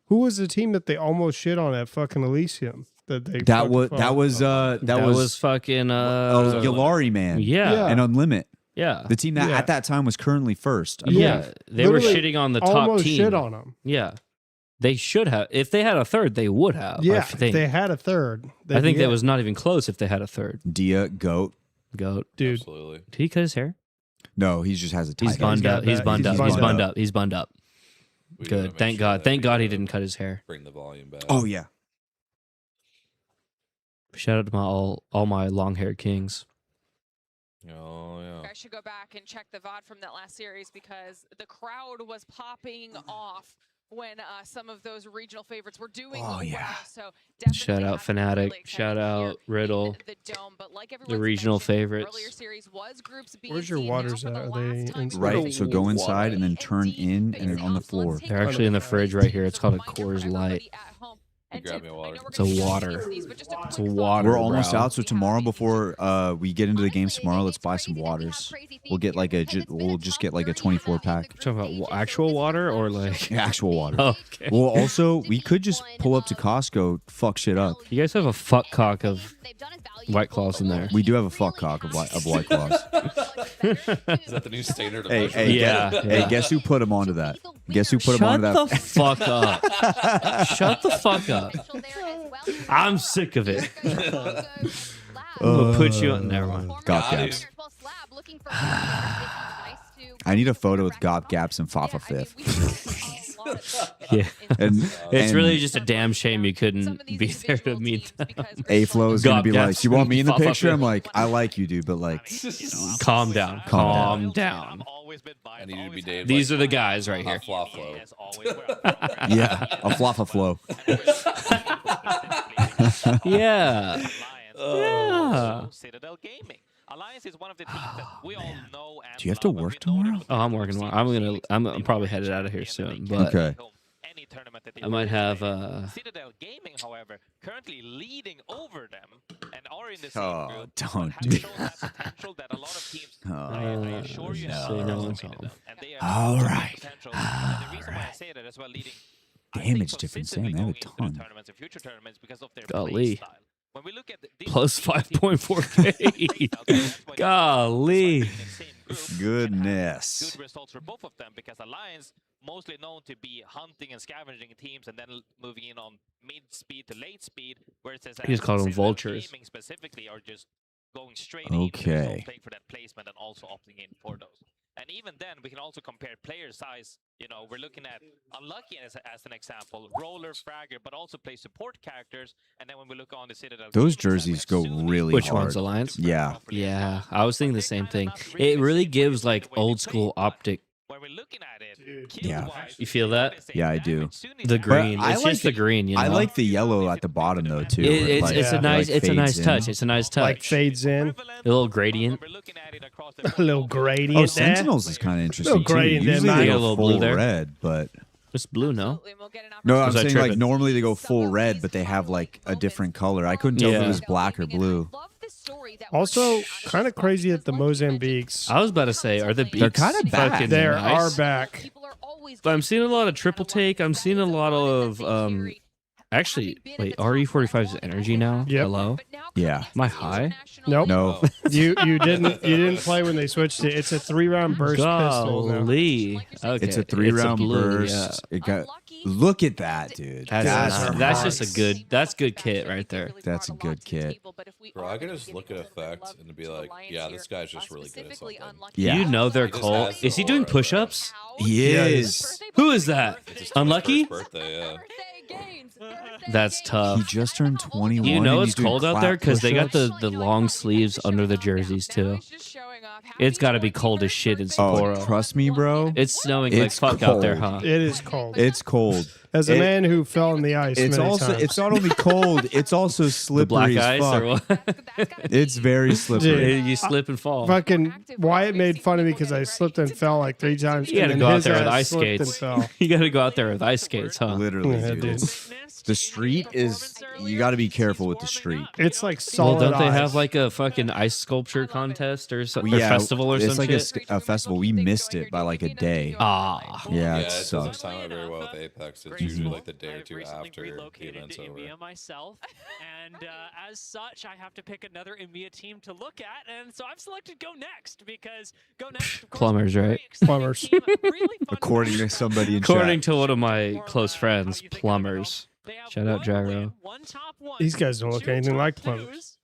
[SPEAKER 1] who was the team that they almost shit on at fucking Elysium? That they
[SPEAKER 3] That
[SPEAKER 1] fucking
[SPEAKER 3] was
[SPEAKER 1] fought?
[SPEAKER 3] that was
[SPEAKER 7] That was fucking
[SPEAKER 3] Yalari, man.
[SPEAKER 7] yeah.
[SPEAKER 3] And Unlimit.
[SPEAKER 7] Yeah.
[SPEAKER 3] The team that
[SPEAKER 1] Yeah.
[SPEAKER 3] at that time was currently first. I
[SPEAKER 7] Yeah.
[SPEAKER 3] believe.
[SPEAKER 7] They were
[SPEAKER 1] Literally
[SPEAKER 7] shitting on the top
[SPEAKER 1] almost
[SPEAKER 7] team.
[SPEAKER 1] shit on them.
[SPEAKER 7] Yeah. They should have. If they had a third, they would have.
[SPEAKER 1] Yeah,
[SPEAKER 7] I
[SPEAKER 1] if
[SPEAKER 7] think.
[SPEAKER 1] they had a third.
[SPEAKER 7] I think
[SPEAKER 1] yeah.
[SPEAKER 7] that was not even close if they had a third.
[SPEAKER 3] Dia, GOAT.
[SPEAKER 7] GOAT.
[SPEAKER 1] dude.
[SPEAKER 2] Absolutely.
[SPEAKER 7] Did he cut his hair?
[SPEAKER 3] No, he just has a
[SPEAKER 7] He's
[SPEAKER 3] tight
[SPEAKER 7] bunned
[SPEAKER 1] got
[SPEAKER 7] up. He's
[SPEAKER 1] that.
[SPEAKER 7] bunned
[SPEAKER 1] He's
[SPEAKER 7] up. He's
[SPEAKER 1] bunned
[SPEAKER 7] bunned
[SPEAKER 3] up.
[SPEAKER 7] up. He's bunned up.
[SPEAKER 2] We gotta
[SPEAKER 7] Good.
[SPEAKER 2] make
[SPEAKER 7] Thank
[SPEAKER 2] sure
[SPEAKER 7] God.
[SPEAKER 2] that
[SPEAKER 7] Thank
[SPEAKER 2] we,
[SPEAKER 7] God he didn't cut his hair.
[SPEAKER 2] Bring the volume back.
[SPEAKER 3] Oh, yeah.
[SPEAKER 7] Shout out to my all my long haired kings.
[SPEAKER 2] Oh, yeah.
[SPEAKER 11] I should go back and check the VOD from that last series because the crowd was popping off when some of those regional favorites were doing well. So
[SPEAKER 7] Shout out Fnatic. Shout out Riddle.
[SPEAKER 11] the dome, but like
[SPEAKER 7] The
[SPEAKER 11] everyone's
[SPEAKER 7] regional
[SPEAKER 11] mentioned,
[SPEAKER 7] favorites.
[SPEAKER 11] earlier series was groups B
[SPEAKER 1] Where's
[SPEAKER 11] and
[SPEAKER 1] your
[SPEAKER 11] C.
[SPEAKER 1] waters
[SPEAKER 11] Now for
[SPEAKER 1] at?
[SPEAKER 11] the
[SPEAKER 1] Are they
[SPEAKER 11] last time
[SPEAKER 1] inside?
[SPEAKER 3] Right, so go inside and then turn in and on the floor.
[SPEAKER 7] They're actually in the fridge right here. It's called a Coors Light.
[SPEAKER 2] You grab me a water.
[SPEAKER 7] It's a water. It's a water.
[SPEAKER 3] We're almost
[SPEAKER 7] bro.
[SPEAKER 3] out, so tomorrow before we get into the games tomorrow, let's buy some waters. We'll get like we'll just get like a 24 pack.
[SPEAKER 7] Talking about actual water or like
[SPEAKER 3] Actual water.
[SPEAKER 7] Oh, okay.
[SPEAKER 3] Well, also we could just pull up to Costco, fuck shit up.
[SPEAKER 7] You guys have a fuck cock of White Claws in there.
[SPEAKER 3] We do have a fuck cock of White Claws.
[SPEAKER 2] Is that the new standard of
[SPEAKER 3] Hey,
[SPEAKER 2] measurement?
[SPEAKER 3] hey,
[SPEAKER 7] Yeah,
[SPEAKER 3] hey,
[SPEAKER 7] yeah.
[SPEAKER 3] guess who put him onto that? Guess who put him
[SPEAKER 7] Shut
[SPEAKER 3] onto that?
[SPEAKER 7] the fuck up. Shut the fuck up. I'm sick of it. I'm gonna put you on. Never mind.
[SPEAKER 3] Gop gaps. I need a photo with Gop gaps and Fafa Fifth.
[SPEAKER 7] Yeah.
[SPEAKER 3] And
[SPEAKER 7] It's
[SPEAKER 3] and
[SPEAKER 7] really just a damn shame you couldn't be there to meet them.
[SPEAKER 3] A-Flow is gonna
[SPEAKER 7] Gop
[SPEAKER 3] be like,
[SPEAKER 7] gaps
[SPEAKER 3] you want me in the
[SPEAKER 7] and Fafa
[SPEAKER 3] picture? I'm
[SPEAKER 7] Fifth.
[SPEAKER 3] like, I like you, dude, but like,
[SPEAKER 7] Calm down.
[SPEAKER 3] Calm
[SPEAKER 7] Calm down.
[SPEAKER 2] I need to be Dave.
[SPEAKER 7] These are the guys right here.
[SPEAKER 2] Flopflo.
[SPEAKER 3] yeah, a Flaffa Flow.
[SPEAKER 7] Yeah. Yeah.
[SPEAKER 10] Citadel Gaming. Alliance is one of the teams that we all know and
[SPEAKER 3] Do you have to
[SPEAKER 10] love, and
[SPEAKER 3] work
[SPEAKER 10] we know them
[SPEAKER 3] tomorrow?
[SPEAKER 10] with
[SPEAKER 7] Oh, I'm
[SPEAKER 10] the
[SPEAKER 7] working
[SPEAKER 10] team
[SPEAKER 7] tomorrow. I'm
[SPEAKER 10] team
[SPEAKER 7] probably
[SPEAKER 10] team
[SPEAKER 7] headed out of here
[SPEAKER 10] and
[SPEAKER 7] soon,
[SPEAKER 10] they
[SPEAKER 7] but
[SPEAKER 10] can
[SPEAKER 3] Okay.
[SPEAKER 10] go any tournament that they
[SPEAKER 7] I might have
[SPEAKER 10] Citadel Gaming, however, currently leading over them and are in the same
[SPEAKER 3] Oh,
[SPEAKER 10] group.
[SPEAKER 3] don't
[SPEAKER 10] but
[SPEAKER 3] do
[SPEAKER 10] have shown that potential that a lot of teams. I assure you, have
[SPEAKER 7] say no one's
[SPEAKER 10] underestimated
[SPEAKER 7] home.
[SPEAKER 10] them, and they
[SPEAKER 3] All
[SPEAKER 10] have
[SPEAKER 3] right.
[SPEAKER 10] potential. And the reason why I say that as well, leading I think
[SPEAKER 3] Damage difference,
[SPEAKER 10] consistently
[SPEAKER 3] damn, they have a
[SPEAKER 10] going into the
[SPEAKER 3] ton.
[SPEAKER 10] tournaments and future tournaments because of their
[SPEAKER 7] Golly.
[SPEAKER 10] play style. When we look at this
[SPEAKER 7] plus
[SPEAKER 10] team,
[SPEAKER 7] 5.4K. Golly.
[SPEAKER 3] Goodness.
[SPEAKER 10] Good results for both of them because Alliance mostly known to be hunting and scavenging teams and then moving in on mid speed to late speed, whereas
[SPEAKER 7] You just call them
[SPEAKER 10] Citadel
[SPEAKER 7] vultures.
[SPEAKER 10] Gaming specifically are just going straight
[SPEAKER 3] Okay.
[SPEAKER 10] in, playing for that placement and also opting in for those. And even then, we can also compare player size. You know, we're looking at Unlucky as an example, roller, fragger, but also play support characters. And then when we look on the Citadel,
[SPEAKER 3] Those
[SPEAKER 10] Gaming side, we
[SPEAKER 3] jerseys
[SPEAKER 10] have
[SPEAKER 3] go
[SPEAKER 10] Sunni,
[SPEAKER 3] really
[SPEAKER 7] Which
[SPEAKER 3] hard.
[SPEAKER 7] one's Alliance?
[SPEAKER 3] Yeah.
[SPEAKER 7] Yeah, I was thinking the same thing. It really gives like old school optic.
[SPEAKER 10] When we're looking at it,
[SPEAKER 3] Yeah.
[SPEAKER 10] kill-wise,
[SPEAKER 7] You feel that?
[SPEAKER 3] Yeah, I do.
[SPEAKER 7] The green.
[SPEAKER 3] I
[SPEAKER 7] It's
[SPEAKER 3] like
[SPEAKER 7] just the green, you know.
[SPEAKER 3] I like the yellow at the bottom though too.
[SPEAKER 7] It's
[SPEAKER 3] Like,
[SPEAKER 7] it's a
[SPEAKER 3] it,
[SPEAKER 7] nice
[SPEAKER 3] like,
[SPEAKER 7] it's a nice
[SPEAKER 3] fades in.
[SPEAKER 7] touch. It's a nice touch.
[SPEAKER 1] Like fades in.
[SPEAKER 7] A little gradient.
[SPEAKER 1] A little gradient
[SPEAKER 3] Oh,
[SPEAKER 1] there.
[SPEAKER 3] Sentinels is kind of interesting too.
[SPEAKER 1] gradient there,
[SPEAKER 3] Usually
[SPEAKER 1] man.
[SPEAKER 3] they
[SPEAKER 7] A
[SPEAKER 3] go
[SPEAKER 7] little
[SPEAKER 3] full
[SPEAKER 7] blue there.
[SPEAKER 3] red, but
[SPEAKER 7] It's blue, no?
[SPEAKER 3] no, I'm
[SPEAKER 7] Was I
[SPEAKER 3] saying like
[SPEAKER 7] tripping?
[SPEAKER 3] normally they go full red, but they have like a different color. I couldn't tell if
[SPEAKER 7] Yeah.
[SPEAKER 3] it was black or blue.
[SPEAKER 1] Also, kind of crazy that the Mozambiques.
[SPEAKER 7] I was about to say, are the beaks
[SPEAKER 3] They're kinda back.
[SPEAKER 7] fucking
[SPEAKER 1] They
[SPEAKER 7] nice?
[SPEAKER 1] are back.
[SPEAKER 7] But I'm seeing a lot of triple take. I'm seeing a lot of actually, wait, RE45's energy now?
[SPEAKER 1] Yep.
[SPEAKER 7] Hello?
[SPEAKER 3] Yeah.
[SPEAKER 7] Am I high?
[SPEAKER 1] Nope.
[SPEAKER 3] No.
[SPEAKER 1] You didn't play when they switched it. It's a 3-round burst pistol now.
[SPEAKER 7] Golly. Okay.
[SPEAKER 3] It's a 3-round
[SPEAKER 7] blue,
[SPEAKER 3] burst.
[SPEAKER 7] yeah.
[SPEAKER 3] It got. Look at that, dude.
[SPEAKER 7] That's just a good. That's good kit right there.
[SPEAKER 3] That's a good kit.
[SPEAKER 2] Bro, I could just look at effect and be like, yeah, this guy's just really good at something.
[SPEAKER 3] Yeah.
[SPEAKER 7] You know they're
[SPEAKER 2] He just
[SPEAKER 7] cold.
[SPEAKER 2] has the
[SPEAKER 7] Is he doing
[SPEAKER 2] aura, bro.
[SPEAKER 7] push-ups?
[SPEAKER 3] He
[SPEAKER 1] Yeah,
[SPEAKER 3] is.
[SPEAKER 7] Who is that?
[SPEAKER 2] It's his
[SPEAKER 7] Unlucky?
[SPEAKER 2] 21st birthday, yeah.
[SPEAKER 7] That's tough.
[SPEAKER 3] He just turned 21.
[SPEAKER 7] You know
[SPEAKER 3] and
[SPEAKER 7] it's
[SPEAKER 3] he's doing
[SPEAKER 7] cold out there
[SPEAKER 3] clap
[SPEAKER 7] because they got
[SPEAKER 3] push-ups.
[SPEAKER 7] the long sleeves under the jerseys too. It's got to be cold as shit in
[SPEAKER 3] Oh,
[SPEAKER 7] Sapporo.
[SPEAKER 3] trust me, bro.
[SPEAKER 7] It's snowing
[SPEAKER 3] It's
[SPEAKER 7] like fuck out there,
[SPEAKER 3] cold.
[SPEAKER 7] huh?
[SPEAKER 1] It is cold.
[SPEAKER 3] It's cold.
[SPEAKER 1] As a
[SPEAKER 3] It-
[SPEAKER 1] man who fell in the ice,
[SPEAKER 3] It's
[SPEAKER 1] many
[SPEAKER 3] also.
[SPEAKER 1] times.
[SPEAKER 3] It's not only cold. It's also
[SPEAKER 7] The
[SPEAKER 3] slippery
[SPEAKER 7] black
[SPEAKER 3] as
[SPEAKER 7] ice
[SPEAKER 3] fuck.
[SPEAKER 7] or what?
[SPEAKER 3] It's very slippery.
[SPEAKER 7] You slip and fall.
[SPEAKER 1] Fucking Wyatt made fun of me because I slipped and fell like 3 times.
[SPEAKER 7] You got to
[SPEAKER 1] and
[SPEAKER 7] go
[SPEAKER 1] then
[SPEAKER 7] out
[SPEAKER 1] his
[SPEAKER 7] there with
[SPEAKER 1] ass
[SPEAKER 7] ice
[SPEAKER 1] slipped and
[SPEAKER 7] skates.
[SPEAKER 1] fell.
[SPEAKER 7] You got to go out there with ice skates, huh?
[SPEAKER 3] Literally,
[SPEAKER 1] Yeah,
[SPEAKER 3] dude.
[SPEAKER 1] dude.
[SPEAKER 3] The street is. You got to be careful with the street.
[SPEAKER 1] It's like
[SPEAKER 7] Well,
[SPEAKER 1] solid
[SPEAKER 7] don't they
[SPEAKER 1] ice.
[SPEAKER 7] have like a fucking ice sculpture contest or, or
[SPEAKER 3] Yeah,
[SPEAKER 7] festival or
[SPEAKER 3] it's
[SPEAKER 7] some
[SPEAKER 3] like
[SPEAKER 7] shit?
[SPEAKER 3] a festival. We missed it by like a day.
[SPEAKER 7] Ah,
[SPEAKER 3] Yeah,
[SPEAKER 2] Yeah,
[SPEAKER 3] it
[SPEAKER 2] it doesn't
[SPEAKER 3] sucks.
[SPEAKER 2] time out very well with Apex. It's usually like the day or two after the event's over.
[SPEAKER 6] EMEA myself, and as such, I have to pick another EMEA team to look at, and so I've selected Go Next because Go Next, of course,
[SPEAKER 7] Plumbers,
[SPEAKER 6] very
[SPEAKER 7] right?
[SPEAKER 6] exciting
[SPEAKER 1] Plumbers.
[SPEAKER 6] team, really fun
[SPEAKER 3] According to
[SPEAKER 6] match.
[SPEAKER 3] somebody in
[SPEAKER 7] according
[SPEAKER 3] chat.
[SPEAKER 7] to one of my close friends, plumbers.
[SPEAKER 6] They have
[SPEAKER 7] Shout out
[SPEAKER 6] one
[SPEAKER 7] Gyro.
[SPEAKER 6] win, one top one,
[SPEAKER 1] These guys don't look
[SPEAKER 6] 2
[SPEAKER 1] anything
[SPEAKER 6] top
[SPEAKER 1] like
[SPEAKER 6] 2s.
[SPEAKER 1] plumbers.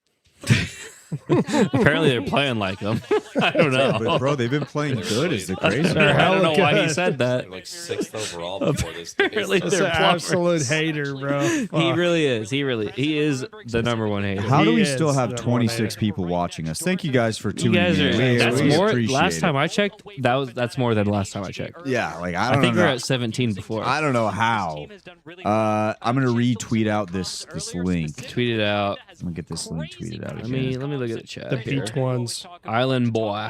[SPEAKER 7] Apparently they're playing like them. I don't know.
[SPEAKER 3] But bro, they've been playing good. Is the crazy
[SPEAKER 1] They're
[SPEAKER 3] part.
[SPEAKER 7] I don't know
[SPEAKER 1] hella
[SPEAKER 7] why he
[SPEAKER 1] good.
[SPEAKER 7] said that.
[SPEAKER 2] They're like 6th overall before this day.
[SPEAKER 7] Apparently
[SPEAKER 1] That's
[SPEAKER 7] they're
[SPEAKER 1] an
[SPEAKER 7] plumbers.
[SPEAKER 1] absolute hater, bro.
[SPEAKER 7] He
[SPEAKER 1] Fuck.
[SPEAKER 7] really is. He is the number one hater.
[SPEAKER 3] How do
[SPEAKER 1] He
[SPEAKER 3] we
[SPEAKER 1] is
[SPEAKER 3] still have
[SPEAKER 1] the one
[SPEAKER 3] 26
[SPEAKER 1] hater.
[SPEAKER 3] people watching us? Thank you guys for
[SPEAKER 7] You
[SPEAKER 3] tuning
[SPEAKER 7] guys
[SPEAKER 3] in.
[SPEAKER 7] are. That's
[SPEAKER 3] we
[SPEAKER 7] more.
[SPEAKER 3] appreciate
[SPEAKER 7] Last
[SPEAKER 3] it.
[SPEAKER 7] time I checked, that's more than last time I checked.
[SPEAKER 3] Yeah, like
[SPEAKER 7] I
[SPEAKER 3] I don't
[SPEAKER 7] think we
[SPEAKER 3] know.
[SPEAKER 7] were at 17 before.
[SPEAKER 3] I don't know how. I'm gonna retweet out this link.
[SPEAKER 7] Tweet it out.
[SPEAKER 3] I'm gonna get this link tweeted out
[SPEAKER 7] Let
[SPEAKER 3] again.
[SPEAKER 7] me look at the chat.
[SPEAKER 1] The
[SPEAKER 7] here.
[SPEAKER 1] beach ones.
[SPEAKER 7] Island boy.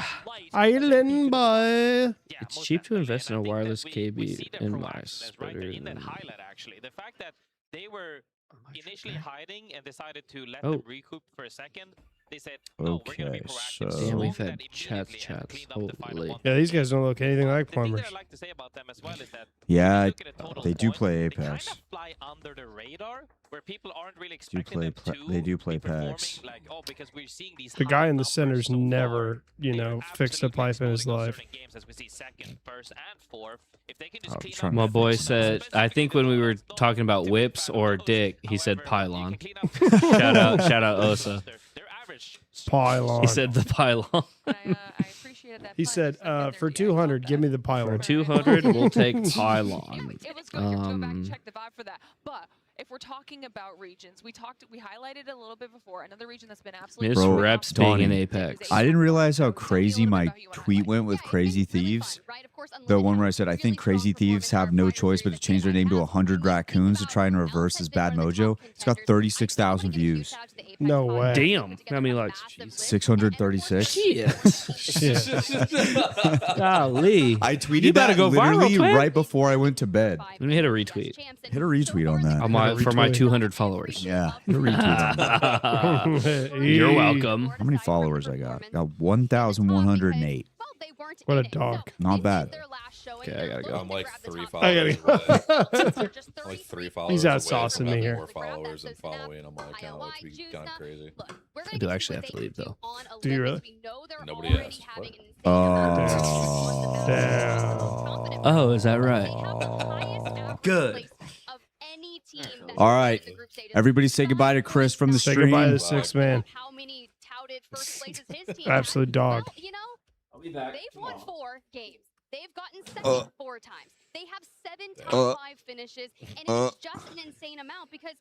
[SPEAKER 1] Island boy.
[SPEAKER 7] It's cheap to invest in a wireless KB in mice.
[SPEAKER 10] In that highlight, actually, the fact that they were initially hiding and decided to let
[SPEAKER 7] Oh.
[SPEAKER 10] them recoup for a second. They said, no, we're gonna be
[SPEAKER 3] Okay,
[SPEAKER 10] proactive.
[SPEAKER 3] so-
[SPEAKER 7] Damn, we've
[SPEAKER 10] That
[SPEAKER 7] had
[SPEAKER 10] immediately
[SPEAKER 7] chats.
[SPEAKER 10] and cleaned up the final
[SPEAKER 7] Holy.
[SPEAKER 10] one.
[SPEAKER 1] Yeah, these guys don't look anything like
[SPEAKER 10] The thing
[SPEAKER 1] plumbers.
[SPEAKER 10] that I like to say about them as well is that
[SPEAKER 3] Yeah,
[SPEAKER 10] if you look at the total
[SPEAKER 3] they do
[SPEAKER 10] points,
[SPEAKER 3] play
[SPEAKER 10] they
[SPEAKER 3] Apex.
[SPEAKER 10] kind of fly under the radar, where people aren't really
[SPEAKER 3] Do
[SPEAKER 10] expecting
[SPEAKER 3] play
[SPEAKER 10] them
[SPEAKER 3] pla-
[SPEAKER 10] to
[SPEAKER 3] they do play
[SPEAKER 10] be performing
[SPEAKER 3] PAX.
[SPEAKER 10] like, oh, because we're seeing these
[SPEAKER 1] The
[SPEAKER 10] high
[SPEAKER 1] guy in the
[SPEAKER 10] numbers
[SPEAKER 1] center's
[SPEAKER 10] so far.
[SPEAKER 1] never, you
[SPEAKER 10] They are
[SPEAKER 1] know, fixed a
[SPEAKER 10] absolutely
[SPEAKER 1] pipe in his
[SPEAKER 10] exploding on
[SPEAKER 1] life.
[SPEAKER 10] certain games, as we see second, first, and fourth. If they can just
[SPEAKER 3] Oh,
[SPEAKER 10] clean
[SPEAKER 3] trying
[SPEAKER 10] up
[SPEAKER 3] to
[SPEAKER 7] My
[SPEAKER 10] that
[SPEAKER 7] boy
[SPEAKER 10] first
[SPEAKER 7] said,
[SPEAKER 10] aspect,
[SPEAKER 7] I think when we were
[SPEAKER 10] don't
[SPEAKER 7] talking about
[SPEAKER 10] typically
[SPEAKER 7] whips
[SPEAKER 10] bad
[SPEAKER 7] or
[SPEAKER 10] those.
[SPEAKER 7] dick, he said
[SPEAKER 10] However,
[SPEAKER 7] pylon.
[SPEAKER 10] you can clean up
[SPEAKER 7] Shout out Osa.
[SPEAKER 10] Their average
[SPEAKER 1] Pylon.
[SPEAKER 7] He said the pylon.
[SPEAKER 11] I appreciated that
[SPEAKER 1] He
[SPEAKER 11] punch,
[SPEAKER 1] said,
[SPEAKER 11] so I get
[SPEAKER 1] for
[SPEAKER 11] energy. I love
[SPEAKER 1] 200, give me the
[SPEAKER 7] For
[SPEAKER 1] pylon.
[SPEAKER 7] 200, we'll take
[SPEAKER 11] It
[SPEAKER 7] pylon.
[SPEAKER 11] was good. Go back and
[SPEAKER 7] Um,
[SPEAKER 11] check the vibe for that. But if we're talking about regions, we highlighted it a little bit before. Another region that's been absolutely
[SPEAKER 7] Miss
[SPEAKER 3] Bro,
[SPEAKER 7] Reps big in
[SPEAKER 3] Donnie,
[SPEAKER 7] Apex.
[SPEAKER 3] I didn't realize how crazy my tweet went with Crazy Thieves. The one where I said I think Crazy Thieves have no choice but to change their name to 100 raccoons to try and reverse his bad mojo. It's got 36,000 views.
[SPEAKER 1] No way.
[SPEAKER 7] Damn. How many likes? Jeez.
[SPEAKER 3] 636.
[SPEAKER 7] Shit.
[SPEAKER 1] Shit.
[SPEAKER 7] Golly.
[SPEAKER 3] I tweeted
[SPEAKER 7] You better
[SPEAKER 3] that
[SPEAKER 7] go viral,
[SPEAKER 3] literally
[SPEAKER 7] twin.
[SPEAKER 3] right before I went to bed.
[SPEAKER 7] Let me hit a retweet.
[SPEAKER 3] Hit a retweet on that.
[SPEAKER 7] On my, for my
[SPEAKER 1] retweet.
[SPEAKER 7] 200 followers.
[SPEAKER 3] Yeah, hit a retweet on that.
[SPEAKER 7] You're welcome.
[SPEAKER 3] How many followers I got? Got 1,108.
[SPEAKER 1] What a dog.
[SPEAKER 3] Not bad.
[SPEAKER 7] Okay, I gotta go.
[SPEAKER 2] I'm like 3
[SPEAKER 1] I
[SPEAKER 2] followers
[SPEAKER 1] gotta
[SPEAKER 2] away. I'm like 3 followers
[SPEAKER 1] He's
[SPEAKER 2] away
[SPEAKER 1] outsaucing
[SPEAKER 2] from
[SPEAKER 1] me
[SPEAKER 2] having
[SPEAKER 1] here.
[SPEAKER 2] more followers and following on my account, which would be kind of crazy.
[SPEAKER 7] I do actually have to leave, though.
[SPEAKER 1] Do you really?
[SPEAKER 2] Nobody asked. What?
[SPEAKER 1] Damn.
[SPEAKER 7] Oh, is that right?
[SPEAKER 3] Good. All right. Everybody say goodbye to Chris from the
[SPEAKER 1] Say
[SPEAKER 3] stream.
[SPEAKER 1] goodbye to the 6th man.
[SPEAKER 9] How many touted first places his team
[SPEAKER 1] Absolute
[SPEAKER 9] had.
[SPEAKER 1] dog.
[SPEAKER 9] Well, you know,
[SPEAKER 7] I'll be back.
[SPEAKER 9] they've won 4 games. They've gotten second 4 times. They have 7 top 5 finishes, and it's just an insane amount because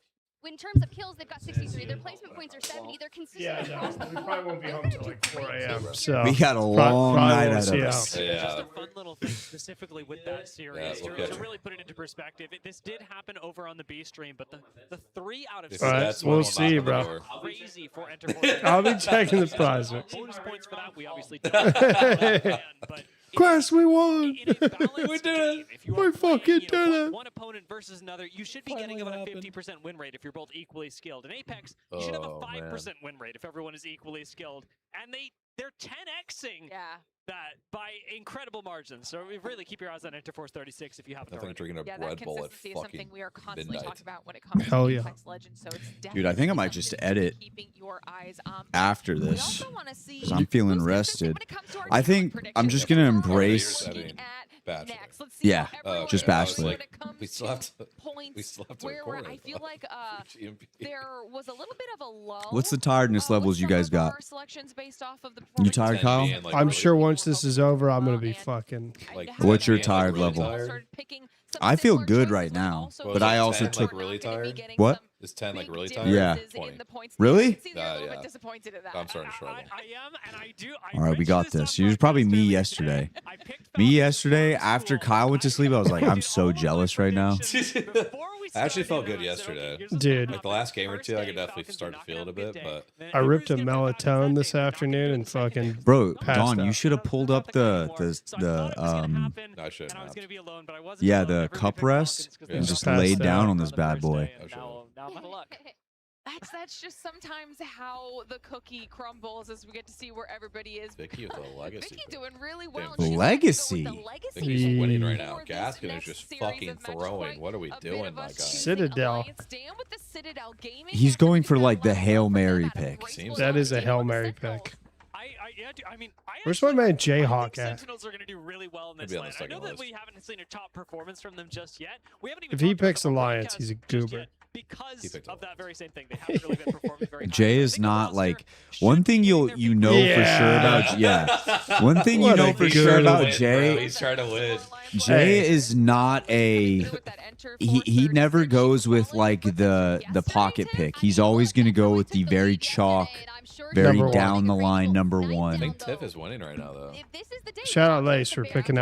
[SPEAKER 9] in terms of kills, they've got 63. Their placement points are 70. They're consistent.
[SPEAKER 1] Yeah, no,
[SPEAKER 9] across the
[SPEAKER 1] we
[SPEAKER 9] board.
[SPEAKER 1] probably won't be home
[SPEAKER 9] They're
[SPEAKER 1] till
[SPEAKER 9] gonna
[SPEAKER 1] like
[SPEAKER 9] do
[SPEAKER 1] 4
[SPEAKER 9] great
[SPEAKER 1] a.m.
[SPEAKER 9] things.
[SPEAKER 1] So
[SPEAKER 3] We got a long
[SPEAKER 1] probably
[SPEAKER 3] night
[SPEAKER 1] won't
[SPEAKER 3] ahead
[SPEAKER 1] see
[SPEAKER 3] of
[SPEAKER 1] out.
[SPEAKER 3] us.
[SPEAKER 2] Yeah.
[SPEAKER 6] Just a fun little thing specifically with that series
[SPEAKER 2] look
[SPEAKER 6] to
[SPEAKER 2] at you.
[SPEAKER 6] really put it into perspective. This did happen over on the B stream, but the 3 out of
[SPEAKER 2] If
[SPEAKER 6] 6
[SPEAKER 1] All right,
[SPEAKER 2] that's
[SPEAKER 1] we'll
[SPEAKER 2] one, I'll
[SPEAKER 1] see,
[SPEAKER 2] knock on the
[SPEAKER 1] bro.
[SPEAKER 2] door.
[SPEAKER 6] crazy for Enterprise.
[SPEAKER 1] I'll be checking the prize.
[SPEAKER 6] Bonus points for that. We obviously don't understand, but
[SPEAKER 1] Quest, we won.
[SPEAKER 6] in a balanced
[SPEAKER 1] We did
[SPEAKER 6] game,
[SPEAKER 1] it.
[SPEAKER 6] if you
[SPEAKER 1] We
[SPEAKER 6] are playing,
[SPEAKER 1] fucking
[SPEAKER 6] you know,
[SPEAKER 1] did it.
[SPEAKER 6] one opponent versus another, you should be getting about a 50% win rate if you're both equally skilled. In Apex, you should have a
[SPEAKER 2] Oh,
[SPEAKER 6] 5% win rate if everyone is equally skilled, and they're 10xing
[SPEAKER 11] Yeah.
[SPEAKER 4] that by incredible margins. So really keep your eyes on Interforce 36 if you haven't
[SPEAKER 2] I think
[SPEAKER 4] already.
[SPEAKER 2] drinking a
[SPEAKER 11] Yeah,
[SPEAKER 2] Red
[SPEAKER 11] that
[SPEAKER 2] Bull at
[SPEAKER 11] consistency is something
[SPEAKER 2] fucking
[SPEAKER 11] we are constantly
[SPEAKER 2] midnight.
[SPEAKER 11] talking about when it comes
[SPEAKER 1] Hell
[SPEAKER 11] to
[SPEAKER 1] yeah.
[SPEAKER 11] Apex Legends. So it's
[SPEAKER 3] Dude, I think I might
[SPEAKER 11] definitely
[SPEAKER 3] just
[SPEAKER 11] something
[SPEAKER 3] edit
[SPEAKER 11] keeping your eyes
[SPEAKER 3] after
[SPEAKER 11] We
[SPEAKER 3] this
[SPEAKER 11] also want to see
[SPEAKER 3] because I'm feeling
[SPEAKER 11] who's consistent
[SPEAKER 3] rested.
[SPEAKER 11] when it comes to our
[SPEAKER 3] I
[SPEAKER 11] talent
[SPEAKER 3] think I'm
[SPEAKER 11] predictions.
[SPEAKER 3] just gonna
[SPEAKER 11] We're
[SPEAKER 3] embrace.
[SPEAKER 11] looking
[SPEAKER 2] Editing
[SPEAKER 11] at
[SPEAKER 2] Bachelor.
[SPEAKER 11] next. Let's see
[SPEAKER 3] Yeah,
[SPEAKER 11] how everyone
[SPEAKER 3] just
[SPEAKER 11] is
[SPEAKER 3] Bachelor.
[SPEAKER 11] when it comes
[SPEAKER 2] We still have to.
[SPEAKER 11] points
[SPEAKER 2] We still have to
[SPEAKER 11] where
[SPEAKER 2] record
[SPEAKER 11] I
[SPEAKER 2] it,
[SPEAKER 11] feel
[SPEAKER 2] though.
[SPEAKER 11] like
[SPEAKER 2] GMP.
[SPEAKER 11] there was a little bit of a lull.
[SPEAKER 3] What's the tiredness
[SPEAKER 11] with
[SPEAKER 3] levels you
[SPEAKER 11] some
[SPEAKER 3] guys
[SPEAKER 11] of
[SPEAKER 3] got?
[SPEAKER 11] our selections based off of the
[SPEAKER 3] You tired,
[SPEAKER 2] 10
[SPEAKER 3] Kyle?
[SPEAKER 2] being, like,
[SPEAKER 1] I'm
[SPEAKER 2] really-
[SPEAKER 1] sure once this is over, I'm gonna be fucking.
[SPEAKER 2] Like,
[SPEAKER 3] What's your
[SPEAKER 2] 10 being, like,
[SPEAKER 3] tired
[SPEAKER 2] really
[SPEAKER 3] level?
[SPEAKER 2] tired?
[SPEAKER 3] I feel good right now,
[SPEAKER 2] Well,
[SPEAKER 3] but
[SPEAKER 2] is
[SPEAKER 3] I
[SPEAKER 2] it
[SPEAKER 3] also
[SPEAKER 2] 10,
[SPEAKER 3] took.
[SPEAKER 2] like, really tired?
[SPEAKER 3] What?
[SPEAKER 2] Is 10 like really tired?
[SPEAKER 3] Yeah.
[SPEAKER 2] 20.
[SPEAKER 3] Really?
[SPEAKER 2] Yeah.
[SPEAKER 11] Disappointed in that.
[SPEAKER 2] I'm starting to struggle.
[SPEAKER 4] I am, and I do.
[SPEAKER 3] All right, we got this. It was probably me yesterday. Me yesterday after Kyle went to sleep. I was like, I'm so jealous right now.
[SPEAKER 2] I actually felt good yesterday.
[SPEAKER 1] Dude.
[SPEAKER 2] Like the last game or two, I could definitely start to feel it a bit, but
[SPEAKER 1] I ripped a melatonin this afternoon and fucking
[SPEAKER 3] Bro,
[SPEAKER 1] passed
[SPEAKER 3] Don, you
[SPEAKER 1] out.
[SPEAKER 3] should have pulled up the
[SPEAKER 2] I shouldn't have.
[SPEAKER 3] yeah, the cup rest and just
[SPEAKER 1] Passed
[SPEAKER 3] laid down
[SPEAKER 1] out.
[SPEAKER 3] on this bad boy.
[SPEAKER 4] Now I'm out of luck.
[SPEAKER 11] That's just sometimes how the cookie crumbles as we get to see where everybody is.
[SPEAKER 2] Vicky with the legacy.
[SPEAKER 11] Vicky doing really well.
[SPEAKER 2] Damn.
[SPEAKER 11] and she
[SPEAKER 3] Legacy.
[SPEAKER 11] likes to go with the legacy
[SPEAKER 2] Vicky's winning right
[SPEAKER 11] for
[SPEAKER 2] now.
[SPEAKER 11] this
[SPEAKER 2] Gaskin is
[SPEAKER 11] next
[SPEAKER 2] just
[SPEAKER 11] series
[SPEAKER 2] fucking
[SPEAKER 11] of matches.
[SPEAKER 2] throwing.
[SPEAKER 11] Quite
[SPEAKER 2] What are we
[SPEAKER 11] a bit
[SPEAKER 2] doing,
[SPEAKER 11] of
[SPEAKER 2] my
[SPEAKER 11] us
[SPEAKER 2] guy?
[SPEAKER 11] choosing
[SPEAKER 1] Citadel.
[SPEAKER 11] Alliance. Dan with the Citadel Gaming.
[SPEAKER 3] He's going for like the
[SPEAKER 11] Level
[SPEAKER 3] Hail
[SPEAKER 11] up
[SPEAKER 3] Mary
[SPEAKER 11] that
[SPEAKER 3] pick.
[SPEAKER 2] Seems
[SPEAKER 1] That is a
[SPEAKER 11] Team
[SPEAKER 1] Hail
[SPEAKER 11] on
[SPEAKER 1] Mary
[SPEAKER 11] Sentinels.
[SPEAKER 1] pick.
[SPEAKER 4] I mean,
[SPEAKER 1] Where's my man Jayhawk
[SPEAKER 4] I think
[SPEAKER 1] at?
[SPEAKER 4] Sentinels are going to do really well in
[SPEAKER 2] He'll
[SPEAKER 4] this
[SPEAKER 2] be on the
[SPEAKER 4] lane. I
[SPEAKER 2] second
[SPEAKER 4] know that
[SPEAKER 2] list.
[SPEAKER 4] we haven't seen a top performance from them just yet. We haven't even
[SPEAKER 1] If he
[SPEAKER 4] talked about
[SPEAKER 1] picks
[SPEAKER 4] them on
[SPEAKER 1] Alliance,
[SPEAKER 4] podcast
[SPEAKER 1] he's a
[SPEAKER 4] just
[SPEAKER 1] goober.
[SPEAKER 4] yet because
[SPEAKER 2] He picked
[SPEAKER 4] of that
[SPEAKER 2] Alliance.
[SPEAKER 4] very same thing. They haven't really been performing very high.
[SPEAKER 3] Jay
[SPEAKER 4] I
[SPEAKER 3] is
[SPEAKER 4] think the
[SPEAKER 3] not
[SPEAKER 4] roster
[SPEAKER 3] like
[SPEAKER 4] should
[SPEAKER 3] one
[SPEAKER 4] be
[SPEAKER 3] thing
[SPEAKER 4] getting
[SPEAKER 3] you
[SPEAKER 4] their
[SPEAKER 3] you
[SPEAKER 4] feet
[SPEAKER 3] know
[SPEAKER 4] wet.
[SPEAKER 3] for sure
[SPEAKER 1] Yeah.
[SPEAKER 3] about yeah. One thing you
[SPEAKER 1] What
[SPEAKER 3] know
[SPEAKER 1] a
[SPEAKER 3] for
[SPEAKER 1] good
[SPEAKER 3] sure about
[SPEAKER 2] Win, bro.
[SPEAKER 3] Jay.
[SPEAKER 2] He's trying to win.
[SPEAKER 3] Jay is not a he never goes with like the pocket pick. He's always gonna go with the very chalk, very
[SPEAKER 1] Number one.
[SPEAKER 3] down the line number
[SPEAKER 2] I
[SPEAKER 3] one.
[SPEAKER 2] think Tiff is winning right now, though.
[SPEAKER 1] Shout out Lace for picking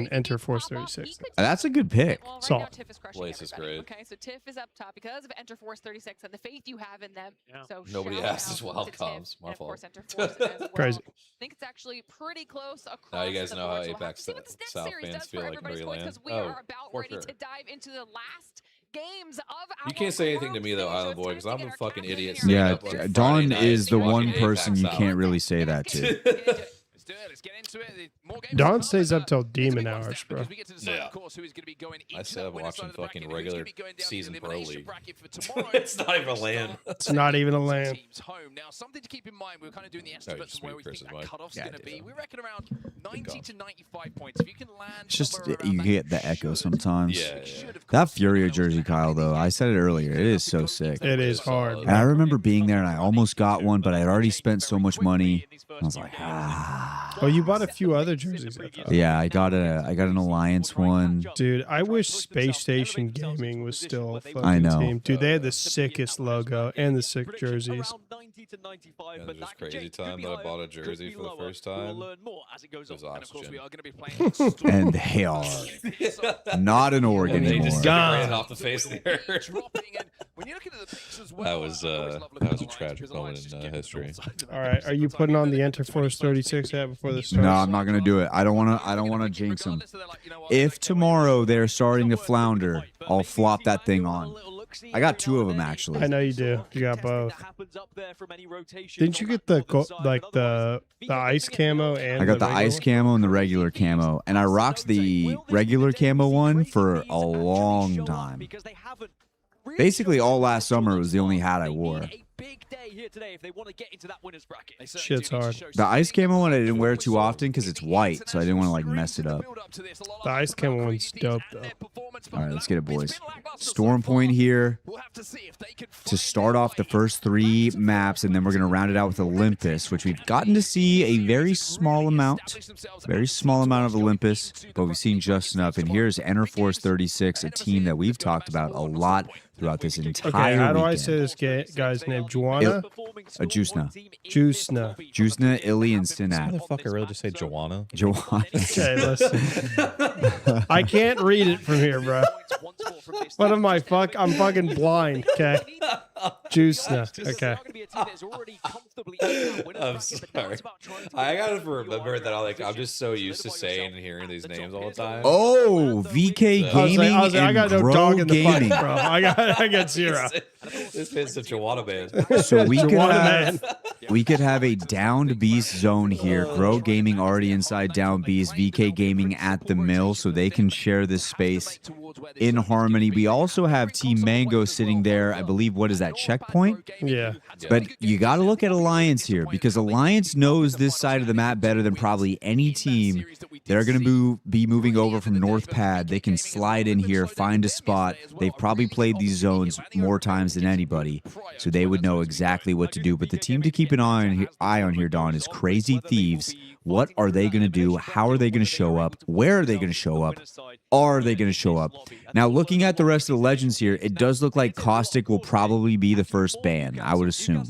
[SPEAKER 1] Enter Force 36.
[SPEAKER 3] That's a good pick.
[SPEAKER 11] Well, right
[SPEAKER 1] So-
[SPEAKER 11] now, Tiff is crushing
[SPEAKER 2] Lace is
[SPEAKER 11] everybody.
[SPEAKER 2] great.
[SPEAKER 11] Okay, so Tiff is up top because of Enter Force 36 and the faith you have in them.
[SPEAKER 4] Yeah.
[SPEAKER 11] So
[SPEAKER 2] Nobody
[SPEAKER 11] shout
[SPEAKER 2] asked
[SPEAKER 11] out
[SPEAKER 2] us wild
[SPEAKER 11] to Tiff
[SPEAKER 2] comms. My
[SPEAKER 11] and of
[SPEAKER 2] fault.
[SPEAKER 11] course Enter Force as well.
[SPEAKER 1] Crazy.
[SPEAKER 11] I think it's actually pretty close across
[SPEAKER 2] Now you guys
[SPEAKER 11] the
[SPEAKER 2] know
[SPEAKER 11] board,
[SPEAKER 2] how
[SPEAKER 11] so we'll have
[SPEAKER 2] Apex
[SPEAKER 11] to see what this next
[SPEAKER 2] South
[SPEAKER 11] series
[SPEAKER 2] fans
[SPEAKER 11] does
[SPEAKER 2] feel
[SPEAKER 11] for
[SPEAKER 2] like in
[SPEAKER 11] everybody's
[SPEAKER 2] every
[SPEAKER 11] points,
[SPEAKER 2] land.
[SPEAKER 11] 'cause we
[SPEAKER 2] Oh,
[SPEAKER 11] are about
[SPEAKER 2] for
[SPEAKER 11] ready
[SPEAKER 2] sure.
[SPEAKER 11] to dive into the last games of
[SPEAKER 2] You
[SPEAKER 11] our
[SPEAKER 2] can't say anything to
[SPEAKER 11] group
[SPEAKER 2] me though,
[SPEAKER 11] stage, so
[SPEAKER 2] Island
[SPEAKER 11] it's
[SPEAKER 2] Boy,
[SPEAKER 11] time
[SPEAKER 2] because
[SPEAKER 11] to
[SPEAKER 2] I'm
[SPEAKER 11] get
[SPEAKER 2] a
[SPEAKER 11] our
[SPEAKER 2] fucking
[SPEAKER 11] captain
[SPEAKER 2] idiot.
[SPEAKER 11] here.
[SPEAKER 2] staying
[SPEAKER 3] Yeah,
[SPEAKER 2] up on Friday
[SPEAKER 3] Don
[SPEAKER 2] night
[SPEAKER 3] is the
[SPEAKER 2] watching
[SPEAKER 3] one
[SPEAKER 2] Apex
[SPEAKER 3] person you
[SPEAKER 2] South.
[SPEAKER 3] can't really say that to.
[SPEAKER 8] Let's do it. Let's get into it. More games
[SPEAKER 1] Don
[SPEAKER 8] to
[SPEAKER 1] stays
[SPEAKER 8] come,
[SPEAKER 1] up till
[SPEAKER 8] it's a
[SPEAKER 1] demon
[SPEAKER 8] big one
[SPEAKER 1] hours,
[SPEAKER 8] step
[SPEAKER 1] bro.
[SPEAKER 8] because we get to decide,
[SPEAKER 2] Yeah.
[SPEAKER 8] of course, who is going to be going
[SPEAKER 2] I
[SPEAKER 8] into
[SPEAKER 2] said
[SPEAKER 8] that
[SPEAKER 2] I'm
[SPEAKER 8] winner's side
[SPEAKER 2] watching
[SPEAKER 8] of the bracket,
[SPEAKER 2] fucking
[SPEAKER 8] who's gonna
[SPEAKER 2] regular
[SPEAKER 8] be going down to the
[SPEAKER 2] season pro
[SPEAKER 8] elimination
[SPEAKER 2] league.
[SPEAKER 8] bracket for tomorrow.
[SPEAKER 2] It's not even a land.
[SPEAKER 1] It's not even a land.
[SPEAKER 8] Teams home. Now, something to keep in mind, we're kind of doing the
[SPEAKER 2] you
[SPEAKER 8] estimates
[SPEAKER 2] just
[SPEAKER 8] on where
[SPEAKER 2] mute
[SPEAKER 8] we think
[SPEAKER 2] Chris's
[SPEAKER 8] that
[SPEAKER 2] mic.
[SPEAKER 8] cutoff's
[SPEAKER 3] Yeah,
[SPEAKER 8] going to
[SPEAKER 3] I
[SPEAKER 8] be.
[SPEAKER 3] did.
[SPEAKER 8] We reckon around 90
[SPEAKER 2] call.
[SPEAKER 8] to 95 points. If you can land
[SPEAKER 3] It's just
[SPEAKER 8] somewhere
[SPEAKER 3] you
[SPEAKER 8] around
[SPEAKER 3] get
[SPEAKER 8] that,
[SPEAKER 3] the echo
[SPEAKER 8] should-
[SPEAKER 3] sometimes.
[SPEAKER 2] Yeah,
[SPEAKER 8] should, of
[SPEAKER 3] That
[SPEAKER 8] course,
[SPEAKER 3] Furia
[SPEAKER 8] be
[SPEAKER 3] jersey, Kyle, though, I said it earlier. It is so sick.
[SPEAKER 1] It is hard.
[SPEAKER 3] And I remember being there and I almost got one, but I had already spent so much money. I was like, ah.
[SPEAKER 1] Oh, you bought a few other jerseys, I thought.
[SPEAKER 3] Yeah, I got an Alliance one.
[SPEAKER 1] Dude, I wish Space Station Gaming was still a fucking
[SPEAKER 3] I know.
[SPEAKER 1] team. Dude, they had the sickest logo and the sick jerseys.
[SPEAKER 2] Yeah, it was just crazy time that I bought a jersey for the first time. It was
[SPEAKER 8] And of course, we
[SPEAKER 2] oxygen.
[SPEAKER 8] are going to be playing.
[SPEAKER 3] And they are not an org
[SPEAKER 2] And they
[SPEAKER 3] anymore.
[SPEAKER 2] just ran off the face of the earth.
[SPEAKER 8] Dropping in. When you're looking at the pictures as well,
[SPEAKER 2] That was
[SPEAKER 8] I always love looking
[SPEAKER 2] that was
[SPEAKER 8] at
[SPEAKER 2] a
[SPEAKER 8] Alliance
[SPEAKER 2] tragic
[SPEAKER 8] because
[SPEAKER 2] moment
[SPEAKER 8] Alliance just
[SPEAKER 2] in
[SPEAKER 8] get
[SPEAKER 2] history.
[SPEAKER 8] both sides of
[SPEAKER 1] All
[SPEAKER 8] it.
[SPEAKER 1] right, are you putting on the Enter Force 36 ad before this starts?
[SPEAKER 3] No, I'm not gonna do it. I don't wanna jinx them. If tomorrow they're starting to flounder, I'll flop that thing on. I got two of them actually.
[SPEAKER 1] I know you do. You got both. Didn't you get the the ice camo and
[SPEAKER 3] I got the
[SPEAKER 1] regular
[SPEAKER 3] ice
[SPEAKER 1] one?
[SPEAKER 3] camo and the regular camo, and I rocked the regular camo one for a long time. Basically, all last summer was the only hat I wore.
[SPEAKER 1] Shit's hard.
[SPEAKER 3] The ice camo one I didn't wear too often because it's white, so I didn't want to like mess it up.
[SPEAKER 1] The ice camo one's dope though.
[SPEAKER 3] All right, let's get it, boys. Storm Point here to start off the first three maps, and then we're going to round it out with Olympus, which we've gotten to see a very small amount of Olympus, but we've seen just enough. And here's Enter Force 36, a team that we've talked about a lot throughout this entire
[SPEAKER 1] Okay, how do I
[SPEAKER 3] weekend.
[SPEAKER 1] say this guy's name? Juana?
[SPEAKER 3] Juicna.
[SPEAKER 1] Juicna.
[SPEAKER 3] Juicna, Illy, and Sinat.
[SPEAKER 2] Motherfucker really just say Joanna?
[SPEAKER 3] Joanna.
[SPEAKER 1] Okay, listen. I can't read it from here, bro. What am I? I'm fucking blind, okay? Juice. Okay.
[SPEAKER 2] I'm sorry. I gotta remember that I'm just so used to saying and hearing these names all the time.
[SPEAKER 3] Oh, VK
[SPEAKER 2] So-
[SPEAKER 3] Gaming
[SPEAKER 1] I
[SPEAKER 3] and
[SPEAKER 1] got no
[SPEAKER 3] Grow
[SPEAKER 1] dog in the
[SPEAKER 3] Gaming.
[SPEAKER 1] fight, bro. I got 0.
[SPEAKER 2] This man's such a water man.
[SPEAKER 3] So we could
[SPEAKER 1] Juana
[SPEAKER 3] have
[SPEAKER 1] man.
[SPEAKER 3] we could have a downed beast zone here. Grow Gaming already inside down beast. VK Gaming at the mill, so they can share this space in harmony. We also have Team Mango sitting there. I believe, what is that, checkpoint?
[SPEAKER 1] Yeah.
[SPEAKER 3] But you got to look at Alliance here, because Alliance knows this side of the map better than probably any team. They're going to be moving over from North Pad. They can slide in here, find a spot. They've probably played these zones more times than anybody, so they would know exactly what to do. But the team to keep an eye on here, Don, is Crazy Thieves. What are they going to do? How are they going to show up? Where are they going to show up? Are they going to show up? Now, looking at the rest of the legends here, it does look like Caustic will probably be the first ban, I would assume.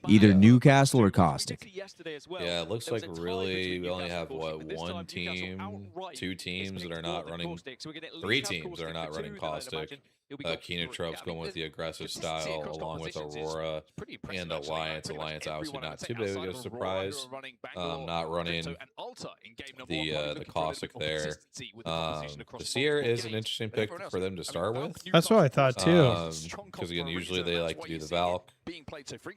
[SPEAKER 3] Either Newcastle or Caustic.
[SPEAKER 2] Yeah, it looks like really we only have, what, 1 team, 2 teams that are not running, 3 teams that are not running Caustic. Kenotrope's going with the aggressive style along with Aurora and Alliance. Alliance obviously not too big of a surprise. Not running the Caustic there. The Seer is an interesting pick for them to start with.
[SPEAKER 1] That's what I thought too.
[SPEAKER 2] Because again, usually they like to do the Valk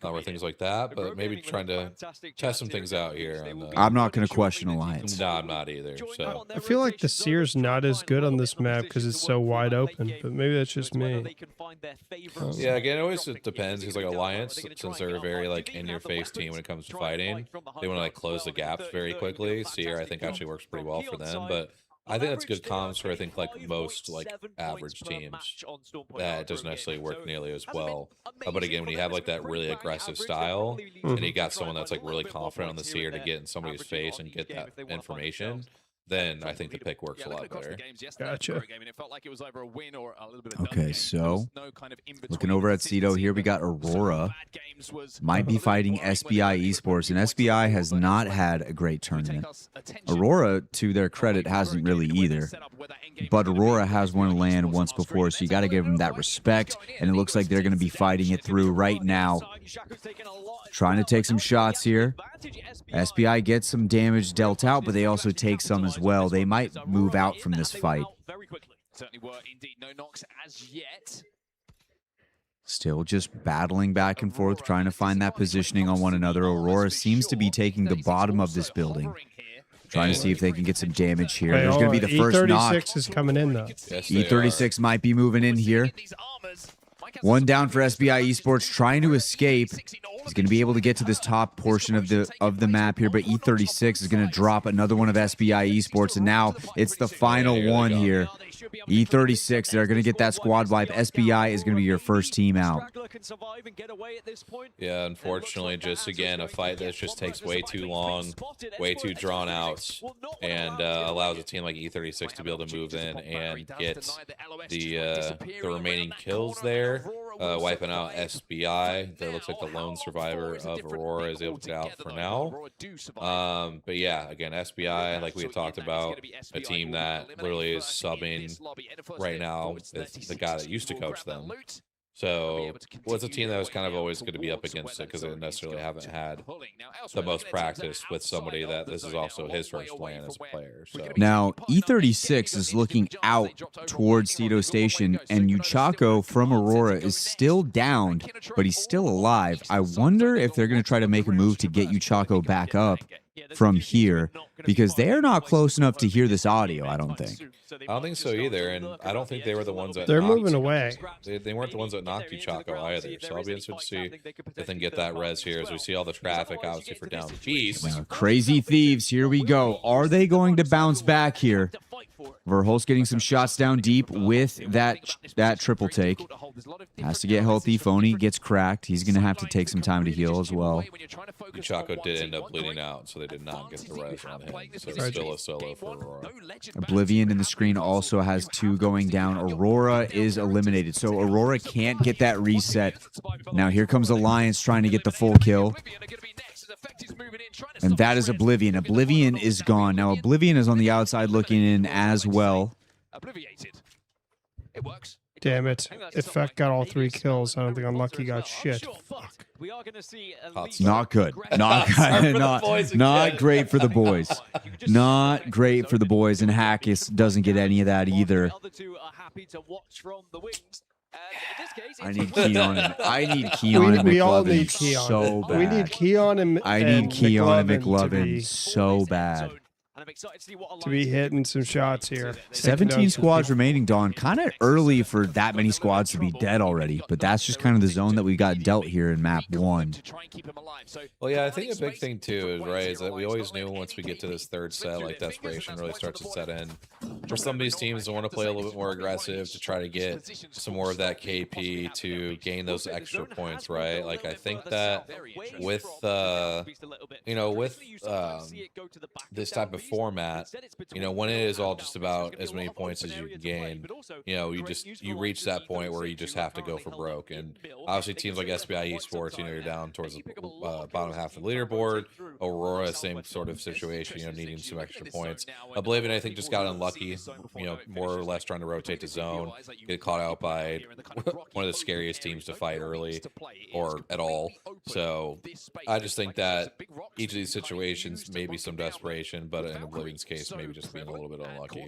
[SPEAKER 2] or things like that, but maybe trying to test some things out here.
[SPEAKER 3] I'm not going to question Alliance.
[SPEAKER 2] No, I'm not either. So
[SPEAKER 1] I feel like the Seer's not as good on this map because it's so wide open, but maybe that's just me.
[SPEAKER 2] Yeah, again, it always depends, because like Alliance, since they're a very like in-your-face team when it comes to fighting, they want to like close the gaps very quickly. Seer, I think, actually works pretty well for them, but I think that's good comms for, I think, like most like average teams. That doesn't necessarily work nearly as well. But again, when you have like that really aggressive style, and you got someone that's like really confident on the Seer to get in somebody's face and get that information, then I think the pick works a lot better.
[SPEAKER 1] Gotcha.
[SPEAKER 3] Okay, so looking over at Cito here, we got Aurora. Might be fighting SBI Esports, and SBI has not had a great tournament. Aurora, to their credit, hasn't really either. But Aurora has won LAN once before, so you got to give them that respect, and it looks like they're going to be fighting it through right now. Trying to take some shots here. SBI gets some damage dealt out, but they also take some as well. They might move out from this fight. Still just battling back and forth, trying to find that positioning on one another. Aurora seems to be taking the bottom of this building. Trying to see if they can get some damage here. There's going to be the first knock.
[SPEAKER 1] E36 is coming in, though.
[SPEAKER 2] Yes,
[SPEAKER 3] E36 might be moving in here. One down for SBI Esports, trying to escape. He's going to be able to get to this top portion of the map here, but E36 is going to drop another one of SBI Esports, and now it's the final one here. E36, they're going to get that squad wipe. SBI is going to be your first team out.
[SPEAKER 2] Yeah, unfortunately, just again, a fight that just takes way too long, way too drawn out, and allows a team like E36 to be able to move in and get the remaining kills there, wiping out SBI. That looks like the lone survivor of Aurora is able to get out for now. But yeah, again, SBI, like we had talked about, a team that literally is subbing right now with the guy that used to coach them. So it's a team that was kind of always going to be up against it because they necessarily haven't had the most practice with somebody that this is also his first LAN as a player. So
[SPEAKER 3] now E36 is looking out towards Cito Station, and Uchako from Aurora is still downed, but he's still alive. I wonder if they're going to try to make a move to get Uchako back up from here, because they're not close enough to hear this audio, I don't think.
[SPEAKER 2] I don't think so either, and I don't think they were the ones that
[SPEAKER 1] they're moving away.
[SPEAKER 2] They weren't the ones that knocked Uchako either, so I'll be interested to see if they can get that res here as we see all the traffic, obviously, for down beast.
[SPEAKER 3] Now, Crazy Thieves, here we go. Are they going to bounce back here? Verholst getting some shots down deep with that triple take. Has to get healthy. Phony gets cracked. He's going to have to take some time to heal as well.
[SPEAKER 2] Uchako did end up bleeding out, so they did not get the res on him. So it's still a solo for Aurora.
[SPEAKER 3] Oblivion in the screen also has 2 going down. Aurora is eliminated, so Aurora can't get that reset. Now here comes Alliance trying to get the full kill. And that is Oblivion. Oblivion is gone. Now Oblivion is on the outside looking in as well.
[SPEAKER 1] Damn it. Effect got all 3 kills. I don't think Unlucky got shit. Fuck.
[SPEAKER 4] We are going to see
[SPEAKER 3] Not good. Not good. Not great for the boys. Not great for the boys. And Hackis doesn't get any of that either. I need Keon. I need Keon and McLovin.
[SPEAKER 1] We all need Keon.
[SPEAKER 3] So bad.
[SPEAKER 1] We need Keon and
[SPEAKER 3] I need Keon and
[SPEAKER 1] McLovin
[SPEAKER 3] McLovin so bad.
[SPEAKER 1] to be hitting some shots here.
[SPEAKER 3] 17 squads remaining, Don. Kind of early for that many squads to be dead already, but that's just kind of the zone that we got dealt here in map 1.
[SPEAKER 2] Well, yeah, I think a big thing too is right is that we always knew once we get to this third set, like desperation really starts to set in. For some of these teams that want to play a little bit more aggressive to try to get some more of that KP to gain those extra points, right? Like I think that with you know, with this type of format, you know, when it is all just about as many points as you can gain, you know, you reach that point where you just have to go for broke. And obviously teams like SBI Esports, you know, you're down towards the bottom half of the leaderboard. Aurora, same sort of situation, you know, needing some extra points. Oblivion, I think, just got unlucky, you know, more or less trying to rotate the zone, get caught out by one of the scariest teams to fight early or at all. So I just think that each of these situations, maybe some desperation, but in Oblivion's case, maybe just being a little bit unlucky.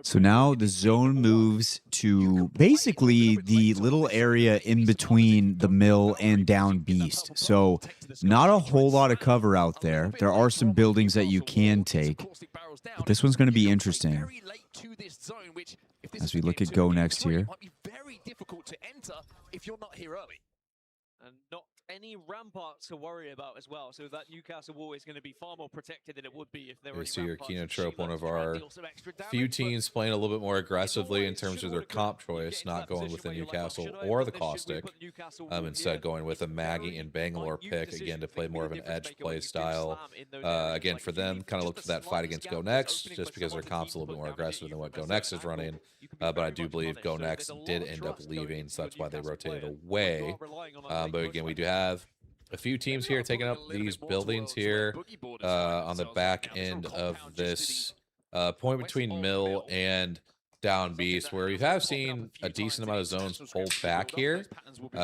[SPEAKER 3] So now the zone moves to basically the little area in between the mill and down beast. So not a whole lot of cover out there. There are some buildings that you can take. But this one's going to be interesting as we look at Go Next here.
[SPEAKER 4] Very difficult to enter if you're not here early. And not any ramparts to worry about as well. So that Newcastle wall is going to be far more protected than it would be if there were.
[SPEAKER 2] We see your Kinotrope, one of our few teams playing a little bit more aggressively in terms of their comp choice, not going with the Newcastle or the Caustic, instead going with a Maggie and Bangalore pick, again, to play more of an edge play style. Again, for them, kind of look for that fight against Go Next, just because their comp's a little bit more aggressive than what Go Next is running. But I do believe Go Next did end up leaving, so that's why they rotated away. But again, we do have a few teams here taking up these buildings here on the back end of this point between Mill and Down Beast, where we have seen a decent amount of zones pulled back here.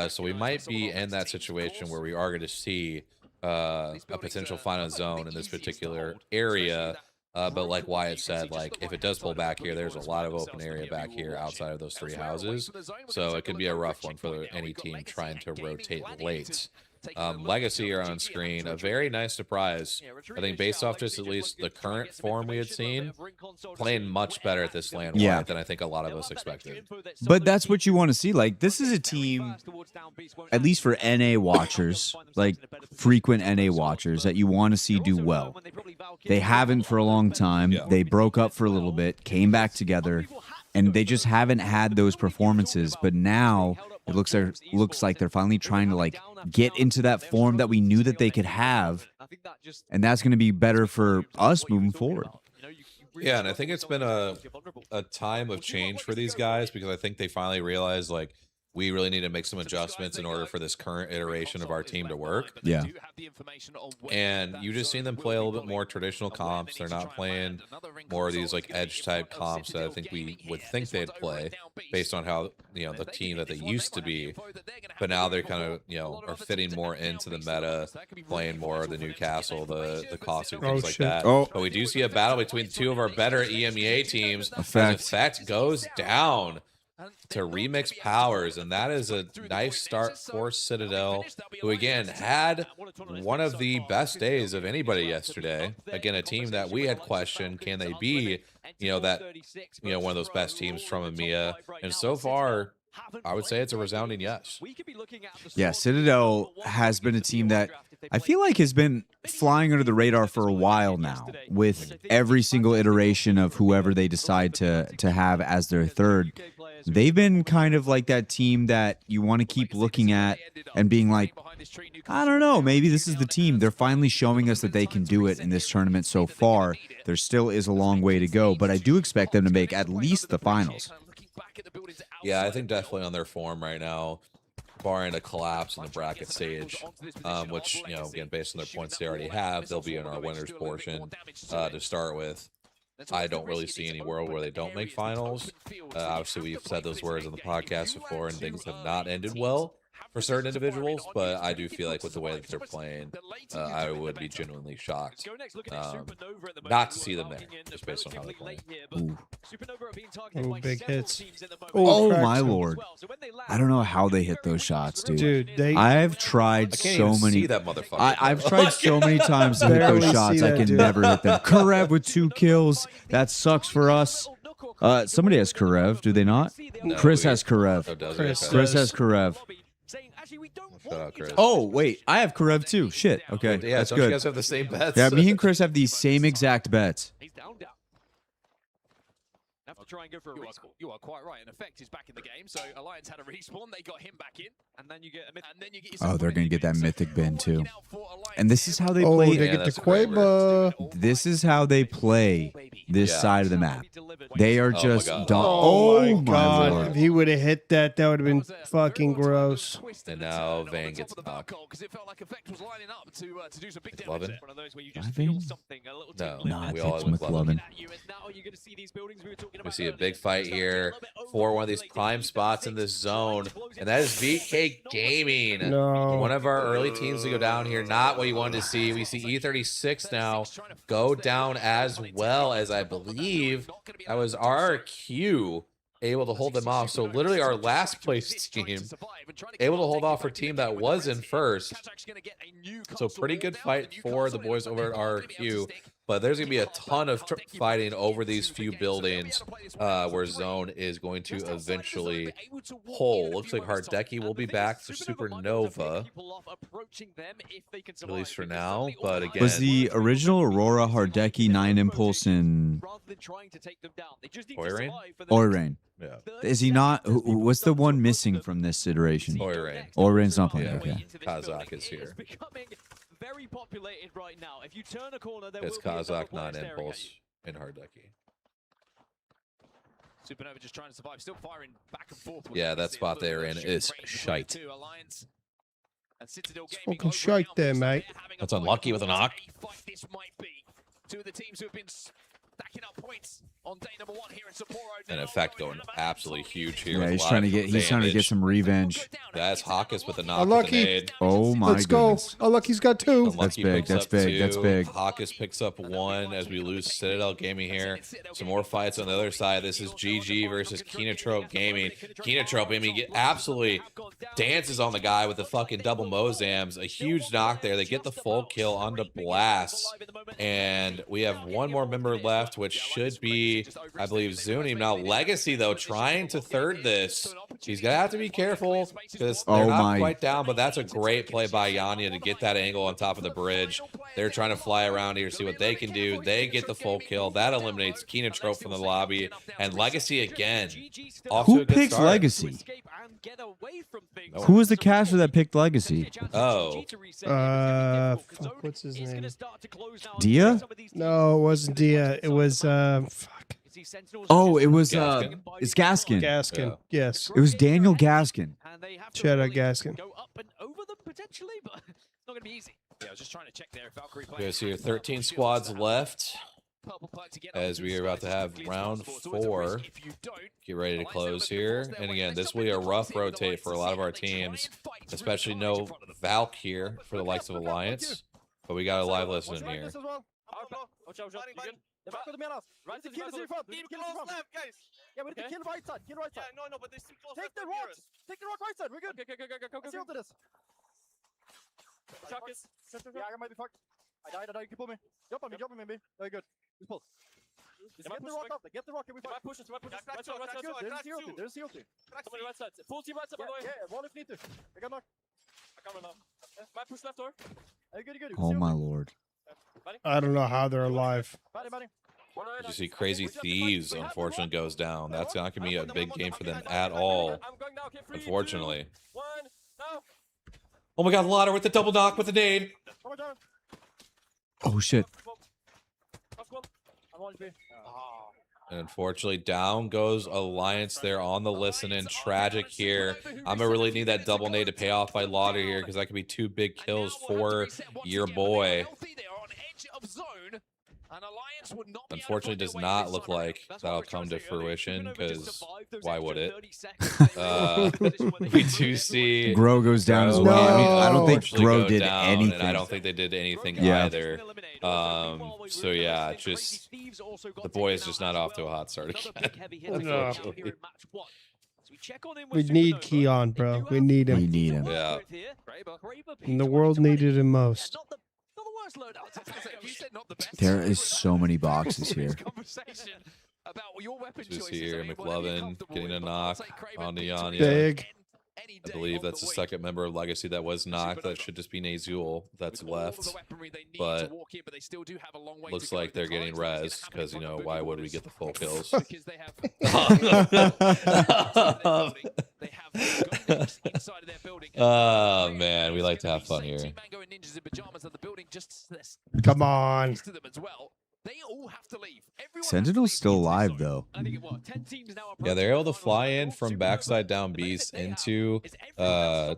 [SPEAKER 2] So we might be in that situation where we are going to see a potential final zone in this particular area. But like Wyatt said, like if it does pull back here, there's a lot of open area back here outside of those 3 houses. So it could be a rough one for any team trying to rotate late. Legacy are on screen. A very nice surprise. I think based off just at least the current form we had seen, playing much better at this land wide than I think a lot of us expected.
[SPEAKER 3] But that's what you want to see. Like, this is a team, at least for NA watchers, like frequent NA watchers, that you want to see do well. They haven't for a long time. They broke up for a little bit, came back together, and they just haven't had those performances. But now it looks like they're finally trying to like get into that form that we knew that they could have, and that's going to be better for us moving forward.
[SPEAKER 2] Yeah, and I think it's been a time of change for these guys, because I think they finally realized like we really need to make some adjustments in order for this current iteration of our team to work.
[SPEAKER 3] Yeah.
[SPEAKER 2] And you just seen them play a little bit more traditional comps. They're not playing more of these like edge type comps that I think we would think they'd play based on how, you know, the team that they used to be. But now they're kind of, you know, are fitting more into the meta, playing more of the Newcastle, the Caustic, things like that. But we do see a battle between 2 of our better EMEA teams. Effect goes down to Remix Powers, and that is a nice start for Citadel, who again had one of the best days of anybody yesterday. Again, a team that we had questioned, can they be, you know, that, you know, one of those best teams from EMEA? And so far, I would say it's a resounding yes.
[SPEAKER 3] Yeah, Citadel has been a team that I feel like has been flying under the radar for a while now, with every single iteration of whoever they decide to have as their third. They've been kind of like that team that you want to keep looking at and being like, I don't know, maybe this is the team. They're finally showing us that they can do it in this tournament so far. There still is a long way to go, but I do expect them to make at least the finals.
[SPEAKER 2] Yeah, I think definitely on their form right now, barring a collapse in the bracket stage, which, you know, again, based on their points they already have, they'll be in our winners portion to start with. I don't really see any world where they don't make finals. Obviously, we've said those words on the podcast before, and things have not ended well for certain individuals, but I do feel like with the way that they're playing, I would be genuinely shocked not to see them there, just based on how they're playing.
[SPEAKER 1] Oh, big hits.
[SPEAKER 3] Oh
[SPEAKER 1] cracks
[SPEAKER 3] my
[SPEAKER 1] him.
[SPEAKER 3] lord! I don't know how they hit those shots, dude.
[SPEAKER 1] Dude,
[SPEAKER 3] I've tried
[SPEAKER 2] I can't
[SPEAKER 3] so
[SPEAKER 2] even
[SPEAKER 3] many.
[SPEAKER 2] see that motherfucker.
[SPEAKER 3] I've tried so many times to hit
[SPEAKER 1] Barely
[SPEAKER 3] those
[SPEAKER 1] see
[SPEAKER 3] shots. I
[SPEAKER 1] that
[SPEAKER 3] can
[SPEAKER 1] dude.
[SPEAKER 3] never hit them. Karev with 2 kills. That sucks for us. Somebody has Karev, do they not?
[SPEAKER 2] No,
[SPEAKER 3] Chris
[SPEAKER 2] we-
[SPEAKER 3] has Karev.
[SPEAKER 2] Oh, does
[SPEAKER 1] Chris
[SPEAKER 2] it? Okay.
[SPEAKER 3] Chris has Karev.
[SPEAKER 2] Shout out, Chris.
[SPEAKER 3] Oh wait, I have Karev too. Shit. Okay,
[SPEAKER 2] Yeah,
[SPEAKER 3] that's
[SPEAKER 2] don't you
[SPEAKER 3] good.
[SPEAKER 2] guys have the same bets?
[SPEAKER 3] Yeah, me and Chris have the same exact bets.
[SPEAKER 4] He's down. Have to try and go for a respawn. You are quite right. In effect, he's back in the game. So Alliance had a respawn. They got him back in, and then you get a mythic. And then you get
[SPEAKER 3] Oh, they're gonna get that mythic bin too.
[SPEAKER 4] Alliance.
[SPEAKER 3] And this is how they
[SPEAKER 1] Oh,
[SPEAKER 3] play.
[SPEAKER 1] they
[SPEAKER 2] Yeah,
[SPEAKER 1] get the
[SPEAKER 2] that's a great
[SPEAKER 1] Quaba.
[SPEAKER 3] This is how they play this
[SPEAKER 2] Yeah.
[SPEAKER 3] side of the map. They are
[SPEAKER 2] Oh my
[SPEAKER 3] just
[SPEAKER 2] God.
[SPEAKER 3] oh my
[SPEAKER 1] God.
[SPEAKER 3] lord.
[SPEAKER 1] If he would have hit that, that would have been fucking gross.
[SPEAKER 2] And now Vayne gets knocked.
[SPEAKER 4] Because it felt like effect was lining up to do some big damage.
[SPEAKER 2] McLovin?
[SPEAKER 4] there. One of those where you just
[SPEAKER 3] Why
[SPEAKER 4] feel
[SPEAKER 3] Vayne?
[SPEAKER 4] something a little
[SPEAKER 2] No,
[SPEAKER 4] tingling.
[SPEAKER 3] Nah,
[SPEAKER 2] we
[SPEAKER 3] it's
[SPEAKER 2] all have McLovin.
[SPEAKER 3] McLovin.
[SPEAKER 2] We see a big fight here for one of these prime spots in this zone, and that is VK Gaming.
[SPEAKER 1] No.
[SPEAKER 2] One of our early teams to go down here. Not what you wanted to see. We see E36 now go down as well, as I believe that was RQ able to hold them off. So literally our last place team able to hold off for a team that was in first. So pretty good fight for the boys over at RQ. But there's going to be a ton of fighting over these few buildings where Zone is going to eventually pull. Looks like Hardeki will be back for Supernova, at least for now. But again,
[SPEAKER 3] Was the original Aurora Hardeki 9 Impulse in
[SPEAKER 2] Oirain?
[SPEAKER 3] Oirain?
[SPEAKER 2] Yeah.
[SPEAKER 3] Is he not? What's the one missing from this iteration?
[SPEAKER 2] Oirain.
[SPEAKER 3] Oirain's not playing.
[SPEAKER 2] Yeah.
[SPEAKER 3] Okay.
[SPEAKER 2] Kazakh is here.
[SPEAKER 4] Very populated right now. If you turn a corner, there
[SPEAKER 2] It's
[SPEAKER 4] will be another
[SPEAKER 2] Kazakh,
[SPEAKER 4] blast area.
[SPEAKER 2] non-impulse, and Hardeki.
[SPEAKER 4] Supernova just trying to survive, still firing back and forth.
[SPEAKER 2] Yeah, that spot they're in is shite.
[SPEAKER 1] Fucking shite there, mate.
[SPEAKER 2] That's unlucky with a knock.
[SPEAKER 4] This might be two of the teams who have been stacking up points on day number 1 here in Sapporo.
[SPEAKER 2] And effect going absolutely huge here.
[SPEAKER 3] Yeah,
[SPEAKER 2] with
[SPEAKER 3] he's
[SPEAKER 2] a lot
[SPEAKER 3] trying to
[SPEAKER 2] of
[SPEAKER 3] get. He's trying to get
[SPEAKER 2] damage.
[SPEAKER 3] some revenge.
[SPEAKER 2] That's Hawkus with a knock
[SPEAKER 1] Unlucky.
[SPEAKER 2] with a nade.
[SPEAKER 3] Oh my
[SPEAKER 1] Let's go.
[SPEAKER 3] goodness.
[SPEAKER 1] Oh, look, he's got 2.
[SPEAKER 3] That's
[SPEAKER 2] Unlucky
[SPEAKER 3] big,
[SPEAKER 2] picks
[SPEAKER 3] that's
[SPEAKER 2] up
[SPEAKER 3] big, that's
[SPEAKER 2] 2.
[SPEAKER 3] big.
[SPEAKER 2] Hawkus picks up 1 as we lose Citadel Gaming here. Some more fights on the other side. This is GG versus Kenotrope Gaming. Kenotrope Gaming absolutely dances on the guy with the fucking double Mozams. A huge knock there. They get the full kill onto Blast. And we have one more member left, which should be, I believe, Zunim. Now, Legacy, though, trying to third this. He's going to have to be careful because they're
[SPEAKER 3] Oh
[SPEAKER 2] not
[SPEAKER 3] my.
[SPEAKER 2] quite down, but that's a great play by Yanya to get that angle on top of the bridge. They're trying to fly around here, see what they can do. They get the full kill. That eliminates Kenotrope from the lobby. And Legacy again. Off to
[SPEAKER 3] Who
[SPEAKER 2] a good
[SPEAKER 3] picks
[SPEAKER 2] start.
[SPEAKER 3] Legacy?
[SPEAKER 2] No
[SPEAKER 3] Who was the caster that picked Legacy?
[SPEAKER 2] Oh.
[SPEAKER 1] Fuck, what's his name?
[SPEAKER 3] Dia?
[SPEAKER 1] No, it wasn't Dia. It was, fuck.
[SPEAKER 3] Oh, it was
[SPEAKER 2] Gaskin.
[SPEAKER 3] it's Gaskin.
[SPEAKER 1] Gaskin.
[SPEAKER 2] Yeah.
[SPEAKER 1] Yes.
[SPEAKER 3] It was Daniel Gaskin.
[SPEAKER 1] Shout out Gaskin.
[SPEAKER 4] Go up and over them potentially, but it's not going to be easy. Yeah, I was just trying to check there if Valkyrie
[SPEAKER 2] You guys see 13 squads left as we are about to have round 4. Get ready to close here. And again, this will be a rough rotate for a lot of our teams, especially no Valk here for the likes of Alliance. But we got a live listen here.
[SPEAKER 6] The back of the manas. Right to the kills in front. Kill left, guys. Yeah, we need to kill right side. Kill right side. Yeah, no, but they still close. Take the rock. Take the rock right side. We're good. Go. Let's see onto this. Chuck it. Yeah, I might be fucked. I died. You can pull me. Jump on me, maybe. Very good. Just pull. Just get the rock up there. Get the rock and we fight. Push it. Right side. Good. There's COT. Somebody right side. Full team right side, by the way. Yeah, wall if need to. I got knocked. I cover now. Might push left door. Good.
[SPEAKER 3] Oh my lord.
[SPEAKER 1] I don't know how they're alive.
[SPEAKER 2] You see Crazy Thieves, unfortunately, goes down. That's not going to be a big game for them at all, unfortunately. Oh my god, Lauder with the double knock with the nade.
[SPEAKER 3] Oh shit.
[SPEAKER 2] And unfortunately, down goes Alliance there on the listening. Tragic here. I'm going to really need that double nade to pay off by Lauder here because that could be 2 big kills for your boy. Unfortunately, does not look like that'll come to fruition, because why would it? We do see
[SPEAKER 3] Grow goes down as
[SPEAKER 2] Grow,
[SPEAKER 3] well. I mean, I don't think
[SPEAKER 2] unfortunately,
[SPEAKER 3] Grow
[SPEAKER 2] go
[SPEAKER 3] did
[SPEAKER 2] down,
[SPEAKER 3] anything.
[SPEAKER 2] and I don't think they did anything
[SPEAKER 3] Yeah.
[SPEAKER 2] either. So yeah, just the boy is just not off to a hot start again. Unfortunately.
[SPEAKER 1] We need Keon, bro. We need
[SPEAKER 3] We
[SPEAKER 1] him.
[SPEAKER 3] need him.
[SPEAKER 2] Yeah.
[SPEAKER 1] And the world needed him most.
[SPEAKER 3] There is so many boxes here.
[SPEAKER 2] Just here, McLovin getting a knock on Neanya.
[SPEAKER 1] Big.
[SPEAKER 2] I believe that's the second member of Legacy that was knocked. That should just be Nazul that's left. But looks like they're getting res, because, you know, why would we get the full kills? Oh, man, we like to have fun here.
[SPEAKER 1] Come on.
[SPEAKER 3] Sentinel's still alive, though.
[SPEAKER 2] Yeah, they're able to fly in from backside down beast into a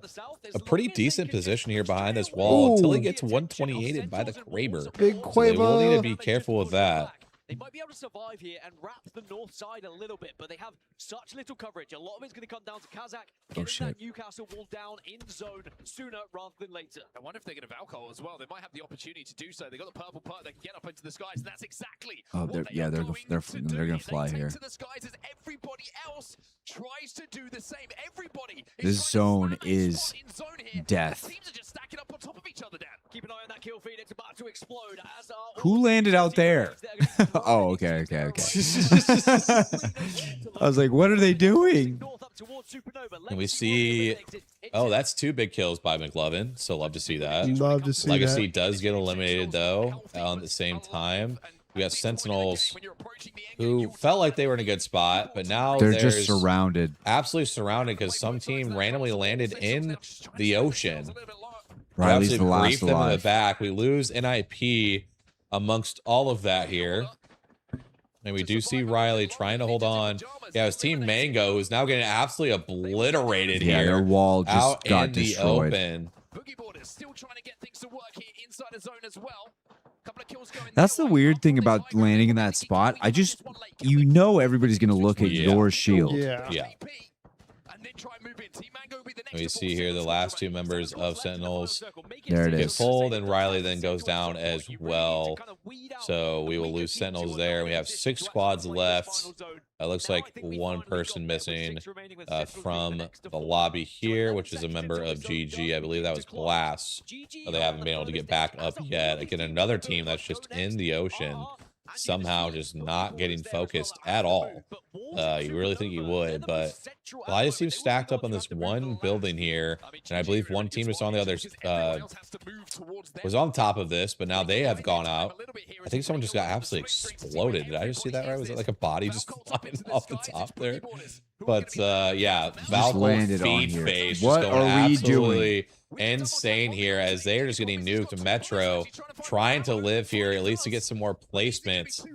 [SPEAKER 2] pretty decent position here behind this wall until he gets 128'd by the Kraber.
[SPEAKER 1] Big
[SPEAKER 2] So they will need to
[SPEAKER 1] Quavo.
[SPEAKER 2] be careful with that.
[SPEAKER 4] They might be able to survive here and wrap the north side a little bit, but they have such little coverage. A lot of it's going to come down to Kazakh getting that Newcastle wall down in zone sooner rather than later.
[SPEAKER 6] I wonder if they're going to Valkyrie as well. They might have the opportunity to do so. They got the purple part. They can get up into the skies, and that's exactly what
[SPEAKER 3] They're gonna fly
[SPEAKER 6] they
[SPEAKER 3] here.
[SPEAKER 6] take to the skies as everybody else tries to do the same. Everybody
[SPEAKER 3] This zone is death.
[SPEAKER 6] Teams are just stacking up on top of each other, Dan.
[SPEAKER 4] Keep an eye on that kill feed. It's about to explode. As are
[SPEAKER 3] Who landed out there? Oh, okay. I was like, what are they doing?
[SPEAKER 2] And we see, oh, that's 2 big kills by McLovin. So love to see that.
[SPEAKER 1] Love to see
[SPEAKER 2] Legacy
[SPEAKER 1] that.
[SPEAKER 2] does get eliminated, though, at the same time. We got Sentinels who felt like they were in a good spot, but now
[SPEAKER 3] They're just surrounded.
[SPEAKER 2] absolutely surrounded because some team randomly landed in the ocean.
[SPEAKER 3] Riley's
[SPEAKER 2] We
[SPEAKER 3] the
[SPEAKER 2] absolutely
[SPEAKER 3] last
[SPEAKER 2] briefed them in the
[SPEAKER 3] alive.
[SPEAKER 2] back. We lose NIP amongst all of that here. And we do see Riley trying to hold on. Yeah, his team Mango is now getting absolutely obliterated
[SPEAKER 3] Yeah,
[SPEAKER 2] here.
[SPEAKER 3] their wall just
[SPEAKER 2] out
[SPEAKER 3] got
[SPEAKER 2] in the
[SPEAKER 3] destroyed.
[SPEAKER 2] open.
[SPEAKER 6] Boogie Boarders still trying to get things to work here inside the zone as well. Couple of kills going
[SPEAKER 3] That's
[SPEAKER 6] their
[SPEAKER 3] the
[SPEAKER 6] way.
[SPEAKER 3] weird thing about landing in that spot. You know everybody's going to look at
[SPEAKER 2] Yeah.
[SPEAKER 3] your shield.
[SPEAKER 1] Yeah.
[SPEAKER 2] Yeah.
[SPEAKER 6] And then try and move in. Team Mango will be the next
[SPEAKER 2] We
[SPEAKER 6] to
[SPEAKER 2] see
[SPEAKER 6] pull
[SPEAKER 2] here the
[SPEAKER 6] Sentinels
[SPEAKER 2] last
[SPEAKER 6] away.
[SPEAKER 2] 2 members of Sentinels
[SPEAKER 3] There it
[SPEAKER 2] get
[SPEAKER 3] is.
[SPEAKER 2] pulled, and Riley then goes down as well. So we will lose Sentinels there. We have 6 squads left. It looks like 1 person missing from the lobby here, which is a member of GG. I believe that was Glass. But they haven't been able to get back up yet. Again, another team that's just in the ocean, somehow just not getting focused at all. You really think you would, but a lot of teams stacked up on this one building here, and I believe one team was on the other, was on top of this, but now they have gone out. I think someone just got absolutely exploded. Did I just see that right? Was it like a body just flying off the top there? But yeah, Valkyrie
[SPEAKER 3] landed on
[SPEAKER 2] feed
[SPEAKER 3] here.
[SPEAKER 2] phase
[SPEAKER 3] What
[SPEAKER 2] just going
[SPEAKER 3] are we
[SPEAKER 2] absolutely insane here as they're just getting nuked. Metro trying to live here at least to get some more placements.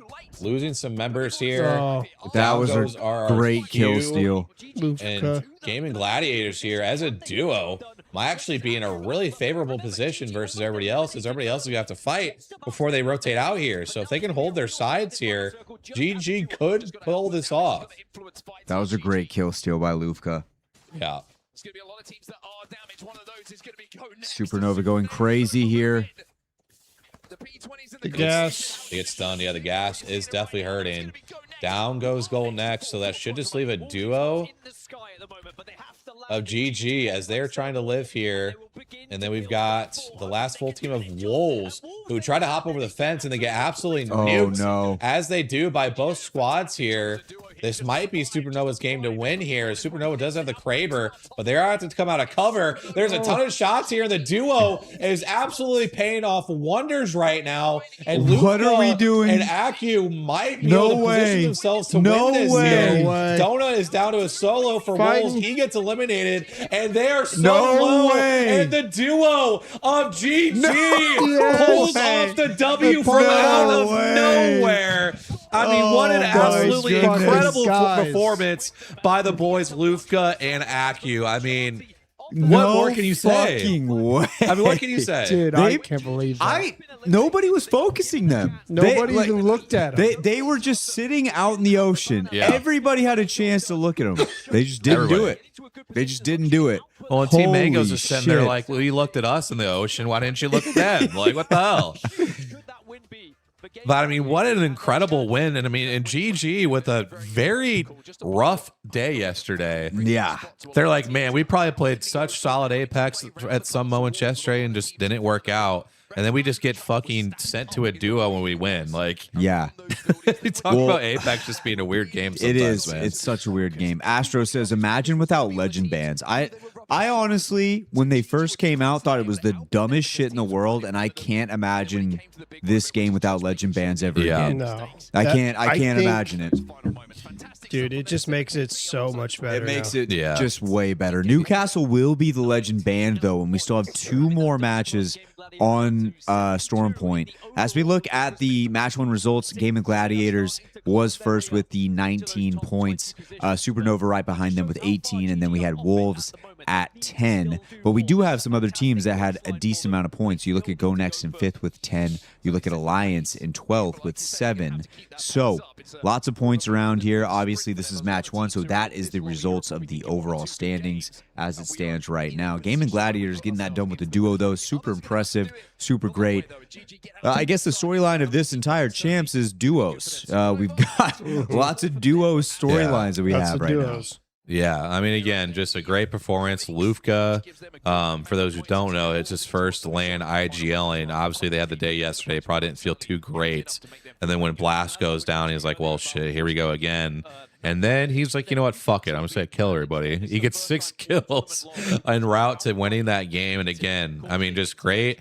[SPEAKER 2] Losing some members here.
[SPEAKER 1] Oh,
[SPEAKER 3] That
[SPEAKER 2] Down
[SPEAKER 3] was
[SPEAKER 2] goes
[SPEAKER 3] a
[SPEAKER 2] our
[SPEAKER 3] great kill
[SPEAKER 2] Q.
[SPEAKER 3] steal.
[SPEAKER 2] And
[SPEAKER 1] Lufka.
[SPEAKER 2] Gaming Gladiators here as a duo might actually be in a really favorable position versus everybody else, as everybody else is going to have to fight before they rotate out here. So if they can hold their sides here, GG could pull this off.
[SPEAKER 3] That was a great kill steal by Lufka.
[SPEAKER 2] Yeah.
[SPEAKER 6] It's going to be a lot of teams that are damaged. One of those is going to be Go next.
[SPEAKER 3] Supernova going crazy here.
[SPEAKER 6] The P20's in
[SPEAKER 1] The gas.
[SPEAKER 2] They get stunned. Yeah, the gas is definitely hurting. Down goes Gold next, so that should just leave a duo of GG as they're trying to live here. And then we've got the last full team of Wolves who try to hop over the fence and they get absolutely nuked.
[SPEAKER 3] no.
[SPEAKER 2] As they do by both squads here. This might be Supernova's game to win here. Supernova does have the Kraber, but they are have to come out of cover. There's a ton of shots here. The duo is absolutely paying off wonders right now. And
[SPEAKER 3] What are we
[SPEAKER 2] Luka
[SPEAKER 3] doing?
[SPEAKER 2] and Aku might be
[SPEAKER 3] No
[SPEAKER 2] able to
[SPEAKER 3] way.
[SPEAKER 2] position themselves to
[SPEAKER 3] No
[SPEAKER 2] win this
[SPEAKER 3] way.
[SPEAKER 2] here.
[SPEAKER 1] No way.
[SPEAKER 2] Donut is down to a solo for
[SPEAKER 1] Fighting.
[SPEAKER 2] Wolves. He gets eliminated, and they are so
[SPEAKER 3] No
[SPEAKER 2] low.
[SPEAKER 3] way.
[SPEAKER 2] And the duo of GG
[SPEAKER 3] No
[SPEAKER 2] pulls
[SPEAKER 3] way.
[SPEAKER 2] off the W from
[SPEAKER 1] No
[SPEAKER 2] out of
[SPEAKER 3] way.
[SPEAKER 2] nowhere. I mean, what an
[SPEAKER 3] Oh, my
[SPEAKER 2] absolutely
[SPEAKER 3] goodness.
[SPEAKER 2] incredible
[SPEAKER 1] Guys.
[SPEAKER 2] performance by the boys, Lufka and Aku. I mean,
[SPEAKER 3] No
[SPEAKER 2] more can you say?
[SPEAKER 3] Fucking way.
[SPEAKER 2] I mean, what can you say?
[SPEAKER 1] Dude,
[SPEAKER 3] They-
[SPEAKER 1] I can't believe that.
[SPEAKER 3] Nobody was focusing them.
[SPEAKER 1] Nobody
[SPEAKER 3] They,
[SPEAKER 1] even looked at him.
[SPEAKER 3] They were just sitting out in the ocean.
[SPEAKER 2] Yeah.
[SPEAKER 3] Everybody had a chance to look at them. They just didn't do
[SPEAKER 2] Everybody.
[SPEAKER 3] it. They just didn't do it.
[SPEAKER 2] Well, and Team Mango's
[SPEAKER 3] Holy
[SPEAKER 2] just sitting there
[SPEAKER 3] shit.
[SPEAKER 2] like, well, you looked at us in the ocean. Why didn't you look at them? Like, what the hell? But I mean, what an incredible win. And I mean, and GG with a very rough day yesterday.
[SPEAKER 3] Yeah.
[SPEAKER 2] They're like, man, we probably played such solid Apex at some moments yesterday and just didn't work out. And then we just get fucking sent to a duo when we win. Like,
[SPEAKER 3] Yeah.
[SPEAKER 2] you talk about Apex just being a weird game sometimes,
[SPEAKER 3] It is.
[SPEAKER 2] man.
[SPEAKER 3] It's such a weird game. Astro says, imagine without legend bans. I honestly, when they first came out, thought it was the dumbest shit in the world, and I can't imagine this game without legend bans ever again.
[SPEAKER 1] No.
[SPEAKER 3] I
[SPEAKER 1] That-
[SPEAKER 3] can't
[SPEAKER 1] think-
[SPEAKER 3] imagine it.
[SPEAKER 1] Dude, it just makes it so much better.
[SPEAKER 3] It makes
[SPEAKER 1] now.
[SPEAKER 3] it
[SPEAKER 2] Yeah.
[SPEAKER 3] just way better. Newcastle will be the legend band, though, and we still have 2 more matches on Storm Point. As we look at the match 1 results, Game of Gladiators was first with the 19 points. Supernova right behind them with 18, and then we had Wolves at 10. But we do have some other teams that had a decent amount of points. You look at Go Next in 5th with 10. You look at Alliance in 12th with 7. So lots of points around here. Obviously, this is match 1, so that is the results of the overall standings as it stands right now. Gaming Gladiators getting that done with the duo, though. Super impressive, super great. I guess the storyline of this entire champs is duos. We've got lots of duo storylines that we
[SPEAKER 1] Lots
[SPEAKER 3] have
[SPEAKER 1] of
[SPEAKER 3] right
[SPEAKER 1] duos.
[SPEAKER 2] Yeah, I mean, again, just a great performance. Lufka, for those who don't know, it's his first LAN IGL, and obviously they had the day yesterday. Probably didn't feel too great. And then when Blast goes down, he's like, well, shit, here we go again. And then he's like, you know what, fuck it. I'm just going to kill everybody. He gets 6 kills en route to winning that game. And again, I mean, just great.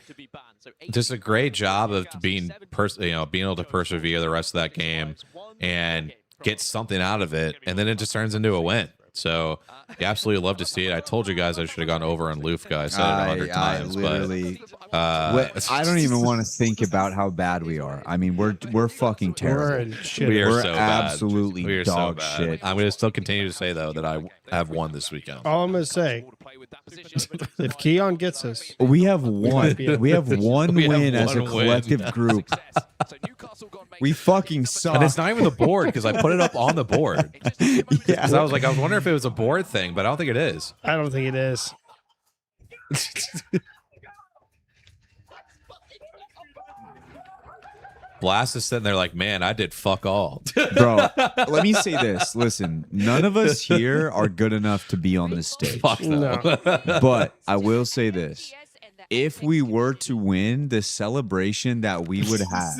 [SPEAKER 2] Just a great job of being able to persevere the rest of that game and get something out of it. And then it just turns into a win. So you absolutely love to see it. I told you guys I should have gone over on Lufka. I said it 100 times,
[SPEAKER 3] literally,
[SPEAKER 2] but
[SPEAKER 3] I don't even want to think about how bad we are. I mean, we're fucking terrible.
[SPEAKER 2] we are
[SPEAKER 3] We're
[SPEAKER 2] so bad.
[SPEAKER 3] absolutely
[SPEAKER 2] We are
[SPEAKER 3] dog
[SPEAKER 2] so bad.
[SPEAKER 3] shit.
[SPEAKER 2] I'm going to still continue to say though that I have won this weekend.
[SPEAKER 1] All I'm gonna say, if Keon gets us,
[SPEAKER 3] We have one. We have one
[SPEAKER 2] We have
[SPEAKER 3] win as a
[SPEAKER 2] one win.
[SPEAKER 3] collective group. We fucking suck.
[SPEAKER 2] And it's not even the board because I put it up on the board.
[SPEAKER 3] Yeah.
[SPEAKER 2] So I was wondering if it was a board thing, but I don't think it is.
[SPEAKER 1] I don't think it is.
[SPEAKER 2] Blast is sitting there like, man, I did fuck all.
[SPEAKER 3] Bro, let me say this. Listen, none of us here are good enough to be on this stage.
[SPEAKER 2] Fuck no.
[SPEAKER 3] But I will say this. If we were to win, the celebration that we would have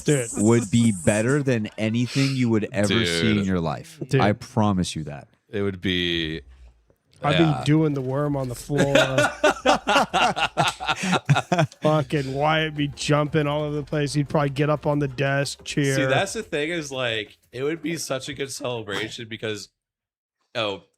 [SPEAKER 1] Dude.
[SPEAKER 3] would be better than anything you would ever see in
[SPEAKER 2] Dude.
[SPEAKER 3] your life.
[SPEAKER 1] Dude.
[SPEAKER 3] I promise you that.
[SPEAKER 2] It would be.
[SPEAKER 1] I'd be doing the worm on the floor. Fucking Wyatt be jumping all over the place. He'd probably get up on the desk, cheer.
[SPEAKER 2] See, that's the thing is like, it would be such a good celebration because,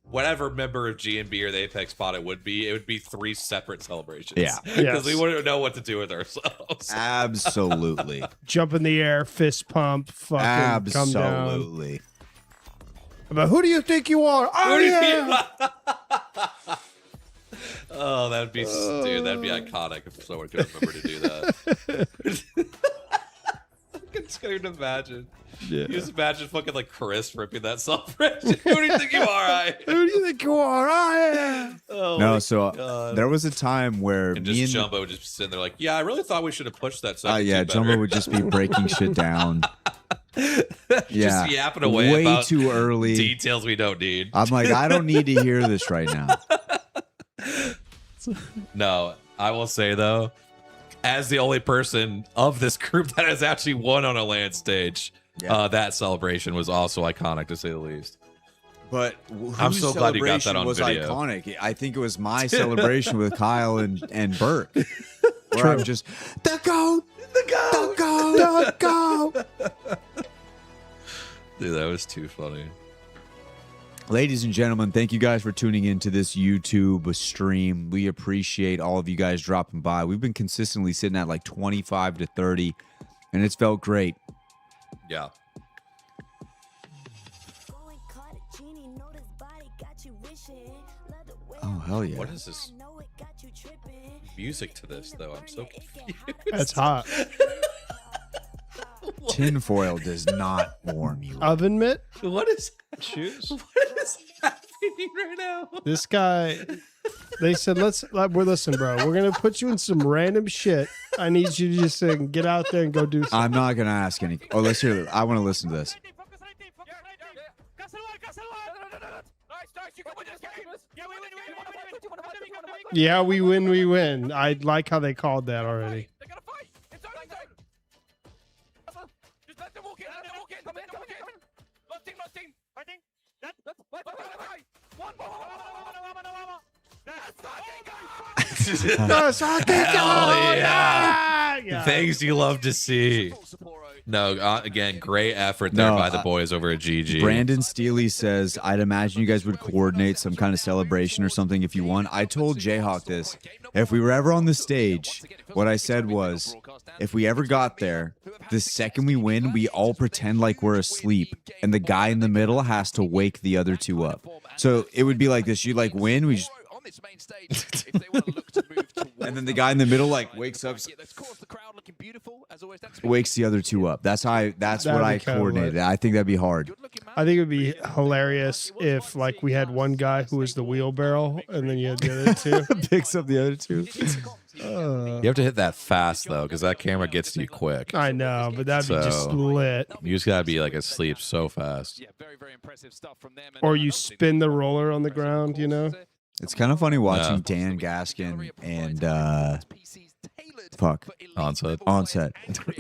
[SPEAKER 2] whatever member of GNB or the Apex spot it would be 3 separate celebrations.
[SPEAKER 3] Yeah.
[SPEAKER 2] Because we
[SPEAKER 1] Yes.
[SPEAKER 2] wouldn't know what to do with ourselves.
[SPEAKER 3] Absolutely.
[SPEAKER 1] Jump in the air, fist pump, fucking come down.
[SPEAKER 3] Absolutely.
[SPEAKER 1] But who do you think you are? I am.
[SPEAKER 2] Oh, that'd be iconic if someone could remember to do that. I just can't even imagine.
[SPEAKER 3] Yeah.
[SPEAKER 2] You just imagine fucking like Chris ripping that celebration. Who do you think you are?
[SPEAKER 1] Who do you think you are? I am.
[SPEAKER 2] Oh
[SPEAKER 3] No,
[SPEAKER 2] my
[SPEAKER 3] so
[SPEAKER 2] God.
[SPEAKER 3] there was a time where
[SPEAKER 2] And
[SPEAKER 3] me
[SPEAKER 2] just
[SPEAKER 3] and
[SPEAKER 2] Jumbo would just sitting there like, yeah, I really thought we should have pushed that second
[SPEAKER 3] yeah,
[SPEAKER 2] team better.
[SPEAKER 3] Jumbo would just be breaking shit down. Yeah,
[SPEAKER 2] Just yapping away
[SPEAKER 3] way
[SPEAKER 2] about
[SPEAKER 3] too early.
[SPEAKER 2] details we don't need.
[SPEAKER 3] I'm like, I don't need to hear this right now.
[SPEAKER 2] No, I will say though, as the only person of this group that has actually won on a LAN stage, that celebration was also iconic to say the least.
[SPEAKER 3] But
[SPEAKER 2] I'm so glad you got that on
[SPEAKER 3] was
[SPEAKER 2] video.
[SPEAKER 3] iconic. I think it was my celebration with Kyle and Burke. Where I'm just the goat, the goat.
[SPEAKER 2] Dude, that was too funny.
[SPEAKER 3] Ladies and gentlemen, thank you guys for tuning into this YouTube stream. We appreciate all of you guys dropping by. We've been consistently sitting at like 25 to 30, and it's felt great.
[SPEAKER 2] Yeah.
[SPEAKER 3] Oh, hell yeah.
[SPEAKER 2] What is this music to this, though? I'm so confused.
[SPEAKER 1] That's hot.
[SPEAKER 3] Tinfoil does not warm you up.
[SPEAKER 1] Oven mitt?
[SPEAKER 2] What is
[SPEAKER 1] Shoes?
[SPEAKER 2] what is happening right now?
[SPEAKER 1] This guy, they said, listen, bro, we're going to put you in some random shit. I need you to just get out there and go do something.
[SPEAKER 3] I'm not going to ask any. Oh, let's hear it. I want to listen to this.
[SPEAKER 1] Yeah, we win, we win. I like how they called that already.
[SPEAKER 2] Yeah. Things you love to see. No, again, great effort there by the boys over at GG.
[SPEAKER 3] Brandon Steely says, I'd imagine you guys would coordinate some kind of celebration or something if you won. I told Jayhawk this. If we were ever on the stage, what I said was, if we ever got there, the second we win, we all pretend like we're asleep, and the guy in the middle has to wake the other two up. So it would be like this. You win, we just... and then the guy in the middle wakes up, wakes the other two up. That's what I coordinated. I think that'd be hard.
[SPEAKER 1] I think it would be hilarious if we had one guy who was the wheelbarrow and then you had the other two
[SPEAKER 3] picks up the other two.
[SPEAKER 2] You have to hit that fast though, because that camera gets to you quick.
[SPEAKER 1] I know, but that'd be just lit.
[SPEAKER 2] You just gotta be asleep so fast.
[SPEAKER 4] Yeah, very impressive stuff from them.
[SPEAKER 1] Or you spin the roller on the ground, you know.
[SPEAKER 3] It's kind of funny watching Dan Gaskin and Onset.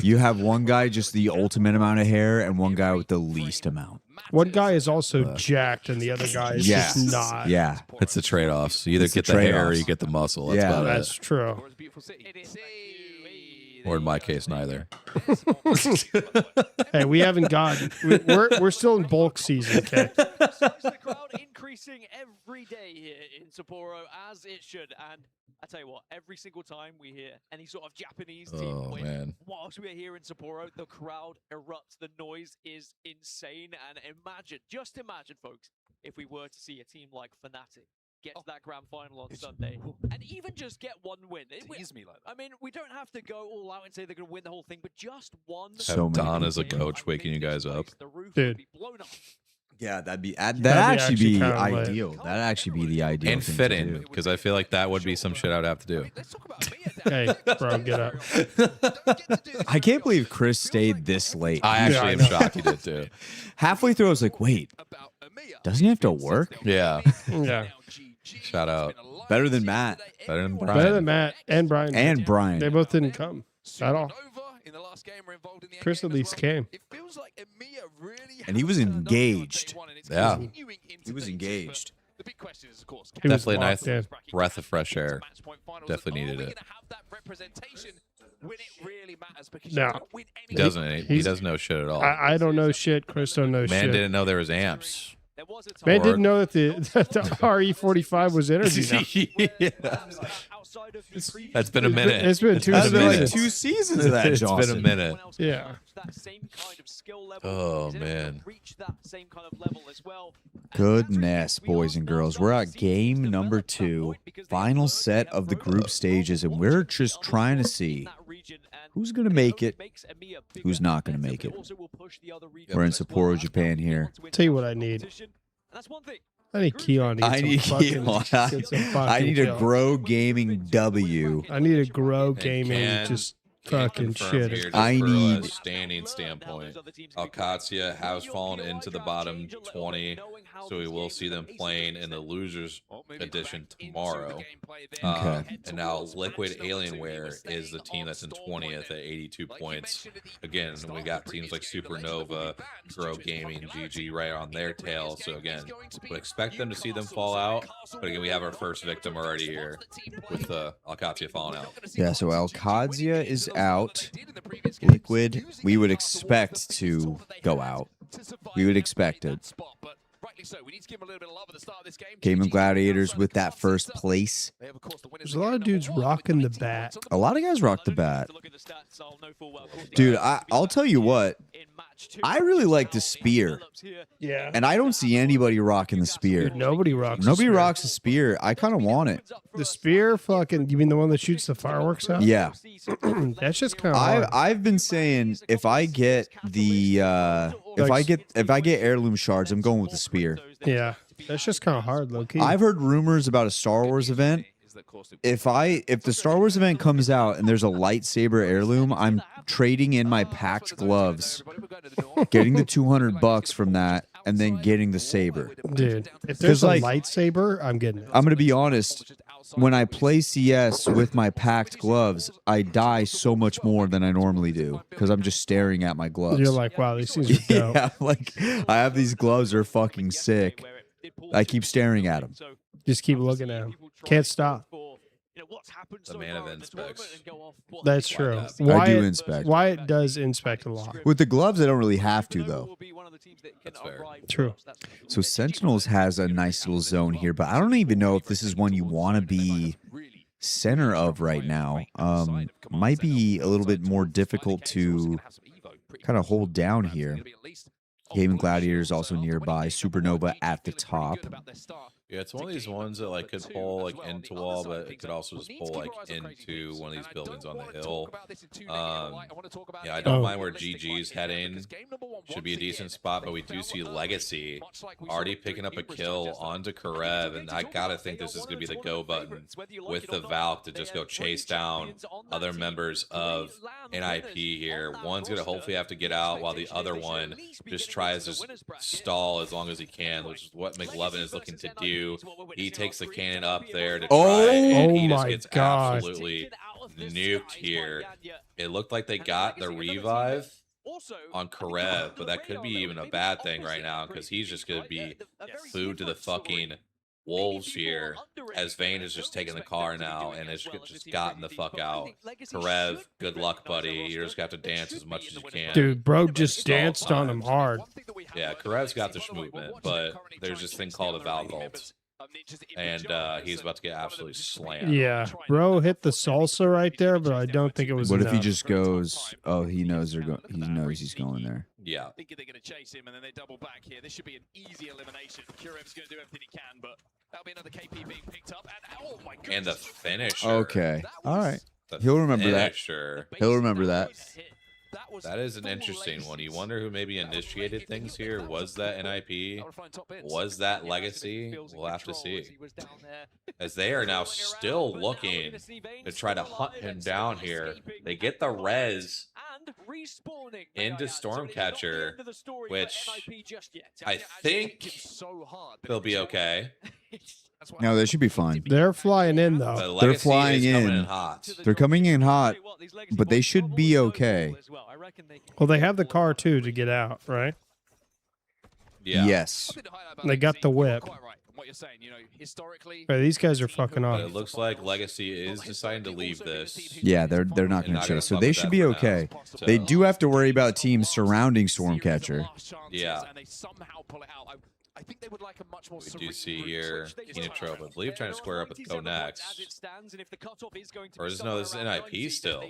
[SPEAKER 3] You have one guy just the ultimate amount of hair and one guy with the least amount.
[SPEAKER 1] One guy is also jacked and the other guy is just not.
[SPEAKER 3] Yeah.
[SPEAKER 2] It's the trade-offs. You either get the hair or you get the muscle. That's about
[SPEAKER 1] that's
[SPEAKER 2] it.
[SPEAKER 1] true.
[SPEAKER 2] Or in my case, neither.
[SPEAKER 1] Hey, we haven't gotten. We're still in bulk season. Okay.
[SPEAKER 4] The crowd increasing every day here in Sapporo, as it should. And I tell you what, every single time we hear any sort of Japanese team win, whilst we're here in Sapporo, the crowd erupts. The noise is insane. And just imagine, folks, if we were to see a team like Fnatic get to that grand final on Sunday, and even just get one win. I mean, we don't have to go all out and say they're going to win the whole thing, but just one.
[SPEAKER 2] Have Don as a coach waking you guys up.
[SPEAKER 1] Dude.
[SPEAKER 3] Yeah, that'd actually be ideal.
[SPEAKER 1] Lit.
[SPEAKER 3] That'd actually be the ideal.
[SPEAKER 2] And fitting, because I feel like that would be some shit I'd have to do.
[SPEAKER 1] Hey, bro, get up.
[SPEAKER 3] I can't believe Chris stayed this late.
[SPEAKER 2] I actually am shocked he did too.
[SPEAKER 3] Halfway through, I was like, wait, doesn't he have to work?
[SPEAKER 2] Yeah.
[SPEAKER 1] Yeah.
[SPEAKER 2] Shout out.
[SPEAKER 3] Better than Matt.
[SPEAKER 2] Better than Brian.
[SPEAKER 1] Better than Matt and Brian.
[SPEAKER 3] And Brian.
[SPEAKER 1] They both didn't come at all. Chris at least came.
[SPEAKER 3] And he was engaged.
[SPEAKER 2] Yeah.
[SPEAKER 3] He was engaged.
[SPEAKER 4] The big question is, of course,
[SPEAKER 2] Definitely a nice breath of fresh air. Definitely needed it.
[SPEAKER 4] When it really matters, because
[SPEAKER 1] No.
[SPEAKER 2] He doesn't. He doesn't know shit at all.
[SPEAKER 1] I don't know shit. Chris don't know shit.
[SPEAKER 2] Man didn't know there was amps.
[SPEAKER 1] Man didn't know that the RE45 was energy now.
[SPEAKER 2] That's been a minute.
[SPEAKER 1] It's been two seasons.
[SPEAKER 3] 2 seasons of that,
[SPEAKER 2] It's
[SPEAKER 3] Johnson.
[SPEAKER 2] been a minute.
[SPEAKER 1] Yeah.
[SPEAKER 2] Oh, man.
[SPEAKER 3] Goodness, boys and girls. We're at game number 2, final set of the group stages, and we're just trying to see who's going to make it, who's not going to make it. We're in Sapporo, Japan here.
[SPEAKER 1] Tell you what I need. I need Keon to get some fucking
[SPEAKER 3] I need a
[SPEAKER 1] kills.
[SPEAKER 3] Grow Gaming W.
[SPEAKER 1] I need a Grow Gaming
[SPEAKER 2] can
[SPEAKER 1] just fucking
[SPEAKER 2] confirm here,
[SPEAKER 1] shit.
[SPEAKER 2] just
[SPEAKER 3] I
[SPEAKER 2] for
[SPEAKER 3] need-
[SPEAKER 2] a standing standpoint. Alcatia has fallen into the bottom 20, so we will see them playing in the losers edition tomorrow.
[SPEAKER 3] Okay.
[SPEAKER 2] And now Liquid Alienware is the team that's in 20th at 82 points. Again, we got teams like Supernova, Grow Gaming, GG right on their tail. So again, would expect them to see them fall out. But again, we have our first victim already here with Alcatia falling out.
[SPEAKER 3] Yeah, so Alcadzia is out. Liquid, we would expect to go out. We would expect it. Game of Gladiators with that first place.
[SPEAKER 1] There's a lot of dudes rocking the bat.
[SPEAKER 3] A lot of guys rock the bat. Dude, I'll tell you what. I really like the spear.
[SPEAKER 1] Yeah.
[SPEAKER 3] And I don't see anybody rocking the spear.
[SPEAKER 1] Dude, nobody rocks.
[SPEAKER 3] Nobody
[SPEAKER 1] the spear.
[SPEAKER 3] rocks the spear. I kind of want it.
[SPEAKER 1] The spear, fucking. You mean the one that shoots the fireworks out?
[SPEAKER 3] Yeah.
[SPEAKER 1] That's just kind of hard.
[SPEAKER 3] I've been saying if I get the if I get heirloom shards, I'm going with the spear.
[SPEAKER 1] Yeah, that's just kind of hard, low key.
[SPEAKER 3] I've heard rumors about a Star Wars event. If the Star Wars event comes out and there's a lightsaber heirloom, I'm trading in my packed gloves, getting the $200 from that, and then getting the saber.
[SPEAKER 1] Dude, if there's a lightsaber, I'm getting it.
[SPEAKER 3] I'm gonna be honest. When I play CS with my packed gloves, I die so much more than I normally do because I'm just staring at my gloves.
[SPEAKER 1] You're like, wow, these things are dope.
[SPEAKER 3] Yeah, like I have these gloves that are fucking sick. I keep staring at them.
[SPEAKER 1] Just keep looking at them. Can't stop.
[SPEAKER 2] The man of inspects.
[SPEAKER 1] That's true.
[SPEAKER 3] I do inspect.
[SPEAKER 1] Wyatt does inspect a lot.
[SPEAKER 3] With the gloves, I don't really have to, though.
[SPEAKER 2] That's fair.
[SPEAKER 1] True.
[SPEAKER 3] So Sentinels has a nice little zone here, but I don't even know if this is one you want to be center of right now. Might be a little bit more difficult to kind of hold down here. Haven Gladiator is also nearby. Supernova at the top.
[SPEAKER 2] Yeah, it's one of these ones that like could pull like into wall, but it could also just pull like into one of these buildings on the hill. Yeah, I don't mind where GG's heading. Should be a decent spot, but we do see Legacy already picking up a kill onto Karev, and I gotta think this is gonna be the go button with the Valk to just go chase down other members of NIP here. One's gonna hopefully have to get out while the other one just tries to stall as long as he can, which is what McLovin is looking to do. He takes the cannon up there to try, and he just gets absolutely nuked here. It looked like they got the revive on Karev, but that could be even a bad thing right now because he's just going to be food to the fucking wolves here as Vayne is just taking the car now and has just gotten the fuck out. Karev, good luck, buddy. You're just got to dance as much as you can.
[SPEAKER 1] Dude, bro just danced on him hard.
[SPEAKER 2] Yeah, Karev's got the movement, but there's this thing called a Valk ult. And he's about to get absolutely slammed.
[SPEAKER 1] Yeah, bro hit the salsa right there, but I don't think it was
[SPEAKER 3] What
[SPEAKER 1] enough.
[SPEAKER 3] if he just goes, oh, he knows they're going, he knows he's going there.
[SPEAKER 2] Yeah.
[SPEAKER 6] I think they're going to chase him, and then they double back here. This should be an easy elimination. Kurev's going to do everything he can, but that'll be another KP being picked up. And oh my goodness.
[SPEAKER 2] And the finisher.
[SPEAKER 3] Okay. All right.
[SPEAKER 2] The
[SPEAKER 3] He'll remember
[SPEAKER 2] finisher.
[SPEAKER 3] that. He'll remember that.
[SPEAKER 2] That is an interesting one. You wonder who maybe initiated things here. Was that NIP? Was that Legacy? We'll have to see. As they are now still looking to try to hunt him down here. They get the res into Stormcatcher, which I think they'll be okay.
[SPEAKER 3] No, they should be fine.
[SPEAKER 1] They're flying in, though.
[SPEAKER 3] They're flying in.
[SPEAKER 2] Hot.
[SPEAKER 3] They're coming in hot, but they should be okay.
[SPEAKER 1] Well, they have the car, too, to get out, right?
[SPEAKER 2] Yeah.
[SPEAKER 3] Yes.
[SPEAKER 1] They got the whip. Right, these guys are fucking
[SPEAKER 2] But
[SPEAKER 1] off.
[SPEAKER 2] it looks like Legacy is deciding to leave this.
[SPEAKER 3] Yeah, they're not going to chase, so they should be
[SPEAKER 2] fuck with that
[SPEAKER 3] okay.
[SPEAKER 2] for now.
[SPEAKER 3] They
[SPEAKER 2] So,
[SPEAKER 3] do have to worry about teams surrounding Stormcatcher.
[SPEAKER 2] Yeah.
[SPEAKER 6] I think they would like a much more
[SPEAKER 2] We do see here Keenatrope, I believe, trying to square up with Go next. Or is no, this is NIP still.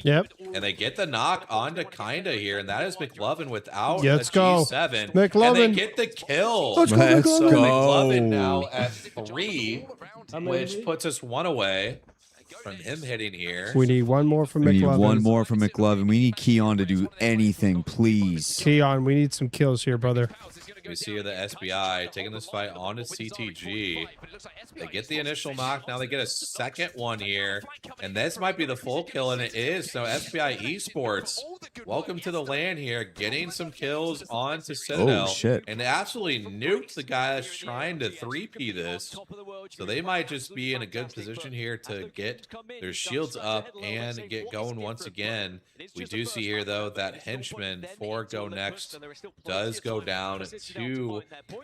[SPEAKER 1] Yep.
[SPEAKER 2] And they get the knock onto Kinda here, and that is McLovin without
[SPEAKER 1] Let's
[SPEAKER 2] a
[SPEAKER 1] go.
[SPEAKER 2] G7. And
[SPEAKER 1] McLovin.
[SPEAKER 2] they get the kill.
[SPEAKER 1] Let's go,
[SPEAKER 3] Let's
[SPEAKER 1] McLovin.
[SPEAKER 3] go.
[SPEAKER 2] McLovin now at 3, which puts us 1 away from him hitting here.
[SPEAKER 1] We need one more from
[SPEAKER 3] We need
[SPEAKER 1] McLovin.
[SPEAKER 3] one more from McLovin. We need Keon to do anything, please.
[SPEAKER 1] Keon, we need some kills here, brother.
[SPEAKER 2] We see here the SBI taking this fight onto CTG. They get the initial knock. Now they get a second one here. And this might be the full kill, and it is. So SBI Esports, welcome to the land here. Getting some kills onto Citadel.
[SPEAKER 3] Oh, shit.
[SPEAKER 2] And absolutely nuked the guy that's trying to 3P this. So they might just be in a good position here to get their shields up and get going once again. We do see here, though, that henchman for Go Next does go down to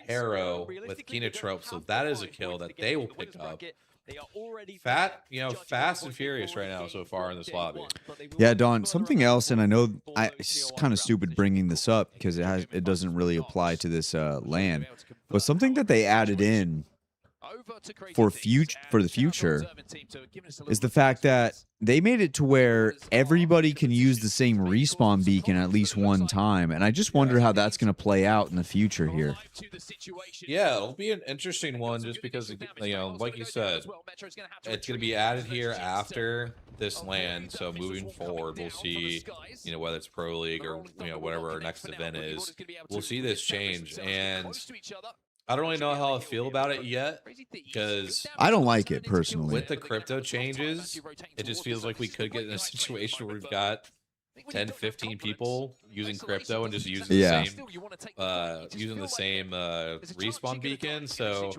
[SPEAKER 2] Harrow with Keenatrope, so that is a kill that they will pick up. Fast and furious right now so far in this lobby.
[SPEAKER 3] Yeah, Don, something else, and I know it's kind of stupid bringing this up because it doesn't really apply to this LAN, but something that they added in for the future is the fact that they made it to where everybody can use the same respawn beacon at least one time, and I just wonder how that's going to play out in the future here.
[SPEAKER 2] Yeah, it'll be an interesting one just because, you know, like you said, it's going to be added here after this LAN. So moving forward, we'll see, you know, whether it's Pro League or, you know, whatever our next event is, we'll see this change. And I don't really know how I feel about it yet, because
[SPEAKER 3] I don't like it personally.
[SPEAKER 2] with the crypto changes, it just feels like we could get in a situation where we've got 10 to 15 people using crypto and just using the same respawn beacon. So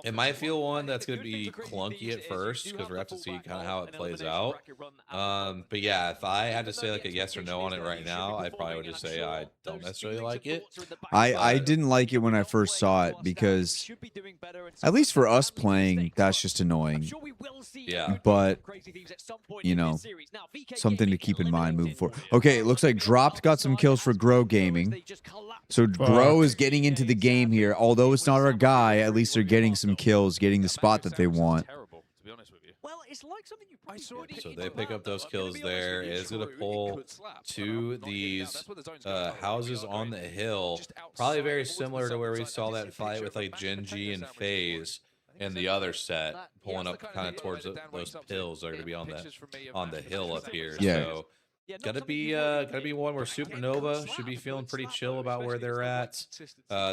[SPEAKER 2] it might feel one that's going to be clunky at first, because we're going to have to see kind of how it plays out. But yeah, if I had to say like a yes or no on it right now, I probably would just say I don't necessarily like it.
[SPEAKER 3] I didn't like it when I first saw it, because at least for us playing, that's just annoying.
[SPEAKER 2] Yeah.
[SPEAKER 3] But, you know, something to keep in mind moving forward. Okay, it looks like Dropped got some kills for Grow Gaming. So Grow is getting into the game here. Although it's not our guy, at least they're getting some kills, getting the spot that they want.
[SPEAKER 2] So they pick up those kills there. It is going to pull to these houses on the hill. Probably very similar to where we saw that fight with like Genji and FaZe in the other set, pulling up kind of towards those pills that are going to be on the hill up here.
[SPEAKER 3] Yeah.
[SPEAKER 2] So gotta be one where Supernova should be feeling pretty chill about where they're at.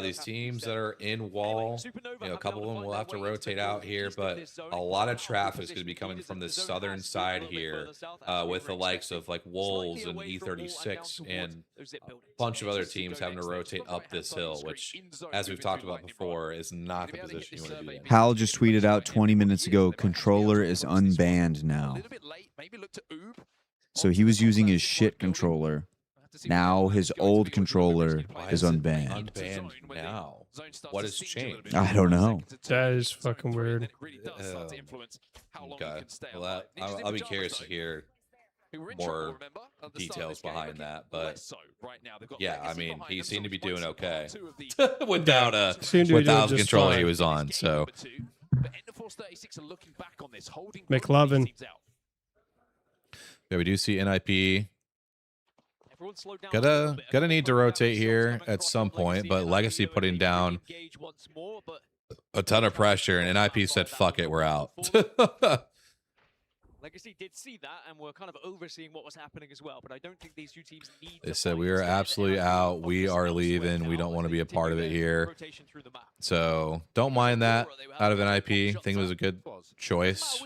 [SPEAKER 2] These teams that are in wall, you know, a couple of them will have to rotate out here, but a lot of traffic is going to be coming from the southern side here, with the likes of like Wolves and E36 and a bunch of other teams having to rotate up this hill, which, as we've talked about before, is not the position you want to be in.
[SPEAKER 3] Hal just tweeted out 20 minutes ago, controller is unbanned now. So he was using his shit controller. Now his old controller is unbanned.
[SPEAKER 2] Unbanned now. What has changed?
[SPEAKER 3] I don't know.
[SPEAKER 1] That is fucking weird.
[SPEAKER 2] Okay. Well, I'll be curious to hear more details behind that, but yeah, I mean, he seemed to be doing okay without the controller he was on. So
[SPEAKER 1] McLovin.
[SPEAKER 2] yeah, we do see NIP gotta need to rotate here at some point, but Legacy putting down a ton of pressure, and NIP said, "Fuck it, we're out."
[SPEAKER 4] Legacy did see that and were kind of overseeing what was happening as well, but I don't think these two teams need.
[SPEAKER 2] They said, "We are absolutely out. We are leaving. We don't want to be a part of it here." So don't mind that out of NIP. I think it was a good choice.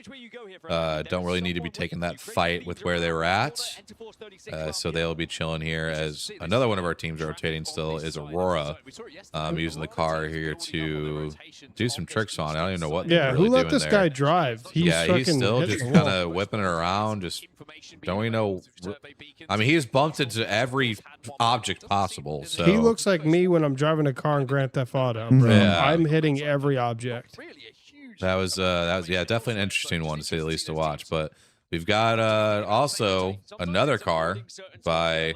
[SPEAKER 2] Don't really need to be taking that fight with where they were at. So they'll be chilling here, as another one of our teams rotating still is Aurora. Using the car here to do some tricks on. I don't even know what.
[SPEAKER 1] Yeah,
[SPEAKER 2] really
[SPEAKER 1] who let
[SPEAKER 2] doing
[SPEAKER 1] this
[SPEAKER 2] there.
[SPEAKER 1] guy drive?
[SPEAKER 2] He's still just kind of whipping it around. Just don't we know? I mean, he's bumped into every object possible. So
[SPEAKER 1] he looks like me when I'm driving a car in Grand Theft Auto, bro.
[SPEAKER 2] Yeah.
[SPEAKER 1] I'm hitting every object.
[SPEAKER 2] that was yeah, definitely an interesting one to say the least to watch. But we've got also another car by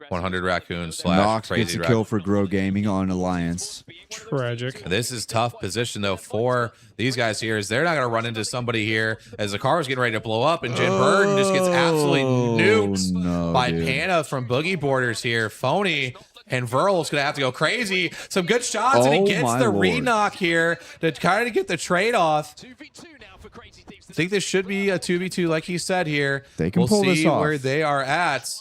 [SPEAKER 2] 100 Raccoons /
[SPEAKER 3] Nox
[SPEAKER 2] Crazy
[SPEAKER 3] gets a
[SPEAKER 2] Raccoon.
[SPEAKER 3] kill for Grow Gaming on Alliance.
[SPEAKER 1] Tragic.
[SPEAKER 2] This is tough position though for these guys here, is they're not going to run into somebody here as the car is getting ready to blow up, and Jin Burden just gets absolutely nuked by Pana from Boogie Borders here. Phony and Verl's going to have to go crazy. Some good shots, and he gets the re-knock here to kind of get the trade-off. I think this should be a 2v2 like he said here.
[SPEAKER 3] They can pull
[SPEAKER 2] see
[SPEAKER 3] this off.
[SPEAKER 2] where they are at.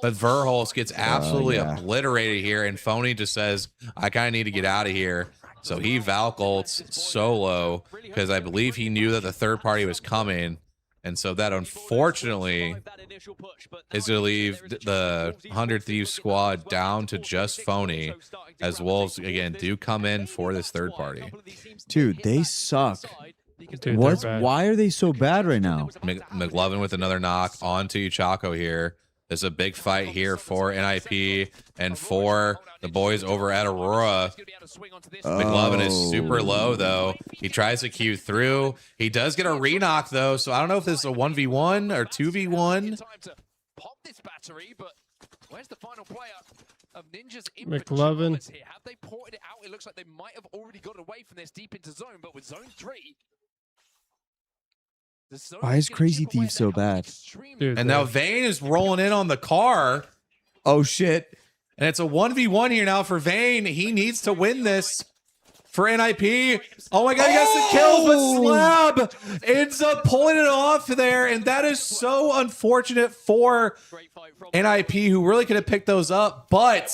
[SPEAKER 2] But Verholz gets absolutely obliterated here, and Phony just says, I kind of need to get out of here. So he Valk ults solo, because I believe he knew that the third party was coming. And so that, unfortunately, is going to leave the 100 Thieves squad down to just Phony, as Wolves, again, do come in for this third party.
[SPEAKER 3] Dude, they suck.
[SPEAKER 1] Dude,
[SPEAKER 3] Why are they so bad right now?
[SPEAKER 2] McLovin with another knock onto Chaco here. There's a big fight here for NIP and for the boys over at Aurora. McLovin is super low, though. He tries to queue through. He does get a re-knock, though, so I don't know if this is a 1v1 or 2v1.
[SPEAKER 4] Pop this battery, but where's the final player?
[SPEAKER 6] of Ninjas in
[SPEAKER 1] McLovin.
[SPEAKER 6] pajamas here. Have they ported it out? It looks like they might have already got away from this deep into zone, but with zone 3.
[SPEAKER 3] Why is Crazy Thief so bad?
[SPEAKER 1] Dude,
[SPEAKER 2] And now Vayne is rolling in on the car.
[SPEAKER 3] Oh shit.
[SPEAKER 2] And it's a 1v1 here now for Vayne. He needs to win this for NIP. Oh my god, he gets the kill, but Slab ends up pulling it off there. And that is so unfortunate for NIP, who really could have picked those up. But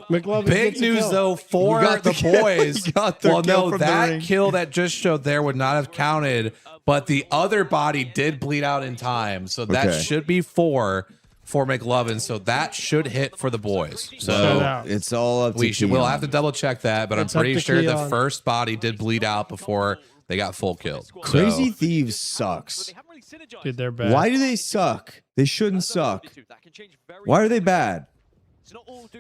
[SPEAKER 1] McLovin
[SPEAKER 2] big
[SPEAKER 1] gets a
[SPEAKER 2] news,
[SPEAKER 1] kill.
[SPEAKER 2] though, for the boys. Well, no, that
[SPEAKER 3] ring.
[SPEAKER 2] kill that just showed there would not have counted. But the other body did bleed out in time. So that
[SPEAKER 3] Okay.
[SPEAKER 2] should be 4 for McLovin. So that should hit for the boys.
[SPEAKER 1] Shut
[SPEAKER 2] So
[SPEAKER 1] out.
[SPEAKER 3] It's all up to
[SPEAKER 2] we'll
[SPEAKER 3] Keon.
[SPEAKER 2] have to double check that, but
[SPEAKER 1] It's
[SPEAKER 2] I'm
[SPEAKER 1] up
[SPEAKER 2] pretty
[SPEAKER 1] to
[SPEAKER 2] sure the
[SPEAKER 1] Keon.
[SPEAKER 2] first body did bleed out before they got full kill.
[SPEAKER 3] Crazy
[SPEAKER 2] So,
[SPEAKER 3] Thieves sucks.
[SPEAKER 1] Dude, they're bad.
[SPEAKER 3] Why do they suck? They shouldn't suck. Why are they bad?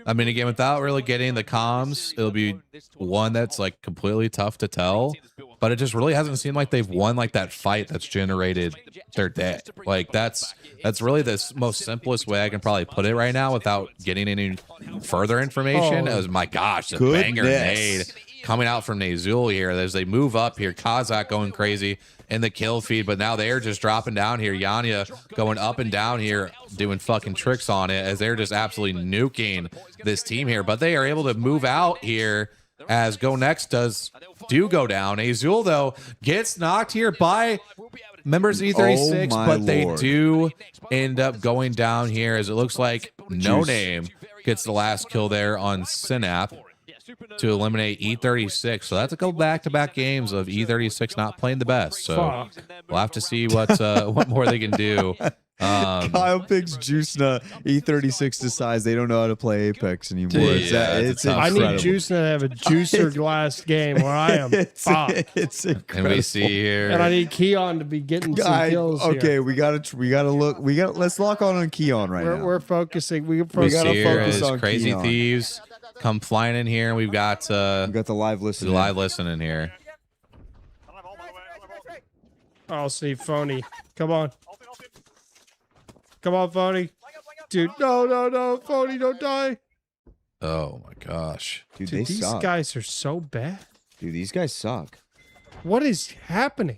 [SPEAKER 2] I mean, again, without really getting the comms, it'll be one that's like completely tough to tell. But it just really hasn't seemed like they've won like that fight that's generated their day. Like that's really the most simplest way I can probably put it right now without getting any further information.
[SPEAKER 1] Oh.
[SPEAKER 2] It was, my gosh, the banger
[SPEAKER 3] Goodness.
[SPEAKER 2] nade coming out from Nazul here as they move up here. Kazakh going crazy in the kill feed, but now they're just dropping down here. Yanya going up and down here, doing fucking tricks on it as they're just absolutely nuking this team here. But they are able to move out here as Go Next do go down. Azul, though, gets knocked here by members of E36,
[SPEAKER 3] Oh my
[SPEAKER 2] but they
[SPEAKER 3] Lord.
[SPEAKER 2] do end up going down here as it looks like No
[SPEAKER 3] Juice.
[SPEAKER 2] Name gets the last kill there on Synap to eliminate E36. So that's a couple back-to-back games of E36 not playing the best. So
[SPEAKER 1] Fuck.
[SPEAKER 2] we'll have to see what more they can do.
[SPEAKER 3] Kyle picks Juicena. E36 decides they don't know how to play Apex anymore.
[SPEAKER 2] Yeah,
[SPEAKER 3] It's
[SPEAKER 2] it's a tough
[SPEAKER 1] I need
[SPEAKER 3] incredible.
[SPEAKER 1] Juice to have a juicer glass game where I am.
[SPEAKER 3] It's,
[SPEAKER 1] Fuck.
[SPEAKER 3] it's
[SPEAKER 2] And
[SPEAKER 3] incredible.
[SPEAKER 2] we see here.
[SPEAKER 1] And I need Keon to be getting some
[SPEAKER 3] Guy,
[SPEAKER 1] kills
[SPEAKER 3] okay,
[SPEAKER 1] here.
[SPEAKER 3] we gotta look. Let's lock on Keon right now.
[SPEAKER 1] We're focusing.
[SPEAKER 2] we
[SPEAKER 1] focus
[SPEAKER 3] gotta
[SPEAKER 2] see here
[SPEAKER 3] focus
[SPEAKER 2] as
[SPEAKER 3] on
[SPEAKER 2] Crazy
[SPEAKER 3] Keon.
[SPEAKER 2] Thieves come flying in here. And we've got
[SPEAKER 3] we got the live listen.
[SPEAKER 2] the live listening here.
[SPEAKER 1] Oh, see, Phony. Come on. Come on, Phony. Dude, no. Phony, don't die.
[SPEAKER 2] Oh my gosh.
[SPEAKER 3] Dude,
[SPEAKER 1] Dude,
[SPEAKER 3] they
[SPEAKER 1] these
[SPEAKER 3] suck.
[SPEAKER 1] guys are so bad.
[SPEAKER 3] Dude, these guys suck.
[SPEAKER 1] What is happening?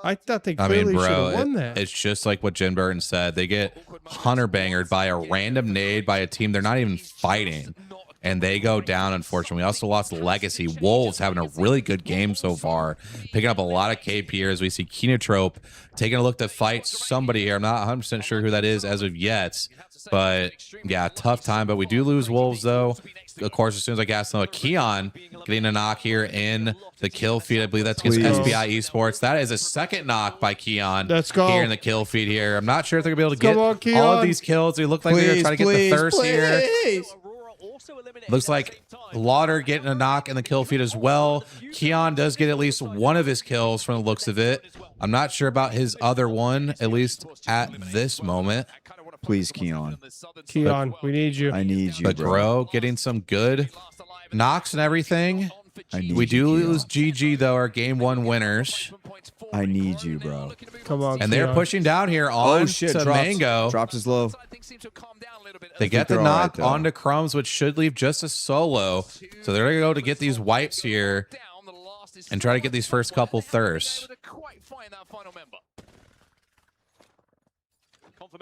[SPEAKER 1] I thought they
[SPEAKER 2] I
[SPEAKER 1] clearly
[SPEAKER 2] mean,
[SPEAKER 1] should
[SPEAKER 2] bro,
[SPEAKER 1] have won that.
[SPEAKER 2] it's just like what Jen Burton said. They get hunter bangered by a random nade by a team they're not even fighting, and they go down, unfortunately. We also lost Legacy. Wolves having a really good game so far, picking up a lot of KP as we see Kenotrope taking a look to fight somebody here. I'm not 100% sure who that is as of yet, but yeah, tough time. But we do lose Wolves, though. Of course, as soon as I gas them, Keon getting a knock here in the kill feed. I believe that's against
[SPEAKER 3] Please.
[SPEAKER 2] SBI Esports. That is a second knock by Keon.
[SPEAKER 1] Let's go.
[SPEAKER 2] Here in the kill feed here. I'm not sure if they're going to be able to
[SPEAKER 1] Come
[SPEAKER 2] get
[SPEAKER 1] on,
[SPEAKER 2] all of
[SPEAKER 1] Keon.
[SPEAKER 2] these kills. They look like they're going to try to get the thirst here.
[SPEAKER 3] Please.
[SPEAKER 2] Looks like Lauder getting a knock in the kill feed as well. Keon does get at least one of his kills from the looks of it. I'm not sure about his other one, at least at this moment.
[SPEAKER 3] Please, Keon.
[SPEAKER 1] Keon, we need you.
[SPEAKER 3] I need you,
[SPEAKER 2] But
[SPEAKER 3] bro.
[SPEAKER 2] Grow getting some good knocks and everything.
[SPEAKER 3] I need
[SPEAKER 2] We
[SPEAKER 3] you,
[SPEAKER 2] do
[SPEAKER 3] Keon.
[SPEAKER 2] lose GG, though, our game 1 winners.
[SPEAKER 3] I need you, bro.
[SPEAKER 1] Come on,
[SPEAKER 2] And they're
[SPEAKER 1] Keon.
[SPEAKER 2] pushing down here on
[SPEAKER 3] Oh shit!
[SPEAKER 2] to
[SPEAKER 3] Drops.
[SPEAKER 2] Mango.
[SPEAKER 3] Drops his low.
[SPEAKER 2] They get the
[SPEAKER 3] they're all right,
[SPEAKER 2] knock
[SPEAKER 3] though.
[SPEAKER 2] onto Crumbs, which should leave just a solo. So they're going to go to get these wipes here and try to get these first couple thirsts.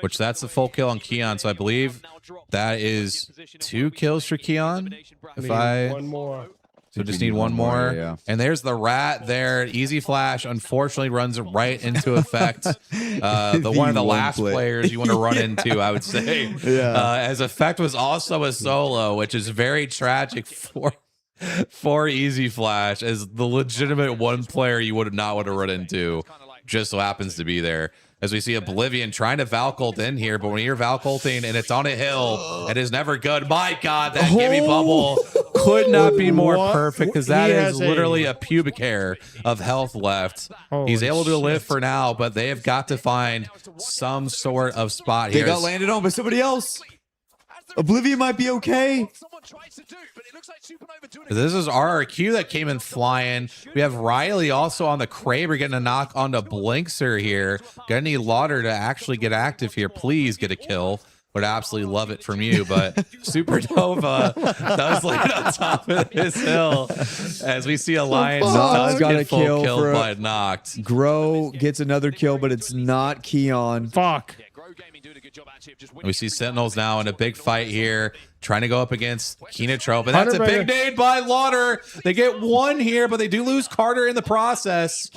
[SPEAKER 2] Which that's the full kill on Keon. So I believe that is 2 kills for Keon. If I
[SPEAKER 1] One more.
[SPEAKER 2] so just need one more.
[SPEAKER 3] yeah.
[SPEAKER 2] And there's the rat there. Easy Flash unfortunately runs right into effect. The one of the
[SPEAKER 3] one
[SPEAKER 2] last
[SPEAKER 3] play.
[SPEAKER 2] players you want to run into, I would say.
[SPEAKER 3] Yeah.
[SPEAKER 2] As Effect was also a solo, which is very tragic for Easy Flash, as the legitimate one player you would not want to run into just so happens to be there. As we see Oblivion trying to Valcult in here, but when you're Valculting and it's on a hill, it is never good. My God, that gimme bubble could not be more
[SPEAKER 1] What?
[SPEAKER 2] perfect, because that
[SPEAKER 1] He
[SPEAKER 2] is
[SPEAKER 1] has
[SPEAKER 2] literally a pubic hair of health left. He's
[SPEAKER 1] Holy
[SPEAKER 2] able to live
[SPEAKER 1] shit.
[SPEAKER 2] for now, but they have got to find some sort of spot
[SPEAKER 3] They
[SPEAKER 2] here.
[SPEAKER 3] got landed on by somebody else. Oblivion might be okay.
[SPEAKER 2] This is RRQ that came in flying. We have Riley also on the Kraber getting a knock onto Blinkser here. Gonna need Lauder to actually get active here. Please get a kill would absolutely love it from you, but Supernova does land on top of this hill as we see Alliance does
[SPEAKER 3] got
[SPEAKER 2] get
[SPEAKER 3] a
[SPEAKER 2] full
[SPEAKER 3] kill
[SPEAKER 2] kill
[SPEAKER 3] for
[SPEAKER 2] by Noct.
[SPEAKER 3] Grow gets another kill, but it's not Keon.
[SPEAKER 1] Fuck.
[SPEAKER 2] We see Sentinels now in a big fight here, trying to go up against Kenotrope, and that's a big nade by Lauder. They get one here, but they do lose Carter in the process.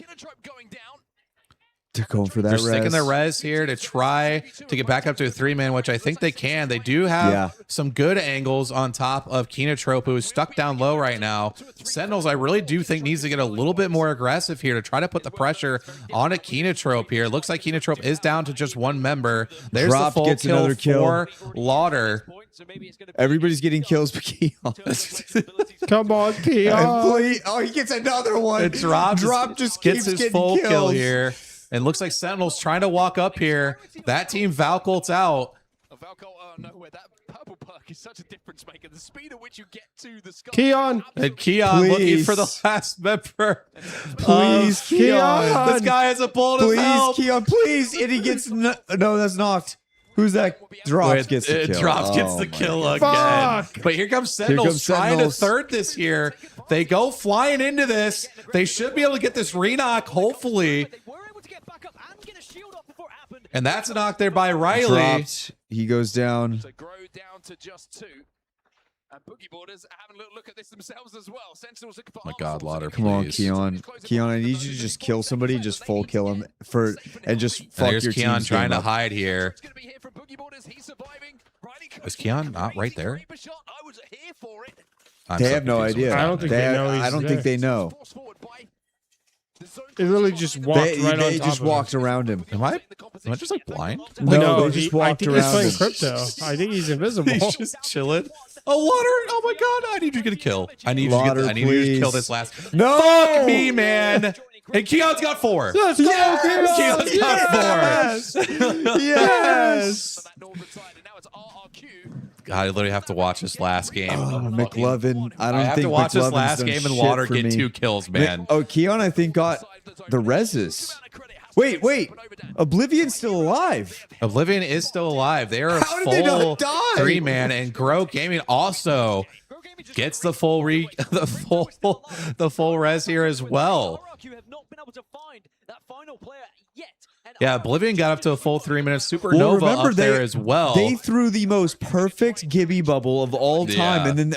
[SPEAKER 3] They're going for that
[SPEAKER 2] They're
[SPEAKER 3] res.
[SPEAKER 2] sticking their res here to try to get back up to a 3-man, which I think they can. They do have some good angles on top of Kenotrope, who is stuck down low right now. Sentinels, I really do think, needs to get a little bit more aggressive here to try to put the pressure on a Kenotrope here. Looks like Kenotrope is down to just one member. There's
[SPEAKER 3] Dropped,
[SPEAKER 2] the full
[SPEAKER 3] gets
[SPEAKER 2] kill
[SPEAKER 3] another kill.
[SPEAKER 2] for Lauder.
[SPEAKER 3] Everybody's getting kills but Keon.
[SPEAKER 1] Come on, Keon.
[SPEAKER 3] Please. Oh, he gets another one.
[SPEAKER 2] It drops.
[SPEAKER 3] Drop just
[SPEAKER 2] gets
[SPEAKER 3] keeps
[SPEAKER 2] his
[SPEAKER 3] getting
[SPEAKER 2] full
[SPEAKER 3] kills.
[SPEAKER 2] kill here. And looks like Sentinel's trying to walk up here. That team Valcolt's out.
[SPEAKER 1] Keon.
[SPEAKER 2] And Keon looking for the last member.
[SPEAKER 3] Please, Keon.
[SPEAKER 2] This guy has a bullet of
[SPEAKER 3] Please,
[SPEAKER 2] help.
[SPEAKER 3] Keon, please. And he gets no, that's knocked. Who's that? Drops gets the kill.
[SPEAKER 2] Drops gets
[SPEAKER 3] Oh
[SPEAKER 2] the
[SPEAKER 3] my
[SPEAKER 2] kill
[SPEAKER 3] God.
[SPEAKER 2] again. But here comes Sentinels trying to
[SPEAKER 3] Sentinels.
[SPEAKER 2] third this here. They go flying into this. They should be able to get this re-knock, hopefully. And that's a knock there by Riley.
[SPEAKER 3] Dropped. He goes down.
[SPEAKER 6] So Grow down to just 2. And Boogie Borders having a little look at this themselves as well. Sentinels looking for
[SPEAKER 2] My God, Lauder,
[SPEAKER 3] Come on,
[SPEAKER 2] please.
[SPEAKER 3] Keon. Keon, I need you to just kill somebody, just full kill him and just
[SPEAKER 2] And
[SPEAKER 3] fuck
[SPEAKER 2] there's
[SPEAKER 3] your
[SPEAKER 2] Keon
[SPEAKER 3] team's
[SPEAKER 2] trying
[SPEAKER 3] game
[SPEAKER 2] to
[SPEAKER 3] up.
[SPEAKER 2] hide here. Is Keon not right there? I'm
[SPEAKER 3] They
[SPEAKER 2] so
[SPEAKER 3] have no
[SPEAKER 2] confused with
[SPEAKER 3] idea.
[SPEAKER 2] what's
[SPEAKER 1] I don't think they know he's
[SPEAKER 3] I don't think they know.
[SPEAKER 1] They literally just walked right on
[SPEAKER 3] They
[SPEAKER 1] top
[SPEAKER 3] just
[SPEAKER 1] of
[SPEAKER 3] walked
[SPEAKER 1] him.
[SPEAKER 3] around him.
[SPEAKER 2] Am I just like blind?
[SPEAKER 3] No, they just
[SPEAKER 1] I
[SPEAKER 3] walked
[SPEAKER 1] think he's
[SPEAKER 3] around
[SPEAKER 1] playing
[SPEAKER 3] him.
[SPEAKER 1] crypto. I think he's invisible.
[SPEAKER 2] He's just chilling. Oh, Lauder! Oh my God! I need you to get a kill. I need
[SPEAKER 3] Lauder,
[SPEAKER 2] you to
[SPEAKER 3] please.
[SPEAKER 2] kill this last.
[SPEAKER 3] No!
[SPEAKER 2] Fuck me, man. And Keon's got 4.
[SPEAKER 1] Let's go,
[SPEAKER 2] Keon's
[SPEAKER 3] Yes!
[SPEAKER 2] got 4.
[SPEAKER 3] Yes!
[SPEAKER 2] God, I literally have to watch this last game.
[SPEAKER 3] Oh, McLovin. I don't
[SPEAKER 2] I have
[SPEAKER 3] think
[SPEAKER 2] to watch this
[SPEAKER 3] McLovin's
[SPEAKER 2] last
[SPEAKER 3] done
[SPEAKER 2] game and
[SPEAKER 3] shit
[SPEAKER 2] Lauder
[SPEAKER 3] for
[SPEAKER 2] get
[SPEAKER 3] me.
[SPEAKER 2] 2 kills, man.
[SPEAKER 3] Oh, Keon, I think, got the reses. Wait. Oblivion's still alive.
[SPEAKER 2] Oblivion is still alive. They are a
[SPEAKER 3] How did they
[SPEAKER 2] full
[SPEAKER 3] not die?
[SPEAKER 2] 3-man, and Grow Gaming also gets the full the full res here as well. Yeah, Oblivion got up to a full 3 minutes. Supernova
[SPEAKER 3] remember,
[SPEAKER 2] up there as well.
[SPEAKER 3] They threw the most perfect Gibby bubble of all time,
[SPEAKER 2] Yeah.
[SPEAKER 3] and then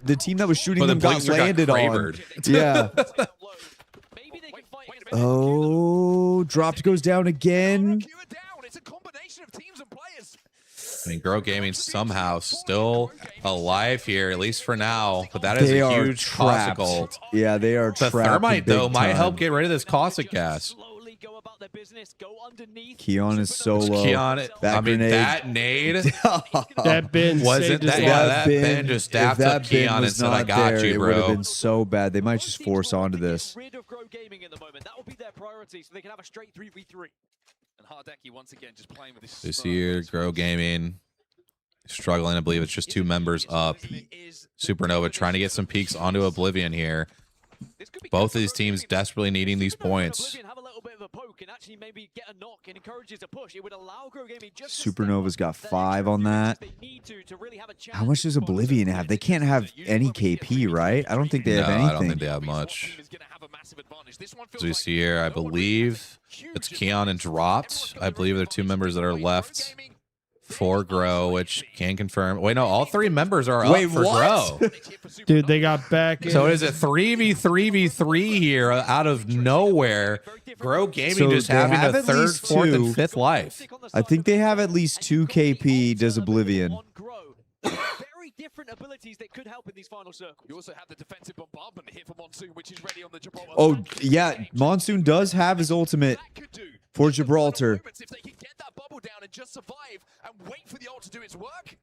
[SPEAKER 3] the team that was shooting
[SPEAKER 2] But the
[SPEAKER 3] them got
[SPEAKER 2] Blinkster got
[SPEAKER 3] landed on.
[SPEAKER 2] cravered.
[SPEAKER 3] Yeah. Oh, dropped goes down again.
[SPEAKER 2] I mean, Grow Gaming somehow still alive here, at least for now. But that is
[SPEAKER 3] They
[SPEAKER 2] a
[SPEAKER 3] are
[SPEAKER 2] huge
[SPEAKER 3] trapped.
[SPEAKER 2] caustic ult.
[SPEAKER 3] Yeah, they are
[SPEAKER 2] The
[SPEAKER 3] trapped.
[SPEAKER 2] thermite,
[SPEAKER 3] big
[SPEAKER 2] though, might
[SPEAKER 3] time.
[SPEAKER 2] help get rid of this caustic gas.
[SPEAKER 3] Keon is so low.
[SPEAKER 2] Keon,
[SPEAKER 3] That
[SPEAKER 2] I mean,
[SPEAKER 3] grenade.
[SPEAKER 2] that nade
[SPEAKER 1] That bin
[SPEAKER 2] wasn't
[SPEAKER 1] saved his
[SPEAKER 2] that.
[SPEAKER 1] life.
[SPEAKER 2] Yeah, that bin just
[SPEAKER 3] if
[SPEAKER 2] dapped
[SPEAKER 3] that
[SPEAKER 2] up
[SPEAKER 3] bin
[SPEAKER 2] Keon and
[SPEAKER 3] was
[SPEAKER 2] said, "I
[SPEAKER 3] not
[SPEAKER 2] got
[SPEAKER 3] there,
[SPEAKER 2] you,
[SPEAKER 3] it would have
[SPEAKER 2] bro."
[SPEAKER 3] been so bad. They might just force onto this.
[SPEAKER 4] Rid of Grow Gaming at the moment. That will be their priority, so they can have a straight 3v3. And Hardeki once again just playing with this.
[SPEAKER 2] This year, Grow Gaming struggling. I believe it's just 2 members up. Supernova trying to get some peaks onto Oblivion here. Both of these teams desperately needing these points.
[SPEAKER 3] Supernova's got 5 on that. How much does Oblivion have? They can't have any KP, right? I don't think they have
[SPEAKER 2] No,
[SPEAKER 3] anything.
[SPEAKER 2] I don't think they have much. As we see here, I believe it's Keon and Dropped. I believe there are 2 members that are left for Grow, which can confirm. Wait, no, all 3 members are up for Grow.
[SPEAKER 1] Dude, they got back in.
[SPEAKER 2] So it is a 3v3v3 here out of nowhere. Grow Gaming
[SPEAKER 3] So
[SPEAKER 2] just
[SPEAKER 3] they
[SPEAKER 2] having
[SPEAKER 3] have
[SPEAKER 2] a
[SPEAKER 3] at
[SPEAKER 2] 3rd,
[SPEAKER 3] least
[SPEAKER 2] 4th,
[SPEAKER 3] 2.
[SPEAKER 2] and 5th life.
[SPEAKER 3] I think they have at least 2 KP, does Oblivion.
[SPEAKER 4] Very different abilities that could help in these final circles. You also have the defensive bombardment here for Monsoon, which is ready on the Gibraltar.
[SPEAKER 3] Oh, yeah, Monsoon does have his ultimate for Gibraltar.
[SPEAKER 6] If they can get that bubble down and just survive and wait for the ult to do its work,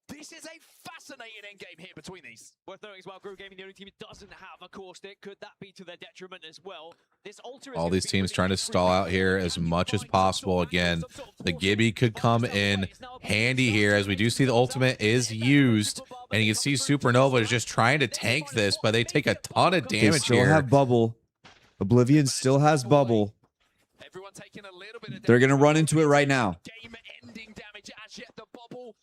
[SPEAKER 6] this is a fascinating endgame here between these.
[SPEAKER 4] Worth knowing as well, Grow Gaming, the only team that doesn't have a core stick. Could that be to their detriment as well? This altar is
[SPEAKER 2] All
[SPEAKER 4] gonna
[SPEAKER 2] these
[SPEAKER 4] be
[SPEAKER 2] teams
[SPEAKER 4] really
[SPEAKER 2] trying to stall out here as much as possible. Again, the Gibby could come in handy here, as we do see the ultimate is used. And you can see Supernova is just trying to tank this, but they take a ton of
[SPEAKER 3] They
[SPEAKER 2] damage
[SPEAKER 3] still
[SPEAKER 2] here.
[SPEAKER 3] have bubble. Oblivion still has bubble. They're going to run into it right now.
[SPEAKER 6] Game ending damage as yet. The bubble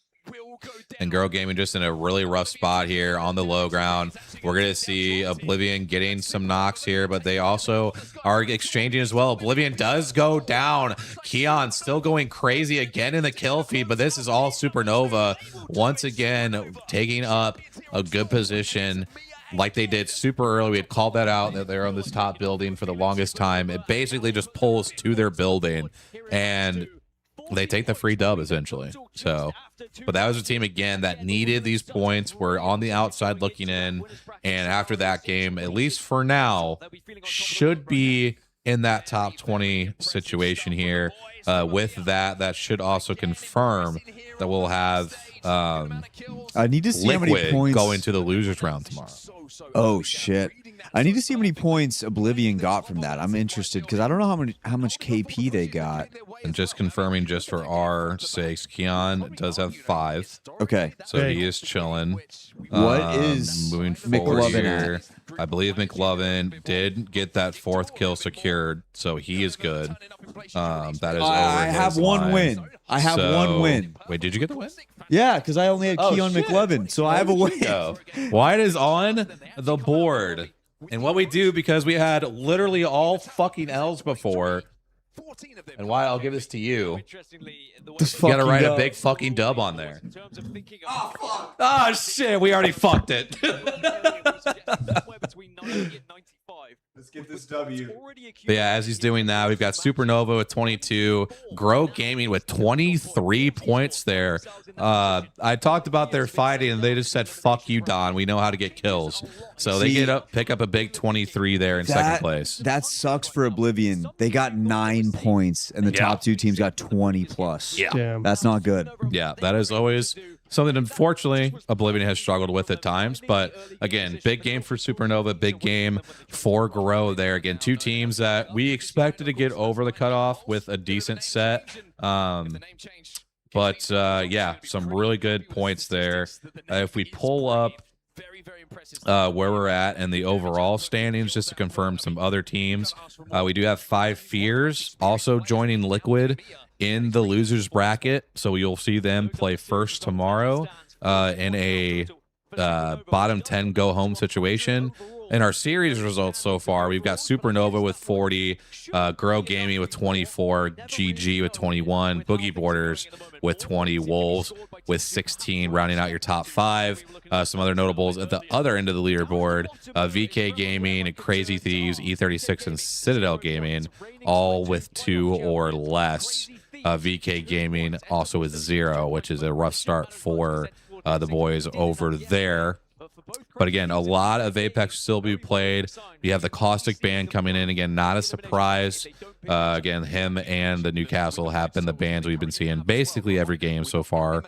[SPEAKER 2] And Grow Gaming just in a really rough spot here on the low ground. We're going to see Oblivion getting some knocks here, but they also are exchanging as well. Oblivion does go down. Keon still going crazy again in the kill feed, but this is all Supernova once again taking up a good position like they did super early. We had called that out, that they're on this top building for the longest time. It basically just pulls to their building, and they take the free dub essentially. So, but that was a team again that needed these points. We're on the outside looking in, and after that game, at least for now, should be in that top 20 situation here. With that should also confirm that we'll have
[SPEAKER 3] I need to see how many
[SPEAKER 2] Liquid
[SPEAKER 3] points
[SPEAKER 2] going to the losers round tomorrow.
[SPEAKER 3] Oh shit! I need to see how many points Oblivion got from that. I'm interested because I don't know how much KP they got.
[SPEAKER 2] And just confirming, just for our sakes, Keon does have 5.
[SPEAKER 3] Okay,
[SPEAKER 2] so he is chilling.
[SPEAKER 3] What is
[SPEAKER 2] moving forward
[SPEAKER 3] McLovin
[SPEAKER 2] here?
[SPEAKER 3] at?
[SPEAKER 2] I believe McLovin did get that 4th kill secured, so he is good. That is over
[SPEAKER 3] I have
[SPEAKER 2] his
[SPEAKER 3] one
[SPEAKER 2] line.
[SPEAKER 3] win. I have one win.
[SPEAKER 2] Wait, did you get the win?
[SPEAKER 3] Yeah, because I only had Keon
[SPEAKER 2] shit.
[SPEAKER 3] McLovin, so I have a win.
[SPEAKER 2] White is on the board. And what we do, because we had literally all fucking L's before, and why I'll give this to you. You gotta write a big fucking dub on there. Oh shit, we already fucked it.
[SPEAKER 3] Let's get this W.
[SPEAKER 2] But yeah, as he's doing that, we've got Supernova with 22, Grow Gaming with 23 points there. I talked about their fighting, and they just said, fuck you, Don. We know how to get kills. So they pick up a big 23 there in second place.
[SPEAKER 3] That sucks for Oblivion. They got 9 points, and the top 2 teams got 20 plus.
[SPEAKER 2] Yeah.
[SPEAKER 1] Damn.
[SPEAKER 3] That's not good.
[SPEAKER 2] Yeah, that is always something, unfortunately, Oblivion has struggled with at times. But again, big game for Supernova, big game for Grow there. Again, 2 teams that we expected to get over the cutoff with a decent set. But yeah, some really good points there. If we pull up where we're at and the overall standings, just to confirm some other teams, we do have 5 Fears also joining Liquid in the losers bracket, so you'll see them play first tomorrow in a bottom 10 go home situation. In our series results so far, we've got Supernova with 40, Grow Gaming with 24, GG with 21, Boogie Borders with 20, Wolves with 16, rounding out your top 5. Some other notables at the other end of the leaderboard, VK Gaming and Crazy Thieves, E36, and Citadel Gaming, all with 2 or less. VK Gaming also with 0, which is a rough start for the boys over there. But again, a lot of Apex still be played. You have the Caustic Band coming in. Again, not a surprise. Again, him and the Newcastle have been the bands we've been seeing basically every game so far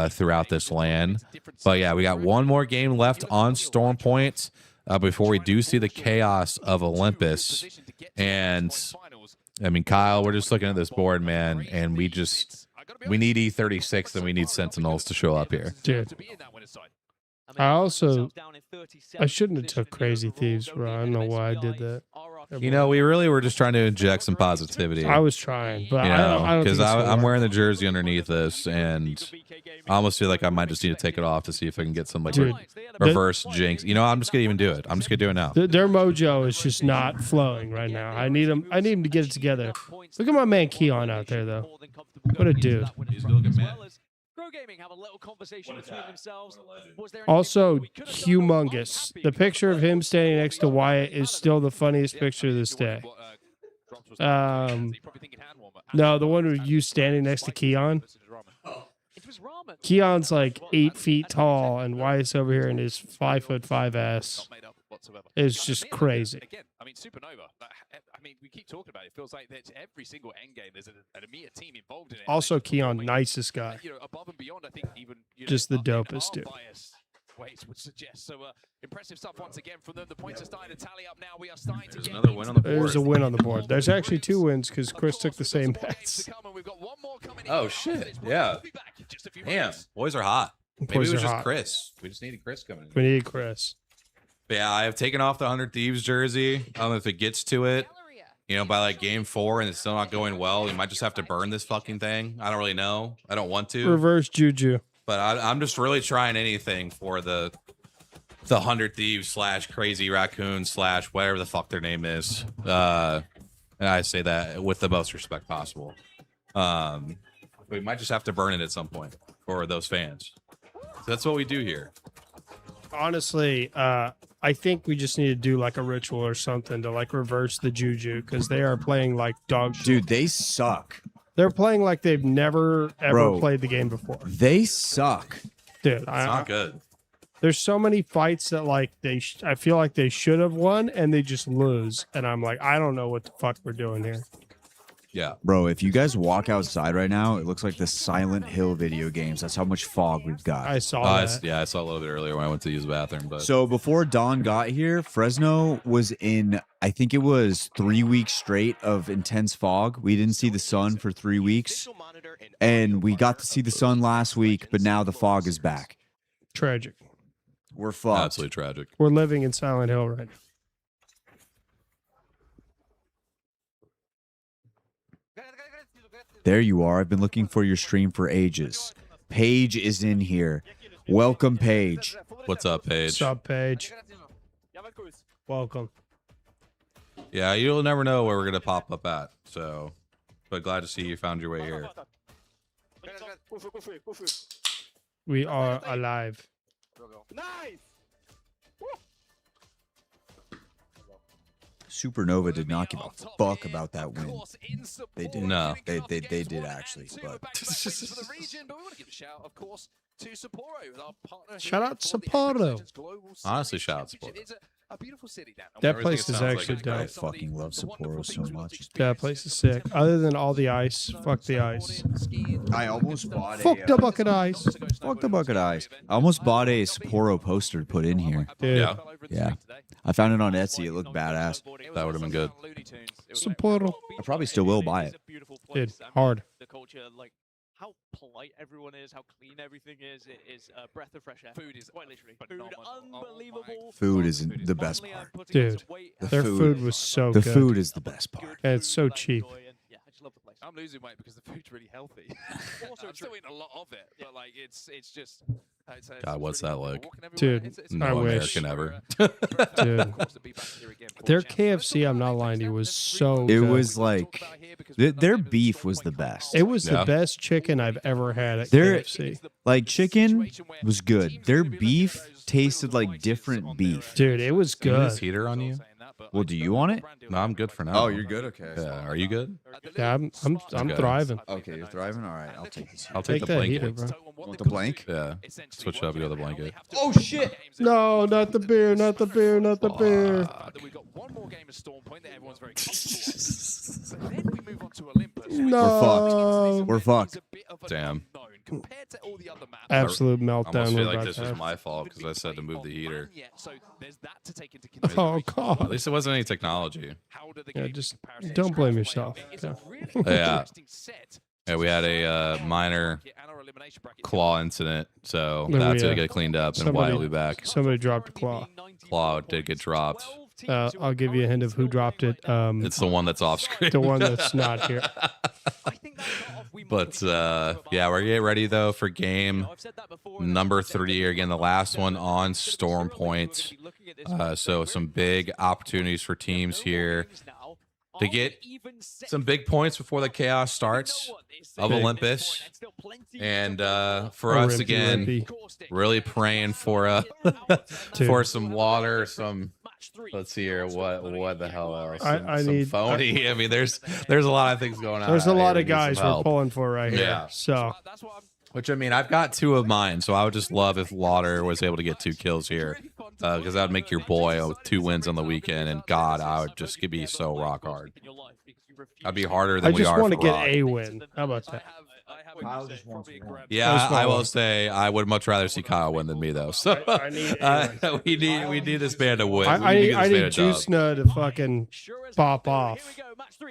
[SPEAKER 2] throughout this LAN. But yeah, we got one more game left on Storm Point before we do see the chaos of Olympus. And I mean, Kyle, we're just looking at this board, man, and we need E36 and we need Sentinels to show up here.
[SPEAKER 1] Dude. I shouldn't have took Crazy Thieves, bro. I don't know why I did that.
[SPEAKER 2] You know, we really were just trying to inject some positivity.
[SPEAKER 1] I was trying, but
[SPEAKER 2] you know,
[SPEAKER 1] I don't
[SPEAKER 2] because
[SPEAKER 1] think
[SPEAKER 2] I'm wearing the jersey underneath this, and I almost feel like I might just need to take it off to see if I can get some like reverse jinx. You know, I'm just gonna even do it. I'm just gonna do it now.
[SPEAKER 1] Their mojo is just not flowing right now. I need them to get it together. Look at my man Keon out there, though. What a dude. Also, humongous. The picture of him standing next to Wyatt is still the funniest picture of this day. No, the one with you standing next to Keon. Keon's like 8 feet tall, and Wyatt's over here in his 5'5" ass. It's just crazy.
[SPEAKER 6] Again, I mean, Supernova. I mean, we keep talking about it. It feels like that every single end game there's an EMEA team involved in it.
[SPEAKER 1] Also, Keon, nicest guy.
[SPEAKER 6] You know, above and beyond, I think even
[SPEAKER 1] just the dopest dude.
[SPEAKER 6] Ways would suggest. So impressive stuff once again from them. The points are starting to tally up now. We are starting to get
[SPEAKER 2] another win on the board.
[SPEAKER 1] There's a win on the board. There's actually 2 wins because Chris took the same bets.
[SPEAKER 2] Oh shit! Yeah. Damn, boys are hot. Maybe it was just Chris. We just needed Chris coming in.
[SPEAKER 1] We need Chris.
[SPEAKER 2] But yeah, I have taken off the 100 Thieves jersey. I don't know if it gets to it, you know, by like game 4 and it's still not going well. We might just have to burn this fucking thing. I don't really know. I don't want to.
[SPEAKER 1] Reverse Juju.
[SPEAKER 2] But I'm just really trying anything for the 100 Thieves / Crazy Raccoon / whatever the fuck their name is. And I say that with the most respect possible. We might just have to burn it at some point for those fans. So that's what we do here.
[SPEAKER 1] Honestly, I think we just need to do like a ritual or something to like reverse the juju because they are playing like dog shit.
[SPEAKER 3] Dude, they suck.
[SPEAKER 1] They're playing like they've never ever
[SPEAKER 3] Bro,
[SPEAKER 1] played the game before.
[SPEAKER 3] They suck.
[SPEAKER 1] Dude,
[SPEAKER 2] It's not good.
[SPEAKER 1] There's so many fights that like I feel like they should have won and they just lose, and I'm like, I don't know what the fuck we're doing here.
[SPEAKER 2] Yeah.
[SPEAKER 3] Bro, if you guys walk outside right now, it looks like the Silent Hill video games. That's how much fog we've got.
[SPEAKER 1] I saw that.
[SPEAKER 2] Yeah, I saw a little bit earlier when I went to use the bathroom. But
[SPEAKER 3] So before Dawn got here, Fresno was in, I think it was 3 weeks straight of intense fog. We didn't see the sun for 3 weeks. And we got to see the sun last week, but now the fog is back.
[SPEAKER 1] Tragic.
[SPEAKER 3] We're fucked.
[SPEAKER 2] absolutely tragic.
[SPEAKER 1] We're living in Silent Hill right now.
[SPEAKER 3] There you are. I've been looking for your stream for ages. Paige is in here. Welcome, Paige.
[SPEAKER 2] What's up, Paige?
[SPEAKER 1] What's up, Paige? Welcome.
[SPEAKER 2] Yeah, you'll never know where we're gonna pop up at. So, but glad to see you found your way here.
[SPEAKER 1] We are alive.
[SPEAKER 6] Nice.
[SPEAKER 3] Supernova did not give a fuck about that win. They did.
[SPEAKER 2] No.
[SPEAKER 3] They did actually. But
[SPEAKER 1] Shout out Sapporo.
[SPEAKER 2] Honestly, shout out Sapporo.
[SPEAKER 6] A beautiful city down
[SPEAKER 1] That
[SPEAKER 2] Everything
[SPEAKER 1] place is
[SPEAKER 2] sounds like
[SPEAKER 1] actually
[SPEAKER 2] it's
[SPEAKER 1] dope.
[SPEAKER 3] I fucking love Sapporo so much.
[SPEAKER 1] That place is sick. Other than all the ice, fuck the ice.
[SPEAKER 3] I almost bought
[SPEAKER 1] Fuck the bucket ice.
[SPEAKER 3] Fuck the bucket eyes. I almost bought a Sapporo poster to put in here.
[SPEAKER 1] Dude,
[SPEAKER 2] Yeah.
[SPEAKER 3] Yeah. I found it on Etsy. It looked badass.
[SPEAKER 2] That would have been good.
[SPEAKER 1] Sapporo.
[SPEAKER 3] I probably still will buy it.
[SPEAKER 1] Dude, hard.
[SPEAKER 4] The culture, like how polite everyone is, how clean everything is. It is a breath of fresh air. Food is quite literally food, unbelievable.
[SPEAKER 3] Food is the best part.
[SPEAKER 1] Dude,
[SPEAKER 3] The
[SPEAKER 1] their food was so
[SPEAKER 3] The
[SPEAKER 1] good.
[SPEAKER 3] food is the best part.
[SPEAKER 1] And it's so cheap.
[SPEAKER 4] Yeah, I just love the place.
[SPEAKER 6] I'm losing weight because the food's really healthy. Also, I'm still eating a lot of it, but like it's just.
[SPEAKER 2] God, what's that like?
[SPEAKER 1] Dude,
[SPEAKER 2] No
[SPEAKER 1] I wish.
[SPEAKER 2] American ever.
[SPEAKER 1] Dude. Their KFC, I'm not lying to you, was so
[SPEAKER 3] It
[SPEAKER 1] good.
[SPEAKER 3] was like their beef was the best.
[SPEAKER 1] It was
[SPEAKER 2] Yeah.
[SPEAKER 1] the best chicken I've ever had at
[SPEAKER 3] Their
[SPEAKER 1] KFC.
[SPEAKER 3] like chicken was good. Their beef tasted like different beef.
[SPEAKER 1] Dude, it was
[SPEAKER 2] Is this
[SPEAKER 1] good.
[SPEAKER 2] heater on you?
[SPEAKER 3] Well, do you want it?
[SPEAKER 2] No, I'm good for now.
[SPEAKER 3] Oh, you're good. Okay.
[SPEAKER 2] Yeah, are you good?
[SPEAKER 1] Yeah, I'm
[SPEAKER 2] Okay.
[SPEAKER 1] thriving.
[SPEAKER 3] Okay, you're thriving. All right, I'll take this.
[SPEAKER 2] I'll take
[SPEAKER 1] Take
[SPEAKER 2] the
[SPEAKER 1] that
[SPEAKER 2] blanket.
[SPEAKER 1] heater, bro.
[SPEAKER 3] Want the blank?
[SPEAKER 2] Yeah, switch up. You go to the blanket.
[SPEAKER 3] Oh shit!
[SPEAKER 1] No, not the beer, not the beer, not the beer.
[SPEAKER 6] We've got one more game of Storm Point that everyone's very comfortable with. But then we move on to Olympus.
[SPEAKER 1] No.
[SPEAKER 3] We're fucked.
[SPEAKER 2] Damn.
[SPEAKER 6] Compared to all the other maps.
[SPEAKER 1] Absolute
[SPEAKER 2] I
[SPEAKER 1] meltdown.
[SPEAKER 2] almost feel
[SPEAKER 1] we're
[SPEAKER 2] like
[SPEAKER 1] about
[SPEAKER 2] this
[SPEAKER 1] to
[SPEAKER 2] was
[SPEAKER 1] have.
[SPEAKER 2] my fault because I said to move the heater.
[SPEAKER 6] So there's that to take into
[SPEAKER 1] Oh,
[SPEAKER 6] consideration.
[SPEAKER 2] At
[SPEAKER 1] God.
[SPEAKER 2] least it wasn't any technology.
[SPEAKER 6] How do the
[SPEAKER 1] Yeah,
[SPEAKER 6] games
[SPEAKER 1] just
[SPEAKER 6] comparison
[SPEAKER 1] don't blame
[SPEAKER 6] track
[SPEAKER 1] yourself.
[SPEAKER 6] away? It's
[SPEAKER 1] Yeah.
[SPEAKER 6] a really
[SPEAKER 2] Yeah.
[SPEAKER 6] interesting set.
[SPEAKER 2] Yeah, we had a minor
[SPEAKER 6] And our elimination bracket.
[SPEAKER 2] claw incident, so
[SPEAKER 1] Yeah,
[SPEAKER 2] that's
[SPEAKER 1] we,
[SPEAKER 2] gonna get cleaned up, and
[SPEAKER 1] somebody-
[SPEAKER 2] Wyatt will be back.
[SPEAKER 1] Somebody dropped a claw.
[SPEAKER 2] Claw did get dropped.
[SPEAKER 1] I'll give you a hint of who dropped it.
[SPEAKER 2] It's the one that's off screen.
[SPEAKER 1] The one that's not here.
[SPEAKER 2] But yeah, we're getting ready though for game number 3. Again, the last one on Storm Point. So some big opportunities for teams here to get some big points before the chaos starts of
[SPEAKER 1] Big.
[SPEAKER 2] Olympus. And for us
[SPEAKER 1] Rimpy,
[SPEAKER 2] again,
[SPEAKER 1] rimpy.
[SPEAKER 2] really praying for
[SPEAKER 1] Dude.
[SPEAKER 2] for some water, some. Let's see here. What the hell else? Some,
[SPEAKER 1] I
[SPEAKER 2] some
[SPEAKER 1] need-
[SPEAKER 2] phony. I mean, there's a lot of things going on.
[SPEAKER 1] There's a
[SPEAKER 2] out
[SPEAKER 1] lot
[SPEAKER 2] here.
[SPEAKER 1] of
[SPEAKER 2] We need some
[SPEAKER 1] guys we're
[SPEAKER 2] help.
[SPEAKER 1] pulling for right here.
[SPEAKER 2] Yeah.
[SPEAKER 1] So
[SPEAKER 2] Which I mean, I've got 2 of mine, so I would just love if Lauder was able to get 2 kills here, because that would make your boy with 2 wins on the weekend. And God, I would just be so rock hard. I'd be harder than
[SPEAKER 1] I
[SPEAKER 2] we
[SPEAKER 1] just
[SPEAKER 2] are.
[SPEAKER 1] want to
[SPEAKER 2] for
[SPEAKER 1] get
[SPEAKER 2] Rock.
[SPEAKER 1] a win. How about that?
[SPEAKER 3] Kyle just wants one.
[SPEAKER 2] Yeah,
[SPEAKER 1] That's
[SPEAKER 2] I
[SPEAKER 1] fine.
[SPEAKER 2] will say I would much rather see Kyle win than me though. So
[SPEAKER 1] I need a
[SPEAKER 2] we need this man to win.
[SPEAKER 1] I
[SPEAKER 2] We need to get
[SPEAKER 1] I
[SPEAKER 2] this man
[SPEAKER 1] need
[SPEAKER 2] a dub.
[SPEAKER 1] Juicena to fucking pop off.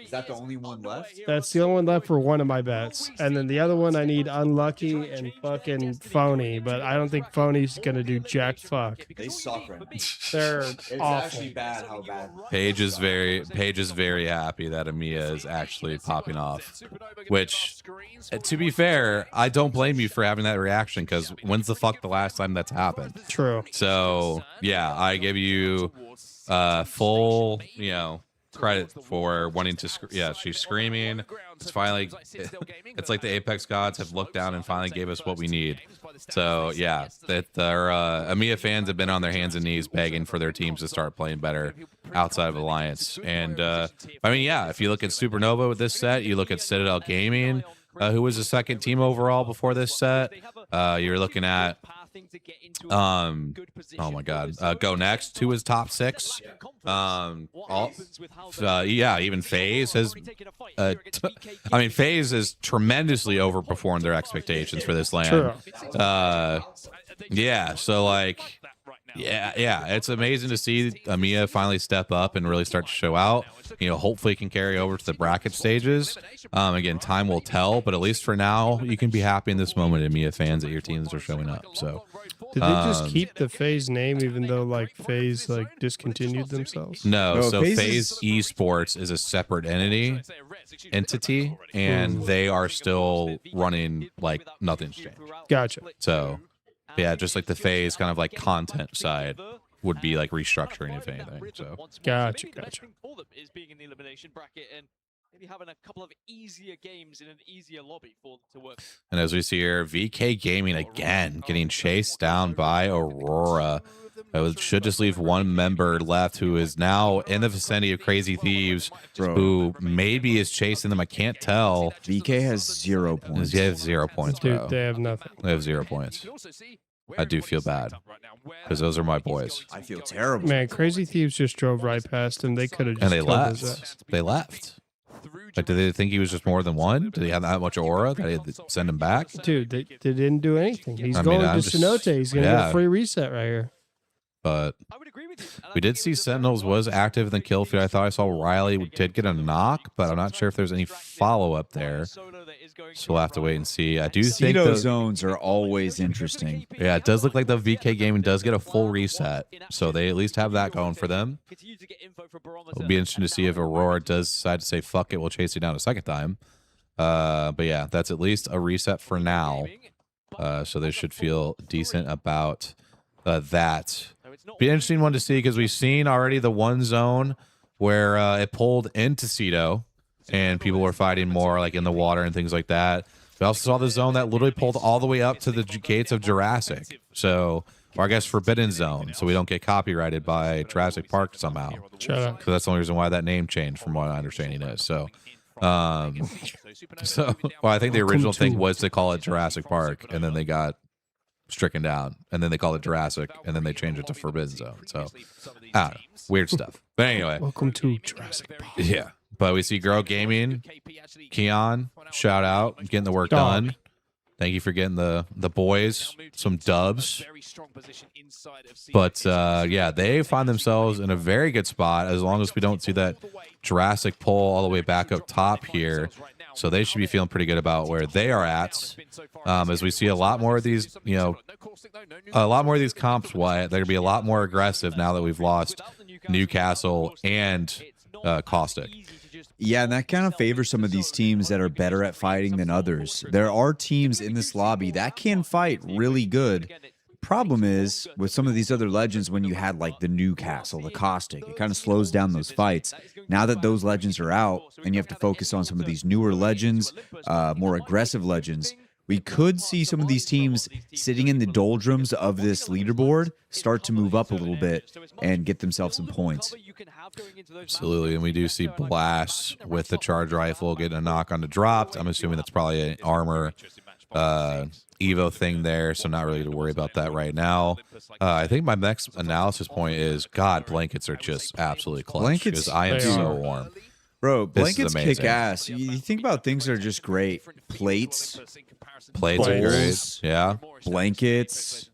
[SPEAKER 3] Is that the only one left?
[SPEAKER 1] That's the only one left for one of my bets. And then the other one I need Unlucky and fucking Phony. But I don't think Phony's going to do jack fuck.
[SPEAKER 3] They suck right now.
[SPEAKER 1] They're
[SPEAKER 3] It's
[SPEAKER 1] awful.
[SPEAKER 3] actually bad how bad.
[SPEAKER 2] Paige is very happy that Amiya is actually popping off, which to be fair, I don't blame you for having that reaction because when's the fuck the last time that's happened?
[SPEAKER 1] True.
[SPEAKER 2] So yeah, I give you full, credit for wanting to. Yeah, she's screaming. It's finally. It's like the Apex gods have looked down and finally gave us what we need. So yeah, that our EMEA fans have been on their hands and knees begging for their teams to start playing better outside of Alliance. And I mean, yeah, if you look at Supernova with this set, you look at Citadel Gaming, who was the second team overall before this set. You're looking at oh my god, Go Next, who was top 6. Yeah, even FaZe has I mean, FaZe has tremendously overperformed their expectations for this land. Yeah, so like yeah, it's amazing to see EMEA finally step up and really start to show out. Hopefully it can carry over to the bracket stages. Again, time will tell, but at least for now, you can be happy in this moment, EMEA fans, that your teams are showing up. So,
[SPEAKER 1] did they just keep the FaZe name even though like FaZe like discontinued themselves?
[SPEAKER 2] No, so FaZe Esports is a separate entity, and they are still running like nothing's changed.
[SPEAKER 1] Gotcha.
[SPEAKER 2] So, yeah, just like the FaZe kind of like content side would be like restructuring, if anything. So
[SPEAKER 1] gotcha.
[SPEAKER 4] Is being in the elimination bracket and maybe having a couple of easier games in an easier lobby for to work.
[SPEAKER 2] And as we see here, VK Gaming again getting chased down by Aurora. It should just leave one member left who is now in the vicinity of Crazy Thieves, who maybe is chasing them. I can't tell.
[SPEAKER 3] VK has 0 points.
[SPEAKER 2] They have 0 points,
[SPEAKER 1] Dude,
[SPEAKER 2] bro.
[SPEAKER 1] they have nothing.
[SPEAKER 2] They have 0 points. I do feel bad because those are my boys.
[SPEAKER 3] I feel terrible.
[SPEAKER 1] Man, Crazy Thieves just drove right past him. They could have just
[SPEAKER 2] and they
[SPEAKER 1] killed his ass.
[SPEAKER 2] left. They left. Like, did they think he was just more than one? Did he have that much aura that they had to send him back?
[SPEAKER 1] Dude, they didn't do anything. He's going to Cenote. He's going to get a free reset right here.
[SPEAKER 2] But we did see Sentinels was active in the kill feed. I thought I saw Riley did get a knock, but I'm not sure if there's any follow-up there. So we'll have to wait and see. I do think
[SPEAKER 3] the zones are always interesting.
[SPEAKER 2] Yeah, it does look like the VK Gaming does get a full reset. So they at least have that going for them. It'll be interesting to see if Aurora does decide to say, fuck it, we'll chase you down a second time. But yeah, that's at least a reset for now. So they should feel decent about that. Be an interesting one to see because we've seen already the one zone where it pulled into Cedo and people were fighting more like in the water and things like that. We also saw the zone that literally pulled all the way up to the gates of Jurassic. So, or I guess Forbidden Zone. So we don't get copyrighted by Jurassic Park somehow.
[SPEAKER 1] Shut up.
[SPEAKER 2] So that's the only reason why that name changed from what my understanding is. So, well, I think the original thing was to call it Jurassic Park and then they got stricken down, and then they call it Jurassic, and then they change it to Forbidden Zone. So, I don't know, weird stuff. But anyway,
[SPEAKER 1] welcome to Jurassic Park.
[SPEAKER 2] Yeah, but we see Girl Gaming, Keon, shout out, getting the work done. Thank you for getting the boys some dubs. But yeah, they find themselves in a very good spot as long as we don't see that Jurassic pull all the way back up top here. So they should be feeling pretty good about where they are at. As we see a lot more of these, a lot more of these comps, Wyatt, they're going to be a lot more aggressive now that we've lost Newcastle and Caustic.
[SPEAKER 3] Yeah, and that kind of favors some of these teams that are better at fighting than others. There are teams in this lobby that can fight really good. Problem is, with some of these other legends, when you had like the Newcastle, the Caustic, it kind of slows down those fights. Now that those legends are out and you have to focus on some of these newer legends, more aggressive legends, we could see some of these teams sitting in the doldrums of this leaderboard start to move up a little bit and get themselves some points.
[SPEAKER 2] Absolutely, and we do see Blast with the charge rifle getting a knock on the dropped. I'm assuming that's probably an armor Evo thing there, so not really to worry about that right now. I think my next analysis point is, God, blankets are just absolutely clutch. Blankets, I am so warm.
[SPEAKER 3] Bro, blankets kick ass. You think about things that are just great. Plates
[SPEAKER 2] are great. Yeah.
[SPEAKER 3] Blankets.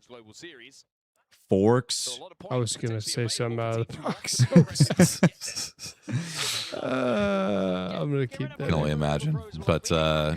[SPEAKER 3] forks.
[SPEAKER 1] I was gonna say something out of the box. I'm gonna keep
[SPEAKER 2] I
[SPEAKER 1] that.
[SPEAKER 2] can only imagine. But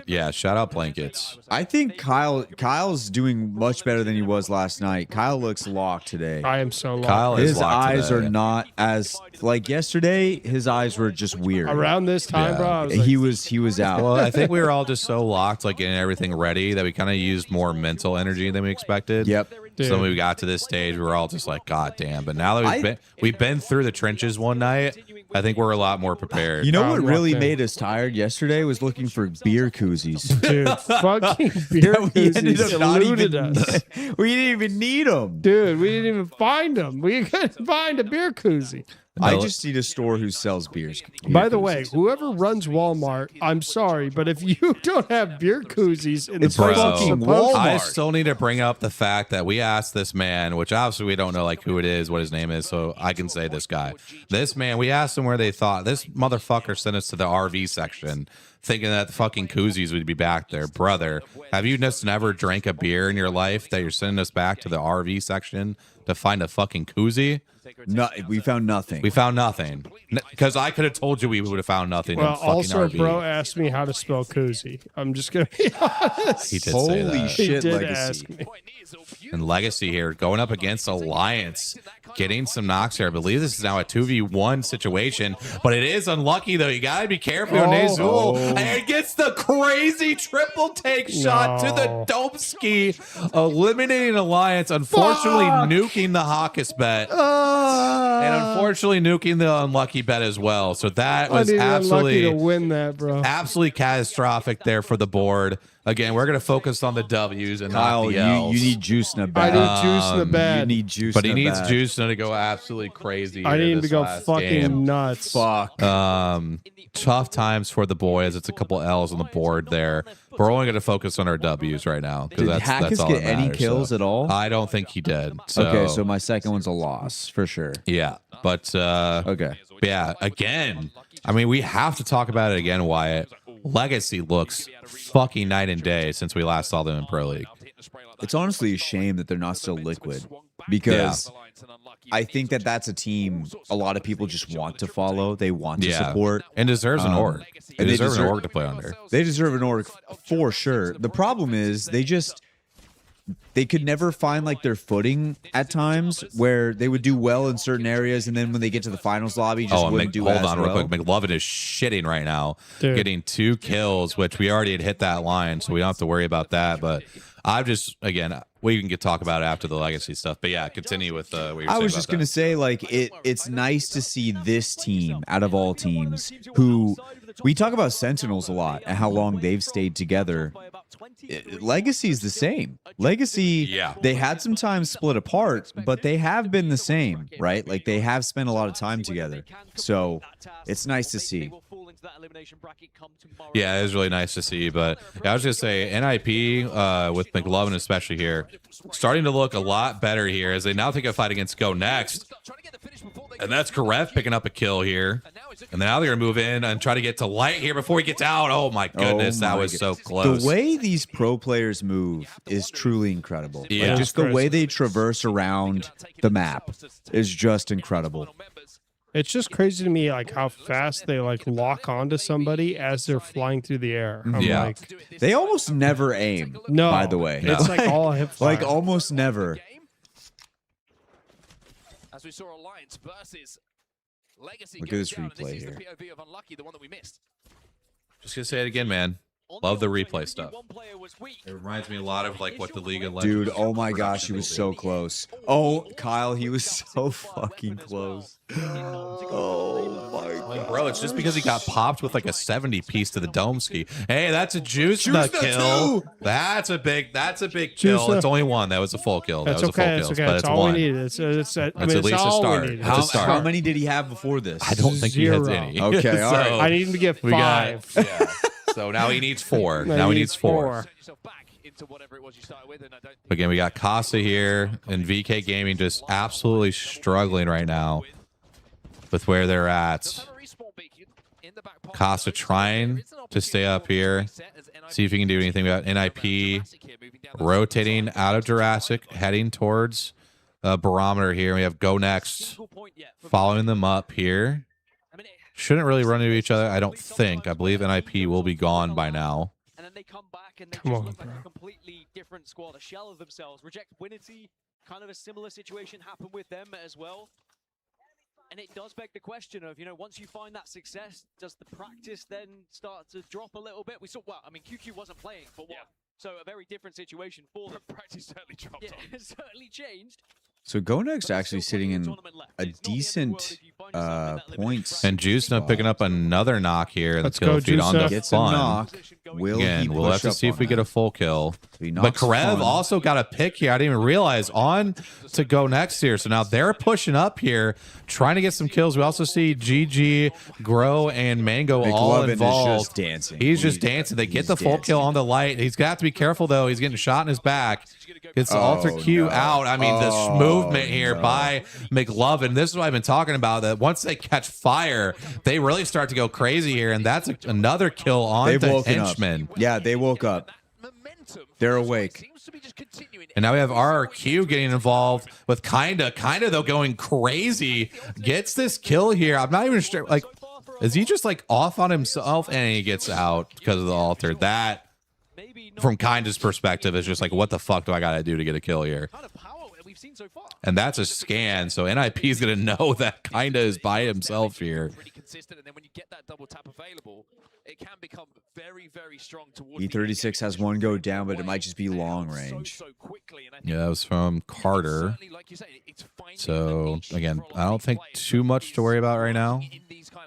[SPEAKER 2] yeah, shout out blankets.
[SPEAKER 3] I think Kyle's doing much better than he was last night. Kyle looks locked today.
[SPEAKER 1] I am so locked.
[SPEAKER 2] Kyle is
[SPEAKER 3] His
[SPEAKER 2] locked
[SPEAKER 3] eyes
[SPEAKER 2] today.
[SPEAKER 3] are not as like yesterday. His eyes were just weird.
[SPEAKER 1] Around this time,
[SPEAKER 2] Yeah.
[SPEAKER 1] bro, I was like,
[SPEAKER 3] He was out.
[SPEAKER 2] Well, I think we were all just so locked, like getting everything ready, that we kind of used more mental energy than we expected.
[SPEAKER 3] Yep.
[SPEAKER 1] Dude.
[SPEAKER 2] So when we got to this stage, we were all just like, "God damn!" But now that we've been through the trenches one night, I think we're a lot more prepared.
[SPEAKER 3] You know
[SPEAKER 1] I'm
[SPEAKER 3] what really
[SPEAKER 1] locked in.
[SPEAKER 3] made us tired yesterday was looking for beer koozies.
[SPEAKER 1] dude, fucking beer
[SPEAKER 3] We ended
[SPEAKER 1] koozies
[SPEAKER 3] up not
[SPEAKER 1] eluded
[SPEAKER 3] even.
[SPEAKER 1] us.
[SPEAKER 3] We didn't even need them.
[SPEAKER 1] Dude, we didn't even find them. We couldn't find a beer koozie.
[SPEAKER 3] I just need a store who sells beers.
[SPEAKER 1] By the way, whoever runs Walmart, I'm sorry, but if you don't have beer koozies in the
[SPEAKER 3] It's
[SPEAKER 1] place
[SPEAKER 2] Bro,
[SPEAKER 1] it's
[SPEAKER 3] fucking
[SPEAKER 1] supposed to,
[SPEAKER 2] I still need to bring up the fact that we asked this man, which obviously we don't know like who it is, what his name is, so I can say this guy. This man, we asked him where they thought. This motherfucker sent us to the RV section, thinking that the fucking koozies would be back there. Brother, have you just never drank a beer in your life that you're sending us back to the RV section to find a fucking koozie?
[SPEAKER 3] No, we found nothing.
[SPEAKER 2] We found nothing. Because I could have told you we would have found nothing.
[SPEAKER 1] well,
[SPEAKER 2] in fucking
[SPEAKER 1] also,
[SPEAKER 2] RV.
[SPEAKER 1] bro asked me how to spell koozie. I'm just gonna be honest.
[SPEAKER 2] He did say
[SPEAKER 3] Holy
[SPEAKER 2] that.
[SPEAKER 1] He
[SPEAKER 3] shit,
[SPEAKER 1] did
[SPEAKER 3] Legacy.
[SPEAKER 1] ask me.
[SPEAKER 2] And Legacy here going up against Alliance, getting some knocks here. I believe this is now a 2v1 situation, but it is unlucky though. You gotta be careful on Nazul.
[SPEAKER 1] Oh.
[SPEAKER 2] And it gets the crazy triple take shot to the Domski, eliminating Alliance, unfortunately nuking the Hawkus bet. And unfortunately nuking the unlucky bet as well. So that
[SPEAKER 1] I
[SPEAKER 2] was
[SPEAKER 1] need unlucky
[SPEAKER 2] absolutely
[SPEAKER 1] to win that, bro.
[SPEAKER 2] absolutely catastrophic there for the board. Again, we're going to focus on the W's and
[SPEAKER 3] Kyle,
[SPEAKER 2] not the L's.
[SPEAKER 3] you need juice in a
[SPEAKER 1] I
[SPEAKER 3] bag.
[SPEAKER 1] need juice in the
[SPEAKER 3] You
[SPEAKER 1] bag.
[SPEAKER 3] need juice.
[SPEAKER 2] But he
[SPEAKER 3] in a
[SPEAKER 2] needs
[SPEAKER 3] bag.
[SPEAKER 2] juice to go absolutely crazy.
[SPEAKER 1] I
[SPEAKER 2] here
[SPEAKER 1] need him to
[SPEAKER 2] this
[SPEAKER 1] go
[SPEAKER 2] last
[SPEAKER 1] fucking
[SPEAKER 2] game.
[SPEAKER 1] nuts.
[SPEAKER 3] Fuck.
[SPEAKER 2] Tough times for the boys. It's a couple L's on the board there. We're only going to focus on our W's right now because
[SPEAKER 3] Did
[SPEAKER 2] that's
[SPEAKER 3] Hackus
[SPEAKER 2] all
[SPEAKER 3] get
[SPEAKER 2] that
[SPEAKER 3] any
[SPEAKER 2] matters,
[SPEAKER 3] kills
[SPEAKER 2] so.
[SPEAKER 3] at all?
[SPEAKER 2] I don't think he did. So,
[SPEAKER 3] Okay, so my second one's a loss for sure.
[SPEAKER 2] yeah, but
[SPEAKER 3] Okay.
[SPEAKER 2] yeah, again, I mean, we have to talk about it again, Wyatt. Legacy looks fucking night and day since we last saw them in Pro League.
[SPEAKER 3] It's honestly a shame that they're not still liquid because I think that that's a team a lot of people just want to follow. They want to support.
[SPEAKER 2] And deserves an org. They
[SPEAKER 3] and they
[SPEAKER 2] deserve an
[SPEAKER 3] deserve-
[SPEAKER 2] org to play under.
[SPEAKER 3] They deserve an org for sure. The problem is they could never find like their footing at times where they would do well in certain areas, and then when they get to the finals lobby, just
[SPEAKER 2] Oh,
[SPEAKER 3] wouldn't do
[SPEAKER 2] hold
[SPEAKER 3] as
[SPEAKER 2] on
[SPEAKER 3] well.
[SPEAKER 2] real quick. McLovin is shitting right now,
[SPEAKER 1] Dude.
[SPEAKER 2] getting 2 kills, which we already had hit that line, so we don't have to worry about that. But I've just, again, we can talk about it after the legacy stuff. But yeah, continue with what you're saying.
[SPEAKER 3] I was just gonna say, like, it's nice to see this team out of all teams who we talk about Sentinels a lot and how long they've stayed together. Legacy is the same. Legacy,
[SPEAKER 2] Yeah.
[SPEAKER 3] they had some time split apart, but they have been the same, right? Like they have spent a lot of time together. So it's nice to see.
[SPEAKER 2] Yeah, it is really nice to see. But yeah, I was just say NIP with McLovin especially here, starting to look a lot better here as they now take a fight against Go Next. And that's Karev picking up a kill here. And now they're going to move in and try to get to Light here before he gets out. Oh my goodness, that was so close.
[SPEAKER 3] The way these pro players move is truly incredible.
[SPEAKER 2] Yeah.
[SPEAKER 3] Like, just the way they traverse around the map is just incredible.
[SPEAKER 1] It's just crazy to me, like how fast they like lock onto somebody as they're flying through the air. I'm
[SPEAKER 2] Yeah.
[SPEAKER 1] like,
[SPEAKER 3] They almost never aim.
[SPEAKER 1] no.
[SPEAKER 3] by the way,
[SPEAKER 1] it's like all hip fire.
[SPEAKER 3] like almost never.
[SPEAKER 4] As we saw Alliance versus Legacy.
[SPEAKER 3] Look at this
[SPEAKER 4] going down.
[SPEAKER 3] replay
[SPEAKER 4] This is
[SPEAKER 3] here.
[SPEAKER 4] the POV of Unlucky, the one that we missed.
[SPEAKER 2] Just going to say it again, man.
[SPEAKER 4] On
[SPEAKER 2] Love the
[SPEAKER 4] offense,
[SPEAKER 2] replay stuff.
[SPEAKER 4] one player was weak.
[SPEAKER 2] It reminds me a lot of like what the League of Legends.
[SPEAKER 3] Dude, oh my gosh, he was so close. Oh, Kyle, he was so fucking close. Oh my god.
[SPEAKER 2] Bro, it's just because he got popped with like a 70 piece to the dome ski. Hey, that's a juice
[SPEAKER 3] Juice
[SPEAKER 2] nut
[SPEAKER 3] nut
[SPEAKER 2] kill.
[SPEAKER 3] too.
[SPEAKER 2] That's a big
[SPEAKER 1] Juice
[SPEAKER 2] kill.
[SPEAKER 1] nut.
[SPEAKER 2] It's only one. That was a full kill. That
[SPEAKER 1] That's
[SPEAKER 2] was
[SPEAKER 1] okay.
[SPEAKER 2] a
[SPEAKER 1] It's
[SPEAKER 2] full
[SPEAKER 1] okay.
[SPEAKER 2] kill. But
[SPEAKER 1] It's
[SPEAKER 2] it's
[SPEAKER 1] all
[SPEAKER 2] one.
[SPEAKER 1] we need. It's I mean,
[SPEAKER 2] at least a
[SPEAKER 1] all
[SPEAKER 2] start.
[SPEAKER 1] we need.
[SPEAKER 2] It's
[SPEAKER 3] How,
[SPEAKER 2] a start.
[SPEAKER 3] how many did he have before this?
[SPEAKER 2] I don't think he has
[SPEAKER 1] Zero.
[SPEAKER 2] any.
[SPEAKER 3] Okay, all right.
[SPEAKER 1] I need him to get
[SPEAKER 2] We got
[SPEAKER 1] 5.
[SPEAKER 2] yeah. So now he needs 4.
[SPEAKER 1] No,
[SPEAKER 2] Now
[SPEAKER 1] he
[SPEAKER 2] he
[SPEAKER 1] needs
[SPEAKER 2] needs 4.
[SPEAKER 4] Yourself back into whatever it was you started with, and I don't think
[SPEAKER 2] Again, we got Casa here and VK Gaming just absolutely struggling right now with where they're at. Casa trying to stay up here, see if he can do anything about NIP, rotating out of Jurassic, heading towards barometer here. We have Go Next following them up here. Shouldn't really run into each other, I don't think. I believe NIP will be gone by now.
[SPEAKER 4] And then they come back and they just look like a completely different squad, a shell of themselves. Reject Winity, kind of a similar situation happened with them as well. And it does beg the question of, you know, once you find that success, does the practice then start to drop a little bit? We saw, well, I mean, QQ wasn't playing for what? So a very different situation for them.
[SPEAKER 10] Practice certainly dropped off.
[SPEAKER 4] It certainly changed.
[SPEAKER 3] So Go Next actually sitting in a decent points.
[SPEAKER 2] And Juicena picking up another knock here.
[SPEAKER 1] Let's
[SPEAKER 2] kill
[SPEAKER 1] go,
[SPEAKER 2] feed on the
[SPEAKER 1] Juicena.
[SPEAKER 3] Gets a
[SPEAKER 2] fun.
[SPEAKER 3] knock. Will
[SPEAKER 2] Again,
[SPEAKER 3] he
[SPEAKER 2] we'll have
[SPEAKER 3] push
[SPEAKER 2] to
[SPEAKER 3] up
[SPEAKER 2] see if
[SPEAKER 3] on
[SPEAKER 2] we get
[SPEAKER 3] that?
[SPEAKER 2] a full kill.
[SPEAKER 3] He
[SPEAKER 2] But
[SPEAKER 3] knocks
[SPEAKER 2] Karev
[SPEAKER 3] Fun.
[SPEAKER 2] also got a pick here. I didn't even realize on to Go Next here. So now they're pushing up here, trying to get some kills. We also see GG, Grow, and Mango all
[SPEAKER 3] McLovin
[SPEAKER 2] involved.
[SPEAKER 3] is just dancing.
[SPEAKER 2] He's just dancing. They get the full kill on the light. He's got to be careful though. He's getting shot in his back. Gets the Alter Q out. I mean, this movement here by McLovin. This is what I've been talking about. That once they catch fire, they really start to go crazy here, and that's another kill on
[SPEAKER 3] They've
[SPEAKER 2] the
[SPEAKER 3] woken
[SPEAKER 2] henchman.
[SPEAKER 3] up. Yeah, they woke up. They're awake.
[SPEAKER 2] And now we have RRQ getting involved with kinda though going crazy. Gets this kill here. I'm not even sure. Like, is he just like off on himself and he gets out because of the altar? That, from Kinda's perspective, is just like, what the fuck do I gotta do to get a kill here? And that's a scan, so NIP is gonna know that Kinda is by himself here.
[SPEAKER 4] Consistent, and then when you get that double tap available, it can become very, very strong towards
[SPEAKER 3] E36 has one go down, but it might just be long range.
[SPEAKER 2] Yeah, that was from Carter. So again, I don't think too much to worry about right now.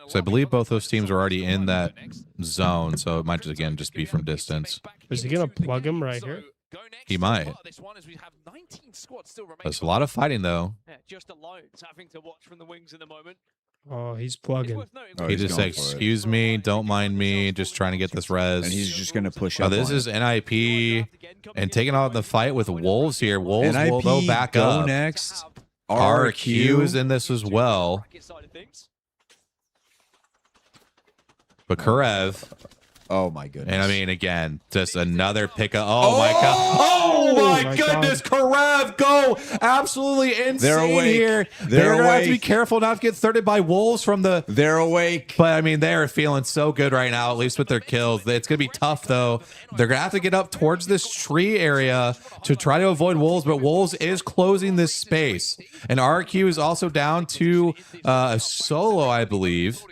[SPEAKER 2] So I believe both those teams are already in that zone, so it might just again just be from distance.
[SPEAKER 1] Is he gonna plug him right here?
[SPEAKER 2] He might. There's a lot of fighting though.
[SPEAKER 4] Yeah, just alone having to watch from the wings in the moment.
[SPEAKER 1] Oh, he's plugging.
[SPEAKER 3] Oh,
[SPEAKER 2] He
[SPEAKER 3] he's
[SPEAKER 2] just
[SPEAKER 3] going
[SPEAKER 2] says,
[SPEAKER 3] for it.
[SPEAKER 2] "Excuse me, don't mind me, just trying to get this res."
[SPEAKER 3] And he's just going to push
[SPEAKER 2] Oh,
[SPEAKER 3] up.
[SPEAKER 2] this
[SPEAKER 3] on
[SPEAKER 2] is
[SPEAKER 3] it.
[SPEAKER 2] NIP and taking on the fight with Wolves here. Wolves
[SPEAKER 3] NIP,
[SPEAKER 2] will go back
[SPEAKER 3] Go
[SPEAKER 2] up.
[SPEAKER 3] Next.
[SPEAKER 2] RQ is in this as well. But Karev,
[SPEAKER 3] Oh my goodness.
[SPEAKER 2] and I mean, again, just another pickup. Oh my god! Oh my goodness! Karev, go absolutely insane
[SPEAKER 3] They're awake.
[SPEAKER 2] here.
[SPEAKER 3] They're
[SPEAKER 2] gonna have to be
[SPEAKER 3] awake.
[SPEAKER 2] careful not to get thirded by Wolves from the.
[SPEAKER 3] They're awake.
[SPEAKER 2] But I mean, they're feeling so good right now, at least with their kills. It's gonna be tough though. They're gonna have to get up towards this tree area to try to avoid Wolves, but Wolves is closing this space, and RQ is also down to a solo, I believe.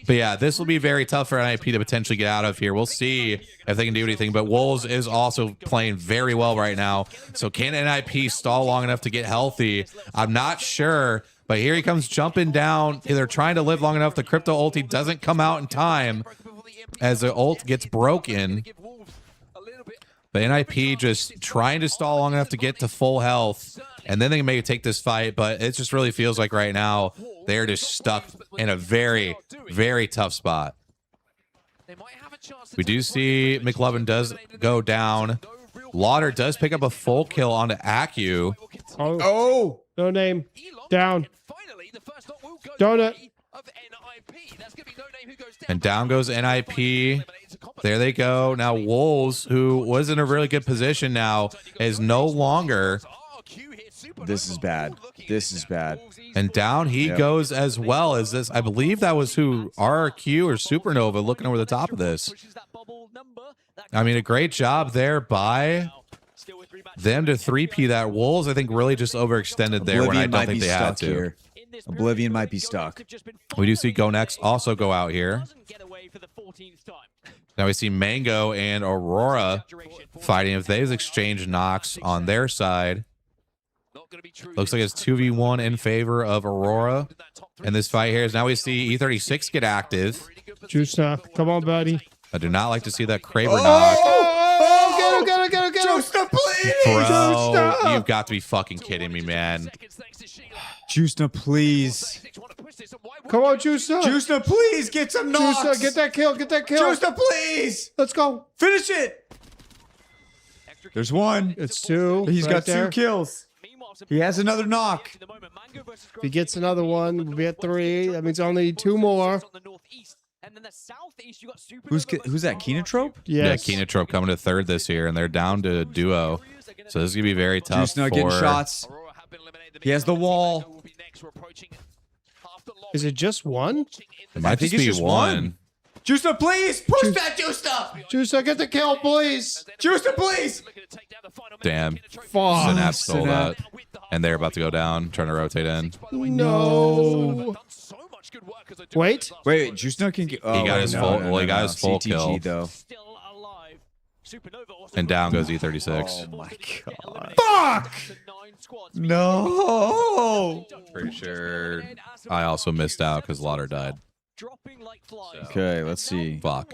[SPEAKER 2] But yeah, this will be very tough for NIP to potentially get out of here. We'll see if they can do anything. But Wolves is also playing very well right now. So can NIP stall long enough to get healthy? I'm not sure. But here he comes jumping down. They're trying to live long enough. The crypto ulti doesn't come out in time as the ult gets broken. But NIP just trying to stall long enough to get to full health. And then they may take this fight. But it just really feels like right now they're just stuck in a very, very tough spot. We do see McLovin does go down. Lauder does pick up a full kill onto Acu.
[SPEAKER 1] Oh, no name. Down. Donut.
[SPEAKER 2] And down goes NIP. There they go. Now Wolves, who was in a really good position now, is no longer.
[SPEAKER 3] This is bad. This is bad.
[SPEAKER 2] And down he goes as well as this. I believe that was who, RRQ or Supernova, looking over the top of this. I mean, a great job there by them to 3P that. Wolves, I think, really just overextended there when I don't think they had to.
[SPEAKER 3] Here. Oblivion might be stuck.
[SPEAKER 2] We do see Go Next also go out here. Now we see Mango and Aurora fighting. If they've exchanged knocks on their side, looks like it's 2v1 in favor of Aurora. And this fight here is now we see E36 get active.
[SPEAKER 1] Juice knock. Come on, buddy.
[SPEAKER 2] I do not like to see that Kraber knock.
[SPEAKER 1] Oh, get him.
[SPEAKER 3] Juicena, please!
[SPEAKER 2] Bro, you've got to be fucking kidding me, man.
[SPEAKER 3] Juicena, please.
[SPEAKER 1] Come on, Juicena.
[SPEAKER 3] Juicena, please get some knocks.
[SPEAKER 1] Juicena, get that kill. Get that kill.
[SPEAKER 3] Juicena, please.
[SPEAKER 1] Let's go.
[SPEAKER 3] Finish it. There's one.
[SPEAKER 1] It's two.
[SPEAKER 3] He's
[SPEAKER 1] right
[SPEAKER 3] got
[SPEAKER 1] there.
[SPEAKER 3] 2 kills. He has another knock.
[SPEAKER 1] If he gets another one, we'll be at 3. That means only 2 more.
[SPEAKER 3] Who's that? Kenotrope?
[SPEAKER 1] Yes.
[SPEAKER 2] Yeah, Kenotrope coming to 3rd this year, and they're down to duo. So this is going to be very tough
[SPEAKER 3] Juicena
[SPEAKER 2] for
[SPEAKER 3] getting shots. He has the wall.
[SPEAKER 1] Is it just one?
[SPEAKER 2] It might just be one.
[SPEAKER 3] Juicer, please push that Juicer.
[SPEAKER 1] Juicer, get the kill, please.
[SPEAKER 3] Juicer, please.
[SPEAKER 2] Damn.
[SPEAKER 1] Fuck.
[SPEAKER 2] Synapse stole
[SPEAKER 3] Synapse.
[SPEAKER 2] that. And they're about to go down, trying to rotate in.
[SPEAKER 1] No. Wait.
[SPEAKER 3] Wait, Juicer can get.
[SPEAKER 2] He got his full. Well, he got his full
[SPEAKER 3] CTG
[SPEAKER 2] kill.
[SPEAKER 3] though.
[SPEAKER 2] And down goes E36.
[SPEAKER 3] Oh my god.
[SPEAKER 1] Fuck.
[SPEAKER 3] No.
[SPEAKER 2] Pretty sure I also missed out because Lauder died.
[SPEAKER 3] Okay, let's see.
[SPEAKER 2] Fuck.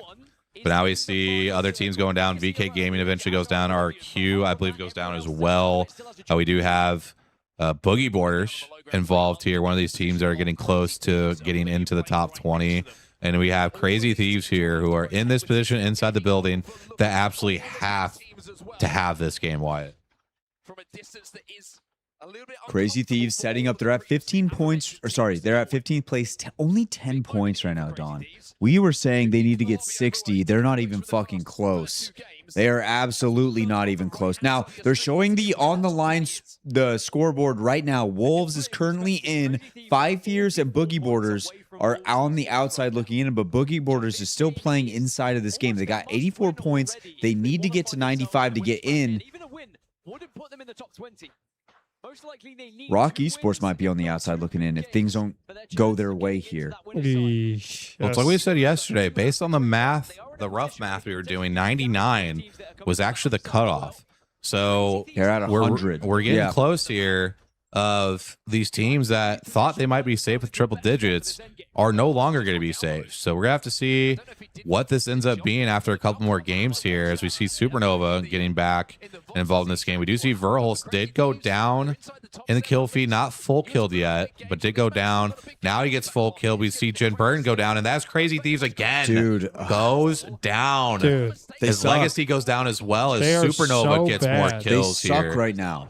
[SPEAKER 2] But now we see other teams going down. VK Gaming eventually goes down. RQ, I believe, goes down as well. We do have Boogie Borders involved here. One of these teams that are getting close to getting into the top 20. And we have Crazy Thieves here who are in this position inside the building that absolutely have to have this game, Wyatt.
[SPEAKER 3] Crazy Thieves setting up. They're at 15 points. Or sorry, they're at 15th place. Only 10 points right now, Don. We were saying they need to get 60. They're not even fucking close. They are absolutely not even close. Now, they're showing the on the line, the scoreboard right now. Wolves is currently in. 5 years and Boogie Borders are on the outside looking in, but Boogie Borders is still playing inside of this game. They got 84 points. They need to get to 95 to get in. Rock Esports might be on the outside looking in if things don't go their way here.
[SPEAKER 1] Eesh.
[SPEAKER 2] Well, it's like we said yesterday, based on the math, the rough math we were doing, 99 was actually the cutoff. So
[SPEAKER 3] they're at 100.
[SPEAKER 2] We're getting close here of these teams that thought they might be safe with triple digits are no longer going to be safe. So we're going to have to see what this ends up being after a couple more games here as we see Supernova getting back and involved in this game. We do see Verhulst did go down in the kill feed, not full killed yet, but did go down. Now he gets full kill. We see Jen Burton go down, and that's Crazy Thieves again.
[SPEAKER 3] Dude.
[SPEAKER 2] Goes down.
[SPEAKER 1] Dude.
[SPEAKER 2] His legacy goes down as well as
[SPEAKER 1] They are
[SPEAKER 2] Supernova
[SPEAKER 1] so
[SPEAKER 2] gets
[SPEAKER 1] bad.
[SPEAKER 2] more kills
[SPEAKER 3] They suck
[SPEAKER 2] here.
[SPEAKER 3] right now.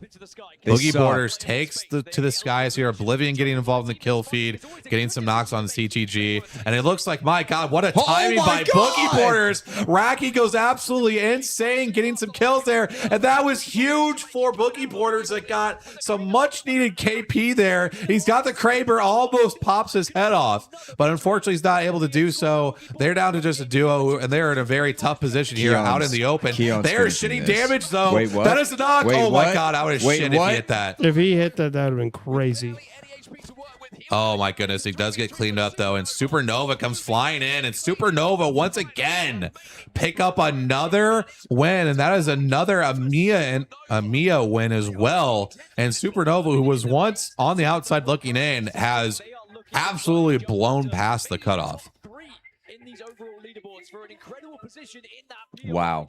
[SPEAKER 2] Boogie Borders takes to the skies here. Oblivion getting involved in the kill feed, getting some knocks on CTG. And it looks like, my God, what a timing by Boogie Borders. Raki goes absolutely insane, getting some kills there. And that was huge for Boogie Borders that got some much needed KP there. He's got the Kraber, almost pops his head off. But unfortunately, he's not able to do so. They're down to just a duo, and they're in a very tough position here out in the open. They are shitting damage, though.
[SPEAKER 3] Wait, what?
[SPEAKER 2] That is a knock.
[SPEAKER 3] Wait,
[SPEAKER 2] oh, my
[SPEAKER 3] what?
[SPEAKER 2] God. I would have
[SPEAKER 3] Wait,
[SPEAKER 2] shit if
[SPEAKER 3] what?
[SPEAKER 2] he hit that.
[SPEAKER 1] If he hit that, that would have been crazy.
[SPEAKER 2] Oh my goodness, he does get cleaned up though, and Supernova comes flying in, and Supernova once again pick up another win, and that is another Amia win as well. And Supernova, who was once on the outside looking in, has absolutely blown past the cutoff.
[SPEAKER 3] Wow.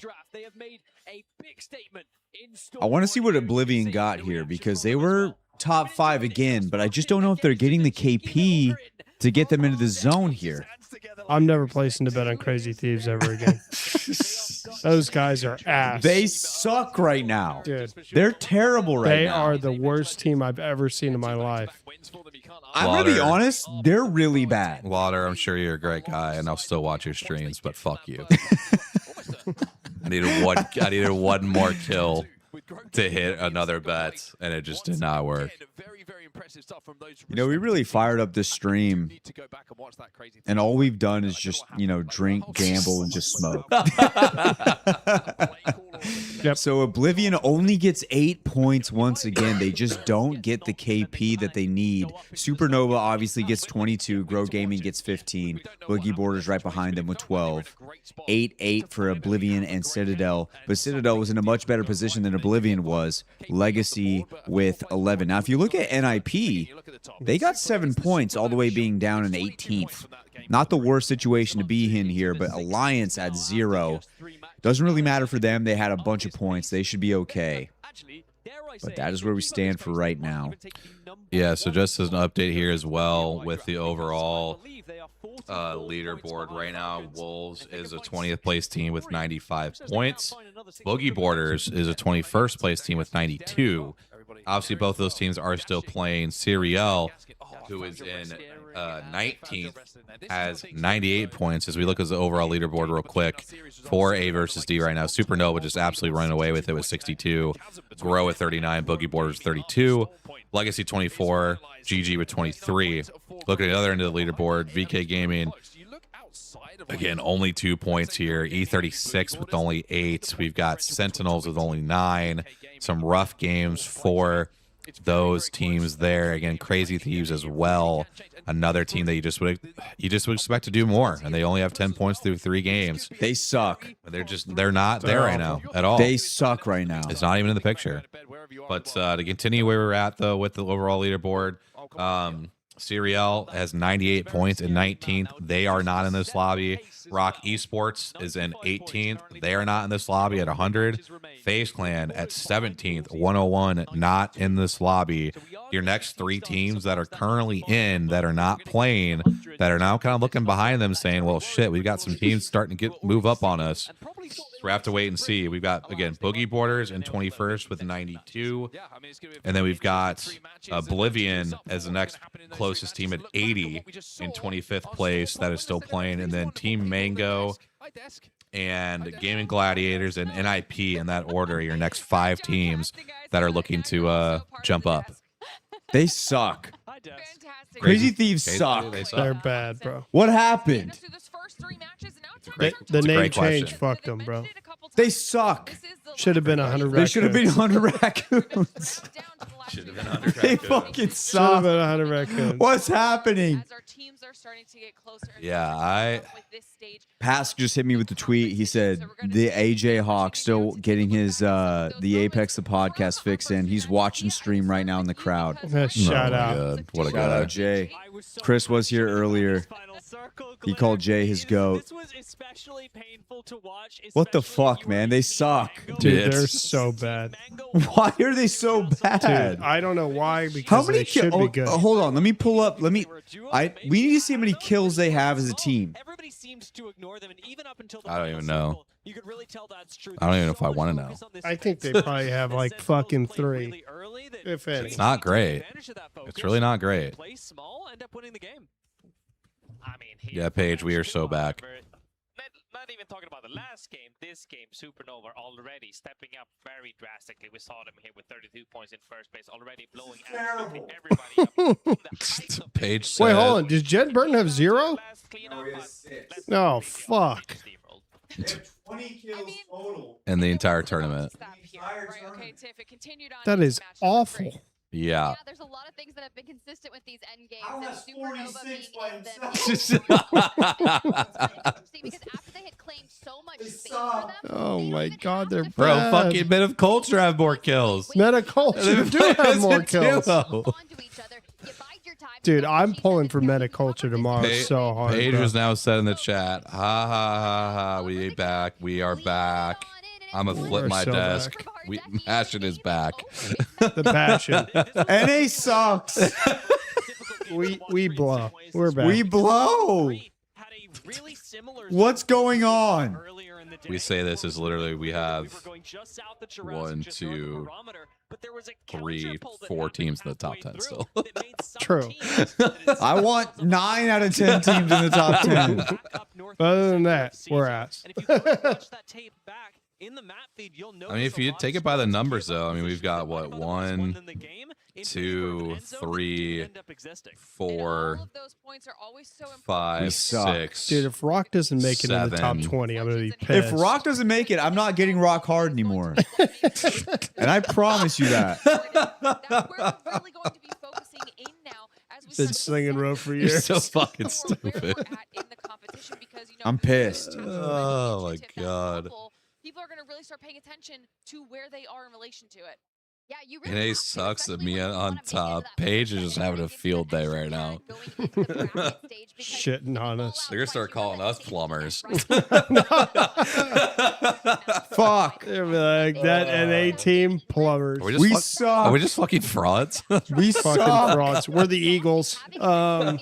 [SPEAKER 3] I want to see what Oblivion got here because they were top 5 again, but I just don't know if they're getting the KP to get them into the zone here.
[SPEAKER 1] I'm never placing a bet on Crazy Thieves ever again. Those guys are ass.
[SPEAKER 3] They suck right now.
[SPEAKER 1] Dude.
[SPEAKER 3] They're terrible right
[SPEAKER 1] They
[SPEAKER 3] now.
[SPEAKER 1] are the worst team I've ever seen in my life.
[SPEAKER 3] I'm going to be honest, they're really bad.
[SPEAKER 2] Lauder, I'm sure you're a great guy, and I'll still watch your streams, but fuck you. I needed one more kill to hit another bet, and it just did not work.
[SPEAKER 3] You know, we really fired up this stream, and all we've done is just, you know, drink, gamble, and just smoke.
[SPEAKER 1] Yep.
[SPEAKER 3] So Oblivion only gets 8 points once again. They just don't get the KP that they need. Supernova obviously gets 22. Grow Gaming gets 15. Boogie Borders right behind them with 12. 8-8 for Oblivion and Citadel. But Citadel was in a much better position than Oblivion was. Legacy with 11. Now, if you look at NIP, they got 7 points all the way being down in 18th. Not the worst situation to be in here, but Alliance at 0. Doesn't really matter for them. They had a bunch of points. They should be okay. But that is where we stand for right now.
[SPEAKER 2] Yeah, so just as an update here as well with the overall leaderboard right now, Wolves is a 20th place team with 95 points. Boogie Borders is a 21st place team with 92. Obviously, both those teams are still playing Serial who is in 19th, has 98 points. As we look at the overall leaderboard real quick, for A versus D right now, Supernova just absolutely running away with it with 62, Grow at 39, Boogie Borders 32, Legacy 24, GG with 23. Look at the other end of the leaderboard, VK Gaming. Again, only 2 points here. E36 with only 8. We've got Sentinels with only 9. Some rough games for those teams there. Again, Crazy Thieves as well. Another team that you just would expect to do more, and they only have 10 points through 3 games.
[SPEAKER 3] They suck.
[SPEAKER 2] They're not there right now at all.
[SPEAKER 3] They suck right now.
[SPEAKER 2] It's not even in the picture. But to continue where we're at though with the overall leaderboard, Serial has 98 points in 19th. They are not in this lobby. Rock Esports is in 18th. They are not in this lobby at 100. FaZe Clan at 17th, 101, not in this lobby. Your next 3 teams that are currently in, that are not playing, that are now kind of looking behind them saying, well, shit, we've got some teams starting to move up on us. So we have to wait and see. We've got, again, Boogie Borders in 21st with 92. And then we've got Oblivion as the next closest team at 80 in 25th place that is still playing. And then Team Mango and Gaming Gladiators and NIP in that order, your next 5 teams that are looking to jump up.
[SPEAKER 3] They suck. Crazy Thieves suck.
[SPEAKER 1] They're bad, bro.
[SPEAKER 3] What happened?
[SPEAKER 1] The name change fucked them, bro.
[SPEAKER 3] They suck.
[SPEAKER 1] Should have been 100
[SPEAKER 3] They should have been 100 raccoons.
[SPEAKER 2] Should have been 100
[SPEAKER 3] They fucking
[SPEAKER 1] Should have
[SPEAKER 3] suck.
[SPEAKER 1] been 100 raccoons.
[SPEAKER 3] What's happening?
[SPEAKER 2] Yeah,
[SPEAKER 3] Pask just hit me with the tweet. He said the AJ Hawk still getting his the Apex the podcast fix in. He's watching stream right now in the crowd.
[SPEAKER 1] Shout out.
[SPEAKER 2] God. What a
[SPEAKER 3] Shout
[SPEAKER 2] guy.
[SPEAKER 3] out Jay. Chris was here earlier. He called Jay his goat. What the fuck, man? They suck.
[SPEAKER 1] Dude, they're so bad.
[SPEAKER 3] Why are they so bad?
[SPEAKER 1] Dude, I don't know why,
[SPEAKER 3] How
[SPEAKER 1] because
[SPEAKER 3] many
[SPEAKER 1] they should
[SPEAKER 3] kills?
[SPEAKER 1] be good.
[SPEAKER 3] Hold on, let me pull up. We need to see how many kills they have as a team.
[SPEAKER 2] I don't even know. I don't even know if I want to know.
[SPEAKER 1] I think they probably have like fucking 3, if any.
[SPEAKER 2] It's not great. It's really not great. Yeah, Paige, we are so back.
[SPEAKER 10] Not even talking about the last game, this game, Supernova already stepping up very drastically. We saw them here with 32 points in first place, already blowing absolutely everybody up.
[SPEAKER 2] Paige said,
[SPEAKER 1] Wait, hold on. Does Jen Burton have 0? No, fuck.
[SPEAKER 3] 20 kills total
[SPEAKER 2] in the entire tournament.
[SPEAKER 1] That is awful.
[SPEAKER 2] Yeah.
[SPEAKER 9] There's a lot of things that have been consistent with these end games.
[SPEAKER 3] How
[SPEAKER 9] and
[SPEAKER 3] has
[SPEAKER 9] Supernova
[SPEAKER 3] 46
[SPEAKER 9] being
[SPEAKER 3] by
[SPEAKER 9] in them
[SPEAKER 3] himself?
[SPEAKER 9] because after they had claimed so much space
[SPEAKER 3] suck.
[SPEAKER 9] for them,
[SPEAKER 1] Oh my god, they're
[SPEAKER 2] Bro,
[SPEAKER 1] bad.
[SPEAKER 2] fucking Bit of Culture have more kills.
[SPEAKER 1] Metaculture do have more kills.
[SPEAKER 9] onto each other. You bide your time.
[SPEAKER 1] Dude, I'm pulling for Metaculture tomorrow so hard.
[SPEAKER 2] Paige
[SPEAKER 1] bro.
[SPEAKER 2] was now said in the chat, ha ha ha ha, we back, we are back. I'm gonna flip
[SPEAKER 1] We're
[SPEAKER 2] my
[SPEAKER 1] so
[SPEAKER 2] desk. We Passion is back.
[SPEAKER 1] The passion.
[SPEAKER 3] NA sucks.
[SPEAKER 1] We blow. We're back.
[SPEAKER 3] We blow. What's going on?
[SPEAKER 2] We say this is literally we have 1, 2, 3, 4 teams in the top 10 still.
[SPEAKER 1] True.
[SPEAKER 3] I want 9 out of 10 teams in the top 10.
[SPEAKER 1] Other than that, we're ass.
[SPEAKER 2] I mean, if you take it by the numbers, though, I mean, we've got what 1, 2, 3, 4, 5, 6.
[SPEAKER 1] Dude, if Rock doesn't make it in the top
[SPEAKER 2] 7.
[SPEAKER 1] 20, I'm gonna be pissed.
[SPEAKER 3] If Rock doesn't make it, I'm not getting Rock hard anymore. And I promise you that.
[SPEAKER 1] Been slinging rope for
[SPEAKER 2] You're
[SPEAKER 1] years.
[SPEAKER 2] so fucking stupid.
[SPEAKER 3] I'm pissed.
[SPEAKER 2] Oh my god.
[SPEAKER 11] People are going to really start paying attention to where they are in relation to it.
[SPEAKER 9] Yeah, you really
[SPEAKER 2] NA sucks at me on top. Paige is just having a field day right now.
[SPEAKER 1] Shitting on us.
[SPEAKER 2] They're gonna start calling us plumbers.
[SPEAKER 3] Fuck.
[SPEAKER 1] They're like, that NA team plumbers.
[SPEAKER 3] We suck.
[SPEAKER 2] Are we just fucking frauds?
[SPEAKER 3] We
[SPEAKER 1] Fucking
[SPEAKER 3] suck.
[SPEAKER 1] frauds. We're the Eagles.
[SPEAKER 2] We're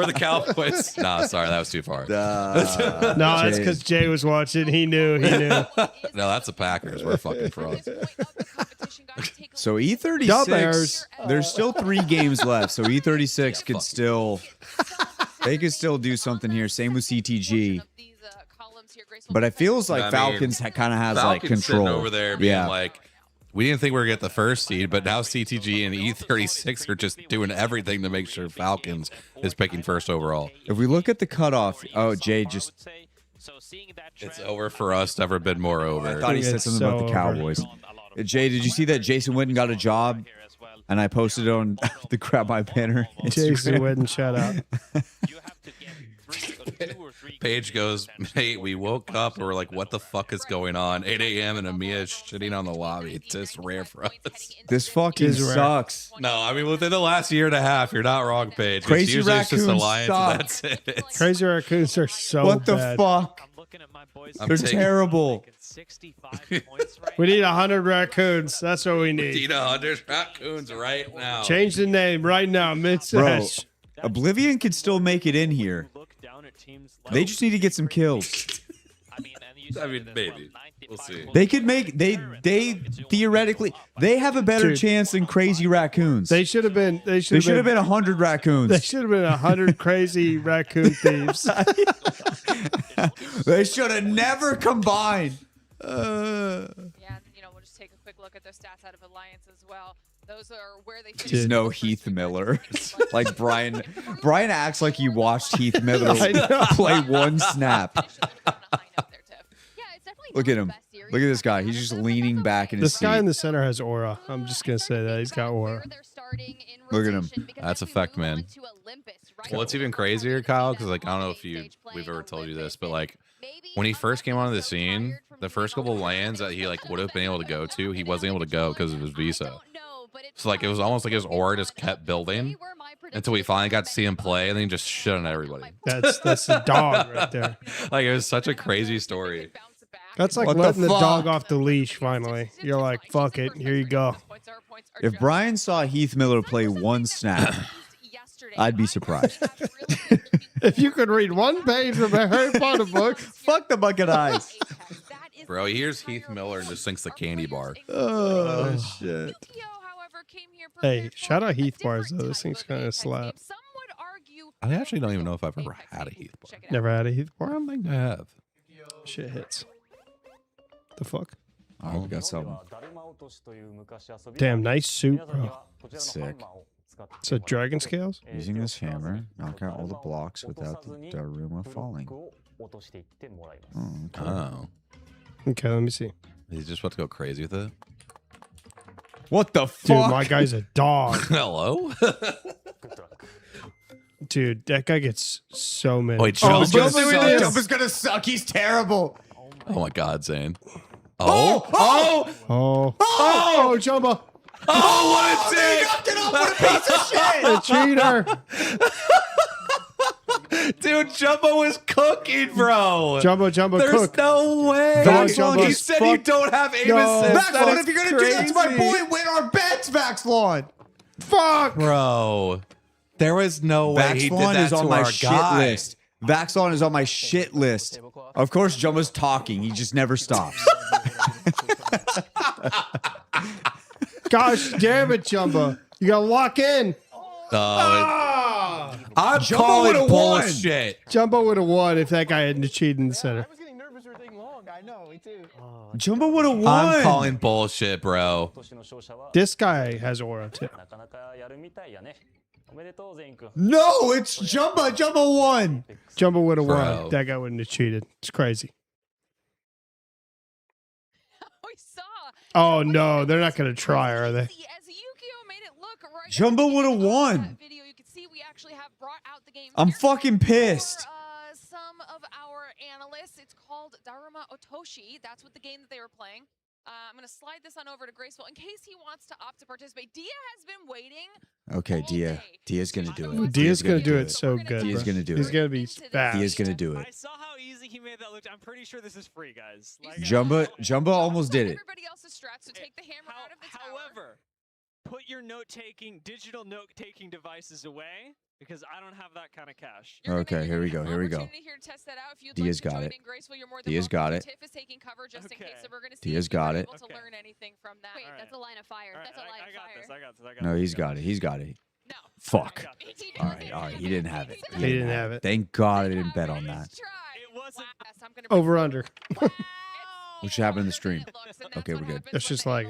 [SPEAKER 2] the Cowboys. No, sorry, that was too far.
[SPEAKER 1] No, that's because Jay was watching. He knew.
[SPEAKER 2] No, that's the Packers. We're fucking frauds.
[SPEAKER 3] So
[SPEAKER 1] Dub
[SPEAKER 3] E36,
[SPEAKER 1] errors.
[SPEAKER 3] there's still 3 games left. So E36 could still, they could still do something here. Same with CTG. But it feels like Falcons kind of has like
[SPEAKER 2] Falcons
[SPEAKER 3] control
[SPEAKER 2] sitting over there being like, we didn't think we were going to get the first seed, but now CTG and E36 are just doing everything to make sure Falcons is picking first overall.
[SPEAKER 3] If we look at the cutoff, oh, Jay just,
[SPEAKER 2] It's over for us. Never been more over.
[SPEAKER 3] I thought he said
[SPEAKER 1] It's
[SPEAKER 3] something about
[SPEAKER 1] so
[SPEAKER 3] the Cowboys. Jay, did you see that Jason Witten got a job? And I posted it on the Grab My Banner
[SPEAKER 1] Jason
[SPEAKER 3] Instagram.
[SPEAKER 1] Witten, shout out.
[SPEAKER 2] Paige goes, mate, we woke up and we're like, what the fuck is going on? 8 a.m. and Amia is shitting on the lobby. It's just rare for us.
[SPEAKER 3] This fucking
[SPEAKER 1] Is rare.
[SPEAKER 3] sucks.
[SPEAKER 2] No, I mean, within the last year and a half, you're not wrong, Paige.
[SPEAKER 3] Crazy
[SPEAKER 2] It's usually just
[SPEAKER 3] Raccoons
[SPEAKER 2] Alliance and that's it.
[SPEAKER 1] Crazy Raccoons are so
[SPEAKER 3] What the
[SPEAKER 1] bad.
[SPEAKER 3] fuck?
[SPEAKER 2] I'm
[SPEAKER 3] They're
[SPEAKER 2] taking-
[SPEAKER 3] terrible.
[SPEAKER 1] We need 100 raccoons. That's what we need.
[SPEAKER 2] Need 100 raccoons right now.
[SPEAKER 1] Change the name right now, mid-sesh.
[SPEAKER 3] Oblivion could still make it in here. They just need to get some kills.
[SPEAKER 2] I mean, maybe. We'll see.
[SPEAKER 3] They could make they theoretically they have a better
[SPEAKER 1] Dude.
[SPEAKER 3] chance than Crazy Raccoons.
[SPEAKER 1] They should have been. They
[SPEAKER 3] They
[SPEAKER 1] should
[SPEAKER 3] should
[SPEAKER 1] have
[SPEAKER 3] have
[SPEAKER 1] been.
[SPEAKER 3] been 100
[SPEAKER 1] They
[SPEAKER 3] raccoons.
[SPEAKER 1] should have been 100 crazy raccoon thieves.
[SPEAKER 3] They should have never combined.
[SPEAKER 11] Yeah, and, we'll just take a quick look at their stats out of Alliance as well. Those are where they
[SPEAKER 3] Just
[SPEAKER 11] finished
[SPEAKER 3] no
[SPEAKER 11] the first
[SPEAKER 3] Heath
[SPEAKER 11] three
[SPEAKER 3] Miller.
[SPEAKER 11] places.
[SPEAKER 3] Like Brian acts like he watched Heath Miller
[SPEAKER 1] I know.
[SPEAKER 3] play one snap.
[SPEAKER 11] Initially, they're on a high note there, Tiff.
[SPEAKER 9] Yeah, it's definitely
[SPEAKER 3] Look
[SPEAKER 9] not
[SPEAKER 3] at
[SPEAKER 9] the
[SPEAKER 3] him.
[SPEAKER 9] best series
[SPEAKER 3] Look at this guy.
[SPEAKER 9] coming
[SPEAKER 3] He's
[SPEAKER 9] out
[SPEAKER 3] just
[SPEAKER 9] of them, but
[SPEAKER 3] leaning
[SPEAKER 9] that's
[SPEAKER 3] back in
[SPEAKER 9] okay.
[SPEAKER 3] his
[SPEAKER 1] This guy in
[SPEAKER 3] seat.
[SPEAKER 1] the center has aura. I'm just gonna say that he's got aura.
[SPEAKER 3] Look at him.
[SPEAKER 2] That's a fact, man. Well, it's even crazier, Kyle, because like I don't know if we've ever told you this, but like when he first came onto the scene, the first couple of lands that he like would have been able to go to, he wasn't able to go because of his visa. So like it was almost like his aura just kept building until we finally got to see him play, and then he just shit on everybody.
[SPEAKER 1] That's a dog right there.
[SPEAKER 2] Like it was such a crazy story.
[SPEAKER 1] That's like
[SPEAKER 3] What the
[SPEAKER 1] letting the dog
[SPEAKER 3] fuck?
[SPEAKER 1] off the leash. Finally, you're like, fuck it. Here you go.
[SPEAKER 3] If Brian saw Heath Miller play one snap, I'd be surprised.
[SPEAKER 1] If you could read one page from a Harry Potter book,
[SPEAKER 3] Fuck the bucket eyes.
[SPEAKER 2] Bro, he hears Heath Miller and just thinks the candy bar.
[SPEAKER 3] Oh shit.
[SPEAKER 1] hey, shout out Heath bars though. This thing's kind of slap.
[SPEAKER 2] I actually don't even know if I've ever had a Heath bar.
[SPEAKER 1] Never had a Heath
[SPEAKER 2] I
[SPEAKER 1] bar.
[SPEAKER 2] don't think I have.
[SPEAKER 1] Shit hits. The fuck?
[SPEAKER 3] Oh, we got something.
[SPEAKER 1] Damn, nice suit, bro.
[SPEAKER 3] Sick.
[SPEAKER 1] So dragon scales.
[SPEAKER 3] Using this hammer, knock out all the blocks without the Daruma falling. Oh, okay.
[SPEAKER 2] Oh.
[SPEAKER 1] Okay, let me see.
[SPEAKER 2] He's just about to go crazy with it.
[SPEAKER 3] What the
[SPEAKER 1] Dude,
[SPEAKER 3] fuck?
[SPEAKER 1] my guy's a dog.
[SPEAKER 2] Hello?
[SPEAKER 1] Dude, that guy gets so many.
[SPEAKER 2] Wait,
[SPEAKER 3] Oh,
[SPEAKER 2] Jump
[SPEAKER 3] Jump
[SPEAKER 2] is
[SPEAKER 3] is
[SPEAKER 2] sucks.
[SPEAKER 3] gonna suck. He's terrible.
[SPEAKER 2] Oh my god, Zane.
[SPEAKER 3] Oh!
[SPEAKER 2] Oh!
[SPEAKER 3] Oh!
[SPEAKER 1] Oh, Jumbo.
[SPEAKER 2] Oh, what a dick!
[SPEAKER 3] Knocked it off. What a piece of shit!
[SPEAKER 1] The cheater.
[SPEAKER 2] Dude, Jumbo was cooking, bro.
[SPEAKER 1] Jumbo
[SPEAKER 2] There's
[SPEAKER 1] cook.
[SPEAKER 2] no way.
[SPEAKER 1] Come on,
[SPEAKER 3] Vaxlon,
[SPEAKER 1] Jumbo.
[SPEAKER 2] He said you
[SPEAKER 1] Fuck.
[SPEAKER 2] don't have aim
[SPEAKER 1] No.
[SPEAKER 2] assist. That
[SPEAKER 3] Vaxlon,
[SPEAKER 2] is
[SPEAKER 3] if you're gonna do that to my
[SPEAKER 2] crazy.
[SPEAKER 3] boy, win our bets, Vaxlon.
[SPEAKER 1] Fuck.
[SPEAKER 2] Bro, there was no way he did
[SPEAKER 3] Vaxlon
[SPEAKER 2] that
[SPEAKER 3] is on
[SPEAKER 2] to
[SPEAKER 3] my
[SPEAKER 2] our
[SPEAKER 3] shit
[SPEAKER 2] guy.
[SPEAKER 3] list. Vaxlon is on my shit list. Of course, Jumbo's talking. He just never stops.
[SPEAKER 1] Gosh damn it, Jumbo. You gotta lock in.
[SPEAKER 2] I'm
[SPEAKER 3] Jumbo
[SPEAKER 2] calling
[SPEAKER 3] would've
[SPEAKER 2] bullshit.
[SPEAKER 1] Jumbo would have won if that guy hadn't cheated in the center.
[SPEAKER 6] I was getting nervous we were taking long. I know, me too.
[SPEAKER 3] Jumbo would have won.
[SPEAKER 2] I'm calling bullshit, bro.
[SPEAKER 1] This guy has aura too.
[SPEAKER 3] No, it's Jumbo. Jumbo won.
[SPEAKER 1] Jumbo would have
[SPEAKER 2] Bro.
[SPEAKER 1] won. That guy wouldn't have cheated. It's crazy.
[SPEAKER 11] We saw.
[SPEAKER 1] Oh no, they're not gonna try, are they?
[SPEAKER 11] As Yukio made it look right.
[SPEAKER 3] Jumbo would have won.
[SPEAKER 11] That video, you can see we actually have brought out the game.
[SPEAKER 3] I'm
[SPEAKER 11] here
[SPEAKER 3] fucking pissed.
[SPEAKER 11] for, some of our analysts. It's called Daruma Otoshi. That's what the game that they were playing. I'm going to slide this on over to Graceful in case he wants to opt to participate. Dia has been waiting.
[SPEAKER 3] Okay,
[SPEAKER 11] all
[SPEAKER 3] Dia.
[SPEAKER 11] day
[SPEAKER 3] Dia's gonna do it.
[SPEAKER 1] Dia's gonna do it so good.
[SPEAKER 3] Dia's
[SPEAKER 1] bro.
[SPEAKER 3] gonna do
[SPEAKER 1] He's
[SPEAKER 3] it.
[SPEAKER 1] gonna be fast.
[SPEAKER 3] Dia's gonna do
[SPEAKER 6] I
[SPEAKER 3] it.
[SPEAKER 6] saw how easy he made that look. I'm pretty sure this is free, guys. Like,
[SPEAKER 3] Jumbo almost did it.
[SPEAKER 11] Everybody else's strat, so take the hammer out of the tower.
[SPEAKER 6] However, put your digital note-taking devices away, because I don't have that kind of cash.
[SPEAKER 3] Okay, here we go. Here we go. Dia's got it. Dia's got it.
[SPEAKER 11] Tiff is taking cover just in case, so we're going to see
[SPEAKER 3] Dia's
[SPEAKER 11] if you're
[SPEAKER 3] got it.
[SPEAKER 11] able to learn anything from that.
[SPEAKER 9] Wait, that's a line of fire. That's a line of fire.
[SPEAKER 6] I got this.
[SPEAKER 3] No, he's got it. He's got it.
[SPEAKER 11] No.
[SPEAKER 3] Fuck.
[SPEAKER 11] I got this.
[SPEAKER 3] All right. He didn't have it.
[SPEAKER 1] He didn't have it.
[SPEAKER 3] Thank God I didn't bet on that.
[SPEAKER 6] It wasn't.
[SPEAKER 1] Over under.
[SPEAKER 3] What should happen in the stream? Okay, we're good.
[SPEAKER 1] It's just like-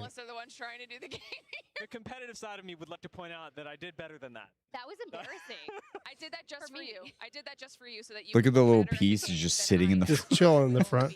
[SPEAKER 6] The competitive side of me would like to point out that I did better than that.
[SPEAKER 9] That was embarrassing.
[SPEAKER 11] I did that just
[SPEAKER 9] For
[SPEAKER 11] for
[SPEAKER 9] me.
[SPEAKER 11] you. I did that just for you so that you
[SPEAKER 3] Look at
[SPEAKER 11] could
[SPEAKER 3] the
[SPEAKER 11] do
[SPEAKER 3] little
[SPEAKER 11] better
[SPEAKER 3] piece.
[SPEAKER 11] in
[SPEAKER 3] He's
[SPEAKER 11] the
[SPEAKER 3] just
[SPEAKER 11] game
[SPEAKER 3] sitting in
[SPEAKER 11] than
[SPEAKER 3] the
[SPEAKER 11] I
[SPEAKER 1] Just chilling in the front.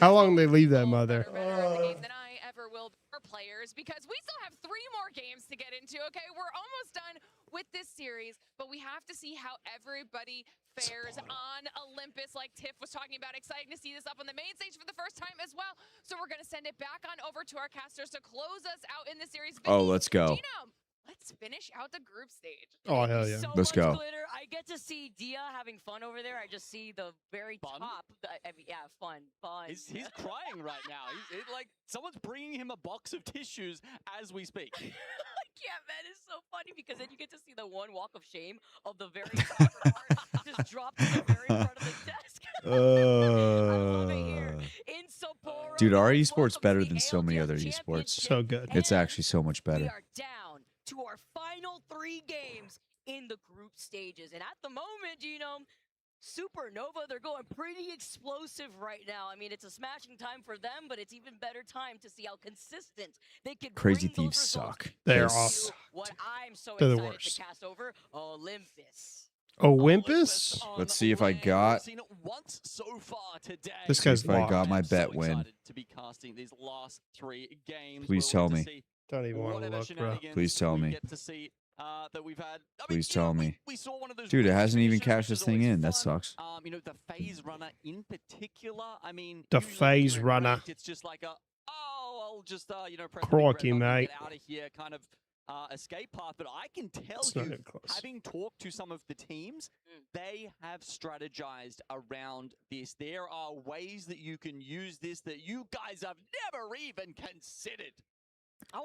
[SPEAKER 1] How long they leave that mother?
[SPEAKER 11] better in the game than I ever will be for players, because we still have 3 more games to get into. Okay, we're almost done with this series, but we have to see how everybody fares on Olympus, like Tiff was talking about. Exciting to see this up on the main stage for the first time as well. So we're going to send it back on over to our casters to close us out in the series.
[SPEAKER 3] Oh,
[SPEAKER 11] Vinny,
[SPEAKER 3] let's go.
[SPEAKER 11] Gino, let's finish out the group stage.
[SPEAKER 1] Oh, hell yeah.
[SPEAKER 5] So
[SPEAKER 3] Let's
[SPEAKER 5] much
[SPEAKER 3] go.
[SPEAKER 5] glitter. I get to see Dia having fun over there. I just see the very
[SPEAKER 4] Fun?
[SPEAKER 5] top. Yeah, fun.
[SPEAKER 4] He's crying right now. Like someone's bringing him a box of tissues as we speak.
[SPEAKER 5] Yeah, man, it's so funny because then you get to see the one walk of shame of the very top part just drop to the very front of the desk. I love it here in Sapporo.
[SPEAKER 3] Dude, our
[SPEAKER 5] Welcome
[SPEAKER 3] esports
[SPEAKER 5] to
[SPEAKER 3] better
[SPEAKER 5] the
[SPEAKER 3] than so many
[SPEAKER 5] ALDS
[SPEAKER 3] other esports.
[SPEAKER 5] Championship,
[SPEAKER 1] So good.
[SPEAKER 3] It's
[SPEAKER 5] and
[SPEAKER 3] actually so much
[SPEAKER 5] we
[SPEAKER 3] better.
[SPEAKER 5] are down to our final 3 games in the group stages. And at the moment, Supernova, they're going pretty explosive right now. I mean, it's a smashing time for them, but it's even better time to see how consistent they can
[SPEAKER 3] Crazy
[SPEAKER 5] bring
[SPEAKER 3] Thieves
[SPEAKER 5] those results
[SPEAKER 3] suck.
[SPEAKER 1] They are
[SPEAKER 3] They're
[SPEAKER 1] awesome.
[SPEAKER 5] what I'm so
[SPEAKER 1] They're the
[SPEAKER 5] excited
[SPEAKER 1] worst.
[SPEAKER 5] to cast over, Olympus.
[SPEAKER 1] Olympus?
[SPEAKER 3] Let's see if I got-
[SPEAKER 4] Seen it once so far today.
[SPEAKER 1] This guy's
[SPEAKER 3] if I
[SPEAKER 1] locked.
[SPEAKER 3] got my
[SPEAKER 4] I'm so
[SPEAKER 3] bet win.
[SPEAKER 4] excited to be casting these last 3 games.
[SPEAKER 3] Please
[SPEAKER 4] We'll
[SPEAKER 3] tell
[SPEAKER 4] get to
[SPEAKER 3] me.
[SPEAKER 4] see
[SPEAKER 1] Don't even want to
[SPEAKER 4] whatever
[SPEAKER 1] look, bro.
[SPEAKER 4] shenanigans
[SPEAKER 3] Please tell
[SPEAKER 4] we
[SPEAKER 3] me.
[SPEAKER 4] get to see, that we've had.
[SPEAKER 3] Please
[SPEAKER 4] you know,
[SPEAKER 3] tell me.
[SPEAKER 4] we saw one of those
[SPEAKER 3] Dude, it
[SPEAKER 4] race
[SPEAKER 3] hasn't even
[SPEAKER 4] finishes,
[SPEAKER 3] cashed
[SPEAKER 4] which
[SPEAKER 3] this
[SPEAKER 4] is
[SPEAKER 3] thing
[SPEAKER 4] always
[SPEAKER 3] in. That
[SPEAKER 4] fun.
[SPEAKER 3] sucks.
[SPEAKER 4] The phase runner in particular. I mean,
[SPEAKER 1] The
[SPEAKER 4] usually
[SPEAKER 1] phase
[SPEAKER 4] when
[SPEAKER 1] runner.
[SPEAKER 4] ranked, it's just like I'll just press the big red
[SPEAKER 1] Crocky,
[SPEAKER 4] button and
[SPEAKER 1] mate.
[SPEAKER 4] get out of here kind of escape path. But I can tell
[SPEAKER 1] It's not
[SPEAKER 4] you,
[SPEAKER 1] even close.
[SPEAKER 4] having talked to some of the teams, they have strategized around this. There are ways that you can use this that you guys have never even considered.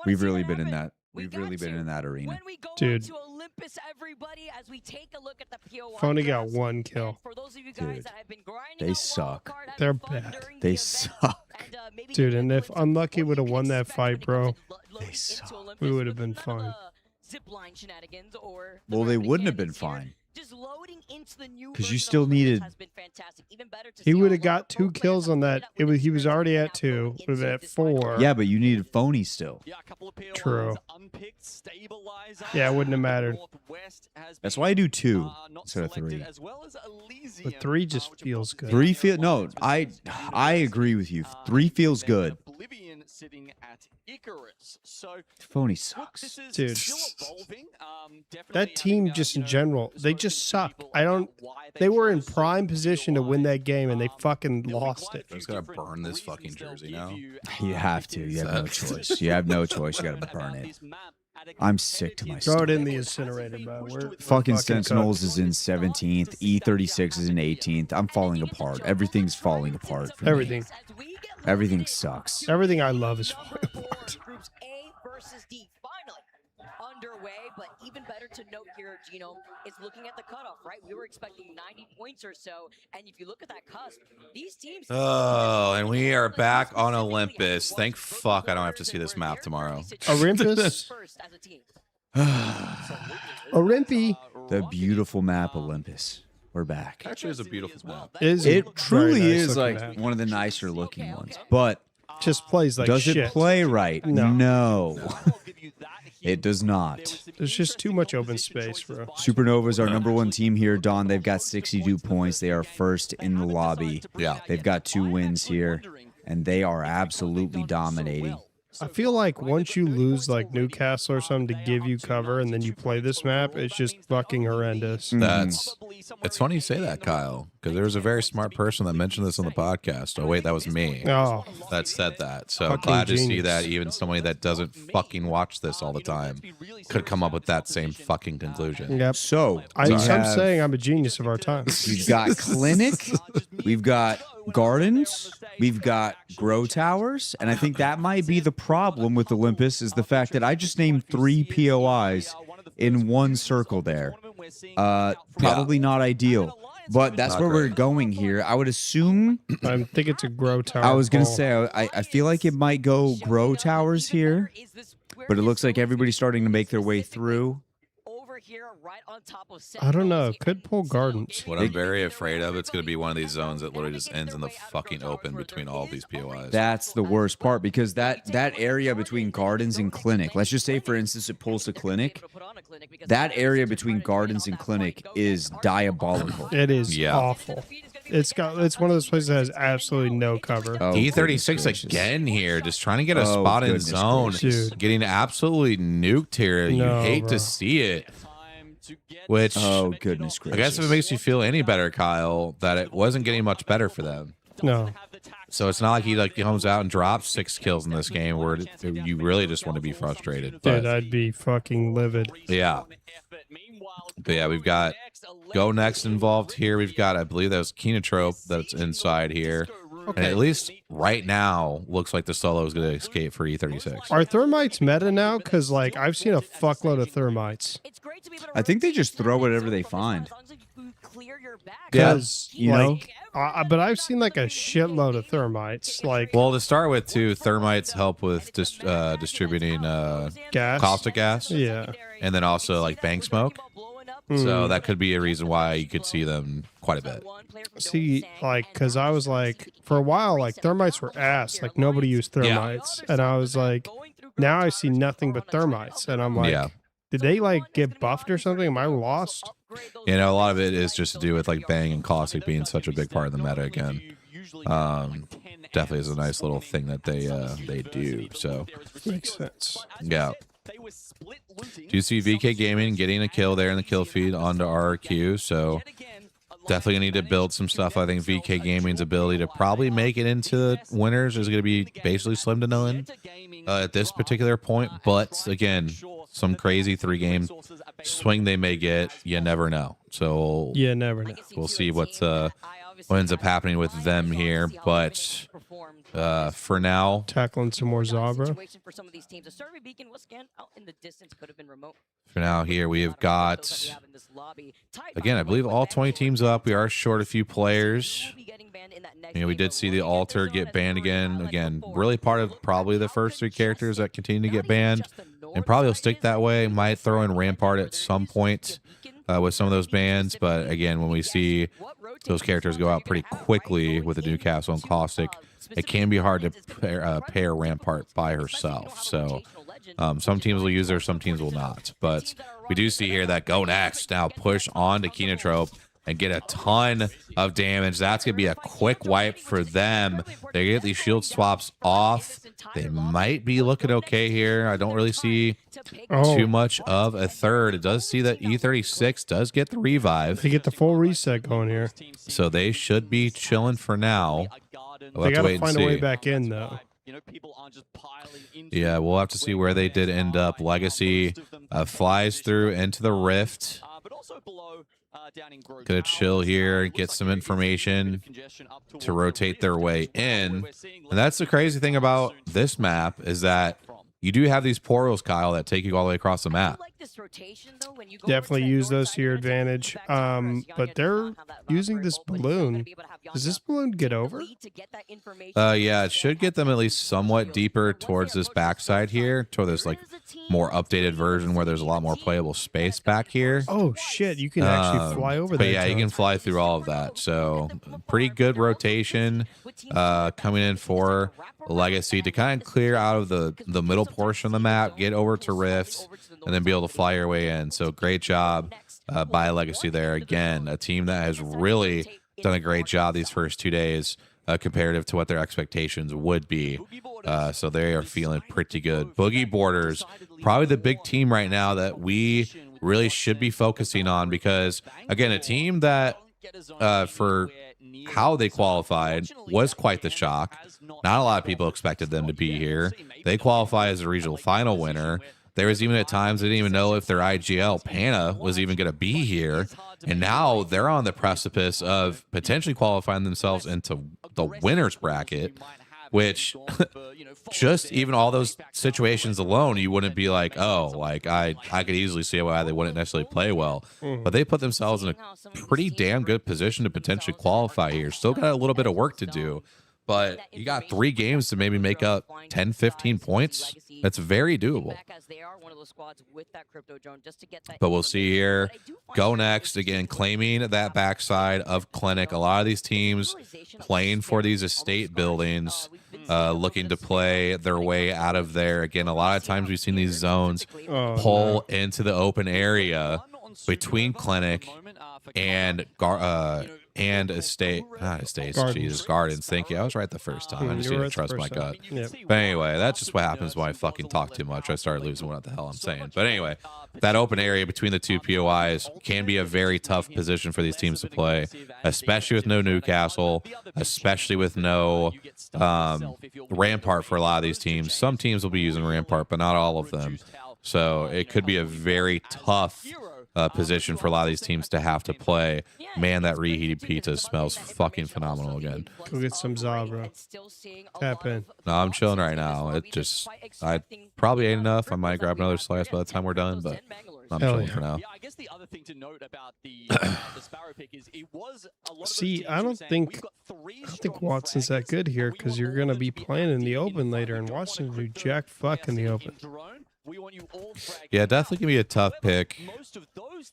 [SPEAKER 3] We've really been in that.
[SPEAKER 5] We
[SPEAKER 3] We've
[SPEAKER 5] got
[SPEAKER 3] really been
[SPEAKER 5] to.
[SPEAKER 3] in that arena.
[SPEAKER 5] When we go
[SPEAKER 1] Dude.
[SPEAKER 5] into Olympus, everybody, as we take a look at the POI
[SPEAKER 1] Phony got
[SPEAKER 5] drafts,
[SPEAKER 1] 1
[SPEAKER 5] and
[SPEAKER 1] kill.
[SPEAKER 5] for those of you guys
[SPEAKER 3] Dude,
[SPEAKER 5] that have been grinding
[SPEAKER 3] they
[SPEAKER 5] out
[SPEAKER 3] suck.
[SPEAKER 5] wildcard, having
[SPEAKER 1] They're
[SPEAKER 5] fun
[SPEAKER 1] bad.
[SPEAKER 5] during
[SPEAKER 3] They
[SPEAKER 5] the event,
[SPEAKER 3] suck.
[SPEAKER 5] and, maybe
[SPEAKER 1] Dude,
[SPEAKER 5] even
[SPEAKER 1] and
[SPEAKER 5] go
[SPEAKER 1] if
[SPEAKER 5] into
[SPEAKER 1] Unlucky
[SPEAKER 5] what
[SPEAKER 1] would
[SPEAKER 5] you
[SPEAKER 1] have
[SPEAKER 5] can
[SPEAKER 1] won that
[SPEAKER 5] expect
[SPEAKER 1] fight,
[SPEAKER 5] when it comes
[SPEAKER 1] bro,
[SPEAKER 5] to loading into
[SPEAKER 3] suck.
[SPEAKER 5] Olympus
[SPEAKER 1] we would
[SPEAKER 5] with
[SPEAKER 1] have been
[SPEAKER 5] none of
[SPEAKER 1] fine.
[SPEAKER 5] the zipline shenanigans or the
[SPEAKER 3] Well, they
[SPEAKER 5] rapid
[SPEAKER 3] wouldn't have been
[SPEAKER 5] cannons here.
[SPEAKER 3] fine.
[SPEAKER 5] Just loading into the new
[SPEAKER 3] 'Cause you
[SPEAKER 5] version of
[SPEAKER 3] still
[SPEAKER 5] Olympus
[SPEAKER 3] needed-
[SPEAKER 5] has been fantastic. Even better to
[SPEAKER 1] He
[SPEAKER 5] see
[SPEAKER 1] would
[SPEAKER 5] a
[SPEAKER 1] have
[SPEAKER 5] lot of
[SPEAKER 1] got
[SPEAKER 5] pro
[SPEAKER 1] 2
[SPEAKER 5] players
[SPEAKER 1] kills
[SPEAKER 5] have
[SPEAKER 1] on
[SPEAKER 5] played
[SPEAKER 1] that.
[SPEAKER 5] out
[SPEAKER 1] It
[SPEAKER 5] with
[SPEAKER 1] was he was
[SPEAKER 5] experience
[SPEAKER 1] already
[SPEAKER 5] and
[SPEAKER 1] at
[SPEAKER 5] now
[SPEAKER 1] 2.
[SPEAKER 5] going
[SPEAKER 1] Would have been
[SPEAKER 5] into
[SPEAKER 1] at
[SPEAKER 5] this final
[SPEAKER 1] 4.
[SPEAKER 3] Yeah, but you needed phony still.
[SPEAKER 4] Yeah, a couple of
[SPEAKER 1] True.
[SPEAKER 4] POIs unpicked, stabilizer.
[SPEAKER 1] Yeah, it wouldn't have mattered.
[SPEAKER 4] Northwest has
[SPEAKER 3] That's
[SPEAKER 4] been,
[SPEAKER 3] why I do 2
[SPEAKER 4] not
[SPEAKER 3] instead of
[SPEAKER 4] selected,
[SPEAKER 3] 3.
[SPEAKER 4] as well as Elysium,
[SPEAKER 1] But 3 just
[SPEAKER 4] which of
[SPEAKER 1] feels
[SPEAKER 4] course is
[SPEAKER 1] good.
[SPEAKER 3] 3
[SPEAKER 4] the
[SPEAKER 3] feel no.
[SPEAKER 4] Alliance
[SPEAKER 3] I
[SPEAKER 4] versus
[SPEAKER 3] I
[SPEAKER 4] Universe.
[SPEAKER 3] agree with you. 3 feels
[SPEAKER 4] and then
[SPEAKER 3] good.
[SPEAKER 4] Oblivion sitting at Icarus. So
[SPEAKER 3] Phony
[SPEAKER 4] look,
[SPEAKER 3] sucks.
[SPEAKER 4] this is
[SPEAKER 1] Dude.
[SPEAKER 4] still evolving. Definitely
[SPEAKER 1] That team,
[SPEAKER 4] having,
[SPEAKER 1] just in general, they
[SPEAKER 4] spoken
[SPEAKER 1] just
[SPEAKER 4] to
[SPEAKER 1] suck.
[SPEAKER 4] people
[SPEAKER 1] I don't.
[SPEAKER 4] about why
[SPEAKER 1] They were in
[SPEAKER 4] chose
[SPEAKER 1] prime
[SPEAKER 4] certain
[SPEAKER 1] position to win
[SPEAKER 4] POIs.
[SPEAKER 1] that game, and they fucking
[SPEAKER 4] There'll be
[SPEAKER 1] lost
[SPEAKER 4] quite a
[SPEAKER 1] it.
[SPEAKER 4] few
[SPEAKER 2] Just gotta
[SPEAKER 4] different
[SPEAKER 2] burn this
[SPEAKER 4] reasons
[SPEAKER 2] fucking
[SPEAKER 4] they'll
[SPEAKER 2] jersey
[SPEAKER 4] give
[SPEAKER 2] now.
[SPEAKER 3] You have to. You have no
[SPEAKER 2] because-
[SPEAKER 3] choice. You have no choice. You gotta
[SPEAKER 4] about
[SPEAKER 3] burn it.
[SPEAKER 4] this map at a
[SPEAKER 3] I'm sick to my
[SPEAKER 4] competitive
[SPEAKER 1] Throw it in
[SPEAKER 3] stomach.
[SPEAKER 1] the
[SPEAKER 4] level. It hasn't
[SPEAKER 1] incinerator,
[SPEAKER 4] been
[SPEAKER 1] bro.
[SPEAKER 4] pushed
[SPEAKER 1] We're
[SPEAKER 4] to its
[SPEAKER 3] Fucking
[SPEAKER 1] fucking
[SPEAKER 3] Sentinels
[SPEAKER 1] cooked.
[SPEAKER 3] is in 17th, E36 is in 18th. I'm falling apart. Everything's falling apart for me.
[SPEAKER 1] Everything.
[SPEAKER 3] Everything sucks.
[SPEAKER 1] Everything I love is falling apart.
[SPEAKER 5] Groups A versus D finally underway, but even better to note here, Gino, is looking at the cutoff, right? We were expecting 90 points or so, and if you look at that cusp, these teams.
[SPEAKER 2] Oh, and we are back on Olympus. Thank fuck I don't have to see this map tomorrow.
[SPEAKER 1] Olympus?
[SPEAKER 5] First as a team.
[SPEAKER 1] Olympy.
[SPEAKER 3] The beautiful map Olympus. We're back.
[SPEAKER 2] Actually, is a beautiful map.
[SPEAKER 1] Is
[SPEAKER 3] It
[SPEAKER 1] very
[SPEAKER 3] truly
[SPEAKER 1] nice
[SPEAKER 3] is
[SPEAKER 1] looking
[SPEAKER 3] like
[SPEAKER 1] map.
[SPEAKER 3] one of the nicer looking ones. But
[SPEAKER 1] Just plays like
[SPEAKER 3] does
[SPEAKER 1] shit.
[SPEAKER 3] it play right?
[SPEAKER 1] No.
[SPEAKER 3] No. It does not.
[SPEAKER 1] There's just too much open space, bro.
[SPEAKER 3] Supernova's our #1 team here, Don. They've got 62 points. They are first in the lobby.
[SPEAKER 2] Yeah.
[SPEAKER 3] They've got 2 wins here, and they are absolutely dominating.
[SPEAKER 1] I feel like once you lose like Newcastle or something to give you cover, and then you play this map, it's just fucking horrendous.
[SPEAKER 3] Mm.
[SPEAKER 2] It's funny you say that, Kyle, because there was a very smart person that mentioned this on the podcast. Oh wait, that was me
[SPEAKER 1] Oh,
[SPEAKER 2] that said that. So
[SPEAKER 1] Fucking
[SPEAKER 2] glad to see
[SPEAKER 1] genius.
[SPEAKER 2] that even somebody that doesn't fucking watch this all the time could come up with that same fucking conclusion.
[SPEAKER 1] yep.
[SPEAKER 3] So
[SPEAKER 1] I'm
[SPEAKER 3] we have-
[SPEAKER 1] saying I'm a genius of our time.
[SPEAKER 3] we've got Clinic, we've got Gardens, we've got Grow Towers, and I think that might be the problem with Olympus is the fact that I just named 3 POIs in one circle there. Probably not ideal, but that's
[SPEAKER 2] Not
[SPEAKER 3] where we're
[SPEAKER 2] great.
[SPEAKER 3] going here. I would assume.
[SPEAKER 1] I think it's a grow tower.
[SPEAKER 3] I was gonna
[SPEAKER 1] ball.
[SPEAKER 3] say I feel like it might go Grow Towers here, but it looks like everybody's starting to make their way through.
[SPEAKER 5] Over here, right on top of
[SPEAKER 1] I don't know. Could pull gardens.
[SPEAKER 2] What I'm very afraid of, it's going to be one of these zones that literally just ends in the fucking open between all these POIs.
[SPEAKER 3] That's the worst part because that area between Gardens and Clinic, let's just say for instance it pulls to Clinic, that area between Gardens and Clinic is diabolical.
[SPEAKER 1] It is
[SPEAKER 2] Yeah.
[SPEAKER 1] awful. It's one of those places that has absolutely no cover.
[SPEAKER 3] Oh,
[SPEAKER 2] E36
[SPEAKER 3] goodness gracious.
[SPEAKER 2] again here, just trying to get a
[SPEAKER 3] Oh,
[SPEAKER 2] spot in
[SPEAKER 3] goodness
[SPEAKER 2] zone,
[SPEAKER 1] gracious. Dude.
[SPEAKER 2] getting absolutely nuked here. You
[SPEAKER 1] No,
[SPEAKER 2] hate
[SPEAKER 1] bro.
[SPEAKER 2] to see it. Which
[SPEAKER 3] Oh goodness
[SPEAKER 2] I
[SPEAKER 3] gracious.
[SPEAKER 2] guess if it makes you feel any better, Kyle, that it wasn't getting much better for them.
[SPEAKER 1] No.
[SPEAKER 2] So it's not like he comes out and drops 6 kills in this game where you really just want to be frustrated. But
[SPEAKER 1] Dude, I'd be fucking livid.
[SPEAKER 2] yeah. But yeah, we've got Go Next involved here. We've got, I believe that was Kenotrope that's inside here. And at least right now, looks like the solo is going to escape for E36.
[SPEAKER 1] Are thermites meta now? Because, like, I've seen a fuckload of thermites.
[SPEAKER 3] I think they just throw whatever they find.
[SPEAKER 1] Because,
[SPEAKER 3] you know?
[SPEAKER 1] but I've seen, like, a shitload of thermites. Like,
[SPEAKER 2] Well, to start with, too, thermites help with distributing
[SPEAKER 1] gas.
[SPEAKER 2] caustic gas.
[SPEAKER 1] Yeah.
[SPEAKER 2] And then also, like, bank smoke. So that could be a reason why you could see them quite a bit.
[SPEAKER 1] See, like, because I was like, for a while, like, thermites were ass. Like, nobody used thermites. And I was like, now I see nothing but thermites. And I'm like,
[SPEAKER 2] Yeah.
[SPEAKER 1] did they, like, get buffed or something? Am I lost?
[SPEAKER 2] You know, a lot of it is just to do with, like, bang and caustic being such a big part of the meta again. Definitely is a nice little thing that they do. So,
[SPEAKER 1] Makes sense.
[SPEAKER 2] yeah. Do you see VK Gaming getting a kill there in the kill feed onto RRQ? So definitely gonna need to build some stuff. I think VK Gaming's ability to probably make it into winners is gonna be basically slim to none at this particular point. But again, some crazy 3-game swing they may get. You never know. So
[SPEAKER 1] Yeah, never know.
[SPEAKER 2] we'll see what ends up happening with them here. But for now,
[SPEAKER 1] Tackling some more Zabra.
[SPEAKER 2] For now, here we have got, again, I believe all 20 teams up. We are short a few players. You know, we did see the Alter get banned again. Again, really part of probably the first 3 characters that continue to get banned. And probably will stick that way. Might throw in Rampart at some point with some of those bans. But again, when we see those characters go out pretty quickly with the Newcastle and Caustic, it can be hard to pair Rampart by herself. So some teams will use her, some teams will not. But we do see here that Go Next now push on to Kenotrope and get a ton of damage. That's going to be a quick wipe for them. They get these shield swaps off. They might be looking okay here. I don't really see too much of a third. It does see that E36 does get the revive.
[SPEAKER 1] They get the full reset going here.
[SPEAKER 2] So they should be chilling for now. We'll
[SPEAKER 1] They
[SPEAKER 2] have to
[SPEAKER 1] got
[SPEAKER 2] wait
[SPEAKER 1] to
[SPEAKER 2] and
[SPEAKER 1] find a way
[SPEAKER 2] see.
[SPEAKER 1] back in, though.
[SPEAKER 2] Yeah, we'll have to see where they did end up. Legacy flies through into the rift. Gonna chill here and get some information to rotate their way in. And that's the crazy thing about this map is that you do have these portals, Kyle, that take you all the way across the map.
[SPEAKER 1] Definitely use those to your advantage. But they're using this balloon. Does this balloon get over?
[SPEAKER 2] Yeah, it should get them at least somewhat deeper towards this backside here, toward this like more updated version where there's a lot more playable space back here.
[SPEAKER 1] Oh shit, you can actually fly over
[SPEAKER 2] But
[SPEAKER 1] that.
[SPEAKER 2] yeah, you can fly through all of that. So pretty good rotation coming in for Legacy to kind of clear out of the middle portion of the map, get over to Rift, and then be able to fly your way in. So great job by Legacy there. Again, a team that has really done a great job these first 2 days comparative to what their expectations would be. So they are feeling pretty good. Boogie Borders, probably the big team right now that we really should be focusing on because, again, a team that for how they qualified was quite the shock. Not a lot of people expected them to be here. They qualify as a regional final winner. There was even at times they didn't even know if their IGL Pana was even going to be here. And now they're on the precipice of potentially qualifying themselves into the winner's bracket, which just even all those situations alone, you wouldn't be like, oh, like I could easily see why they wouldn't necessarily play well. But they put themselves in a pretty damn good position to potentially qualify here. Still got a little bit of work to do. But you got 3 games to maybe make up 10, 15 points. That's very doable. But we'll see here. Go next. Again, claiming that backside of Clinic. A lot of these teams playing for these estate buildings, looking to play their way out of there. Again, a lot of times we've seen these zones pull into the open area between Clinic and Gardens. Thank you. I was right the first time. I just didn't trust my gut.
[SPEAKER 1] Yep.
[SPEAKER 2] But anyway, that's just what happens when I fucking talk too much. I start losing what the hell I'm saying. But anyway, that open area between the two POIs can be a very tough position for these teams to play, especially with no Newcastle, especially with no Rampart for a lot of these teams. Some teams will be using Rampart, but not all of them. So it could be a very tough position for a lot of these teams to have to play. Man, that reheated pizza smells fucking phenomenal again.
[SPEAKER 1] Go get some Zabra. Tap in.
[SPEAKER 2] No, I'm chilling right now. I probably ate enough. I might grab another slice by the time we're done, but I'm chilling for now.
[SPEAKER 4] Yeah, I guess the other thing to note about the Sparrow pick is it was a lot of
[SPEAKER 1] See, I don't think Watson's that good here because you're gonna be playing in the open later, and Watson do jack fuck in the open.
[SPEAKER 2] Yeah, definitely gonna be a tough pick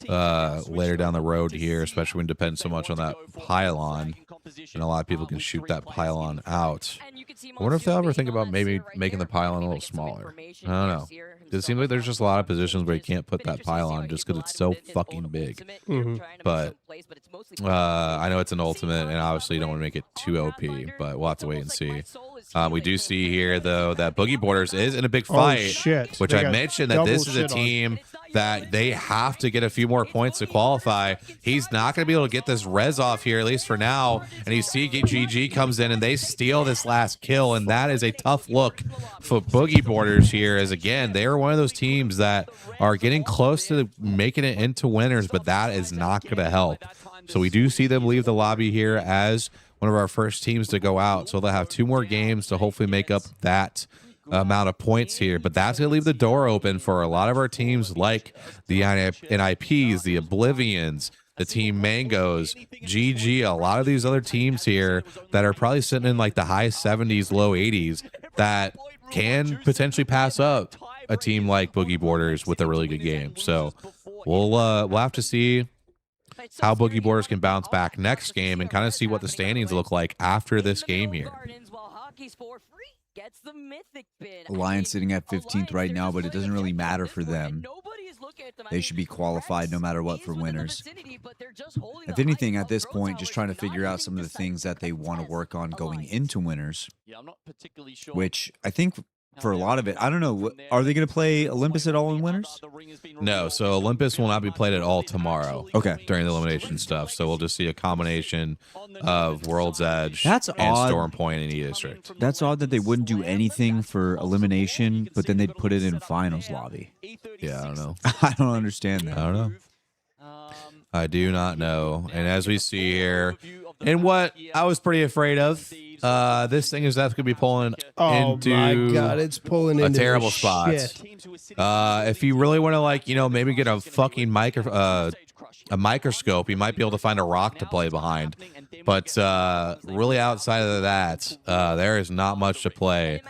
[SPEAKER 2] later down the road here, especially when it depends so much on that pylon, and a lot of people can shoot that pylon out. I wonder if they'll ever think about maybe making the pylon a little smaller. I don't know. It seems like there's just a lot of positions where you can't put that pylon just because it's so fucking big. But I know it's an ultimate, and obviously you don't want to make it too OP, but we'll have to wait and see. We do see here, though, that Boogie Borders is in a big fight, which I mentioned that this is a team that they have to get a few more points to qualify. He's not going to be able to get this res off here, at least for now. And you see GG comes in and they steal this last kill, and that is a tough look for Boogie Borders here, as again, they are one of those teams that are getting close to making it into winners, but that is not going to help. So we do see them leave the lobby here as one of our first teams to go out. So they'll have 2 more games to hopefully make up that amount of points here, but that's going to leave the door open for a lot of our teams like the NIPs, the Oblivions, the Team Mangoes, GG, a lot of these other teams here that are probably sitting in like the high 70s, low 80s that can potentially pass up a team like Boogie Borders with a really good game. So we'll have to see how Boogie Borders can bounce back next game and kind of see what the standings look like after this game here.
[SPEAKER 3] Alliance sitting at 15th right now, but it doesn't really matter for them. They should be qualified no matter what for winners. If anything, at this point, just trying to figure out some of the things that they want to work on going into winners, which I think for a lot of it, I don't know, are they going to play Olympus at all in winners?
[SPEAKER 2] No, so Olympus will not be played at all tomorrow.
[SPEAKER 3] Okay.
[SPEAKER 2] During the elimination stuff. So we'll just see a combination of World's Edge
[SPEAKER 3] That's
[SPEAKER 2] and
[SPEAKER 3] odd.
[SPEAKER 2] Storm Point and E-District.
[SPEAKER 3] That's odd that they wouldn't do anything for elimination, but then they'd put it in finals lobby.
[SPEAKER 2] Yeah, I don't know.
[SPEAKER 3] I don't understand that.
[SPEAKER 2] I don't know. I do not know. And as we see here, and what I was pretty afraid of, this thing is definitely going to be pulling into
[SPEAKER 1] my God, it's pulling
[SPEAKER 2] a
[SPEAKER 1] into
[SPEAKER 2] terrible
[SPEAKER 1] the
[SPEAKER 2] spot.
[SPEAKER 1] shit.
[SPEAKER 2] If you really want to, like, you know, maybe get a fucking a microscope, you might be able to find a rock to play behind. But really outside of that, there is not much to play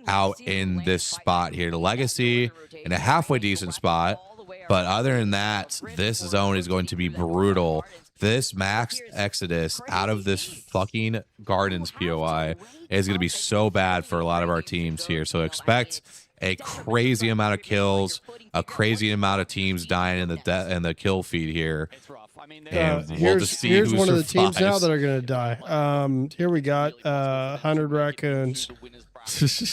[SPEAKER 2] out in this spot here. The Legacy in a halfway decent spot. But other than that, this zone is going to be brutal. This max exodus out of this fucking Gardens POI is going to be so bad for a lot of our teams here. So expect a crazy amount of kills, a crazy amount of teams dying in the kill feed here. And we'll just see
[SPEAKER 1] here's
[SPEAKER 2] who
[SPEAKER 1] one
[SPEAKER 2] survives.
[SPEAKER 1] of the teams now that are going to die. Here we got 100 Raccoons.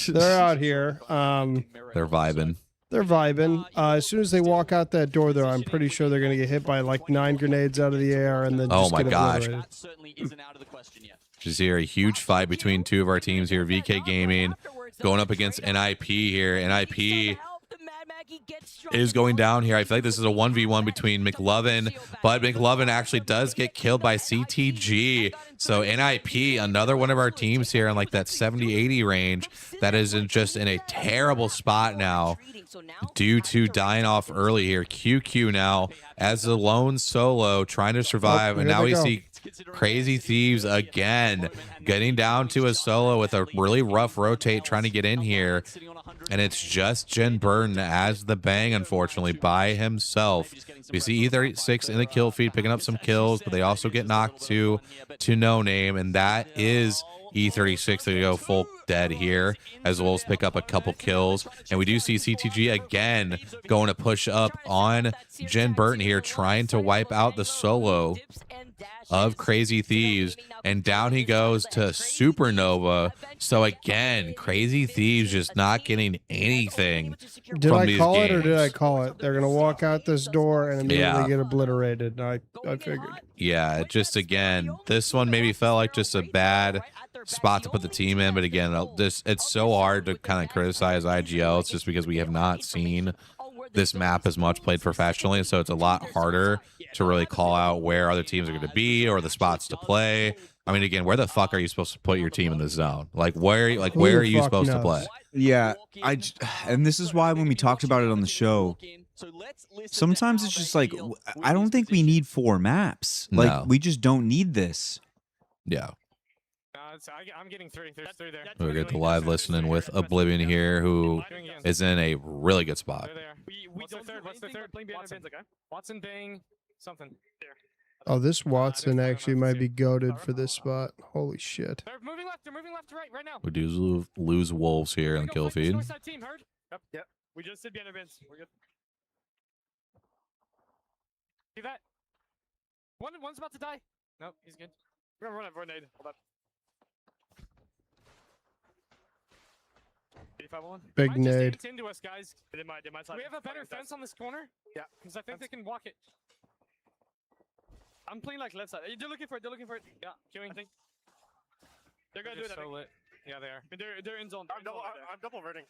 [SPEAKER 1] They're out here.
[SPEAKER 2] They're vibing.
[SPEAKER 1] They're vibing. As soon as they walk out that door, though, I'm pretty sure they're going to get hit by like 9 grenades out of the air and then just
[SPEAKER 2] Oh my
[SPEAKER 1] get
[SPEAKER 2] gosh.
[SPEAKER 1] obliterated.
[SPEAKER 4] That certainly isn't out of the question yet.
[SPEAKER 2] Just here, a huge fight between two of our teams here. VK Gaming going up against NIP here. NIP is going down here. I feel like this is a 1v1 between McLovin, but McLovin actually does get killed by CTG. So NIP, another one of our teams here in like that 70-80 range, that is just in a terrible spot now due to dying off early here. QQ now as a lone solo trying to survive, and now we see Crazy Thieves again getting down to a solo with a really rough rotate trying to get in here, and it's just Jen Burton as the bang, unfortunately, by himself. We see E36 in the kill feed picking up some kills, but they also get knocked to no name, and that is E36 to go full dead here as Wolves pick up a couple kills. And we do see CTG again going to push up on Jen Burton here, trying to wipe out the solo of Crazy Thieves, and down he goes to Supernova. So again, Crazy Thieves just not getting anything.
[SPEAKER 1] Did
[SPEAKER 2] from
[SPEAKER 1] I
[SPEAKER 2] these
[SPEAKER 1] call
[SPEAKER 2] games.
[SPEAKER 1] it or did I call it? They're going to walk out this door and immediately get obliterated. I figured.
[SPEAKER 2] Yeah, it just again, this one maybe felt like just a bad spot to put the team in, but again, it's so hard to kind of criticize IGL. It's just because we have not seen this map as much played professionally, so it's a lot harder to really call out where other teams are going to be or the spots to play. I mean, again, where the fuck are you supposed to put your team in this zone? Like where are you supposed to play?
[SPEAKER 3] Yeah, and this is why when we talked about it on the show, sometimes it's just like, I don't think we need 4 maps. Like,
[SPEAKER 2] No.
[SPEAKER 3] we just don't need this.
[SPEAKER 2] Yeah.
[SPEAKER 6] I'm getting 3. There's 3 there.
[SPEAKER 2] We'll get the live listening with Oblivion here, who is in a really good spot.
[SPEAKER 6] They're there. What's the third? What's the third? Watson. Watson, Bang, something. There.
[SPEAKER 1] Oh, this Watson actually might be goated for this spot. Holy shit.
[SPEAKER 6] They're moving left. They're moving left to right now.
[SPEAKER 2] We do lose Wolves here in the kill feed.
[SPEAKER 6] North side team, heard? Yep. We just did behind our bins. We're good. See that? One's about to die. Nope, he's good. We're gonna run a grenade. Hold up. 85-1.
[SPEAKER 1] Big
[SPEAKER 6] Might just
[SPEAKER 1] nade.
[SPEAKER 6] ants into us, guys. We have a better fence on this corner. Yeah, because I think they can walk it. I'm playing like left side. They're looking for it. Yeah, queuing. They're gonna do it. So lit. Yeah, they are. I mean, they're in zone. I'm double verting.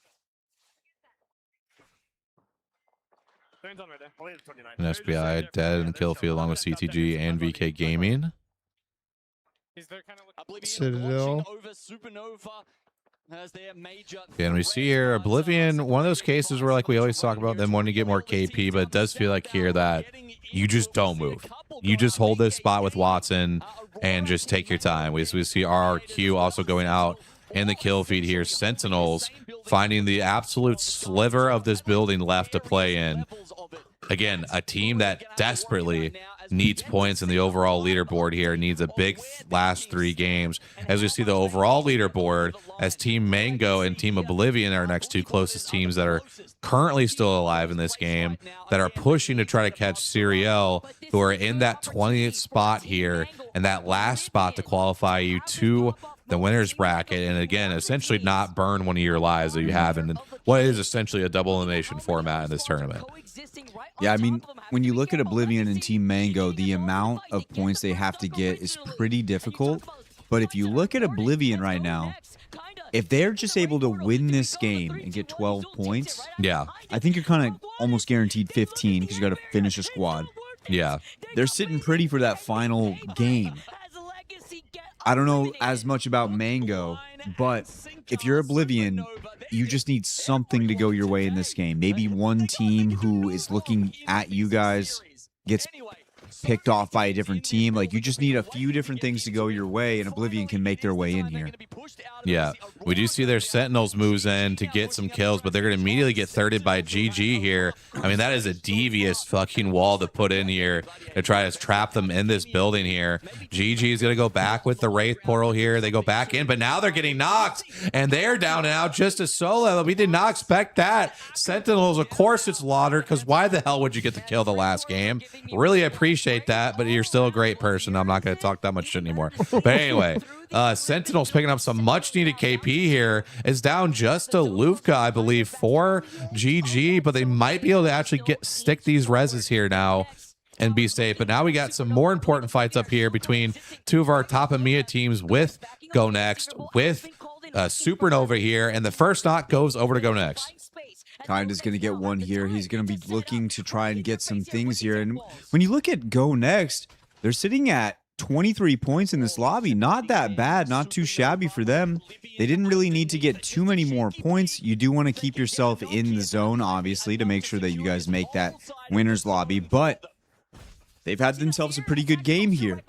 [SPEAKER 6] They're in zone right there. Only 29.
[SPEAKER 2] An SBI dead in the kill feed along with CTG and VK Gaming.
[SPEAKER 6] He's there kind of looking.
[SPEAKER 1] Citadel.
[SPEAKER 4] Over Supernova as their major.
[SPEAKER 2] Yeah, and we see here Oblivion, one of those cases where like we always talk about them wanting to get more KP, but it does feel like here that you just don't move. You just hold this spot with Watson and just take your time. We see RRQ also going out in the kill feed here. Sentinels finding the absolute sliver of this building left to play in. Again, a team that desperately needs points in the overall leaderboard here, needs a big last 3 games. As we see the overall leaderboard, as Team Mango and Team Oblivion are our next 2 closest teams that are currently still alive in this game, that are pushing to try to catch Serial, who are in that 20th spot here, and that last spot to qualify you to the winner's bracket, and again, essentially not burn one of your lives that you have in what is essentially a double elimination format in this tournament.
[SPEAKER 3] Yeah, I mean, when you look at Oblivion and Team Mango, the amount of points they have to get is pretty difficult. But if you look at Oblivion right now, if they're just able to win this game and get 12 points,
[SPEAKER 2] yeah,
[SPEAKER 3] I think you're kind of almost guaranteed 15 because you got to finish a squad.
[SPEAKER 2] Yeah.
[SPEAKER 3] They're sitting pretty for that final game. I don't know as much about Mango, but if you're Oblivion, you just need something to go your way in this game. Maybe one team who is looking at you guys gets picked off by a different team. Like, you just need a few different things to go your way, and Oblivion can make their way in here.
[SPEAKER 2] Yeah, we do see their Sentinels moves in to get some kills, but they're going to immediately get thirded by GG here. I mean, that is a devious fucking wall to put in here to try to trap them in this building here. GG is going to go back with the Wraith portal here. They go back in, but now they're getting knocked, and they're down and out just a solo. We did not expect that. Sentinels, of course, it's Lauder, because why the hell would you get the kill the last game? Really appreciate appreciate that, but you're still a great person. I'm not going to talk that much shit anymore. But anyway, Sentinels picking up some much-needed KP here. Is down just to Lufka, I believe, for GG, but they might be able to actually stick these reses here now and be safe. But now we got some more important fights up here between two of our top EMEA teams with Go Next, with Supernova here, and the first knock goes over to Go Next.
[SPEAKER 3] Kinda's going to get one here. He's going to be looking to try and get some things here. And when you look at Go Next, they're sitting at 23 points in this lobby. Not that bad, not too shabby for them. They didn't really need to get too many more points. You do want to keep yourself in the zone, obviously, to make sure that you guys make that winner's lobby. But they've had themselves a pretty good game here.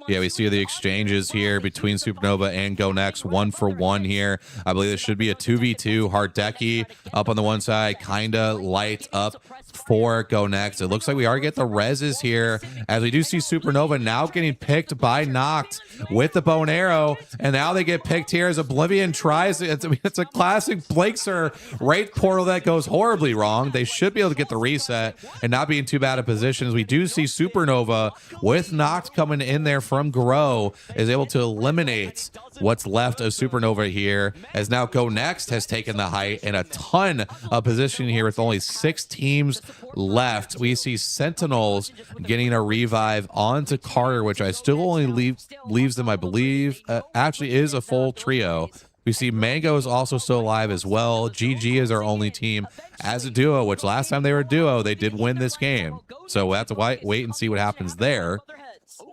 [SPEAKER 2] Yeah, we see the exchanges here between Supernova and Go Next, 1-for-1 here. I believe this should be a 2v2. Hardeki up on the one side, Kinda light up for Go Next. It looks like we are getting the reses here, as we do see Supernova now getting picked by Noct with the bow and arrow, and now they get picked here as Oblivion tries. It's a classic Blakesir Wraith portal that goes horribly wrong. They should be able to get the reset and not be in too bad a position, as we do see Supernova with Noct coming in there from Grow is able to eliminate what's left of Supernova here, as now Go Next has taken the height and a ton of position here with only 6 teams left. We see Sentinels getting a revive onto Carter, which I still only leaves them, I believe, actually is a full trio. We see Mango is also still alive as well. GG is our only team as a duo, which last time they were a duo, they did win this game. So we'll have to wait and see what happens there.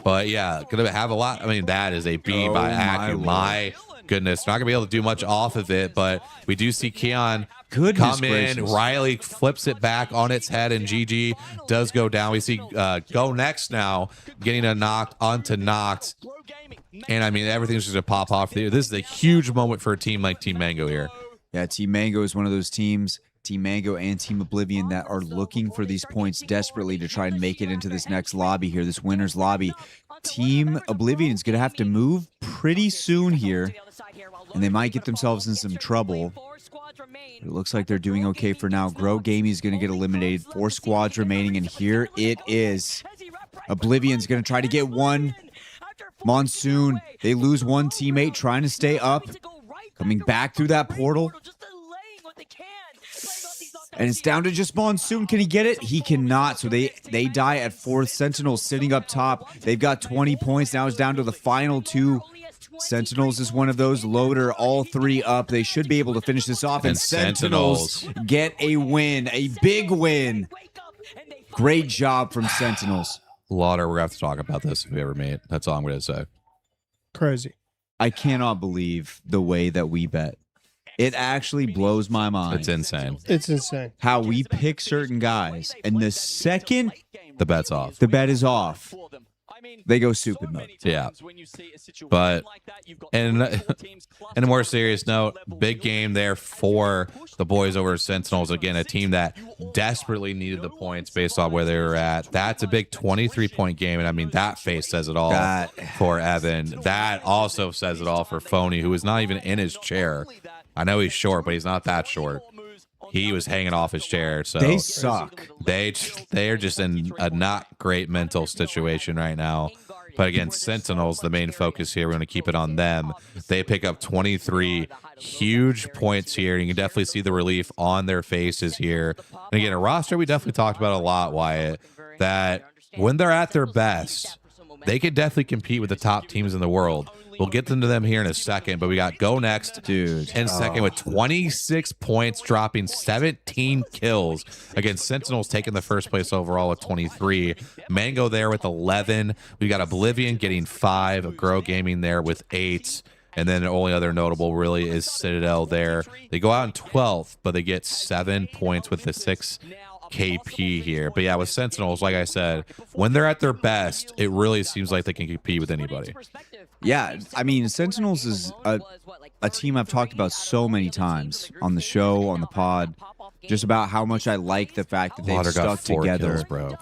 [SPEAKER 2] But yeah, gonna have a lot. I mean, that is a B by Aku. My goodness, not gonna be able to do much off of it, but we do see Keon come in. Riley flips it back on its head, and GG does go down. We see Go Next now getting a knock onto Noct. And I mean, everything's just gonna pop off there. This is a huge moment for a team like Team Mango here.
[SPEAKER 3] Yeah, Team Mango is one of those teams, Team Mango and Team Oblivion, that are looking for these points desperately to try and make it into this next lobby here, this winner's lobby. Team Oblivion is going to have to move pretty soon here, and they might get themselves in some trouble. It looks like they're doing okay for now. Grow Gaming is going to get eliminated. 4 squads remaining, and here it is. Oblivion's going to try to get one. Monsoon, they lose one teammate trying to stay up. Coming back through that portal. And it's down to just Monsoon. Can he get it? He cannot. So they die at 4th. Sentinels sitting up top. They've got 20 points. Now it's down to the final 2. Sentinels is one of those. Loader, all 3 up. They should be able to finish this off. And Sentinels get a win. A big win. Great job from Sentinels.
[SPEAKER 2] Lauder, we're going to have to talk about this if we ever meet. That's all I'm going to say.
[SPEAKER 1] Crazy.
[SPEAKER 3] I cannot believe the way that we bet. It actually blows my mind.
[SPEAKER 2] It's insane.
[SPEAKER 1] It's insane.
[SPEAKER 3] How we pick certain guys, and the second
[SPEAKER 2] the bet's off,
[SPEAKER 3] the bet is off, they go stupid mode.
[SPEAKER 2] Yeah. But in a more serious note, big game there for the boys over Sentinels. Again, a team that desperately needed the points based on where they were at. That's a big 23-point game, and I mean, that face says it all for Evan. That also says it all for Phony, who is not even in his chair. I know he's short, but he's not that short. He was hanging off his chair. So
[SPEAKER 3] they suck.
[SPEAKER 2] They are just in a not great mental situation right now. But again, Sentinels, the main focus here. We're going to keep it on them. They pick up 23 huge points here. You can definitely see the relief on their faces here. And again, a roster we definitely talked about a lot, Wyatt, that when they're at their best, they could definitely compete with the top teams in the world. We'll get to them here in a second, but we got Go Next, dude, in second with 26 points, dropping 17 kills. Against Sentinels taking the first place overall with 23. Mango there with 11. We got Oblivion getting 5. Grow Gaming there with 8. And then the only other notable really is Citadel there. They go out in 12th, but they get 7 points with the 6 KP here. But yeah, with Sentinels, like I said, when they're at their best, it really seems like they can compete with anybody.
[SPEAKER 3] Yeah, I mean, Sentinels is a team I've talked about so many times on the show, on the pod, just about how much I like the fact that they've stuck together.
[SPEAKER 2] Kills, bro.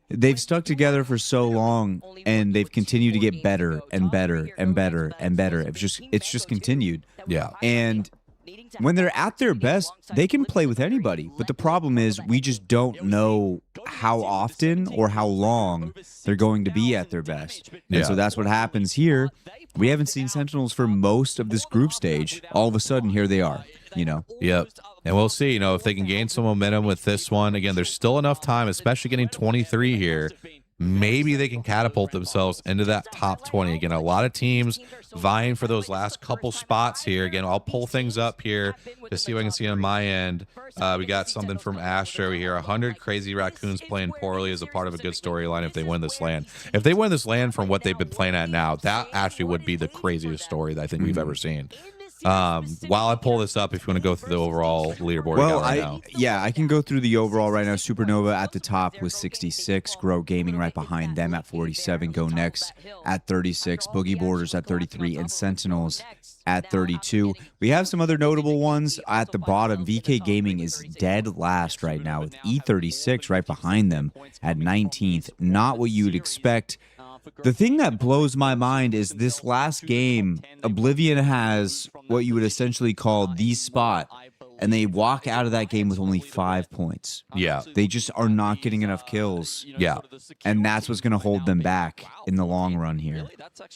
[SPEAKER 3] They've stuck together for so long, and they've continued to get better and better and better and better. It's just continued.
[SPEAKER 2] Yeah.
[SPEAKER 3] And when they're at their best, they can play with anybody. But the problem is we just don't know how often or how long they're going to be at their best. And so that's what happens here. We haven't seen Sentinels for most of this group stage. All of a sudden, here they are, you know.
[SPEAKER 2] Yep. And we'll see, you know, if they can gain some momentum with this one. Again, there's still enough time, especially getting 23 here. Maybe they can catapult themselves into that top 20. Again, a lot of teams vying for those last couple spots here. Again, I'll pull things up here to see what I can see on my end. We got something from Astro here. 100 crazy raccoons playing poorly is a part of a good storyline if they win this land. If they win this land from what they've been playing at now, that actually would be the craziest story that I think we've ever seen. While I pull this up, if you want to go through the overall leaderboard now.
[SPEAKER 3] Yeah, I can go through the overall right now. Supernova at the top with 66, Grow Gaming right behind them at 47, Go Next at 36, Boogie Borders at 33, and Sentinels at 32. We have some other notable ones at the bottom. VK Gaming is dead last right now with E36 right behind them at 19th. Not what you would expect. The thing that blows my mind is this last game, Oblivion has what you would essentially call the spot, and they walk out of that game with only 5 points.
[SPEAKER 2] Yeah.
[SPEAKER 3] They just are not getting enough kills.
[SPEAKER 2] Yeah.
[SPEAKER 3] And that's what's going to hold them back in the long run here.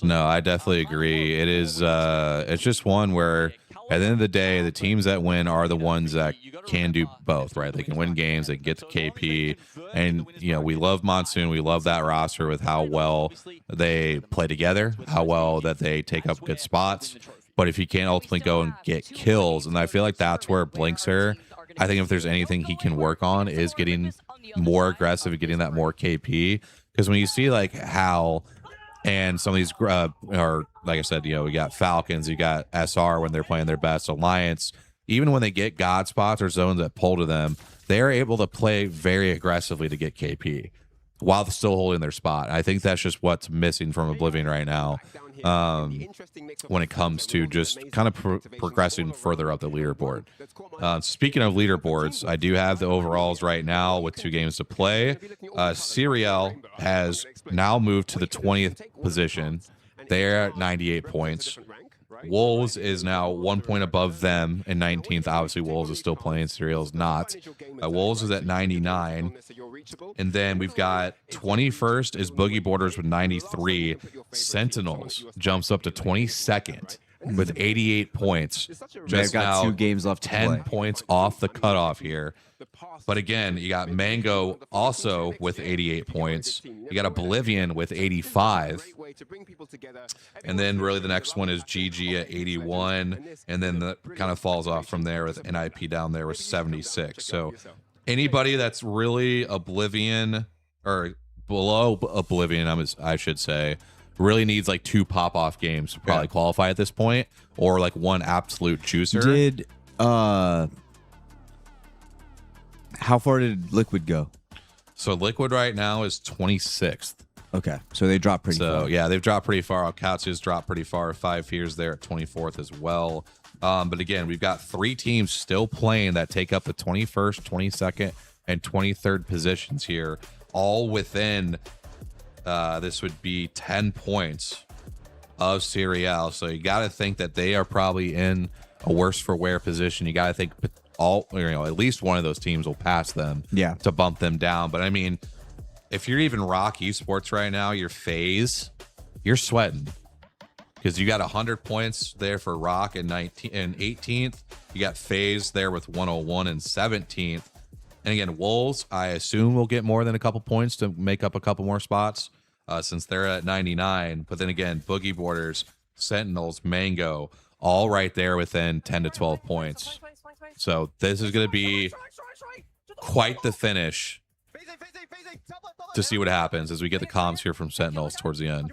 [SPEAKER 2] No, I definitely agree. It is, it's just one where at the end of the day, the teams that win are the ones that can do both, right? They can win games, they can get to KP. And, you know, we love Monsoon. We love that roster with how well they play together, how well that they take up good spots. But if he can't ultimately go and get kills, and I feel like that's where Blinkser, I think if there's anything he can work on is getting more aggressive and getting that more KP. Because when you see like Hal and some of these are, like I said, you know, we got Falcons, you got SR when they're playing their best, Alliance, even when they get God spots or zones that pull to them, they're able to play very aggressively to get KP while still holding their spot. I think that's just what's missing from Oblivion right now when it comes to just kind of progressing further up the leaderboard. Speaking of leaderboards, I do have the overalls right now with 2 games to play. Serial has now moved to the 20th position. They're at 98 points. Wolves is now 1 point above them in 19th. Obviously, Wolves is still playing. Serial's not. Wolves is at 99. And then we've got 21st is Boogie Borders with 93. Sentinels jumps up to 22nd with 88 points.
[SPEAKER 3] Just got 2 games left to
[SPEAKER 2] 10
[SPEAKER 3] play.
[SPEAKER 2] points off the cutoff here. But again, you got Mango also with 88 points. You got Oblivion with 85. And then really the next one is GG at 81. And then that kind of falls off from there with NIP down there with 76. So anybody that's really Oblivion or below Oblivion, I should say, really needs like 2 pop-off games to probably qualify at this point, or like 1 absolute juicer.
[SPEAKER 3] Did how far did Liquid go?
[SPEAKER 2] So Liquid right now is 26th.
[SPEAKER 3] Okay, so they dropped pretty far.
[SPEAKER 2] So yeah, they've dropped pretty far. Alcatsu's dropped pretty far. 5 Fears there at 24th as well. But again, we've got 3 teams still playing that take up the 21st, 22nd, and 23rd positions here, all within this would be 10 points of Serial. So you got to think that they are probably in a worse for wear position. You got to think at least one of those teams will pass them to bump them down. But I mean, if you're even Rock Esports right now, your FaZe, you're sweating because you got 100 points there for Rock in 18th. You got FaZe there with 101 and 17th. And again, Wolves, I assume, will get more than a couple points to make up a couple more spots since they're at 99. But then again, Boogie Borders, Sentinels, Mango, all right there within 10 to 12 points. So this is going to be quite the finish to see what happens as we get the comms here from Sentinels towards the end.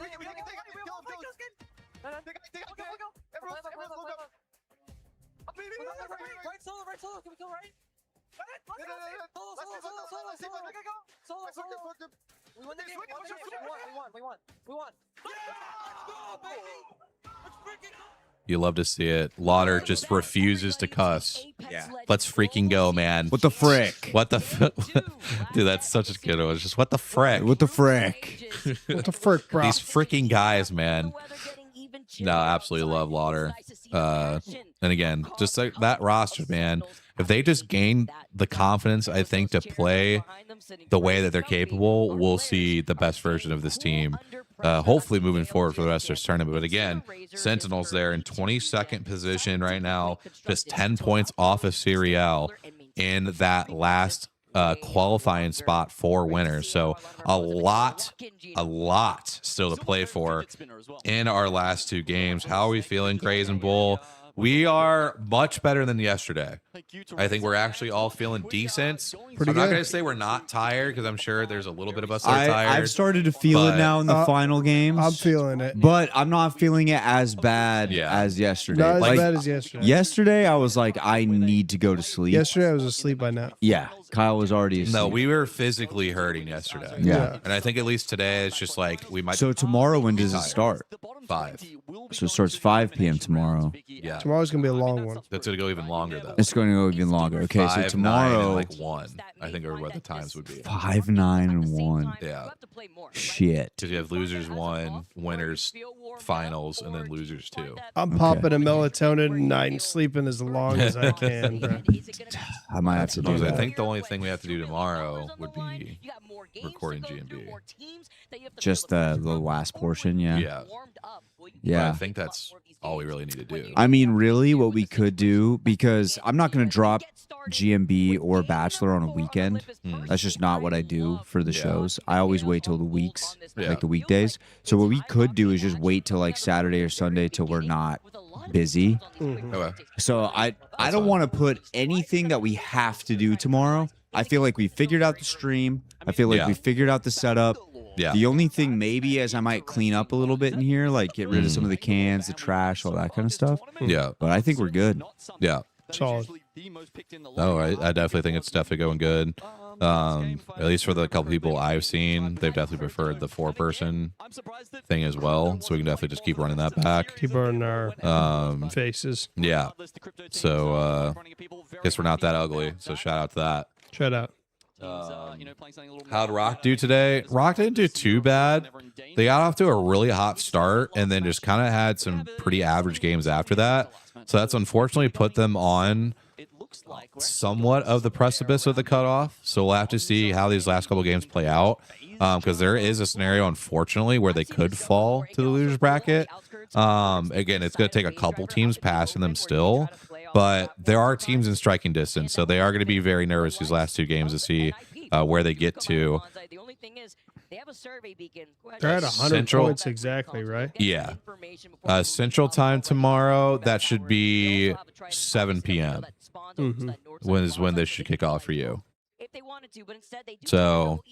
[SPEAKER 2] You love to see it. Lauder just refuses to cuss.
[SPEAKER 3] Yeah.
[SPEAKER 2] Let's freaking go, man.
[SPEAKER 3] What the frick?
[SPEAKER 2] What the dude, that's such a good one. It's just what the frick?
[SPEAKER 3] What the frick?
[SPEAKER 1] What the frick, bro?
[SPEAKER 2] These freaking guys, man. No, I absolutely love Lauder. And again, just like that roster, man, if they just gain the confidence, I think, to play the way that they're capable, we'll see the best version of this team. Hopefully moving forward for the rest of this tournament. But again, Sentinels there in 22nd position right now, just 10 points off of Serial in that last qualifying spot for winners. So a lot still to play for in our last two games. How are we feeling, Crazy Bull? We are much better than yesterday. I think we're actually all feeling decent. I'm not going to say we're not tired, because I'm sure there's a little bit of us that are tired.
[SPEAKER 3] I've started to feel it now in the final games.
[SPEAKER 1] I'm feeling it.
[SPEAKER 3] But I'm not feeling it as bad as yesterday.
[SPEAKER 1] Not as bad as yesterday.
[SPEAKER 3] Yesterday, I was like, I need to go to sleep.
[SPEAKER 1] Yesterday, I was asleep by now.
[SPEAKER 3] Yeah. Kyle was already asleep.
[SPEAKER 2] No, we were physically hurting yesterday.
[SPEAKER 3] Yeah.
[SPEAKER 2] And I think at least today, it's just like we might.
[SPEAKER 3] So tomorrow, when does it start?
[SPEAKER 2] 5.
[SPEAKER 3] So it starts 5 p.m. tomorrow.
[SPEAKER 2] Yeah.
[SPEAKER 1] Tomorrow's going to be a long one.
[SPEAKER 2] That's going to go even longer, though.
[SPEAKER 3] It's going to go even longer. Okay,
[SPEAKER 2] 5,
[SPEAKER 3] so
[SPEAKER 2] 9, and
[SPEAKER 3] tomorrow,
[SPEAKER 2] like 1, I think, are what the times would be.
[SPEAKER 3] 5, 9, and 1.
[SPEAKER 2] Yeah.
[SPEAKER 3] Shit.
[SPEAKER 2] Because you have losers 1, winners, finals, and then losers 2.
[SPEAKER 1] I'm popping a melatonin tonight and sleeping as long as I can, bro.
[SPEAKER 3] I might have to do
[SPEAKER 2] I
[SPEAKER 3] that.
[SPEAKER 2] think the only thing we have to do tomorrow would be recording GMB.
[SPEAKER 3] Just the last portion, yeah.
[SPEAKER 2] Yeah.
[SPEAKER 3] Yeah.
[SPEAKER 2] But I think that's all we really need to do.
[SPEAKER 3] I mean, really, what we could do, because I'm not going to drop GMB or Bachelor on a weekend. That's just not what I do for the shows. I always wait till the weeks, like the weekdays. So what we could do is just wait till like Saturday or Sunday till we're not busy.
[SPEAKER 2] Okay.
[SPEAKER 3] So I don't want to put anything that we have to do tomorrow. I feel like we figured out the stream. I feel like we figured out the setup.
[SPEAKER 2] Yeah.
[SPEAKER 3] The only thing maybe is I might clean up a little bit in here, like get rid of some of the cans, the trash, all that kind of stuff.
[SPEAKER 2] Yeah.
[SPEAKER 3] But I think we're good.
[SPEAKER 2] Yeah.
[SPEAKER 1] Solid.
[SPEAKER 2] No, I definitely think it's definitely going good. At least for the couple people I've seen, they've definitely preferred the 4-person thing as well. So we can definitely just keep running that back.
[SPEAKER 1] Keep burning our faces.
[SPEAKER 2] Yeah. So guess we're not that ugly. So shout out to that.
[SPEAKER 1] Shout out.
[SPEAKER 2] How'd Rock do today? Rock didn't do too bad. They got off to a really hot start and then just kind of had some pretty average games after that. So that's unfortunately put them on somewhat of the precipice of the cutoff. So we'll have to see how these last couple games play out, because there is a scenario, unfortunately, where they could fall to the losers bracket. Again, it's going to take a couple teams passing them still, but there are teams in striking distance, so they are going to be very nervous these last two games to see where they get to.
[SPEAKER 1] They're at 100 points exactly, right?
[SPEAKER 2] Yeah. Central time tomorrow, that should be 7 p.m. When this should kick off for you. So,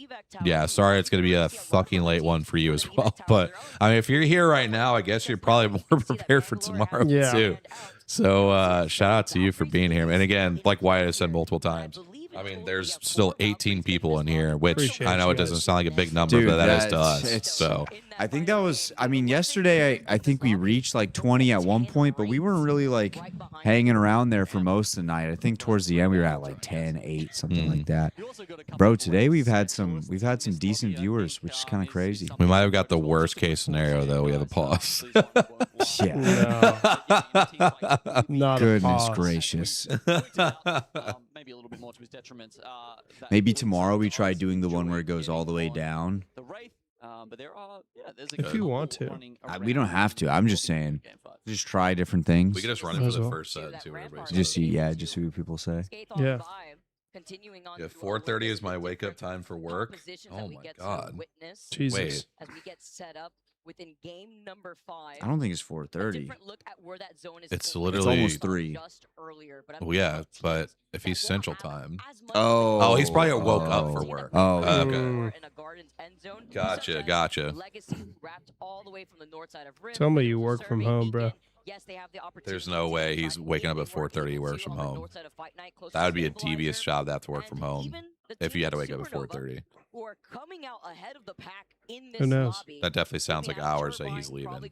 [SPEAKER 2] yeah, sorry it's going to be a fucking late one for you as well. But, I mean, if you're here right now, I guess you're probably more prepared for tomorrow, too. So, shout out to you for being here. And again, like Wyatt has said multiple times, I mean, there's still 18 people in here, which
[SPEAKER 1] Appreciate
[SPEAKER 2] I know
[SPEAKER 1] you
[SPEAKER 2] it doesn't
[SPEAKER 1] guys.
[SPEAKER 2] sound like a big number,
[SPEAKER 3] Dude,
[SPEAKER 2] but that is to us. So
[SPEAKER 3] I think that was, I mean, yesterday I think we reached like 20 at one point, but we weren't really like hanging around there for most of the night. I think towards the end we were at like 10, 8, something like that. Bro, today we've had some decent viewers, which is kind of crazy.
[SPEAKER 2] we might have got the worst case scenario, though. We have a pause.
[SPEAKER 3] Yeah.
[SPEAKER 1] No, not a
[SPEAKER 3] Goodness
[SPEAKER 1] pause.
[SPEAKER 3] gracious.
[SPEAKER 4] Maybe a little bit more to his detriment.
[SPEAKER 3] Maybe tomorrow we try doing the one where it goes all the way down.
[SPEAKER 4] The Wraith, but there are, there's
[SPEAKER 1] If you want to.
[SPEAKER 3] We don't have to. I'm just saying. Just try different things.
[SPEAKER 2] We can just run it for the first set and see what everybody says.
[SPEAKER 3] Just see, just see what people say.
[SPEAKER 1] Yeah.
[SPEAKER 2] Yeah, 4:30 is my wake up time for work. Oh my god.
[SPEAKER 1] Jesus.
[SPEAKER 2] Wait.
[SPEAKER 5] As we get set up within game number 5.
[SPEAKER 3] I don't think it's 4:30.
[SPEAKER 2] It's
[SPEAKER 3] It's
[SPEAKER 2] literally
[SPEAKER 3] almost 3.
[SPEAKER 2] Well, yeah, but if he's Central Time.
[SPEAKER 3] Oh,
[SPEAKER 2] he's probably woke up for work.
[SPEAKER 3] Oh,
[SPEAKER 2] okay. Gotcha.
[SPEAKER 1] Tell me you work from home, bro.
[SPEAKER 2] There's no way he's waking up at 4:30. He works from home. That would be a devious job to have to work from home if you had to wake up at 4:30.
[SPEAKER 1] Who knows?
[SPEAKER 2] That definitely sounds like hours that he's leaving.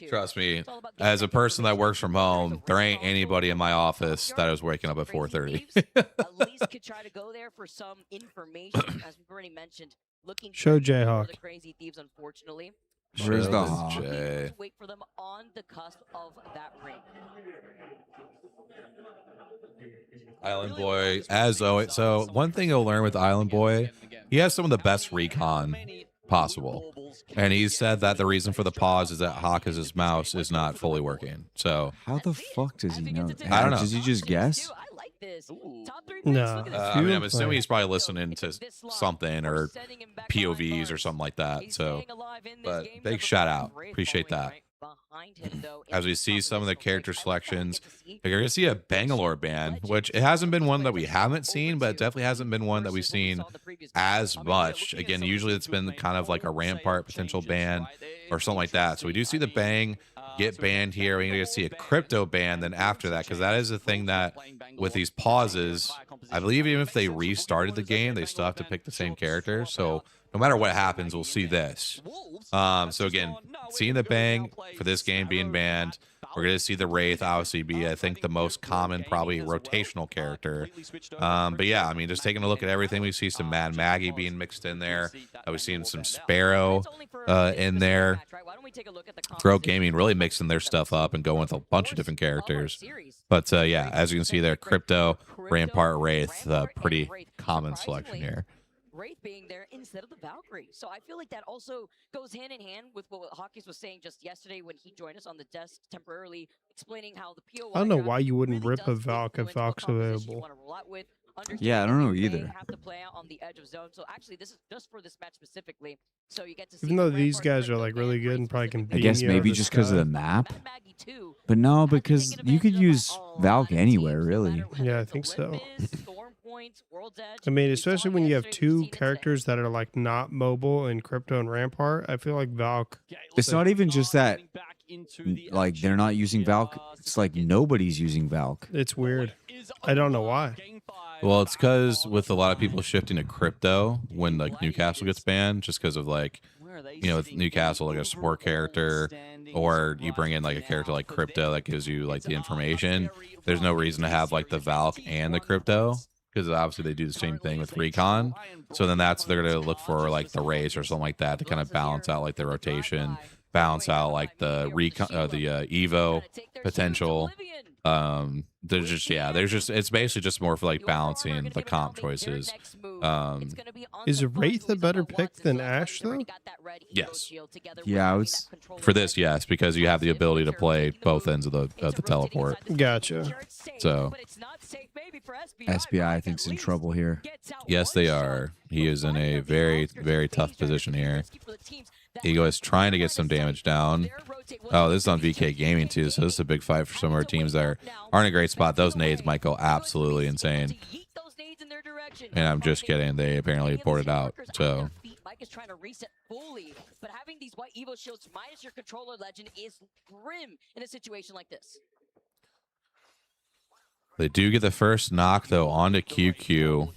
[SPEAKER 2] Trust me, as a person that works from home, there ain't anybody in my office that is waking up at 4:30.
[SPEAKER 5] At least could try to go there for some information, as we've already mentioned. Looking
[SPEAKER 1] Show
[SPEAKER 5] for
[SPEAKER 1] Jayhawk.
[SPEAKER 5] the Crazy Thieves, unfortunately.
[SPEAKER 3] Where's the
[SPEAKER 2] Chill
[SPEAKER 3] hawk?
[SPEAKER 2] Jay.
[SPEAKER 5] Wait for them on the cusp of that ring.
[SPEAKER 2] Island Boy, as always. So one thing you'll learn with Island Boy, he has some of the best recon possible. And he said that the reason for the pause is that Hawk's mouse is not fully working. So
[SPEAKER 3] How the fuck does he know?
[SPEAKER 2] I don't know.
[SPEAKER 3] Does he just guess?
[SPEAKER 1] No.
[SPEAKER 2] I mean, I'm assuming he's probably listening to something or POVs or something like that. So, but big shout out. Appreciate that. As we see some of the character selections, you're going to see a Bangalore ban, which it hasn't been one that we haven't seen, but it definitely hasn't been one that we've seen as much. Again, usually it's been kind of like a Rampart potential ban or something like that. So we do see the Bang get banned here. We're going to see a crypto ban then after that, because that is the thing that with these pauses, I believe even if they restarted the game, they still have to pick the same character. So no matter what happens, we'll see this. So again, seeing the Bang for this game being banned, we're going to see the Wraith obviously be, I think, the most common, probably rotational character. But yeah, I mean, just taking a look at everything, we see some Mad Maggie being mixed in there. We've seen some Sparrow in there. Throat Gaming really mixing their stuff up and going with a bunch of different characters. But yeah, as you can see there, Crypto, Rampart, Wraith, pretty common selection here.
[SPEAKER 5] Wraith being there instead of the Valkyrie. So I feel like that also goes hand in hand with what Hawkins was saying just yesterday when he joined us on the desk temporarily, explaining how the POI.
[SPEAKER 1] I don't know why you wouldn't rip a Valk if Valk's available.
[SPEAKER 3] Yeah, I don't know either.
[SPEAKER 5] Have to play out on the edge of zone. So actually, this is just for this match specifically. So you get to see
[SPEAKER 1] even though these guys are like really good and probably can beat
[SPEAKER 3] I guess maybe just because of the map. But no, because you could use Valk anywhere, really.
[SPEAKER 1] Yeah, I think so. I mean, especially when you have two characters that are like not mobile in Crypto and Rampart, I feel like Valk.
[SPEAKER 3] It's not even just that, like, they're not using Valk. It's like nobody's using Valk.
[SPEAKER 1] It's weird. I don't know why.
[SPEAKER 2] Well, it's because with a lot of people shifting to Crypto when like Newcastle gets banned, just because of like, you know, with Newcastle, like a support character, or you bring in like a character like Crypto that gives you like the information. There's no reason to have like the Valk and the Crypto, because obviously they do the same thing with Recon. So then they're going to look for like the race or something like that to kind of balance out like the rotation, balance out like the Recon, the Evo potential. It's basically just more for like balancing the comp choices.
[SPEAKER 1] Is Wraith a better pick than Ashe though?
[SPEAKER 2] Yes.
[SPEAKER 3] Yeah, I was
[SPEAKER 2] for this, yes, because you have the ability to play both ends of the teleport.
[SPEAKER 1] Gotcha.
[SPEAKER 2] So
[SPEAKER 3] SBI, I think, is in trouble here.
[SPEAKER 2] yes, they are. He is in a very, very tough position here. Ego is trying to get some damage down. Oh, this is on VK Gaming too, so this is a big fight for some of our teams that aren't in a great spot. Those nades might go absolutely insane. And I'm just kidding. They apparently ported out. So
[SPEAKER 5] Mike is trying to reset fully, but having these white Evo shields minus your controller legend is grim in a situation like this.
[SPEAKER 2] they do get the first knock though onto QQ.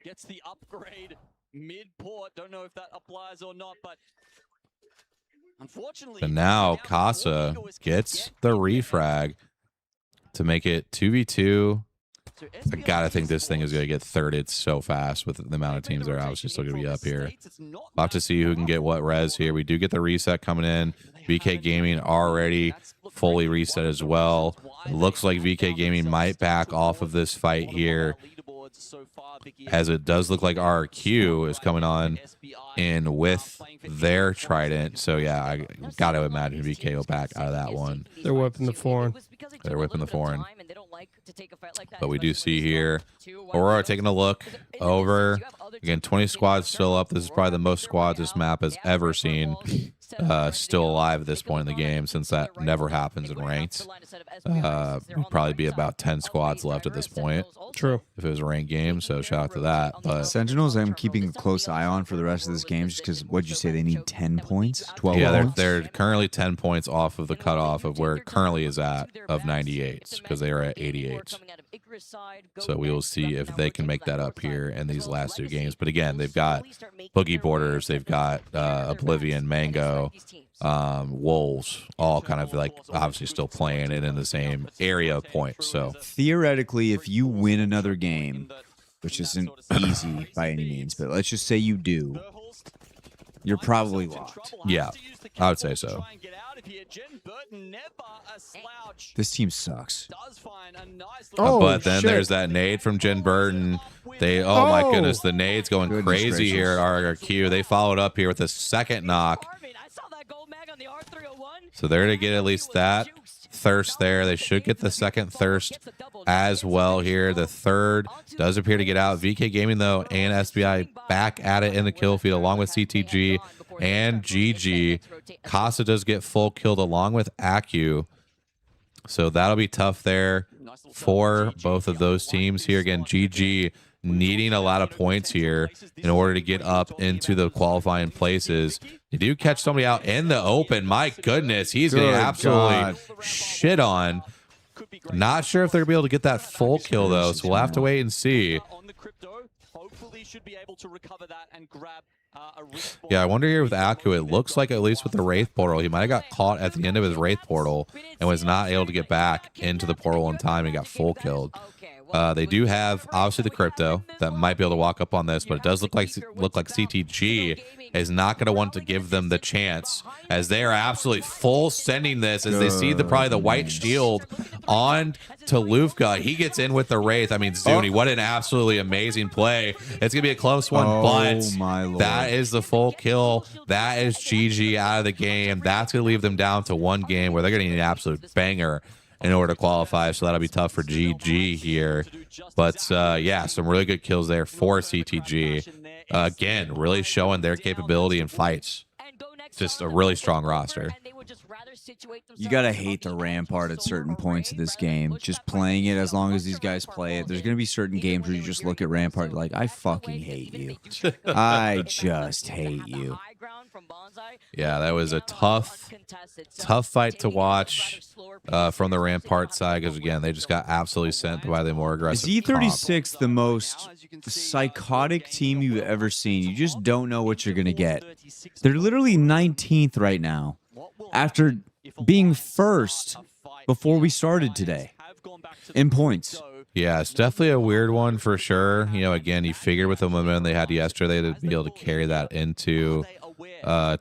[SPEAKER 4] Gets the upgrade mid-port. Don't know if that applies or not, but unfortunately.
[SPEAKER 2] And now Casa gets the refrag to make it 2v2. I gotta think this thing is gonna get thirded so fast with the amount of teams that are obviously still gonna be up here. We'll have to see who can get what res here. We do get the reset coming in. VK Gaming already fully reset as well. It looks like VK Gaming might back off of this fight here, as it does look like RQ is coming on in with their Trident. So yeah, I gotta imagine VK will back out of that one.
[SPEAKER 1] They're whipping the foreign.
[SPEAKER 2] They're whipping the foreign. But we do see here Aurora taking a look over. Again, 20 squads still up. This is probably the most squads this map has ever seen still alive at this point in the game, since that never happens in ranked. Would probably be about 10 squads left at this point.
[SPEAKER 1] True.
[SPEAKER 2] If it was a ranked game, so shout out to that. But
[SPEAKER 3] Sentinels, I'm keeping a close eye on for the rest of this game, just because, what'd you say, they need 10 points? 12
[SPEAKER 2] yeah,
[SPEAKER 3] points?
[SPEAKER 2] they're currently 10 points off of the cutoff of where it currently is at of 98s, because they are at 88s. So we will see if they can make that up here in these last two games. But again, they've got Boogie Borders, they've got Oblivion, Mango, Wolves, all kind of like obviously still playing it in the same area of points. So
[SPEAKER 3] theoretically, if you win another game, which isn't easy by any means, but let's just say you do, you're probably locked.
[SPEAKER 2] Yeah, I would say so.
[SPEAKER 3] This team sucks.
[SPEAKER 1] Oh,
[SPEAKER 2] but then
[SPEAKER 1] shit.
[SPEAKER 2] there's that nade from Jen Burton. Oh my
[SPEAKER 1] Oh.
[SPEAKER 2] goodness, the nade's going
[SPEAKER 3] Goodness
[SPEAKER 2] crazy
[SPEAKER 3] gracious.
[SPEAKER 2] here at RRQ. They followed up here with a second knock. So they're to get at least that thirst there. They should get the second thirst as well here. The third does appear to get out. VK Gaming, though, and SBI back at it in the kill feed along with CTG and GG. Casa does get full killed along with Acu. So that'll be tough there for both of those teams here. Again, GG needing a lot of points here in order to get up into the qualifying places. You do catch somebody out in the open. My goodness, he's getting absolutely shit on. Not sure if they're going to be able to get that full kill, though, so we'll have to wait and see. Yeah, I wonder here with Aku, it looks like at least with the Wraith portal, he might have got caught at the end of his Wraith portal and was not able to get back into the portal in time and got full killed. They do have obviously the crypto that might be able to walk up on this, but it does look like CTG is not going to want to give them the chance, as they are absolutely full sending this as they see probably the white shield on to Lufka. He gets in with the Wraith. I mean, Zuni, what an absolutely amazing play. It's going to be a close one, but
[SPEAKER 3] my Lord.
[SPEAKER 2] that is the full kill. That is GG out of the game. That's going to leave them down to one game where they're going to need an absolute banger in order to qualify, so that'll be tough for GG here. But yeah, some really good kills there for CTG. Again, really showing their capability in fights. Just a really strong roster.
[SPEAKER 3] You gotta hate the Rampart at certain points of this game. Just playing it as long as these guys play it. There's gonna be certain games where you just look at Rampart like, I fucking hate you. I just hate you.
[SPEAKER 2] Yeah, that was a tough fight to watch from the Rampart side, because again, they just got absolutely sent by the more aggressive.
[SPEAKER 3] Is E36 the most psychotic team you've ever seen? You just don't know what you're gonna get. They're literally 19th right now, after being first before we started today in points.
[SPEAKER 2] Yeah, it's definitely a weird one for sure. You know, again, you figured with the momentum they had yesterday to be able to carry that into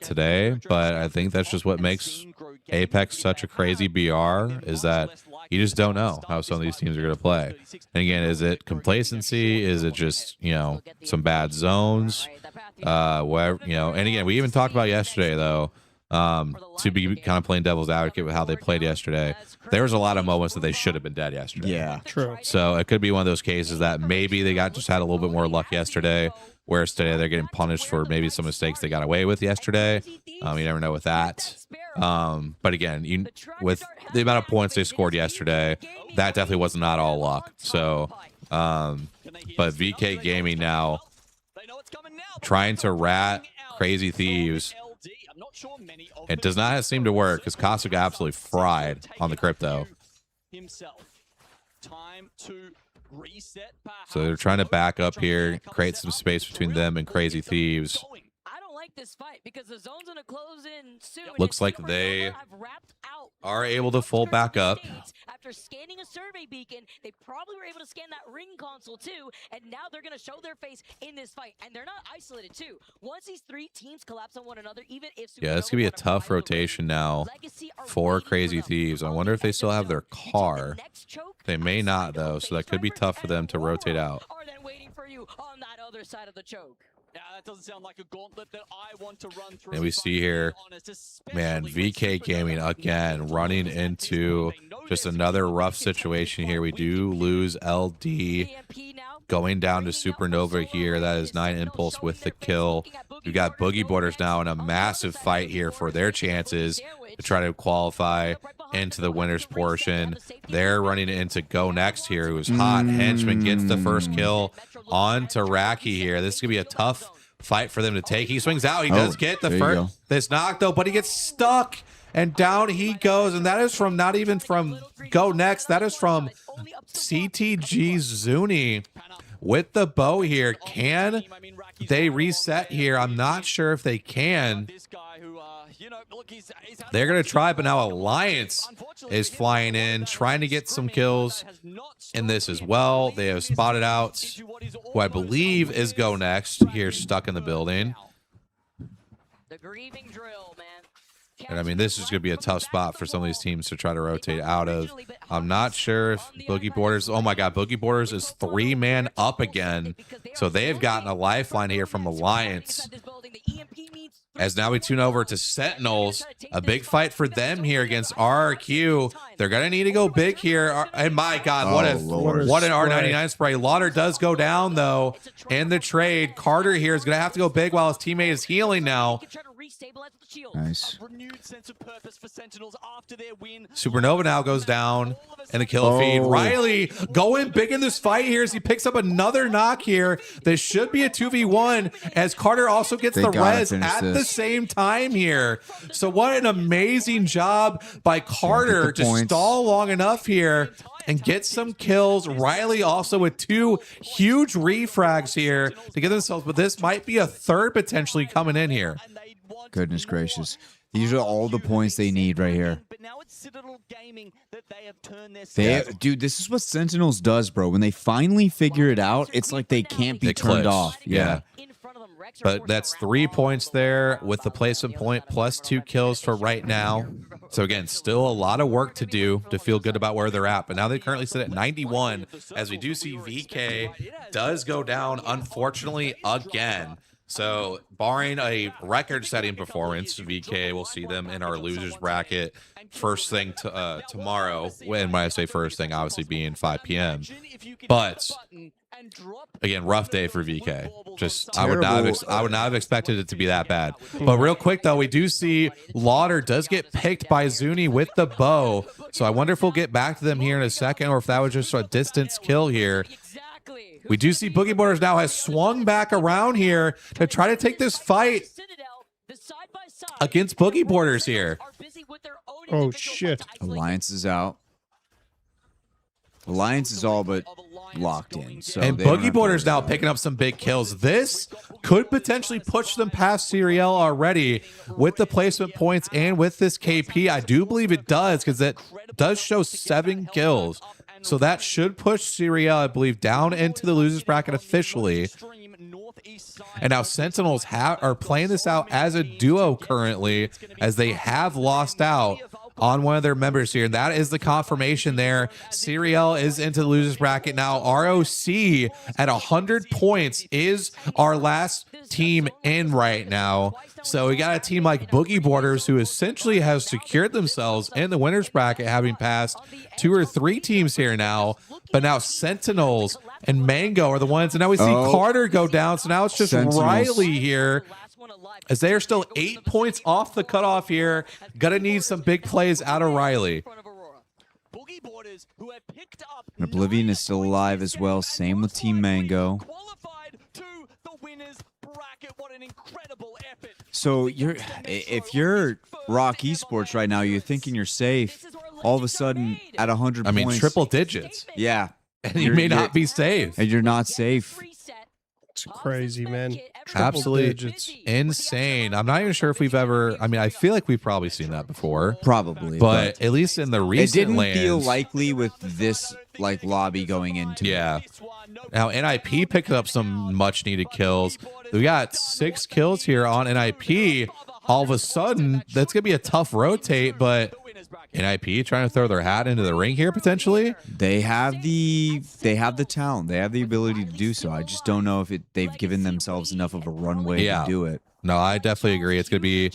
[SPEAKER 2] today, but I think that's just what makes Apex such a crazy BR, is that you just don't know how some of these teams are going to play. And again, is it complacency? Is it just, you know, some bad zones? Whatever, you know, and again, we even talked about yesterday, though, to be kind of playing devil's advocate with how they played yesterday. There was a lot of moments that they should have been dead yesterday.
[SPEAKER 3] Yeah,
[SPEAKER 1] true.
[SPEAKER 2] So it could be one of those cases that maybe they just had a little bit more luck yesterday, whereas today they're getting punished for maybe some mistakes they got away with yesterday. You never know with that. But again, with the amount of points they scored yesterday, that definitely was not all luck. So, but VK Gaming now trying to rat Crazy Thieves. It does not seem to work, because Casa got absolutely fried on the crypto. So they're trying to back up here, create some space between them and Crazy Thieves.
[SPEAKER 5] This fight because the zone's gonna close in soon.
[SPEAKER 2] Looks like they are able to full back up.
[SPEAKER 5] After scanning a survey beacon, they probably were able to scan that ring console too, and now they're gonna show their face in this fight. And they're not isolated too. Once these three teams collapse on one another, even if
[SPEAKER 2] yeah, it's gonna be a tough rotation now for Crazy Thieves. I wonder if they still have their car. They may not, though, so that could be tough for them to rotate out.
[SPEAKER 5] Are then waiting for you on that other side of the choke.
[SPEAKER 4] Yeah, that doesn't sound like a gauntlet that I want to run through.
[SPEAKER 2] And we see here, man, VK Gaming again running into just another rough situation here. We do lose LD going down to Supernova here. That is 9 Impulse with the kill. We've got Boogie Boarders now in a massive fight here for their chances to try to qualify into the winners portion. They're running into Go Next here, who's hot. Henchman gets the first kill on to Raki here. This is going to be a tough fight for them to take. He swings out. He does get the first. This knock, though, but he gets stuck. And down he goes. And that is from not even from Go Next. That is from CTG Zuni with the bow here. Can they reset here? I'm not sure if they can. They're going to try, but now Alliance is flying in, trying to get some kills in this as well. They have spotted out who I believe is Go Next here, stuck in the building.
[SPEAKER 5] The grieving drill, man.
[SPEAKER 2] And I mean, this is going to be a tough spot for some of these teams to try to rotate out of. I'm not sure if Boogie Borders, oh my God, Boogie Borders is 3-man up again. So they have gotten a lifeline here from Alliance. As now we tune over to Sentinels, a big fight for them here against RRQ. They're going to need to go big here. And my God, what an R99 spray. Lauder does go down, though, in the trade. Carter here is going to have to go big while his teammate is healing now.
[SPEAKER 3] Nice.
[SPEAKER 2] Supernova now goes down in the kill feed. Riley going big in this fight here as he picks up another knock here. This should be a 2v1 as Carter also gets the res at the same time here. So what an amazing job by Carter to stall long enough here and get some kills. Riley also with 2 huge refrags here to get themselves, but this might be a third potentially coming in here.
[SPEAKER 3] Goodness gracious. These are all the points they need right here. Dude, this is what Sentinels does, bro. When they finally figure it out, it's like they can't be turned off.
[SPEAKER 2] Yeah. But that's 3 points there with the placement point plus 2 kills for right now. So again, still a lot of work to do to feel good about where they're at. But now they currently sit at 91 as we do see VK does go down, unfortunately, again. So barring a record-setting performance, VK will see them in our losers bracket first thing tomorrow. When I say first thing, obviously being 5 p.m. But again, rough day for VK. Just I would not have expected it to be that bad. But real quick though, we do see Lauder does get picked by Zuni with the bow. So I wonder if we'll get back to them here in a second, or if that was just a distance kill here. We do see Boogie Borders now has swung back around here to try to take this fight against Boogie Borders here.
[SPEAKER 1] Oh, shit.
[SPEAKER 3] Alliance is out. Alliance is all but locked in. So
[SPEAKER 2] and Boogie Borders now picking up some big kills. This could potentially push them past Serial already with the placement points and with this KP. I do believe it does, because it does show 7 kills. So that should push Serial, I believe, down into the losers bracket officially. And now Sentinels are playing this out as a duo currently, as they have lost out on one of their members here. And that is the confirmation there. Serial is into the losers bracket now. ROC at 100 points is our last team in right now. So we got a team like Boogie Borders, who essentially has secured themselves in the winners bracket, having passed 2 or 3 teams here now. But now Sentinels and Mango are the ones. And now we see Carter go down. So now it's just Riley here, as they are still 8 points off the cutoff here. Gonna need some big plays out of Riley.
[SPEAKER 3] Oblivion is still alive as well. Same with Team Mango. So if you're Rock Esports right now, you're thinking you're safe. All of a sudden, at 100 points,
[SPEAKER 2] I mean, triple digits.
[SPEAKER 3] Yeah,
[SPEAKER 2] and you may not be safe.
[SPEAKER 3] And you're not safe.
[SPEAKER 1] It's crazy, man.
[SPEAKER 2] Absolutely insane. I'm not even sure if we've ever. I mean, I feel like we've probably seen that before.
[SPEAKER 3] Probably,
[SPEAKER 2] but at least in the recent
[SPEAKER 3] it didn't
[SPEAKER 2] lands,
[SPEAKER 3] feel likely with this lobby going into.
[SPEAKER 2] Yeah. Now NIP picked up some much needed kills. We got 6 kills here on NIP. All of a sudden, that's gonna be a tough rotate, but NIP trying to throw their hat into the ring here potentially.
[SPEAKER 3] They have the talent. They have the ability to do so. I just don't know if they've given themselves enough of a runway to do it.
[SPEAKER 2] No, I definitely agree. It's gonna be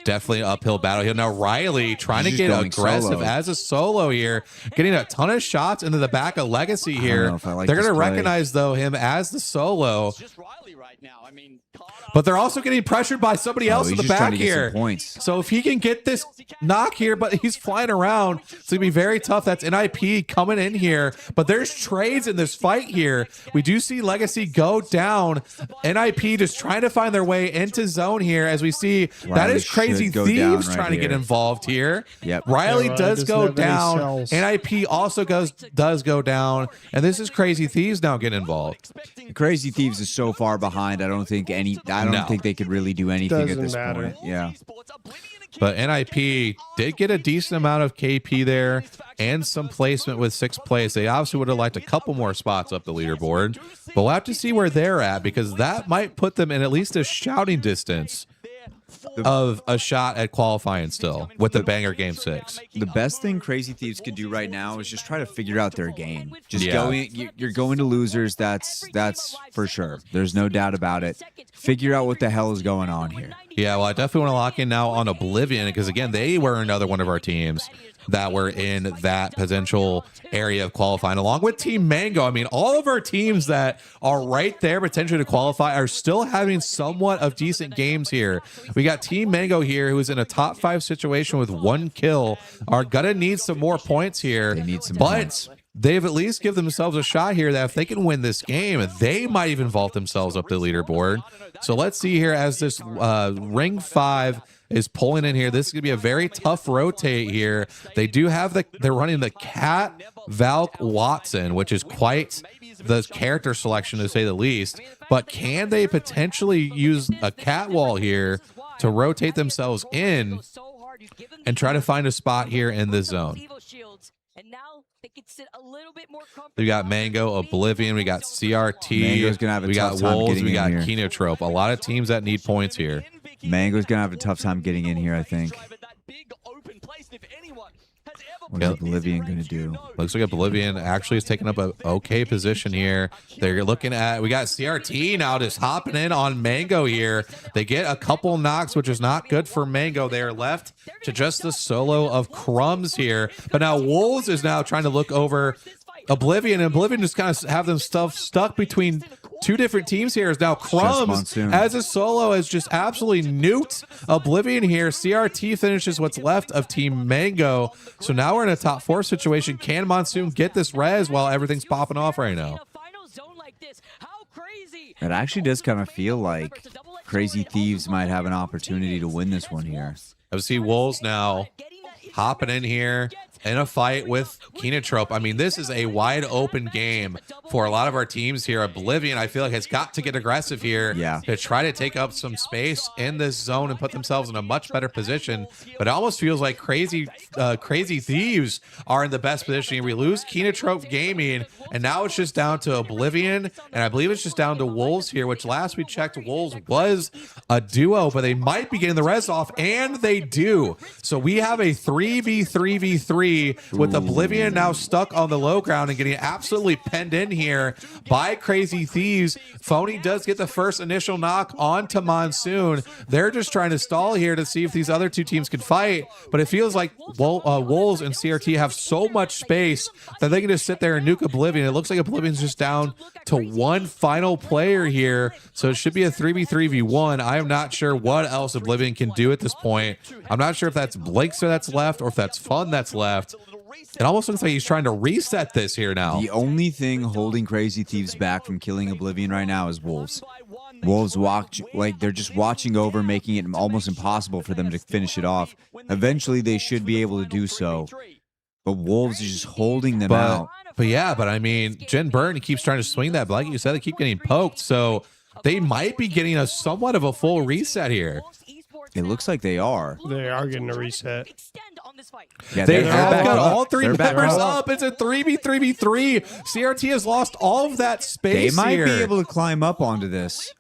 [SPEAKER 2] definitely an uphill battle here. Now Riley trying to get aggressive as a solo here, getting a ton of shots into the back of Legacy here. They're going to recognize though him as the solo. But they're also getting pressured by somebody else in the back here. So if he can get this knock here, but he's flying around, it's going to be very tough. That's NIP coming in here. But there's trades in this fight here. We do see Legacy go down. NIP just trying to find their way into zone here, as we see that is Crazy Thieves trying to get involved here.
[SPEAKER 3] Yep.
[SPEAKER 2] Riley does go down. NIP also does go down. And this is Crazy Thieves now getting involved.
[SPEAKER 3] Crazy Thieves is so far behind. I don't think they could really do anything at this point. Yeah.
[SPEAKER 2] But NIP did get a decent amount of KP there and some placement with 6 plays. They obviously would have liked a couple more spots up the leaderboard, but we'll have to see where they're at, because that might put them in at least a shouting distance of a shot at qualifying still with the banger game 6.
[SPEAKER 3] The best thing Crazy Thieves could do right now is just try to figure out their game. Just
[SPEAKER 2] Yeah.
[SPEAKER 3] you're going to losers. That's for sure. There's no doubt about it. Figure out what the hell is going on here.
[SPEAKER 2] Yeah, well, I definitely want to lock in now on Oblivion because, again, they were another one of our teams that were in that potential area of qualifying, along with Team Mango. I mean, all of our teams that are right there potentially to qualify are still having somewhat of decent games here. We got Team Mango here, who is in a top 5 situation with 1 kill, are gonna need some more points here.
[SPEAKER 3] They need some
[SPEAKER 2] points. They've at least give themselves a shot here that if they can win this game, they might even vault themselves up the leaderboard. So let's see here as this ring 5 is pulling in here. This is gonna be a very tough rotate here. They do have they're running the Cat Valk Watson, which is quite the character selection to say the least. But can they potentially use a cat wall here to rotate themselves in and try to find a spot here in this zone? We got Mango, Oblivion, we got CRT,
[SPEAKER 3] Mango's gonna have a
[SPEAKER 2] we
[SPEAKER 3] tough
[SPEAKER 2] got
[SPEAKER 3] time
[SPEAKER 2] Wolves,
[SPEAKER 3] getting
[SPEAKER 2] we
[SPEAKER 3] in
[SPEAKER 2] got
[SPEAKER 3] here.
[SPEAKER 2] Kenotrope. A lot of teams that need points here.
[SPEAKER 3] Mango's gonna have a tough time getting in here, I think. What is Oblivion gonna do?
[SPEAKER 2] Looks like Oblivion actually is taking up a okay position here. They're looking at, we got CRT now just hopping in on Mango here. They get a couple knocks, which is not good for Mango. They are left to just the solo of Crumbs here. But now Wolves is now trying to look over Oblivion, and Oblivion just kind of have them stuck between 2 different teams here. Is now Crumbs as a solo has just absolutely nuked Oblivion here. CRT finishes what's left of Team Mango. So now we're in a top 4 situation. Can Monsoon get this res while everything's popping off right now?
[SPEAKER 3] It actually does kind of feel like Crazy Thieves might have an opportunity to win this one here.
[SPEAKER 2] I see Wolves now hopping in here in a fight with Kenotrope. I mean, this is a wide open game for a lot of our teams here. Oblivion, I feel like, has got to get aggressive here to try to take up some space in this zone and put themselves in a much better position. But it almost feels like Crazy Thieves are in the best position. We lose Kenotrope Gaming, and now it's just down to Oblivion, and I believe it's just down to Wolves here, which last we checked, Wolves was a duo, but they might be getting the res off, and they do. So we have a 3v3v3 with Oblivion now stuck on the low ground and getting absolutely penned in here by Crazy Thieves. Phony does get the first initial knock onto Monsoon. They're just trying to stall here to see if these other 2 teams can fight, but it feels like Wolves and CRT have so much space that they can just sit there and nuke Oblivion. It looks like Oblivion's just down to 1 final player here, so it should be a 3v3v1. I am not sure what else Oblivion can do at this point. I'm not sure if that's Blakeser that's left or if that's Fun that's left. It almost looks like he's trying to reset this here now.
[SPEAKER 3] The only thing holding Crazy Thieves back from killing Oblivion right now is Wolves. Wolves they're just watching over, making it almost impossible for them to finish it off. Eventually, they should be able to do so, but Wolves is just holding them out.
[SPEAKER 2] But I mean, Jen Burton keeps trying to swing that, but like you said, they keep getting poked, so they might be getting a somewhat of a full reset here.
[SPEAKER 3] It looks like they are.
[SPEAKER 1] They are getting a reset.
[SPEAKER 3] Yeah,
[SPEAKER 2] they have got all 3
[SPEAKER 3] They're back
[SPEAKER 2] members
[SPEAKER 3] up.
[SPEAKER 2] up. It's a 3v3v3. CRT has lost all of that space.
[SPEAKER 3] They might
[SPEAKER 2] here.
[SPEAKER 3] be able to climb up onto this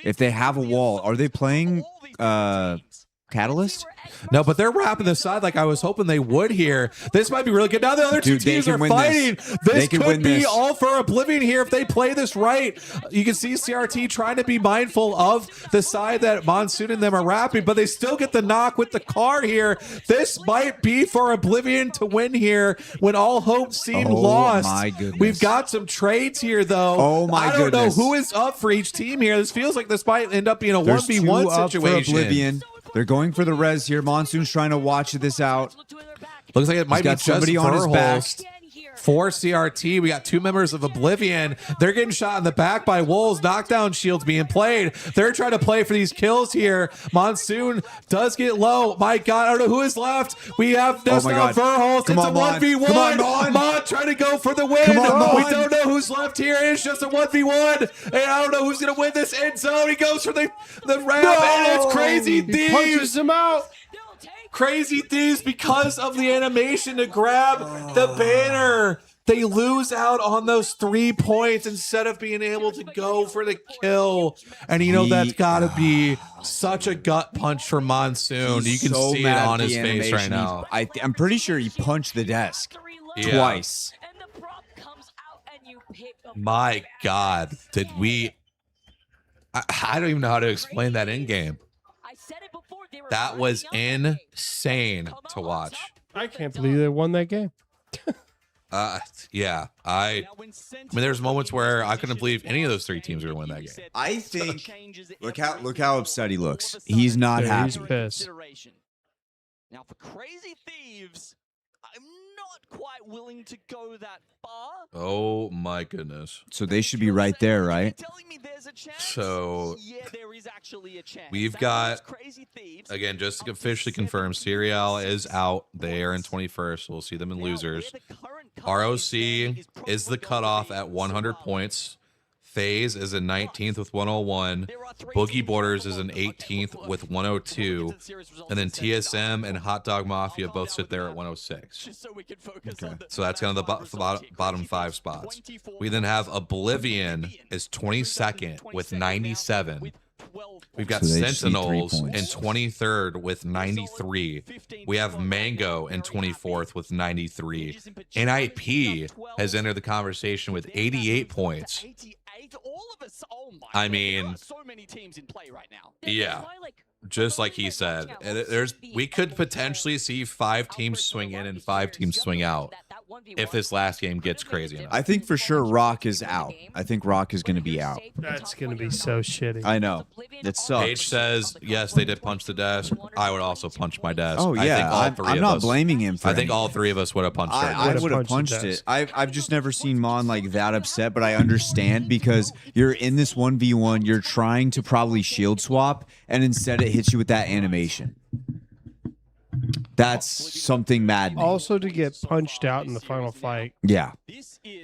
[SPEAKER 3] if they have a wall. Are they playing Catalyst?
[SPEAKER 2] No, but they're wrapping the side like I was hoping they would here. This might be really good. Now the other 2 teams are fighting. This could be all for Oblivion here if they play this right. You can see CRT trying to be mindful of the side that Monsoon and them are wrapping, but they still get the knock with the car here. This might be for Oblivion to win here when all hope seemed lost.
[SPEAKER 3] My goodness.
[SPEAKER 2] We've got some trades here, though.
[SPEAKER 3] Oh, my
[SPEAKER 2] I don't
[SPEAKER 3] goodness.
[SPEAKER 2] know who is up for each team here. This feels like this might end up being a
[SPEAKER 3] There's
[SPEAKER 2] 1v1
[SPEAKER 3] 2 up
[SPEAKER 2] situation.
[SPEAKER 3] for Oblivion. They're going for the res here. Monsoon's trying to watch this out.
[SPEAKER 2] Looks like it might be
[SPEAKER 3] got
[SPEAKER 2] just
[SPEAKER 3] somebody on his back.
[SPEAKER 2] Verhulst for CRT. We got 2 members of Oblivion. They're getting shot in the back by Wolves. Knockdown shields being played. They're trying to play for these kills here. Monsoon does get low. My God, I don't know who is left. We have now Verhulst. It's a 1v1.
[SPEAKER 3] Come on,
[SPEAKER 2] Mon trying to go for the win.
[SPEAKER 3] Come on, Mon.
[SPEAKER 2] We don't know who's left here. It's just a 1v1. And I don't know who's going to win this end zone. He goes for the ramp, and it's Crazy
[SPEAKER 1] He
[SPEAKER 2] Thieves.
[SPEAKER 1] punches him out.
[SPEAKER 2] Crazy Thieves, because of the animation to grab the banner, They lose out on those 3 points instead of being able to go for the kill. And you know, that's got to be such a gut punch for Monsoon. You can see it on his face right now.
[SPEAKER 3] I'm pretty sure he punched the desk twice.
[SPEAKER 2] My God, did we? I don't even know how to explain that in game. That was insane to watch.
[SPEAKER 1] I can't believe they won that game.
[SPEAKER 2] Yeah, I mean, there's moments where I couldn't believe any of those 3 teams were going to win that game.
[SPEAKER 3] I think. Look how upset he looks. He's not happy.
[SPEAKER 1] He's pissed.
[SPEAKER 4] Now, for Crazy Thieves, I'm not quite willing to go that far.
[SPEAKER 2] Oh my goodness!
[SPEAKER 3] So they should be right there, right?
[SPEAKER 2] So
[SPEAKER 4] yeah, there is actually a chance.
[SPEAKER 2] We've got, again, just to officially confirm, Serial is out. They are in 21st. We'll see them in losers. ROC is the cutoff at 100 points. FaZe is in 19th with 101. Boogie Borders is in 18th with 102. And then TSM and Hot Dog Mafia both sit there at 106. Okay. So that's kind of the bottom 5 spots. We then have Oblivion is 22nd with 97. We've got Sentinels in 23rd with 93. We have Mango in 24th with 93. NIP has entered the conversation with 88 points. I mean,
[SPEAKER 4] so many teams in play right now.
[SPEAKER 2] Yeah, just like he said, we could potentially see 5 teams swing in and 5 teams swing out if this last game gets crazy enough.
[SPEAKER 3] I think for sure Rock is out. I think Rock is going to be out.
[SPEAKER 1] That's going to be so shitty.
[SPEAKER 3] I know. It sucks.
[SPEAKER 2] Paige says, yes, they did punch the desk. I would also punch my desk.
[SPEAKER 3] Oh, yeah. I'm not blaming him for
[SPEAKER 2] I think all 3 of us would have punched it.
[SPEAKER 3] I would have punched it. I've just never seen Mon like that upset, but I understand because you're in this 1v1. You're trying to probably shield swap, and instead it hits you with that animation. That's something maddening.
[SPEAKER 1] Also, to get punched out in the final fight,
[SPEAKER 3] yeah,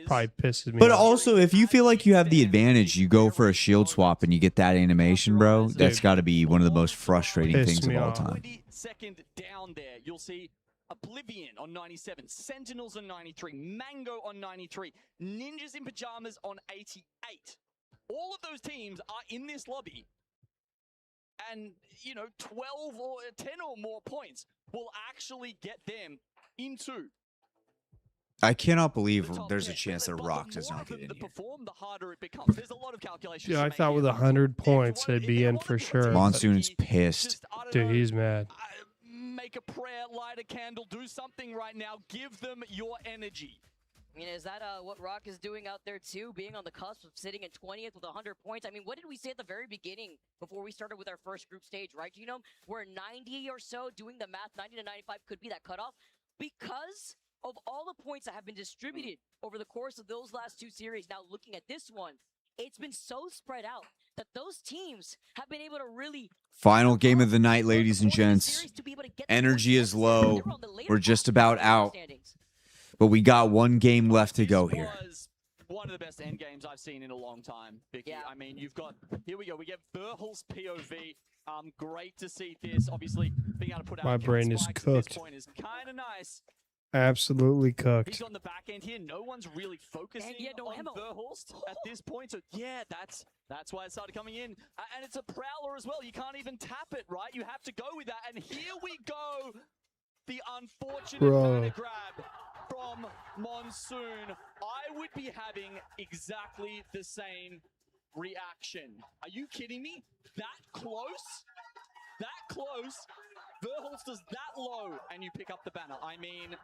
[SPEAKER 1] probably pisses me
[SPEAKER 3] But
[SPEAKER 1] off.
[SPEAKER 3] also, if you feel like you have the advantage, you go for a shield swap and you get that animation, bro. That's got to be one of the most frustrating things of all time.
[SPEAKER 4] 22nd down there, you'll see Oblivion on 97, Sentinels on 93, Mango on 93, Ninjas in Pajamas on 88. All of those teams are in this lobby. And, you know, 12 or 10 or more points will actually get them into.
[SPEAKER 3] I cannot believe there's a chance that Rock does not get in here.
[SPEAKER 4] The harder it becomes. There's a lot of calculations.
[SPEAKER 1] Yeah, I thought with 100 points they'd be in for sure.
[SPEAKER 3] Monsoon's pissed.
[SPEAKER 1] Dude, he's mad.
[SPEAKER 4] Make a prayer, light a candle, do something right now. Give them your energy.
[SPEAKER 5] I mean, is that what Rock is doing out there too, being on the cusp of sitting in 20th with 100 points? I mean, what did we say at the very beginning before we started with our first group stage, right, Genome? We're 90 or so, doing the math, 90 to 95 could be that cutoff because of all the points that have been distributed over the course of those last 2 series. Now, looking at this one, it's been so spread out that those teams have been able to really...
[SPEAKER 3] Final game of the night, ladies and gents. Energy is low. We're just about out. But we got 1 game left to go here.
[SPEAKER 4] One of the best end games I've seen in a long time, Vicky. Yeah. I mean, you've got, here we go, we get Verhul's POV. Great to see this. Obviously, being able to put out
[SPEAKER 1] my brain is cooked.
[SPEAKER 4] Is kind of nice.
[SPEAKER 1] Absolutely cooked.
[SPEAKER 4] He's on the back end here. No one's really focusing on Verhulst at this point. So yeah, that's why it started coming in. And it's a prowler as well. You can't even tap it, right? You have to go with that. And here we go. The unfortunate banner grab from Monsoon. I would be having exactly the same reaction. Are you kidding me? That close? That close? Verhulst is that low and you pick up the banner. I mean,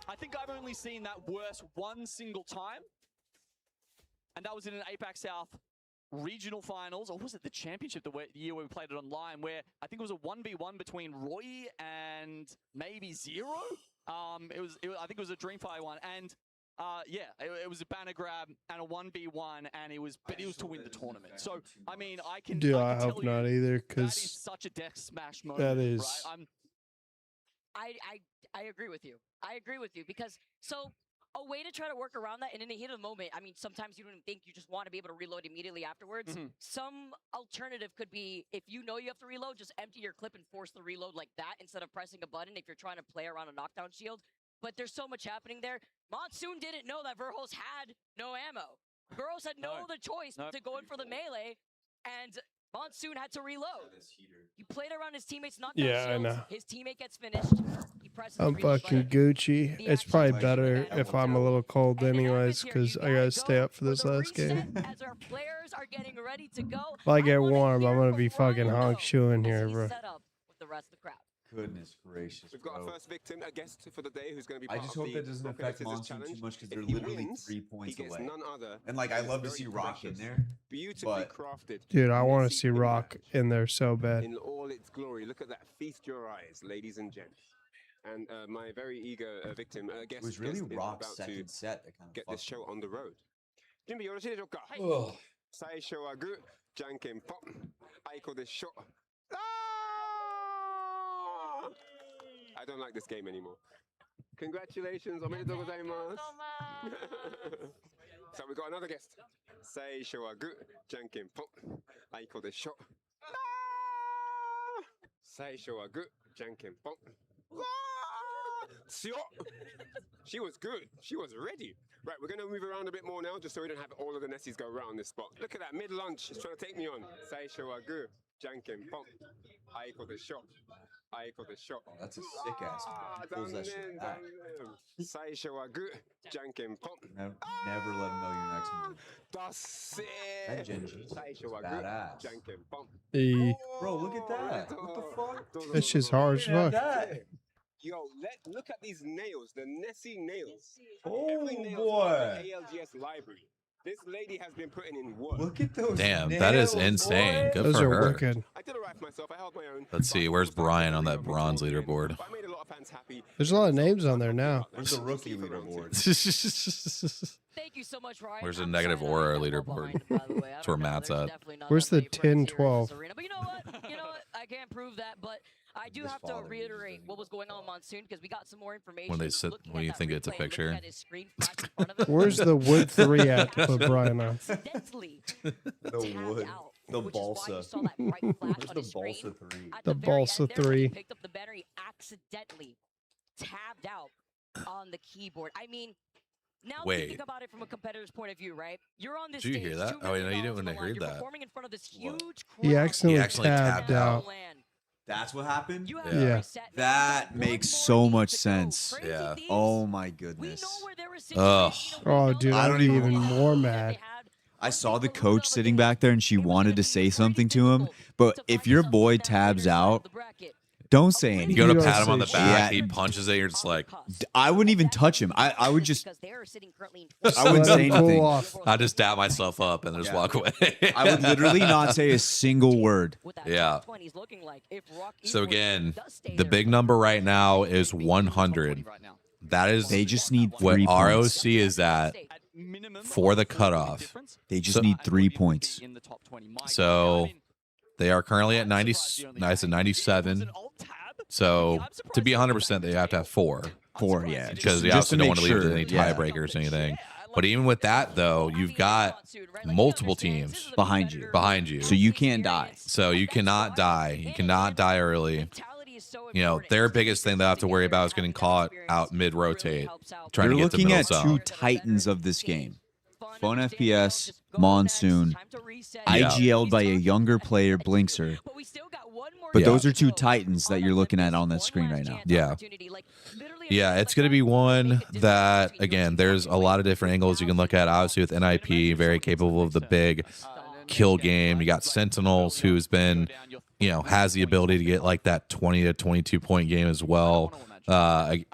[SPEAKER 4] I think I've only seen that worse 1 single time. And that was in an APAC South regional finals, or was it the championship, the year where we played it online, where I think it was a 1v1 between Roy and maybe Zero. I think it was a Dreamfire one, and yeah, it was a banner grab and a 1v1, and it was to win the tournament. So I mean, I can.
[SPEAKER 1] Dude,
[SPEAKER 4] I
[SPEAKER 1] hope
[SPEAKER 4] tell you,
[SPEAKER 1] not either,
[SPEAKER 4] that
[SPEAKER 1] because
[SPEAKER 4] is such a death smash moment.
[SPEAKER 1] that is.
[SPEAKER 4] Right?
[SPEAKER 5] I agree with you. I agree with you because so a way to try to work around that, and in a heat of the moment, I mean, sometimes you don't even think, you just want to be able to reload immediately afterwards. Some alternative could be, if you know you have to reload, just empty your clip and force the reload like that instead of pressing a button if you're trying to play around a knockdown shield. But there's so much happening there. Monsoon didn't know that Verhos had no ammo. Verhos had no other choice to go in for the melee, and Monsoon had to reload. He played around his teammates' knockdown
[SPEAKER 1] Yeah, I
[SPEAKER 5] shields.
[SPEAKER 1] know.
[SPEAKER 5] His teammate gets finished. He presses the
[SPEAKER 1] I'm
[SPEAKER 5] reload
[SPEAKER 1] fucking
[SPEAKER 5] button.
[SPEAKER 1] Gucci. It's probably better if I'm a little cold anyways, because I gotta stay up for this last game.
[SPEAKER 5] As our players are getting ready to go,
[SPEAKER 1] If I get
[SPEAKER 5] wanna
[SPEAKER 1] warm, I'm
[SPEAKER 5] hear
[SPEAKER 1] gonna
[SPEAKER 5] from
[SPEAKER 1] be fucking
[SPEAKER 5] Rhino
[SPEAKER 1] honk shoeing
[SPEAKER 5] as
[SPEAKER 1] here,
[SPEAKER 5] he's
[SPEAKER 1] bro.
[SPEAKER 5] set up with the rest of the crowd.
[SPEAKER 3] Goodness gracious,
[SPEAKER 12] We've got
[SPEAKER 3] bro.
[SPEAKER 12] our first victim, a guest for the day, who's going to be
[SPEAKER 3] I
[SPEAKER 12] part
[SPEAKER 3] just
[SPEAKER 12] of
[SPEAKER 3] hope
[SPEAKER 12] the
[SPEAKER 3] that doesn't
[SPEAKER 12] Rock,
[SPEAKER 3] affect
[SPEAKER 12] Paper, Scissors
[SPEAKER 3] Monsoon too
[SPEAKER 12] challenge.
[SPEAKER 3] much, because
[SPEAKER 12] If
[SPEAKER 3] they're
[SPEAKER 12] he
[SPEAKER 3] literally
[SPEAKER 12] wins,
[SPEAKER 3] 3
[SPEAKER 12] he
[SPEAKER 3] points
[SPEAKER 12] gets
[SPEAKER 3] away.
[SPEAKER 12] none other
[SPEAKER 3] And like, I
[SPEAKER 12] than
[SPEAKER 3] love to
[SPEAKER 12] very
[SPEAKER 3] see Rock in
[SPEAKER 12] precious,
[SPEAKER 3] there.
[SPEAKER 12] beautifully
[SPEAKER 3] but-
[SPEAKER 12] crafted.
[SPEAKER 1] Dude, I want to
[SPEAKER 12] messy
[SPEAKER 1] see Rock
[SPEAKER 12] impact
[SPEAKER 1] in there so bad.
[SPEAKER 12] in all its glory. Look at that. Feast your eyes, ladies and gents. And my very eager victim,
[SPEAKER 3] It was really Rock's second set that kind of
[SPEAKER 12] get this
[SPEAKER 3] fucked
[SPEAKER 12] show
[SPEAKER 3] me.
[SPEAKER 12] on the road. Jimmy, you're a joker. Sai show a good jankin pop. I call this shot. Ah! I don't like this game anymore. Congratulations, omedetou gozaimasu. So we got another guest. Sai show a good jankin pop. I call this shot. Ah! Sai show a good jankin pop. She was good. She was ready. Right, we're going to move around a bit more now, just so we don't have all of the Nessies go around this spot. Look at that, mid-lunge. She's trying to take me on. Saisho wa good. Jankin pump. I call the shot. I call the shot.
[SPEAKER 3] Oh, that's a sick ass. Pulls that shit back.
[SPEAKER 12] Saisho wa good. Jankin pump.
[SPEAKER 3] Never let him know your next move.
[SPEAKER 12] That's
[SPEAKER 3] That
[SPEAKER 12] it.
[SPEAKER 3] Genji is
[SPEAKER 12] Saisho wa good.
[SPEAKER 3] badass.
[SPEAKER 12] Jankin pump.
[SPEAKER 1] Hey,
[SPEAKER 3] Bro, look at that. What the fuck?
[SPEAKER 1] that shit's hard as fuck.
[SPEAKER 12] Yo, look at these nails, the Nessie nails.
[SPEAKER 3] Oh,
[SPEAKER 12] Every nail's
[SPEAKER 3] boy.
[SPEAKER 12] part of the ALGS library. This lady has been putting in work.
[SPEAKER 3] Look at those
[SPEAKER 2] Damn,
[SPEAKER 3] nails,
[SPEAKER 2] that is
[SPEAKER 3] boy.
[SPEAKER 2] insane. Good
[SPEAKER 1] Those
[SPEAKER 2] for
[SPEAKER 1] are
[SPEAKER 2] her.
[SPEAKER 1] wicked.
[SPEAKER 12] I did alright for myself. I held my own.
[SPEAKER 2] Let's see, where's Brian on that bronze leaderboard?
[SPEAKER 12] But I made a lot of fans happy.
[SPEAKER 1] There's a lot of names on there now.
[SPEAKER 3] Where's the rookie leaderboard?
[SPEAKER 5] Thank you so much, Ryan.
[SPEAKER 2] Where's the
[SPEAKER 5] I'm
[SPEAKER 2] negative
[SPEAKER 5] sorry
[SPEAKER 2] aura
[SPEAKER 5] I got well
[SPEAKER 2] leaderboard?
[SPEAKER 5] behind him, by the way. I
[SPEAKER 2] That's where
[SPEAKER 5] don't know.
[SPEAKER 2] Matt's
[SPEAKER 5] There's
[SPEAKER 2] at.
[SPEAKER 5] definitely not
[SPEAKER 1] Where's
[SPEAKER 5] enough
[SPEAKER 1] the
[SPEAKER 5] hate for him
[SPEAKER 1] 10,
[SPEAKER 5] here in
[SPEAKER 1] 12?
[SPEAKER 5] this arena. But you know what? I can't prove that, but I do
[SPEAKER 3] His
[SPEAKER 5] have to
[SPEAKER 3] father
[SPEAKER 5] reiterate
[SPEAKER 3] uses
[SPEAKER 5] what was going on with Monsoon, because we got some more information.
[SPEAKER 2] When they sit,
[SPEAKER 5] Looking
[SPEAKER 2] when
[SPEAKER 5] at
[SPEAKER 2] you
[SPEAKER 5] that
[SPEAKER 2] think it's a
[SPEAKER 5] replay and looking
[SPEAKER 2] picture.
[SPEAKER 5] at his screen flash in front of him,
[SPEAKER 1] Where's the wood 3 at to put Brian on?
[SPEAKER 5] accidentally
[SPEAKER 3] The
[SPEAKER 5] tapped
[SPEAKER 3] wood.
[SPEAKER 5] out,
[SPEAKER 3] The
[SPEAKER 5] which is why you
[SPEAKER 3] balsa.
[SPEAKER 5] saw that bright flash
[SPEAKER 3] Where's
[SPEAKER 5] on
[SPEAKER 3] the
[SPEAKER 5] his screen.
[SPEAKER 3] balsa 3?
[SPEAKER 5] At
[SPEAKER 1] The
[SPEAKER 5] very end
[SPEAKER 1] balsa
[SPEAKER 5] there, when he
[SPEAKER 1] 3.
[SPEAKER 5] picked up the banner, he accidentally tabbed out on the keyboard. I mean, now
[SPEAKER 2] Wait.
[SPEAKER 5] thinking about it from a competitor's point of view, right? You're on this
[SPEAKER 2] Did you
[SPEAKER 5] stage,
[SPEAKER 2] hear that?
[SPEAKER 5] $2
[SPEAKER 2] Oh, you know, you
[SPEAKER 5] million
[SPEAKER 2] didn't
[SPEAKER 5] on the line,
[SPEAKER 2] hear
[SPEAKER 5] you're
[SPEAKER 2] that.
[SPEAKER 5] performing in front of this
[SPEAKER 3] What?
[SPEAKER 5] huge
[SPEAKER 1] He
[SPEAKER 5] crowd.
[SPEAKER 1] accidentally
[SPEAKER 2] actually
[SPEAKER 1] tabbed
[SPEAKER 2] tabbed
[SPEAKER 1] out.
[SPEAKER 5] Land.
[SPEAKER 3] That's what happened?
[SPEAKER 5] You have
[SPEAKER 2] Yeah.
[SPEAKER 5] to
[SPEAKER 1] Yeah.
[SPEAKER 5] reset. Now
[SPEAKER 3] That
[SPEAKER 5] you got one
[SPEAKER 3] makes
[SPEAKER 5] more
[SPEAKER 3] so
[SPEAKER 5] game
[SPEAKER 3] much
[SPEAKER 5] to go.
[SPEAKER 3] sense.
[SPEAKER 5] Crazy
[SPEAKER 2] Yeah.
[SPEAKER 5] Thieves,
[SPEAKER 3] Oh my
[SPEAKER 5] we
[SPEAKER 3] goodness.
[SPEAKER 5] know where there was
[SPEAKER 2] Ugh.
[SPEAKER 5] situation, you know,
[SPEAKER 1] Oh,
[SPEAKER 5] we
[SPEAKER 1] dude,
[SPEAKER 5] know
[SPEAKER 3] I
[SPEAKER 1] I'd
[SPEAKER 3] don't
[SPEAKER 1] be
[SPEAKER 3] even-
[SPEAKER 1] even more
[SPEAKER 5] that
[SPEAKER 1] mad.
[SPEAKER 5] they had.
[SPEAKER 3] I saw the
[SPEAKER 5] One thing
[SPEAKER 3] coach
[SPEAKER 5] of
[SPEAKER 3] sitting
[SPEAKER 5] game,
[SPEAKER 3] back there and she
[SPEAKER 5] it was
[SPEAKER 3] wanted
[SPEAKER 5] gonna
[SPEAKER 3] to
[SPEAKER 5] be
[SPEAKER 3] say
[SPEAKER 5] pretty
[SPEAKER 3] something to him,
[SPEAKER 5] difficult
[SPEAKER 3] but
[SPEAKER 5] to
[SPEAKER 3] if
[SPEAKER 5] find
[SPEAKER 3] your
[SPEAKER 5] yourself
[SPEAKER 3] boy
[SPEAKER 5] on that
[SPEAKER 3] tabs
[SPEAKER 5] winner's side of
[SPEAKER 3] out,
[SPEAKER 5] the bracket.
[SPEAKER 3] don't say
[SPEAKER 1] You
[SPEAKER 3] anything.
[SPEAKER 2] You go to
[SPEAKER 1] don't
[SPEAKER 2] pat him on the
[SPEAKER 1] say
[SPEAKER 2] back,
[SPEAKER 3] shit.
[SPEAKER 2] he punches it, you're just like,
[SPEAKER 3] I wouldn't even touch him. I would just,
[SPEAKER 5] Because they are sitting currently in
[SPEAKER 3] I wouldn't
[SPEAKER 1] Let
[SPEAKER 3] say
[SPEAKER 1] him cool
[SPEAKER 3] anything.
[SPEAKER 1] off.
[SPEAKER 2] I just dap myself up and just
[SPEAKER 3] Yeah.
[SPEAKER 2] walk away.
[SPEAKER 3] I would literally not say a single word.
[SPEAKER 5] what that
[SPEAKER 2] Yeah.
[SPEAKER 5] top 20 is looking like. If Rock
[SPEAKER 2] So
[SPEAKER 5] Esports
[SPEAKER 2] again,
[SPEAKER 5] does stay
[SPEAKER 2] the
[SPEAKER 5] there,
[SPEAKER 2] big number right now is 100. That is
[SPEAKER 3] They just need
[SPEAKER 2] what
[SPEAKER 3] 3 points.
[SPEAKER 2] ROC is at for the cutoff.
[SPEAKER 3] They just
[SPEAKER 2] So-
[SPEAKER 3] need 3 points.
[SPEAKER 2] So they are currently at 90. Nice at 97. So to be 100%, they have to have 4
[SPEAKER 3] 4, yeah.
[SPEAKER 2] because you
[SPEAKER 3] just
[SPEAKER 2] obviously
[SPEAKER 3] to
[SPEAKER 2] don't
[SPEAKER 3] make
[SPEAKER 2] want to leave
[SPEAKER 3] sure.
[SPEAKER 2] any
[SPEAKER 3] Yeah.
[SPEAKER 2] tiebreakers or anything. But even with that, though, you've got multiple teams
[SPEAKER 3] Behind you.
[SPEAKER 2] behind you.
[SPEAKER 3] So you can't die.
[SPEAKER 2] So you cannot die. You cannot die early. You know, their biggest thing they have to worry about is getting caught out mid-rotate, trying
[SPEAKER 3] You're
[SPEAKER 2] to get to
[SPEAKER 3] looking
[SPEAKER 2] middle
[SPEAKER 3] at
[SPEAKER 2] zone.
[SPEAKER 3] 2 titans of this game. Fun FPS, Monsoon,
[SPEAKER 2] Yeah.
[SPEAKER 3] IGL'd by a younger player, Blinkser. But
[SPEAKER 2] Yeah.
[SPEAKER 3] those are 2 titans that you're looking at on that screen right now.
[SPEAKER 2] Yeah. Yeah, it's going to be one that, again, there's a lot of different angles you can look at. Obviously, with NIP, very capable of the big kill game. You got Sentinels, who's been, you know, has the ability to get like that 20 to 22 point game as well.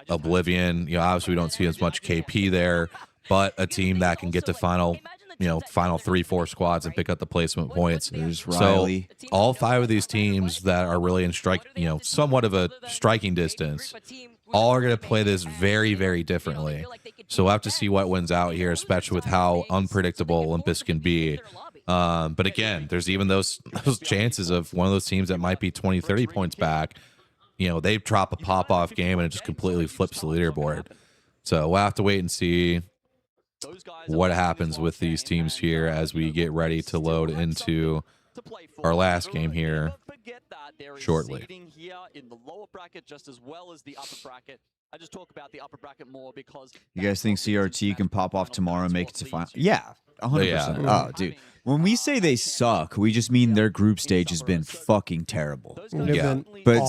[SPEAKER 2] Oblivion, you know, obviously we don't see as much KP there, but a team that can get to final 3-4 squads and pick up the placement points.
[SPEAKER 3] There's Riley.
[SPEAKER 2] So all 5 of these teams that are really in somewhat of a striking distance, all are going to play this very, very differently. So we'll have to see what wins out here, especially with how unpredictable Olympus can be. But again, there's even those chances of one of those teams that might be 20, 30 points back. You know, they drop a pop-off game and it just completely flips the leaderboard. So we'll have to wait and see
[SPEAKER 4] Those guys
[SPEAKER 2] what
[SPEAKER 4] are
[SPEAKER 2] happens with these teams here as we get ready to load into
[SPEAKER 4] to play for.
[SPEAKER 2] our last
[SPEAKER 4] So
[SPEAKER 2] game here
[SPEAKER 4] never forget that there is
[SPEAKER 2] shortly.
[SPEAKER 4] seeding here in the lower bracket just as well as the upper bracket. I just talk about the upper bracket more because
[SPEAKER 3] You guys think CRT can pop off tomorrow and make it to final? Yeah, 100%.
[SPEAKER 2] Yeah.
[SPEAKER 3] Oh, dude. When we say they suck, we just mean their group stage has been fucking terrible.
[SPEAKER 2] Yeah.
[SPEAKER 3] But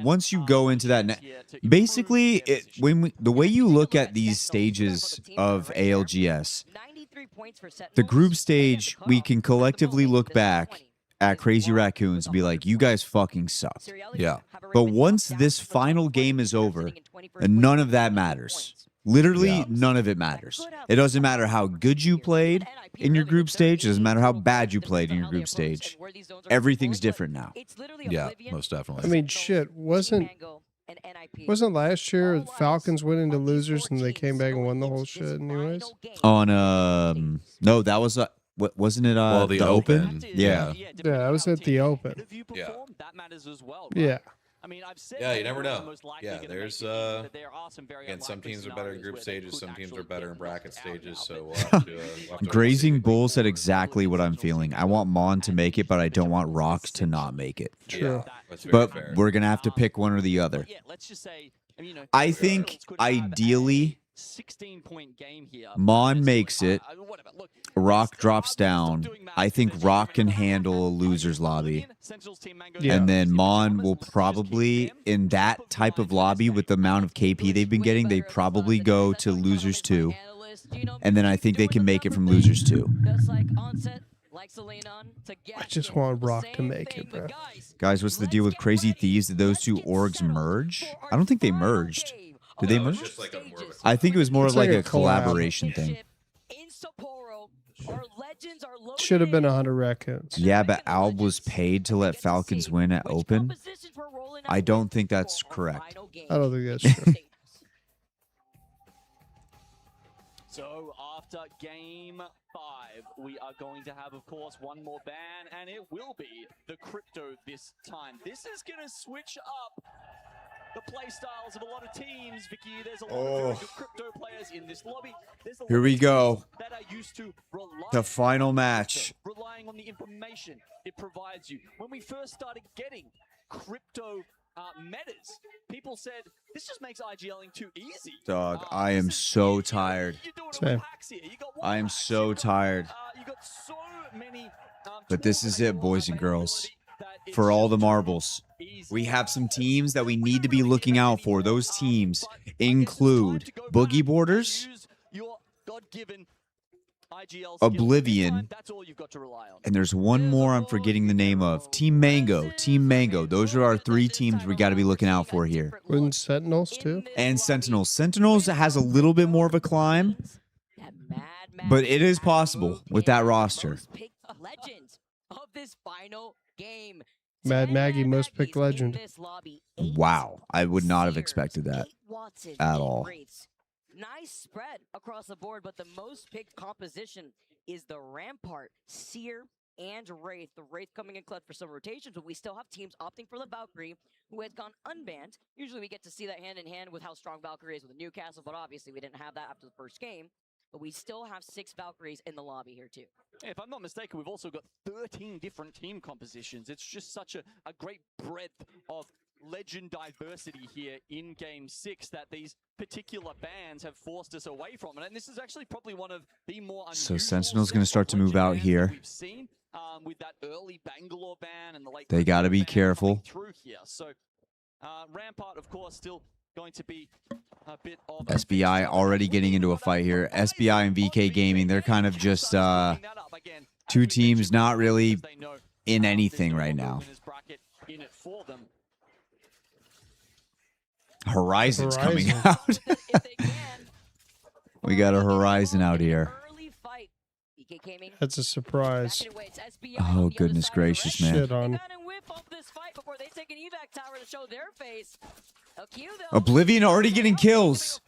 [SPEAKER 3] once you go into that, basically, the way you look at these stages of ALGS, the group stage, we can collectively look back at Crazy Raccoons and be like, you guys fucking suck.
[SPEAKER 2] Yeah.
[SPEAKER 3] But once this final game is over, none of that matters. Literally, none of it matters. It doesn't matter how good you played in your group stage. It doesn't matter how bad you played in your group stage. Everything's different now.
[SPEAKER 2] Yeah, most definitely.
[SPEAKER 1] I mean, shit, wasn't last year Falcons went into losers and they came back and won the whole shit anyways?
[SPEAKER 3] On no, that was wasn't it
[SPEAKER 2] well, the open.
[SPEAKER 3] Yeah.
[SPEAKER 1] Yeah, I was at the open.
[SPEAKER 2] Yeah.
[SPEAKER 4] That matters as well.
[SPEAKER 1] Yeah.
[SPEAKER 4] I mean, I've said
[SPEAKER 2] Yeah, you
[SPEAKER 4] that
[SPEAKER 2] never
[SPEAKER 4] they're
[SPEAKER 2] know.
[SPEAKER 4] most likely
[SPEAKER 2] Yeah,
[SPEAKER 4] gonna
[SPEAKER 2] there's
[SPEAKER 4] make it in, but there are some very
[SPEAKER 2] again, some
[SPEAKER 4] unlikely
[SPEAKER 2] teams are better in
[SPEAKER 4] scenarios
[SPEAKER 2] group
[SPEAKER 4] where they
[SPEAKER 2] stages,
[SPEAKER 4] could
[SPEAKER 2] some teams are
[SPEAKER 4] actually
[SPEAKER 2] better
[SPEAKER 4] get
[SPEAKER 2] in bracket
[SPEAKER 4] knocked out
[SPEAKER 2] stages.
[SPEAKER 4] now.
[SPEAKER 2] So we'll have to, we'll have to
[SPEAKER 3] Grazing Bull said exactly what I'm feeling. I want Mon to make it, but I don't want Rock to not make it.
[SPEAKER 1] True.
[SPEAKER 2] Yeah, that's very
[SPEAKER 3] But
[SPEAKER 2] fair.
[SPEAKER 3] we're gonna have to pick one or the other.
[SPEAKER 4] Yeah, let's just say, I mean, you know,
[SPEAKER 3] I think ideally
[SPEAKER 4] 16-point game here.
[SPEAKER 3] Mon makes it.
[SPEAKER 4] Whatever. Look,
[SPEAKER 3] Rock drops down. I think Rock can handle a loser's lobby.
[SPEAKER 1] Yeah.
[SPEAKER 3] And then Mon will probably, in that type of lobby with the amount of KP they've been getting, they probably go to losers 2. And then I think they can make it from losers 2.
[SPEAKER 1] I just want Rock to make it, bro.
[SPEAKER 3] Guys, what's the deal with Crazy Thieves? Did those two orgs merge? I don't think they merged. Did they
[SPEAKER 2] No, it's
[SPEAKER 3] merge?
[SPEAKER 2] just like a more of a
[SPEAKER 3] I think it was more
[SPEAKER 1] It's
[SPEAKER 3] of like
[SPEAKER 1] like
[SPEAKER 3] a
[SPEAKER 1] a collab.
[SPEAKER 3] collaboration thing.
[SPEAKER 1] Should have been 100 raccoons.
[SPEAKER 3] Yeah, but Alb was paid to let Falcons win at Open. I don't think that's correct.
[SPEAKER 1] I don't think that's true.
[SPEAKER 4] So after game 5, we are going to have, of course, one more ban, and it will be the crypto this time. This is going to switch up the play styles of a lot of teams, Vicky. There's a lot of very good crypto players in this lobby. There's a lot
[SPEAKER 3] Here we
[SPEAKER 4] of
[SPEAKER 3] go.
[SPEAKER 4] teams that are used to
[SPEAKER 3] The final match.
[SPEAKER 4] relying on the information it provides you. When we first started getting crypto metas, people said this just makes IGLing too easy.
[SPEAKER 3] Dog, I am so tired.
[SPEAKER 4] You're doing it
[SPEAKER 1] Same.
[SPEAKER 4] with hacks here. You got one
[SPEAKER 3] I am
[SPEAKER 4] hacks,
[SPEAKER 3] so
[SPEAKER 4] you got,
[SPEAKER 3] tired.
[SPEAKER 4] you got so many,
[SPEAKER 3] But this
[SPEAKER 4] tools
[SPEAKER 3] is
[SPEAKER 4] at
[SPEAKER 3] it,
[SPEAKER 4] your
[SPEAKER 3] boys and girls.
[SPEAKER 4] availability that it's
[SPEAKER 3] For all the
[SPEAKER 4] just
[SPEAKER 3] marbles.
[SPEAKER 4] easy.
[SPEAKER 3] We have some teams that we need to be looking out for. Those teams include Boogie Borders,
[SPEAKER 4] Use your God-given IGL skills.
[SPEAKER 3] Oblivion,
[SPEAKER 4] This time, that's all you've got to rely on.
[SPEAKER 3] and there's one more I'm forgetting the name of. Team Mango. Team Mango. Those are our 3 teams we got to be looking out for here.
[SPEAKER 1] Wouldn't Sentinels too?
[SPEAKER 3] And Sentinels. Sentinels has a little bit more of a climb, but it is possible with that roster.
[SPEAKER 5] Legends of this final game.
[SPEAKER 1] Mad Maggie, most picked legend.
[SPEAKER 3] Wow. I would not have expected that at all.
[SPEAKER 5] Nice spread across the board, but the most picked composition is the Rampart, Seer, and Wraith. The Wraith coming in clutch for some rotations, but we still have teams opting for the Valkyrie, who has gone unbanned. Usually we get to see that hand in hand with how strong Valkyrie is with Newcastle, but obviously we didn't have that after the first game. But we still have 6 Valkyries in the lobby here too.
[SPEAKER 4] If I'm not mistaken, we've also got 13 different team compositions. It's just such a great breadth of legend diversity here in Game 6 that these particular bans have forced us away from it. And this is actually probably one of the more unusual
[SPEAKER 3] So Sentinel's going to
[SPEAKER 4] sets
[SPEAKER 3] start
[SPEAKER 4] of
[SPEAKER 3] to move
[SPEAKER 4] legend
[SPEAKER 3] out
[SPEAKER 4] bans
[SPEAKER 3] here.
[SPEAKER 4] that we've seen, with that early Bangalore ban and the late
[SPEAKER 3] They got to be
[SPEAKER 4] ban coming
[SPEAKER 3] careful.
[SPEAKER 4] through here. So Rampart, of course, still going to be a bit of
[SPEAKER 3] SBI already getting into a fight here. SBI and VK Gaming, they're kind of just 2 teams not really in anything right now. Horizon's coming out. We got a Horizon out here.
[SPEAKER 1] That's a surprise.
[SPEAKER 3] Oh, goodness gracious, man.
[SPEAKER 1] Shit on.
[SPEAKER 3] Oblivion already getting kills.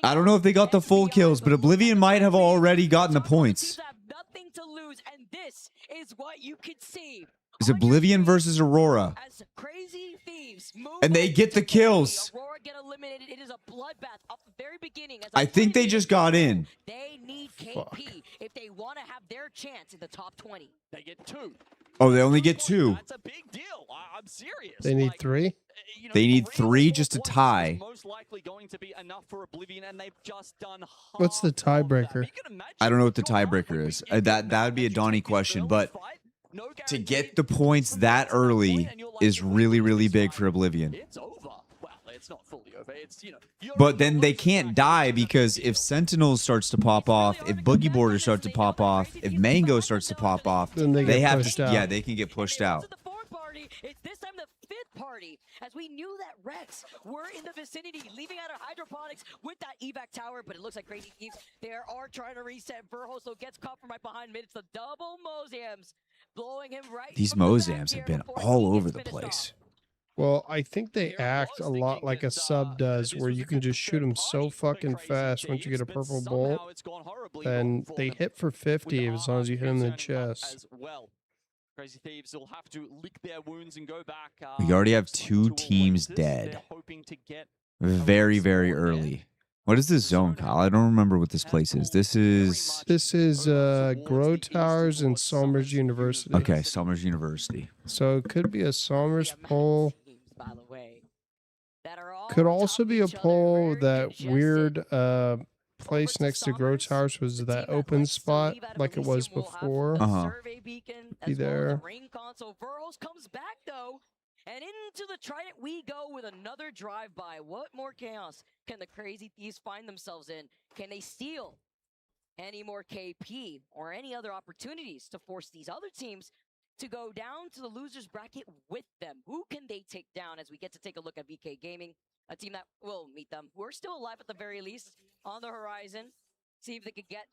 [SPEAKER 3] I don't know if they got the full kills, but Oblivion might have already gotten the points. It's Oblivion versus Aurora. And they get the kills.
[SPEAKER 5] get eliminated. It is a bloodbath off the very beginning. As
[SPEAKER 3] I think they just got in.
[SPEAKER 5] They need KP if they want to have their chance in the top 20.
[SPEAKER 4] They get 2.
[SPEAKER 3] Oh, they only get 2.
[SPEAKER 4] That's a big deal. I'm serious.
[SPEAKER 1] They need 3.
[SPEAKER 3] They need 3 just to tie.
[SPEAKER 4] Most likely going to be enough for Oblivion, and they've just done.
[SPEAKER 1] What's the tiebreaker?
[SPEAKER 3] I don't know what the tiebreaker is. That would be a Donnie question, but to get the points that early is really, really big for Oblivion.
[SPEAKER 4] It's over. Well, it's not fully over. It's
[SPEAKER 3] But then they can't die because if Sentinel starts to pop off, if Boogie Border starts to pop off, if Mango starts to pop off,
[SPEAKER 1] then they
[SPEAKER 3] have
[SPEAKER 1] pushed
[SPEAKER 3] to.
[SPEAKER 1] out.
[SPEAKER 3] Yeah, they can get pushed out.
[SPEAKER 5] The 4th party, it's this time the 5th party, as we knew that Rex were in the vicinity, leaving out of hydroponics with that evac tower, but it looks like Crazy Thieves, they are trying to reset. Verhoso gets caught from right behind mid. It's the double Mozams, blowing him right.
[SPEAKER 3] These
[SPEAKER 5] from the back
[SPEAKER 3] Mozams
[SPEAKER 5] here
[SPEAKER 3] have been
[SPEAKER 5] before
[SPEAKER 3] all
[SPEAKER 5] he
[SPEAKER 3] over
[SPEAKER 5] gets
[SPEAKER 3] the
[SPEAKER 5] finished
[SPEAKER 3] place.
[SPEAKER 5] off.
[SPEAKER 1] Well, I think they act a lot like a sub does, where you can just shoot them so fucking fast once you get a purple bolt, and they hit for 50 as long as you hit them in the chest.
[SPEAKER 4] Crazy Thieves will have to lick their wounds and go back.
[SPEAKER 3] We already have 2 teams dead. Very, very early. What is this zone, Kyle? I don't remember what this place is. This is
[SPEAKER 1] Grow Towers and Somers University.
[SPEAKER 3] okay. Somers University.
[SPEAKER 1] So it could be a Somers pole.
[SPEAKER 5] By the way, that are all
[SPEAKER 1] Could
[SPEAKER 5] on
[SPEAKER 1] also
[SPEAKER 5] top
[SPEAKER 1] be
[SPEAKER 5] of
[SPEAKER 1] a
[SPEAKER 5] each other,
[SPEAKER 1] pole.
[SPEAKER 5] very
[SPEAKER 1] That
[SPEAKER 5] congested.
[SPEAKER 1] weird place next to Grow Towers was that open spot like it was before.
[SPEAKER 5] Survey beacon
[SPEAKER 1] Be
[SPEAKER 5] as well as
[SPEAKER 1] there.
[SPEAKER 5] the ring console. Verhoes comes back though, and into the Trident we go with another drive-by. What more chaos can the Crazy Thieves find themselves in? Can they steal any more KP or any other opportunities to force these other teams to go down to the losers bracket with them? Who can they take down as we get to take a look at VK Gaming, a team that will meet them, who are still alive at the very least on the horizon, see if they could get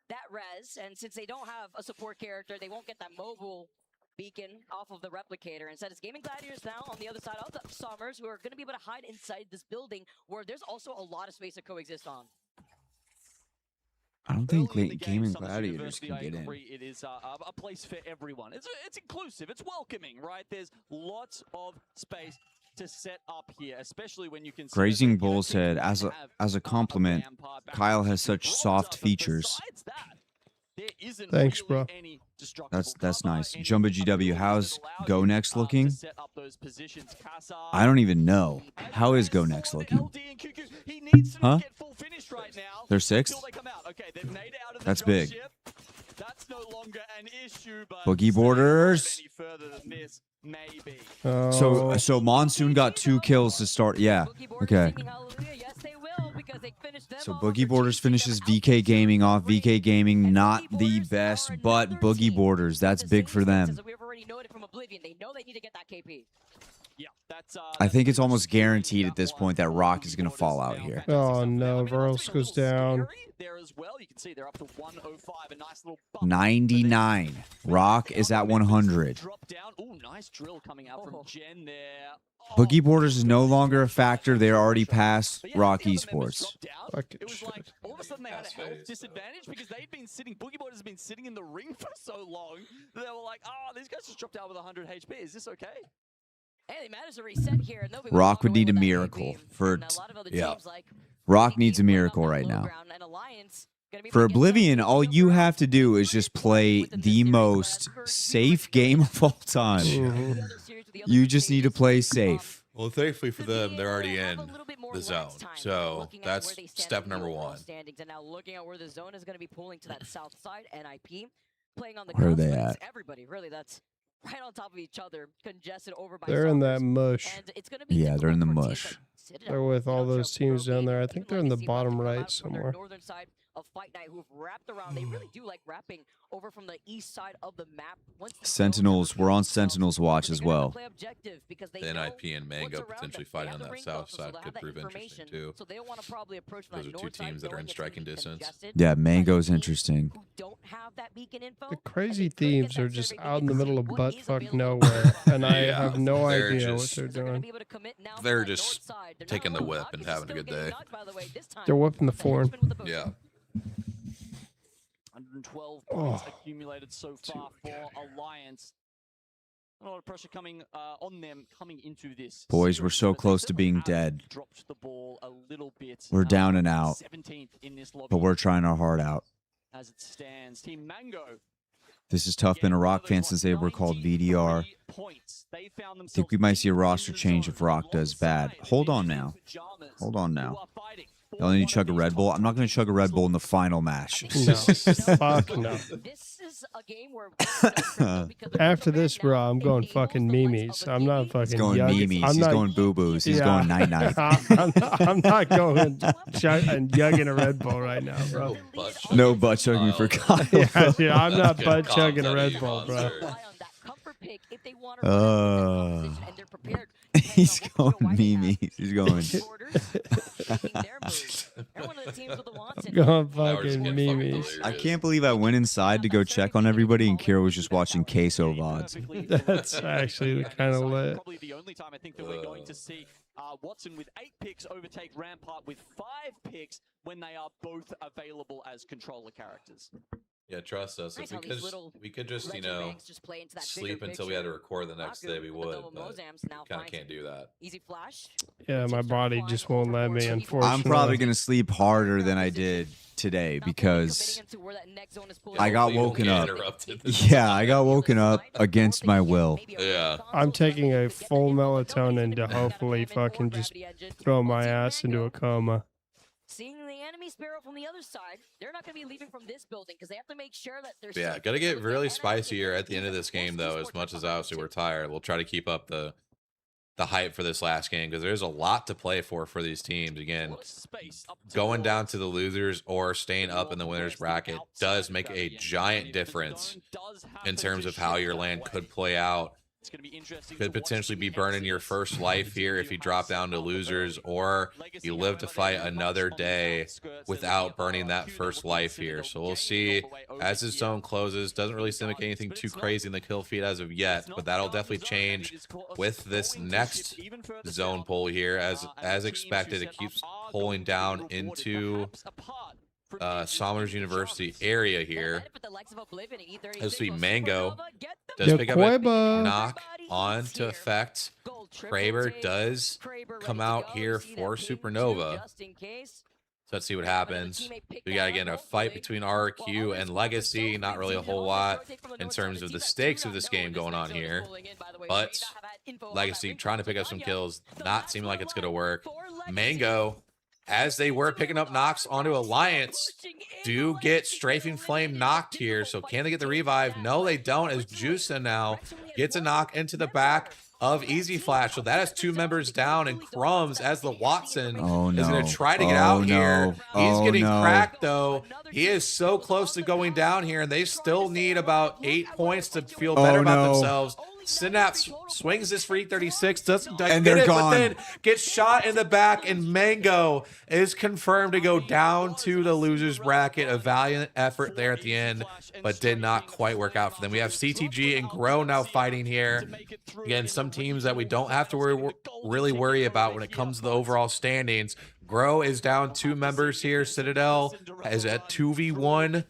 [SPEAKER 5] that res, and since they don't have a support character, they won't get that mobile beacon off of the replicator. Instead, it's Gaming Gladiators now on the other side of the Summers, who are going to be able to hide inside this building where there's also a lot of space to coexist on.
[SPEAKER 3] I don't think
[SPEAKER 4] Early in the game,
[SPEAKER 3] Gaming
[SPEAKER 4] Summers
[SPEAKER 3] Gladiators
[SPEAKER 4] University,
[SPEAKER 3] can
[SPEAKER 4] I
[SPEAKER 3] get in.
[SPEAKER 4] agree, it is a place for everyone. It's inclusive, it's welcoming, right? There's lots of space to set up here, especially when you consider
[SPEAKER 3] Grazing
[SPEAKER 4] that, you know,
[SPEAKER 3] Bull
[SPEAKER 4] teams
[SPEAKER 3] said,
[SPEAKER 4] like
[SPEAKER 3] as a compliment,
[SPEAKER 4] vampire back
[SPEAKER 3] Kyle
[SPEAKER 4] in
[SPEAKER 3] has such
[SPEAKER 4] Bronzer,
[SPEAKER 3] soft
[SPEAKER 4] but
[SPEAKER 3] features.
[SPEAKER 4] besides that, there isn't
[SPEAKER 1] Thanks,
[SPEAKER 4] really
[SPEAKER 1] bro.
[SPEAKER 4] any destructible
[SPEAKER 3] That's
[SPEAKER 4] cover,
[SPEAKER 3] nice.
[SPEAKER 4] any
[SPEAKER 3] Jumbo GW,
[SPEAKER 4] abilities
[SPEAKER 3] how's
[SPEAKER 4] that allow
[SPEAKER 3] Go
[SPEAKER 4] you,
[SPEAKER 3] Next
[SPEAKER 4] to
[SPEAKER 3] looking?
[SPEAKER 4] set up those positions. Kassar,
[SPEAKER 3] I don't even know. How is Go Next looking?
[SPEAKER 4] LD and QQ, he needs to
[SPEAKER 3] Huh?
[SPEAKER 4] get full finish right now.
[SPEAKER 3] They're
[SPEAKER 4] until
[SPEAKER 3] 6th?
[SPEAKER 4] they come out. Okay, they've made it out of the
[SPEAKER 3] That's
[SPEAKER 4] drop
[SPEAKER 3] big.
[SPEAKER 4] ship. That's no longer an issue, but
[SPEAKER 3] Boogie
[SPEAKER 4] staying
[SPEAKER 3] Borders.
[SPEAKER 4] any further than this, maybe.
[SPEAKER 1] Oh,
[SPEAKER 3] So Monsoon got 2 kills to start. Yeah.
[SPEAKER 5] Boogie Borders
[SPEAKER 3] Okay.
[SPEAKER 5] singing hallelujah. Yes, they will, because they finished them
[SPEAKER 3] So
[SPEAKER 5] off
[SPEAKER 3] Boogie
[SPEAKER 5] for
[SPEAKER 3] Borders
[SPEAKER 5] chasing them
[SPEAKER 3] finishes
[SPEAKER 5] out
[SPEAKER 3] VK
[SPEAKER 5] to
[SPEAKER 3] Gaming off.
[SPEAKER 5] the
[SPEAKER 3] VK Gaming
[SPEAKER 5] And
[SPEAKER 3] not
[SPEAKER 5] Boogie
[SPEAKER 3] the
[SPEAKER 5] Borders
[SPEAKER 3] best,
[SPEAKER 5] are
[SPEAKER 3] but
[SPEAKER 5] another
[SPEAKER 3] Boogie
[SPEAKER 5] team
[SPEAKER 3] Borders, that's
[SPEAKER 5] with
[SPEAKER 3] big
[SPEAKER 5] the
[SPEAKER 3] for
[SPEAKER 5] same defense
[SPEAKER 3] them.
[SPEAKER 5] as we've already noted from Oblivion. They know they need to get that KP.
[SPEAKER 4] Yeah, that's.
[SPEAKER 3] I think it's almost
[SPEAKER 4] steering
[SPEAKER 3] guaranteed at this
[SPEAKER 4] one
[SPEAKER 3] point that
[SPEAKER 4] for
[SPEAKER 3] Rock
[SPEAKER 4] Boogie
[SPEAKER 3] is going to
[SPEAKER 4] Borders
[SPEAKER 3] fall out
[SPEAKER 4] now.
[SPEAKER 3] here.
[SPEAKER 4] Fantastic
[SPEAKER 1] Oh,
[SPEAKER 4] stuff from
[SPEAKER 1] no,
[SPEAKER 4] them. I mean,
[SPEAKER 1] Verls
[SPEAKER 4] that's been a
[SPEAKER 1] goes
[SPEAKER 4] little
[SPEAKER 1] down.
[SPEAKER 4] scary there as well. You can see they're up to 105, a nice little bump.
[SPEAKER 3] 99. Rock is at 100.
[SPEAKER 4] Drop down. Ooh, nice drill coming out from Jen there.
[SPEAKER 3] Boogie Borders is no longer a factor. They're already past
[SPEAKER 4] But yeah,
[SPEAKER 3] Rock
[SPEAKER 4] the other members
[SPEAKER 3] Esports.
[SPEAKER 4] dropped down.
[SPEAKER 1] Fucking
[SPEAKER 4] It was
[SPEAKER 1] shit.
[SPEAKER 4] like all of a sudden they had a health disadvantage because they'd been sitting. Boogie Borders has been sitting in the ring for so long that they were like, "Oh, these guys just dropped out with 100 HP. Is this okay?"
[SPEAKER 5] Hey, they managed to reset here. And they'll be
[SPEAKER 3] Rock would
[SPEAKER 5] walking away
[SPEAKER 3] need a
[SPEAKER 5] with that
[SPEAKER 3] miracle
[SPEAKER 5] KP.
[SPEAKER 3] for
[SPEAKER 5] And a lot of other
[SPEAKER 3] yeah.
[SPEAKER 5] teams like
[SPEAKER 3] Rock
[SPEAKER 5] VK
[SPEAKER 3] needs a
[SPEAKER 5] putting up
[SPEAKER 3] miracle
[SPEAKER 5] that
[SPEAKER 3] right
[SPEAKER 5] low
[SPEAKER 3] now.
[SPEAKER 5] ground, and Alliance gonna be
[SPEAKER 3] For
[SPEAKER 5] able to get
[SPEAKER 3] Oblivion,
[SPEAKER 5] that
[SPEAKER 3] all
[SPEAKER 5] low
[SPEAKER 3] you
[SPEAKER 5] ground.
[SPEAKER 3] have to do is just play the most safe game of all time.
[SPEAKER 1] Mhm.
[SPEAKER 3] You just need to play safe.
[SPEAKER 2] Well, thankfully for them, they're already in the zone. So that's step number 1.
[SPEAKER 5] Standings, and now looking at where the zone is going to be pulling to that south side, NIP playing on the
[SPEAKER 3] Where are
[SPEAKER 5] ground,
[SPEAKER 3] they
[SPEAKER 5] but it's
[SPEAKER 3] at?
[SPEAKER 5] everybody really that's right on top of each other, congested over by
[SPEAKER 1] They're in that
[SPEAKER 5] Summers.
[SPEAKER 1] mush.
[SPEAKER 5] And it's gonna be
[SPEAKER 3] Yeah, they're in the
[SPEAKER 5] difficult for teams
[SPEAKER 3] mush.
[SPEAKER 5] like Citadel,
[SPEAKER 1] They're with all
[SPEAKER 5] Delta,
[SPEAKER 1] those teams
[SPEAKER 5] Pro
[SPEAKER 1] down there. I
[SPEAKER 5] Gaming,
[SPEAKER 1] think
[SPEAKER 5] even
[SPEAKER 1] they're in the
[SPEAKER 5] Legacy
[SPEAKER 1] bottom
[SPEAKER 5] Wealth,
[SPEAKER 1] right
[SPEAKER 5] out from their
[SPEAKER 1] somewhere.
[SPEAKER 5] northern side of Fight Night, who've wrapped around. They really do like wrapping over from the east side of the map. Once these zones have
[SPEAKER 3] Sentinels, we're on
[SPEAKER 5] revealed themselves,
[SPEAKER 3] Sentinels watch
[SPEAKER 5] they're
[SPEAKER 3] as
[SPEAKER 5] gonna have to
[SPEAKER 3] well.
[SPEAKER 5] play objective because they
[SPEAKER 2] The
[SPEAKER 5] know
[SPEAKER 2] NIP and Mango
[SPEAKER 5] what's around
[SPEAKER 2] potentially
[SPEAKER 5] them. They
[SPEAKER 2] fighting
[SPEAKER 5] have
[SPEAKER 2] on
[SPEAKER 5] the
[SPEAKER 2] that
[SPEAKER 5] ring
[SPEAKER 2] south
[SPEAKER 5] console, so
[SPEAKER 2] side
[SPEAKER 5] they have
[SPEAKER 2] could
[SPEAKER 5] that
[SPEAKER 2] prove interesting
[SPEAKER 5] information.
[SPEAKER 2] too.
[SPEAKER 5] So they don't want to probably approach from
[SPEAKER 2] Those
[SPEAKER 5] that
[SPEAKER 2] are two
[SPEAKER 5] north side,
[SPEAKER 2] teams that are
[SPEAKER 5] knowing
[SPEAKER 2] in
[SPEAKER 5] it's gonna
[SPEAKER 2] striking
[SPEAKER 5] be
[SPEAKER 2] distance.
[SPEAKER 5] congested.
[SPEAKER 3] Yeah,
[SPEAKER 5] But
[SPEAKER 3] Mango's
[SPEAKER 5] teams
[SPEAKER 3] interesting.
[SPEAKER 5] who don't have that beacon info,
[SPEAKER 1] The
[SPEAKER 5] and they
[SPEAKER 1] Crazy
[SPEAKER 5] could get
[SPEAKER 1] Thieves
[SPEAKER 5] that
[SPEAKER 1] are just
[SPEAKER 5] survey
[SPEAKER 1] out in
[SPEAKER 5] beacon
[SPEAKER 1] the
[SPEAKER 5] to
[SPEAKER 1] middle
[SPEAKER 5] see
[SPEAKER 1] of
[SPEAKER 5] what is
[SPEAKER 1] buttfuck
[SPEAKER 5] available
[SPEAKER 1] nowhere, and I
[SPEAKER 2] Yeah,
[SPEAKER 1] have no
[SPEAKER 2] they're
[SPEAKER 1] idea what
[SPEAKER 2] just-
[SPEAKER 1] they're
[SPEAKER 5] they're gonna
[SPEAKER 1] doing.
[SPEAKER 5] be able to commit now from
[SPEAKER 2] They're
[SPEAKER 5] that
[SPEAKER 2] just
[SPEAKER 5] north side. They're not
[SPEAKER 2] taking the
[SPEAKER 5] alone.
[SPEAKER 2] whip
[SPEAKER 5] Rock
[SPEAKER 2] and
[SPEAKER 5] is
[SPEAKER 2] having a
[SPEAKER 5] still
[SPEAKER 2] good
[SPEAKER 5] getting
[SPEAKER 2] day.
[SPEAKER 5] knocked, by the way, this time.
[SPEAKER 1] They're whipping the form.
[SPEAKER 5] Henchman with the potion.
[SPEAKER 2] Yeah.
[SPEAKER 4] 112 points
[SPEAKER 1] Oh.
[SPEAKER 4] accumulated so far for Alliance. A lot of pressure coming on them coming into this.
[SPEAKER 3] Boys, we're
[SPEAKER 4] series,
[SPEAKER 3] so
[SPEAKER 4] but they
[SPEAKER 3] close to
[SPEAKER 4] certainly
[SPEAKER 3] being
[SPEAKER 4] have
[SPEAKER 3] dead.
[SPEAKER 4] Dropped the ball a little bit.
[SPEAKER 3] We're down and out,
[SPEAKER 4] 17th in this lobby
[SPEAKER 3] but we're trying our heart out.
[SPEAKER 4] as it stands. Team Mango.
[SPEAKER 3] This is tough. Been a Rock fan since they were called VDR. Think we might see a roster change if Rock does bad. Hold on now. Hold on now. Y'all need to chug a Red Bull? I'm not going to chug a Red Bull in the final match.
[SPEAKER 1] No. Fuck no.
[SPEAKER 5] This is a game where
[SPEAKER 1] After this, bro, I'm going fucking Mimi's. I'm not fucking
[SPEAKER 3] He's going
[SPEAKER 1] yugging.
[SPEAKER 3] Mimi's.
[SPEAKER 1] I'm
[SPEAKER 3] He's
[SPEAKER 1] not,
[SPEAKER 3] going boo-boos. He's going night-night.
[SPEAKER 1] I'm not going and yugging a Red Bull right now, bro.
[SPEAKER 3] No butt chugging for Kyle.
[SPEAKER 1] Yeah, I'm not butt chugging a Red Bull, bro.
[SPEAKER 3] He's going Mimi's. He's going.
[SPEAKER 1] I'm going fucking Mimi's.
[SPEAKER 3] I can't believe I went inside to go check on everybody and Kira was just watching queso VODs.
[SPEAKER 1] That's actually kind of lit.
[SPEAKER 4] Probably the only time I think that we're going to see Watson with 8 picks overtake Rampart with 5 picks when they are both available as controller characters.
[SPEAKER 2] Yeah, trust us. If we could just, you know, sleep until we had to record the next day, we would. But kind of can't do that.
[SPEAKER 5] Easy flash.
[SPEAKER 1] Yeah, my body just won't let me, unfortunately.
[SPEAKER 3] I'm probably going to sleep harder than I did today because I got woken up. Yeah, I got woken up against my will.
[SPEAKER 2] Yeah.
[SPEAKER 1] I'm taking a full melatonin to hopefully fucking just throw my ass into a coma.
[SPEAKER 5] Seeing the enemy Sparrow from the other side, they're not going to be leaving from this building because they have to make sure that they're.
[SPEAKER 2] Yeah, got to get really spicier at the end of this game, though, as much as obviously we're tired. We'll try to keep up the hype for this last game because there's a lot to play for these teams. Again, going down to the losers or staying up in the winners bracket does make a giant difference in terms of how your land could play out. Could potentially be burning your first life here if you drop down to losers, or you live to fight another day without burning that first life here. So we'll see as this zone closes. Doesn't really seem like anything too crazy in the kill feed as of yet, but that'll definitely change with this next zone pull here. As expected, it keeps pulling down into Somers University area here. As we Mango does pick up a knock on to effect. Kraber does come out here for Supernova. So let's see what happens. We got, again, a fight between RQ and Legacy. Not really a whole lot in terms of the stakes of this game going on here. But Legacy trying to pick up some kills. Not seeming like it's going to work. Mango, as they were picking up knocks onto Alliance, do get Strafing Flame knocked here. So can they get the revive? No, they don't, as Juica now gets a knock into the back of Easy Flash. So that has 2 members down, and Crumbs, as the Watson, is going to try to get out here. He's getting cracked, though. He is so close to going down here, and they still need about 8 points to feel better about themselves. Synapse swings this for E36, doesn't get it, but then gets shot in the back, and Mango is confirmed to go down to the losers bracket. A valiant effort there at the end, but did not quite work out for them. We have CTG and Grow now fighting here. Again, some teams that we don't have to really worry about when it comes to the overall standings. Grow is down 2 members here. Citadel is at 2v1.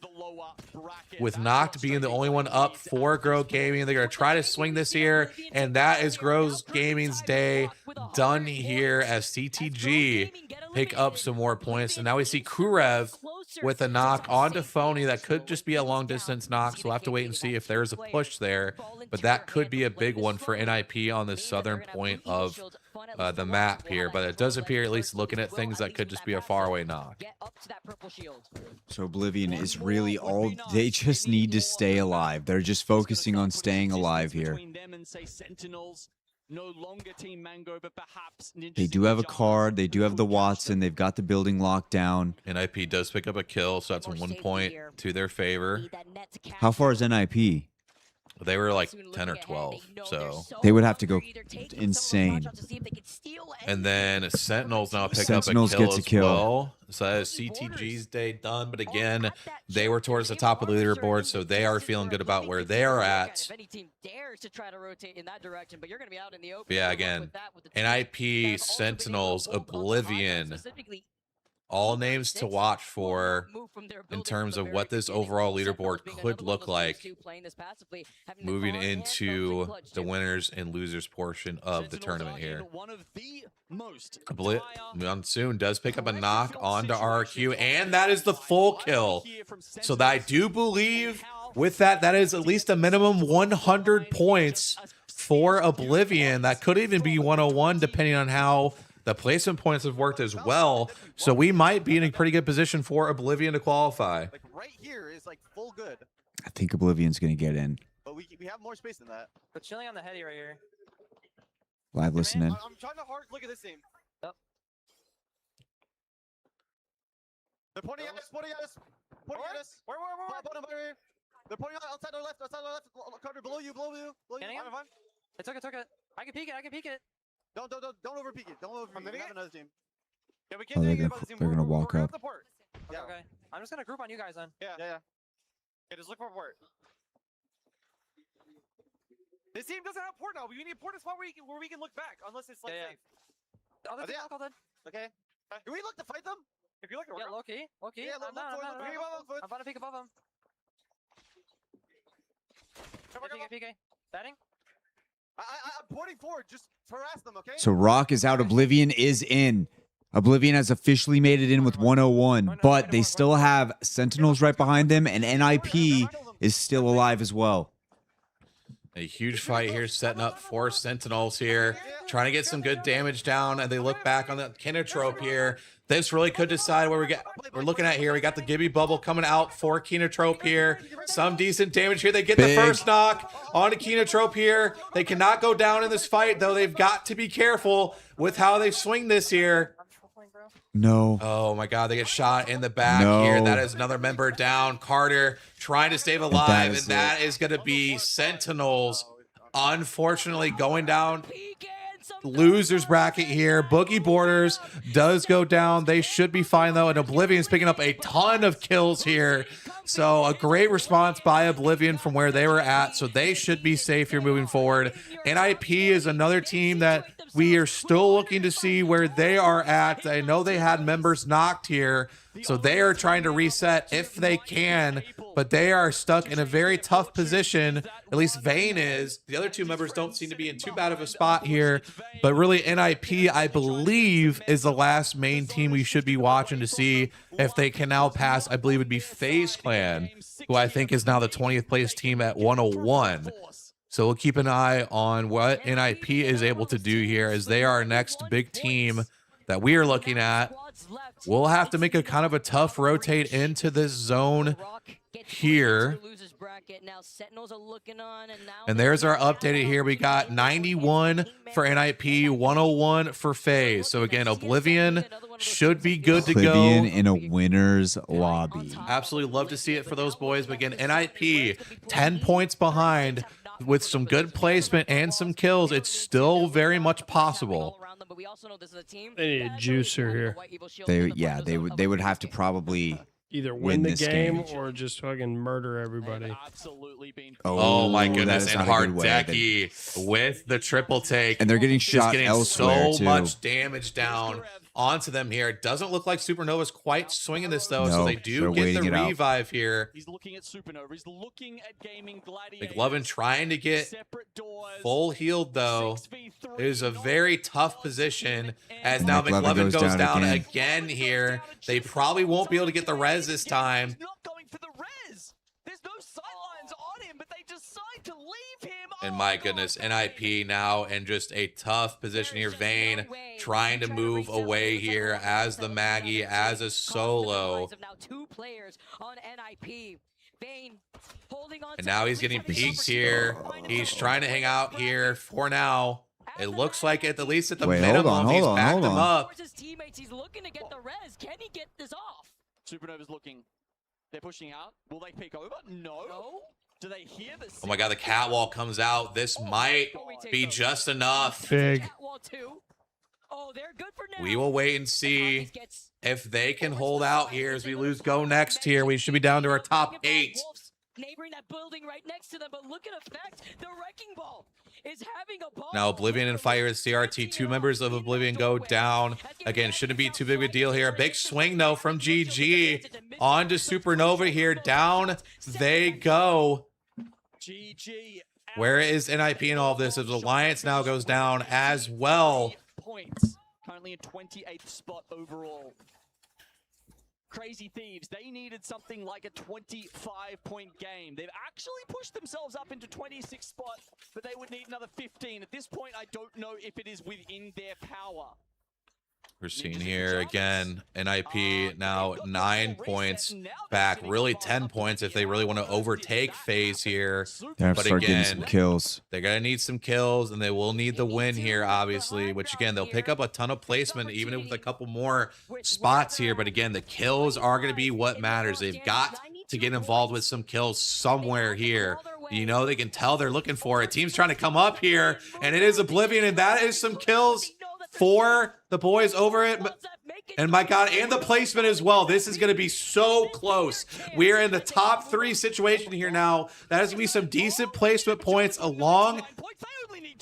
[SPEAKER 2] With Noct being the only one up for Grow Gaming. They're going to try to swing this here, and that is Grow Gaming's day done here as CTG pick up some more points. And now we see Kurev with a knock onto Phony. That could just be a long-distance knock, so we'll have to wait and see if there's a push there. But that could be a big one for NIP on the southern point of the map here. But it does appear, at least looking at things, that could just be a faraway knock.
[SPEAKER 3] So Oblivion is really all, they just need to stay alive. They're just focusing on staying alive here. They do have a card. They do have the Watson. They've got the building locked down.
[SPEAKER 2] NIP does pick up a kill, so that's 1 point to their favor.
[SPEAKER 3] How far is NIP?
[SPEAKER 2] They were like 10 or 12, so
[SPEAKER 3] they would have to go insane.
[SPEAKER 2] And then Sentinels now pick
[SPEAKER 3] Sentinels
[SPEAKER 2] up a kill
[SPEAKER 3] gets a
[SPEAKER 2] as
[SPEAKER 3] kill.
[SPEAKER 2] well. So that is CTG's day done, but again, they were towards the top of the leaderboard, so they are feeling good about where they are at. Yeah, again, NIP, Sentinels, Oblivion, all names to watch for in terms of what this overall leaderboard could look like moving into the winners and losers portion of the tournament here. Monsoon does pick up a knock onto RQ, and that is the full kill. So that I do believe with that, that is at least a minimum 100 points for Oblivion. That could even be 101 depending on how the placement points have worked as well. So we might be in a pretty good position for Oblivion to qualify.
[SPEAKER 6] Like right here is like full good.
[SPEAKER 3] I think Oblivion's going to get in.
[SPEAKER 6] But we have more space than that.
[SPEAKER 13] But chilling on the heady right here.
[SPEAKER 3] Live listening.
[SPEAKER 6] I'm trying to hard look at this team.
[SPEAKER 13] Yep.
[SPEAKER 6] They're pointing at us, pointing at us, pointing at us. Where? They're pointing outside our left, Carter, below you. Fine.
[SPEAKER 13] I took it. I can peek it.
[SPEAKER 6] Don't overpeak it. Don't overpeak it. We have another team. Yeah, we
[SPEAKER 3] Oh,
[SPEAKER 6] can't
[SPEAKER 3] they're
[SPEAKER 6] think
[SPEAKER 3] gonna,
[SPEAKER 6] about this team.
[SPEAKER 3] they're gonna walk up.
[SPEAKER 6] Yeah.
[SPEAKER 13] Okay. I'm just gonna group on you guys then.
[SPEAKER 6] Yeah. Okay, just look for port. This team doesn't have port now. We need a port spot where we can look back, unless it's like safe.
[SPEAKER 13] Other team alcohol then.
[SPEAKER 6] Okay. Do we look to fight them? If you look,
[SPEAKER 13] Yeah, low key.
[SPEAKER 6] Yeah,
[SPEAKER 13] I'm about to peek above him. PK. Batting.
[SPEAKER 6] I'm porting forward. Just harass them, okay?
[SPEAKER 3] So Rock is out. Oblivion is in. Oblivion has officially made it in with 101, but they still have Sentinels right behind them, and NIP is still alive as well.
[SPEAKER 2] A huge fight here, setting up 4 Sentinels here, trying to get some good damage down, and they look back on the Kinotrope here. This really could decide where we're looking at here. We got the Gibby bubble coming out for Kinotrope here. Some decent damage here. They get the first knock on a Kinotrope here. They cannot go down in this fight, though. They've got to be careful with how they swing this here.
[SPEAKER 3] No.
[SPEAKER 2] Oh my God, they get shot in the back here. That is another member down. Carter trying to stay alive, and that is going to be Sentinels. Unfortunately, going down losers bracket here. Boogie Borders does go down. They should be fine though, and Oblivion's picking up a ton of kills here. So a great response by Oblivion from where they were at. So they should be safe here moving forward. NIP is another team that we are still looking to see where they are at. I know they had members knocked here, so they are trying to reset if they can, but they are stuck in a very tough position. At least Vayne is. The other 2 members don't seem to be in too bad of a spot here, but really NIP, I believe, is the last main team we should be watching to see if they can now pass. I believe it would be FaZe Clan, who I think is now the 20th place team at 101. So we'll keep an eye on what NIP is able to do here, as they are our next big team that we are looking at. We'll have to make a kind of a tough rotate into this zone here. And there's our updated here. We got 91 for NIP, 101 for FaZe. So again, Oblivion should be good to go.
[SPEAKER 3] Oblivion in a winner's lobby.
[SPEAKER 2] Absolutely love to see it for those boys. But again, NIP 10 points behind. With some good placement and some kills, it's still very much possible.
[SPEAKER 1] They need a juicer here.
[SPEAKER 3] They would have to probably
[SPEAKER 1] either win the game or just fucking murder everybody.
[SPEAKER 2] Oh my goodness! And Hardeki with the triple take,
[SPEAKER 3] and they're getting shot elsewhere
[SPEAKER 2] so much damage down onto them here. It doesn't look like Supernova's quite swinging this though, so they do get the revive here.
[SPEAKER 4] He's looking at Supernova. He's looking at Gaming Gladiator.
[SPEAKER 2] McLovin trying to get full healed though. It is a very tough position as now McLovin goes down again here. They probably won't be able to get the res this time. And my goodness, NIP now in just a tough position here. Vayne trying to move away here as the Maggie, as a solo. And now he's getting peeked here. He's trying to hang out here for now. It looks like at least at the minimum, he's backed them up.
[SPEAKER 5] He's looking to get the res. Can he get this off?
[SPEAKER 4] Supernova's looking. They're pushing out. Will they peek over? No. Do they hear this?
[SPEAKER 2] Oh my God, the catwalk comes out. This might be just enough.
[SPEAKER 1] Big.
[SPEAKER 2] We will wait and see if they can hold out here as we lose Go Next here. We should be down to our top 8
[SPEAKER 5] neighboring that building right next to them. But look at effect. The Wrecking Ball is having a ball.
[SPEAKER 2] Now Oblivion and Fire is CRT. 2 members of Oblivion go down. Again, shouldn't be too big of a deal here. Big swing, though, from GG. On to Supernova here. Down they go.
[SPEAKER 4] GG.
[SPEAKER 2] Where is NIP in all of this? As Alliance now goes down as well.
[SPEAKER 4] Points. Currently in 28th spot overall. Crazy Thieves, they needed something like a 25-point game. They've actually pushed themselves up into 26th spot, but they would need another 15. At this point, I don't know if it is within their power.
[SPEAKER 2] We're seeing here again, NIP now 9 points back, really 10 points if they really want to overtake FaZe here.
[SPEAKER 3] They have to
[SPEAKER 2] But
[SPEAKER 3] start getting
[SPEAKER 2] again,
[SPEAKER 3] some kills.
[SPEAKER 2] they're going to need some kills, and they will need the win here, obviously, which, again, they'll pick up a ton of placement, even with a couple more spots here. But, again, the kills are going to be what matters. They've got to get involved with some kills somewhere here. You know, they can tell they're looking for it. Team's trying to come up here, and it is Oblivion, and that is some kills for the boys over it. And my God, and the placement as well. This is going to be so close. We are in the top 3 situation here now. That is going to be some decent placement points along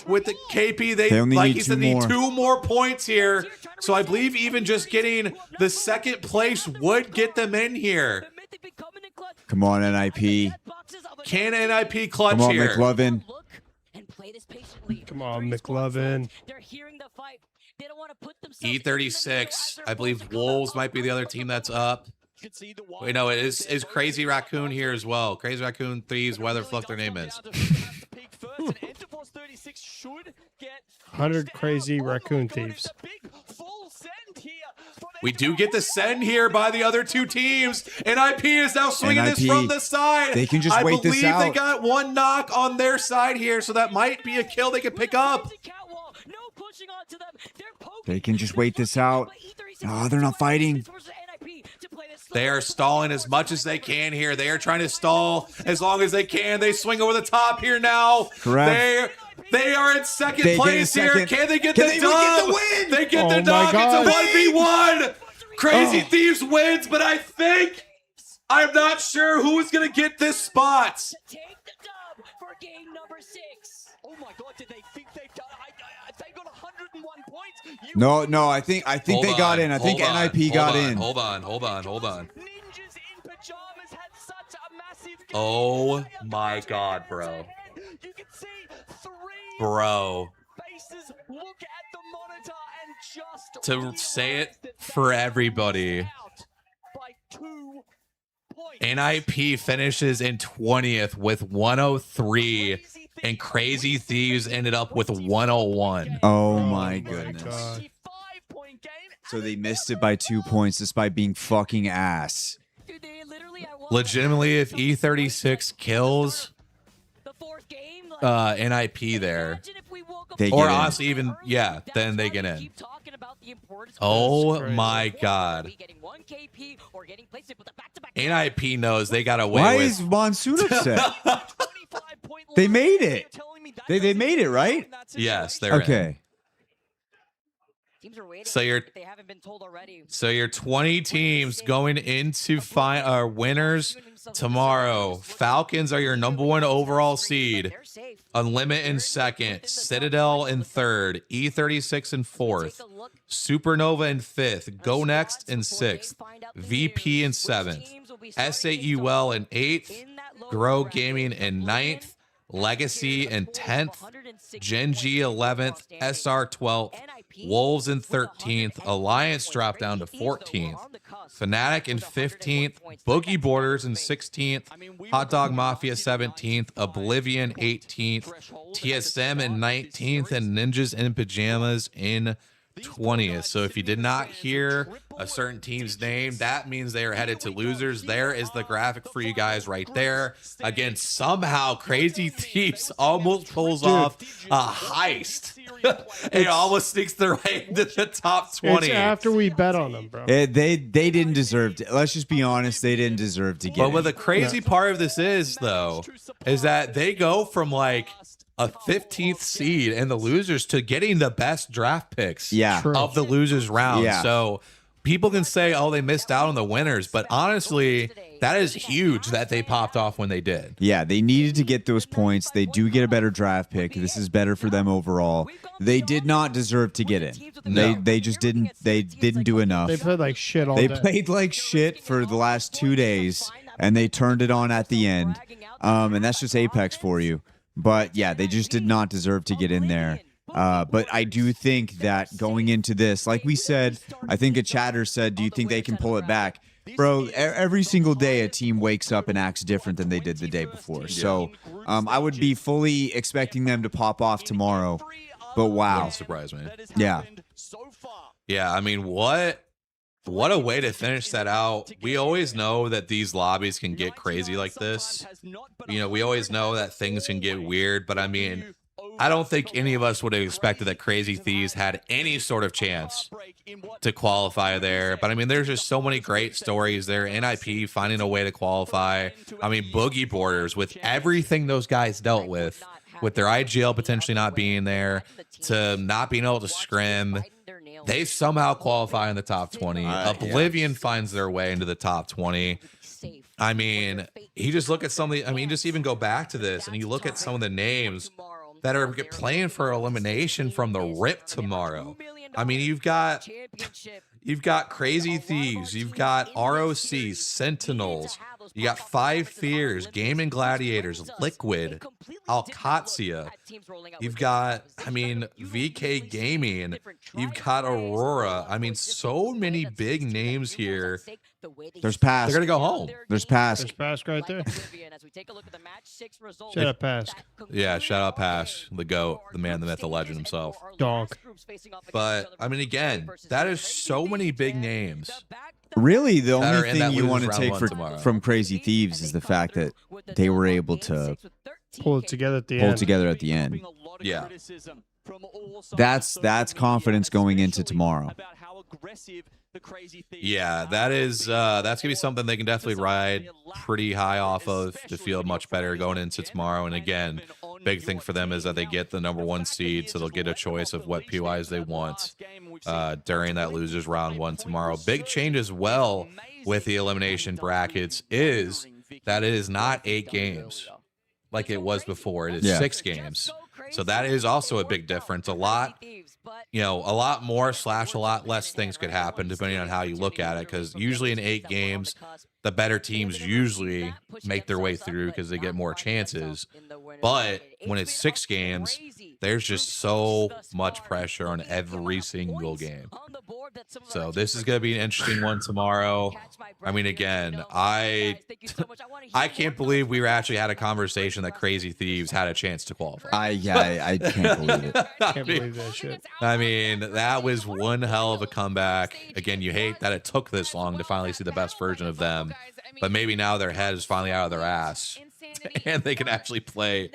[SPEAKER 2] with the KP. They
[SPEAKER 3] only
[SPEAKER 2] like
[SPEAKER 3] need
[SPEAKER 2] he said, need 2 more points here. So I believe even just getting the 2nd place would get them in here.
[SPEAKER 3] Come on, NIP.
[SPEAKER 2] Can NIP clutch
[SPEAKER 3] Come on,
[SPEAKER 2] here?
[SPEAKER 3] McLovin.
[SPEAKER 1] Come on, McLovin.
[SPEAKER 5] They're hearing the fight. They don't want to put themselves
[SPEAKER 2] E36. I believe Wolves might be the other team that's up. Wait, no, it is Crazy Raccoon here as well. Crazy Raccoon, Thieves, whatever the fuck their name is.
[SPEAKER 1] 100 Crazy Raccoon Thieves.
[SPEAKER 2] We do get the send here by the other 2 teams. NIP is now swinging this
[SPEAKER 3] NIP,
[SPEAKER 2] from the side.
[SPEAKER 3] they can just wait this
[SPEAKER 2] I believe they
[SPEAKER 3] out.
[SPEAKER 2] got 1 knock on their side here, so that might be a kill they can pick up.
[SPEAKER 3] They can just wait this out. Oh, they're not fighting.
[SPEAKER 2] They are stalling as much as they can here. They are trying to stall as long as they can. They swing over the top here now.
[SPEAKER 3] Correct.
[SPEAKER 2] They are in 2nd
[SPEAKER 3] They get
[SPEAKER 2] place
[SPEAKER 3] a
[SPEAKER 2] here.
[SPEAKER 3] second.
[SPEAKER 2] Can they get
[SPEAKER 3] Can
[SPEAKER 2] the
[SPEAKER 3] they
[SPEAKER 2] dub?
[SPEAKER 3] get the win?
[SPEAKER 2] They get
[SPEAKER 1] Oh
[SPEAKER 2] the
[SPEAKER 1] my
[SPEAKER 2] dub.
[SPEAKER 1] God.
[SPEAKER 2] It's a 1v1. Crazy
[SPEAKER 3] Oh.
[SPEAKER 2] Thieves wins, but I think I'm not sure who is going to get this spot.
[SPEAKER 5] Take the dub for game number 6.
[SPEAKER 4] Oh my God, did they think they've done? They got 101 points.
[SPEAKER 3] No, I think
[SPEAKER 2] Hold
[SPEAKER 3] they got
[SPEAKER 2] on,
[SPEAKER 3] in. I think
[SPEAKER 2] hold on,
[SPEAKER 3] NIP got in.
[SPEAKER 2] Hold on.
[SPEAKER 4] Ninjas in pajamas had such a massive game.
[SPEAKER 2] Oh my God, bro.
[SPEAKER 4] You can see 3
[SPEAKER 2] Bro.
[SPEAKER 4] faces look at the monitor and just
[SPEAKER 2] To say it for everybody,
[SPEAKER 4] out by 2 points.
[SPEAKER 2] NIP finishes in 20th with 103, and Crazy Thieves ended up with 101.
[SPEAKER 3] Oh my
[SPEAKER 1] God.
[SPEAKER 3] goodness.
[SPEAKER 4] 5-point game.
[SPEAKER 3] So they missed it by 2 points despite being fucking ass.
[SPEAKER 5] Dude, they literally, I want
[SPEAKER 2] Legitimately, if E36 kills
[SPEAKER 5] the 4th game, like,
[SPEAKER 2] NIP there,
[SPEAKER 5] imagine if we woke up
[SPEAKER 3] They
[SPEAKER 2] or
[SPEAKER 3] get in.
[SPEAKER 2] honestly even, yeah,
[SPEAKER 5] That's
[SPEAKER 2] then they
[SPEAKER 5] why
[SPEAKER 2] get
[SPEAKER 5] we
[SPEAKER 2] in.
[SPEAKER 5] keep talking about the importance of
[SPEAKER 2] Oh
[SPEAKER 1] crazy.
[SPEAKER 2] my God.
[SPEAKER 5] we getting 1 KP or getting placement with a back-to-back.
[SPEAKER 2] NIP knows they got away
[SPEAKER 3] Why
[SPEAKER 2] with.
[SPEAKER 3] is Monsoon upset?
[SPEAKER 4] 25-point
[SPEAKER 3] They
[SPEAKER 4] loss.
[SPEAKER 3] made it.
[SPEAKER 4] You're telling me that
[SPEAKER 3] They
[SPEAKER 4] doesn't
[SPEAKER 3] made it,
[SPEAKER 4] count
[SPEAKER 3] right?
[SPEAKER 4] in that
[SPEAKER 2] Yes,
[SPEAKER 4] situation?
[SPEAKER 2] they're in.
[SPEAKER 3] Okay.
[SPEAKER 5] Teams are waiting.
[SPEAKER 2] So you're
[SPEAKER 5] if they haven't been told already.
[SPEAKER 2] So your 20 teams going into winners tomorrow. Falcons are your #1 overall seed.
[SPEAKER 5] They're safe.
[SPEAKER 2] Unlimit in 2nd. Citadel in 3rd. E36 in 4th.
[SPEAKER 5] Take a look.
[SPEAKER 2] Supernova in 5th. Go Next in 6th. VP in 7th. SAUL in 8th. Grow Gaming in 9th. Legacy in 10th. Gen G 11th. SR 12th. Wolves in 13th. Alliance dropped down to 14th. Fnatic in 15th. Boogie Borders in 16th. Hot Dog Mafia 17th. Oblivion 18th. TSM in 19th. And Ninjas in Pajamas in 20th. So if you did not hear a certain team's name, that means they are headed to losers. There is the graphic for you guys right there. Again, somehow Crazy Thieves almost pulls off a heist. It almost sneaks their way into the top 20.
[SPEAKER 1] It's after we bet on them, bro.
[SPEAKER 3] They didn't deserve to. Let's just be honest. They didn't deserve to get
[SPEAKER 2] But what the
[SPEAKER 3] it.
[SPEAKER 2] crazy part of this is, though, is that they go from like a 15th seed and the losers to getting the best draft picks
[SPEAKER 3] Yeah.
[SPEAKER 1] True.
[SPEAKER 2] of the losers round.
[SPEAKER 3] Yeah.
[SPEAKER 2] So people can say, oh, they missed out on the winners. But honestly, That is huge that they popped off when they did.
[SPEAKER 3] Yeah, they needed to get those points. They do get a better draft pick. This is better for them overall. They did not deserve to get in. They just didn't. They didn't do enough.
[SPEAKER 1] They played like shit all
[SPEAKER 3] They
[SPEAKER 1] day.
[SPEAKER 3] played like shit for the last 2 days, and they turned it on at the end. And that's just Apex for you. But yeah, they just did not deserve to get in there. But I do think that going into this, like we said, I think a chatter said, do you think they can pull it back? Bro, every single day a team wakes up and acts different than they did the day before. So I would be fully expecting them to pop off tomorrow. But wow.
[SPEAKER 2] Wouldn't surprise me.
[SPEAKER 3] Yeah.
[SPEAKER 2] Yeah, I mean, what a way to finish that out. We always know that these lobbies can get crazy like this. You know, we always know that things can get weird, but I mean, I don't think any of us would have expected that Crazy Thieves had any sort of chance to qualify there. But I mean, there's just so many great stories there. NIP finding a way to qualify. I mean, Boogie Borders, with everything those guys dealt with their IGL potentially not being there, to not being able to scrim, they somehow qualify in the top 20. Oblivion finds their way into the top 20. I mean, you just look at some of the, I mean, just even go back to this and you look at some of the names that are playing for elimination from the rip tomorrow. I mean, you've got Crazy Thieves, you've got ROC, Sentinels, you got Five Fears, Gaming Gladiators, Liquid, Alcatia. You've got, I mean, VK Gaming. You've got Aurora. I mean, so many big names here.
[SPEAKER 3] There's Pass.
[SPEAKER 2] They're going to go home.
[SPEAKER 3] There's Pass.
[SPEAKER 1] There's Pask right there. Shout out Pask.
[SPEAKER 2] Yeah, shout out Pass, the GOAT, the man, the myth, the legend himself.
[SPEAKER 1] Dog.
[SPEAKER 2] But, I mean, again, that is so many big names.
[SPEAKER 3] Really, the
[SPEAKER 2] that are
[SPEAKER 3] only
[SPEAKER 2] in that
[SPEAKER 3] thing you
[SPEAKER 2] losers
[SPEAKER 3] want to
[SPEAKER 2] round
[SPEAKER 3] take
[SPEAKER 2] one
[SPEAKER 3] for,
[SPEAKER 2] tomorrow.
[SPEAKER 3] from Crazy Thieves is the fact that they were able to
[SPEAKER 1] Pull it together at the
[SPEAKER 3] pull
[SPEAKER 1] end.
[SPEAKER 3] together at the end.
[SPEAKER 2] Yeah.
[SPEAKER 3] That's confidence going into tomorrow.
[SPEAKER 2] Yeah, that is that's gonna be something they can definitely ride pretty high off of to feel much better going into tomorrow. And again, big thing for them is that they get the #1 seed, so they'll get a choice of what PYs they want during that losers round 1 tomorrow. Big change as well with the elimination brackets is that it is not 8 games like it was before. It is 6 games. So that is also a big difference. A lot, you know, a lot more / a lot less things could happen depending on how you look at it. Because usually in 8 games, the better teams usually make their way through because they get more chances. But when it's 6 games, there's just so much pressure on every single game. So this is going to be an interesting one tomorrow. I mean, again, I can't believe we actually had a conversation that Crazy Thieves had a chance to qualify.
[SPEAKER 3] I can't believe it.
[SPEAKER 1] Can't believe that shit.
[SPEAKER 2] I mean, that was one hell of a comeback. Again, you hate that it took this long to finally see the best version of them, but maybe now their head is finally out of their ass and they can actually play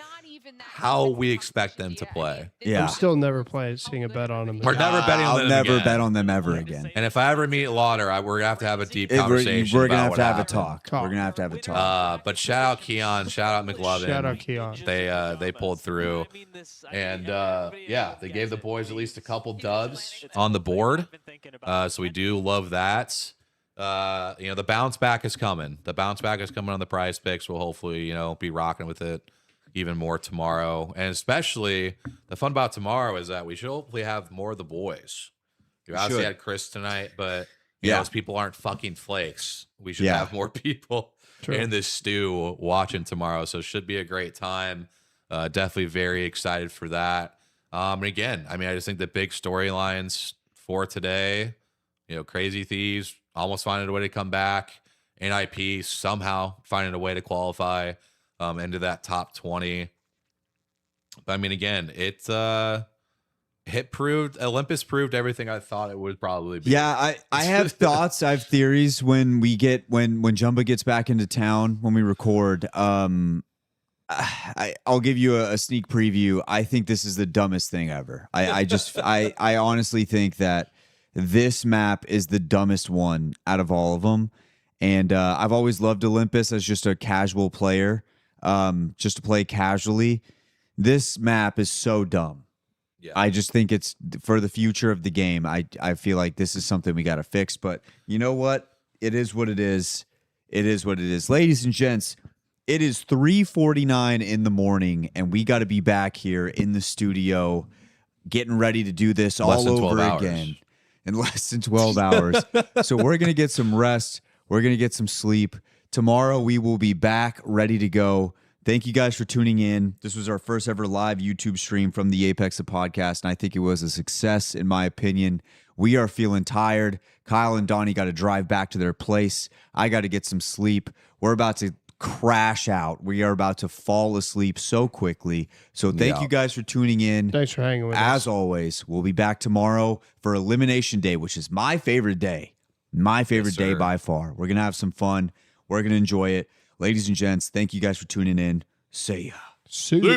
[SPEAKER 2] how we expect them to play.
[SPEAKER 3] Yeah.
[SPEAKER 1] I'm still never seeing a bet on them.
[SPEAKER 2] We're never betting on
[SPEAKER 3] I'll
[SPEAKER 2] them
[SPEAKER 3] never
[SPEAKER 2] again.
[SPEAKER 3] bet on them ever again.
[SPEAKER 2] And if I ever meet Lauder, we're gonna have a deep conversation.
[SPEAKER 3] We're gonna
[SPEAKER 2] about
[SPEAKER 3] have
[SPEAKER 2] what
[SPEAKER 3] to have
[SPEAKER 2] happened.
[SPEAKER 3] a talk. We're gonna have to have a talk.
[SPEAKER 2] But shout out Keon, shout out McLovin.
[SPEAKER 1] Shout out Keon.
[SPEAKER 2] They pulled through, and yeah, they gave the boys at least a couple dubs on the board. So we do love that. You know, the bounce back is coming. The bounce back is coming on the prize picks. We'll hopefully, you know, be rocking with it even more tomorrow. And especially the fun about tomorrow is that we should hopefully have more of the boys. You obviously had Chris tonight, but you know, those people aren't fucking flakes. We should have more people in this stew watching tomorrow. So it should be a great time. Definitely very excited for that. And again, I mean, I just think the big storylines for today, you know, Crazy Thieves almost finding a way to come back. NIP somehow finding a way to qualify into that top 20. But I mean, again, Olympus proved everything I thought it would probably be.
[SPEAKER 3] Yeah, I have thoughts, I have theories when Jumba gets back into town when we record. I'll give you a sneak preview. I think this is the dumbest thing ever. I honestly think that this map is the dumbest one out of all of them. And I've always loved Olympus as just a casual player, just to play casually. This map is so dumb.
[SPEAKER 2] Yeah.
[SPEAKER 3] I just think it's for the future of the game. I feel like this is something we got to fix. But you know what? It is what it is. It is what it is. Ladies and gents, it is 3:49 in the morning, and we got to be back here in the studio getting ready to do this all over again in less than 12 hours. So we're going to get some rest. We're going to get some sleep. Tomorrow we will be back ready to go. Thank you guys for tuning in. This was our first ever live YouTube stream from the Apex podcast, and I think it was a success in my opinion. We are feeling tired. Kyle and Donnie got to drive back to their place. I got to get some sleep. We're about to crash out. We are about to fall asleep so quickly. So thank you guys for tuning in.
[SPEAKER 1] Thanks for hanging with us.
[SPEAKER 3] As always, we'll be back tomorrow for Elimination Day, which is my favorite day. My favorite day by far. We're going to have some fun. We're going to enjoy it. Ladies and gents, thank you guys for tuning in. See ya.
[SPEAKER 1] See ya.